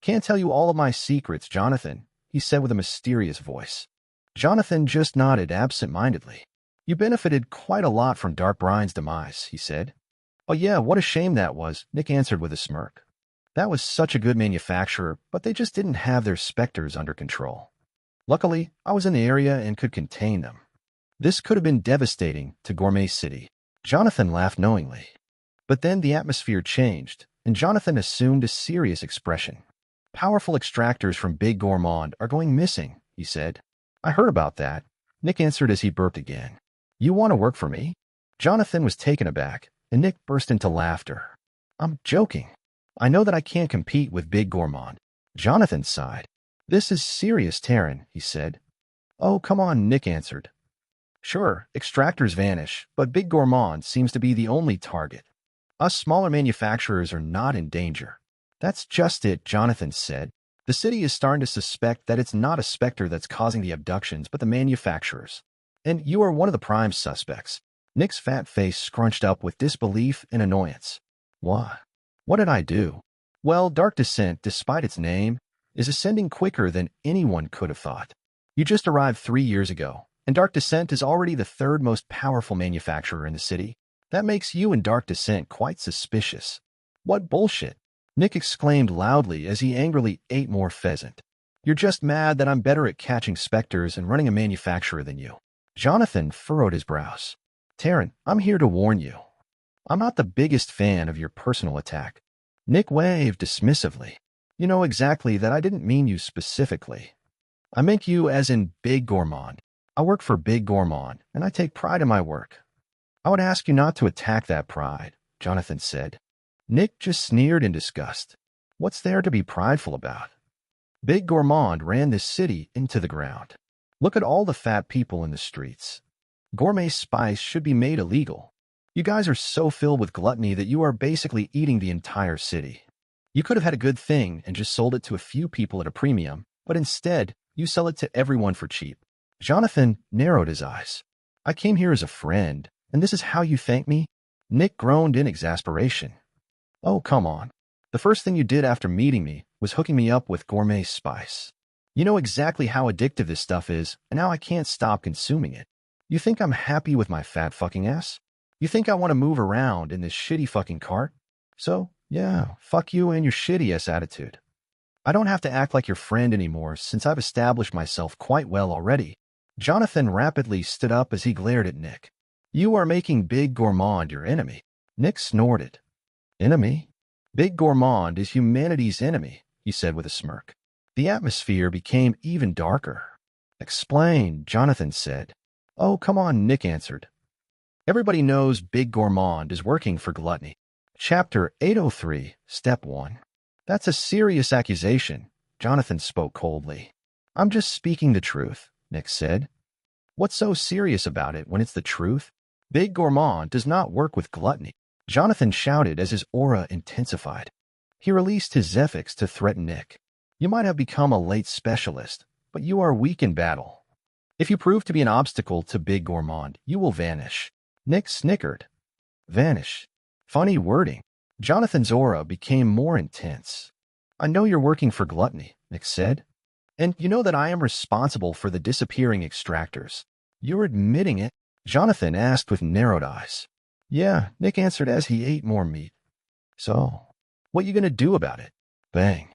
"Can't tell you all of my secrets, Jonathan," he said with a mysterious voice. Jonathan just nodded absent-mindedly. "You benefited quite a lot from Dark Brine's demise," he said. "Oh yeah, what a shame that was," Nick answered with a smirk. "That was such a good manufacturer, but they just didn't have their specters under control. Luckily, I was in the area and could contain them. This could have been devastating to Warmaisach City." Jonathan laughed knowingly. But then the atmosphere changed, and Jonathan assumed a serious expression. "Powerful extractors from Big Gourmand are going missing," he said. "I heard about that," Nick answered as he burped again. "You want to work for me?" Jonathan was taken aback, and Nick burst into laughter. "I'm joking. I know that I can't compete with Big Gourmand." Jonathan sighed. "This is serious, Taryn," he said. "Oh, come on," Nick answered. "Sure, extractors vanish, but Big Gourmand seems to be the only target. Us smaller manufacturers are not in danger." "That's just it," Jonathan said. "The city is starting to suspect that it's not a Spectre that's causing the abductions, but the manufacturers. And you are one of the prime suspects." Nick's fat face scrunched up with disbelief and annoyance. "What? What did I do?" "Well, Dark Descent, despite its name, is ascending quicker than anyone could have thought. You just arrived 3 years ago, and Dark Descent is already the 3rd most powerful manufacturer in the city. That makes you and Dark Descent quite suspicious." "What bullshit!" Nick exclaimed loudly as he angrily ate more pheasant. "You're just mad that I'm better at catching specters and running a manufacturer than you." Jonathan furrowed his brows. "Taryn, I'm here to warn you. I'm not the biggest fan of your personal attack." Nick waved dismissively. "You know exactly that I didn't mean you specifically. I meant you as in Big Gourmand. I work for Big Gourmand, and I take pride in my work." "I would ask you not to attack that pride," Jonathan said. Nick just sneered in disgust. "What's there to be prideful about? Big Gourmand ran this city into the ground. Look at all the fat people in the streets. Gourmet spice should be made illegal. You guys are so filled with gluttony that you are basically eating the entire city. You could have had a good thing and just sold it to a few people at a premium, but instead, you sell it to everyone for cheap." Jonathan narrowed his eyes. "I came here as a friend, and this is how you thank me?" Nick groaned in exasperation. "Oh, come on. The first thing you did after meeting me was hooking me up with gourmet spice. You know exactly how addictive this stuff is, and now I can't stop consuming it. You think I'm happy with my fat fucking ass? You think I want to move around in this shitty fucking cart? So, yeah, fuck you and your shitty ass attitude. I don't have to act like your friend anymore since I've established myself quite well already." Jonathan rapidly stood up as he glared at Nick. "You are making Big Gourmand your enemy." Nick snorted. "Enemy? Big Gourmand is humanity's enemy," he said with a smirk. The atmosphere became even darker. Explain, Jonathan said. Oh, come on, Nick answered. Everybody knows Big Gourmand is working for Gluttony. Chapter 803, Step 1. That's a serious accusation, Jonathan spoke coldly. I'm just speaking the truth, Nick said. What's so serious about it when it's the truth? Big Gourmand does not work with Gluttony, Jonathan shouted as his aura intensified. He released his Zephyx to threaten Nick. You might have become a late specialist, but you are weak in battle. If you prove to be an obstacle to Big Gourmand, you will vanish. Nick snickered. Vanish. Funny wording. Jonathan's aura became more intense. I know you're working for Gluttony, Nick said. And you know that I am responsible for the disappearing extractors. You're admitting it? Jonathan asked with narrowed eyes. Yeah, Nick answered as he ate more meat. So, what you gonna do about it? Bang.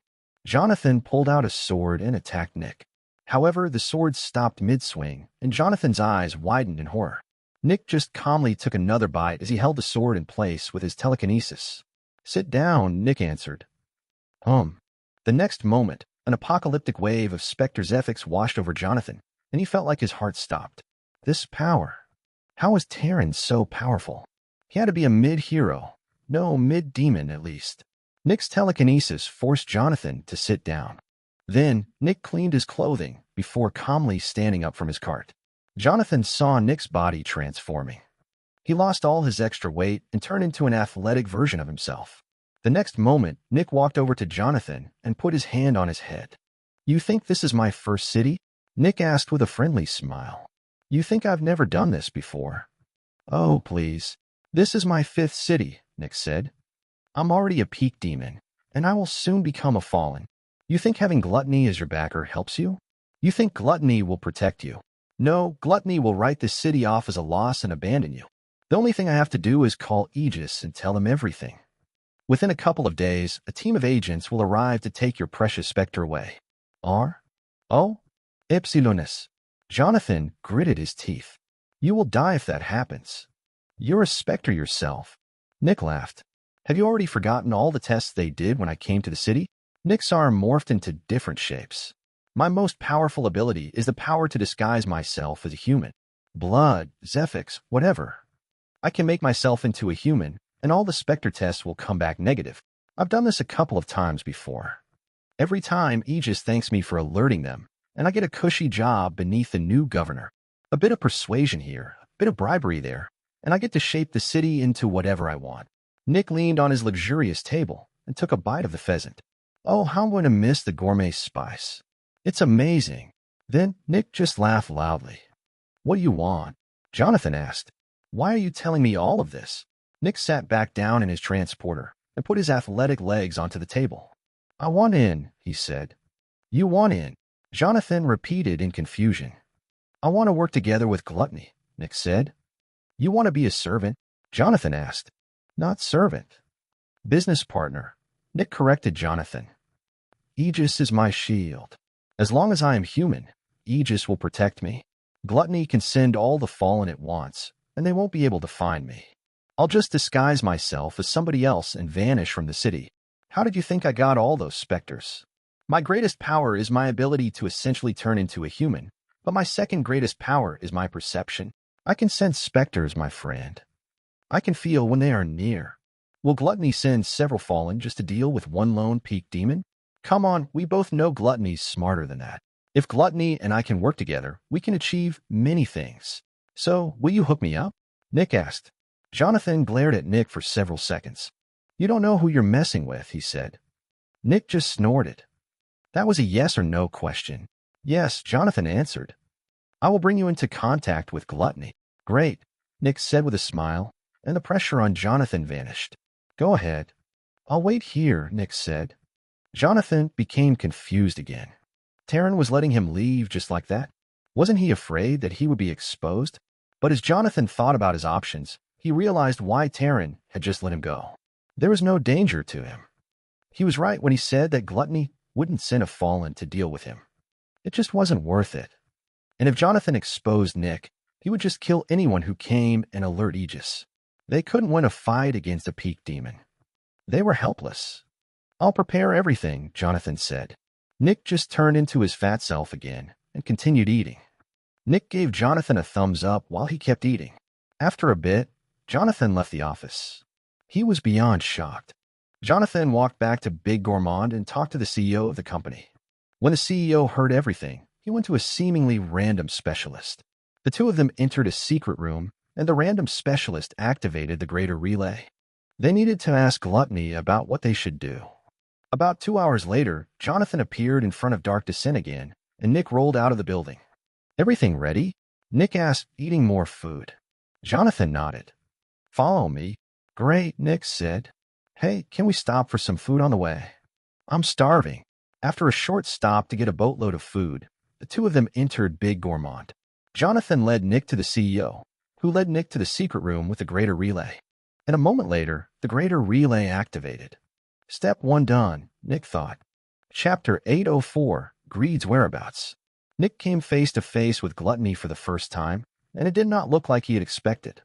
Jonathan pulled out a sword and attacked Nick. However, the sword stopped mid-swing, and Jonathan's eyes widened in horror. Nick just calmly took another bite as he held the sword in place with his telekinesis. Sit down, Nick answered. The next moment, an apocalyptic wave of Specters Zephyx washed over Jonathan, and he felt like his heart stopped. This power. How was Terran so powerful? He had to be a mid-hero. No, mid-demon at least. Nick's telekinesis forced Jonathan to sit down. Then, Nick cleaned his clothing before calmly standing up from his cart. Jonathan saw Nick's body transforming. He lost all his extra weight and turned into an athletic version of himself. The next moment, Nick walked over to Jonathan and put his hand on his head. You think this is my first city? Nick asked with a friendly smile. You think I've never done this before? Oh, please. This is my 5th city, Nick said. I'm already a peak demon, and I will soon become a fallen. You think having Gluttony as your backer helps you? You think Gluttony will protect you? No, Gluttony will write this city off as a loss and abandon you. The only thing I have to do is call Aegis and tell him everything. Within a couple of days, a team of agents will arrive to take your precious Spectre away. Epsilonis. Jonathan gritted his teeth. You will die if that happens. You're a Spectre yourself. Nick laughed. Have you already forgotten all the tests they did when I came to the city? Nick's arm morphed into different shapes. My most powerful ability is the power to disguise myself as a human. Blood, Zephyx, whatever. I can make myself into a human, and all the Spectre tests will come back negative. I've done this a couple of times before. Every time, Aegis thanks me for alerting them, and I get a cushy job beneath the new governor. A bit of persuasion here, a bit of bribery there, and I get to shape the city into whatever I want. Nick leaned on his luxurious table and took a bite of the pheasant. Oh, how I'm going to miss the gourmet spice. It's amazing. Then Nick just laughed loudly. What do you want? Jonathan asked. Why are you telling me all of this? Nick sat back down in his transporter and put his athletic legs onto the table. I want in, he said. You want in? Jonathan repeated in confusion. I want to work together with Gluttony, Nick said. You want to be a servant? Jonathan asked. Not servant. Business partner. Nick corrected Jonathan. Aegis is my shield. As long as I am human, Aegis will protect me. Gluttony can send all the fallen it wants, and they won't be able to find me. I'll just disguise myself as somebody else and vanish from the city. How did you think I got all those specters? My greatest power is my ability to essentially turn into a human, but my second greatest power is my perception. I can sense specters, my friend. I can feel when they are near. Will Gluttony send several fallen just to deal with one lone peak demon? Come on, we both know Gluttony's smarter than that. If Gluttony and I can work together, we can achieve many things. So, will you hook me up? Nick asked. Jonathan glared at Nick for several seconds. You don't know who you're messing with, he said. Nick just snorted. That was a yes or no question. Yes, Jonathan answered. I will bring you into contact with Gluttony. Great, Nick said with a smile, and the pressure on Jonathan vanished. Go ahead. I'll wait here, Nick said. Jonathan became confused again. Terran was letting him leave just like that? Wasn't he afraid that he would be exposed? But as Jonathan thought about his options, he realized why Terran had just let him go. There was no danger to him. He was right when he said that Gluttony wouldn't send a fallen to deal with him. It just wasn't worth it. And if Jonathan exposed Nick, he would just kill anyone who came and alert Aegis. They couldn't win a fight against a peak demon. They were helpless. I'll prepare everything, Jonathan said. Nick just turned into his fat self again and continued eating. Nick gave Jonathan a thumbs up while he kept eating. After a bit, Jonathan left the office. He was beyond shocked. Jonathan walked back to Big Gourmand and talked to the CEO of the company. When the CEO heard everything, he went to a seemingly random specialist. The two of them entered a secret room, and the random specialist activated the greater relay. They needed to ask Gluttony about what they should do. About 2 hours later, Jonathan appeared in front of Dark Descent again, and Nick rolled out of the building. "Everything ready?" Nick asked, eating more food. Jonathan nodded. "Follow me." "Great," Nick said. "Hey, can we stop for some food on the way? I'm starving." After a short stop to get a boatload of food, the two of them entered Big Gourmand. Jonathan led Nick to the CEO, who led Nick to the secret room with the greater relay. And a moment later, the greater relay activated. Step 1 done, Nick thought. Chapter 804, Greed's Whereabouts. Nick came face to face with Gluttony for the first time, and it did not look like he had expected.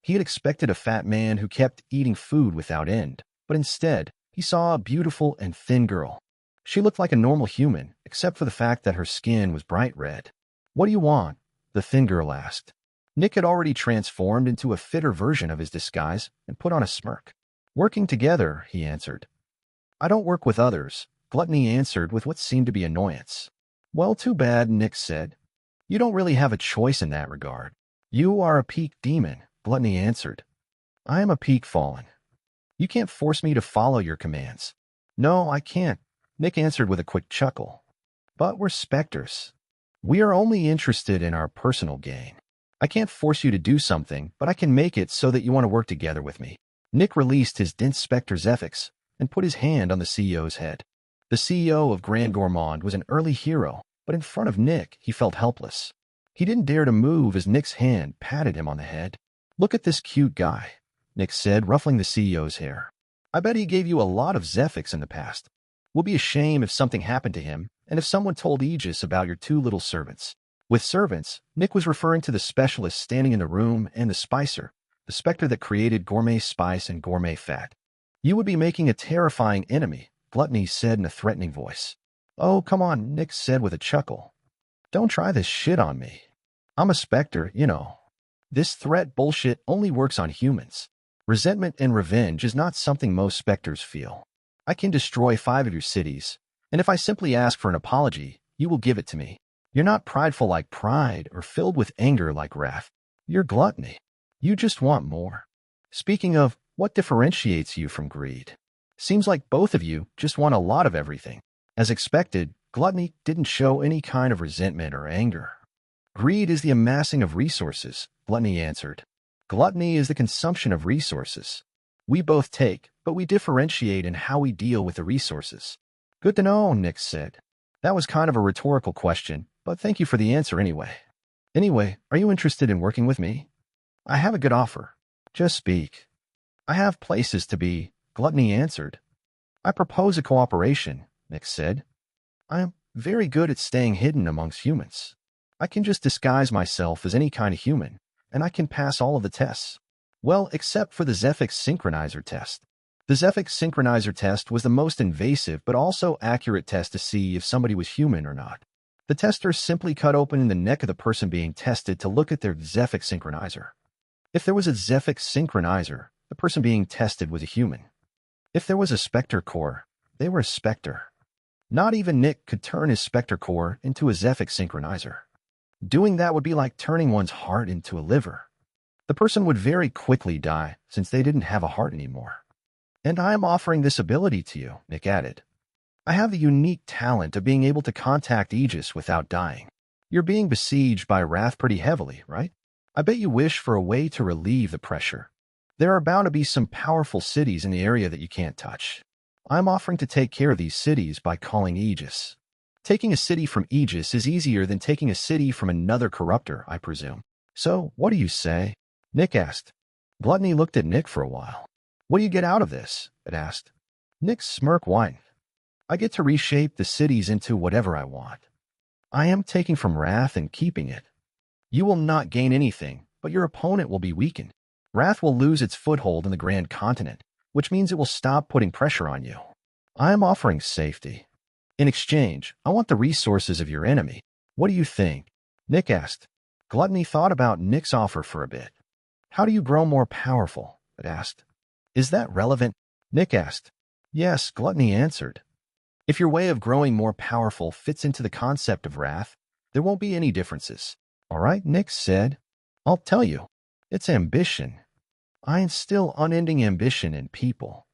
He had expected a fat man who kept eating food without end, but instead, he saw a beautiful and thin girl. She looked like a normal human, except for the fact that her skin was bright red. "What do you want?" the thin girl asked. Nick had already transformed into a fitter version of his disguise and put on a smirk. "Working together," he answered. "I don't work with others," Gluttony answered with what seemed to be annoyance. "Well, too bad," Nick said. "You don't really have a choice in that regard. You are a peak demon," Gluttony answered. "I am a peak fallen. You can't force me to follow your commands." "No, I can't," Nick answered with a quick chuckle. "But we're Specters. We are only interested in our personal gain. I can't force you to do something, but I can make it so that you want to work together with me." Nick released his dense Specter Zephyx and put his hand on the CEO's head. The CEO of Grand Gourmand was an early hero, but in front of Nick, he felt helpless. He didn't dare to move as Nick's hand patted him on the head. "Look at this cute guy," Nick said, ruffling the CEO's hair. "I bet he gave you a lot of Zephyx in the past. Would be a shame if something happened to him, and if someone told Aegis about your two little servants." With servants, Nick was referring to the specialist standing in the room and the spicer, the specter that created gourmet spice and gourmet fat. "You would be making a terrifying enemy," Gluttony said in a threatening voice. "Oh, come on," Nick said with a chuckle. "Don't try this shit on me. I'm a specter, you know. This threat bullshit only works on humans. Resentment and revenge is not something most specters feel. I can destroy 5 of your cities, and if I simply ask for an apology, you will give it to me. You're not prideful like pride or filled with anger like wrath. You're gluttony. You just want more. Speaking of, what differentiates you from greed? Seems like both of you just want a lot of everything." As expected, Gluttony didn't show any kind of resentment or anger. "Greed is the amassing of resources," Gluttony answered. "Gluttony is the consumption of resources. We both take, but we differentiate in how we deal with the resources." "Good to know," Nick said. "That was kind of a rhetorical question, but thank you for the answer anyway. Anyway, are you interested in working with me? I have a good offer. Just speak." "I have places to be," Gluttony answered. "I propose a cooperation," Nick said. "I am very good at staying hidden amongst humans. I can just disguise myself as any kind of human, and I can pass all of the tests. Well, except for the Zephyx Synchronizer test. The Zephyx Synchronizer test was the most invasive but also accurate test to see if somebody was human or not. The tester simply cut open the neck of the person being tested to look at their Zephyx Synchronizer. If there was a Zephyx Synchronizer, the person being tested was a human. If there was a Specter core, they were a Specter. Not even Nick could turn his Specter core into a Zephyx Synchronizer. Doing that would be like turning one's heart into a liver. The person would very quickly die since they didn't have a heart anymore. "And I am offering this ability to you," Nick added. "I have the unique talent of being able to contact Aegis without dying. You're being besieged by wrath pretty heavily, right? I bet you wish for a way to relieve the pressure. There are bound to be some powerful cities in the area that you can't touch. I'm offering to take care of these cities by calling Aegis. Taking a city from Aegis is easier than taking a city from another corruptor, I presume. So, what do you say?" Nick asked. Gluttony looked at Nick for a while. "What do you get out of this?" it asked. Nick's smirk widened. "I get to reshape the cities into whatever I want. I am taking from wrath and keeping it. You will not gain anything, but your opponent will be weakened. Wrath will lose its foothold in the Grand Continent, which means it will stop putting pressure on you. I am offering safety. In exchange, I want the resources of your enemy. What do you think? Nick asked. Gluttony thought about Nick's offer for a bit. How do you grow more powerful? It asked. Is that relevant? Nick asked. Yes, Gluttony answered. If your way of growing more powerful fits into the concept of wrath, there won't be any differences. All right, Nick said. I'll tell you. It's ambition. I instill unending ambition in people.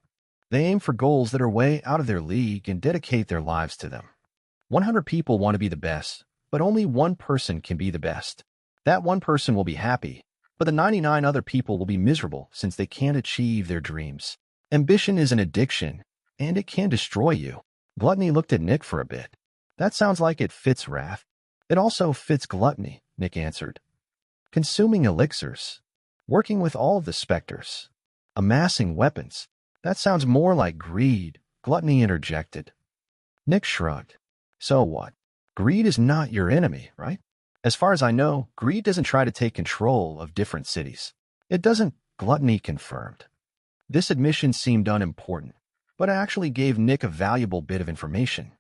They aim for goals that are way out of their league and dedicate their lives to them. 100 people want to be the best, but only one person can be the best. That one person will be happy, but the 99 other people will be miserable since they can't achieve their dreams. Ambition is an addiction, and it can destroy you. Gluttony looked at Nick for a bit. That sounds like it fits wrath. It also fits gluttony, Nick answered. Consuming elixirs. Working with all of the specters. Amassing weapons. That sounds more like greed, Gluttony interjected. Nick shrugged. So what? Greed is not your enemy, right? As far as I know, greed doesn't try to take control of different cities. It doesn't, Gluttony confirmed. This admission seemed unimportant, but it actually gave Nick a valuable bit of information.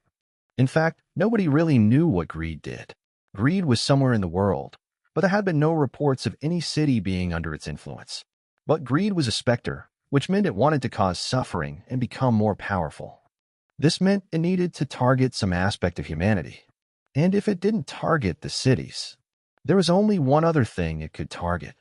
In fact, nobody really knew what greed did. Greed was somewhere in the world, but there had been no reports of any city being under its influence. But greed was a specter, which meant it wanted to cause suffering and become more powerful. This meant it needed to target some aspect of humanity. And if it didn't target the cities, there was only one other thing it could target.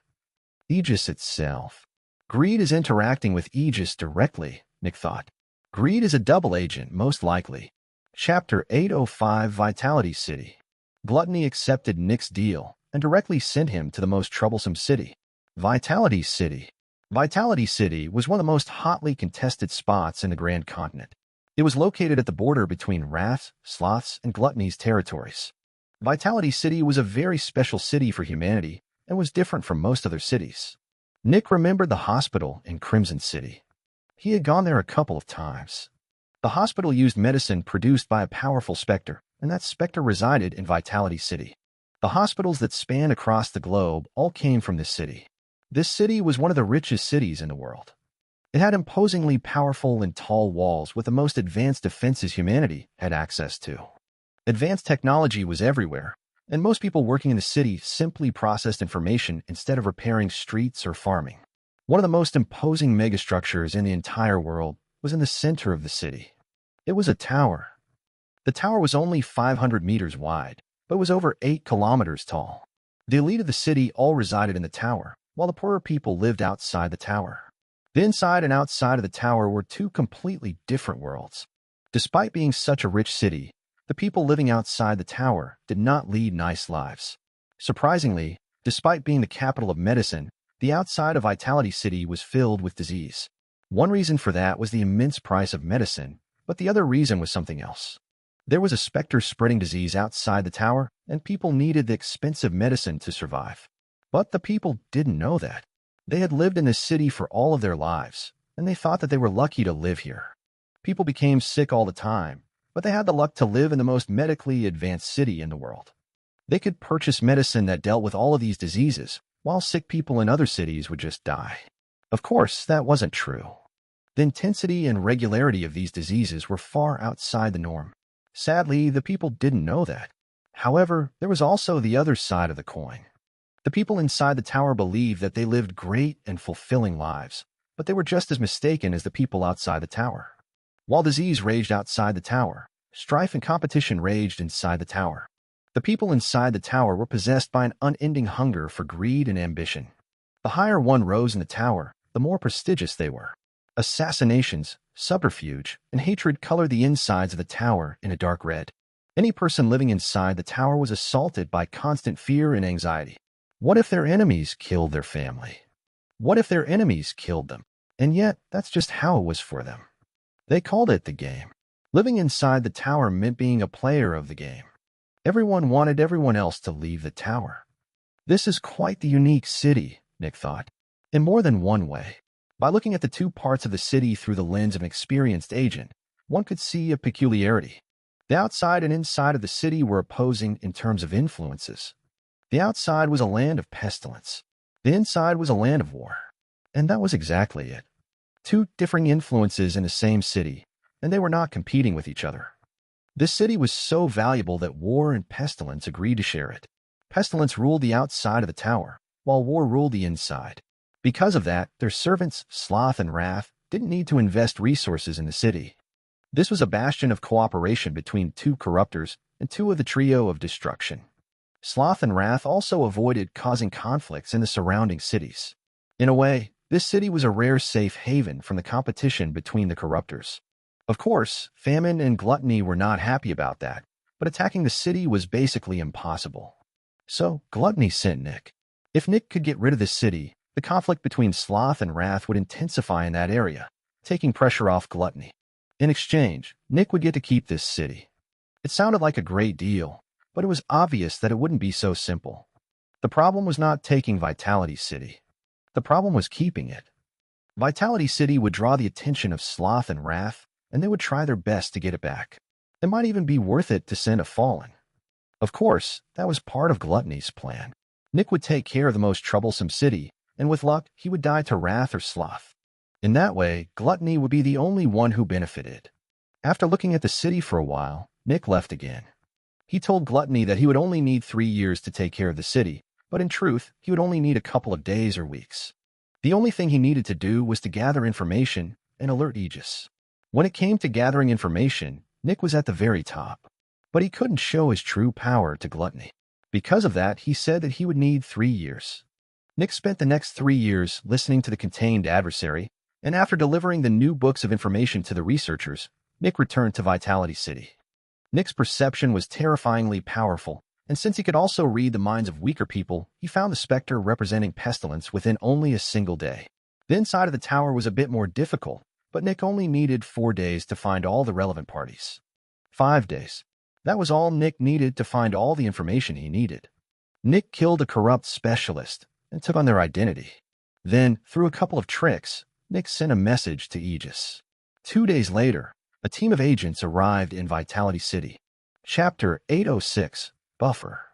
Aegis itself. Greed is interacting with Aegis directly, Nick thought. Greed is a double agent, most likely. Chapter 805 Vitality City. Gluttony accepted Nick's deal and directly sent him to the most troublesome city. Vitality City. Vitality City was one of the most hotly contested spots in the Grand Continent. It was located at the border between Wrath's, Sloth's, and Gluttony's territories. Vitality City was a very special city for humanity and was different from most other cities. Nick remembered the hospital in Crimson City. He had gone there a couple of times. The hospital used medicine produced by a powerful specter, and that specter resided in Vitality City. The hospitals that spanned across the globe all came from this city. This city was one of the richest cities in the world. It had imposingly powerful and tall walls with the most advanced defenses humanity had access to. Advanced technology was everywhere, and most people working in the city simply processed information instead of repairing streets or farming. One of the most imposing megastructures in the entire world was in the center of the city. It was a tower. The tower was only 500 meters wide, but was over 8 kilometers tall. The elite of the city all resided in the tower, while the poorer people lived outside the tower. The inside and outside of the tower were two completely different worlds. Despite being such a rich city, the people living outside the tower did not lead nice lives. Surprisingly, despite being the capital of medicine, the outside of Vitality City was filled with disease. One reason for that was the immense price of medicine, but the other reason was something else. There was a specter spreading disease outside the tower, and people needed the expensive medicine to survive. But the people didn't know that. They had lived in this city for all of their lives, and they thought that they were lucky to live here. People became sick all the time, but they had the luck to live in the most medically advanced city in the world. They could purchase medicine that dealt with all of these diseases, while sick people in other cities would just die. Of course, that wasn't true. The intensity and regularity of these diseases were far outside the norm. Sadly, the people didn't know that. However, there was also the other side of the coin. The people inside the tower believed that they lived great and fulfilling lives, but they were just as mistaken as the people outside the tower. While disease raged outside the tower, strife and competition raged inside the tower. The people inside the tower were possessed by an unending hunger for greed and ambition. The higher one rose in the tower, the more prestigious they were. Assassinations, subterfuge, and hatred colored the insides of the tower in a dark red. Any person living inside the tower was assaulted by constant fear and anxiety. What if their enemies killed their family? What if their enemies killed them? And yet, that's just how it was for them. They called it the game. Living inside the tower meant being a player of the game. Everyone wanted everyone else to leave the tower. This is quite the unique city, Nick thought, in more than one way. By looking at the two parts of the city through the lens of an experienced agent, one could see a peculiarity. The outside and inside of the city were opposing in terms of influences. The outside was a land of pestilence. The inside was a land of war. And that was exactly it. Two differing influences in the same city, and they were not competing with each other. This city was so valuable that War and Pestilence agreed to share it. Pestilence ruled the outside of the tower, while War ruled the inside. Because of that, their servants, Sloth and Wrath, didn't need to invest resources in the city. This was a bastion of cooperation between two corruptors and two of the trio of destruction. Sloth and Wrath also avoided causing conflicts in the surrounding cities. In a way, this city was a rare safe haven from the competition between the corruptors. Of course, famine and gluttony were not happy about that, but attacking the city was basically impossible. So, Gluttony sent Nick. If Nick could get rid of this city, the conflict between Sloth and Wrath would intensify in that area, taking pressure off Gluttony. In exchange, Nick would get to keep this city. It sounded like a great deal, but it was obvious that it wouldn't be so simple. The problem was not taking Vitality City. The problem was keeping it. Vitality City would draw the attention of Sloth and Wrath, and they would try their best to get it back. It might even be worth it to send a Fallen. Of course, that was part of Gluttony's plan. Nick would take care of the most troublesome city, and with luck, he would die to Wrath or Sloth. In that way, Gluttony would be the only one who benefited. After looking at the city for a while, Nick left again. He told Gluttony that he would only need 3 years to take care of the city, but in truth, he would only need a couple of days or weeks. The only thing he needed to do was to gather information and alert Aegis. When it came to gathering information, Nick was at the very top. But he couldn't show his true power to Gluttony. Because of that, he said that he would need 3 years. Nick spent the next 3 years listening to the contained adversary, and after delivering the new books of information to the researchers, Nick returned to Vitality City. Nick's perception was terrifyingly powerful, and since he could also read the minds of weaker people, he found the Spectre representing Pestilence within only a single day. The inside of the tower was a bit more difficult, but Nick only needed 4 days to find all the relevant parties. 5 days. That was all Nick needed to find all the information he needed. Nick killed a corrupt specialist and took on their identity. Then, through a couple of tricks, Nick sent a message to Aegis. 2 days later, a team of agents arrived in Vitality City. Chapter 806, Buffer.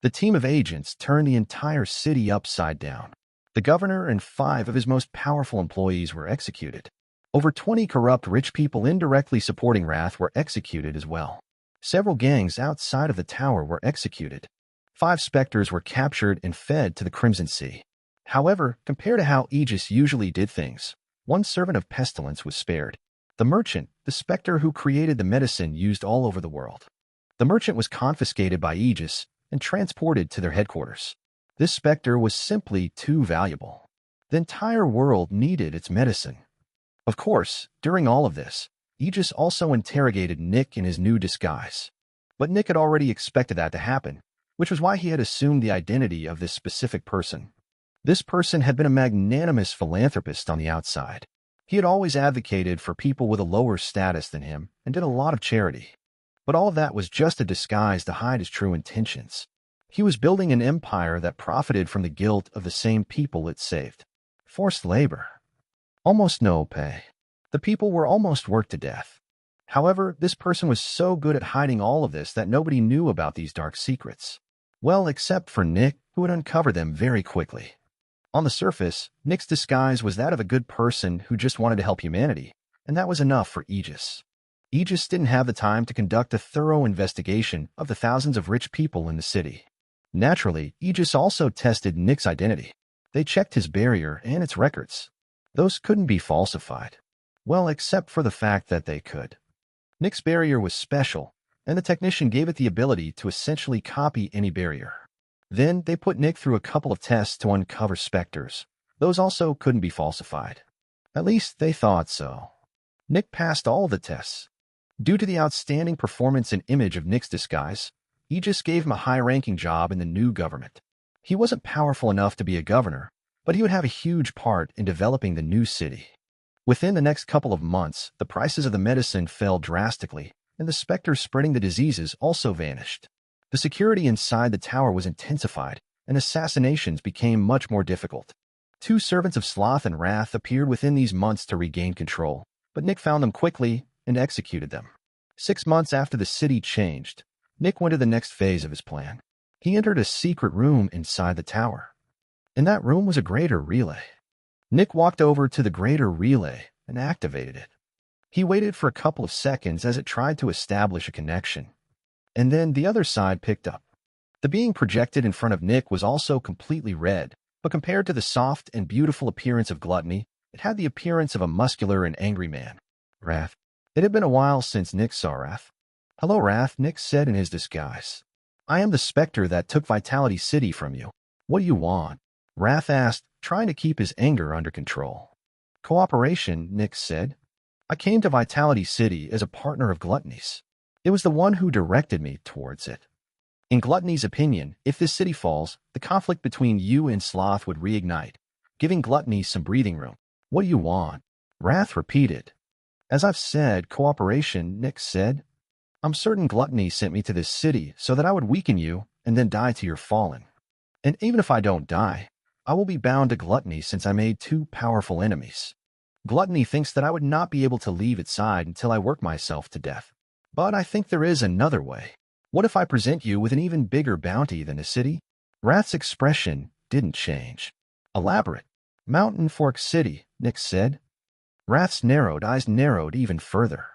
The team of agents turned the entire city upside down. The governor and 5 of his most powerful employees were executed. Over 20 corrupt rich people indirectly supporting Wrath were executed as well. Several gangs outside of the tower were executed. 5 Specters were captured and fed to the Crimson Sea. However, compared to how Aegis usually did things, one servant of Pestilence was spared. The merchant, the Spectre who created the medicine used all over the world. The merchant was confiscated by Aegis and transported to their headquarters. This Spectre was simply too valuable. The entire world needed its medicine. Of course, during all of this, Aegis also interrogated Nick in his new disguise. But Nick had already expected that to happen, which was why he had assumed the identity of this specific person. This person had been a magnanimous philanthropist on the outside. He had always advocated for people with a lower status than him and did a lot of charity. But all of that was just a disguise to hide his true intentions. He was building an empire that profited from the guilt of the same people it saved. Forced labor. Almost no pay. The people were almost worked to death. However, this person was so good at hiding all of this that nobody knew about these dark secrets. Well, except for Nick, who would uncover them very quickly. On the surface, Nick's disguise was that of a good person who just wanted to help humanity, and that was enough for Aegis. Aegis didn't have the time to conduct a thorough investigation of the thousands of rich people in the city. Naturally, Aegis also tested Nick's identity. They checked his barrier and its records. Those couldn't be falsified. Well, except for the fact that they could. Nick's barrier was special, and the technician gave it the ability to essentially copy any barrier. Then they put Nick through a couple of tests to uncover Specters. Those also couldn't be falsified. At least they thought so. Nick passed all the tests. Due to the outstanding performance and image of Nick's disguise, Aegis gave him a high-ranking job in the new government. He wasn't powerful enough to be a governor, but he would have a huge part in developing the new city. Within the next couple of months, the prices of the medicine fell drastically, and the Specters spreading the diseases also vanished. The security inside the tower was intensified, and assassinations became much more difficult. 2 servants of Sloth and Wrath appeared within these months to regain control, but Nick found them quickly and executed them. 6 months after the city changed, Nick went to the next phase of his plan. He entered a secret room inside the tower. In that room was a greater relay. Nick walked over to the greater relay and activated it. He waited for a couple of seconds as it tried to establish a connection. And then the other side picked up. The being projected in front of Nick was also completely red, but compared to the soft and beautiful appearance of Gluttony, it had the appearance of a muscular and angry man. Wrath. It had been a while since Nick saw Wrath. "Hello, Wrath," Nick said in his disguise. "I am the Spectre that took Vitality City from you. What do you want?" Wrath asked, trying to keep his anger under control. "Cooperation," Nick said. "I came to Vitality City as a partner of Gluttony's. It was the one who directed me towards it. In Gluttony's opinion, if this city falls, the conflict between you and Sloth would reignite, giving Gluttony some breathing room. What do you want?" Wrath repeated. "As I've said, cooperation," Nick said. "I'm certain Gluttony sent me to this city so that I would weaken you and then die to your fallen. And even if I don't die, I will be bound to Gluttony since I made two powerful enemies. Gluttony thinks that I would not be able to leave its side until I work myself to death. But I think there is another way. What if I present you with an even bigger bounty than a city?" Wrath's expression didn't change. "Elaborate." "Mountain Fork City," Nick said. Wrath's narrowed eyes narrowed even further.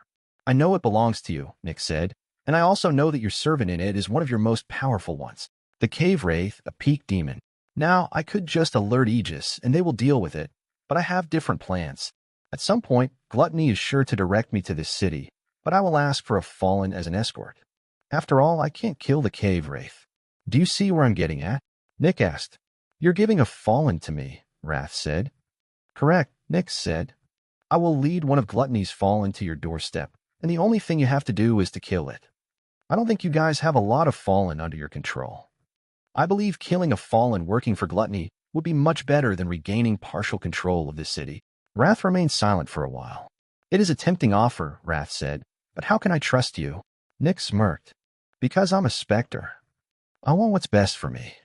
"I know it belongs to you," Nick said, "and I also know that your servant in it is one of your most powerful ones. The Cave Wraith, a peak demon. Now, I could just alert Aegis, and they will deal with it, but I have different plans. At some point, Gluttony is sure to direct me to this city, but I will ask for a fallen as an escort. After all, I can't kill the Cave Wraith. Do you see where I'm getting at?" Nick asked. "You're giving a fallen to me," Wrath said. "Correct," Nick said. "I will lead one of Gluttony's fallen to your doorstep, and the only thing you have to do is to kill it. I don't think you guys have a lot of fallen under your control. I believe killing a fallen working for Gluttony would be much better than regaining partial control of this city." Wrath remained silent for a while. "It is a tempting offer," Wrath said, "but how can I trust you?" Nick smirked. "Because I'm a Spectre. I want what's best for me.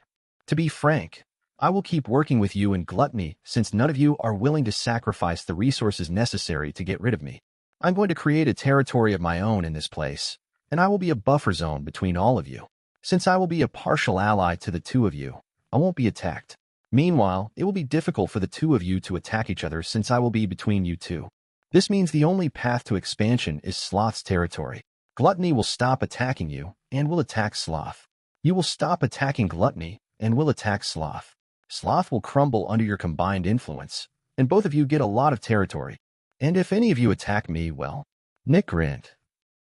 To be frank, I will keep working with you in Gluttony since none of you are willing to sacrifice the resources necessary to get rid of me. I'm going to create a territory of my own in this place, and I will be a buffer zone between all of you. Since I will be a partial ally to the two of you, I won't be attacked. Meanwhile, it will be difficult for the two of you to attack each other since I will be between you two. This means the only path to expansion is Sloth's territory. Gluttony will stop attacking you and will attack Sloth. You will stop attacking Gluttony and will attack Sloth. Sloth will crumble under your combined influence, and both of you get a lot of territory. And if any of you attack me, well," Nick grinned,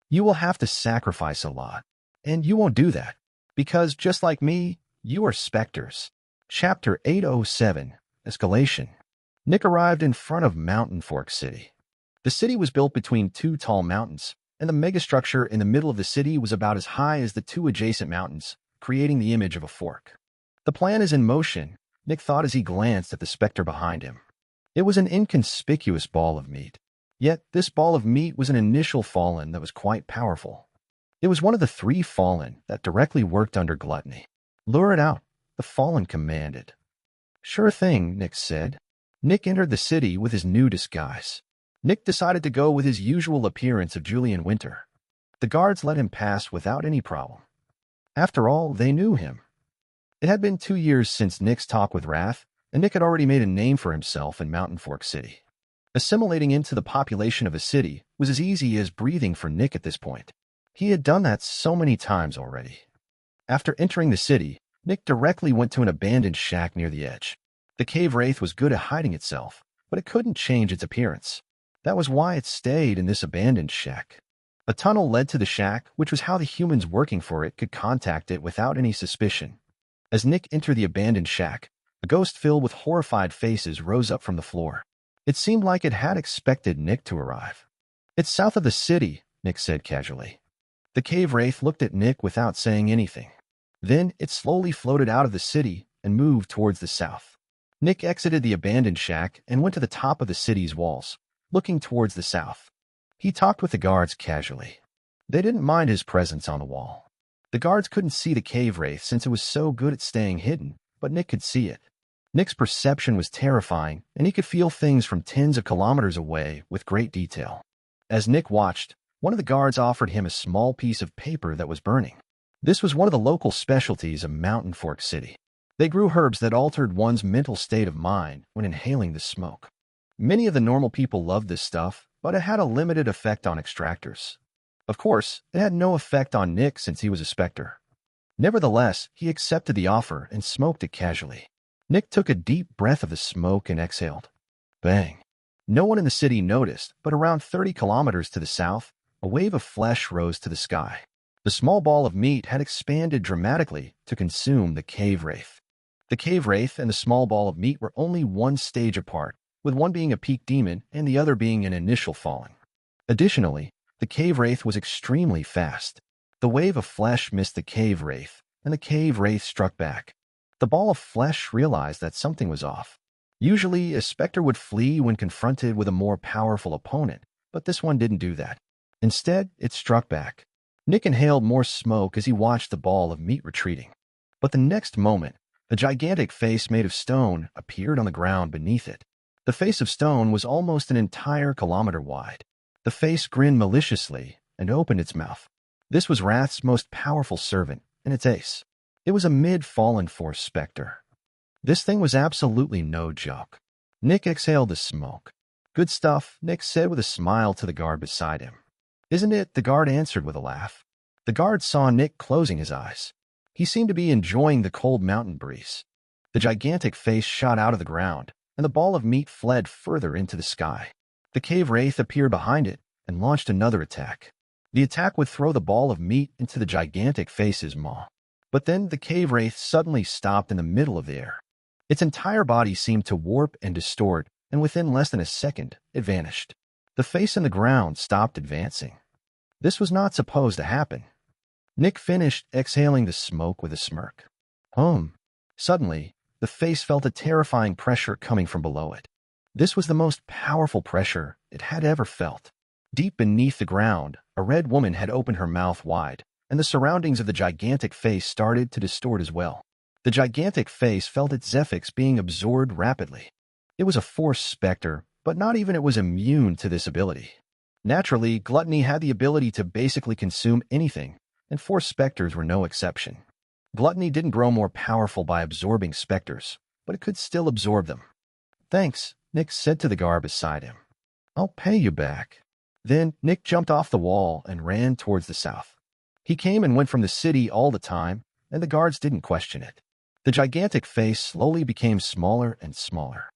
"you will have to sacrifice a lot. And you won't do that, because just like me, you are Specters." Chapter 807, Escalation. Nick arrived in front of Mountain Fork City. The city was built between two tall mountains, and the megastructure in the middle of the city was about as high as the two adjacent mountains, creating the image of a fork. "The plan is in motion," Nick thought as he glanced at the Spectre behind him. It was an inconspicuous ball of meat. Yet this ball of meat was an initial fallen that was quite powerful. It was one of the three fallen that directly worked under Gluttony. "Lure it out," the fallen commanded. "Sure thing," Nick said. Nick entered the city with his new disguise. Nick decided to go with his usual appearance of Julian Winter. The guards let him pass without any problem. After all, they knew him. It had been 2 years since Nick's talk with Wrath, and Nick had already made a name for himself in Mountain Fork City. Assimilating into the population of a city was as easy as breathing for Nick at this point. He had done that so many times already. After entering the city, Nick directly went to an abandoned shack near the edge. The Cave Wraith was good at hiding itself, but it couldn't change its appearance. That was why it stayed in this abandoned shack. A tunnel led to the shack, which was how the humans working for it could contact it without any suspicion. As Nick entered the abandoned shack, a ghost filled with horrified faces rose up from the floor. It seemed like it had expected Nick to arrive. "It's south of the city," Nick said casually. The Cave Wraith looked at Nick without saying anything. Then it slowly floated out of the city and moved towards the south. Nick exited the abandoned shack and went to the top of the city's walls, looking towards the south. He talked with the guards casually. They didn't mind his presence on the wall. The guards couldn't see the Cave Wraith since it was so good at staying hidden, but Nick could see it. Nick's perception was terrifying, and he could feel things from tens of kilometers away with great detail. As Nick watched, one of the guards offered him a small piece of paper that was burning. This was one of the local specialties of Mountain Fork City. They grew herbs that altered one's mental state of mind when inhaling the smoke. Many of the normal people loved this stuff, but it had a limited effect on extractors. Of course, it had no effect on Nick since he was a Spectre. Nevertheless, he accepted the offer and smoked it casually. Nick took a deep breath of the smoke and exhaled. Bang. No one in the city noticed, but around 30 kilometers to the south, a wave of flesh rose to the sky. The small ball of meat had expanded dramatically to consume the cave wraith. The cave wraith and the small ball of meat were only one stage apart, with one being a peak demon and the other being an initial fallen. Additionally, the cave wraith was extremely fast. The wave of flesh missed the cave wraith, and the cave wraith struck back. The ball of flesh realized that something was off. Usually, a Spectre would flee when confronted with a more powerful opponent, but this one didn't do that. Instead, it struck back. Nick inhaled more smoke as he watched the ball of meat retreating. But the next moment, a gigantic face made of stone appeared on the ground beneath it. The face of stone was almost an entire kilometer wide. The face grinned maliciously and opened its mouth. This was Wrath's most powerful servant, and its ace. It was a mid-fallen force Spectre. This thing was absolutely no joke. Nick exhaled the smoke. Good stuff, Nick said with a smile to the guard beside him. Isn't it? The guard answered with a laugh. The guard saw Nick closing his eyes. He seemed to be enjoying the cold mountain breeze. The gigantic face shot out of the ground, and the ball of meat fled further into the sky. The cave wraith appeared behind it and launched another attack. The attack would throw the ball of meat into the gigantic face's maw. But then the cave wraith suddenly stopped in the middle of the air. Its entire body seemed to warp and distort, and within less than a second, it vanished. The face in the ground stopped advancing. This was not supposed to happen. Nick finished exhaling the smoke with a smirk. Suddenly, the face felt a terrifying pressure coming from below it. This was the most powerful pressure it had ever felt. Deep beneath the ground, a red woman had opened her mouth wide, and the surroundings of the gigantic face started to distort as well. The gigantic face felt its Zephyx being absorbed rapidly. It was a force Spectre, but not even it was immune to this ability. Naturally, gluttony had the ability to basically consume anything, and force Specters were no exception. Gluttony didn't grow more powerful by absorbing Specters, but it could still absorb them. Thanks, Nick said to the guard beside him. I'll pay you back. Then Nick jumped off the wall and ran towards the south. He came and went from the city all the time, and the guards didn't question it. The gigantic face slowly became smaller and smaller.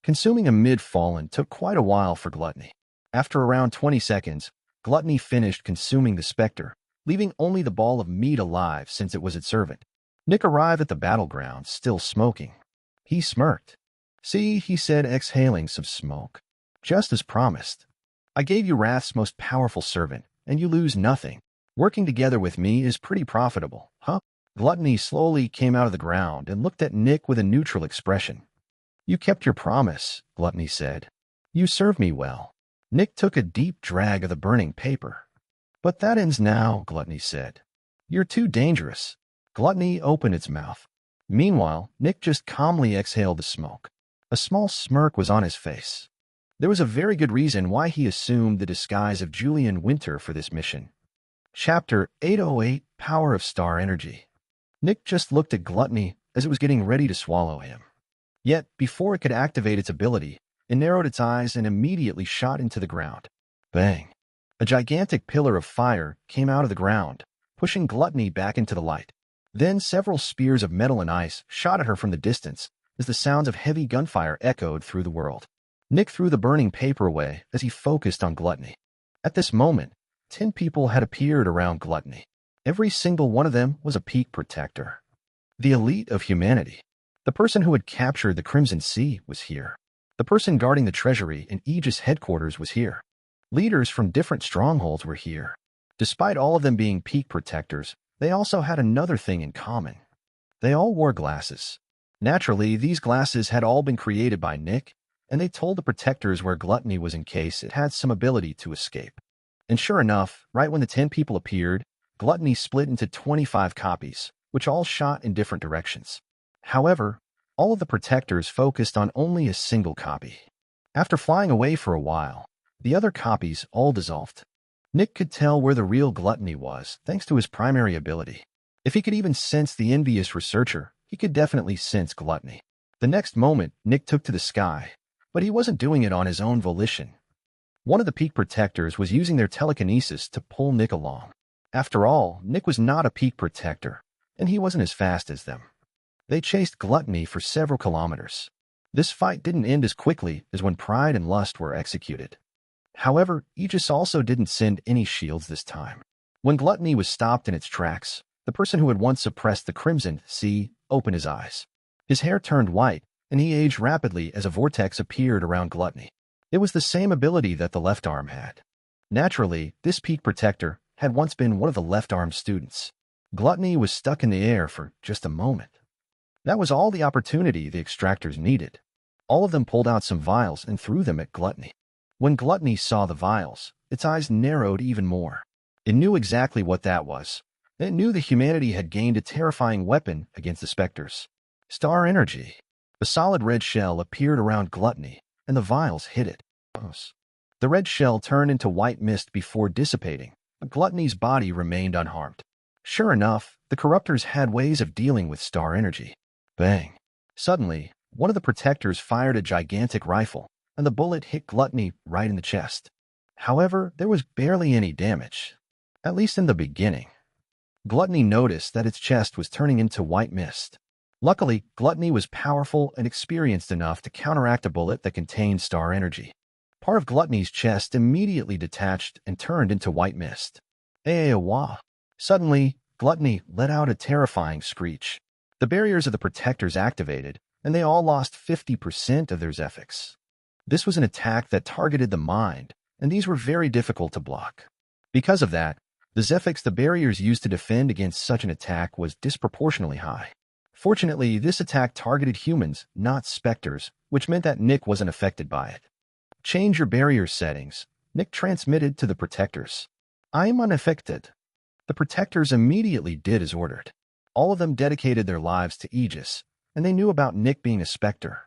Consuming a mid-fallen took quite a while for Gluttony. After around 20 seconds, Gluttony finished consuming the Spectre, leaving only the ball of meat alive since it was its servant. Nick arrived at the battleground, still smoking. He smirked. See, he said, exhaling some smoke. Just as promised. I gave you Wrath's most powerful servant, and you lose nothing. Working together with me is pretty profitable, huh? Gluttony slowly came out of the ground and looked at Nick with a neutral expression. You kept your promise, Gluttony said. You served me well. Nick took a deep drag of the burning paper. But that ends now, Gluttony said. You're too dangerous. Gluttony opened its mouth. Meanwhile, Nick just calmly exhaled the smoke. A small smirk was on his face. There was a very good reason why he assumed the disguise of Julian Winter for this mission. Chapter 808, Power of Star Energy. Nick just looked at Gluttony as it was getting ready to swallow him. Yet, before it could activate its ability, it narrowed its eyes and immediately shot into the ground. Bang! A gigantic pillar of fire came out of the ground, pushing Gluttony back into the light. Then several spears of metal and ice shot at her from the distance as the sounds of heavy gunfire echoed through the world. Nick threw the burning paper away as he focused on Gluttony. At this moment, 10 people had appeared around Gluttony. Every single one of them was a peak protector. The elite of humanity. The person who had captured the Crimson Sea was here. The person guarding the treasury and Aegis headquarters was here. Leaders from different strongholds were here. Despite all of them being peak protectors, they also had another thing in common. They all wore glasses. Naturally, these glasses had all been created by Nick, and they told the protectors where Gluttony was in case it had some ability to escape. And sure enough, right when the 10 people appeared, Gluttony split into 25 copies, which all shot in different directions. However, all of the protectors focused on only a single copy. After flying away for a while, the other copies all dissolved. Nick could tell where the real Gluttony was, thanks to his primary ability. If he could even sense the envious researcher, he could definitely sense Gluttony. The next moment, Nick took to the sky, but he wasn't doing it on his own volition. One of the peak protectors was using their telekinesis to pull Nick along. After all, Nick was not a peak protector, and he wasn't as fast as them. They chased Gluttony for several kilometers. This fight didn't end as quickly as when Pride and Lust were executed. However, Aegis also didn't send any shields this time. When Gluttony was stopped in its tracks, the person who had once suppressed the Crimson Sea opened his eyes. His hair turned white, and he aged rapidly as a vortex appeared around Gluttony. It was the same ability that the left arm had. Naturally, this peak protector had once been one of the left arm students. Gluttony was stuck in the air for just a moment. That was all the opportunity the extractors needed. All of them pulled out some vials and threw them at Gluttony. When Gluttony saw the vials, its eyes narrowed even more. It knew exactly what that was. It knew that humanity had gained a terrifying weapon against the Specters. Star energy. A solid red shell appeared around Gluttony, and the vials hit it. The red shell turned into white mist before dissipating, but Gluttony's body remained unharmed. Sure enough, the corruptors had ways of dealing with star energy. Bang. Suddenly, one of the protectors fired a gigantic rifle, and the bullet hit Gluttony right in the chest. However, there was barely any damage, at least in the beginning. Gluttony noticed that its chest was turning into white mist. Luckily, Gluttony was powerful and experienced enough to counteract a bullet that contained star energy. Part of Gluttony's chest immediately detached and turned into white mist. Wah! Suddenly, Gluttony let out a terrifying screech. The barriers of the protectors activated, and they all lost 50% of their Zephyx. This was an attack that targeted the mind, and these were very difficult to block. Because of that, the Zephyx the barriers used to defend against such an attack was disproportionately high. Fortunately, this attack targeted humans, not Specters, which meant that Nick wasn't affected by it. Change your barrier settings, Nick transmitted to the protectors. I'm unaffected. The protectors immediately did as ordered. All of them dedicated their lives to Aegis, and they knew about Nick being a Specter.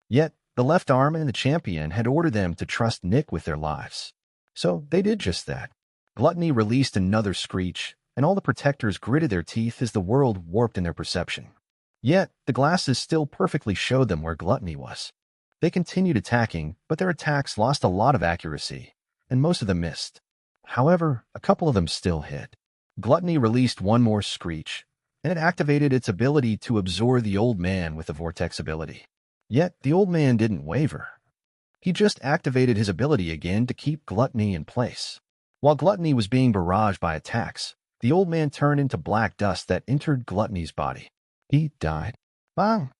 Yet, the left arm and the champion had ordered them to trust Nick with their lives. So they did just that. Gluttony released another screech, and all the protectors gritted their teeth as the world warped in their perception. Yet, the glasses still perfectly showed them where Gluttony was. They continued attacking, but their attacks lost a lot of accuracy, and most of them missed. However, a couple of them still hit. Gluttony released one more screech, and it activated its ability to absorb the old man with the vortex ability. Yet, the old man didn't waver. He just activated his ability again to keep Gluttony in place. While Gluttony was being barraged by attacks, the old man turned into black dust that entered Gluttony's body. He died. Bang!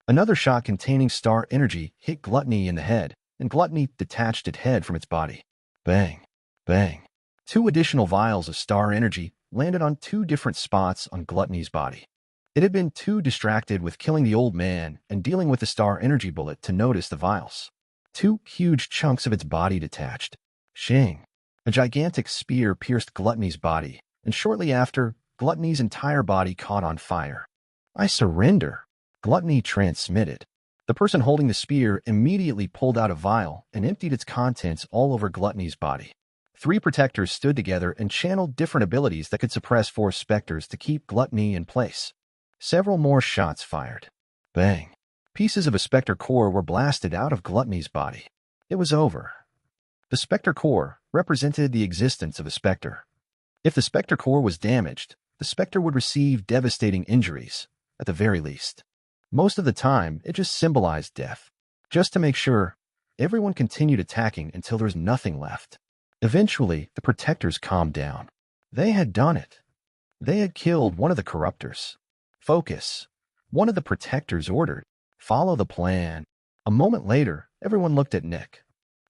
Another shot containing star energy hit Gluttony in the head, and Gluttony detached its head from its body. Bang! Bang! 2 additional vials of star energy landed on 2 different spots on Gluttony's body. It had been too distracted with killing the old man and dealing with the star energy bullet to notice the vials. 2 huge chunks of its body detached. Shing! A gigantic spear pierced Gluttony's body, and shortly after, Gluttony's entire body caught on fire. I surrender, Gluttony transmitted. The person holding the spear immediately pulled out a vial and emptied its contents all over Gluttony's body. 3 protectors stood together and channeled different abilities that could suppress 4 Specters to keep Gluttony in place. Several more shots fired. Bang! Pieces of a Specter core were blasted out of Gluttony's body. It was over. The Specter core represented the existence of a Specter. If the Specter core was damaged, the Specter would receive devastating injuries, at the very least. Most of the time, it just symbolized death. Just to make sure, everyone continued attacking until there was nothing left. Eventually, the protectors calmed down. They had done it. They had killed one of the corruptors. Focus. One of the protectors ordered. Follow the plan. A moment later, everyone looked at Nick.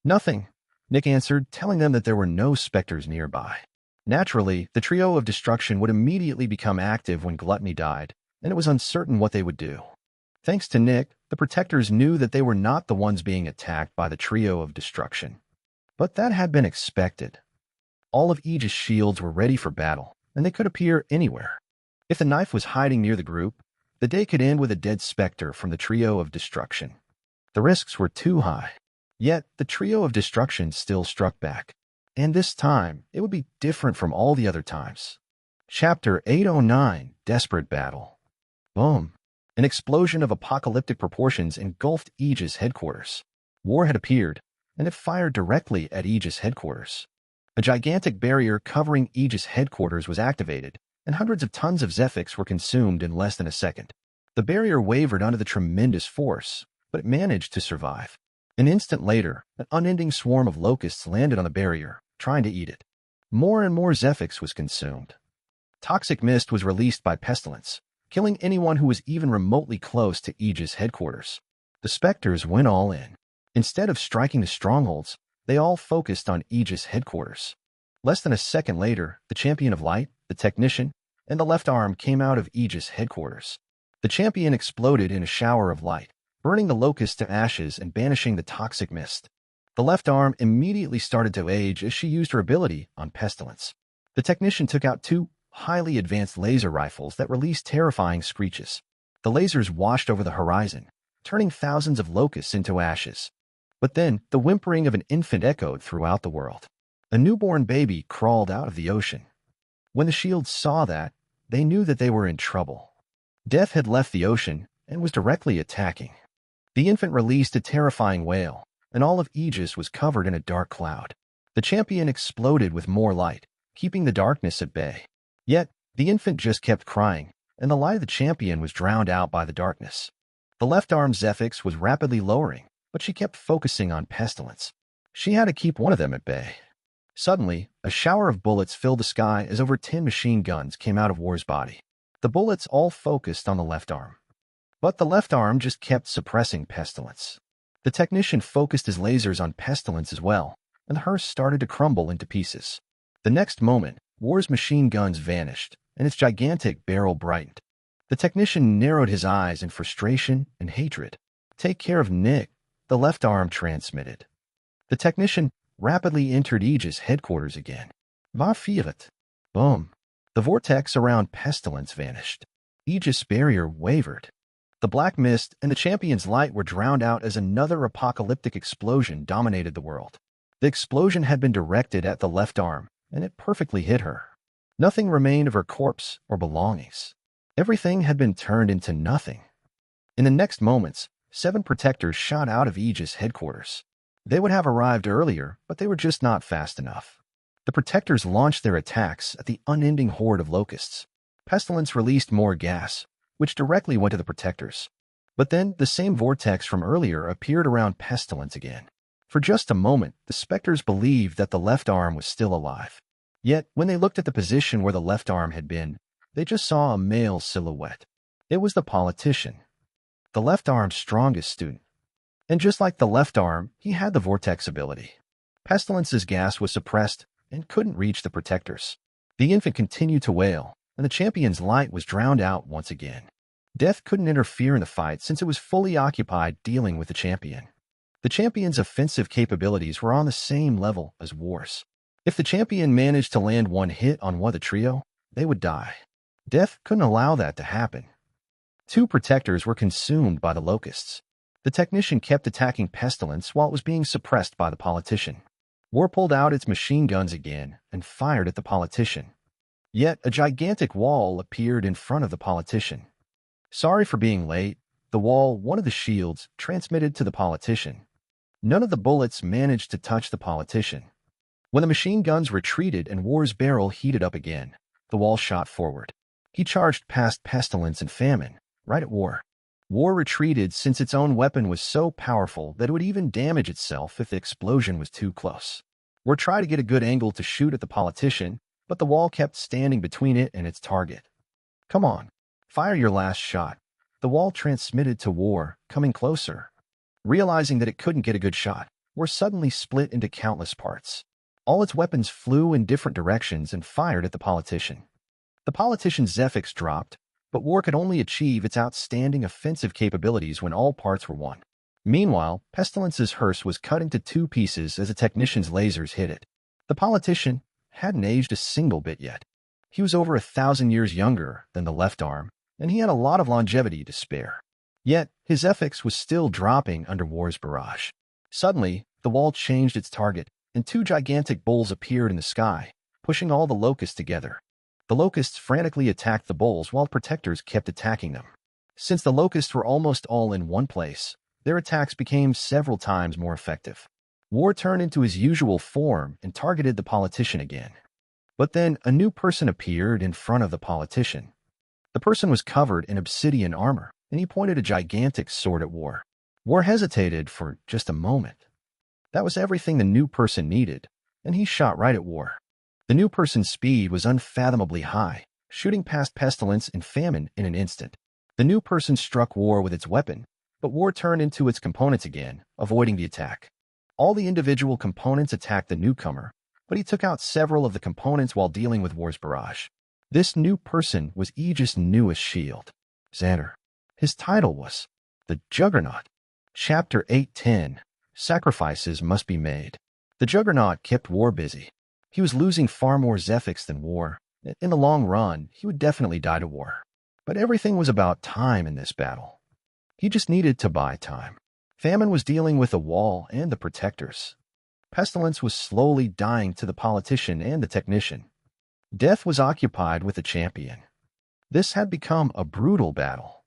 Nothing, Nick answered, telling them that there were no Specters nearby. Naturally, the trio of destruction would immediately become active when Gluttony died, and it was uncertain what they would do. Thanks to Nick, the protectors knew that they were not the ones being attacked by the trio of destruction. But that had been expected. All of Aegis' shields were ready for battle, and they could appear anywhere. If the knife was hiding near the group, the day could end with a dead Specter from the trio of destruction. The risks were too high. Yet, the trio of destruction still struck back. And this time, it would be different from all the other times. Chapter 809, Desperate Battle. Boom. An explosion of apocalyptic proportions engulfed Aegis headquarters. War had appeared, and it fired directly at Aegis headquarters. A gigantic barrier covering Aegis headquarters was activated, and hundreds of tons of Zephyx were consumed in less than a second. The barrier wavered under the tremendous force, but it managed to survive. An instant later, an unending swarm of locusts landed on the barrier, trying to eat it. More and more Zephyx was consumed. Toxic mist was released by pestilence, killing anyone who was even remotely close to Aegis headquarters. The Specters went all in. Instead of striking the strongholds, they all focused on Aegis headquarters. Less than a second later, the Champion of Light, the Technician, and the left arm came out of Aegis headquarters. The Champion exploded in a shower of light, burning the locusts to ashes and banishing the toxic mist. The left arm immediately started to age as she used her ability on Pestilence. The Technician took out two highly advanced laser rifles that released terrifying screeches. The lasers washed over the horizon, turning thousands of locusts into ashes. But then, the whimpering of an infant echoed throughout the world. A newborn baby crawled out of the ocean. When the shields saw that, they knew that they were in trouble. Death had left the ocean and was directly attacking. The infant released a terrifying wail, and all of Aegis was covered in a dark cloud. The Champion exploded with more light, keeping the darkness at bay. Yet, the infant just kept crying, and the light of the Champion was drowned out by the darkness. The left arm Zephyx was rapidly lowering, but she kept focusing on Pestilence. She had to keep one of them at bay. Suddenly, a shower of bullets filled the sky as over 10 machine guns came out of War's body. The bullets all focused on the left arm. But the left arm just kept suppressing Pestilence. The Technician focused his lasers on Pestilence as well, and the hearse started to crumble into pieces. The next moment, War's machine guns vanished, and its gigantic barrel brightened. The Technician narrowed his eyes in frustration and hatred. "Take care of Nick," the left arm transmitted. The Technician rapidly entered Aegis headquarters again. "Va fiat." Boom. The vortex around Pestilence vanished. Aegis barrier wavered. The black mist and the Champion's light were drowned out as another apocalyptic explosion dominated the world. The explosion had been directed at the left arm, and it perfectly hit her. Nothing remained of her corpse or belongings. Everything had been turned into nothing. In the next moments, 7 protectors shot out of Aegis headquarters. They would have arrived earlier, but they were just not fast enough. The protectors launched their attacks at the unending horde of locusts. Pestilence released more gas, which directly went to the protectors. But then the same vortex from earlier appeared around Pestilence again. For just a moment, the Specters believed that the left arm was still alive. Yet, when they looked at the position where the left arm had been, they just saw a male silhouette. It was the politician, the left arm's strongest student. And just like the left arm, he had the vortex ability. Pestilence's gas was suppressed and couldn't reach the protectors. The infant continued to wail, and the Champion's light was drowned out once again. Death couldn't interfere in the fight since it was fully occupied dealing with the Champion. The Champion's offensive capabilities were on the same level as War's. If the Champion managed to land one hit on one of the trio, they would die. Death couldn't allow that to happen. 2 protectors were consumed by the locusts. The Technician kept attacking Pestilence while it was being suppressed by the politician. War pulled out its machine guns again and fired at the politician. Yet a gigantic wall appeared in front of the politician. Sorry for being late. The wall, one of the shields, transmitted to the politician. None of the bullets managed to touch the politician. When the machine guns retreated and War's barrel heated up again, the wall shot forward. He charged past Pestilence and Famine, right at War. War retreated since its own weapon was so powerful that it would even damage itself if the explosion was too close. War tried to get a good angle to shoot at the politician, but the wall kept standing between it and its target. "Come on, fire your last shot." The wall transmitted to War, coming closer. Realizing that it couldn't get a good shot, War suddenly split into countless parts. All its weapons flew in different directions and fired at the politician. The politician's Zephyx dropped, but War could only achieve its outstanding offensive capabilities when all parts were won. Meanwhile, Pestilence's hearse was cut into 2 pieces as a technician's lasers hit it. The politician hadn't aged a single bit yet. He was over 1,000 years younger than the left arm, and he had a lot of longevity to spare. Yet, his Zephyx was still dropping under War's barrage. Suddenly, the wall changed its target, and 2 gigantic bulls appeared in the sky, pushing all the locusts together. The locusts frantically attacked the bulls while protectors kept attacking them. Since the locusts were almost all in one place, their attacks became several times more effective. War turned into his usual form and targeted the politician again. But then a new person appeared in front of the politician. The person was covered in obsidian armor, and he pointed a gigantic sword at War. War hesitated for just a moment. That was everything the new person needed, and he shot right at War. The new person's speed was unfathomably high, shooting past Pestilence and Famine in an instant. The new person struck War with its weapon, but War turned into its components again, avoiding the attack. All the individual components attacked the newcomer, but he took out several of the components while dealing with War's barrage. This new person was Aegis' newest shield, Xander. His title was the Juggernaut. Chapter 8:10. Sacrifices must be made. The Juggernaut kept War busy. He was losing far more Zephyx than War. In the long run, he would definitely die to War. But everything was about time in this battle. He just needed to buy time. Famine was dealing with the Wall and the Protectors. Pestilence was slowly dying to the politician and the technician. Death was occupied with the champion. This had become a brutal battle.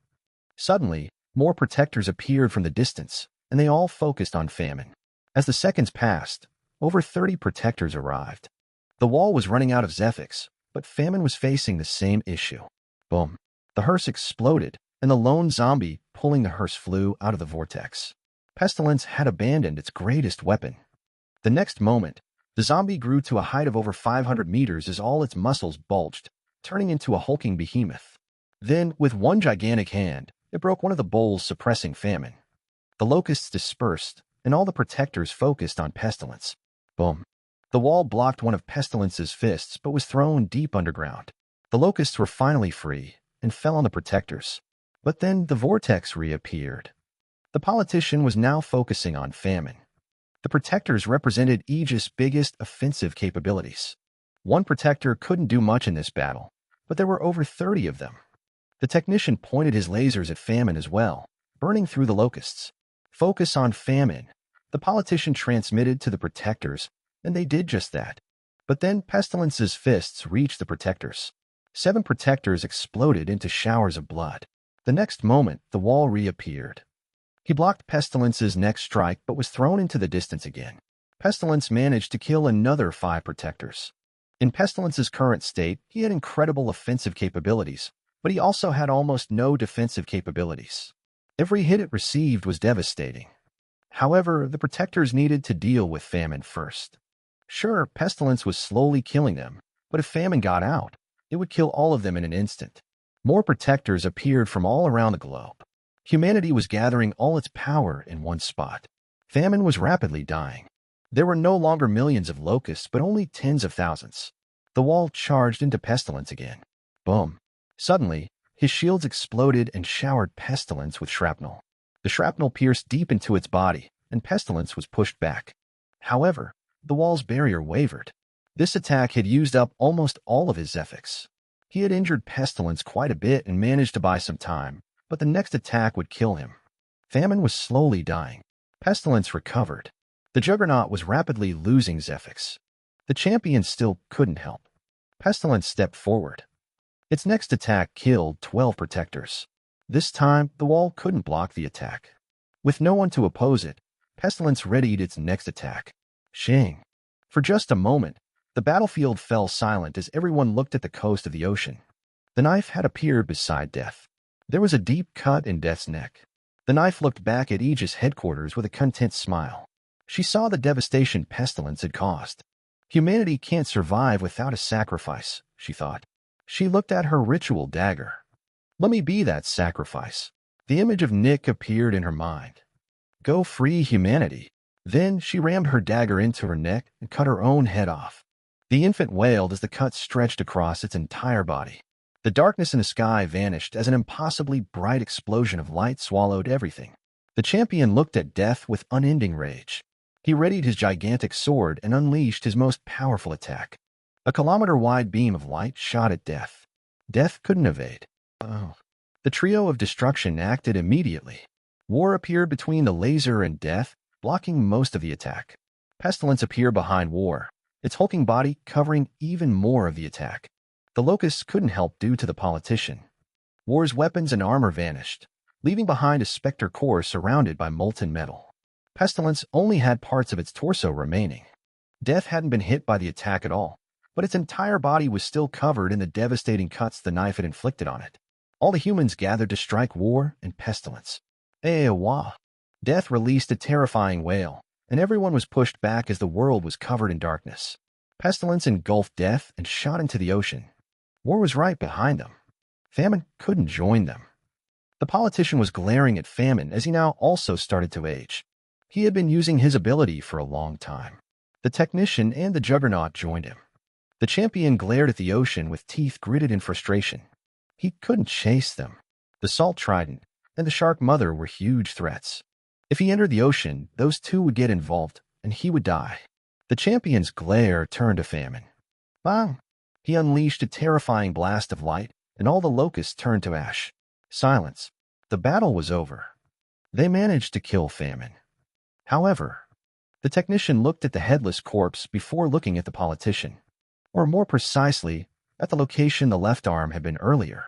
Suddenly, more Protectors appeared from the distance, and they all focused on Famine. As the seconds passed, over 30 Protectors arrived. The Wall was running out of Zephyx, but Famine was facing the same issue. Boom. The hearse exploded, and the lone zombie pulling the hearse flew out of the vortex. Pestilence had abandoned its greatest weapon. The next moment, the zombie grew to a height of over 500 meters as all its muscles bulged, turning into a hulking behemoth. Then, with one gigantic hand, it broke one of the bowls suppressing Famine. The locusts dispersed, and all the Protectors focused on Pestilence. Boom. The Wall blocked one of Pestilence's fists but was thrown deep underground. The locusts were finally free and fell on the Protectors. But then the vortex reappeared. The politician was now focusing on Famine. The Protectors represented Aegis' biggest offensive capabilities. One Protector couldn't do much in this battle, but there were over 30 of them. The technician pointed his lasers at Famine as well, burning through the locusts. Focus on Famine. The politician transmitted to the Protectors, and they did just that. But then Pestilence's fists reached the Protectors. 7 Protectors exploded into showers of blood. The next moment, the Wall reappeared. He blocked Pestilence's next strike but was thrown into the distance again. Pestilence managed to kill another 5 Protectors. In Pestilence's current state, he had incredible offensive capabilities, but he also had almost no defensive capabilities. Every hit it received was devastating. However, the Protectors needed to deal with Famine first. Sure, Pestilence was slowly killing them, but if Famine got out, it would kill all of them in an instant. More Protectors appeared from all around the globe. Humanity was gathering all its power in one spot. Famine was rapidly dying. There were no longer millions of locusts, but only tens of thousands. The Wall charged into Pestilence again. Boom. Suddenly, his shields exploded and showered Pestilence with shrapnel. The shrapnel pierced deep into its body, and Pestilence was pushed back. However, the Wall's barrier wavered. This attack had used up almost all of his Zephyx. He had injured Pestilence quite a bit and managed to buy some time, but the next attack would kill him. Famine was slowly dying. Pestilence recovered. The Juggernaut was rapidly losing Zephyx. The champion still couldn't help. Pestilence stepped forward. Its next attack killed 12 Protectors. This time, the Wall couldn't block the attack. With no one to oppose it, Pestilence readied its next attack. Shing. For just a moment, the battlefield fell silent as everyone looked at the coast of the ocean. The knife had appeared beside Death. There was a deep cut in Death's neck. The knife looked back at Aegis headquarters with a content smile. She saw the devastation Pestilence had caused. Humanity can't survive without a sacrifice, she thought. She looked at her ritual dagger. Let me be that sacrifice. The image of Nick appeared in her mind. Go free humanity. Then she rammed her dagger into her neck and cut her own head off. The infant wailed as the cut stretched across its entire body. The darkness in the sky vanished as an impossibly bright explosion of light swallowed everything. The champion looked at Death with unending rage. He readied his gigantic sword and unleashed his most powerful attack. A kilometer-wide beam of light shot at Death. Death couldn't evade. The trio of destruction acted immediately. War appeared between the laser and Death, blocking most of the attack. Pestilence appeared behind War, its hulking body covering even more of the attack. The locusts couldn't help due to the politician. War's weapons and armor vanished, leaving behind a Specter core surrounded by molten metal. Pestilence only had parts of its torso remaining. Death hadn't been hit by the attack at all, but its entire body was still covered in the devastating cuts the knife had inflicted on it. All the humans gathered to strike war and Pestilence. Wah! Death released a terrifying wail, and everyone was pushed back as the world was covered in darkness. Pestilence engulfed Death and shot into the ocean. War was right behind them. Famine couldn't join them. The politician was glaring at Famine as he now also started to age. He had been using his ability for a long time. The technician and the juggernaut joined him. The champion glared at the ocean with teeth gritted in frustration. He couldn't chase them. The salt trident and the shark mother were huge threats. If he entered the ocean, those two would get involved, and he would die. The champion's glare turned to Famine. Bang! He unleashed a terrifying blast of light, and all the locusts turned to ash. Silence. The battle was over. They managed to kill Famine. However, the technician looked at the headless corpse before looking at the politician, or more precisely, at the location the left arm had been earlier.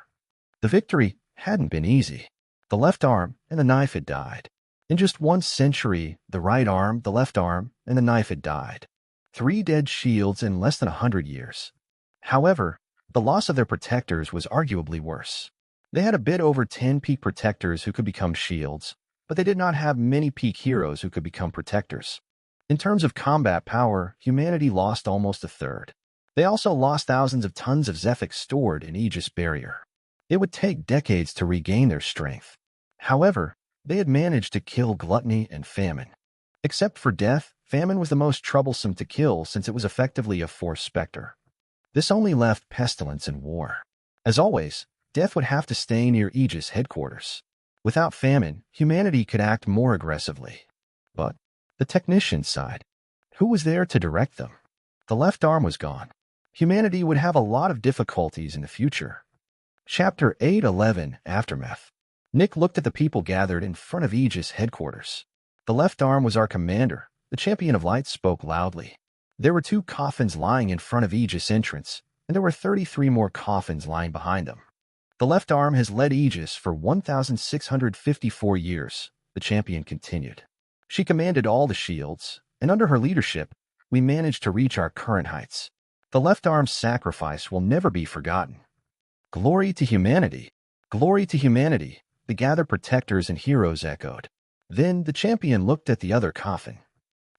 The victory hadn't been easy. The left arm and the knife had died. In just 1 century, the right arm, the left arm, and the knife had died. 3 dead shields in less than 100 years. However, the loss of their protectors was arguably worse. They had a bit over 10 peak protectors who could become shields, but they did not have many peak heroes who could become protectors. In terms of combat power, humanity lost almost a third. They also lost thousands of tons of Zephyx stored in Aegis Barrier. It would take decades to regain their strength. However, they had managed to kill Gluttony and Famine. Except for Death, Famine was the most troublesome to kill since it was effectively a force specter. This only left Pestilence and War. As always, Death would have to stay near Aegis headquarters. Without Famine, humanity could act more aggressively. But the technician side, who was there to direct them? The left arm was gone. Humanity would have a lot of difficulties in the future. Chapter 8:11 Aftermath. Nick looked at the people gathered in front of Aegis headquarters. The left arm was our commander. The champion of light spoke loudly. There were 2 coffins lying in front of Aegis entrance, and there were 33 more coffins lying behind them. The left arm has led Aegis for 1,654 years, the champion continued. She commanded all the shields, and under her leadership, we managed to reach our current heights. The left arm's sacrifice will never be forgotten. Glory to humanity! Glory to humanity! The gathered protectors and heroes echoed. Then the champion looked at the other coffin.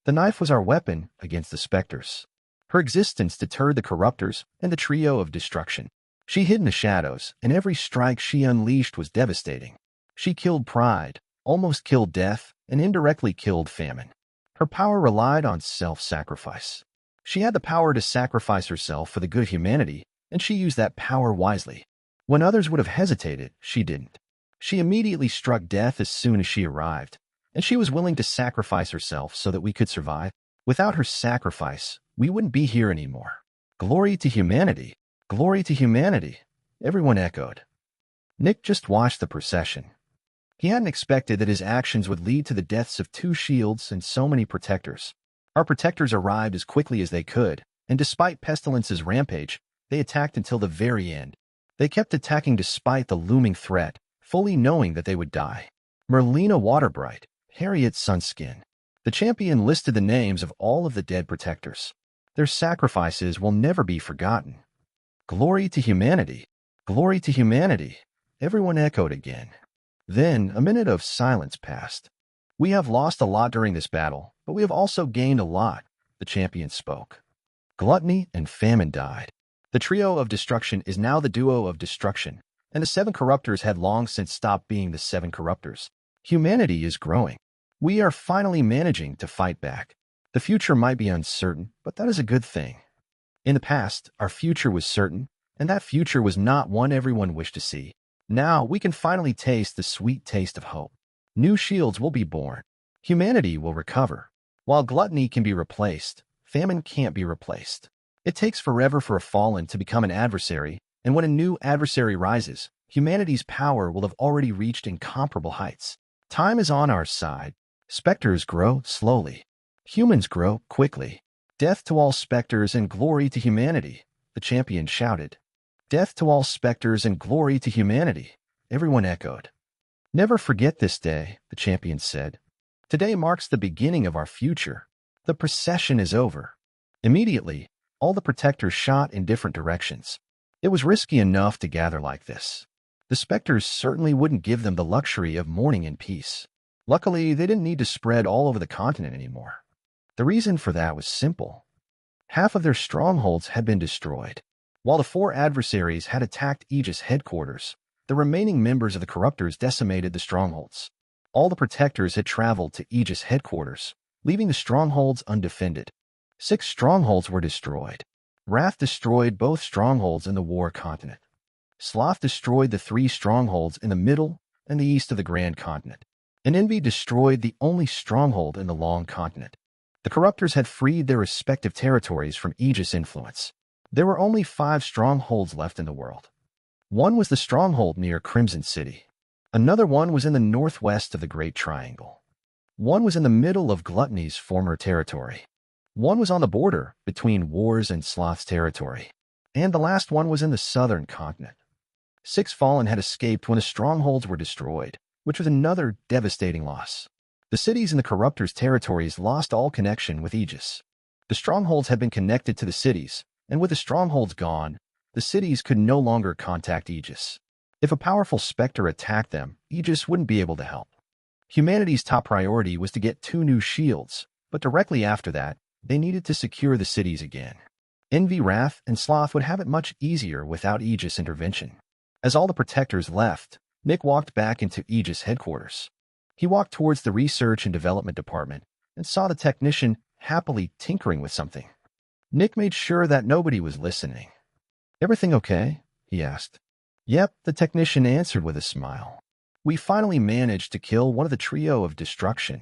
The knife was our weapon against the Specters. Her existence deterred the corruptors and the trio of destruction. She hid in the shadows, and every strike she unleashed was devastating. She killed pride, almost killed death, and indirectly killed famine. Her power relied on self-sacrifice. She had the power to sacrifice herself for the good of humanity, and she used that power wisely. When others would have hesitated, she didn't. She immediately struck death as soon as she arrived, and she was willing to sacrifice herself so that we could survive. Without her sacrifice, we wouldn't be here anymore. Glory to humanity! Glory to humanity! Everyone echoed. Nick just watched the procession. He hadn't expected that his actions would lead to the deaths of 2 shields and so many protectors. Our protectors arrived as quickly as they could, and despite Pestilence's rampage, they attacked until the very end. They kept attacking despite the looming threat, fully knowing that they would die. Merlina Waterbright, Harriet Sunskin. The champion listed the names of all of the dead protectors. Their sacrifices will never be forgotten. Glory to humanity! Glory to humanity! Everyone echoed again. Then a minute of silence passed. We have lost a lot during this battle, but we have also gained a lot, the champion spoke. Gluttony and Famine died. The trio of destruction is now the duo of destruction, and the 7 corruptors had long since stopped being the 7 corruptors. Humanity is growing. We are finally managing to fight back. The future might be uncertain, but that is a good thing. In the past, our future was certain, and that future was not one everyone wished to see. Now we can finally taste the sweet taste of hope. New shields will be born. Humanity will recover. While gluttony can be replaced, famine can't be replaced. It takes forever for a fallen to become an adversary, and when a new adversary rises, humanity's power will have already reached incomparable heights. Time is on our side. Specters grow slowly. Humans grow quickly. Death to all specters and glory to humanity, the champion shouted. Death to all specters and glory to humanity, everyone echoed. Never forget this day, the champion said. Today marks the beginning of our future. The procession is over. Immediately, all the protectors shot in different directions. It was risky enough to gather like this. The Specters certainly wouldn't give them the luxury of mourning in peace. Luckily, they didn't need to spread all over the continent anymore. The reason for that was simple. Half of their strongholds had been destroyed. While the 4 adversaries had attacked Aegis headquarters, the remaining members of the Corruptors decimated the strongholds. All the protectors had traveled to Aegis headquarters, leaving the strongholds undefended. 6 strongholds were destroyed. Wrath destroyed both strongholds in the War Continent. Sloth destroyed the 3 strongholds in the middle and the east of the Grand Continent. And Envy destroyed the only stronghold in the Long Continent. The Corruptors had freed their respective territories from Aegis influence. There were only 5 strongholds left in the world. One was the stronghold near Crimson City. Another one was in the northwest of the Great Triangle. One was in the middle of Gluttony's former territory. One was on the border between War's and Sloth's territory. And the last one was in the southern continent. 6 Fallen had escaped when the strongholds were destroyed, which was another devastating loss. The cities in the Corruptors' territories lost all connection with Aegis. The strongholds had been connected to the cities, and with the strongholds gone, the cities could no longer contact Aegis. If a powerful Spectre attacked them, Aegis wouldn't be able to help. Humanity's top priority was to get 2 new shields, but directly after that, they needed to secure the cities again. Envy, Wrath, and Sloth would have it much easier without Aegis intervention. As all the protectors left, Nick walked back into Aegis headquarters. He walked towards the research and development department and saw the technician happily tinkering with something. Nick made sure that nobody was listening. "Everything okay?" he asked. "Yep," the technician answered with a smile. "We finally managed to kill one of the trio of destruction.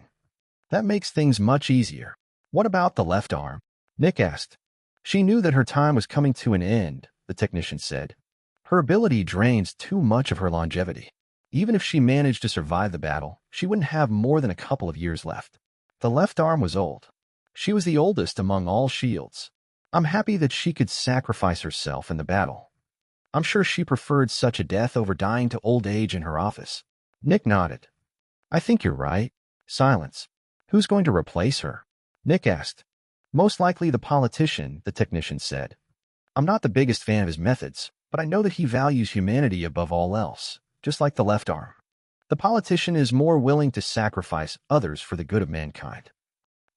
That makes things much easier." "What about the left arm?" Nick asked. "She knew that her time was coming to an end," the technician said. "Her ability drains too much of her longevity. Even if she managed to survive the battle, she wouldn't have more than a couple of years left." The left arm was old. She was the oldest among all shields. "I'm happy that she could sacrifice herself in the battle. I'm sure she preferred such a death over dying to old age in her office." Nick nodded. "I think you're right." Silence. "Who's going to replace her?" Nick asked. "Most likely the politician," the technician said. "I'm not the biggest fan of his methods, but I know that he values humanity above all else, just like the left arm. The politician is more willing to sacrifice others for the good of mankind.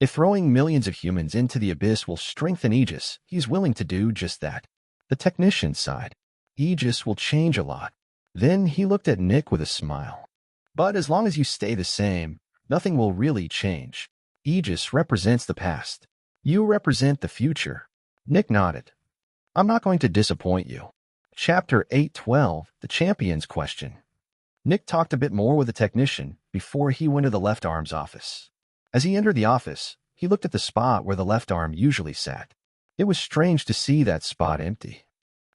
If throwing millions of humans into the abyss will strengthen Aegis, he's willing to do just that." The technician sighed. "Aegis will change a lot." Then he looked at Nick with a smile. "But as long as you stay the same, nothing will really change. Aegis represents the past. You represent the future." Nick nodded. "I'm not going to disappoint you." Chapter 8:12, The Champion's Question. Nick talked a bit more with the technician before he went to the left arm's office. As he entered the office, he looked at the spot where the left arm usually sat. It was strange to see that spot empty.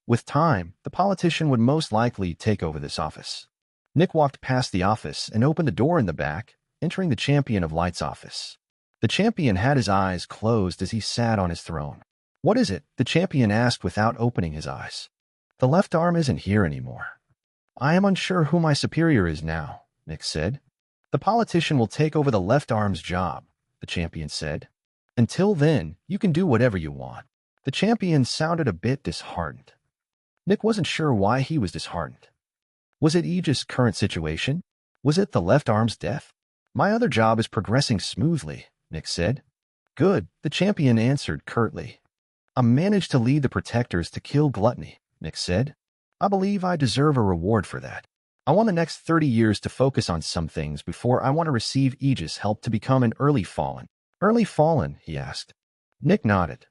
With time, the politician would most likely take over this office. Nick walked past the office and opened the door in the back, entering the Champion of Light's office. The champion had his eyes closed as he sat on his throne. "What is it?" the champion asked without opening his eyes. "The left arm isn't here anymore." "I am unsure who my superior is now," Nick said. "The politician will take over the left arm's job," the champion said. "Until then, you can do whatever you want." The champion sounded a bit disheartened. Nick wasn't sure why he was disheartened. Was it Aegis' current situation? Was it the left arm's death? "My other job is progressing smoothly," Nick said. "Good," the champion answered curtly. "I managed to lead the protectors to kill Gluttony," Nick said. "I believe I deserve a reward for that. I want the next 30 years to focus on some things before I want to receive Aegis help to become an early Fallen." "Early Fallen?" he asked. Nick nodded.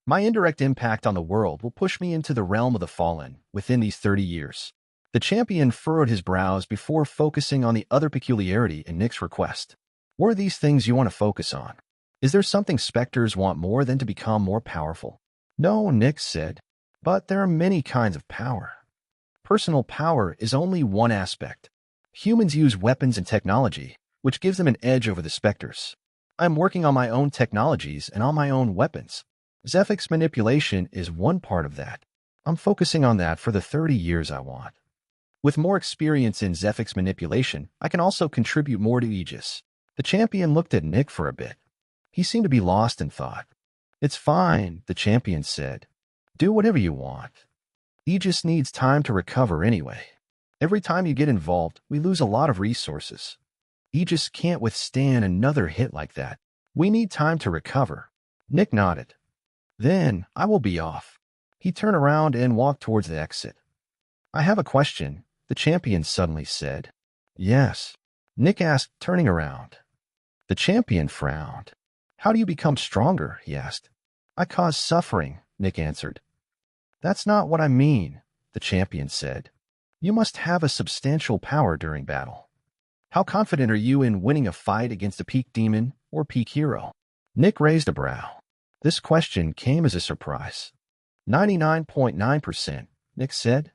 "My indirect impact on the world will push me into the realm of the Fallen within these 30 years. The champion furrowed his brows before focusing on the other peculiarity in Nick's request. "What are these things you want to focus on? Is there something Specters want more than to become more powerful?" "No," Nick said, "but there are many kinds of power. Personal power is only one aspect. Humans use weapons and technology, which gives them an edge over the Specters. I'm working on my own technologies and on my own weapons. Zephyx manipulation is one part of that. I'm focusing on that for the 30 years I want. With more experience in Zephyx manipulation, I can also contribute more to Aegis. The champion looked at Nick for a bit. He seemed to be lost in thought. It's fine, the champion said. Do whatever you want. Aegis needs time to recover anyway. Every time you get involved, we lose a lot of resources. Aegis can't withstand another hit like that. We need time to recover. Nick nodded. Then I will be off. He turned around and walked towards the exit. I have a question, the champion suddenly said. Yes, Nick asked, turning around. The champion frowned. How do you become stronger? He asked. I cause suffering, Nick answered. That's not what I mean, the champion said. You must have a substantial power during battle. How confident are you in winning a fight against a peak demon or peak hero? Nick raised a brow. This question came as a surprise. 99.9%, Nick said.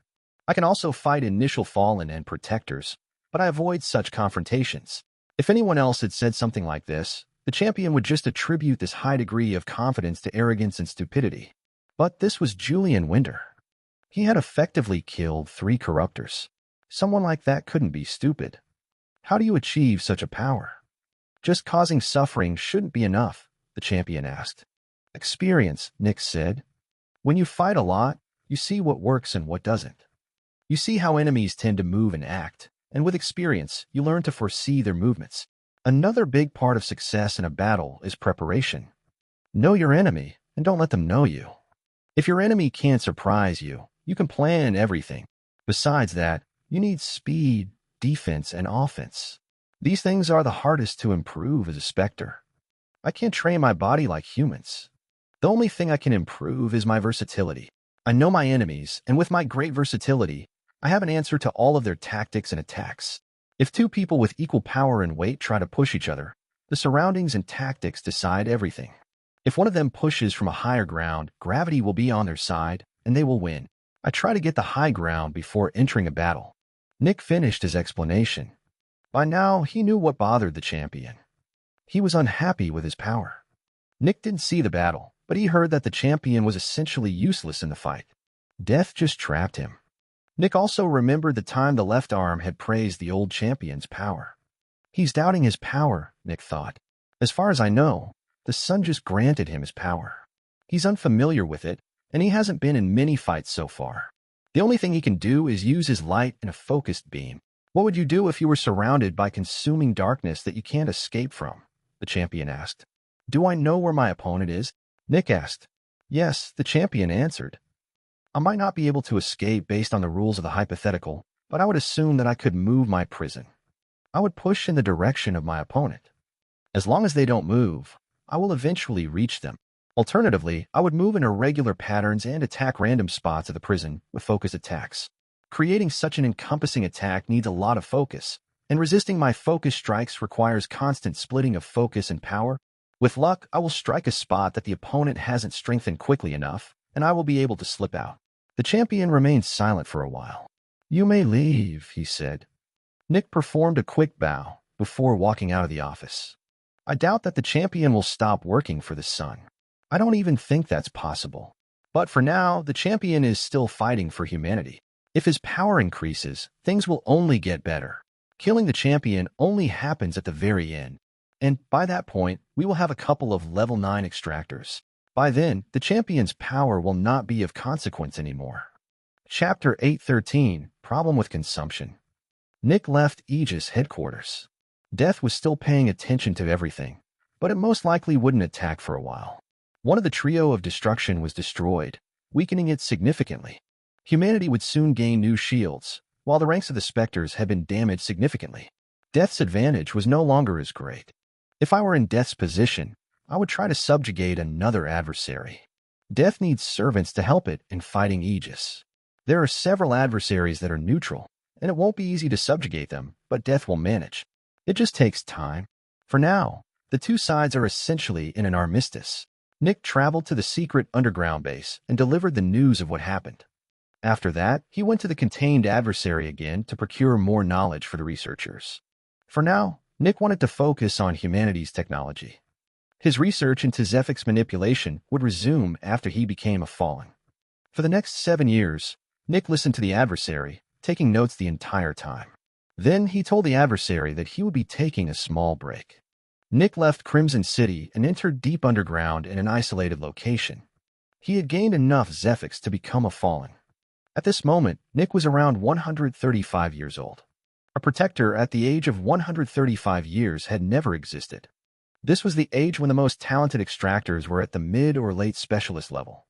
I can also fight initial fallen and protectors, but I avoid such confrontations. If anyone else had said something like this, the champion would just attribute this high degree of confidence to arrogance and stupidity. But this was Julian Winder. He had effectively killed 3 corruptors. Someone like that couldn't be stupid. How do you achieve such a power? Just causing suffering shouldn't be enough, the champion asked. Experience, Nick said. When you fight a lot, you see what works and what doesn't. You see how enemies tend to move and act, and with experience, you learn to foresee their movements. Another big part of success in a battle is preparation. Know your enemy, and don't let them know you. If your enemy can't surprise you, you can plan everything. Besides that, you need speed, defense, and offense. These things are the hardest to improve as a Spectre. I can't train my body like humans. The only thing I can improve is my versatility. I know my enemies, and with my great versatility, I have an answer to all of their tactics and attacks. If 2 people with equal power and weight try to push each other, the surroundings and tactics decide everything. If one of them pushes from a higher ground, gravity will be on their side, and they will win. I try to get the high ground before entering a battle. Nick finished his explanation. By now, he knew what bothered the champion. He was unhappy with his power. Nick didn't see the battle, but he heard that the champion was essentially useless in the fight. Death just trapped him. Nick also remembered the time the left arm had praised the old champion's power. He's doubting his power, Nick thought. As far as I know, the sun just granted him his power. He's unfamiliar with it, and he hasn't been in many fights so far. The only thing he can do is use his light in a focused beam. What would you do if you were surrounded by consuming darkness that you can't escape from? The champion asked. Do I know where my opponent is? Nick asked. Yes, the champion answered. I might not be able to escape based on the rules of the hypothetical, but I would assume that I could move my prison. I would push in the direction of my opponent. As long as they don't move, I will eventually reach them. Alternatively, I would move in irregular patterns and attack random spots of the prison with focus attacks. Creating such an encompassing attack needs a lot of focus, and resisting my focus strikes requires constant splitting of focus and power. With luck, I will strike a spot that the opponent hasn't strengthened quickly enough, and I will be able to slip out. The champion remained silent for a while. You may leave, he said. Nick performed a quick bow before walking out of the office. I doubt that the champion will stop working for the sun. I don't even think that's possible. But for now, the champion is still fighting for humanity. If his power increases, things will only get better. Killing the champion only happens at the very end. And by that point, we will have a couple of level 9 extractors. By then, the champion's power will not be of consequence anymore. Chapter 813, Problem with Consumption. Nick left Aegis headquarters. Death was still paying attention to everything, but it most likely wouldn't attack for a while. One of the trio of destruction was destroyed, weakening it significantly. Humanity would soon gain new shields, while the ranks of the Specters had been damaged significantly. Death's advantage was no longer as great. If I were in Death's position, I would try to subjugate another adversary. Death needs servants to help it in fighting Aegis. There are several adversaries that are neutral, and it won't be easy to subjugate them, but Death will manage. It just takes time. For now, the 2 sides are essentially in an armistice. Nick traveled to the secret underground base and delivered the news of what happened. After that, he went to the contained adversary again to procure more knowledge for the researchers. For now, Nick wanted to focus on humanity's technology. His research into Zephyx manipulation would resume after he became a Fallen. For the next 7 years, Nick listened to the adversary, taking notes the entire time. Then he told the adversary that he would be taking a small break. Nick left Crimson City and entered deep underground in an isolated location. He had gained enough Zephyx to become a fallen. At this moment, Nick was around 135 years old. A protector at the age of 135 years had never existed. This was the age when the most talented extractors were at the mid or late specialist level.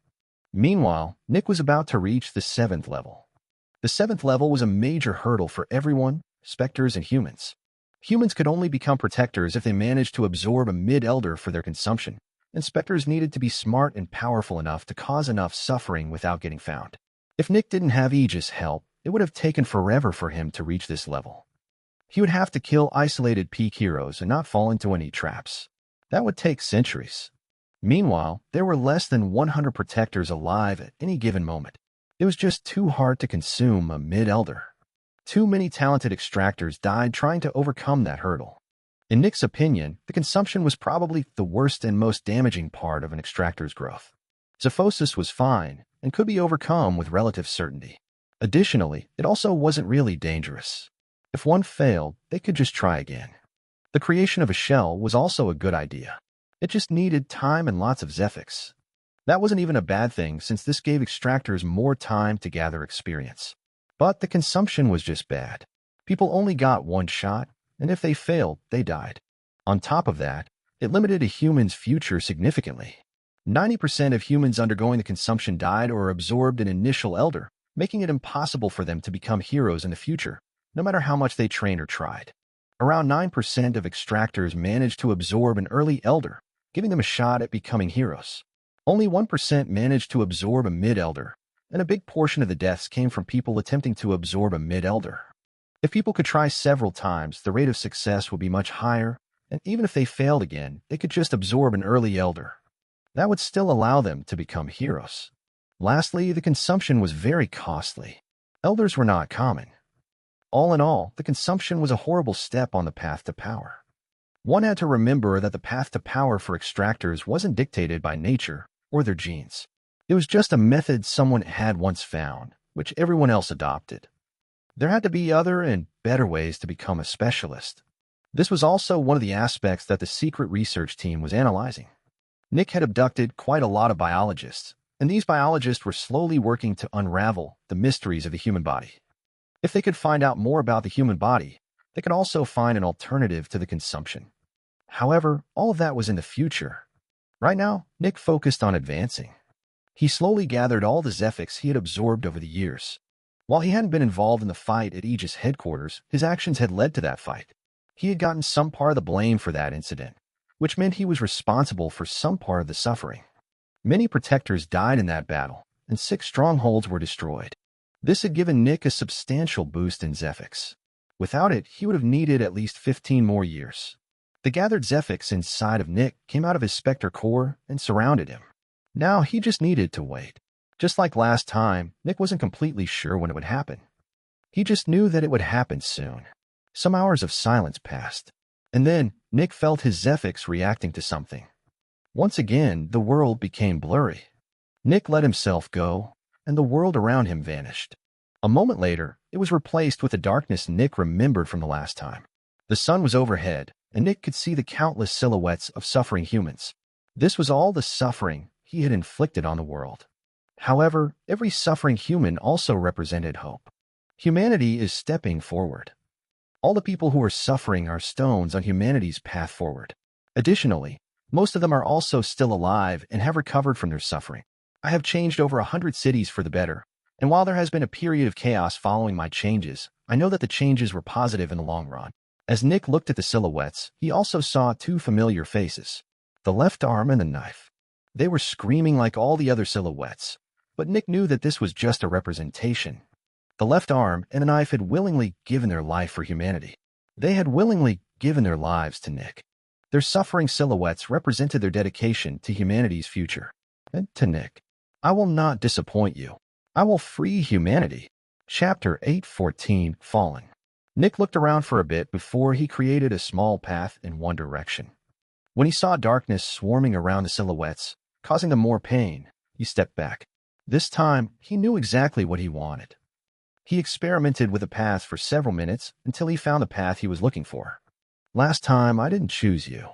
Meanwhile, Nick was about to reach the 7th level. The 7th level was a major hurdle for everyone, Specters and humans. Humans could only become protectors if they managed to absorb a mid-elder for their consumption, and Specters needed to be smart and powerful enough to cause enough suffering without getting found. If Nick didn't have Aegis' help, it would have taken forever for him to reach this level. He would have to kill isolated peak heroes and not fall into any traps. That would take centuries. Meanwhile, there were less than 100 protectors alive at any given moment. It was just too hard to consume a mid-elder. Too many talented extractors died trying to overcome that hurdle. In Nick's opinion, the consumption was probably the worst and most damaging part of an extractor's growth. Zephyx was fine and could be overcome with relative certainty. Additionally, it also wasn't really dangerous. If one failed, they could just try again. The creation of a shell was also a good idea. It just needed time and lots of Zephyx. That wasn't even a bad thing since this gave extractors more time to gather experience. But the consumption was just bad. People only got one shot, and if they failed, they died. On top of that, it limited a human's future significantly. 90% of humans undergoing the consumption died or absorbed an initial elder, making it impossible for them to become heroes in the future, no matter how much they trained or tried. Around 9% of extractors managed to absorb an early elder, giving them a shot at becoming heroes. Only 1% managed to absorb a mid-elder, and a big portion of the deaths came from people attempting to absorb a mid-elder. If people could try several times, the rate of success would be much higher, and even if they failed again, they could just absorb an early elder. That would still allow them to become heroes. Lastly, the consumption was very costly. Elders were not common. All in all, the consumption was a horrible step on the path to power. One had to remember that the path to power for extractors wasn't dictated by nature or their genes. It was just a method someone had once found, which everyone else adopted. There had to be other and better ways to become a specialist. This was also one of the aspects that the secret research team was analyzing. Nick had abducted quite a lot of biologists, and these biologists were slowly working to unravel the mysteries of the human body. If they could find out more about the human body, they could also find an alternative to the consumption. However, all of that was in the future. Right now, Nick focused on advancing. He slowly gathered all the Zephyx he had absorbed over the years. While he hadn't been involved in the fight at Aegis headquarters, his actions had led to that fight. He had gotten some part of the blame for that incident, which meant he was responsible for some part of the suffering. Many protectors died in that battle, and 6 strongholds were destroyed. This had given Nick a substantial boost in Zephyx. Without it, he would have needed at least 15 more years. The gathered Zephyx inside of Nick came out of his Spectre core and surrounded him. Now he just needed to wait. Just like last time, Nick wasn't completely sure when it would happen. He just knew that it would happen soon. Some hours of silence passed, and then Nick felt his Zephyx reacting to something. Once again, the world became blurry. Nick let himself go, and the world around him vanished. A moment later, it was replaced with the darkness Nick remembered from the last time. The sun was overhead, and Nick could see the countless silhouettes of suffering humans. This was all the suffering he had inflicted on the world. However, every suffering human also represented hope. Humanity is stepping forward. All the people who are suffering are stones on humanity's path forward. Additionally, most of them are also still alive and have recovered from their suffering. I have changed over 100 cities for the better, and while there has been a period of chaos following my changes, I know that the changes were positive in the long run. As Nick looked at the silhouettes, he also saw 2 familiar faces, the left arm and the knife. They were screaming like all the other silhouettes, but Nick knew that this was just a representation. The left arm and the knife had willingly given their life for humanity. They had willingly given their lives to Nick. Their suffering silhouettes represented their dedication to humanity's future. And to Nick, I will not disappoint you. I will free humanity. Chapter 8:14 Fallen. Nick looked around for a bit before he created a small path in one direction. When he saw darkness swarming around the silhouettes, causing them more pain, he stepped back. This time, he knew exactly what he wanted. He experimented with a path for several minutes until he found the path he was looking for. Last time, I didn't choose you.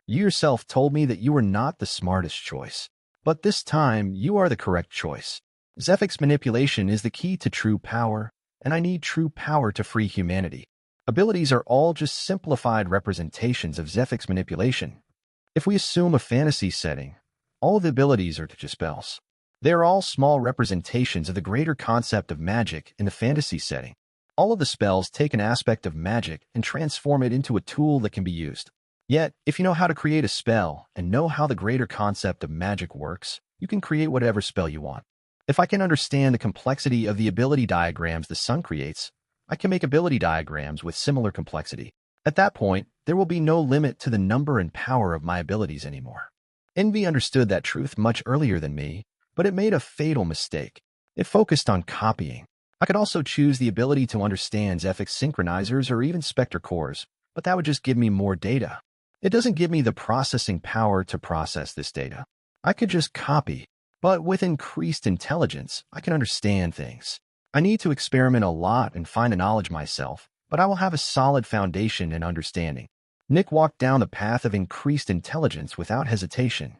You yourself told me that you were not the smartest choice, but this time you are the correct choice. Zephyx manipulation is the key to true power, and I need true power to free humanity. Abilities are all just simplified representations of Zephyx manipulation. If we assume a fantasy setting, all of the abilities are just spells. They are all small representations of the greater concept of magic in the fantasy setting. All of the spells take an aspect of magic and transform it into a tool that can be used. Yet, if you know how to create a spell and know how the greater concept of magic works, you can create whatever spell you want. If I can understand the complexity of the ability diagrams the sun creates, I can make ability diagrams with similar complexity. At that point, there will be no limit to the number and power of my abilities anymore. Envy understood that truth much earlier than me, but it made a fatal mistake. It focused on copying. I could also choose the ability to understand Zephyx synchronizers or even Spectre cores, but that would just give me more data. It doesn't give me the processing power to process this data. I could just copy, but with increased intelligence, I can understand things. I need to experiment a lot and find the knowledge myself, but I will have a solid foundation and understanding. Nick walked down the path of increased intelligence without hesitation.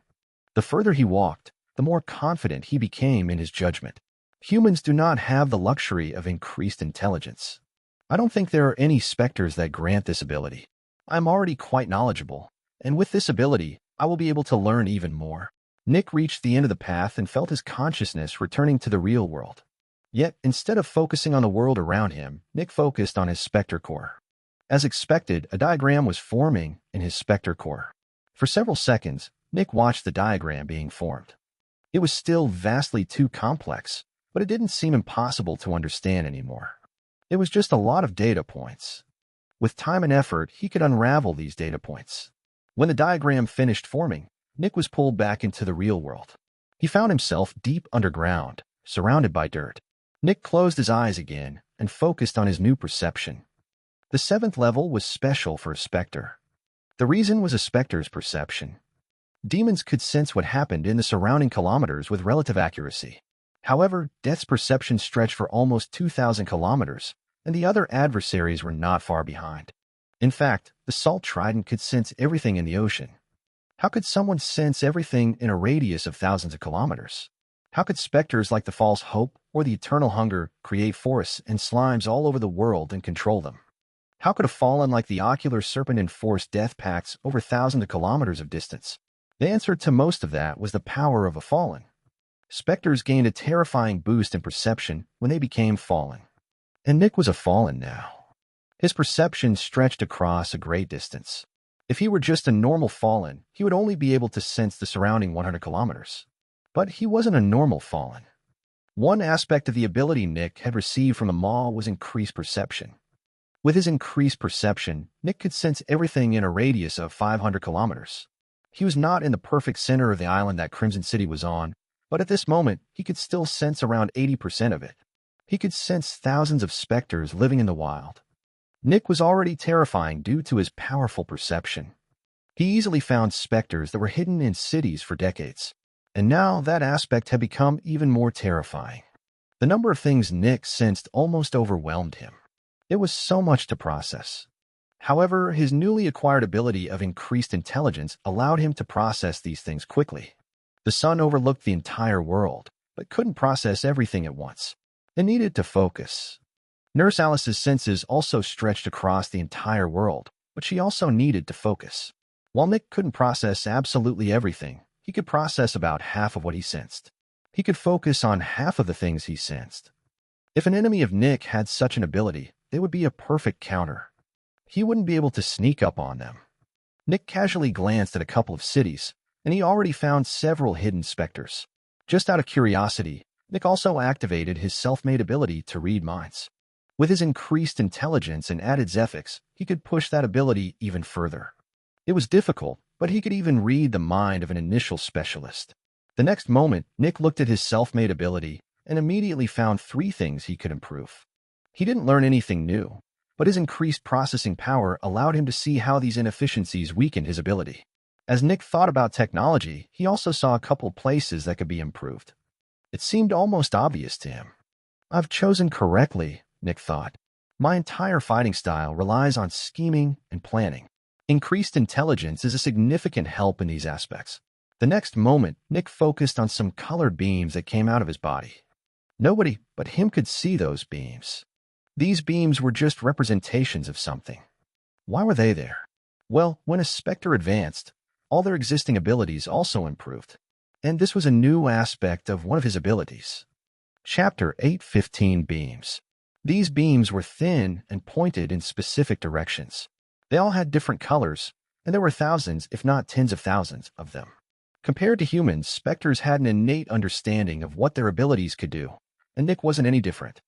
The further he walked, the more confident he became in his judgment. Humans do not have the luxury of increased intelligence. I don't think there are any specters that grant this ability. I'm already quite knowledgeable, and with this ability, I will be able to learn even more. Nick reached the end of the path and felt his consciousness returning to the real world. Yet, instead of focusing on the world around him, Nick focused on his Spectre core. As expected, a diagram was forming in his Spectre core. For several seconds, Nick watched the diagram being formed. It was still vastly too complex, but it didn't seem impossible to understand anymore. It was just a lot of data points. With time and effort, he could unravel these data points. When the diagram finished forming, Nick was pulled back into the real world. He found himself deep underground, surrounded by dirt. Nick closed his eyes again and focused on his new perception. The 7th level was special for a Spectre. The reason was a Spectre's perception. Demons could sense what happened in the surrounding kilometers with relative accuracy. However, Death's perception stretched for almost 2,000 kilometers, and the other adversaries were not far behind. In fact, the Salt Trident could sense everything in the ocean. How could someone sense everything in a radius of thousands of kilometers? How could specters like the False Hope or the Eternal Hunger create forests and slimes all over the world and control them? How could a fallen like the Ocular Serpent enforce death pacts over thousands of kilometers of distance? The answer to most of that was the power of a fallen. Specters gained a terrifying boost in perception when they became fallen. And Nick was a fallen now. His perception stretched across a great distance. If he were just a normal fallen, he would only be able to sense the surrounding 100 kilometers. But he wasn't a normal fallen. One aspect of the ability Nick had received from the Maw was increased perception. With his increased perception, Nick could sense everything in a radius of 500 kilometers. He was not in the perfect center of the island that Crimson City was on, but at this moment, he could still sense around 80% of it. He could sense thousands of specters living in the wild. Nick was already terrifying due to his powerful perception. He easily found specters that were hidden in cities for decades, and now that aspect had become even more terrifying. The number of things Nick sensed almost overwhelmed him. It was so much to process. However, his newly acquired ability of increased intelligence allowed him to process these things quickly. The sun overlooked the entire world, but couldn't process everything at once. It needed to focus. Nurse Alice's senses also stretched across the entire world, but she also needed to focus. While Nick couldn't process absolutely everything, he could process about half of what he sensed. He could focus on half of the things he sensed. If an enemy of Nick had such an ability, they would be a perfect counter. He wouldn't be able to sneak up on them. Nick casually glanced at a couple of cities, and he already found several hidden specters. Just out of curiosity, Nick also activated his self-made ability to read minds. With his increased intelligence and added Zephyx, he could push that ability even further. It was difficult, but he could even read the mind of an initial specialist. The next moment, Nick looked at his self-made ability and immediately found 3 things he could improve. He didn't learn anything new, but his increased processing power allowed him to see how these inefficiencies weakened his ability. As Nick thought about technology, he also saw a couple places that could be improved. It seemed almost obvious to him. I've chosen correctly, Nick thought. My entire fighting style relies on scheming and planning. Increased intelligence is a significant help in these aspects. The next moment, Nick focused on some colored beams that came out of his body. Nobody but him could see those beams. These beams were just representations of something. Why were they there? Well, when a Spectre advanced, all their existing abilities also improved. And this was a new aspect of one of his abilities. Chapter 8:15 Beams. These beams were thin and pointed in specific directions. They all had different colors, and there were thousands, if not tens of thousands, of them. Compared to humans, Specters had an innate understanding of what their abilities could do, and Nick wasn't any different.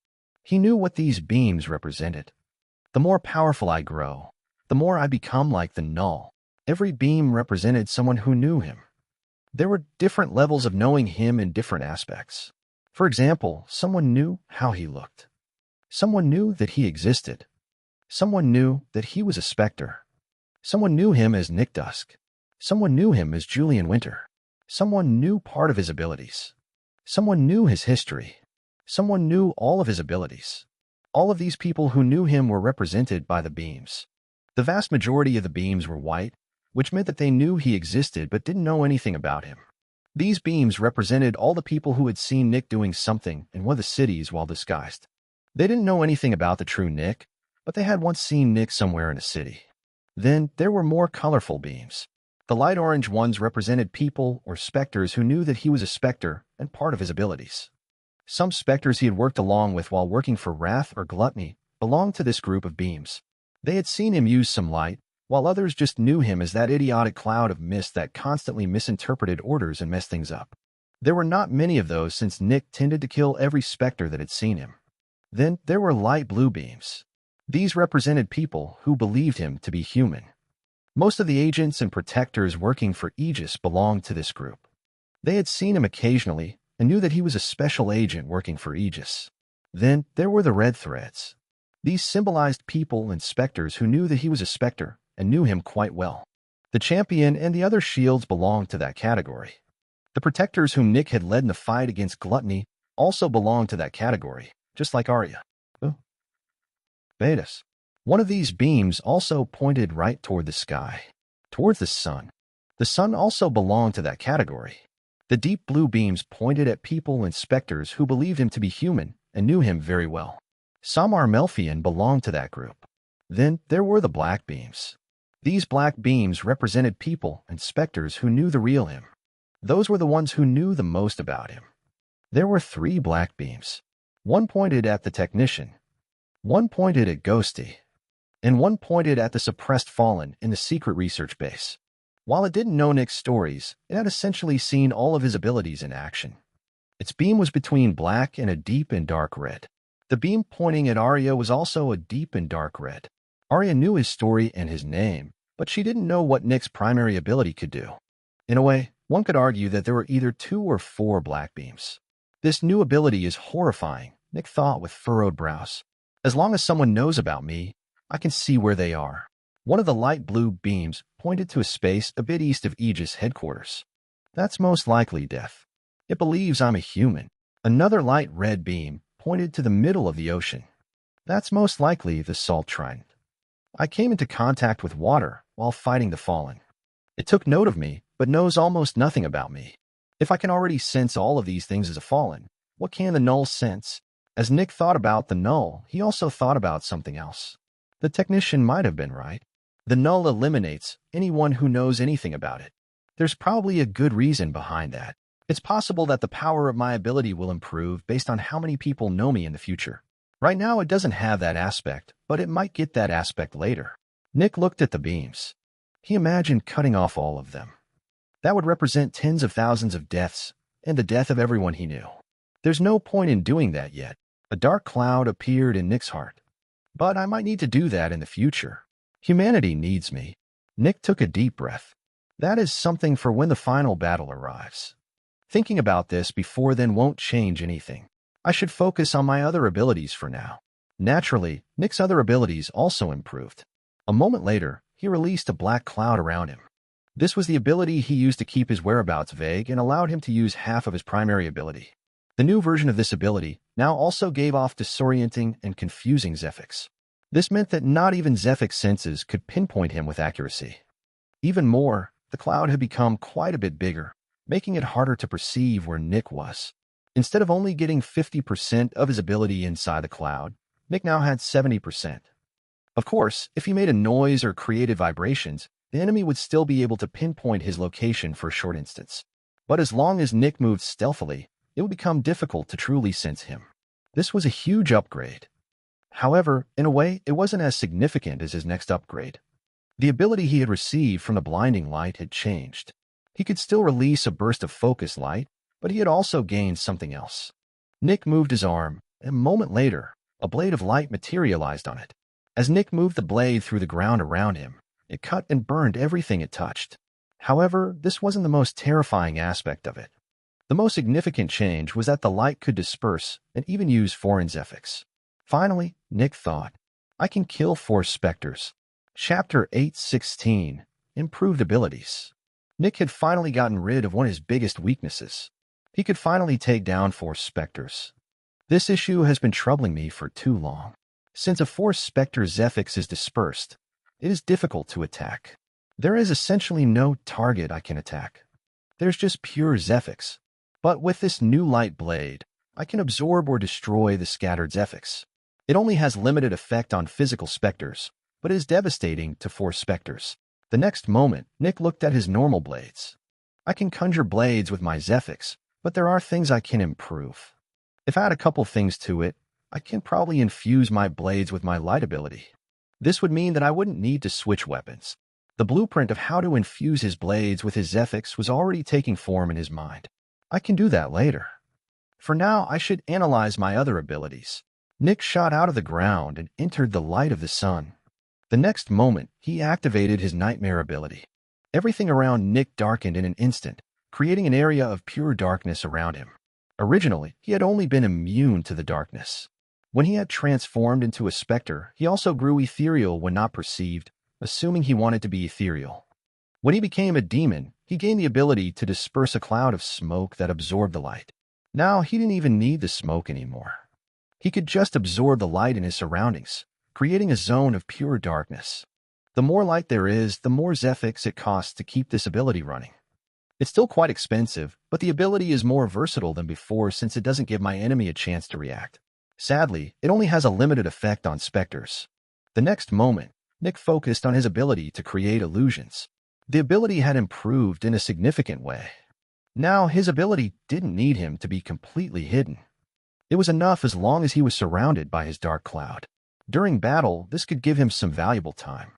He knew what these beams represented. The more powerful I grow, the more I become like the Null. Every beam represented someone who knew him. There were different levels of knowing him in different aspects. For example, someone knew how he looked. Someone knew that he existed. Someone knew that he was a Spectre. Someone knew him as Nick Dusk. Someone knew him as Julian Winter. Someone knew part of his abilities. Someone knew his history. Someone knew all of his abilities. All of these people who knew him were represented by the beams. The vast majority of the beams were white, which meant that they knew he existed but didn't know anything about him. These beams represented all the people who had seen Nick doing something in one of the cities while disguised. They didn't know anything about the true Nick, but they had once seen Nick somewhere in a city. Then there were more colorful beams. The light orange ones represented people or Specters who knew that he was a Spectre and part of his abilities. Some Specters he had worked along with while working for Wrath or Gluttony belonged to this group of beams. They had seen him use some light, while others just knew him as that idiotic cloud of mist that constantly misinterpreted orders and messed things up. There were not many of those since Nick tended to kill every Spectre that had seen him. Then there were light blue beams. These represented people who believed him to be human. Most of the agents and protectors working for Aegis belonged to this group. They had seen him occasionally and knew that he was a special agent working for Aegis. Then there were the red threads. These symbolized people and Specters who knew that he was a Spectre and knew him quite well. The champion and the other shields belonged to that category. The protectors whom Nick had led in the fight against Gluttony also belonged to that category, just like Arya. Betas. One of these beams also pointed right toward the sky, towards the sun. The sun also belonged to that category. The deep blue beams pointed at people and Specters who believed him to be human and knew him very well. Some Armelfian belonged to that group. Then there were the black beams. These black beams represented people and Specters who knew the real him. Those were the ones who knew the most about him. There were 3 black beams. One pointed at the Technician, one pointed at Ghosty, and one pointed at the suppressed Fallen in the secret research base. While it didn't know Nick's stories, it had essentially seen all of his abilities in action. Its beam was between black and a deep and dark red. The beam pointing at Arya was also a deep and dark red. Arya knew his story and his name, but she didn't know what Nick's primary ability could do. In a way, one could argue that there were either 2 or 4 black beams. This new ability is horrifying, Nick thought with furrowed brows. As long as someone knows about me, I can see where they are. One of the light blue beams pointed to a space a bit east of Aegis headquarters. That's most likely death. It believes I'm a human. Another light red beam pointed to the middle of the ocean. That's most likely the Salt Trident. I came into contact with water while fighting the Fallen. It took note of me, but knows almost nothing about me. If I can already sense all of these things as a Fallen, what can the Null sense? As Nick thought about the Null, he also thought about something else. The Technician might have been right. The Null eliminates anyone who knows anything about it. There's probably a good reason behind that. It's possible that the power of my ability will improve based on how many people know me in the future. Right now it doesn't have that aspect, but it might get that aspect later. Nick looked at the beams. He imagined cutting off all of them. That would represent tens of thousands of deaths, and the death of everyone he knew. There's no point in doing that yet. A dark cloud appeared in Nick's heart. But I might need to do that in the future. Humanity needs me. Nick took a deep breath. That is something for when the final battle arrives. Thinking about this before then won't change anything. I should focus on my other abilities for now. Naturally, Nick's other abilities also improved. A moment later, he released a black cloud around him. This was the ability he used to keep his whereabouts vague and allowed him to use half of his primary ability. The new version of this ability now also gave off disorienting and confusing Zephyx. This meant that not even Zephyx senses could pinpoint him with accuracy. Even more, the cloud had become quite a bit bigger, making it harder to perceive where Nick was. Instead of only getting 50% of his ability inside the cloud, Nick now had 70%. Of course, if he made a noise or created vibrations, the enemy would still be able to pinpoint his location for a short instance. But as long as Nick moved stealthily, it would become difficult to truly sense him. This was a huge upgrade. However, in a way, it wasn't as significant as his next upgrade. The ability he had received from the blinding light had changed. He could still release a burst of focus light, but he had also gained something else. Nick moved his arm, and a moment later, a blade of light materialized on it. As Nick moved the blade through the ground around him, it cut and burned everything it touched. However, this wasn't the most terrifying aspect of it. The most significant change was that the light could disperse and even use foreign Zephyx. Finally, Nick thought, I can kill 4 Specters. Chapter 8:16 Improved Abilities. Nick had finally gotten rid of one of his biggest weaknesses. He could finally take down 4 Specters. This issue has been troubling me for too long. Since a 4 Specter Zephyx is dispersed, it is difficult to attack. There is essentially no target I can attack. There's just pure Zephyx. But with this new light blade, I can absorb or destroy the scattered Zephyx. It only has limited effect on physical Specters, but is devastating to 4 Specters. The next moment, Nick looked at his normal blades. I can conjure blades with my Zephyx, but there are things I can improve. If I add a couple things to it, I can probably infuse my blades with my light ability. This would mean that I wouldn't need to switch weapons. The blueprint of how to infuse his blades with his Zephyx was already taking form in his mind. I can do that later. For now, I should analyze my other abilities. Nick shot out of the ground and entered the light of the sun. The next moment, he activated his nightmare ability. Everything around Nick darkened in an instant, creating an area of pure darkness around him. Originally, he had only been immune to the darkness. When he had transformed into a Specter, he also grew ethereal when not perceived, assuming he wanted to be ethereal. When he became a demon, he gained the ability to disperse a cloud of smoke that absorbed the light. Now, he didn't even need the smoke anymore. He could just absorb the light in his surroundings, creating a zone of pure darkness. The more light there is, the more Zephyx it costs to keep this ability running. It's still quite expensive, but the ability is more versatile than before since it doesn't give my enemy a chance to react. Sadly, it only has a limited effect on Specters. The next moment, Nick focused on his ability to create illusions. The ability had improved in a significant way. Now, his ability didn't need him to be completely hidden. It was enough as long as he was surrounded by his dark cloud. During battle, this could give him some valuable time.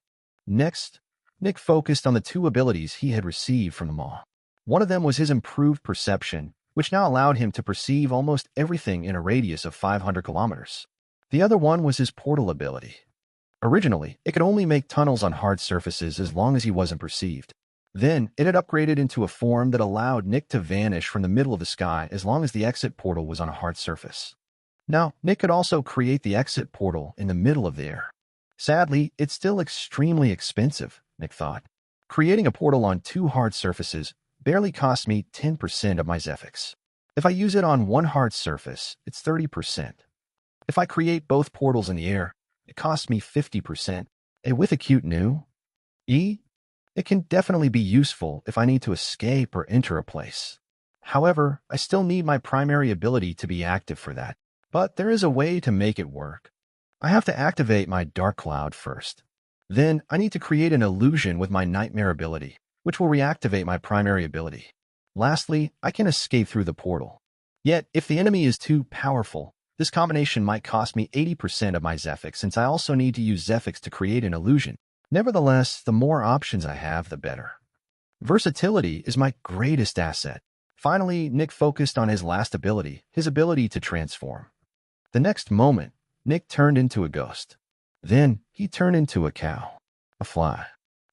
Next, Nick focused on the 2 abilities he had received from the mall. One of them was his improved perception, which now allowed him to perceive almost everything in a radius of 500 kilometers. The other one was his portal ability. Originally, it could only make tunnels on hard surfaces as long as he wasn't perceived. Then, it had upgraded into a form that allowed Nick to vanish from the middle of the sky as long as the exit portal was on a hard surface. Now, Nick could also create the exit portal in the middle of the air. Sadly, it's still extremely expensive, Nick thought. Creating a portal on 2 hard surfaces barely costs me 10% of my Zephyx. If I use it on one hard surface, it's 30%. If I create both portals in the air, it costs me 50%. And with a cute new it can definitely be useful if I need to escape or enter a place. However, I still need my primary ability to be active for that. But there is a way to make it work. I have to activate my dark cloud first. Then I need to create an illusion with my nightmare ability, which will reactivate my primary ability. Lastly, I can escape through the portal. Yet, if the enemy is too powerful, this combination might cost me 80% of my Zephyx since I also need to use Zephyx to create an illusion. Nevertheless, the more options I have, the better. Versatility is my greatest asset. Finally, Nick focused on his last ability, his ability to transform. The next moment, Nick turned into a ghost. Then, he turned into a cow, a fly,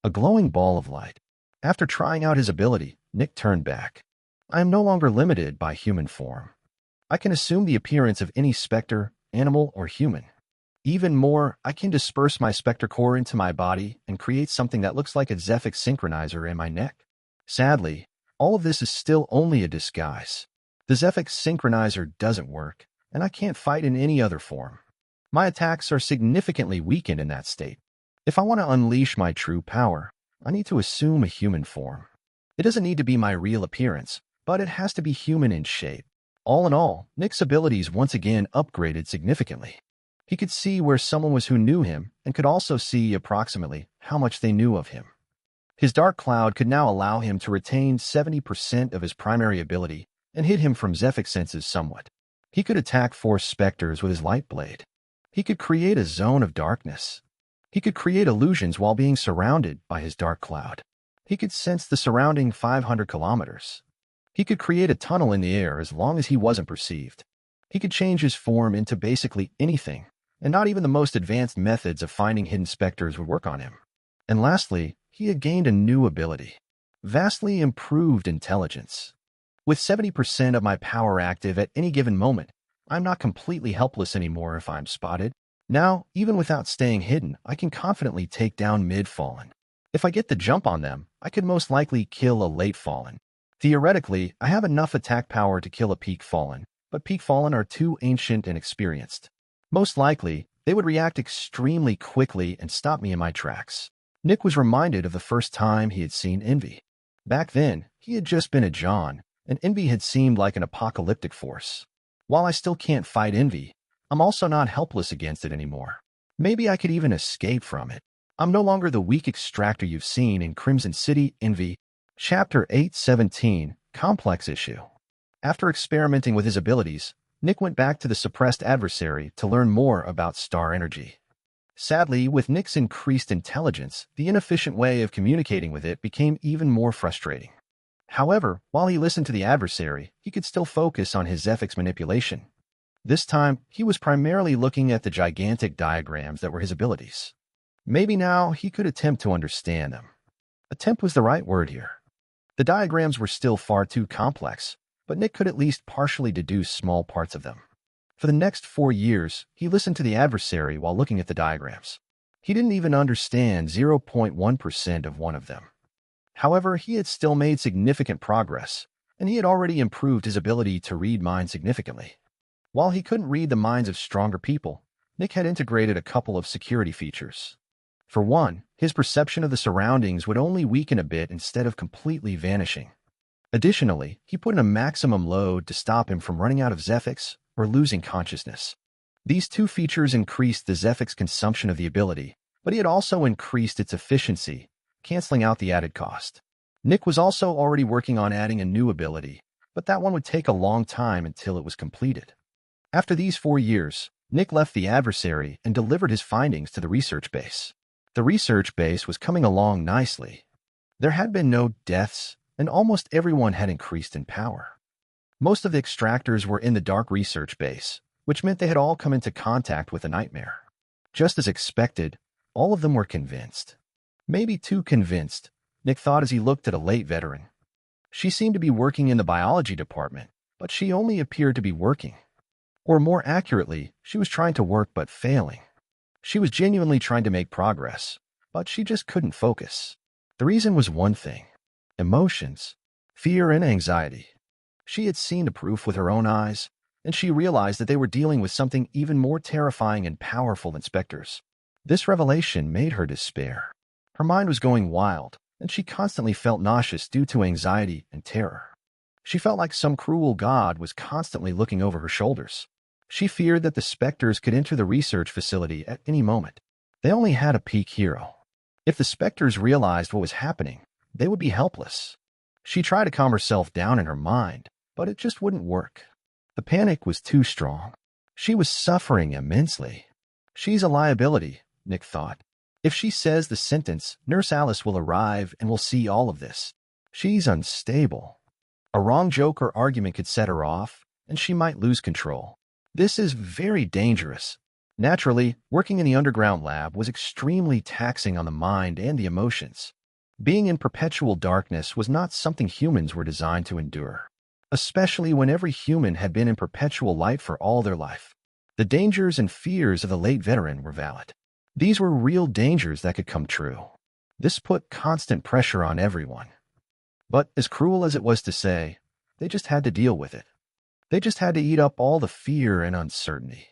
a glowing ball of light. After trying out his ability, Nick turned back. I am no longer limited by human form. I can assume the appearance of any Specter, animal, or human. Even more, I can disperse my Specter core into my body and create something that looks like a Zephyx synchronizer in my neck. Sadly, all of this is still only a disguise. The Zephyx synchronizer doesn't work, and I can't fight in any other form. My attacks are significantly weakened in that state. If I want to unleash my true power, I need to assume a human form. It doesn't need to be my real appearance, but it has to be human in shape. All in all, Nick's abilities once again upgraded significantly. He could see where someone was who knew him and could also see approximately how much they knew of him. His dark cloud could now allow him to retain 70% of his primary ability and hid him from Zephyx senses somewhat. He could attack 4 specters with his light blade. He could create a zone of darkness. He could create illusions while being surrounded by his dark cloud. He could sense the surrounding 500 kilometers. He could create a tunnel in the air as long as he wasn't perceived. He could change his form into basically anything, and not even the most advanced methods of finding hidden specters would work on him. And lastly, he had gained a new ability: vastly improved intelligence. With 70% of my power active at any given moment, I'm not completely helpless anymore if I'm spotted. Now, even without staying hidden, I can confidently take down mid-fallen. If I get the jump on them, I could most likely kill a late fallen. Theoretically, I have enough attack power to kill a peak fallen, but peak fallen are too ancient and experienced. Most likely, they would react extremely quickly and stop me in my tracks. Nick was reminded of the first time he had seen Envy. Back then, he had just been a John, and Envy had seemed like an apocalyptic force. While I still can't fight Envy, I'm also not helpless against it anymore. Maybe I could even escape from it. I'm no longer the weak extractor you've seen in Crimson City, Envy. Chapter 817, Complex Issue. After experimenting with his abilities, Nick went back to the suppressed adversary to learn more about star energy. Sadly, with Nick's increased intelligence, the inefficient way of communicating with it became even more frustrating. However, while he listened to the adversary, he could still focus on his Zephyx manipulation. This time, he was primarily looking at the gigantic diagrams that were his abilities. Maybe now he could attempt to understand them. Attempt was the right word here. The diagrams were still far too complex, but Nick could at least partially deduce small parts of them. For the next 4 years, he listened to the adversary while looking at the diagrams. He didn't even understand 0.1% of one of them. However, he had still made significant progress, and he had already improved his ability to read minds significantly. While he couldn't read the minds of stronger people, Nick had integrated a couple of security features. For one, his perception of the surroundings would only weaken a bit instead of completely vanishing. Additionally, he put in a maximum load to stop him from running out of Zephyx or losing consciousness. These 2 features increased the Zephyx consumption of the ability, but he had also increased its efficiency, canceling out the added cost. Nick was also already working on adding a new ability, but that one would take a long time until it was completed. After these 4 years, Nick left the adversary and delivered his findings to the research base. The research base was coming along nicely. There had been no deaths, and almost everyone had increased in power. Most of the extractors were in the dark research base, which meant they had all come into contact with a nightmare. Just as expected, all of them were convinced. Maybe too convinced, Nick thought as he looked at a late veteran. She seemed to be working in the biology department, but she only appeared to be working. Or more accurately, she was trying to work but failing. She was genuinely trying to make progress, but she just couldn't focus. The reason was one thing: emotions, fear and anxiety. She had seen the proof with her own eyes, and she realized that they were dealing with something even more terrifying and powerful than Specters. This revelation made her despair. Her mind was going wild, and she constantly felt nauseous due to anxiety and terror. She felt like some cruel god was constantly looking over her shoulders. She feared that the Specters could enter the research facility at any moment. They only had a peak hero. If the Specters realized what was happening, they would be helpless. She tried to calm herself down in her mind, but it just wouldn't work. The panic was too strong. She was suffering immensely. She's a liability, Nick thought. If she says the sentence, Nurse Alice will arrive and will see all of this. She's unstable. A wrong joke or argument could set her off, and she might lose control. This is very dangerous. Naturally, working in the underground lab was extremely taxing on the mind and the emotions. Being in perpetual darkness was not something humans were designed to endure, especially when every human had been in perpetual light for all their life. The dangers and fears of the late veteran were valid. These were real dangers that could come true. This put constant pressure on everyone. But as cruel as it was to say, they just had to deal with it. They just had to eat up all the fear and uncertainty.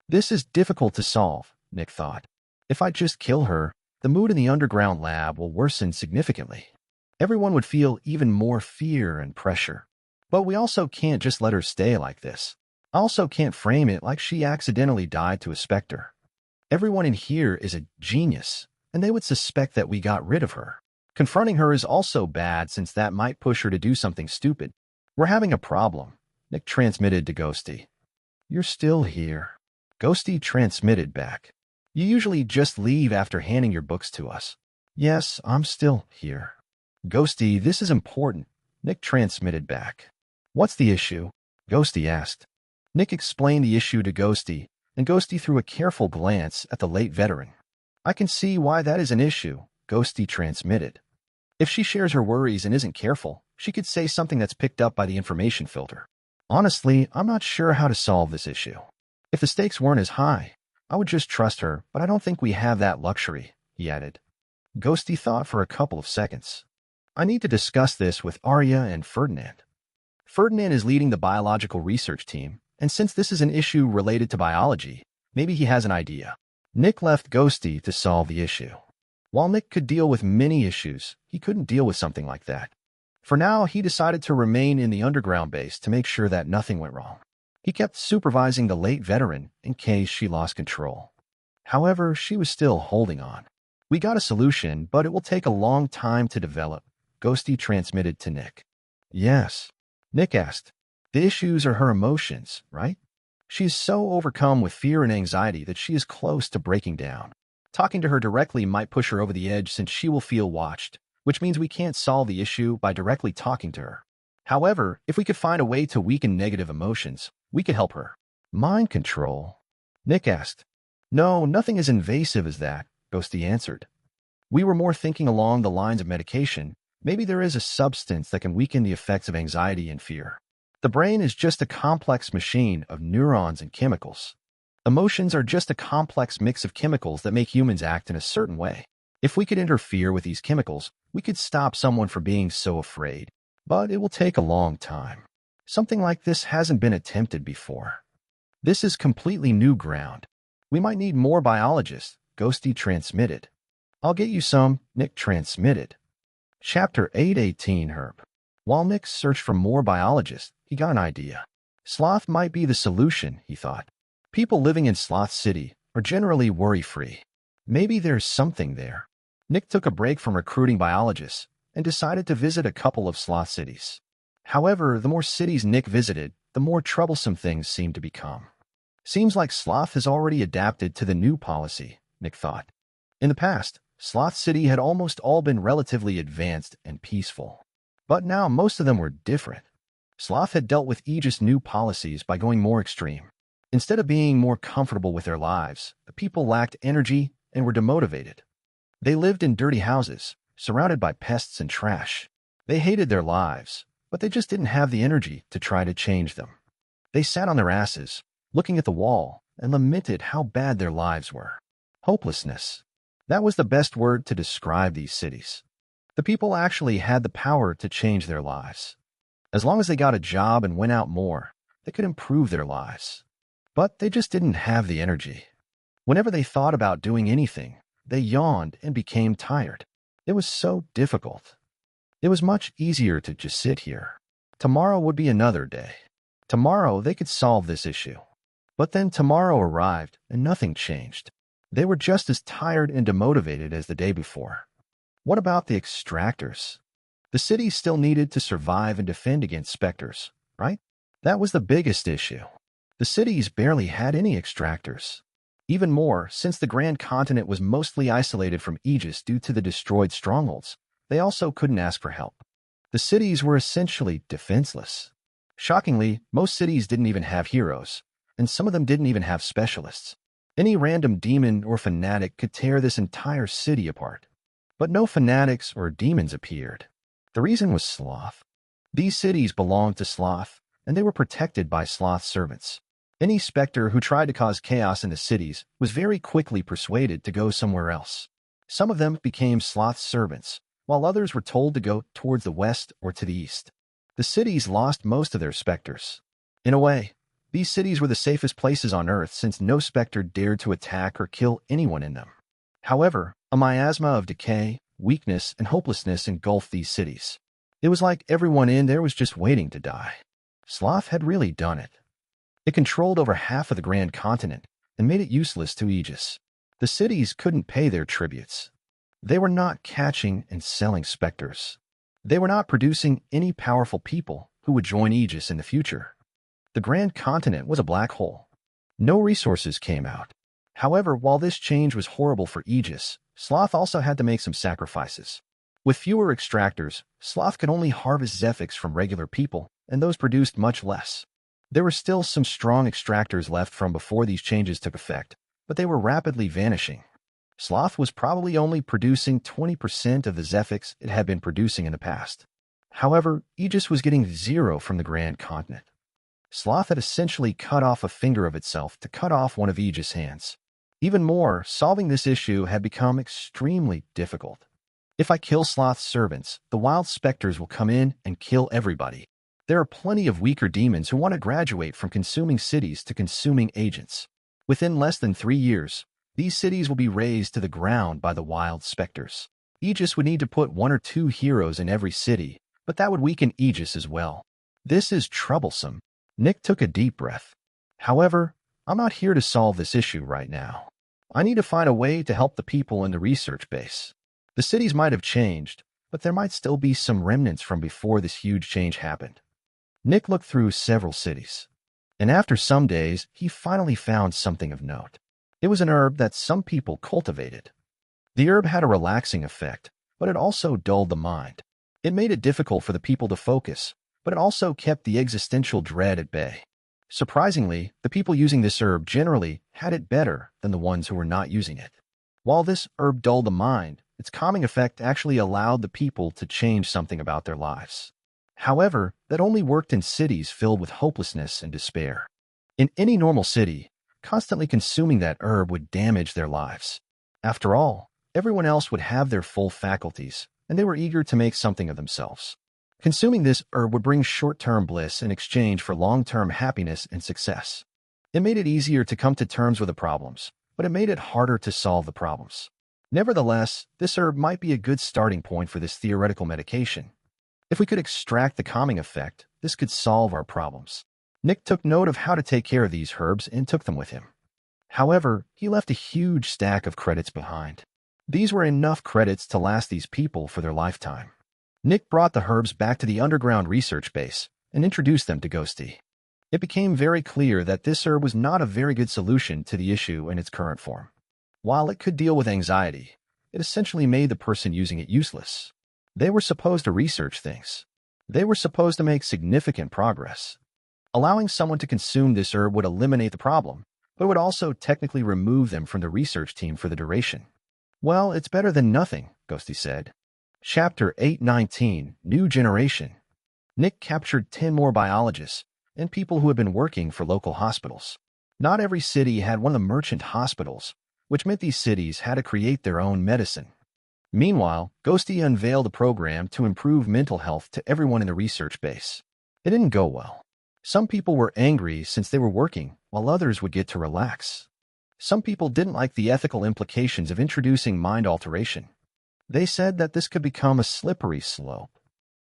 This is difficult to solve, Nick thought. If I just kill her, the mood in the underground lab will worsen significantly. Everyone would feel even more fear and pressure. But we also can't just let her stay like this. I also can't frame it like she accidentally died to a specter. Everyone in here is a genius, and they would suspect that we got rid of her. Confronting her is also bad since that might push her to do something stupid. We're having a problem, Nick transmitted to Ghosty. You're still here. Ghosty transmitted back. You usually just leave after handing your books to us. Yes, I'm still here. Ghosty, this is important, Nick transmitted back. What's the issue? Ghosty asked. Nick explained the issue to Ghosty, and Ghosty threw a careful glance at the late veteran. I can see why that is an issue, Ghosty transmitted. If she shares her worries and isn't careful, she could say something that's picked up by the information filter. Honestly, I'm not sure how to solve this issue. If the stakes weren't as high, I would just trust her, but I don't think we have that luxury, he added. Ghosty thought for a couple of seconds. I need to discuss this with Arya and Ferdinand. Ferdinand is leading the biological research team, and since this is an issue related to biology, maybe he has an idea. Nick left Ghosty to solve the issue. While Nick could deal with many issues, he couldn't deal with something like that. For now, he decided to remain in the underground base to make sure that nothing went wrong. He kept supervising the late veteran in case she lost control. However, she was still holding on. We got a solution, but it will take a long time to develop, Ghosty transmitted to Nick. Yes. Nick asked. The issues are her emotions, right? She is so overcome with fear and anxiety that she is close to breaking down. Talking to her directly might push her over the edge since she will feel watched, which means we can't solve the issue by directly talking to her. However, if we could find a way to weaken negative emotions, we could help her. Mind control? Nick asked. No, nothing as invasive as that, Ghosty answered. We were more thinking along the lines of medication. Maybe there is a substance that can weaken the effects of anxiety and fear. The brain is just a complex machine of neurons and chemicals. Emotions are just a complex mix of chemicals that make humans act in a certain way. If we could interfere with these chemicals, we could stop someone from being so afraid. But it will take a long time. Something like this hasn't been attempted before. This is completely new ground. We might need more biologists, Ghosty transmitted. I'll get you some, Nick transmitted. Chapter 818 Herb. While Nick searched for more biologists, he got an idea. Sloth might be the solution, he thought. People living in Sloth City are generally worry-free. Maybe there's something there. Nick took a break from recruiting biologists and decided to visit a couple of Sloth cities. However, the more cities Nick visited, the more troublesome things seemed to become. Seems like Sloth has already adapted to the new policy, Nick thought. In the past, Sloth City had almost all been relatively advanced and peaceful. But now most of them were different. Sloth had dealt with Aegis' new policies by going more extreme. Instead of being more comfortable with their lives, the people lacked energy and were demotivated. They lived in dirty houses, surrounded by pests and trash. They hated their lives, but they just didn't have the energy to try to change them. They sat on their asses, looking at the wall, and lamented how bad their lives were. Hopelessness. That was the best word to describe these cities. The people actually had the power to change their lives. As long as they got a job and went out more, they could improve their lives. But they just didn't have the energy. Whenever they thought about doing anything, they yawned and became tired. It was so difficult. It was much easier to just sit here. Tomorrow would be another day. Tomorrow they could solve this issue. But then tomorrow arrived and nothing changed. They were just as tired and demotivated as the day before. What about the extractors? The city still needed to survive and defend against specters, right? That was the biggest issue. The cities barely had any extractors. Even more, since the Grand Continent was mostly isolated from Aegis due to the destroyed strongholds, they also couldn't ask for help. The cities were essentially defenseless. Shockingly, most cities didn't even have heroes, and some of them didn't even have specialists. Any random demon or fanatic could tear this entire city apart. But no fanatics or demons appeared. The reason was Sloth. These cities belonged to Sloth, and they were protected by Sloth servants. Any specter who tried to cause chaos in the cities was very quickly persuaded to go somewhere else. Some of them became Sloth's servants, while others were told to go towards the west or to the east. The cities lost most of their specters. In a way, These cities were the safest places on Earth since no Spectre dared to attack or kill anyone in them. However, a miasma of decay, weakness, and hopelessness engulfed these cities. It was like everyone in there was just waiting to die. Sloth had really done it. It controlled over half of the Grand Continent and made it useless to Aegis. The cities couldn't pay their tributes. They were not catching and selling Specters. They were not producing any powerful people who would join Aegis in the future. The Grand Continent was a black hole. No resources came out. However, while this change was horrible for Aegis, Sloth also had to make some sacrifices. With fewer extractors, Sloth could only harvest Zephyx from regular people, and those produced much less. There were still some strong extractors left from before these changes took effect, but they were rapidly vanishing. Sloth was probably only producing 20% of the Zephyx it had been producing in the past. However, Aegis was getting zero from the Grand Continent. Sloth had essentially cut off a finger of itself to cut off one of Aegis' hands. Even more, solving this issue had become extremely difficult. If I kill Sloth's servants, the wild Specters will come in and kill everybody. There are plenty of weaker demons who want to graduate from consuming cities to consuming agents. Within less than 3 years, these cities will be razed to the ground by the wild Specters. Aegis would need to put 1 or 2 heroes in every city, but that would weaken Aegis as well. This is troublesome. Nick took a deep breath. However, I'm not here to solve this issue right now. I need to find a way to help the people in the research base. The cities might have changed, but there might still be some remnants from before this huge change happened. Nick looked through several cities, and after some days, he finally found something of note. It was an herb that some people cultivated. The herb had a relaxing effect, but it also dulled the mind. It made it difficult for the people to focus, but it also kept the existential dread at bay. Surprisingly, the people using this herb generally had it better than the ones who were not using it. While this herb dulled the mind, its calming effect actually allowed the people to change something about their lives. However, that only worked in cities filled with hopelessness and despair. In any normal city, constantly consuming that herb would damage their lives. After all, everyone else would have their full faculties, and they were eager to make something of themselves. Consuming this herb would bring short-term bliss in exchange for long-term happiness and success. It made it easier to come to terms with the problems, but it made it harder to solve the problems. Nevertheless, this herb might be a good starting point for this theoretical medication. If we could extract the calming effect, this could solve our problems. Nick took note of how to take care of these herbs and took them with him. However, he left a huge stack of credits behind. These were enough credits to last these people for their lifetime. Nick brought the herbs back to the underground research base and introduced them to Ghosty. It became very clear that this herb was not a very good solution to the issue in its current form. While it could deal with anxiety, it essentially made the person using it useless. They were supposed to research things. They were supposed to make significant progress. Allowing someone to consume this herb would eliminate the problem, but it would also technically remove them from the research team for the duration. Well, it's better than nothing, Ghosty said. Chapter 819, New Generation. Nick captured 10 more biologists and people who had been working for local hospitals. Not every city had one of the merchant hospitals, which meant these cities had to create their own medicine. Meanwhile, Ghosty unveiled a program to improve mental health to everyone in the research base. It didn't go well. Some people were angry since they were working, while others would get to relax. Some people didn't like the ethical implications of introducing mind alteration. They said that this could become a slippery slope.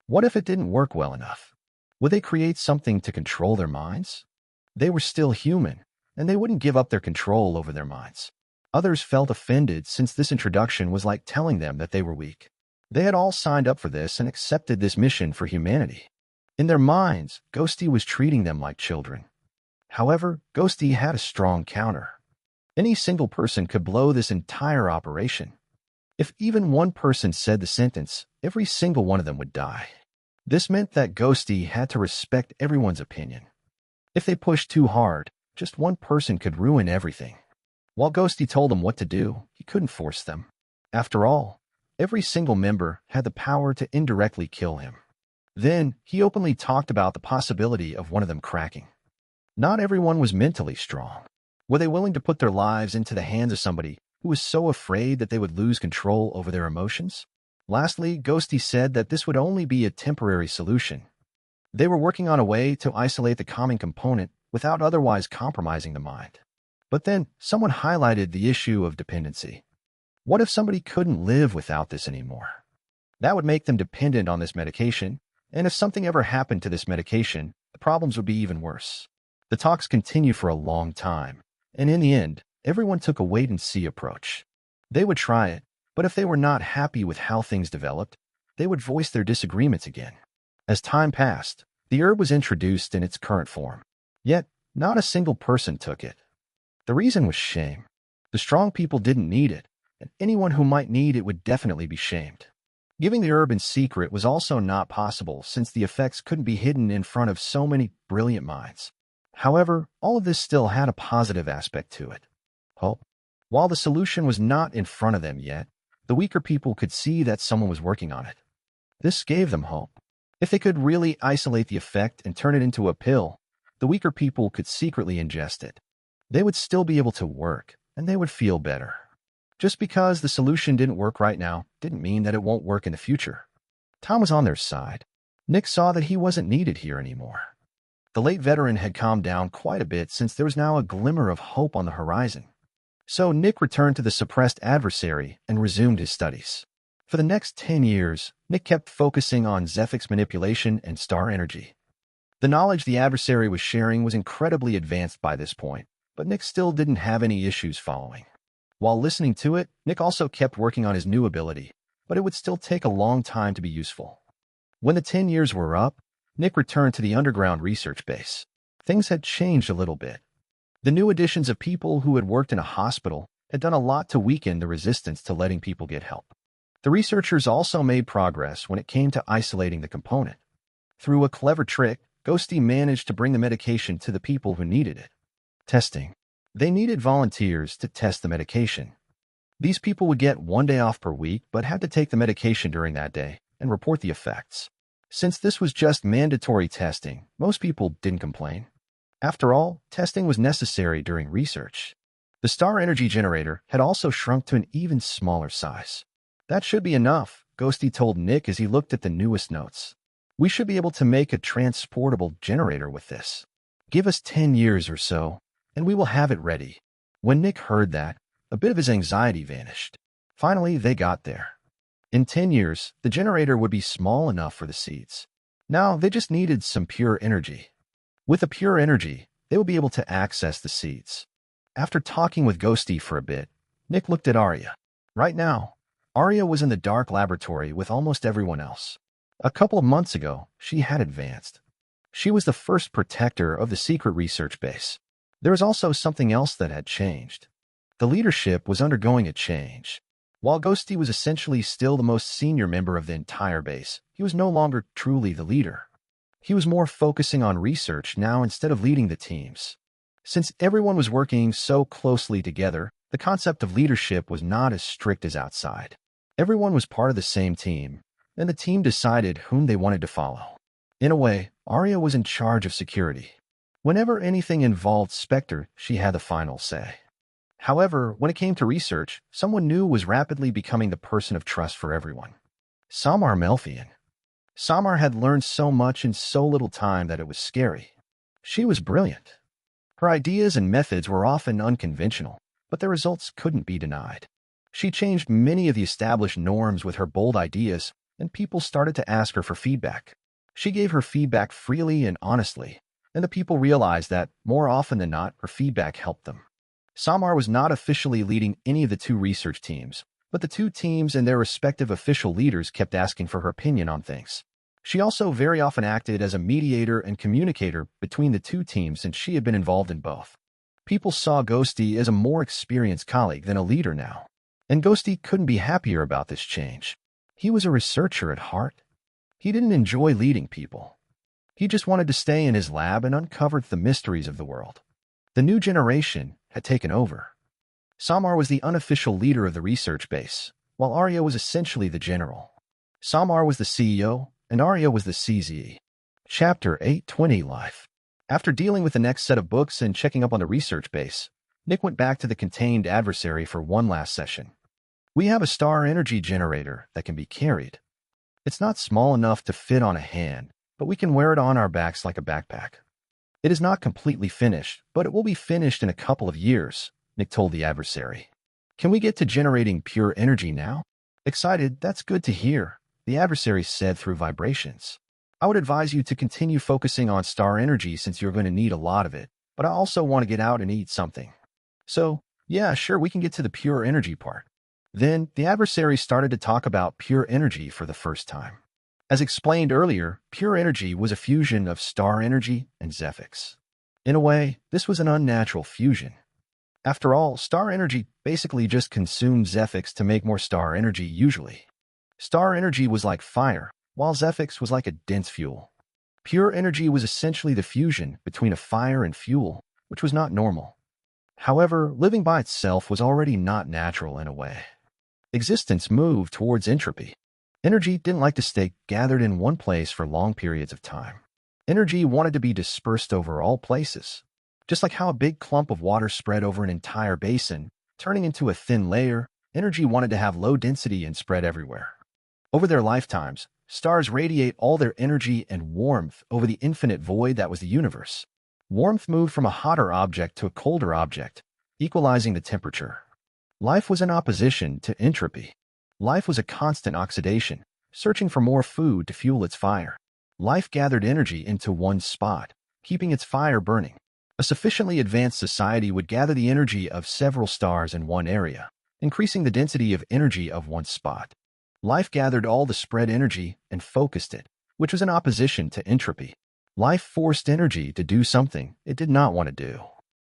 What if it didn't work well enough? Would they create something to control their minds? They were still human, and they wouldn't give up their control over their minds. Others felt offended since this introduction was like telling them that they were weak. They had all signed up for this and accepted this mission for humanity. In their minds, Ghosty was treating them like children. However, Ghosty had a strong counter. Any single person could blow this entire operation. If even one person said the sentence, every single one of them would die. This meant that Ghosty had to respect everyone's opinion. If they pushed too hard, just one person could ruin everything. While Ghosty told them what to do, he couldn't force them. After all, every single member had the power to indirectly kill him. Then, he openly talked about the possibility of one of them cracking. Not everyone was mentally strong. Were they willing to put their lives into the hands of somebody who was so afraid that they would lose control over their emotions? Lastly, Ghosty said that this would only be a temporary solution. They were working on a way to isolate the calming component without otherwise compromising the mind. But then someone highlighted the issue of dependency. What if somebody couldn't live without this anymore? That would make them dependent on this medication, and if something ever happened to this medication, the problems would be even worse. The talks continued for a long time, and in the end, everyone took a wait-and-see approach. They would try it, but if they were not happy with how things developed, they would voice their disagreements again. As time passed, the herb was introduced in its current form. Yet, not a single person took it. The reason was shame. The strong people didn't need it, and anyone who might need it would definitely be shamed. Giving the herb in secret was also not possible since the effects couldn't be hidden in front of so many brilliant minds. However, all of this still had a positive aspect to it. Hope. While the solution was not in front of them yet, the weaker people could see that someone was working on it. This gave them hope. If they could really isolate the effect and turn it into a pill, the weaker people could secretly ingest it. They would still be able to work, and they would feel better. Just because the solution didn't work right now didn't mean that it won't work in the future. Tom was on their side. Nick saw that he wasn't needed here anymore. The late veteran had calmed down quite a bit since there was now a glimmer of hope on the horizon. So Nick returned to the suppressed adversary and resumed his studies. For the next 10 years, Nick kept focusing on Zephyx manipulation and star energy. The knowledge the adversary was sharing was incredibly advanced by this point, but Nick still didn't have any issues following. While listening to it, Nick also kept working on his new ability, but it would still take a long time to be useful. When the 10 years were up, Nick returned to the underground research base. Things had changed a little bit. The new additions of people who had worked in a hospital had done a lot to weaken the resistance to letting people get help. The researchers also made progress when it came to isolating the component. Through a clever trick, Ghosty managed to bring the medication to the people who needed it. Testing. They needed volunteers to test the medication. These people would get 1 day off per week but had to take the medication during that day and report the effects. Since this was just mandatory testing, most people didn't complain. After all, testing was necessary during research. The star energy generator had also shrunk to an even smaller size. That should be enough, Ghosty told Nick as he looked at the newest notes. We should be able to make a transportable generator with this. Give us 10 years or so, and we will have it ready. When Nick heard that, a bit of his anxiety vanished. Finally, they got there. In 10 years, the generator would be small enough for the seeds. Now, they just needed some pure energy. With the pure energy, they would be able to access the seeds. After talking with Ghosty for a bit, Nick looked at Arya. Right now, Arya was in the dark laboratory with almost everyone else. A couple of months ago, she had advanced. She was the first protector of the secret research base. There was also something else that had changed. The leadership was undergoing a change. While Ghosty was essentially still the most senior member of the entire base, he was no longer truly the leader. He was more focusing on research now instead of leading the teams. Since everyone was working so closely together, the concept of leadership was not as strict as outside. Everyone was part of the same team, and the team decided whom they wanted to follow. In a way, Arya was in charge of security. Whenever anything involved Spectre, she had the final say. However, when it came to research, someone new was rapidly becoming the person of trust for everyone. Samar Melfian. Samar had learned so much in so little time that it was scary. She was brilliant. Her ideas and methods were often unconventional, but their results couldn't be denied. She changed many of the established norms with her bold ideas, and people started to ask her for feedback. She gave her feedback freely and honestly, and the people realized that, more often than not, her feedback helped them. Samar was not officially leading any of the two research teams, but the two teams and their respective official leaders kept asking for her opinion on things. She also very often acted as a mediator and communicator between the two teams since she had been involved in both. People saw Ghosty as a more experienced colleague than a leader now, and Ghosty couldn't be happier about this change. He was a researcher at heart. He didn't enjoy leading people. He just wanted to stay in his lab and uncover the mysteries of the world. The new generation had taken over. Samar was the unofficial leader of the research base, while Arya was essentially the general. Samar was the CEO, and Arya was the CZE. Chapter 820 Life. After dealing with the next set of books and checking up on the research base, Nick went back to the contained adversary for one last session. We have a star energy generator that can be carried. It's not small enough to fit on a hand, but we can wear it on our backs like a backpack. It is not completely finished, but it will be finished in a couple of years, Nick told the adversary. Can we get to generating pure energy now? Excited, that's good to hear, the adversary said through vibrations. I would advise you to continue focusing on star energy since you're going to need a lot of it, but I also want to get out and eat something. So, yeah, sure, we can get to the pure energy part. Then, the adversary started to talk about pure energy for the first time. As explained earlier, pure energy was a fusion of star energy and Zephyx. In a way, this was an unnatural fusion. After all, star energy basically just consumed Zephyx to make more star energy usually. Star energy was like fire, while Zephyx was like a dense fuel. Pure energy was essentially the fusion between a fire and fuel, which was not normal. However, living by itself was already not natural in a way. Existence moved towards entropy. Energy didn't like to stay gathered in one place for long periods of time. Energy wanted to be dispersed over all places. Just like how a big clump of water spread over an entire basin, turning into a thin layer, energy wanted to have low density and spread everywhere. Over their lifetimes, stars radiate all their energy and warmth over the infinite void that was the universe. Warmth moved from a hotter object to a colder object, equalizing the temperature. Life was in opposition to entropy. Life was a constant oxidation, searching for more food to fuel its fire. Life gathered energy into one spot, keeping its fire burning. A sufficiently advanced society would gather the energy of several stars in one area, increasing the density of energy of one spot. Life gathered all the spread energy and focused it, which was in opposition to entropy. Life forced energy to do something it did not want to do.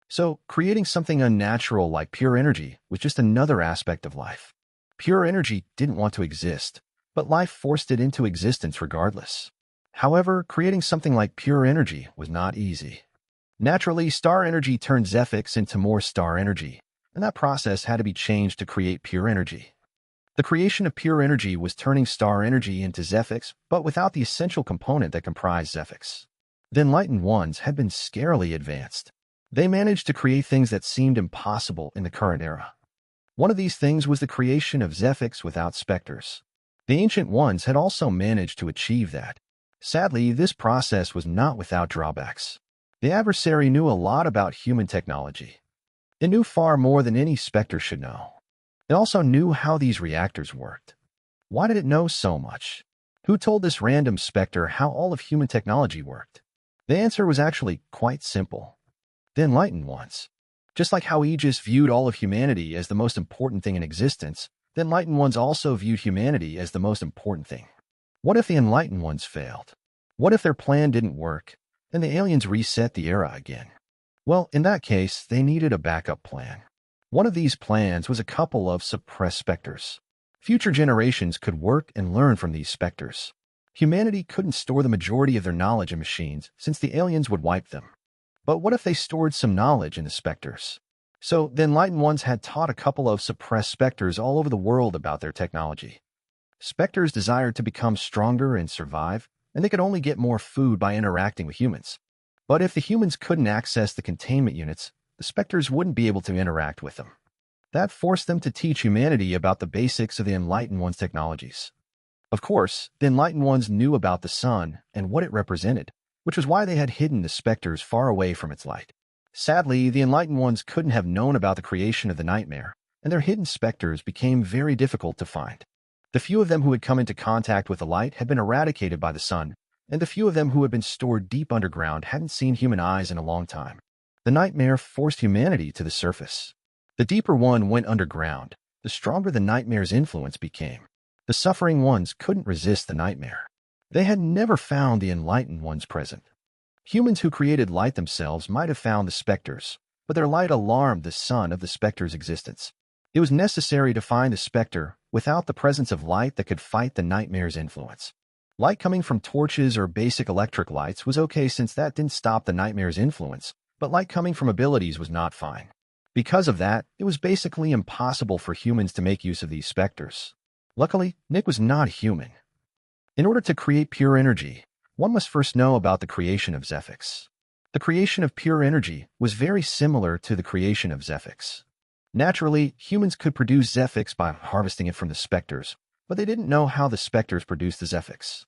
So, creating something unnatural like pure energy was just another aspect of life. Pure energy didn't want to exist, but life forced it into existence regardless. However, creating something like pure energy was not easy. Naturally, star energy turned Zephyx into more star energy, and that process had to be changed to create pure energy. The creation of pure energy was turning star energy into Zephyx, but without the essential component that comprised Zephyx. The enlightened ones had been scarily advanced. They managed to create things that seemed impossible in the current era. One of these things was the creation of Zephyx without Specters. The ancient ones had also managed to achieve that. Sadly, this process was not without drawbacks. The adversary knew a lot about human technology. It knew far more than any Spectre should know. It also knew how these reactors worked. Why did it know so much? Who told this random Spectre how all of human technology worked? The answer was actually quite simple. The enlightened ones. Just like how Aegis viewed all of humanity as the most important thing in existence, the enlightened ones also viewed humanity as the most important thing. What if the enlightened ones failed? What if their plan didn't work, and the aliens reset the era again? Well, in that case, they needed a backup plan. One of these plans was a couple of suppressed Specters. Future generations could work and learn from these Specters. Humanity couldn't store the majority of their knowledge in machines since the aliens would wipe them. But what if they stored some knowledge in the Specters? So the enlightened ones had taught a couple of suppressed Specters all over the world about their technology. Specters desired to become stronger and survive, and they could only get more food by interacting with humans. But if the humans couldn't access the containment units, the Specters wouldn't be able to interact with them. That forced them to teach humanity about the basics of the enlightened ones' technologies. Of course, the enlightened ones knew about the sun and what it represented, which was why they had hidden the Specters far away from its light. Sadly, the enlightened ones couldn't have known about the creation of the nightmare, and their hidden Specters became very difficult to find. The few of them who had come into contact with the light had been eradicated by the sun, and the few of them who had been stored deep underground hadn't seen human eyes in a long time. The nightmare forced humanity to the surface. The deeper one went underground, the stronger the nightmare's influence became. The suffering ones couldn't resist the nightmare. They had never found the enlightened ones present. Humans who created light themselves might have found the Specters, but their light alarmed the sun of the Spectre's existence. It was necessary to find the Spectre without the presence of light that could fight the nightmare's influence. Light coming from torches or basic electric lights was okay since that didn't stop the nightmare's influence, but light coming from abilities was not fine. Because of that, it was basically impossible for humans to make use of these Specters. Luckily, Nick was not human. In order to create pure energy, one must first know about the creation of Zephyx. The creation of pure energy was very similar to the creation of Zephyx. Naturally, humans could produce Zephyx by harvesting it from the Specters, but they didn't know how the Specters produced the Zephyx.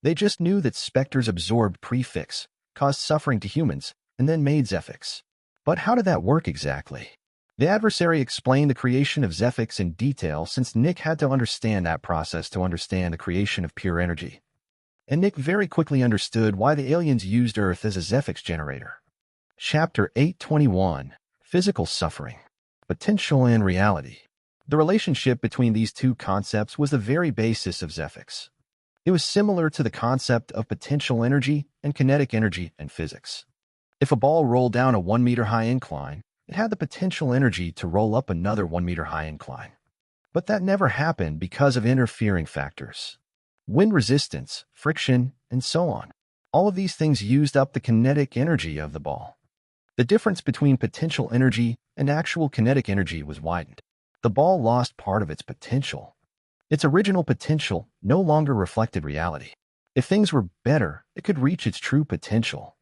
They just knew that Specters absorbed prefix, caused suffering to humans, and then made Zephyx. But how did that work exactly? The adversary explained the creation of Zephyx in detail since Nick had to understand that process to understand the creation of pure energy. And Nick very quickly understood why the aliens used Earth as a Zephyx generator. Chapter 821: Physical Suffering, Potential and Reality. The relationship between these two concepts was the very basis of Zephyx. It was similar to the concept of potential energy and kinetic energy in physics. If a ball rolled down a 1-meter-high incline, it had the potential energy to roll up another 1-meter-high incline. But that never happened because of interfering factors. Wind resistance, friction, and so on. All of these things used up the kinetic energy of the ball. The difference between potential energy and actual kinetic energy was widened. The ball lost part of its potential. Its original potential no longer reflected reality. If things were better, it could reach its true potential.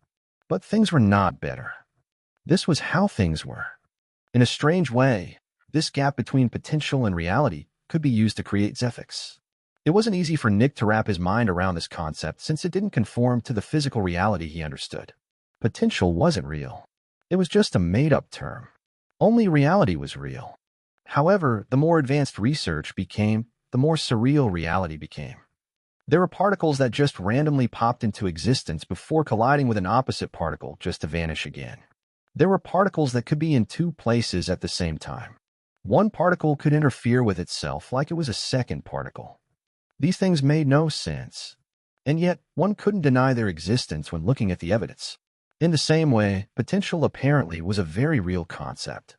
But things were not better. This was how things were. In a strange way, this gap between potential and reality could be used to create Zephyx. It wasn't easy for Nick to wrap his mind around this concept since it didn't conform to the physical reality he understood. Potential wasn't real. It was just a made-up term. Only reality was real. However, the more advanced research became, the more surreal reality became. There were particles that just randomly popped into existence before colliding with an opposite particle just to vanish again. There were particles that could be in two places at the same time. One particle could interfere with itself like it was a second particle. These things made no sense, and yet one couldn't deny their existence when looking at the evidence. In the same way, potential apparently was a very real concept.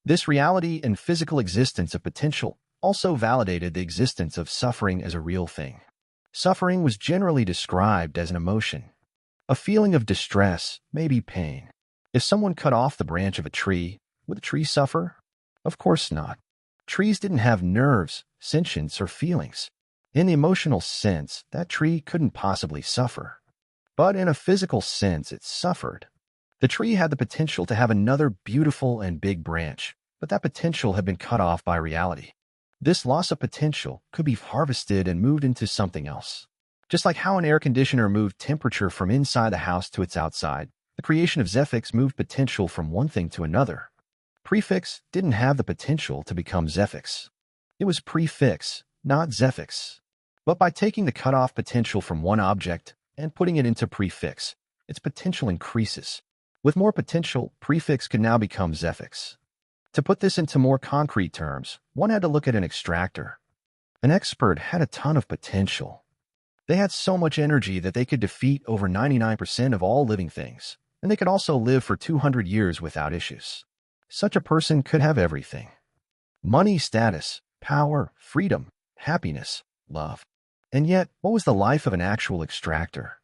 This reality and physical existence of potential also validated the existence of suffering as a real thing. Suffering was generally described as an emotion. A feeling of distress, maybe pain. If someone cut off the branch of a tree, would the tree suffer? Of course not. Trees didn't have nerves, sentience, or feelings. In the emotional sense, that tree couldn't possibly suffer. But in a physical sense, it suffered. The tree had the potential to have another beautiful and big branch, but that potential had been cut off by reality. This loss of potential could be harvested and moved into something else. Just like how an air conditioner moved temperature from inside the house to its outside, the creation of Zephyx moved potential from one thing to another. Prefix didn't have the potential to become Zephyx. It was prefix, not Zephyx. But by taking the cut-off potential from one object and putting it into prefix, its potential increases. With more potential, prefix could now become Zephyx. To put this into more concrete terms, one had to look at an extractor. An expert had a ton of potential. They had so much energy that they could defeat over 99% of all living things, and they could also live for 200 years without issues. Such a person could have everything. Money, status, power, freedom, happiness, love. And yet, what was the life of an actual extractor?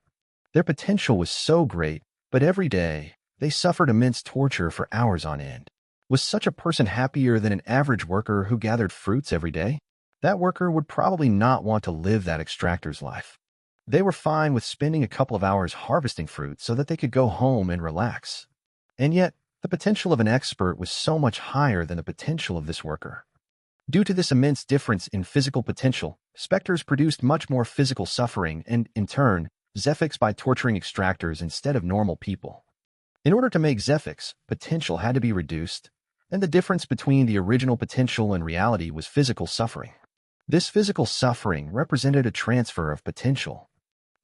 Their potential was so great, but every day, they suffered immense torture for hours on end. Was such a person happier than an average worker who gathered fruits every day? That worker would probably not want to live that extractor's life. They were fine with spending a couple of hours harvesting fruit so that they could go home and relax. And yet, the potential of an expert was so much higher than the potential of this worker. Due to this immense difference in physical potential, Specters produced much more physical suffering and, in turn, Zephyx by torturing extractors instead of normal people. In order to make Zephyx, potential had to be reduced, and the difference between the original potential and reality was physical suffering. This physical suffering represented a transfer of potential.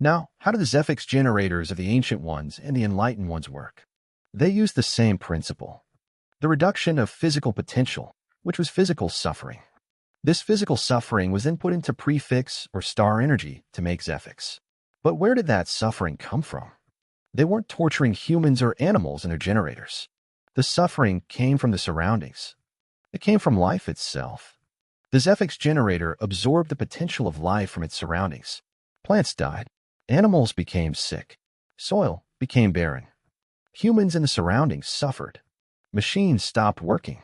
Now, how do the Zephyx generators of the Ancient Ones and the Enlightened Ones work? They used the same principle. The reduction of physical potential, which was physical suffering. This physical suffering was then put into prefix or star energy to make Zephyx. But where did that suffering come from? They weren't torturing humans or animals in their generators. The suffering came from the surroundings. It came from life itself. The Zephyx generator absorbed the potential of life from its surroundings. Plants died. Animals became sick. Soil became barren. Humans in the surroundings suffered. Machines stopped working.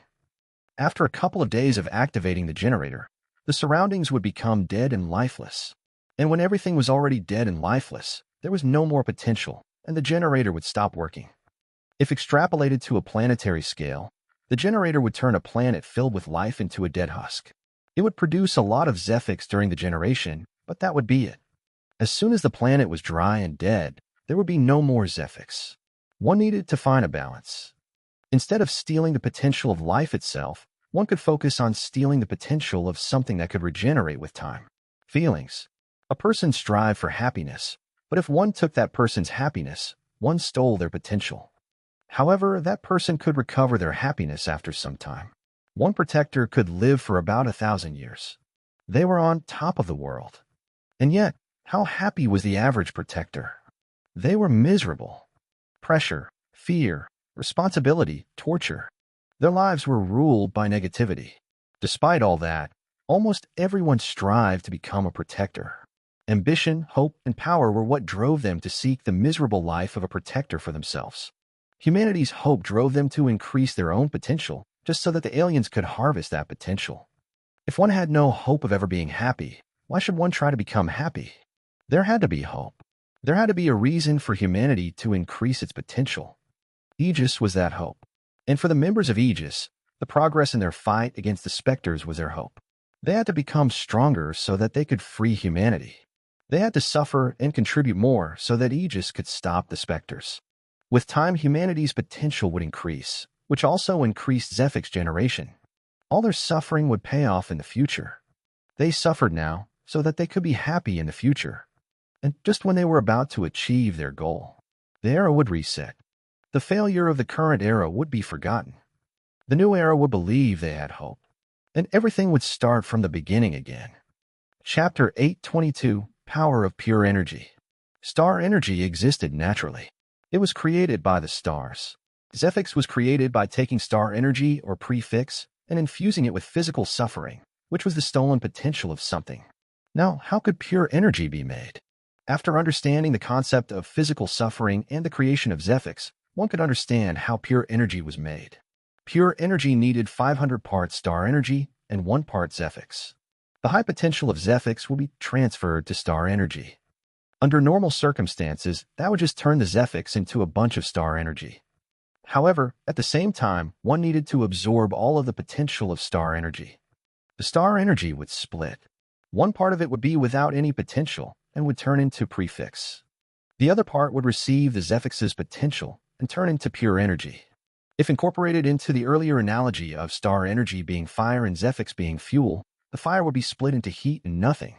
After a couple of days of activating the generator, the surroundings would become dead and lifeless. And when everything was already dead and lifeless, there was no more potential, and the generator would stop working. If extrapolated to a planetary scale, the generator would turn a planet filled with life into a dead husk. It would produce a lot of Zephyx during the generation, but that would be it. As soon as the planet was dry and dead, there would be no more Zephyx. One needed to find a balance. Instead of stealing the potential of life itself, one could focus on stealing the potential of something that could regenerate with time. Feelings. A person strives for happiness, but if one took that person's happiness, one stole their potential. However, that person could recover their happiness after some time. One protector could live for about 1,000 years. They were on top of the world. And yet, how happy was the average protector? They were miserable. Pressure, fear, responsibility, torture. Their lives were ruled by negativity. Despite all that, almost everyone strived to become a protector. Ambition, hope, and power were what drove them to seek the miserable life of a protector for themselves. Humanity's hope drove them to increase their own potential, just so that the aliens could harvest that potential. If one had no hope of ever being happy, why should one try to become happy? There had to be hope. There had to be a reason for humanity to increase its potential. Aegis was that hope. And for the members of Aegis, the progress in their fight against the Specters was their hope. They had to become stronger so that they could free humanity. They had to suffer and contribute more so that Aegis could stop the Specters. With time, humanity's potential would increase, which also increased Zephyx generation. All their suffering would pay off in the future. They suffered now so that they could be happy in the future. And just when they were about to achieve their goal, the era would reset. The failure of the current era would be forgotten. The new era would believe they had hope, and everything would start from the beginning again. Chapter 822, Power of Pure Energy. Star energy existed naturally. It was created by the stars. Zephyx was created by taking star energy or prefix and infusing it with physical suffering, which was the stolen potential of something. Now, how could pure energy be made? After understanding the concept of physical suffering and the creation of Zephyx, one could understand how pure energy was made. Pure energy needed 500 parts star energy and 1 part Zephyx. The high potential of Zephyx will be transferred to star energy. Under normal circumstances, that would just turn the Zephyx into a bunch of star energy. However, at the same time, one needed to absorb all of the potential of star energy. The star energy would split. One part of it would be without any potential and would turn into prefix. The other part would receive the Zephyx's potential and turn into pure energy. If incorporated into the earlier analogy of star energy being fire and Zephyx being fuel, the fire would be split into heat and nothing.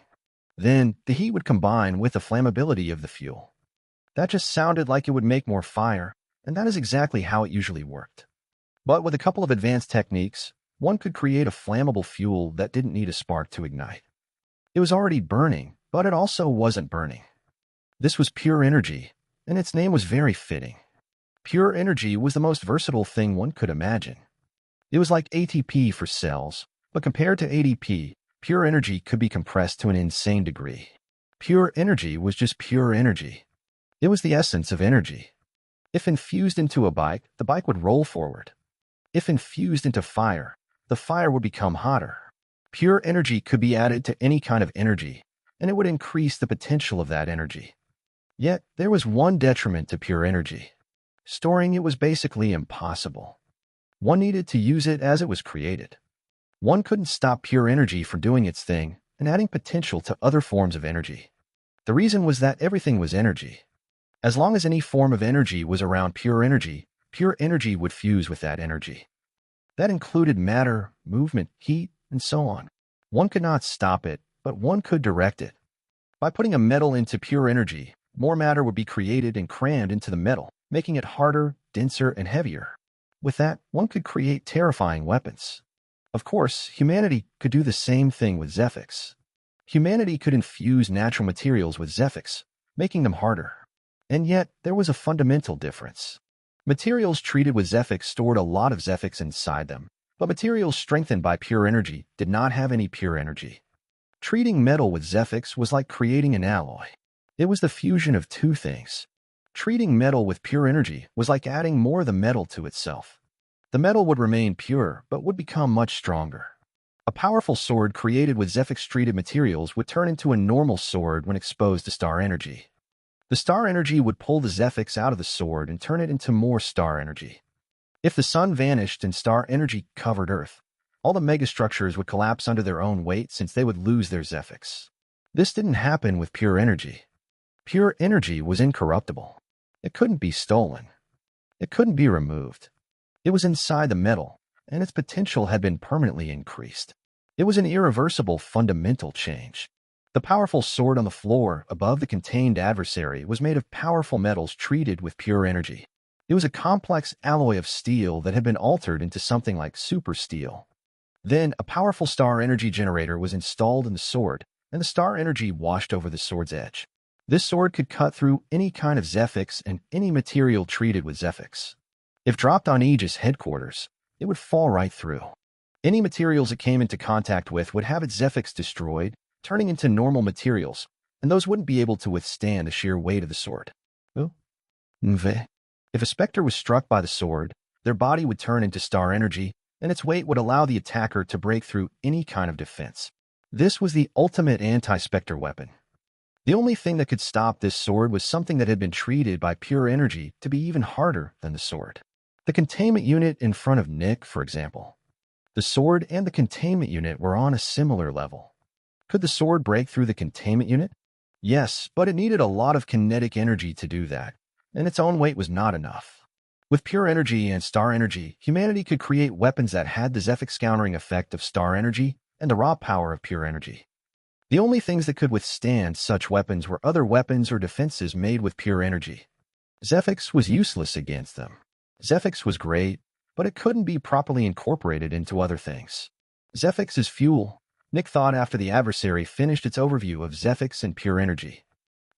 Then, the heat would combine with the flammability of the fuel. That just sounded like it would make more fire, and that is exactly how it usually worked. But with a couple of advanced techniques, one could create a flammable fuel that didn't need a spark to ignite. It was already burning, but it also wasn't burning. This was pure energy, and its name was very fitting. Pure energy was the most versatile thing one could imagine. It was like ATP for cells, but compared to ADP, pure energy could be compressed to an insane degree. Pure energy was just pure energy. It was the essence of energy. If infused into a bike, the bike would roll forward. If infused into fire, the fire would become hotter. Pure energy could be added to any kind of energy, and it would increase the potential of that energy. Yet, there was one detriment to pure energy. Storing it was basically impossible. One needed to use it as it was created. One couldn't stop pure energy from doing its thing and adding potential to other forms of energy. The reason was that everything was energy. As long as any form of energy was around pure energy would fuse with that energy. That included matter, movement, heat, and so on. One could not stop it, but one could direct it. By putting a metal into pure energy, more matter would be created and crammed into the metal, making it harder, denser, and heavier. With that, one could create terrifying weapons. Of course, humanity could do the same thing with Zephyx. Humanity could infuse natural materials with Zephyx, making them harder. And yet, there was a fundamental difference. Materials treated with Zephyx stored a lot of Zephyx inside them, but materials strengthened by pure energy did not have any pure energy. Treating metal with Zephyx was like creating an alloy. It was the fusion of two things. Treating metal with pure energy was like adding more of the metal to itself. The metal would remain pure, but would become much stronger. A powerful sword created with Zephyx-treated materials would turn into a normal sword when exposed to star energy. The star energy would pull the Zephyx out of the sword and turn it into more star energy. If the sun vanished and star energy covered Earth, all the megastructures would collapse under their own weight since they would lose their Zephyx. This didn't happen with pure energy. Pure energy was incorruptible. It couldn't be stolen. It couldn't be removed. It was inside the metal, and its potential had been permanently increased. It was an irreversible fundamental change. The powerful sword on the floor above the contained adversary was made of powerful metals treated with pure energy. It was a complex alloy of steel that had been altered into something like super steel. Then, a powerful star energy generator was installed in the sword, and the star energy washed over the sword's edge. This sword could cut through any kind of Zephyx and any material treated with Zephyx. If dropped on Aegis headquarters, it would fall right through. Any materials it came into contact with would have its Zephyx destroyed, turning into normal materials, and those wouldn't be able to withstand the sheer weight of the sword. If a Spectre was struck by the sword, their body would turn into star energy, and its weight would allow the attacker to break through any kind of defense. This was the ultimate anti-Spectre weapon. The only thing that could stop this sword was something that had been treated by pure energy to be even harder than the sword. The containment unit in front of Nick, for example. The sword and the containment unit were on a similar level. Could the sword break through the containment unit? Yes, but it needed a lot of kinetic energy to do that, and its own weight was not enough. With pure energy and star energy, humanity could create weapons that had the Zephyx countering effect of star energy and the raw power of pure energy. The only things that could withstand such weapons were other weapons or defenses made with pure energy. Zephyx was useless against them. Zephyx was great, but it couldn't be properly incorporated into other things. Zephyx is fuel, Nick thought after the adversary finished its overview of Zephyx and pure energy.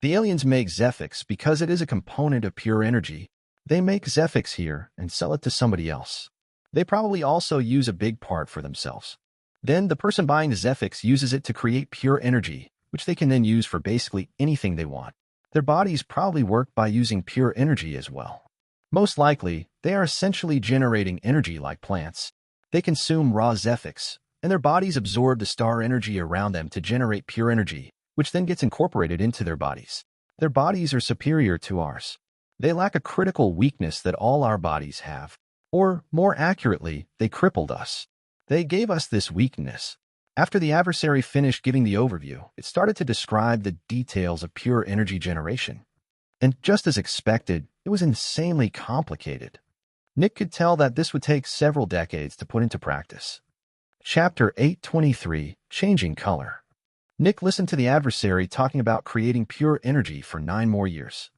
The aliens make Zephyx because it is a component of pure energy. They make Zephyx here and sell it to somebody else. They probably also use a big part for themselves. Then the person buying the Zephyx uses it to create pure energy, which they can then use for basically anything they want. Their bodies probably work by using pure energy as well. Most likely, they are essentially generating energy like plants. They consume raw Zephyx, and their bodies absorb the star energy around them to generate pure energy, which then gets incorporated into their bodies. Their bodies are superior to ours. They lack a critical weakness that all our bodies have. Or, more accurately, they crippled us. They gave us this weakness. After the adversary finished giving the overview, it started to describe the details of pure energy generation. And just as expected, it was insanely complicated. Nick could tell that this would take several decades to put into practice. Chapter 823, Changing Color. Nick listened to the adversary talking about creating pure energy for 9 more years.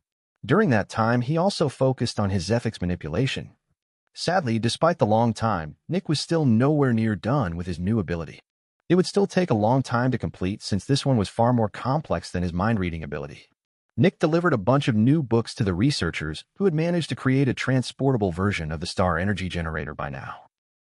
During that time, he also focused on his Zephyx manipulation. Sadly, despite the long time, Nick was still nowhere near done with his new ability. It would still take a long time to complete since this one was far more complex than his mind-reading ability. Nick delivered a bunch of new books to the researchers who had managed to create a transportable version of the star energy generator by now.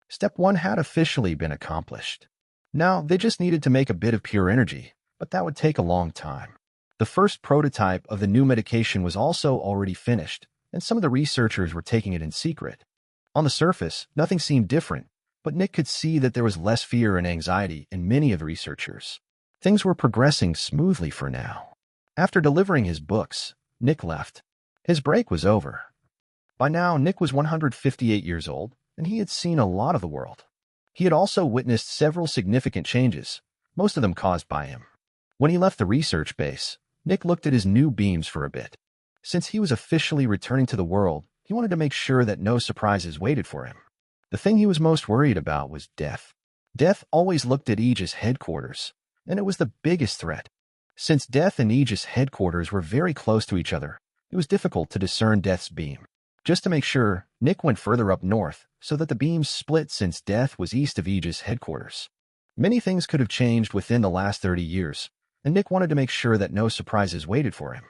Step 1 had officially been accomplished. Now, they just needed to make a bit of pure energy, but that would take a long time. The first prototype of the new medication was also already finished, and some of the researchers were taking it in secret. On the surface, nothing seemed different, but Nick could see that there was less fear and anxiety in many of the researchers. Things were progressing smoothly for now. After delivering his books, Nick left. His break was over. By now, Nick was 158 years old, and he had seen a lot of the world. He had also witnessed several significant changes, most of them caused by him. When he left the research base, Nick looked at his new beams for a bit. Since he was officially returning to the world, he wanted to make sure that no surprises waited for him. The thing he was most worried about was death. Death always looked at Aegis headquarters, and it was the biggest threat. Since Death and Aegis headquarters were very close to each other, it was difficult to discern Death's beam. Just to make sure, Nick went further up north so that the beams split since Death was east of Aegis headquarters. Many things could have changed within the last 30 years, and Nick wanted to make sure that no surprises waited for him.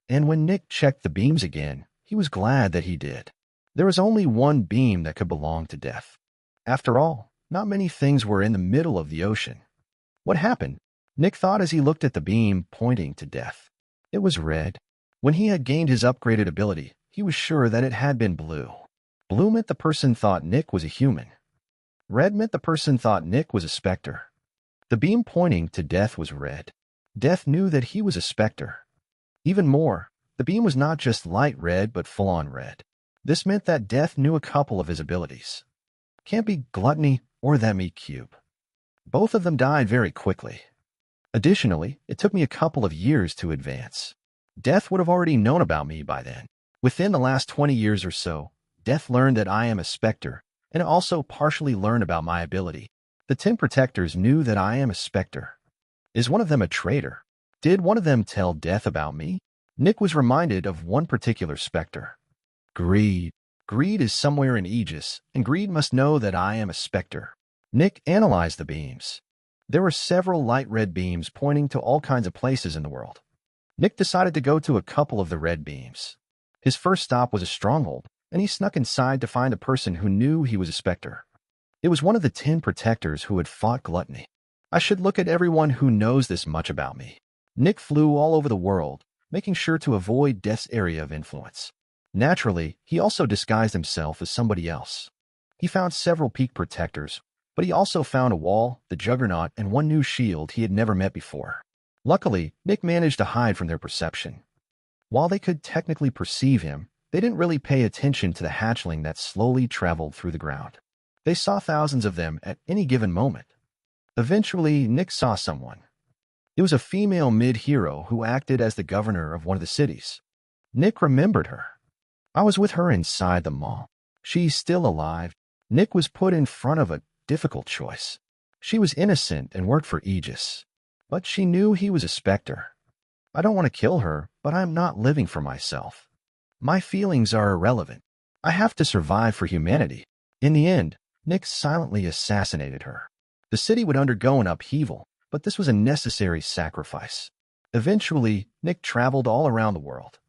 And when Nick checked the beams again, he was glad that he did. There was only one beam that could belong to Death. After all, not many things were in the middle of the ocean. What happened? Nick thought as he looked at the beam pointing to Death. It was red. When he had gained his upgraded ability, he was sure that it had been blue. Blue meant the person thought Nick was a human. Red meant the person thought Nick was a Spectre. The beam pointing to Death was red. Death knew that he was a Spectre. Even more, the beam was not just light red but full-on red. This meant that Death knew a couple of his abilities. Can't be Gluttony or that meat cube. Both of them died very quickly. Additionally, it took me a couple of years to advance. Death would have already known about me by then. Within the last 20 years or so, Death learned that I am a Spectre, and it also partially learned about my ability. The 10 protectors knew that I am a Spectre. Is one of them a traitor? Did one of them tell Death about me? Nick was reminded of one particular Spectre. Greed. Greed is somewhere in Aegis, and Greed must know that I am a Spectre. Nick analyzed the beams. There were several light red beams pointing to all kinds of places in the world. Nick decided to go to a couple of the red beams. His first stop was a stronghold, and he snuck inside to find a person who knew he was a Spectre. It was one of the 10 protectors who had fought gluttony. I should look at everyone who knows this much about me. Nick flew all over the world, making sure to avoid Death's area of influence. Naturally, he also disguised himself as somebody else. He found several peak protectors, but he also found a wall, the Juggernaut, and one new shield he had never met before. Luckily, Nick managed to hide from their perception. While they could technically perceive him, they didn't really pay attention to the hatchling that slowly traveled through the ground. They saw thousands of them at any given moment. Eventually, Nick saw someone. It was a female mid-hero who acted as the governor of one of the cities. Nick remembered her. I was with her inside the mall. She's still alive. Nick was put in front of a difficult choice. She was innocent and worked for Aegis, but she knew he was a Spectre. I don't want to kill her, but I'm not living for myself. My feelings are irrelevant. I have to survive for humanity. In the end, Nick silently assassinated her. The city would undergo an upheaval, but this was a necessary sacrifice. Eventually, Nick traveled all around the world.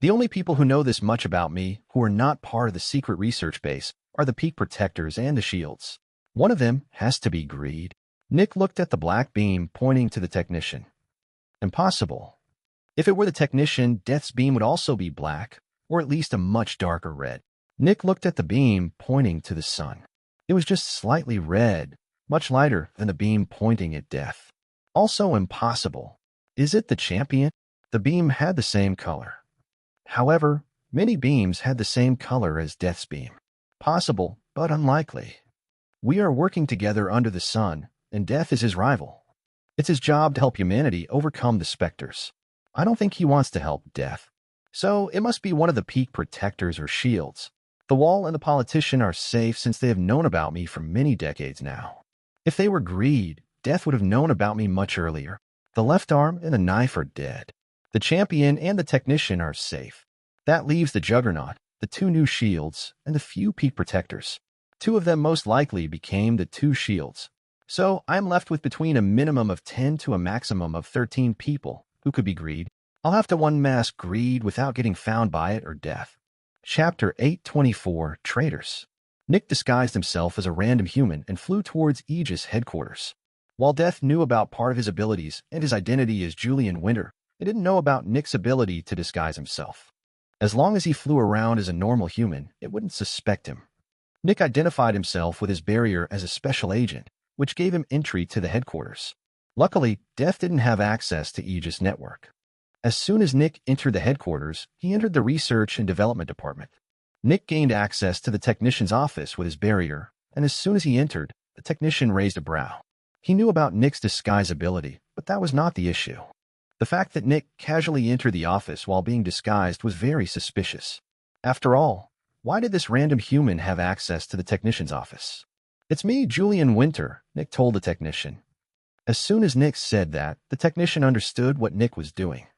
The only people who know this much about me, who are not part of the secret research base, are the peak protectors and the shields. One of them has to be Greed. Nick looked at the black beam pointing to the technician. Impossible. If it were the technician, Death's beam would also be black, or at least a much darker red. Nick looked at the beam pointing to the sun. It was just slightly red, much lighter than the beam pointing at Death. Also impossible. Is it the champion? The beam had the same color. However, many beams had the same color as Death's beam. Possible, but unlikely. We are working together under the sun, and Death is his rival. It's his job to help humanity overcome the Specters. I don't think he wants to help Death. So it must be one of the peak protectors or shields. The wall and the politician are safe since they have known about me for many decades now. If they were Greed, Death would have known about me much earlier. The left arm and the knife are dead. The champion and the technician are safe. That leaves the Juggernaut, the 2 new shields, and the few peak protectors. 2 of them most likely became the 2 shields. So I'm left with between a minimum of 10 to a maximum of 13 people who could be Greed. I'll have to unmask Greed without getting found by it or Death. Chapter 824, Traitors. Nick disguised himself as a random human and flew towards Aegis headquarters. While Death knew about part of his abilities and his identity as Julian Winter, he didn't know about Nick's ability to disguise himself. As long as he flew around as a normal human, it wouldn't suspect him. Nick identified himself with his barrier as a special agent, which gave him entry to the headquarters. Luckily, Death didn't have access to Aegis network. As soon as Nick entered the headquarters, he entered the Research and Development Department. Nick gained access to the technician's office with his barrier, and as soon as he entered, the technician raised a brow. He knew about Nick's disguise ability, but that was not the issue. The fact that Nick casually entered the office while being disguised was very suspicious. After all, why did this random human have access to the technician's office? It's me, Julian Winter, Nick told the technician. As soon as Nick said that, the technician understood what Nick was doing.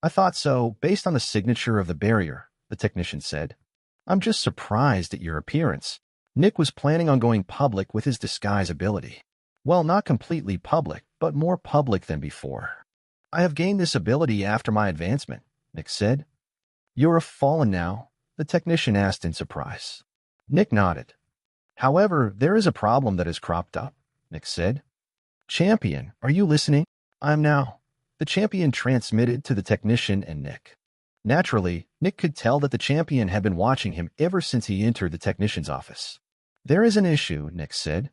I thought so, based on the signature of the barrier, the technician said. I'm just surprised at your appearance. Nick was planning on going public with his disguise ability. Well, not completely public, but more public than before. I have gained this ability after my advancement, Nick said. You're a fallen now, the technician asked in surprise. Nick nodded. However, there is a problem that has cropped up, Nick said. Champion, are you listening? I'm now. The champion transmitted to the technician and Nick. Naturally, Nick could tell that the champion had been watching him ever since he entered the technician's office. There is an issue, Nick said.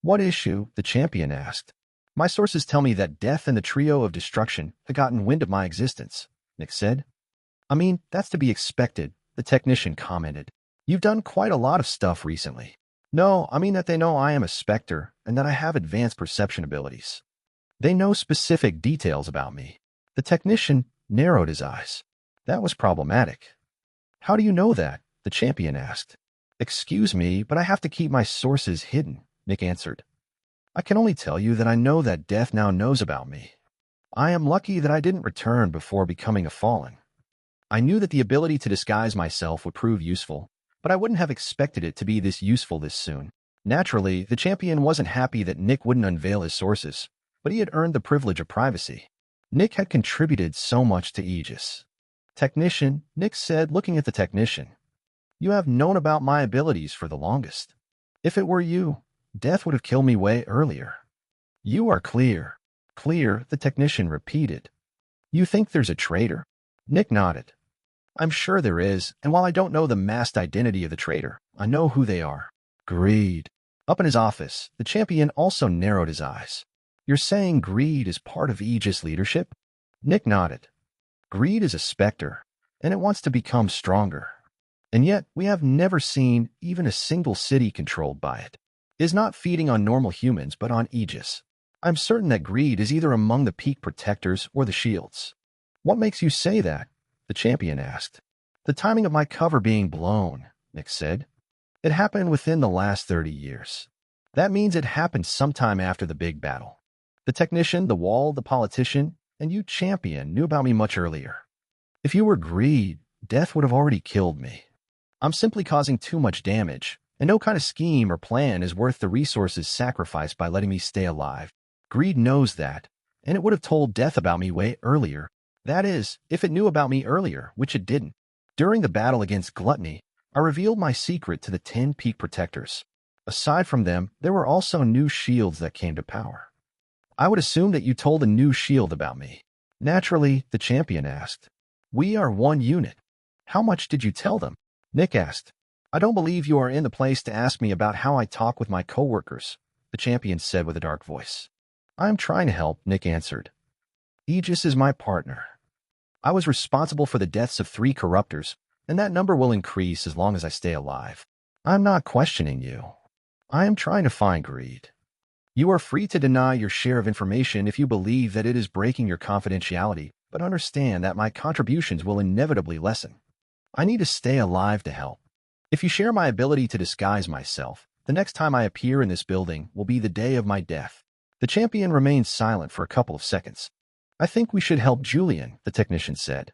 What issue? The champion asked. My sources tell me that Death and the trio of destruction have gotten wind of my existence, Nick said. I mean, that's to be expected, the technician commented. You've done quite a lot of stuff recently. No, I mean that they know I am a Spectre and that I have advanced perception abilities. They know specific details about me. The technician narrowed his eyes. That was problematic. How do you know that? the champion asked. Excuse me, but I have to keep my sources hidden, Nick answered. I can only tell you that I know that death now knows about me. I am lucky that I didn't return before becoming a fallen. I knew that the ability to disguise myself would prove useful, but I wouldn't have expected it to be this useful this soon. Naturally, the champion wasn't happy that Nick wouldn't unveil his sources, but he had earned the privilege of privacy. Nick had contributed so much to Aegis. Technician, Nick said, looking at the technician. You have known about my abilities for the longest. If it were you, death would have killed me way earlier. You are clear. Clear, the technician repeated. You think there's a traitor? Nick nodded. I'm sure there is, and while I don't know the masked identity of the traitor, I know who they are. Greed. Up in his office, the champion also narrowed his eyes. You're saying greed is part of Aegis leadership? Nick nodded. Greed is a specter, and it wants to become stronger. And yet, we have never seen even a single city controlled by it. It is not feeding on normal humans, but on Aegis. I'm certain that greed is either among the peak protectors or the shields. What makes you say that? The champion asked. The timing of my cover being blown, Nick said. It happened within the last 30 years. That means it happened sometime after the big battle. The technician, the wall, the politician, and you champion knew about me much earlier. If you were greed, death would have already killed me. I'm simply causing too much damage, and no kind of scheme or plan is worth the resources sacrificed by letting me stay alive. Greed knows that, and it would have told death about me way earlier. That is, if it knew about me earlier, which it didn't. During the battle against Gluttony, I revealed my secret to the 10 peak protectors. Aside from them, there were also new shields that came to power. I would assume that you told a new shield about me. Naturally, the champion asked. We are one unit. How much did you tell them? Nick asked. I don't believe you are in the place to ask me about how I talk with my coworkers, the champion said with a dark voice. I am trying to help, Nick answered. Aegis is my partner. I was responsible for the deaths of 3 corruptors, and that number will increase as long as I stay alive. I'm not questioning you. I am trying to find greed. You are free to deny your share of information if you believe that it is breaking your confidentiality, but understand that my contributions will inevitably lessen. I need to stay alive to help. If you share my ability to disguise myself, the next time I appear in this building will be the day of my death. The champion remained silent for a couple of seconds. I think we should help Julian, the technician said.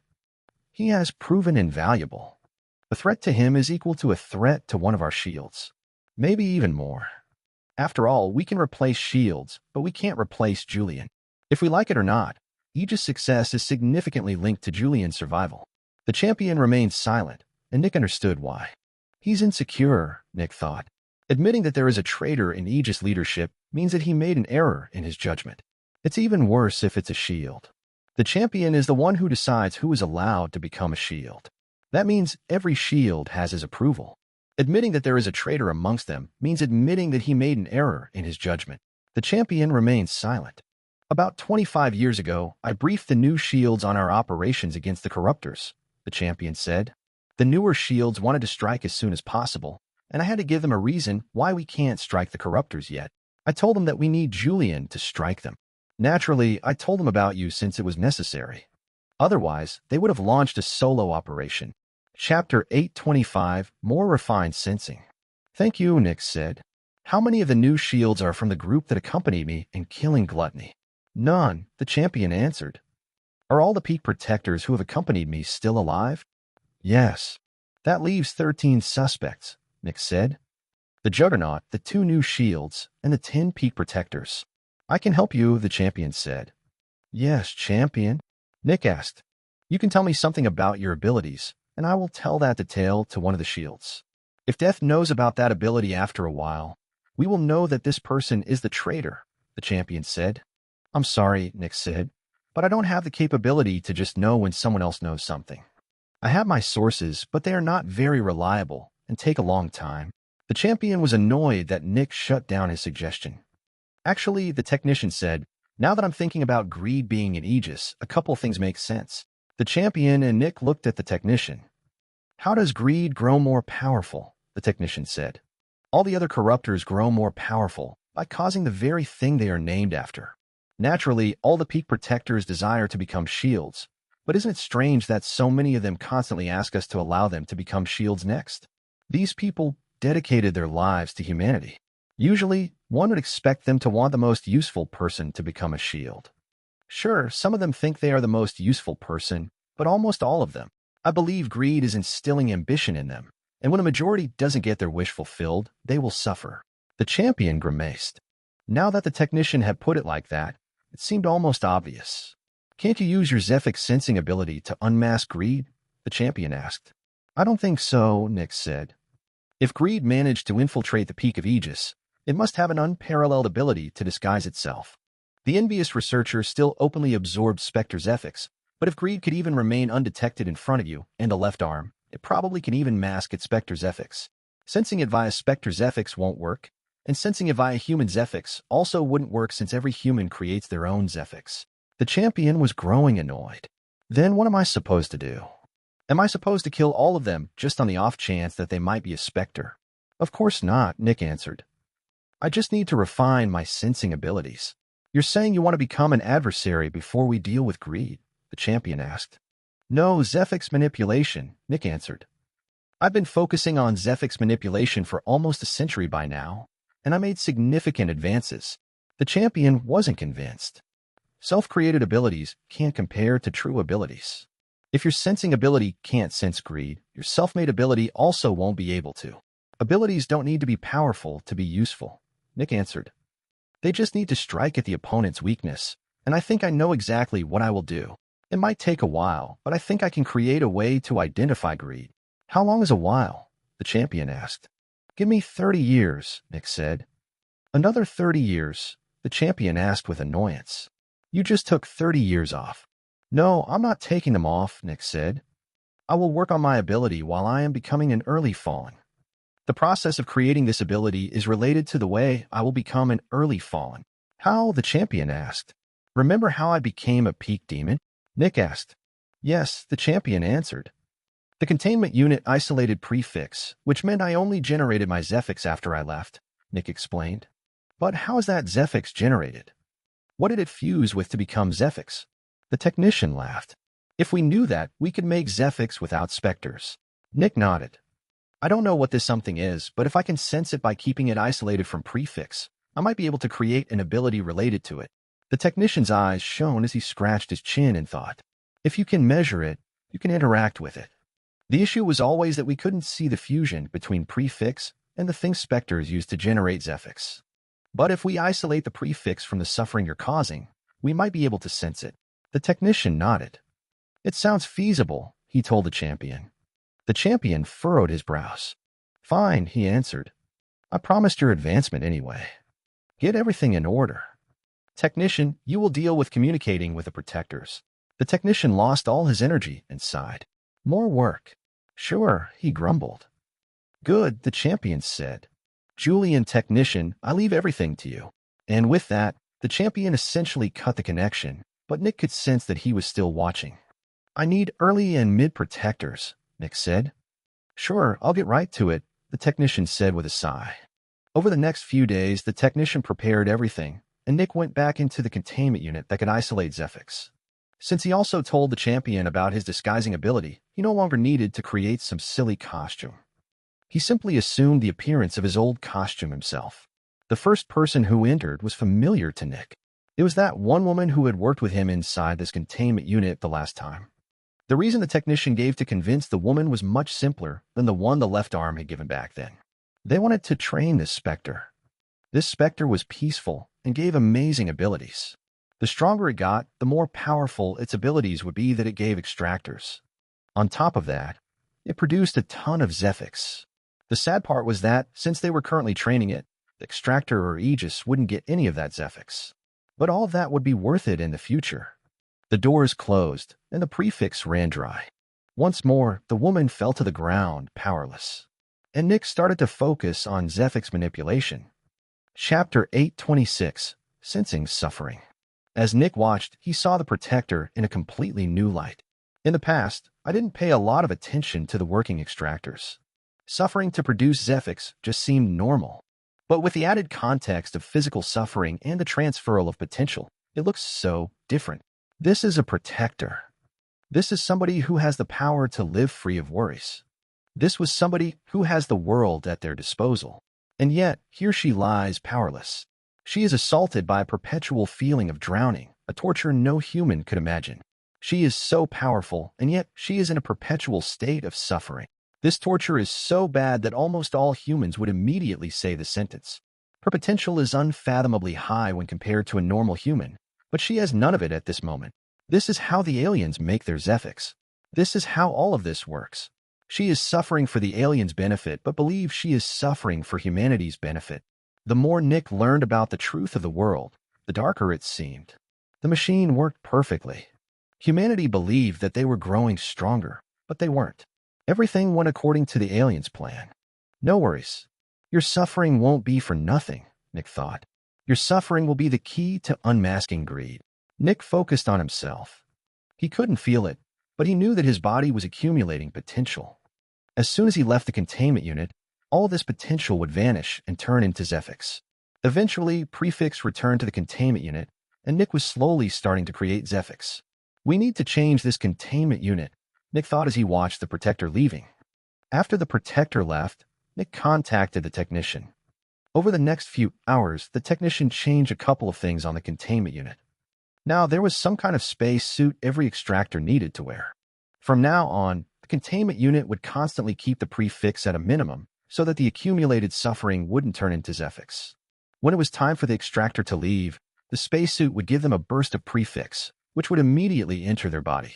He has proven invaluable. The threat to him is equal to a threat to one of our shields. Maybe even more. After all, we can replace shields, but we can't replace Julian. If we like it or not, Aegis' success is significantly linked to Julian's survival. The champion remained silent, and Nick understood why. He's insecure, Nick thought. Admitting that there is a traitor in Aegis leadership means that he made an error in his judgment. It's even worse if it's a shield. The champion is the one who decides who is allowed to become a shield. That means every shield has his approval. Admitting that there is a traitor amongst them means admitting that he made an error in his judgment. The champion remains silent. About 25 years ago, I briefed the new shields on our operations against the corruptors, the champion said. The newer shields wanted to strike as soon as possible, and I had to give them a reason why we can't strike the corruptors yet. I told them that we need Julian to strike them. Naturally, I told them about you since it was necessary. Otherwise, they would have launched a solo operation. Chapter 825, More Refined Sensing. Thank you, Nick said. How many of the new shields are from the group that accompanied me in killing Gluttony? None, the champion answered. Are all the peak protectors who have accompanied me still alive? Yes. That leaves 13 suspects, Nick said. The Juggernaut, the 2 new shields, and the 10 peak protectors. I can help you, the champion said. Yes, champion, Nick asked. You can tell me something about your abilities, and I will tell that detail to one of the shields. If Death knows about that ability after a while, we will know that this person is the traitor, the champion said. I'm sorry, Nick said, but I don't have the capability to just know when someone else knows something. I have my sources, but they are not very reliable and take a long time. The champion was annoyed that Nick shut down his suggestion. Actually, the technician said, now that I'm thinking about greed being in Aegis, a couple things make sense. The champion and Nick looked at the technician. How does greed grow more powerful? The technician said. All the other corruptors grow more powerful by causing the very thing they are named after. Naturally, all the peak protectors desire to become shields, But isn't it strange that so many of them constantly ask us to allow them to become shields next? These people dedicated their lives to humanity. Usually, one would expect them to want the most useful person to become a shield. Sure, some of them think they are the most useful person, but almost all of them. I believe greed is instilling ambition in them, and when a majority doesn't get their wish fulfilled, they will suffer. The champion grimaced. Now that the technician had put it like that, it seemed almost obvious. Can't you use your Zephyx sensing ability to unmask greed? The champion asked. I don't think so, Nick said. If greed managed to infiltrate the peak of Aegis, it must have an unparalleled ability to disguise itself. The envious researcher still openly absorbed Specters' Zephyx, but if greed could even remain undetected in front of you and a left arm, it probably can even mask its Specters' Zephyx. Sensing it via Specters' Zephyx won't work, and sensing it via human Zephyx also wouldn't work since every human creates their own Zephyx. The champion was growing annoyed. Then what am I supposed to do? Am I supposed to kill all of them just on the off chance that they might be a Specter? Of course not, Nick answered. I just need to refine my sensing abilities. You're saying you want to become an adversary before we deal with greed? The champion asked. No, Zephyx manipulation, Nick answered. I've been focusing on Zephyx manipulation for almost a century by now, and I made significant advances. The champion wasn't convinced. Self-created abilities can't compare to true abilities. If your sensing ability can't sense greed, your self-made ability also won't be able to. Abilities don't need to be powerful to be useful, Nick answered. They just need to strike at the opponent's weakness, and I think I know exactly what I will do. It might take a while, but I think I can create a way to identify greed. How long is a while? The champion asked. Give me 30 years, Nick said. Another 30 years, the champion asked with annoyance. You just took 30 years off. No, I'm not taking them off, Nick said. I will work on my ability while I am becoming an early fallen. The process of creating this ability is related to the way I will become an early fallen. How? The champion asked. Remember how I became a peak demon? Nick asked. Yes, the champion answered. The containment unit isolated prefix, which meant I only generated my Zephyx after I left, Nick explained. But how is that Zephyx generated? What did it fuse with to become Zephyx? The technician laughed. If we knew that, we could make Zephyx without Specters. Nick nodded. I don't know what this something is, but if I can sense it by keeping it isolated from prefix, I might be able to create an ability related to it. The technician's eyes shone as he scratched his chin and thought, if you can measure it, you can interact with it. The issue was always that we couldn't see the fusion between prefix and the thing Specters used to generate Zephyx. But if we isolate the prefix from the suffering you're causing, we might be able to sense it. The technician nodded. It sounds feasible, he told the champion. The champion furrowed his brows. Fine, he answered. I promised your advancement anyway. Get everything in order. Technician, you will deal with communicating with the protectors. The technician lost all his energy and sighed. More work. Sure, he grumbled. Good, the champion said. Julian technician, I leave everything to you. And with that, the champion essentially cut the connection, but Nick could sense that he was still watching. I need early and mid protectors, Nick said. Sure, I'll get right to it, the technician said with a sigh. Over the next few days, the technician prepared everything, and Nick went back into the containment unit that could isolate Zephyx. Since he also told the champion about his disguising ability, he no longer needed to create some silly costume. He simply assumed the appearance of his old costume himself. The first person who entered was familiar to Nick. It was that one woman who had worked with him inside this containment unit the last time. The reason the technician gave to convince the woman was much simpler than the one the left arm had given back then. They wanted to train this Specter. This Specter was peaceful and gave amazing abilities. The stronger it got, the more powerful its abilities would be that it gave extractors. On top of that, it produced a ton of Zephyx. The sad part was that, since they were currently training it, the extractor or Aegis wouldn't get any of that Zephyx. But all of that would be worth it in the future. The doors closed, and the prefix ran dry. Once more, the woman fell to the ground, powerless. And Nick started to focus on Zephyx manipulation. Chapter 826, Sensing Suffering. As Nick watched, he saw the Protector in a completely new light. In the past, I didn't pay a lot of attention to the working extractors. Suffering to produce Zephyx just seemed normal. But with the added context of physical suffering and the transferal of potential, it looks so different. This is a Protector. This is somebody who has the power to live free of worries. This was somebody who has the world at their disposal. And yet, here she lies powerless. She is assaulted by a perpetual feeling of drowning, a torture no human could imagine. She is so powerful, and yet she is in a perpetual state of suffering. This torture is so bad that almost all humans would immediately say the sentence. Her potential is unfathomably high when compared to a normal human, but she has none of it at this moment. This is how the aliens make their Zephyx. This is how all of this works. She is suffering for the aliens' benefit, but believes she is suffering for humanity's benefit. The more Nick learned about the truth of the world, the darker it seemed. The machine worked perfectly. Humanity believed that they were growing stronger, but they weren't. Everything went according to the aliens' plan. No worries. Your suffering won't be for nothing, Nick thought. Your suffering will be the key to unmasking greed. Nick focused on himself. He couldn't feel it, but he knew that his body was accumulating potential. As soon as he left the containment unit, all this potential would vanish and turn into Zephyx. Eventually, Prefix returned to the containment unit, and Nick was slowly starting to create Zephyx. We need to change this containment unit, Nick thought as he watched the Protector leaving. After the Protector left, Nick contacted the technician. Over the next few hours, the technician changed a couple of things on the containment unit. Now, there was some kind of space suit every extractor needed to wear. From now on, the containment unit would constantly keep the prefix at a minimum so that the accumulated suffering wouldn't turn into Zephyx. When it was time for the extractor to leave, the spacesuit would give them a burst of prefix, which would immediately enter their body.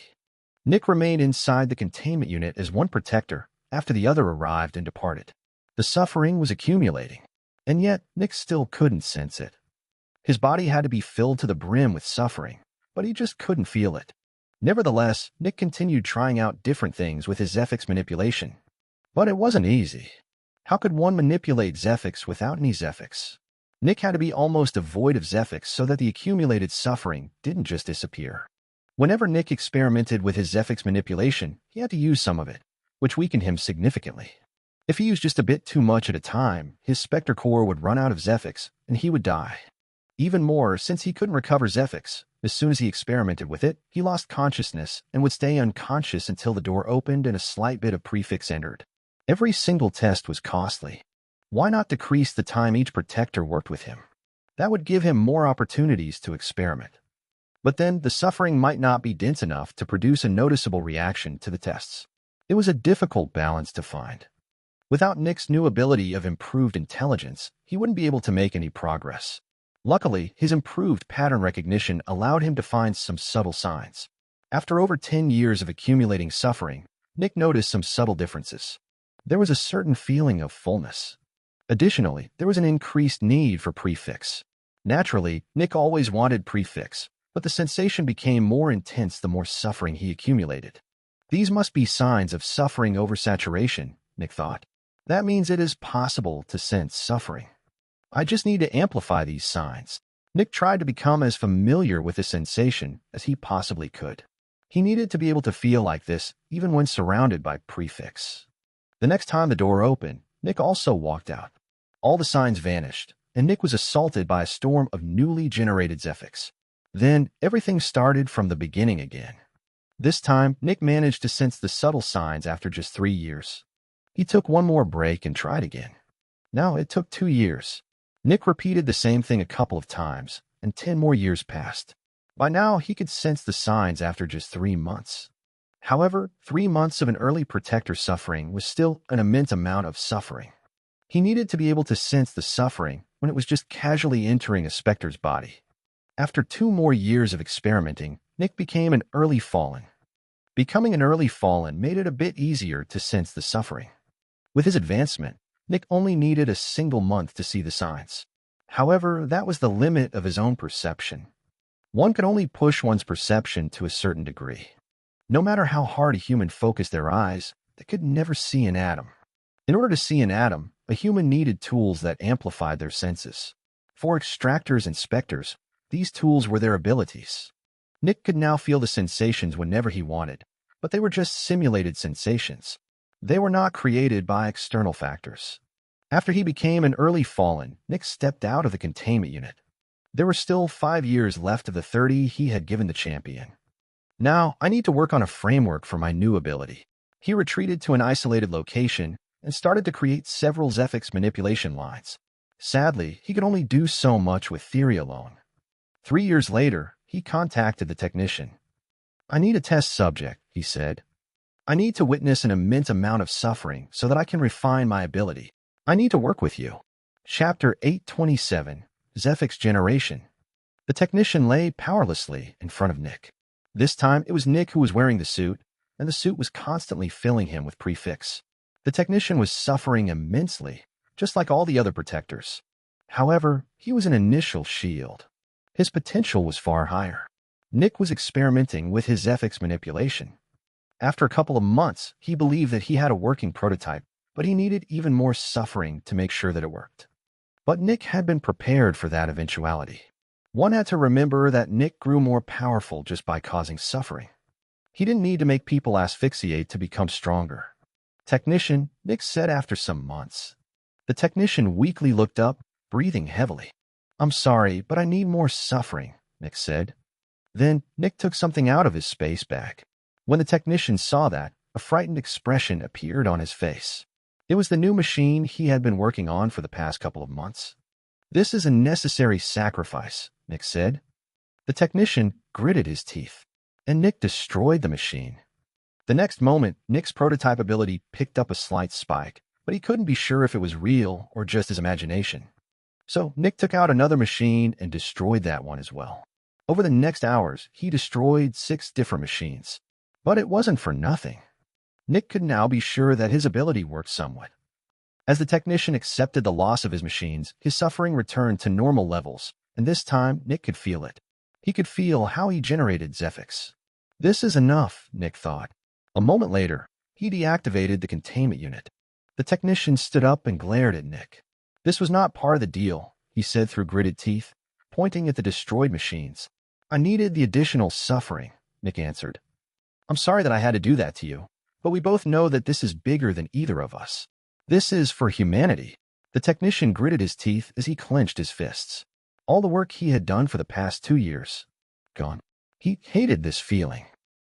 Nick remained inside the containment unit as one protector after the other arrived and departed. The suffering was accumulating, and yet Nick still couldn't sense it. His body had to be filled to the brim with suffering, but he just couldn't feel it. Nevertheless, Nick continued trying out different things with his Zephyx manipulation. But it wasn't easy. How could one manipulate Zephyx without any Zephyx? Nick had to be almost devoid of Zephyx so that the accumulated suffering didn't just disappear. Whenever Nick experimented with his Zephyx manipulation, he had to use some of it, which weakened him significantly. If he used just a bit too much at a time, his Spectre core would run out of Zephyx, and he would die. Even more, since he couldn't recover Zephyx, as soon as he experimented with it, he lost consciousness and would stay unconscious until the door opened and a slight bit of prefix entered. Every single test was costly. Why not decrease the time each protector worked with him? That would give him more opportunities to experiment. But then the suffering might not be dense enough to produce a noticeable reaction to the tests. It was a difficult balance to find. Without Nick's new ability of improved intelligence, he wouldn't be able to make any progress. Luckily, his improved pattern recognition allowed him to find some subtle signs. After over 10 years of accumulating suffering, Nick noticed some subtle differences. There was a certain feeling of fullness. Additionally, there was an increased need for prefix. Naturally, Nick always wanted prefix, but the sensation became more intense the more suffering he accumulated. These must be signs of suffering oversaturation, Nick thought. That means it is possible to sense suffering. I just need to amplify these signs. Nick tried to become as familiar with the sensation as he possibly could. He needed to be able to feel like this even when surrounded by prefix. The next time the door opened, Nick also walked out. All the signs vanished, and Nick was assaulted by a storm of newly generated Zephyx. Then, everything started from the beginning again. This time, Nick managed to sense the subtle signs after just 3 years. He took one more break and tried again. Now it took 2 years. Nick repeated the same thing a couple of times, and 10 more years passed. By now, he could sense the signs after just 3 months. However, 3 months of an early protector suffering was still an immense amount of suffering. He needed to be able to sense the suffering when it was just casually entering a Specter's body. After 2 more years of experimenting, Nick became an early fallen. Becoming an early fallen made it a bit easier to sense the suffering. With his advancement, Nick only needed a single month to see the signs. However, that was the limit of his own perception. One could only push one's perception to a certain degree. No matter how hard a human focused their eyes, they could never see an atom. In order to see an atom, a human needed tools that amplified their senses. For extractors and specters, these tools were their abilities. Nick could now feel the sensations whenever he wanted, but they were just simulated sensations. They were not created by external factors. After he became an early fallen, Nick stepped out of the containment unit. There were still 5 years left of the 30 he had given the champion. Now, I need to work on a framework for my new ability. He retreated to an isolated location and started to create several Zephyx manipulation lines. Sadly, he could only do so much with theory alone. 3 years later, he contacted the technician. I need a test subject, he said. I need to witness an immense amount of suffering so that I can refine my ability. I need to work with you. Chapter 827, Zephyx Generation. The technician lay powerlessly in front of Nick. This time, it was Nick who was wearing the suit, and the suit was constantly filling him with prefix. The technician was suffering immensely, just like all the other protectors. However, he was an initial shield. His potential was far higher. Nick was experimenting with his Zephyx manipulation. After a couple of months, he believed that he had a working prototype, but he needed even more suffering to make sure that it worked. But Nick had been prepared for that eventuality. One had to remember that Nick grew more powerful just by causing suffering. He didn't need to make people asphyxiate to become stronger. Technician, Nick said after some months. The technician weakly looked up, breathing heavily. I'm sorry, but I need more suffering, Nick said. Then Nick took something out of his space bag. When the technician saw that, a frightened expression appeared on his face. It was the new machine he had been working on for the past couple of months. This is a necessary sacrifice, Nick said. The technician gritted his teeth, and Nick destroyed the machine. The next moment, Nick's prototype ability picked up a slight spike, but he couldn't be sure if it was real or just his imagination. So Nick took out another machine and destroyed that one as well. Over the next hours, he destroyed 6 different machines. But it wasn't for nothing. Nick could now be sure that his ability worked somewhat. As the technician accepted the loss of his machines, his suffering returned to normal levels, and this time Nick could feel it. He could feel how he generated Zephyx. This is enough, Nick thought. A moment later, he deactivated the containment unit. The technician stood up and glared at Nick. This was not part of the deal, he said through gritted teeth, pointing at the destroyed machines. I needed the additional suffering, Nick answered. I'm sorry that I had to do that to you, but we both know that this is bigger than either of us. This is for humanity. The technician gritted his teeth as he clenched his fists. All the work he had done for the past 2 years, gone. He hated this feeling.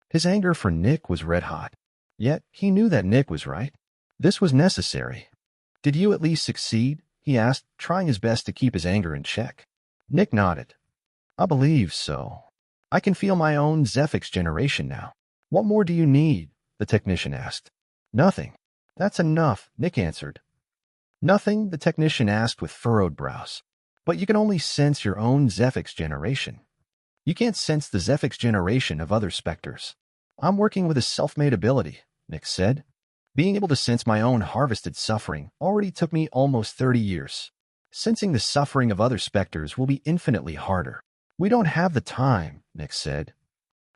His anger for Nick was red hot. Yet he knew that Nick was right. This was necessary. Did you at least succeed? He asked, trying his best to keep his anger in check. Nick nodded. I believe so. I can feel my own Zephyx generation now. What more do you need? The technician asked. Nothing. That's enough, Nick answered. Nothing, the technician asked with furrowed brows. But you can only sense your own Zephyx generation. You can't sense the Zephyx generation of other Specters. I'm working with a self-made ability, Nick said. Being able to sense my own harvested suffering already took me almost 30 years. Sensing the suffering of other Specters will be infinitely harder. We don't have the time, Nick said.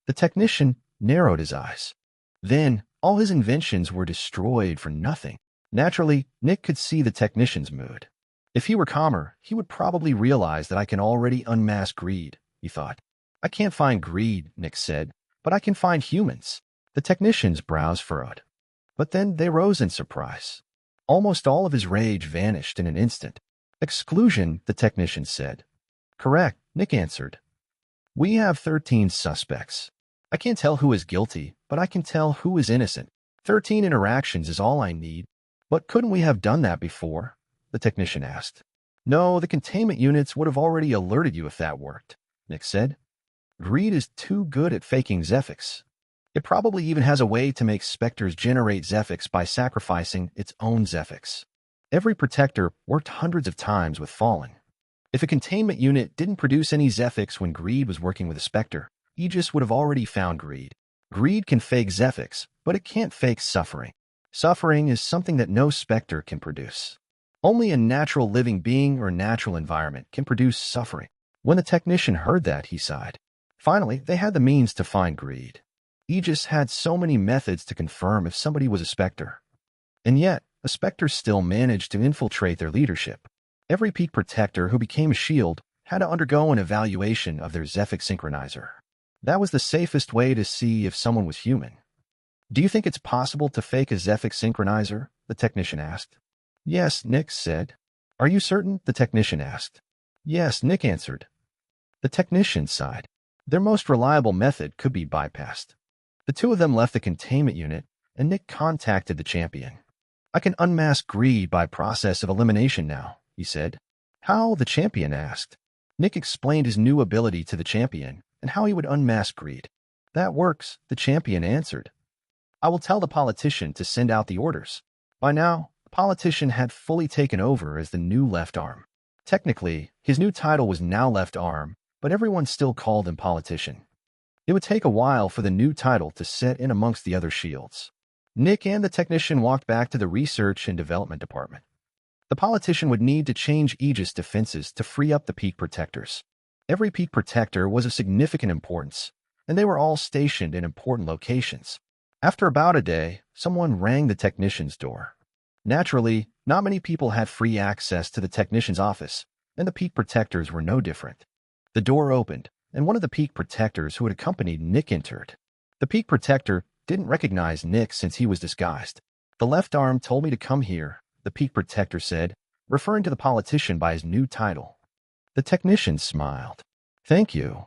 The technician narrowed his eyes. Then, all his inventions were destroyed for nothing. Naturally, Nick could see the technician's mood. If he were calmer, he would probably realize that I can already unmask greed, he thought. I can't find greed, Nick said, but I can find humans. The technician's brows furrowed. But then they rose in surprise. Almost all of his rage vanished in an instant. Exclusion, the technician said. Correct, Nick answered. We have 13 suspects. I can't tell who is guilty, but I can tell who is innocent. 13 interactions is all I need. But couldn't we have done that before? The technician asked. No, the containment units would have already alerted you if that worked, Nick said. Greed is too good at faking Zephyx. It probably even has a way to make Specters generate Zephyx by sacrificing its own Zephyx. Every protector worked hundreds of times with Fallen. If a containment unit didn't produce any Zephyx when Greed was working with a Specter, Aegis would have already found Greed. Greed can fake Zephyx, but it can't fake suffering. Suffering is something that no Specter can produce. Only a natural living being or natural environment can produce suffering. When the technician heard that, he sighed. Finally, they had the means to find Greed. Aegis had so many methods to confirm if somebody was a Specter. And yet, the Specters still managed to infiltrate their leadership. Every peak protector who became a shield had to undergo an evaluation of their Zephyx synchronizer. That was the safest way to see if someone was human. Do you think it's possible to fake a Zephyx synchronizer? The technician asked. Yes, Nick said. Are you certain? The technician asked. Yes, Nick answered. The technician sighed. Their most reliable method could be bypassed. The two of them left the containment unit, and Nick contacted the champion. I can unmask greed by process of elimination now, he said. How? The champion asked. Nick explained his new ability to the champion and how he would unmask greed. That works, the champion answered. I will tell the politician to send out the orders. By now, the politician had fully taken over as the new left arm. Technically, his new title was now left arm, but everyone still called him politician. It would take a while for the new title to set in amongst the other shields. Nick and the technician walked back to the research and development department. The politician would need to change Aegis defenses to free up the peak protectors. Every peak protector was of significant importance, and they were all stationed in important locations. After about a day, someone rang the technician's door. Naturally, not many people had free access to the technician's office, and the peak protectors were no different. The door opened, and one of the peak protectors who had accompanied Nick entered. The peak protector didn't recognize Nick since he was disguised. The left arm told me to come here, the peak protector said, referring to the politician by his new title. The technician smiled. Thank you.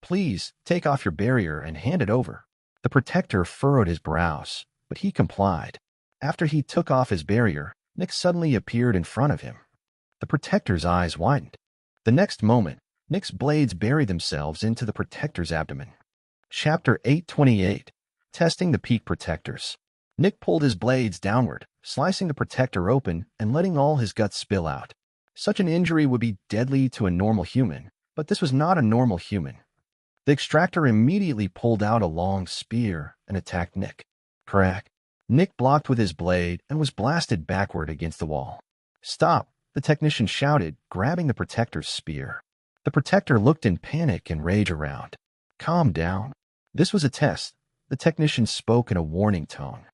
Please, take off your barrier and hand it over. The protector furrowed his brows, but he complied. After he took off his barrier, Nick suddenly appeared in front of him. The protector's eyes widened. The next moment, Nick's blades buried themselves into the protector's abdomen. Chapter 828. Testing the peak protectors. Nick pulled his blades downward, slicing the protector open and letting all his guts spill out. Such an injury would be deadly to a normal human, but this was not a normal human. The extractor immediately pulled out a long spear and attacked Nick. Crack. Nick blocked with his blade and was blasted backward against the wall. Stop, the technician shouted, grabbing the protector's spear. The protector looked in panic and rage around. Calm down. This was a test. The technician spoke in a warning tone.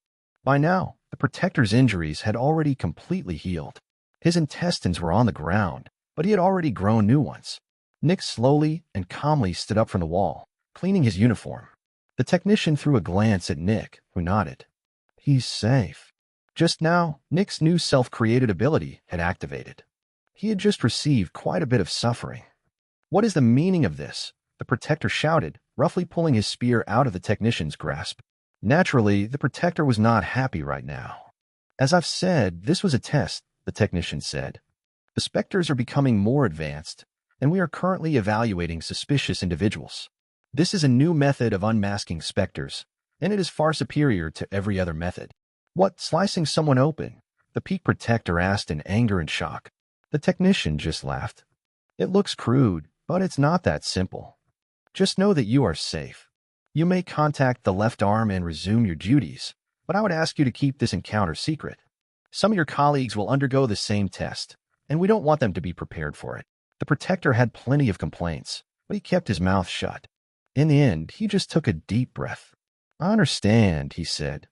By now, the protector's injuries had already completely healed. His intestines were on the ground, but he had already grown new ones. Nick slowly and calmly stood up from the wall, cleaning his uniform. The technician threw a glance at Nick, who nodded. He's safe. Just now, Nick's new self-created ability had activated. He had just received quite a bit of suffering. What is the meaning of this? The protector shouted, roughly pulling his spear out of the technician's grasp. Naturally, the protector was not happy right now. As I've said, this was a test, the technician said. The Specters are becoming more advanced, and we are currently evaluating suspicious individuals. This is a new method of unmasking Specters, and it is far superior to every other method. What, slicing someone open? The peak protector asked in anger and shock. The technician just laughed. It looks crude, but it's not that simple. Just know that you are safe. You may contact the left arm and resume your duties, but I would ask you to keep this encounter secret. Some of your colleagues will undergo the same test, and we don't want them to be prepared for it. The protector had plenty of complaints, but he kept his mouth shut. In the end, he just took a deep breath. I understand, he said.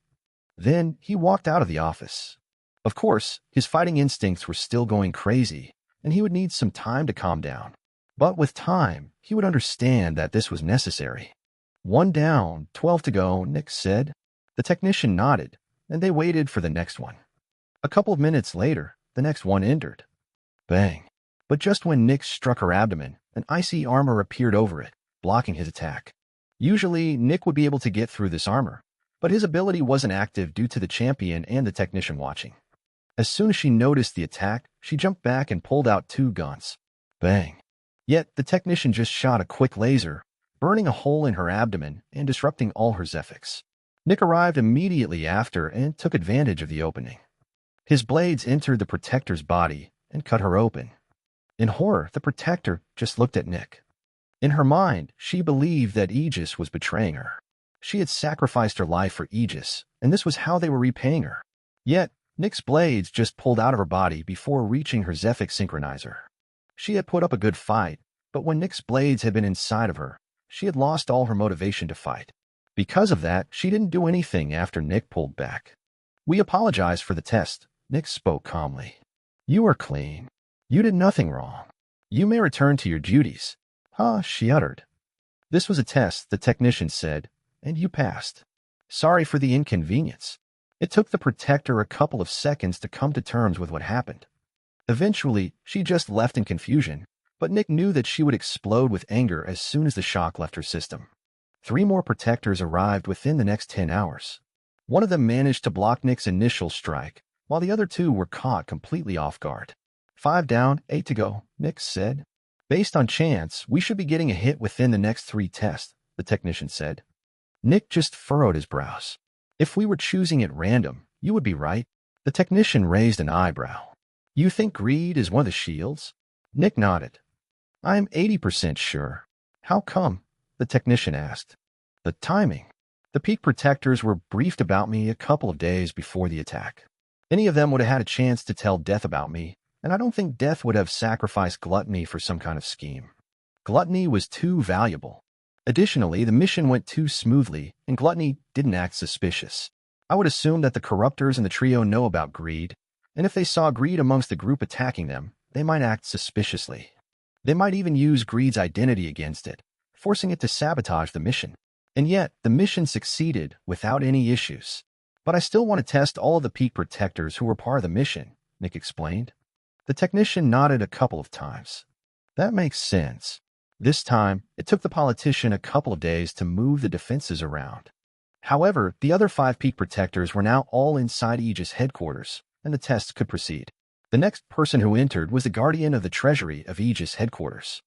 Then he walked out of the office. Of course, his fighting instincts were still going crazy, and he would need some time to calm down. But with time, he would understand that this was necessary. 1 down, 12 to go, Nick said. The technician nodded, and they waited for the next one. A couple of minutes later, the next one entered. Bang. But just when Nick struck her abdomen, an icy armor appeared over it, blocking his attack. Usually, Nick would be able to get through this armor, but his ability wasn't active due to the champion and the technician watching. As soon as she noticed the attack, she jumped back and pulled out 2 guns. Bang. Yet, the technician just shot a quick laser, burning a hole in her abdomen and disrupting all her Zephyx. Nick arrived immediately after and took advantage of the opening. His blades entered the protector's body and cut her open. In horror, the protector just looked at Nick. In her mind, she believed that Aegis was betraying her. She had sacrificed her life for Aegis, and this was how they were repaying her. Yet, Nick's blades just pulled out of her body before reaching her Zephyx synchronizer. She had put up a good fight, but when Nick's blades had been inside of her, she had lost all her motivation to fight. Because of that, she didn't do anything after Nick pulled back. We apologize for the test, Nick spoke calmly. You are clean. You did nothing wrong. You may return to your duties. She uttered. This was a test, the technician said, and you passed. Sorry for the inconvenience. It took the protector a couple of seconds to come to terms with what happened. Eventually, she just left in confusion, but Nick knew that she would explode with anger as soon as the shock left her system. 3 more protectors arrived within the next 10 hours. One of them managed to block Nick's initial strike, while the other 2 were caught completely off guard. 5 down, 8 to go, Nick said. Based on chance, we should be getting a hit within the next 3 tests, the technician said. Nick just furrowed his brows. If we were choosing at random, you would be right. The technician raised an eyebrow. You think greed is one of the shields? Nick nodded. I'm 80% sure. How come? The technician asked. The timing. The peak protectors were briefed about me a couple of days before the attack. Any of them would have had a chance to tell Death about me, and I don't think Death would have sacrificed Gluttony for some kind of scheme. Gluttony was too valuable. Additionally, the mission went too smoothly, and Gluttony didn't act suspicious. I would assume that the corruptors in the trio know about greed, and if they saw greed amongst the group attacking them, they might act suspiciously. They might even use greed's identity against it, forcing it to sabotage the mission. And yet, the mission succeeded without any issues. But I still want to test all of the peak protectors who were part of the mission, Nick explained. The technician nodded a couple of times. That makes sense. This time, it took the politician a couple of days to move the defenses around. However, the other 5 peak protectors were now all inside Aegis headquarters, and the tests could proceed. The next person who entered was the guardian of the treasury of Aegis headquarters.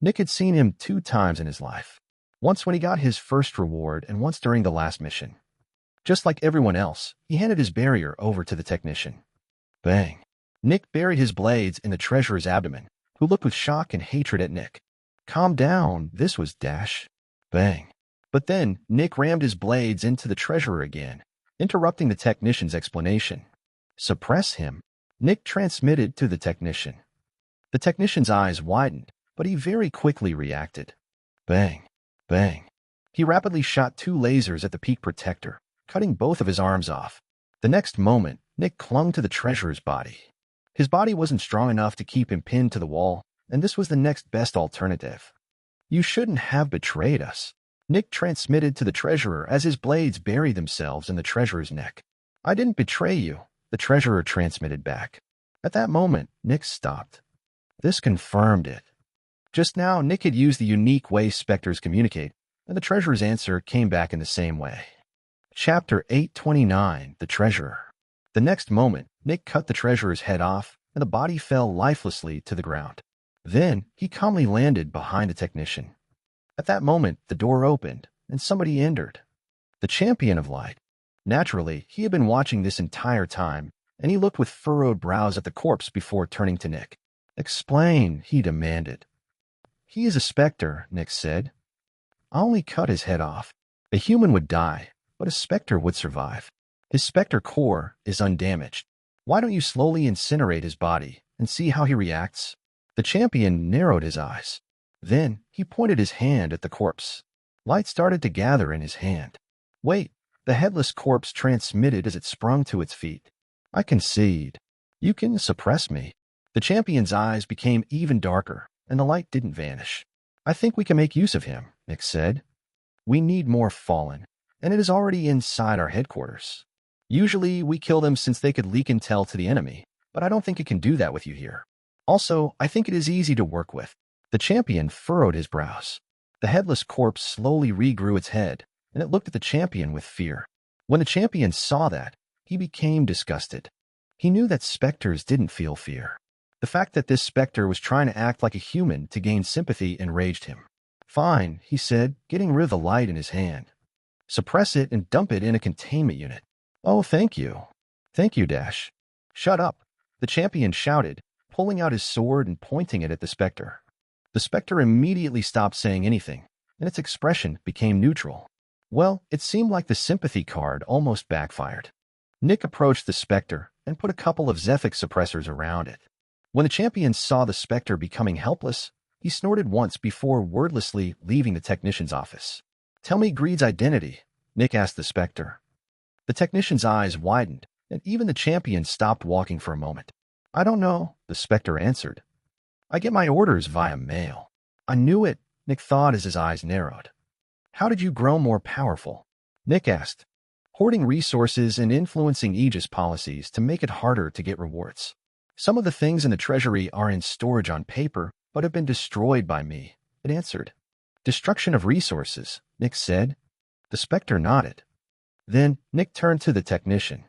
Nick had seen him 2 times in his life. Once when he got his first reward and once during the last mission. Just like everyone else, he handed his barrier over to the technician. Bang. Nick buried his blades in the treasurer's abdomen, who looked with shock and hatred at Nick. Calm down, this was Dash. Bang. But then, Nick rammed his blades into the treasurer again, interrupting the technician's explanation. Suppress him, Nick transmitted to the technician. The technician's eyes widened, but he very quickly reacted. Bang. Bang. He rapidly shot 2 lasers at the peak protector, cutting both of his arms off. The next moment, Nick clung to the treasurer's body. His body wasn't strong enough to keep him pinned to the wall, and this was the next best alternative. You shouldn't have betrayed us, Nick transmitted to the treasurer as his blades buried themselves in the treasurer's neck. I didn't betray you, the treasurer transmitted back. At that moment, Nick stopped. This confirmed it. Just now, Nick had used the unique way Specters communicate, and the treasurer's answer came back in the same way. Chapter 829, The Treasurer. The next moment, Nick cut the treasurer's head off, and the body fell lifelessly to the ground. Then, he calmly landed behind the technician. At that moment, the door opened, and somebody entered. The champion of light. Naturally, he had been watching this entire time, and he looked with furrowed brows at the corpse before turning to Nick. Explain, he demanded. He is a specter, Nick said. I only cut his head off. A human would die, but a specter would survive. His specter core is undamaged. Why don't you slowly incinerate his body and see how he reacts? The champion narrowed his eyes. Then he pointed his hand at the corpse. Light started to gather in his hand. Wait, the headless corpse transmitted as it sprung to its feet. I concede. You can suppress me. The champion's eyes became even darker, and the light didn't vanish. I think we can make use of him, Nick said. We need more Fallen, and it is already inside our headquarters. Usually, we kill them since they could leak intel to the enemy, but I don't think it can do that with you here. Also, I think it is easy to work with. The champion furrowed his brows. The headless corpse slowly regrew its head, and it looked at the champion with fear. When the champion saw that, he became disgusted. He knew that specters didn't feel fear. The fact that this specter was trying to act like a human to gain sympathy enraged him. Fine, he said, getting rid of the light in his hand. Suppress it and dump it in a containment unit. Oh, thank you. Thank you, Dash. Shut up, the champion shouted, pulling out his sword and pointing it at the specter. The specter immediately stopped saying anything, and its expression became neutral. Well, it seemed like the sympathy card almost backfired. Nick approached the specter and put a couple of Zephyx suppressors around it. When the champion saw the specter becoming helpless, he snorted once before wordlessly leaving the technician's office. Tell me Greed's identity, Nick asked the specter. The technician's eyes widened, and even the champion stopped walking for a moment. I don't know, the specter answered. I get my orders via mail. I knew it, Nick thought as his eyes narrowed. How did you grow more powerful? Nick asked. Hoarding resources and influencing Aegis policies to make it harder to get rewards. Some of the things in the treasury are in storage on paper, but have been destroyed by me, it answered. Destruction of resources, Nick said. The Spectre nodded. Then Nick turned to the technician.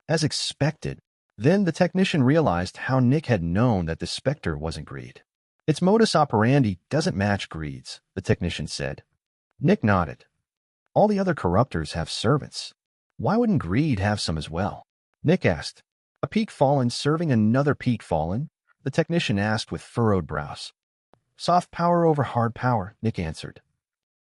As expected, then the technician realized how Nick had known that the Spectre wasn't greed. Its modus operandi doesn't match greed's, the technician said. Nick nodded. All the other corruptors have servants. Why wouldn't greed have some as well? Nick asked. A peak fallen serving another peak fallen? The technician asked with furrowed brows. Soft power over hard power, Nick answered.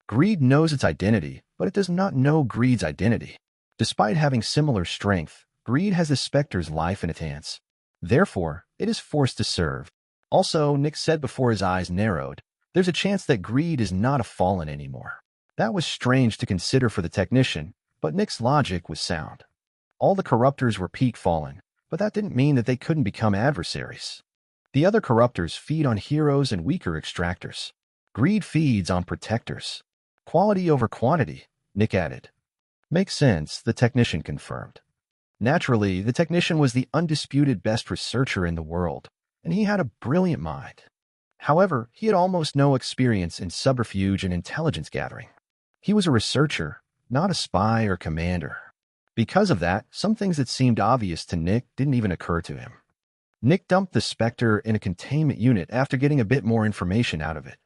Greed knows its identity, but it does not know greed's identity. Despite having similar strength, greed has the Spectre's life in its hands. Therefore, it is forced to serve. Also, Nick said before his eyes narrowed, there's a chance that greed is not a fallen anymore. That was strange to consider for the technician, but Nick's logic was sound. All the corruptors were peak fallen, but that didn't mean that they couldn't become adversaries. The other corruptors feed on heroes and weaker extractors. Greed feeds on protectors. Quality over quantity, Nick added. Makes sense, the technician confirmed. Naturally, the technician was the undisputed best researcher in the world, and he had a brilliant mind. However, he had almost no experience in subterfuge and intelligence gathering. He was a researcher, not a spy or commander. Because of that, some things that seemed obvious to Nick didn't even occur to him. Nick dumped the Spectre in a containment unit after getting a bit more information out of it.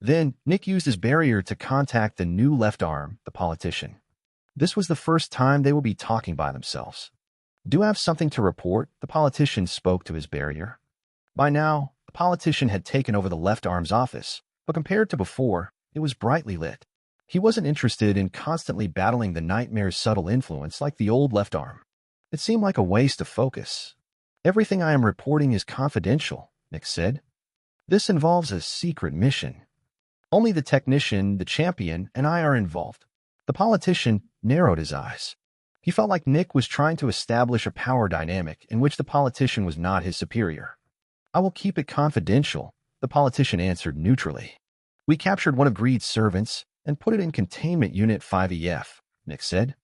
Then, Nick used his barrier to contact the new left arm, the politician. This was the first time they would be talking by themselves. Do you have something to report? The politician spoke to his barrier. By now, the politician had taken over the left arm's office, but compared to before, it was brightly lit. He wasn't interested in constantly battling the nightmare's subtle influence like the old left arm. It seemed like a waste of focus. Everything I am reporting is confidential, Nick said. This involves a secret mission. Only the technician, the champion, and I are involved. The politician narrowed his eyes. He felt like Nick was trying to establish a power dynamic in which the politician was not his superior. I will keep it confidential, the politician answered neutrally. We captured one of Greed's servants and put it in Containment Unit 5EF, Nick said.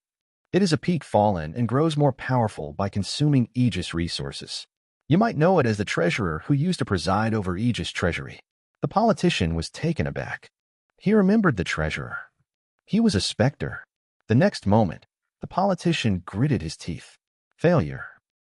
It is a peak fallen and grows more powerful by consuming Aegis resources. You might know it as the treasurer who used to preside over Aegis treasury. The politician was taken aback. He remembered the treasurer. He was a Spectre. The next moment, the politician gritted his teeth. Failure.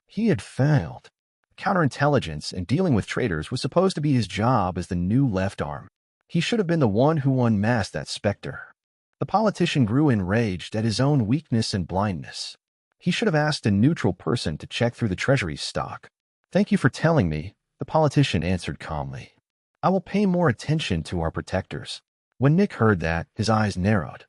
He had failed. Counterintelligence and dealing with traitors was supposed to be his job as the new left arm. He should have been the one who unmasked that Spectre. The politician grew enraged at his own weakness and blindness. He should have asked a neutral person to check through the treasury's stock. Thank you for telling me, the politician answered calmly. I will pay more attention to our protectors. When Nick heard that, his eyes narrowed.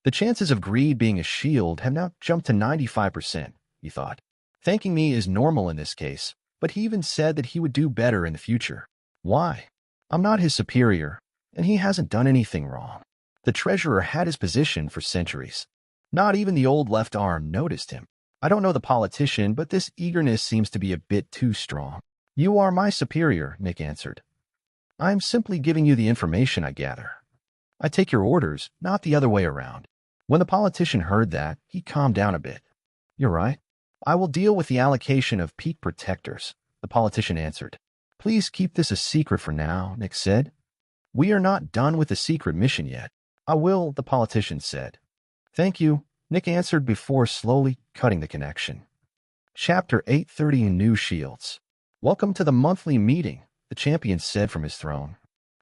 The chances of greed being a shield have now jumped to 95%, he thought. Thanking me is normal in this case, but he even said that he would do better in the future. Why? I'm not his superior, and he hasn't done anything wrong. The treasurer had his position for centuries. Not even the old left arm noticed him. I don't know the politician, but this eagerness seems to be a bit too strong. You are my superior, Nick answered. I am simply giving you the information I gather. I take your orders, not the other way around. When the politician heard that, he calmed down a bit. You're right. I will deal with the allocation of peak protectors, the politician answered. Please keep this a secret for now, Nick said. We are not done with the secret mission yet. I will, the politician said. Thank you, Nick answered before slowly cutting the connection. Chapter 830 New Shields. Welcome to the monthly meeting, the champion said from his throne.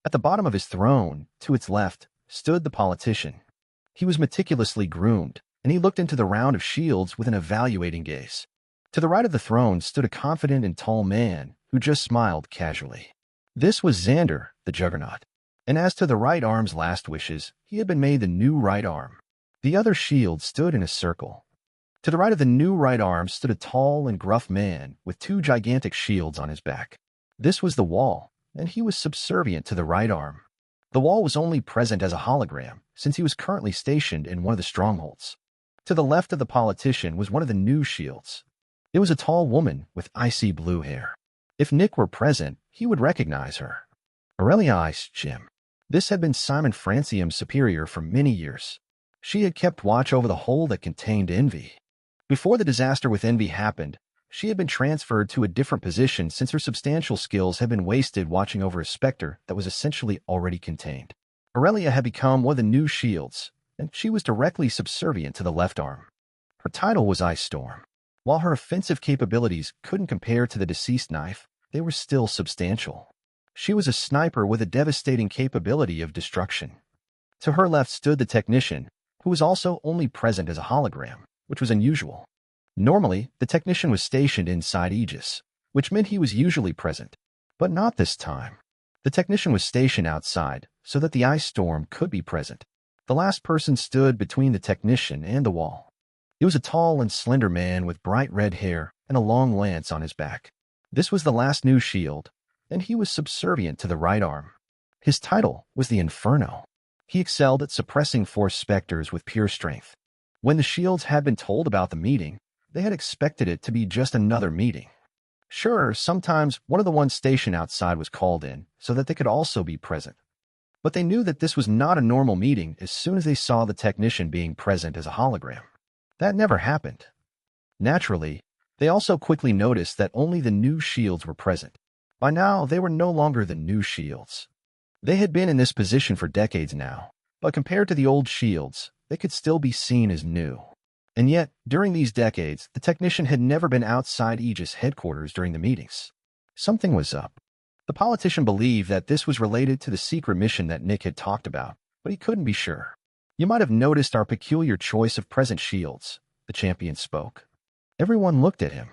At the bottom of his throne, to its left, stood the politician. He was meticulously groomed, and he looked into the round of shields with an evaluating gaze. To the right of the throne stood a confident and tall man who just smiled casually. This was Xander, the Juggernaut. And as to the right arm's last wishes, he had been made the new right arm. The other shields stood in a circle. To the right of the new right arm stood a tall and gruff man with two gigantic shields on his back. This was the wall, and he was subservient to the right arm. The wall was only present as a hologram, since he was currently stationed in one of the strongholds. To the left of the politician was one of the new shields. It was a tall woman with icy blue hair. If Nick were present, he would recognize her. Aurelia Ice Jim. This had been Simon Francium's superior for many years. She had kept watch over the hole that contained Envy. Before the disaster with Envy happened, She had been transferred to a different position since her substantial skills had been wasted watching over a specter that was essentially already contained. Aurelia had become one of the new shields, and she was directly subservient to the left arm. Her title was Ice Storm. While her offensive capabilities couldn't compare to the deceased knife, they were still substantial. She was a sniper with a devastating capability of destruction. To her left stood the technician, who was also only present as a hologram, which was unusual. Normally, the technician was stationed inside Aegis, which meant he was usually present, but not this time. The technician was stationed outside so that the ice storm could be present. The last person stood between the technician and the wall. He was a tall and slender man with bright red hair and a long lance on his back. This was the last new shield, and he was subservient to the right arm. His title was the Inferno. He excelled at suppressing force specters with pure strength. When the shields had been told about the meeting, they had expected it to be just another meeting. Sure, sometimes one of the ones stationed outside was called in so that they could also be present. But they knew that this was not a normal meeting as soon as they saw the technician being present as a hologram. That never happened. Naturally, they also quickly noticed that only the new shields were present. By now, they were no longer the new shields. They had been in this position for decades now, but compared to the old shields, they could still be seen as new. And yet, during these decades, the technician had never been outside Aegis headquarters during the meetings. Something was up. The politician believed that this was related to the secret mission that Nick had talked about, but he couldn't be sure. You might have noticed our peculiar choice of present shields, the champion spoke. Everyone looked at him.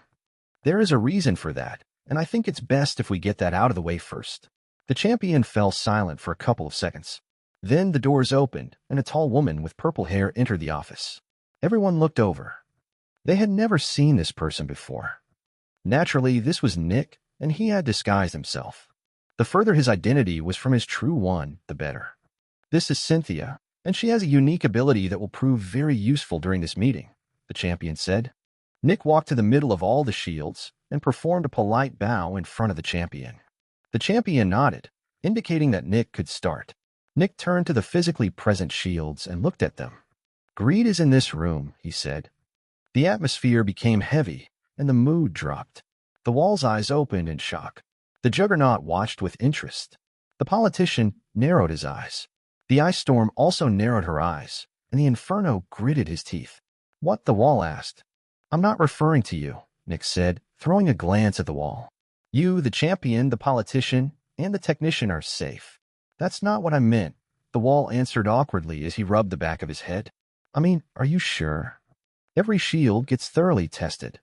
There is a reason for that, and I think it's best if we get that out of the way first. The champion fell silent for a couple of seconds. Then the doors opened, and a tall woman with purple hair entered the office. Everyone looked over. They had never seen this person before. Naturally, this was Nick, and he had disguised himself. The further his identity was from his true one, the better. This is Cynthia, and she has a unique ability that will prove very useful during this meeting, the champion said. Nick walked to the middle of all the shields and performed a polite bow in front of the champion. The champion nodded, indicating that Nick could start. Nick turned to the physically present shields and looked at them. Greed is in this room, he said. The atmosphere became heavy, and the mood dropped. The wall's eyes opened in shock. The juggernaut watched with interest. The politician narrowed his eyes. The ice storm also narrowed her eyes, and the inferno gritted his teeth. What? The wall asked. I'm not referring to you, Nick said, throwing a glance at the wall. You, the champion, the politician, and the technician are safe. That's not what I meant, the wall answered awkwardly as he rubbed the back of his head. I mean, are you sure? Every shield gets thoroughly tested.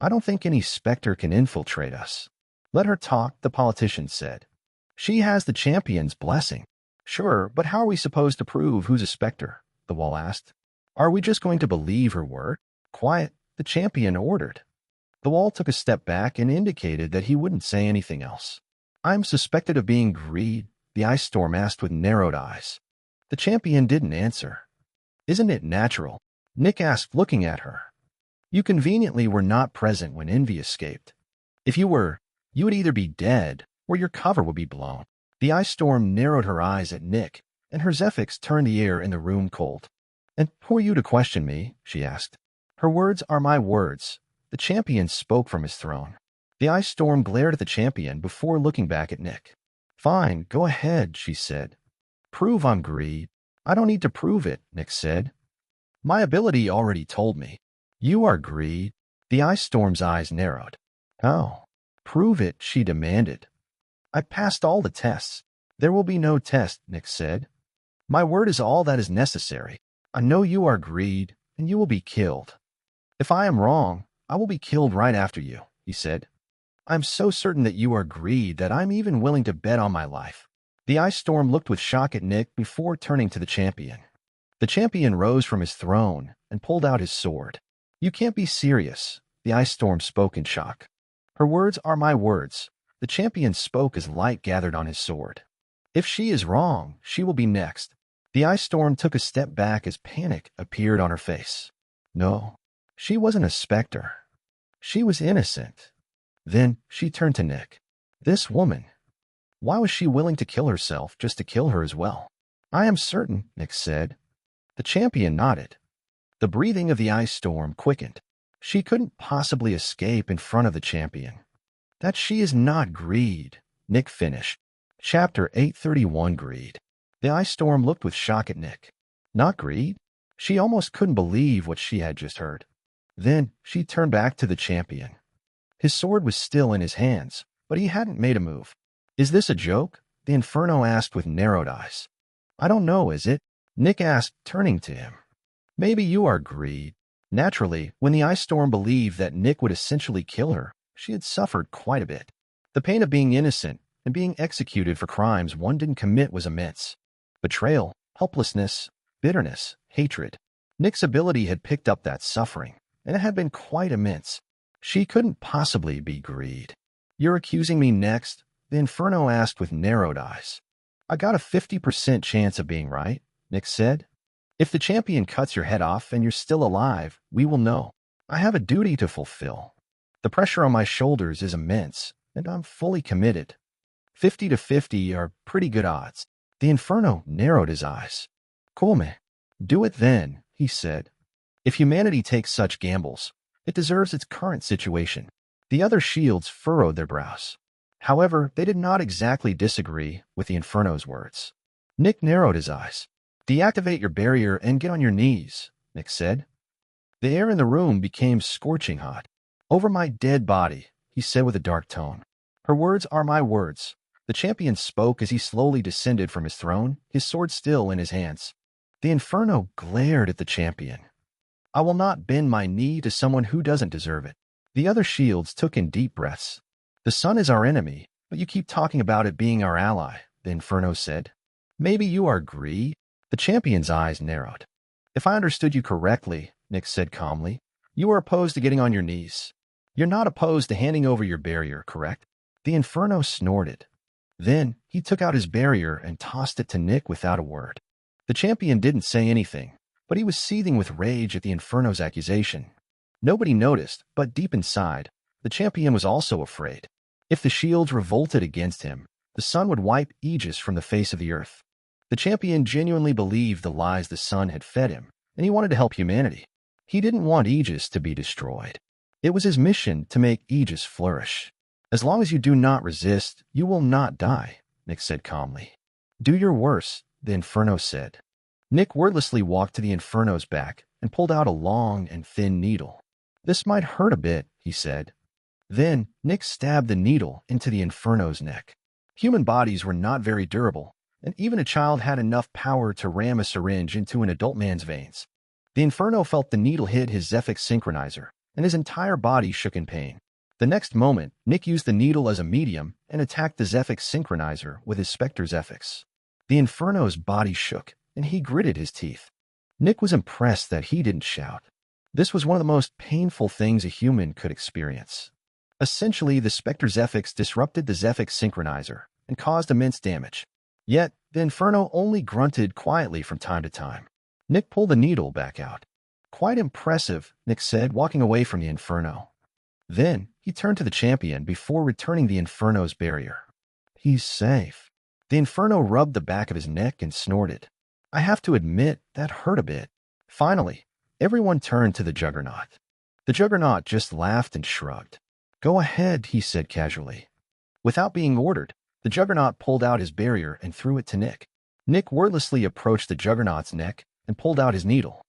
I don't think any specter can infiltrate us. Let her talk, the politician said. She has the champion's blessing. Sure, but how are we supposed to prove who's a specter? The wall asked. Are we just going to believe her word? Quiet, the champion ordered. The wall took a step back and indicated that he wouldn't say anything else. I'm suspected of being greed, the ice storm asked with narrowed eyes. The champion didn't answer. Isn't it natural? Nick asked, looking at her. You conveniently were not present when Envy escaped. If you were, you would either be dead or your cover would be blown. The ice storm narrowed her eyes at Nick, and her Zephyx turned the air in the room cold. And who are you to question me? She asked. Her words are my words. The champion spoke from his throne. The ice storm glared at the champion before looking back at Nick. Fine, go ahead, she said. Prove I'm greed. I don't need to prove it, Nick said. My ability already told me. You are greed. The ice storm's eyes narrowed. How? Prove it, she demanded. I passed all the tests. There will be no test, Nick said. My word is all that is necessary. I know you are greed, and you will be killed. If I am wrong, I will be killed right after you, he said. I'm so certain that you are greed that I'm even willing to bet on my life. The ice storm looked with shock at Nick before turning to the champion. The champion rose from his throne and pulled out his sword. You can't be serious, the ice storm spoke in shock. Her words are my words. The champion spoke as light gathered on his sword. If she is wrong, she will be next. The ice storm took a step back as panic appeared on her face. No, she wasn't a specter. She was innocent. Then she turned to Nick. This woman. Why was she willing to kill herself just to kill her as well? I am certain, Nick said. The champion nodded. The breathing of the ice storm quickened. She couldn't possibly escape in front of the champion. That she is not greed, Nick finished. Chapter 831 Greed. The ice storm looked with shock at Nick. Not greed? She almost couldn't believe what she had just heard. Then she turned back to the champion. His sword was still in his hands, but he hadn't made a move. Is this a joke? The Inferno asked with narrowed eyes. I don't know, is it? Nick asked, turning to him. Maybe you are greed. Naturally, when the ice storm believed that Nick would essentially kill her, she had suffered quite a bit. The pain of being innocent and being executed for crimes one didn't commit was immense. Betrayal, helplessness, bitterness, hatred. Nick's ability had picked up that suffering, and it had been quite immense. She couldn't possibly be greed. You're accusing me next? The Inferno asked with narrowed eyes. I got a 50% chance of being right, Nick said. If the champion cuts your head off and you're still alive, we will know. I have a duty to fulfill. The pressure on my shoulders is immense, and I'm fully committed. 50 to 50 are pretty good odds. The Inferno narrowed his eyes. Come, do it then, he said. If humanity takes such gambles, it deserves its current situation. The other shields furrowed their brows. However, they did not exactly disagree with the Inferno's words. Nick narrowed his eyes. Deactivate your barrier and get on your knees, Nick said. The air in the room became scorching hot. Over my dead body, he said with a dark tone. Her words are my words. The champion spoke as he slowly descended from his throne, his sword still in his hands. The Inferno glared at the champion. I will not bend my knee to someone who doesn't deserve it. The other shields took in deep breaths. The sun is our enemy, but you keep talking about it being our ally, the Inferno said. Maybe you are greedy? The champion's eyes narrowed. If I understood you correctly, Nick said calmly, you are opposed to getting on your knees. You're not opposed to handing over your barrier, correct? The Inferno snorted. Then he took out his barrier and tossed it to Nick without a word. The champion didn't say anything, but he was seething with rage at the Inferno's accusation. Nobody noticed, but deep inside, the champion was also afraid. If the shields revolted against him, the sun would wipe Aegis from the face of the earth. The champion genuinely believed the lies the sun had fed him, and he wanted to help humanity. He didn't want Aegis to be destroyed. It was his mission to make Aegis flourish. As long as you do not resist, you will not die, Nick said calmly. Do your worst, the Inferno said. Nick wordlessly walked to the Inferno's back and pulled out a long and thin needle. This might hurt a bit, he said. Then Nick stabbed the needle into the Inferno's neck. Human bodies were not very durable, and even a child had enough power to ram a syringe into an adult man's veins. The Inferno felt the needle hit his Zephyx synchronizer, and his entire body shook in pain. The next moment, Nick used the needle as a medium and attacked the Zephyx synchronizer with his Specters Zephyx. The Inferno's body shook, and he gritted his teeth. Nick was impressed that he didn't shout. This was one of the most painful things a human could experience. Essentially, the Specters Zephyx disrupted the Zephyx synchronizer and caused immense damage. Yet, the Inferno only grunted quietly from time to time. Nick pulled the needle back out. Quite impressive, Nick said, walking away from the Inferno. Then, he turned to the champion before returning the Inferno's barrier. He's safe. The Inferno rubbed the back of his neck and snorted. I have to admit, that hurt a bit. Finally, everyone turned to the Juggernaut. The Juggernaut just laughed and shrugged. Go ahead, he said casually. Without being ordered, the Juggernaut pulled out his barrier and threw it to Nick. Nick wordlessly approached the Juggernaut's neck and pulled out his needle.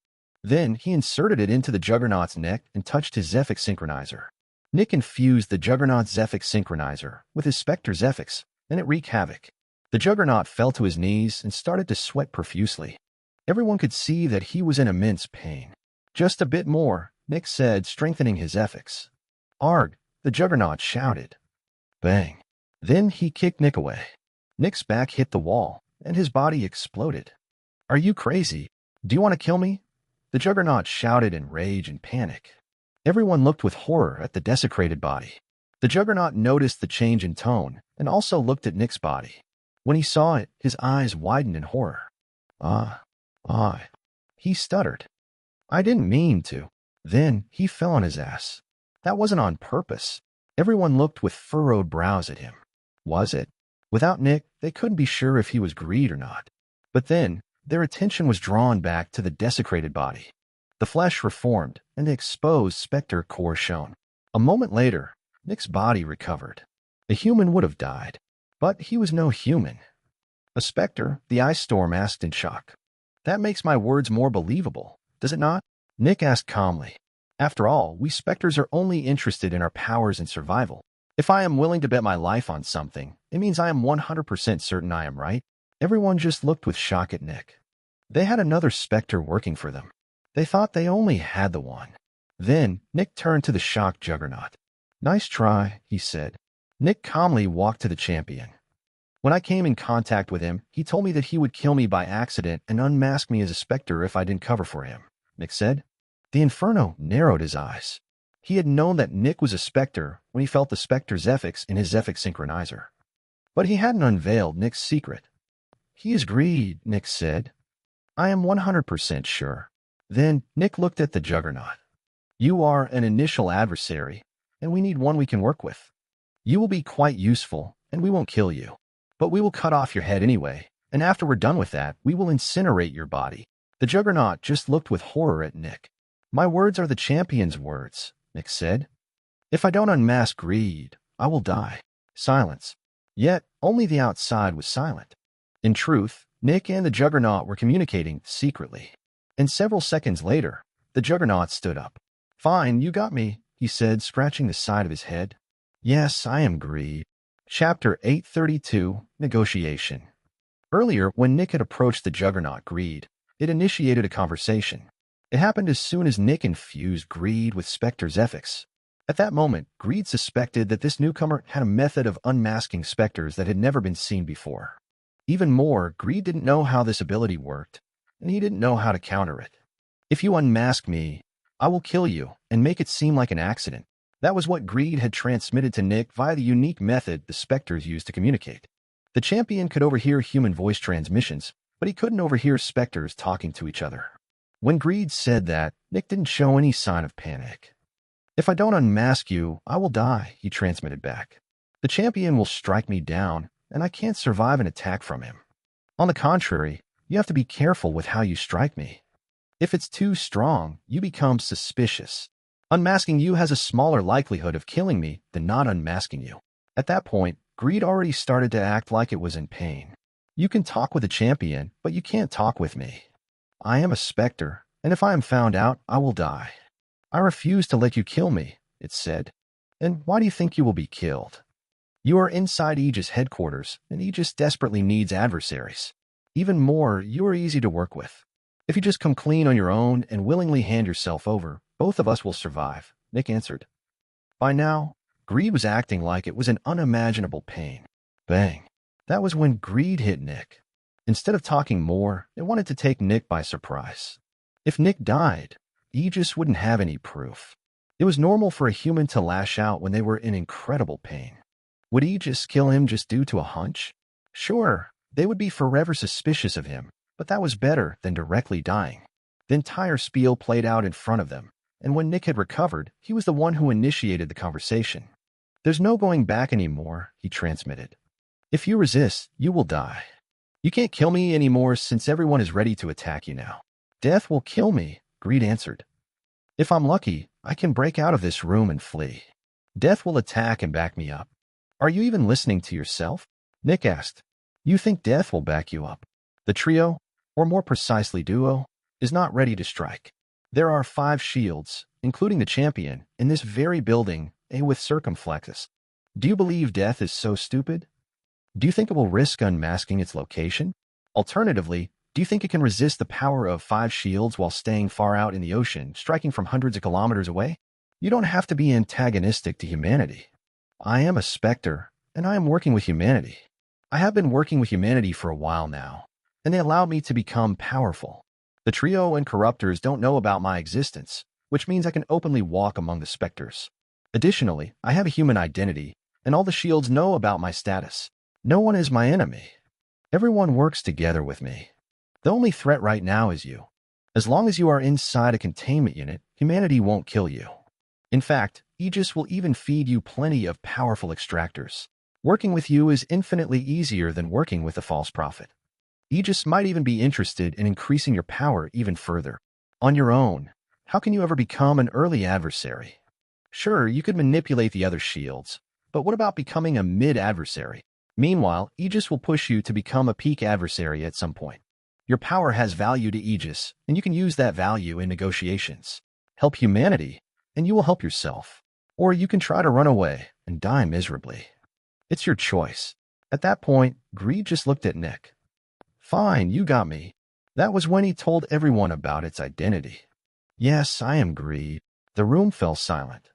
Then he inserted it into the Juggernaut's neck and touched his Zephyx synchronizer. Nick infused the Juggernaut's Zephyx synchronizer with his Specters Zephyx, and it wreaked havoc. The Juggernaut fell to his knees and started to sweat profusely. Everyone could see that he was in immense pain. Just a bit more, Nick said, strengthening his Zephyx. Arg, the Juggernaut shouted. Bang. Then he kicked Nick away. Nick's back hit the wall, and his body exploded. Are you crazy? Do you want to kill me? The Juggernaut shouted in rage and panic. Everyone looked with horror at the desecrated body. The Juggernaut noticed the change in tone and also looked at Nick's body. When he saw it, his eyes widened in horror. He stuttered. I didn't mean to. Then he fell on his ass. That wasn't on purpose. Everyone looked with furrowed brows at him. Was it? Without Nick, they couldn't be sure if he was greed or not. But then, their attention was drawn back to the desecrated body. The flesh reformed, and the exposed specter core shone. A moment later, Nick's body recovered. A human would have died, but he was no human. A specter, the ice storm asked in shock. That makes my words more believable, does it not? Nick asked calmly. After all, we specters are only interested in our powers and survival. If I am willing to bet my life on something, it means I am 100% certain I am right. Everyone just looked with shock at Nick. They had another specter working for them. They thought they only had the one. Then, Nick turned to the shocked juggernaut. Nice try, he said. Nick calmly walked to the champion. When I came in contact with him, he told me that he would kill me by accident and unmask me as a specter if I didn't cover for him, Nick said. The Inferno narrowed his eyes. He had known that Nick was a specter when he felt the specter Zephyx in his Zephyx synchronizer. But he hadn't unveiled Nick's secret. He is greed, Nick said. I am 100% sure. Then Nick looked at the juggernaut. You are an initial adversary, and we need one we can work with. You will be quite useful, and we won't kill you. But we will cut off your head anyway, and after we're done with that, we will incinerate your body. The juggernaut just looked with horror at Nick. My words are the champion's words, Nick said. If I don't unmask greed, I will die. Silence. Yet, only the outside was silent. In truth, Nick and the juggernaut were communicating secretly. And several seconds later, the juggernaut stood up. Fine, you got me, he said, scratching the side of his head. Yes, I am greed. Chapter 832, Negotiation. Earlier, when Nick had approached the juggernaut greed, it initiated a conversation. It happened as soon as Nick infused greed with Specter Zephyx. At that moment, greed suspected that this newcomer had a method of unmasking specters that had never been seen before. Even more, greed didn't know how this ability worked, and he didn't know how to counter it. If you unmask me, I will kill you and make it seem like an accident. That was what greed had transmitted to Nick via the unique method the specters used to communicate. The champion could overhear human voice transmissions, but he couldn't overhear specters talking to each other. When greed said that, Nick didn't show any sign of panic. If I don't unmask you, I will die, he transmitted back. The champion will strike me down, and I can't survive an attack from him. On the contrary, you have to be careful with how you strike me. If it's too strong, you become suspicious. Unmasking you has a smaller likelihood of killing me than not unmasking you. At that point, greed already started to act like it was in pain. You can talk with a champion, but you can't talk with me. I am a specter, and if I am found out, I will die. I refuse to let you kill me, it said. And why do you think you will be killed? You are inside Aegis headquarters, and Aegis desperately needs adversaries. Even more, you are easy to work with. If you just come clean on your own and willingly hand yourself over, both of us will survive, Nick answered. By now, greed was acting like it was an unimaginable pain. Bang. That was when greed hit Nick. Instead of talking more, it wanted to take Nick by surprise. If Nick died, Aegis wouldn't have any proof. It was normal for a human to lash out when they were in incredible pain. Would Aegis kill him just due to a hunch? Sure, they would be forever suspicious of him, but that was better than directly dying. The entire spiel played out in front of them, and when Nick had recovered, he was the one who initiated the conversation. There's no going back anymore, he transmitted. If you resist, you will die. You can't kill me anymore since everyone is ready to attack you now. Death will kill me, greed answered. If I'm lucky, I can break out of this room and flee. Death will attack and back me up. Are you even listening to yourself? Nick asked. You think death will back you up? The trio, or more precisely duo, is not ready to strike. There are 5 shields, including the champion, in this very building, with circumflexes. Do you believe death is so stupid? Do you think it will risk unmasking its location? Alternatively, do you think it can resist the power of 5 shields while staying far out in the ocean, striking from hundreds of kilometers away? You don't have to be antagonistic to humanity. I am a specter, and I am working with humanity. I have been working with humanity for a while now, and they allowed me to become powerful. The trio and corruptors don't know about my existence, which means I can openly walk among the specters. Additionally, I have a human identity, and all the shields know about my status. No one is my enemy. Everyone works together with me. The only threat right now is you. As long as you are inside a containment unit, humanity won't kill you. In fact, Aegis will even feed you plenty of powerful extractors. Working with you is infinitely easier than working with a false prophet. Aegis might even be interested in increasing your power even further. On your own, How can you ever become an early adversary? Sure, you could manipulate the other shields, but what about becoming a mid-adversary? Meanwhile, Aegis will push you to become a peak adversary at some point. Your power has value to Aegis, and you can use that value in negotiations. Help humanity, and you will help yourself. Or you can try to run away and die miserably. It's your choice. At that point, Greed just looked at Nick. Fine, you got me. That was when he told everyone about its identity. Yes, I am Greed. The room fell silent.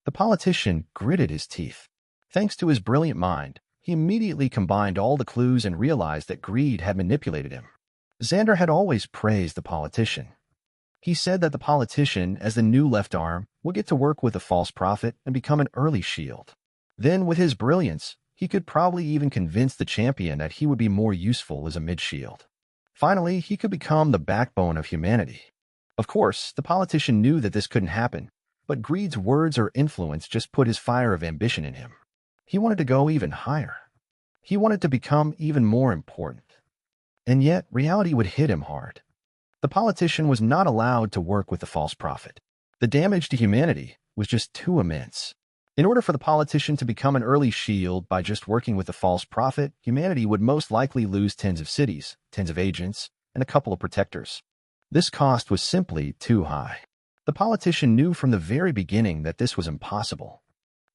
The politician gritted his teeth. Thanks to his brilliant mind, he immediately combined all the clues and realized that Greed had manipulated him. Xander had always praised the politician. He said that the politician, as the new left arm, would get to work with the false prophet and become an early shield. Then, with his brilliance, he could probably even convince the champion that he would be more useful as a mid-shield. Finally, he could become the backbone of humanity. Of course, the politician knew that this couldn't happen, but Greed's words or influence just put his fire of ambition in him. He wanted to go even higher. He wanted to become even more important. And yet, reality would hit him hard. The politician was not allowed to work with the false prophet. The damage to humanity was just too immense. In order for the politician to become an early shield by just working with the false prophet, humanity would most likely lose tens of cities, tens of agents, and a couple of protectors. This cost was simply too high. The politician knew from the very beginning that this was impossible.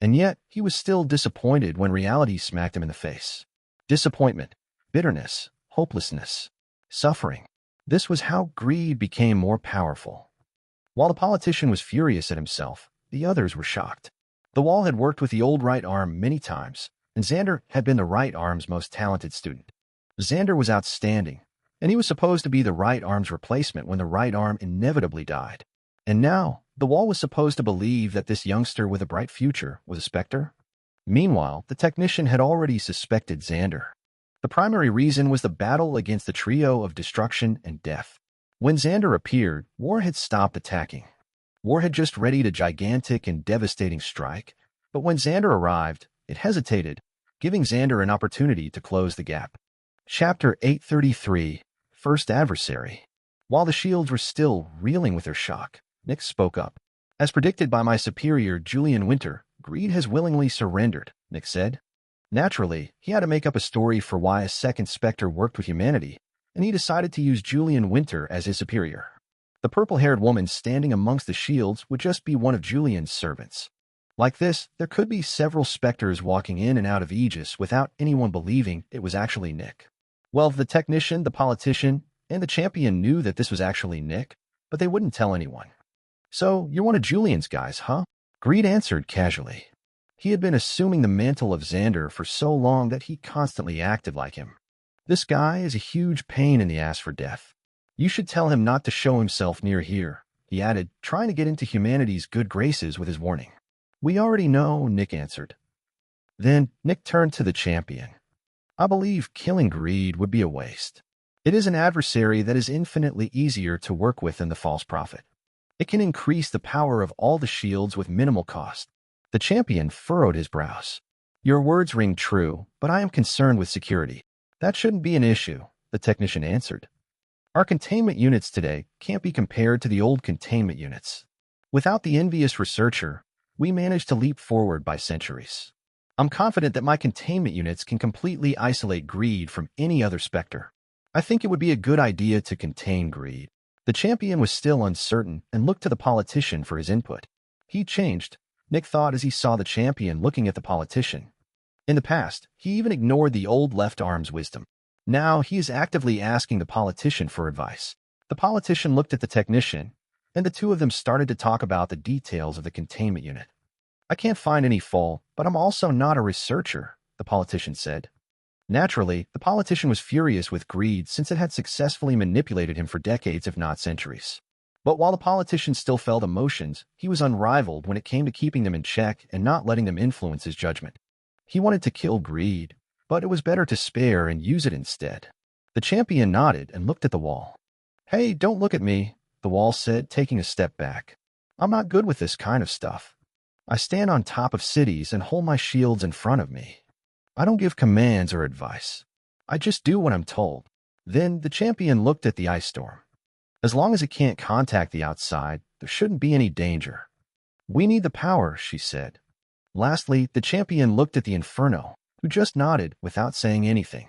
And yet, he was still disappointed when reality smacked him in the face. Disappointment, bitterness, hopelessness, suffering. This was how Greed became more powerful. While the politician was furious at himself, the others were shocked. The wall had worked with the old right arm many times, and Xander had been the right arm's most talented student. Xander was outstanding, and he was supposed to be the right arm's replacement when the right arm inevitably died. And now, the wall was supposed to believe that this youngster with a bright future was a Spectre? Meanwhile, the technician had already suspected Xander. The primary reason was the battle against the trio of destruction and death. When Xander appeared, War had stopped attacking. War had just readied a gigantic and devastating strike, but when Xander arrived, it hesitated, giving Xander an opportunity to close the gap. Chapter 833, First Adversary. While the shields were still reeling with their shock, Nick spoke up. As predicted by my superior, Julian Winter, Greed has willingly surrendered, Nick said. Naturally, he had to make up a story for why a second Spectre worked with humanity, and he decided to use Julian Winter as his superior. The purple-haired woman standing amongst the shields would just be one of Julian's servants. Like this, there could be several Spectres walking in and out of Aegis without anyone believing it was actually Nick. Well, the technician, the politician, and the champion knew that this was actually Nick, but they wouldn't tell anyone. So, you're one of Julian's guys, huh? Greed answered casually. He had been assuming the mantle of Xander for so long that he constantly acted like him. This guy is a huge pain in the ass for death. You should tell him not to show himself near here, he added, trying to get into humanity's good graces with his warning. We already know, Nick answered. Then Nick turned to the champion. I believe killing Greed would be a waste. It is an adversary that is infinitely easier to work with than the false prophet. It can increase the power of all the shields with minimal cost. The champion furrowed his brows. Your words ring true, but I am concerned with security. That shouldn't be an issue, the technician answered. Our containment units today can't be compared to the old containment units. Without the envious researcher, we managed to leap forward by centuries. I'm confident that my containment units can completely isolate Greed from any other Spectre. I think it would be a good idea to contain Greed. The champion was still uncertain and looked to the politician for his input. He changed, Nick thought as he saw the champion looking at the politician. In the past, he even ignored the old left arm's wisdom. Now he is actively asking the politician for advice. The politician looked at the technician, and the two of them started to talk about the details of the containment unit. I can't find any fault, but I'm also not a researcher, the politician said. Naturally, the politician was furious with Greed since it had successfully manipulated him for decades if not centuries. But while the politician still felt emotions, he was unrivaled when it came to keeping them in check and not letting them influence his judgment. He wanted to kill Greed, but it was better to spare and use it instead. The champion nodded and looked at the wall. Hey, don't look at me, the wall said, taking a step back. I'm not good with this kind of stuff. I stand on top of cities and hold my shields in front of me. I don't give commands or advice. I just do what I'm told. Then the champion looked at the ice storm. As long as it can't contact the outside, there shouldn't be any danger. We need the power, she said. Lastly, the champion looked at the Inferno, who just nodded without saying anything.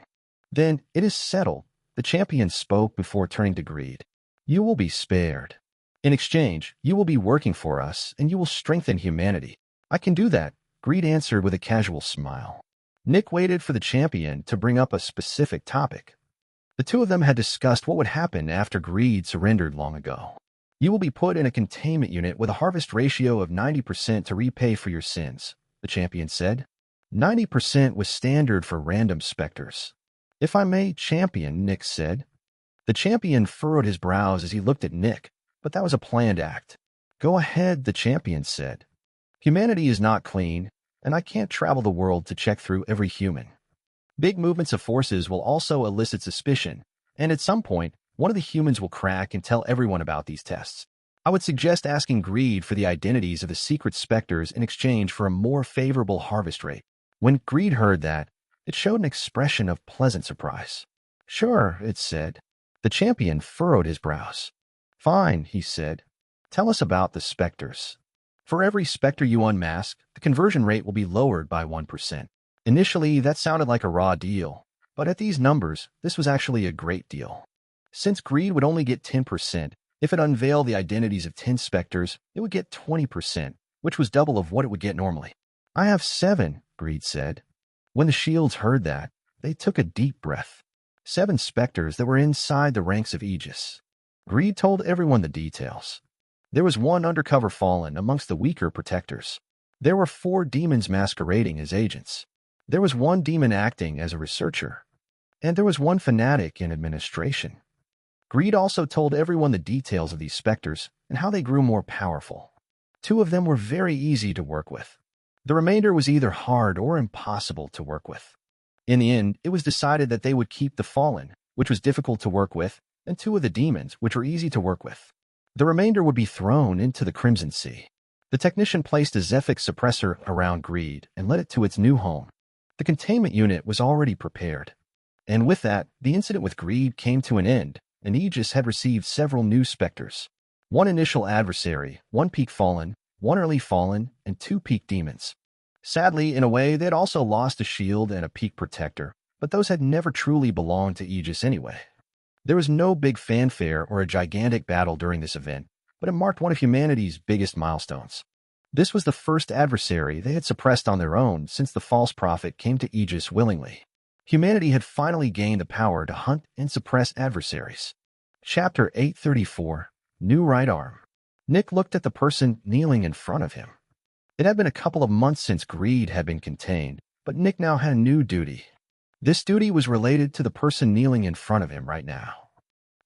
Then, it is settled, the champion spoke before turning to Greed. You will be spared. In exchange, you will be working for us, and you will strengthen humanity. I can do that, Greed answered with a casual smile. Nick waited for the champion to bring up a specific topic. The two of them had discussed what would happen after Greed surrendered long ago. You will be put in a containment unit with a harvest ratio of 90% to repay for your sins, the champion said. 90% was standard for random specters. If I may, champion, Nick said. The champion furrowed his brows as he looked at Nick, but that was a planned act. Go ahead, the champion said. Humanity is not clean, and I can't travel the world to check through every human. Big movements of forces will also elicit suspicion, and at some point, one of the humans will crack and tell everyone about these tests. I would suggest asking Greed for the identities of the secret specters in exchange for a more favorable harvest rate. When Greed heard that, it showed an expression of pleasant surprise. Sure, it said. The champion furrowed his brows. Fine, he said. Tell us about the specters. For every specter you unmask, the conversion rate will be lowered by 1%. Initially, that sounded like a raw deal, but at these numbers, this was actually a great deal. Since Greed would only get 10%, if it unveiled the identities of 10 specters, it would get 20%, which was double of what it would get normally. I have 7, Greed said. When the shields heard that, they took a deep breath. 7 specters that were inside the ranks of Aegis. Greed told everyone the details. There was 1 undercover fallen amongst the weaker protectors. There were 4 demons masquerading as agents. There was 1 demon acting as a researcher. And there was 1 fanatic in administration. Greed also told everyone the details of these specters and how they grew more powerful. 2 of them were very easy to work with. The remainder was either hard or impossible to work with. In the end, it was decided that they would keep the Fallen, which was difficult to work with, and 2 of the demons, which were easy to work with. The remainder would be thrown into the Crimson Sea. The technician placed a Zephyx suppressor around Greed and led it to its new home. The containment unit was already prepared. And with that, the incident with Greed came to an end, and Aegis had received several new specters. 1 initial adversary, 1 peak fallen, 1 early fallen, and 2 peak demons. Sadly, in a way, they had also lost a shield and a peak protector, but those had never truly belonged to Aegis anyway. There was no big fanfare or a gigantic battle during this event, but it marked one of humanity's biggest milestones. This was the first adversary they had suppressed on their own since the false prophet came to Aegis willingly. Humanity had finally gained the power to hunt and suppress adversaries. Chapter 834, New Right Arm. Nick looked at the person kneeling in front of him. It had been a couple of months since Greed had been contained, but Nick now had a new duty. This duty was related to the person kneeling in front of him right now.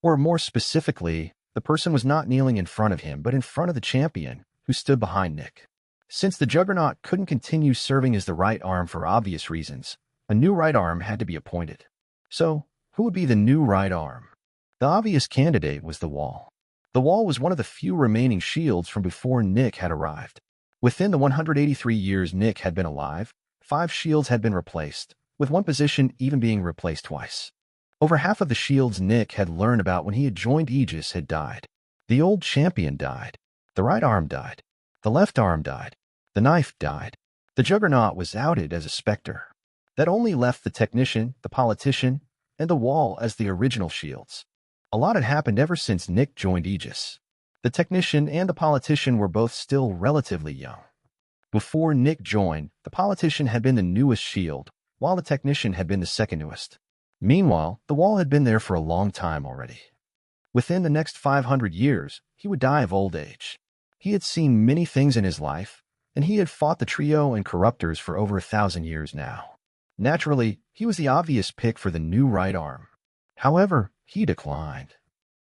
Or more specifically, the person was not kneeling in front of him, but in front of the champion, who stood behind Nick. Since the Juggernaut couldn't continue serving as the right arm for obvious reasons, a new right arm had to be appointed. So, who would be the new right arm? The obvious candidate was the Wall. The Wall was one of the few remaining shields from before Nick had arrived. Within the 183 years Nick had been alive, 5 shields had been replaced, with 1 position even being replaced twice. Over half of the shields Nick had learned about when he had joined Aegis had died. The old champion died. The right arm died. The left arm died. The knife died. The Juggernaut was outed as a specter. That only left the technician, the politician, and the Wall as the original shields. A lot had happened ever since Nick joined Aegis. The technician and the politician were both still relatively young. Before Nick joined, the politician had been the newest shield, while the technician had been the second newest. Meanwhile, the Wall had been there for a long time already. Within the next 500 years, he would die of old age. He had seen many things in his life, and he had fought the trio and corruptors for over 1,000 years now. Naturally, he was the obvious pick for the new right arm. However, he declined.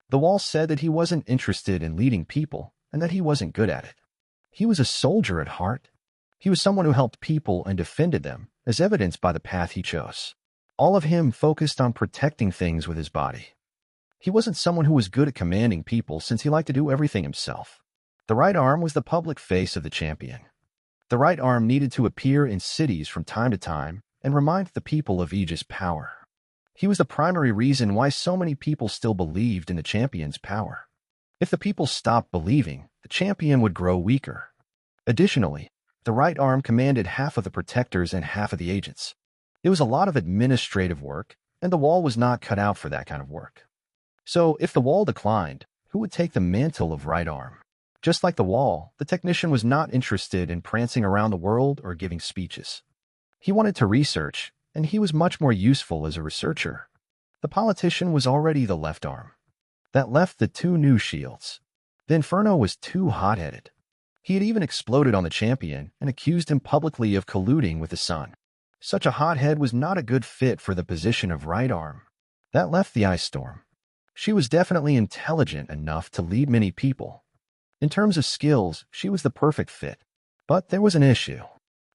The Wall said that he wasn't interested in leading people and that he wasn't good at it. He was a soldier at heart. He was someone who helped people and defended them, as evidenced by the path he chose. All of him focused on protecting things with his body. He wasn't someone who was good at commanding people since he liked to do everything himself. The right arm was the public face of the champion. The right arm needed to appear in cities from time to time and remind the people of Aegis' power. He was the primary reason why so many people still believed in the champion's power. If the people stopped believing, the champion would grow weaker. Additionally, the right arm commanded half of the protectors and half of the agents. It was a lot of administrative work, and the wall was not cut out for that kind of work. So, if the wall declined, who would take the mantle of right arm? Just like the wall, the technician was not interested in prancing around the world or giving speeches. He wanted to research, and he was much more useful as a researcher. The politician was already the left arm. That left the two new shields. The Inferno was too hot-headed. He had even exploded on the champion and accused him publicly of colluding with the sun. Such a hothead was not a good fit for the position of right arm. That left the Ice Storm. She was definitely intelligent enough to lead many people. In terms of skills, she was the perfect fit. But there was an issue.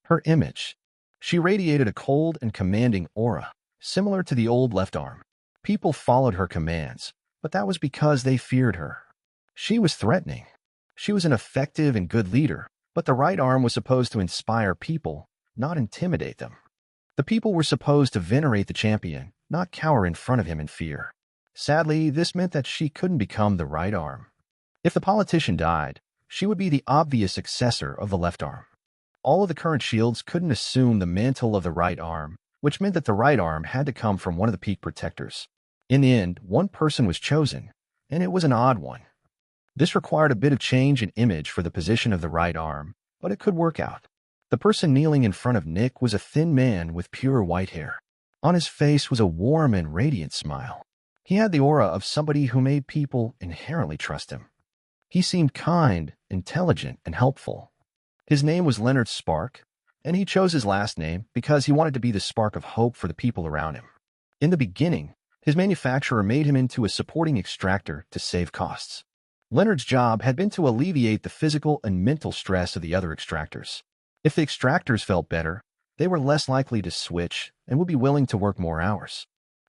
Her image. She radiated a cold and commanding aura, similar to the old left arm. People followed her commands, but that was because they feared her. She was threatening. She was an effective and good leader, but the right arm was supposed to inspire people, not intimidate them. The people were supposed to venerate the champion, not cower in front of him in fear. Sadly, this meant that she couldn't become the right arm. If the politician died, she would be the obvious successor of the left arm. All of the current shields couldn't assume the mantle of the right arm, which meant that the right arm had to come from one of the peak protectors. In the end, one person was chosen, and it was an odd one. This required a bit of change in image for the position of the right arm, but it could work out. The person kneeling in front of Nick was a thin man with pure white hair. On his face was a warm and radiant smile. He had the aura of somebody who made people inherently trust him. He seemed kind, intelligent, and helpful. His name was Leonard Spark, and he chose his last name because he wanted to be the spark of hope for the people around him. In the beginning, his manufacturer made him into a supporting extractor to save costs. Leonard's job had been to alleviate the physical and mental stress of the other extractors. If the extractors felt better, they were less likely to switch and would be willing to work more hours.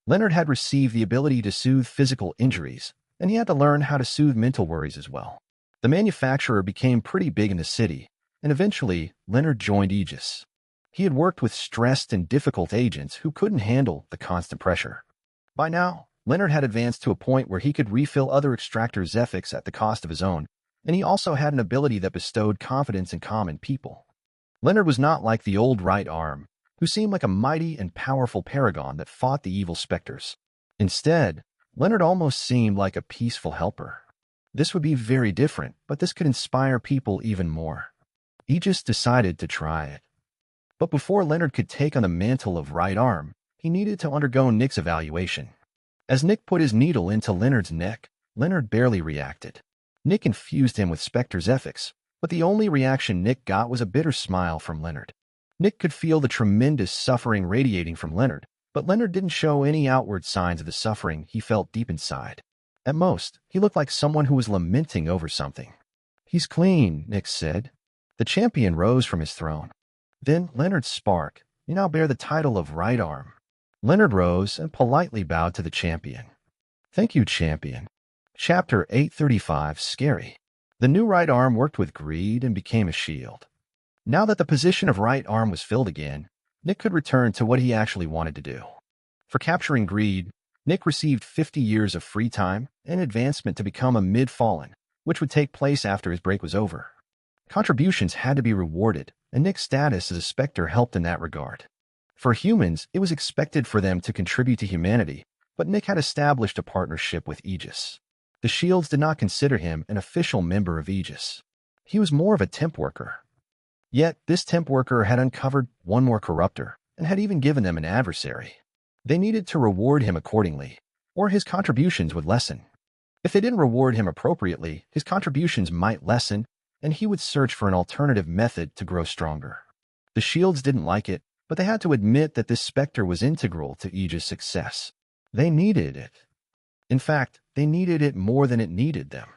Leonard had received the ability to soothe physical injuries, and he had to learn how to soothe mental worries as well. The manufacturer became pretty big in the city, and eventually Leonard joined Aegis. He had worked with stressed and difficult agents who couldn't handle the constant pressure. By now, Leonard had advanced to a point where he could refill other extractor Zephyx at the cost of his own, and he also had an ability that bestowed confidence in common people. Leonard was not like the old right arm, who seemed like a mighty and powerful paragon that fought the evil Specters. Instead, Leonard almost seemed like a peaceful helper. This would be very different, but this could inspire people even more. Aegis decided to try it. But before Leonard could take on the mantle of right arm, he needed to undergo Nick's evaluation. As Nick put his needle into Leonard's neck, Leonard barely reacted. Nick infused him with Specter Zephyx, but the only reaction Nick got was a bitter smile from Leonard. Nick could feel the tremendous suffering radiating from Leonard, but Leonard didn't show any outward signs of the suffering he felt deep inside. At most, he looked like someone who was lamenting over something. "He's clean," Nick said. The champion rose from his throne. "Then, Leonard Spark, you now bear the title of right arm." Leonard rose and politely bowed to the champion. "Thank you, champion." Chapter 835, Scary. The new right arm worked with greed and became a shield. Now that the position of right arm was filled again, Nick could return to what he actually wanted to do. For capturing greed, Nick received 50 years of free time and advancement to become a mid-fallen, which would take place after his break was over. Contributions had to be rewarded, and Nick's status as a Spectre helped in that regard. For humans, it was expected for them to contribute to humanity, but Nick had established a partnership with Aegis. The Shields did not consider him an official member of Aegis. He was more of a temp worker. Yet, this temp worker had uncovered one more corruptor and had even given them an adversary. They needed to reward him accordingly, or his contributions would lessen. If they didn't reward him appropriately, his contributions might lessen, and he would search for an alternative method to grow stronger. The Shields didn't like it, but they had to admit that this Spectre was integral to Aegis' success. They needed it. In fact, they needed it more than it needed them.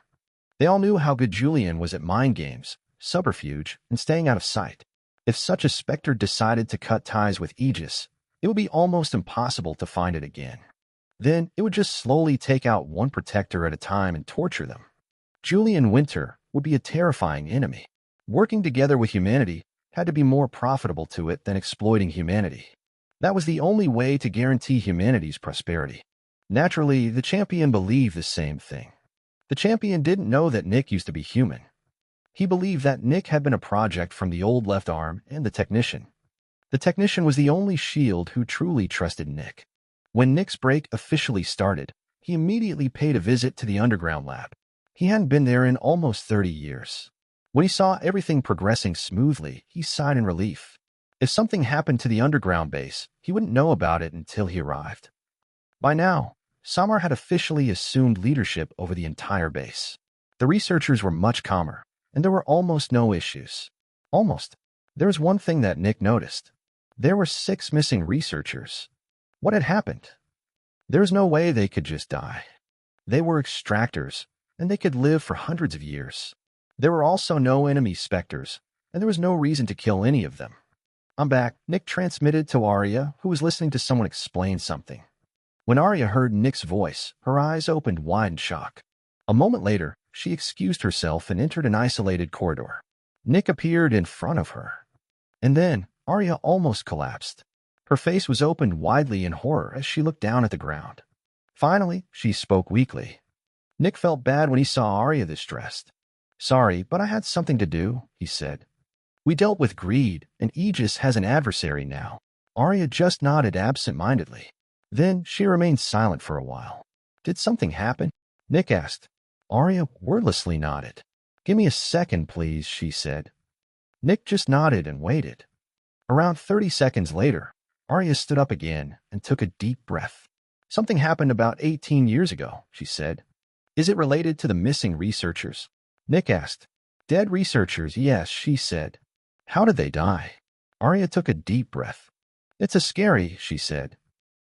They all knew how good Julian was at mind games, subterfuge, and staying out of sight. If such a Spectre decided to cut ties with Aegis, it would be almost impossible to find it again. Then it would just slowly take out one protector at a time and torture them. Julian Winter would be a terrifying enemy. Working together with humanity had to be more profitable to it than exploiting humanity. That was the only way to guarantee humanity's prosperity. Naturally, the champion believed the same thing. The champion didn't know that Nick used to be human. He believed that Nick had been a project from the old left arm and the technician. The technician was the only shield who truly trusted Nick. When Nick's break officially started, he immediately paid a visit to the underground lab. He hadn't been there in almost 30 years. When he saw everything progressing smoothly, he sighed in relief. If something happened to the underground base, he wouldn't know about it until he arrived. By now, Samar had officially assumed leadership over the entire base. The researchers were much calmer, and there were almost no issues. Almost. There was one thing that Nick noticed. There were 6 missing researchers. What had happened? There was no way they could just die. They were extractors, and they could live for hundreds of years. There were also no enemy Specters, and there was no reason to kill any of them. "I'm back," Nick transmitted to Arya, who was listening to someone explain something. When Arya heard Nick's voice, her eyes opened wide in shock. A moment later, she excused herself and entered an isolated corridor. Nick appeared in front of her. And then, Arya almost collapsed. Her face was opened widely in horror as she looked down at the ground. Finally, she spoke weakly. Nick felt bad when he saw Arya distressed. "Sorry, but I had something to do," he said. "We dealt with greed, and Aegis has an adversary now." Arya just nodded absent-mindedly. Then she remained silent for a while. "Did something happen?" Nick asked. Arya wordlessly nodded. "Give me a second, please," she said. Nick just nodded and waited. Around 30 seconds later, Arya stood up again and took a deep breath. "Something happened about 18 years ago," she said. "Is it related to the missing researchers?" Nick asked. "Dead researchers, yes," she said. "How did they die?" Arya took a deep breath. "It's a scary," she said.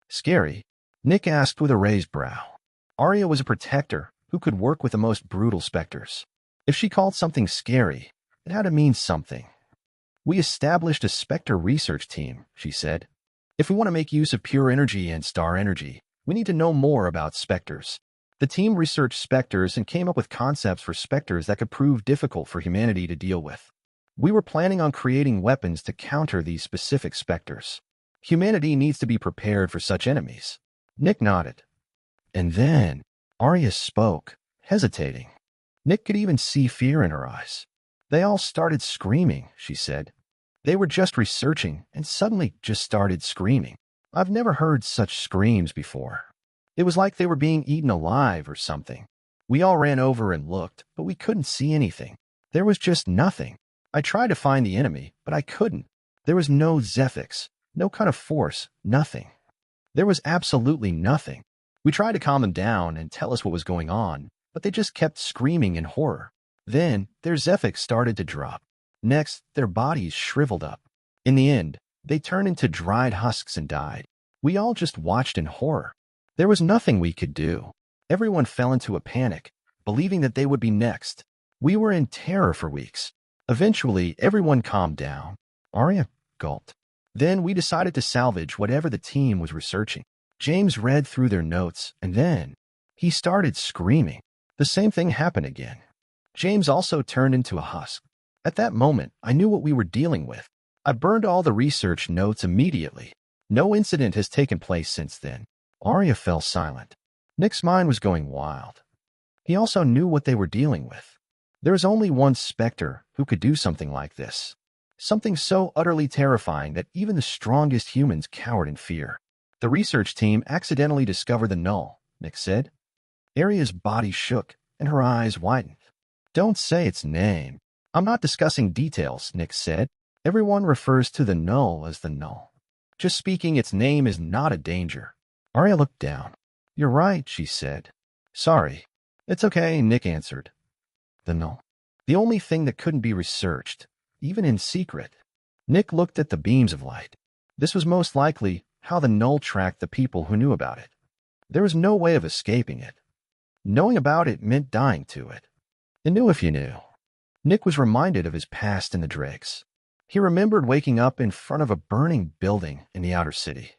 "Scary?" Nick asked with a raised brow. Arya was a protector who could work with the most brutal Specters. If she called something scary, it had to mean something. "We established a Spectre research team," she said. "If we want to make use of pure energy and star energy, we need to know more about Specters." The team researched Specters and came up with concepts for Specters that could prove difficult for humanity to deal with. "We were planning on creating weapons to counter these specific Specters. Humanity needs to be prepared for such enemies." Nick nodded. And then Arya spoke, hesitating. Nick could even see fear in her eyes. "They all started screaming," she said. "They were just researching and suddenly just started screaming. I've never heard such screams before. It was like they were being eaten alive or something. We all ran over and looked, but we couldn't see anything. There was just nothing. I tried to find the enemy, but I couldn't. There was no Zephyx, no kind of force, nothing. There was absolutely nothing. We tried to calm them down and tell us what was going on, but they just kept screaming in horror. Then their Zephyx started to drop. Next, their bodies shriveled up. In the end, they turned into dried husks and died. We all just watched in horror. There was nothing we could do. Everyone fell into a panic, believing that they would be next. We were in terror for weeks. Eventually, everyone calmed down." Arya gulped. "Then we decided to salvage whatever the team was researching." James read through their notes, and then he started screaming. The same thing happened again. James also turned into a husk. At that moment, I knew what we were dealing with. I burned all the research notes immediately. No incident has taken place since then. Arya fell silent. Nick's mind was going wild. He also knew what they were dealing with. There was only one Spectre who could do something like this. Something so utterly terrifying that even the strongest humans cowered in fear. "The research team accidentally discovered the null," Nick said. Arya's body shook, and her eyes widened. "Don't say its name." "I'm not discussing details," Nick said. "Everyone refers to the null as the null. Just speaking its name is not a danger." Arya looked down. "You're right," she said. "Sorry." "It's okay," Nick answered. The null. The only thing that couldn't be researched, even in secret. Nick looked at the beams of light. This was most likely how the null tracked the people who knew about it. There was no way of escaping it. Knowing about it meant dying to it. It knew if you knew. Nick was reminded of his past in the Dregs. He remembered waking up in front of a burning building in the outer city.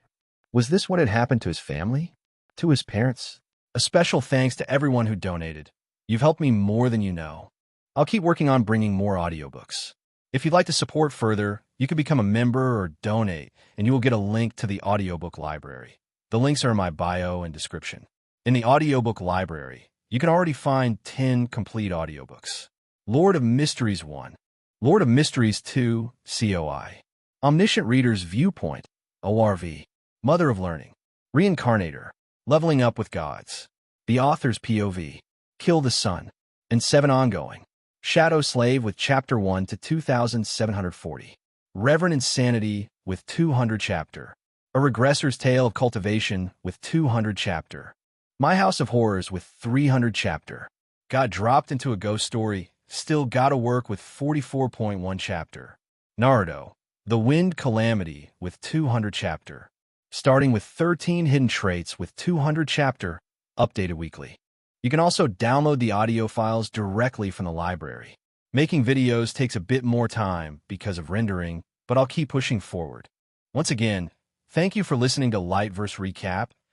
Was this what had happened to his family? To his parents? A special thanks to everyone who donated. You've helped me more than you know. I'll keep working on bringing more audiobooks. If you'd like to support further, you can become a member or donate, and you will get a link to the audiobook library. The links are in my bio and description. In the audiobook library, you can already find 10 complete audiobooks. Lord of Mysteries 1, Lord of Mysteries 2, COI, Omniscient Reader's Viewpoint, ORV, Mother of Learning, Reincarnator, Leveling Up with Gods, The Author's POV, Kill the Sun, and 7 ongoing. Shadow Slave with Chapter 1 to 2740. Reverend Insanity with 200 chapter. A Regressor's Tale of Cultivation with 200 chapter. My House of Horrors with 300 chapter. Got dropped into a ghost story, still gotta work with 44.1 chapter. Naruto, The Wind Calamity with 200 chapter. Starting with 13 hidden traits with 200 chapter, updated weekly. You can also download the audio files directly from the library. Making videos takes a bit more time because of rendering, but I'll keep pushing forward. Once again, thank you for listening to Lightverse Recap,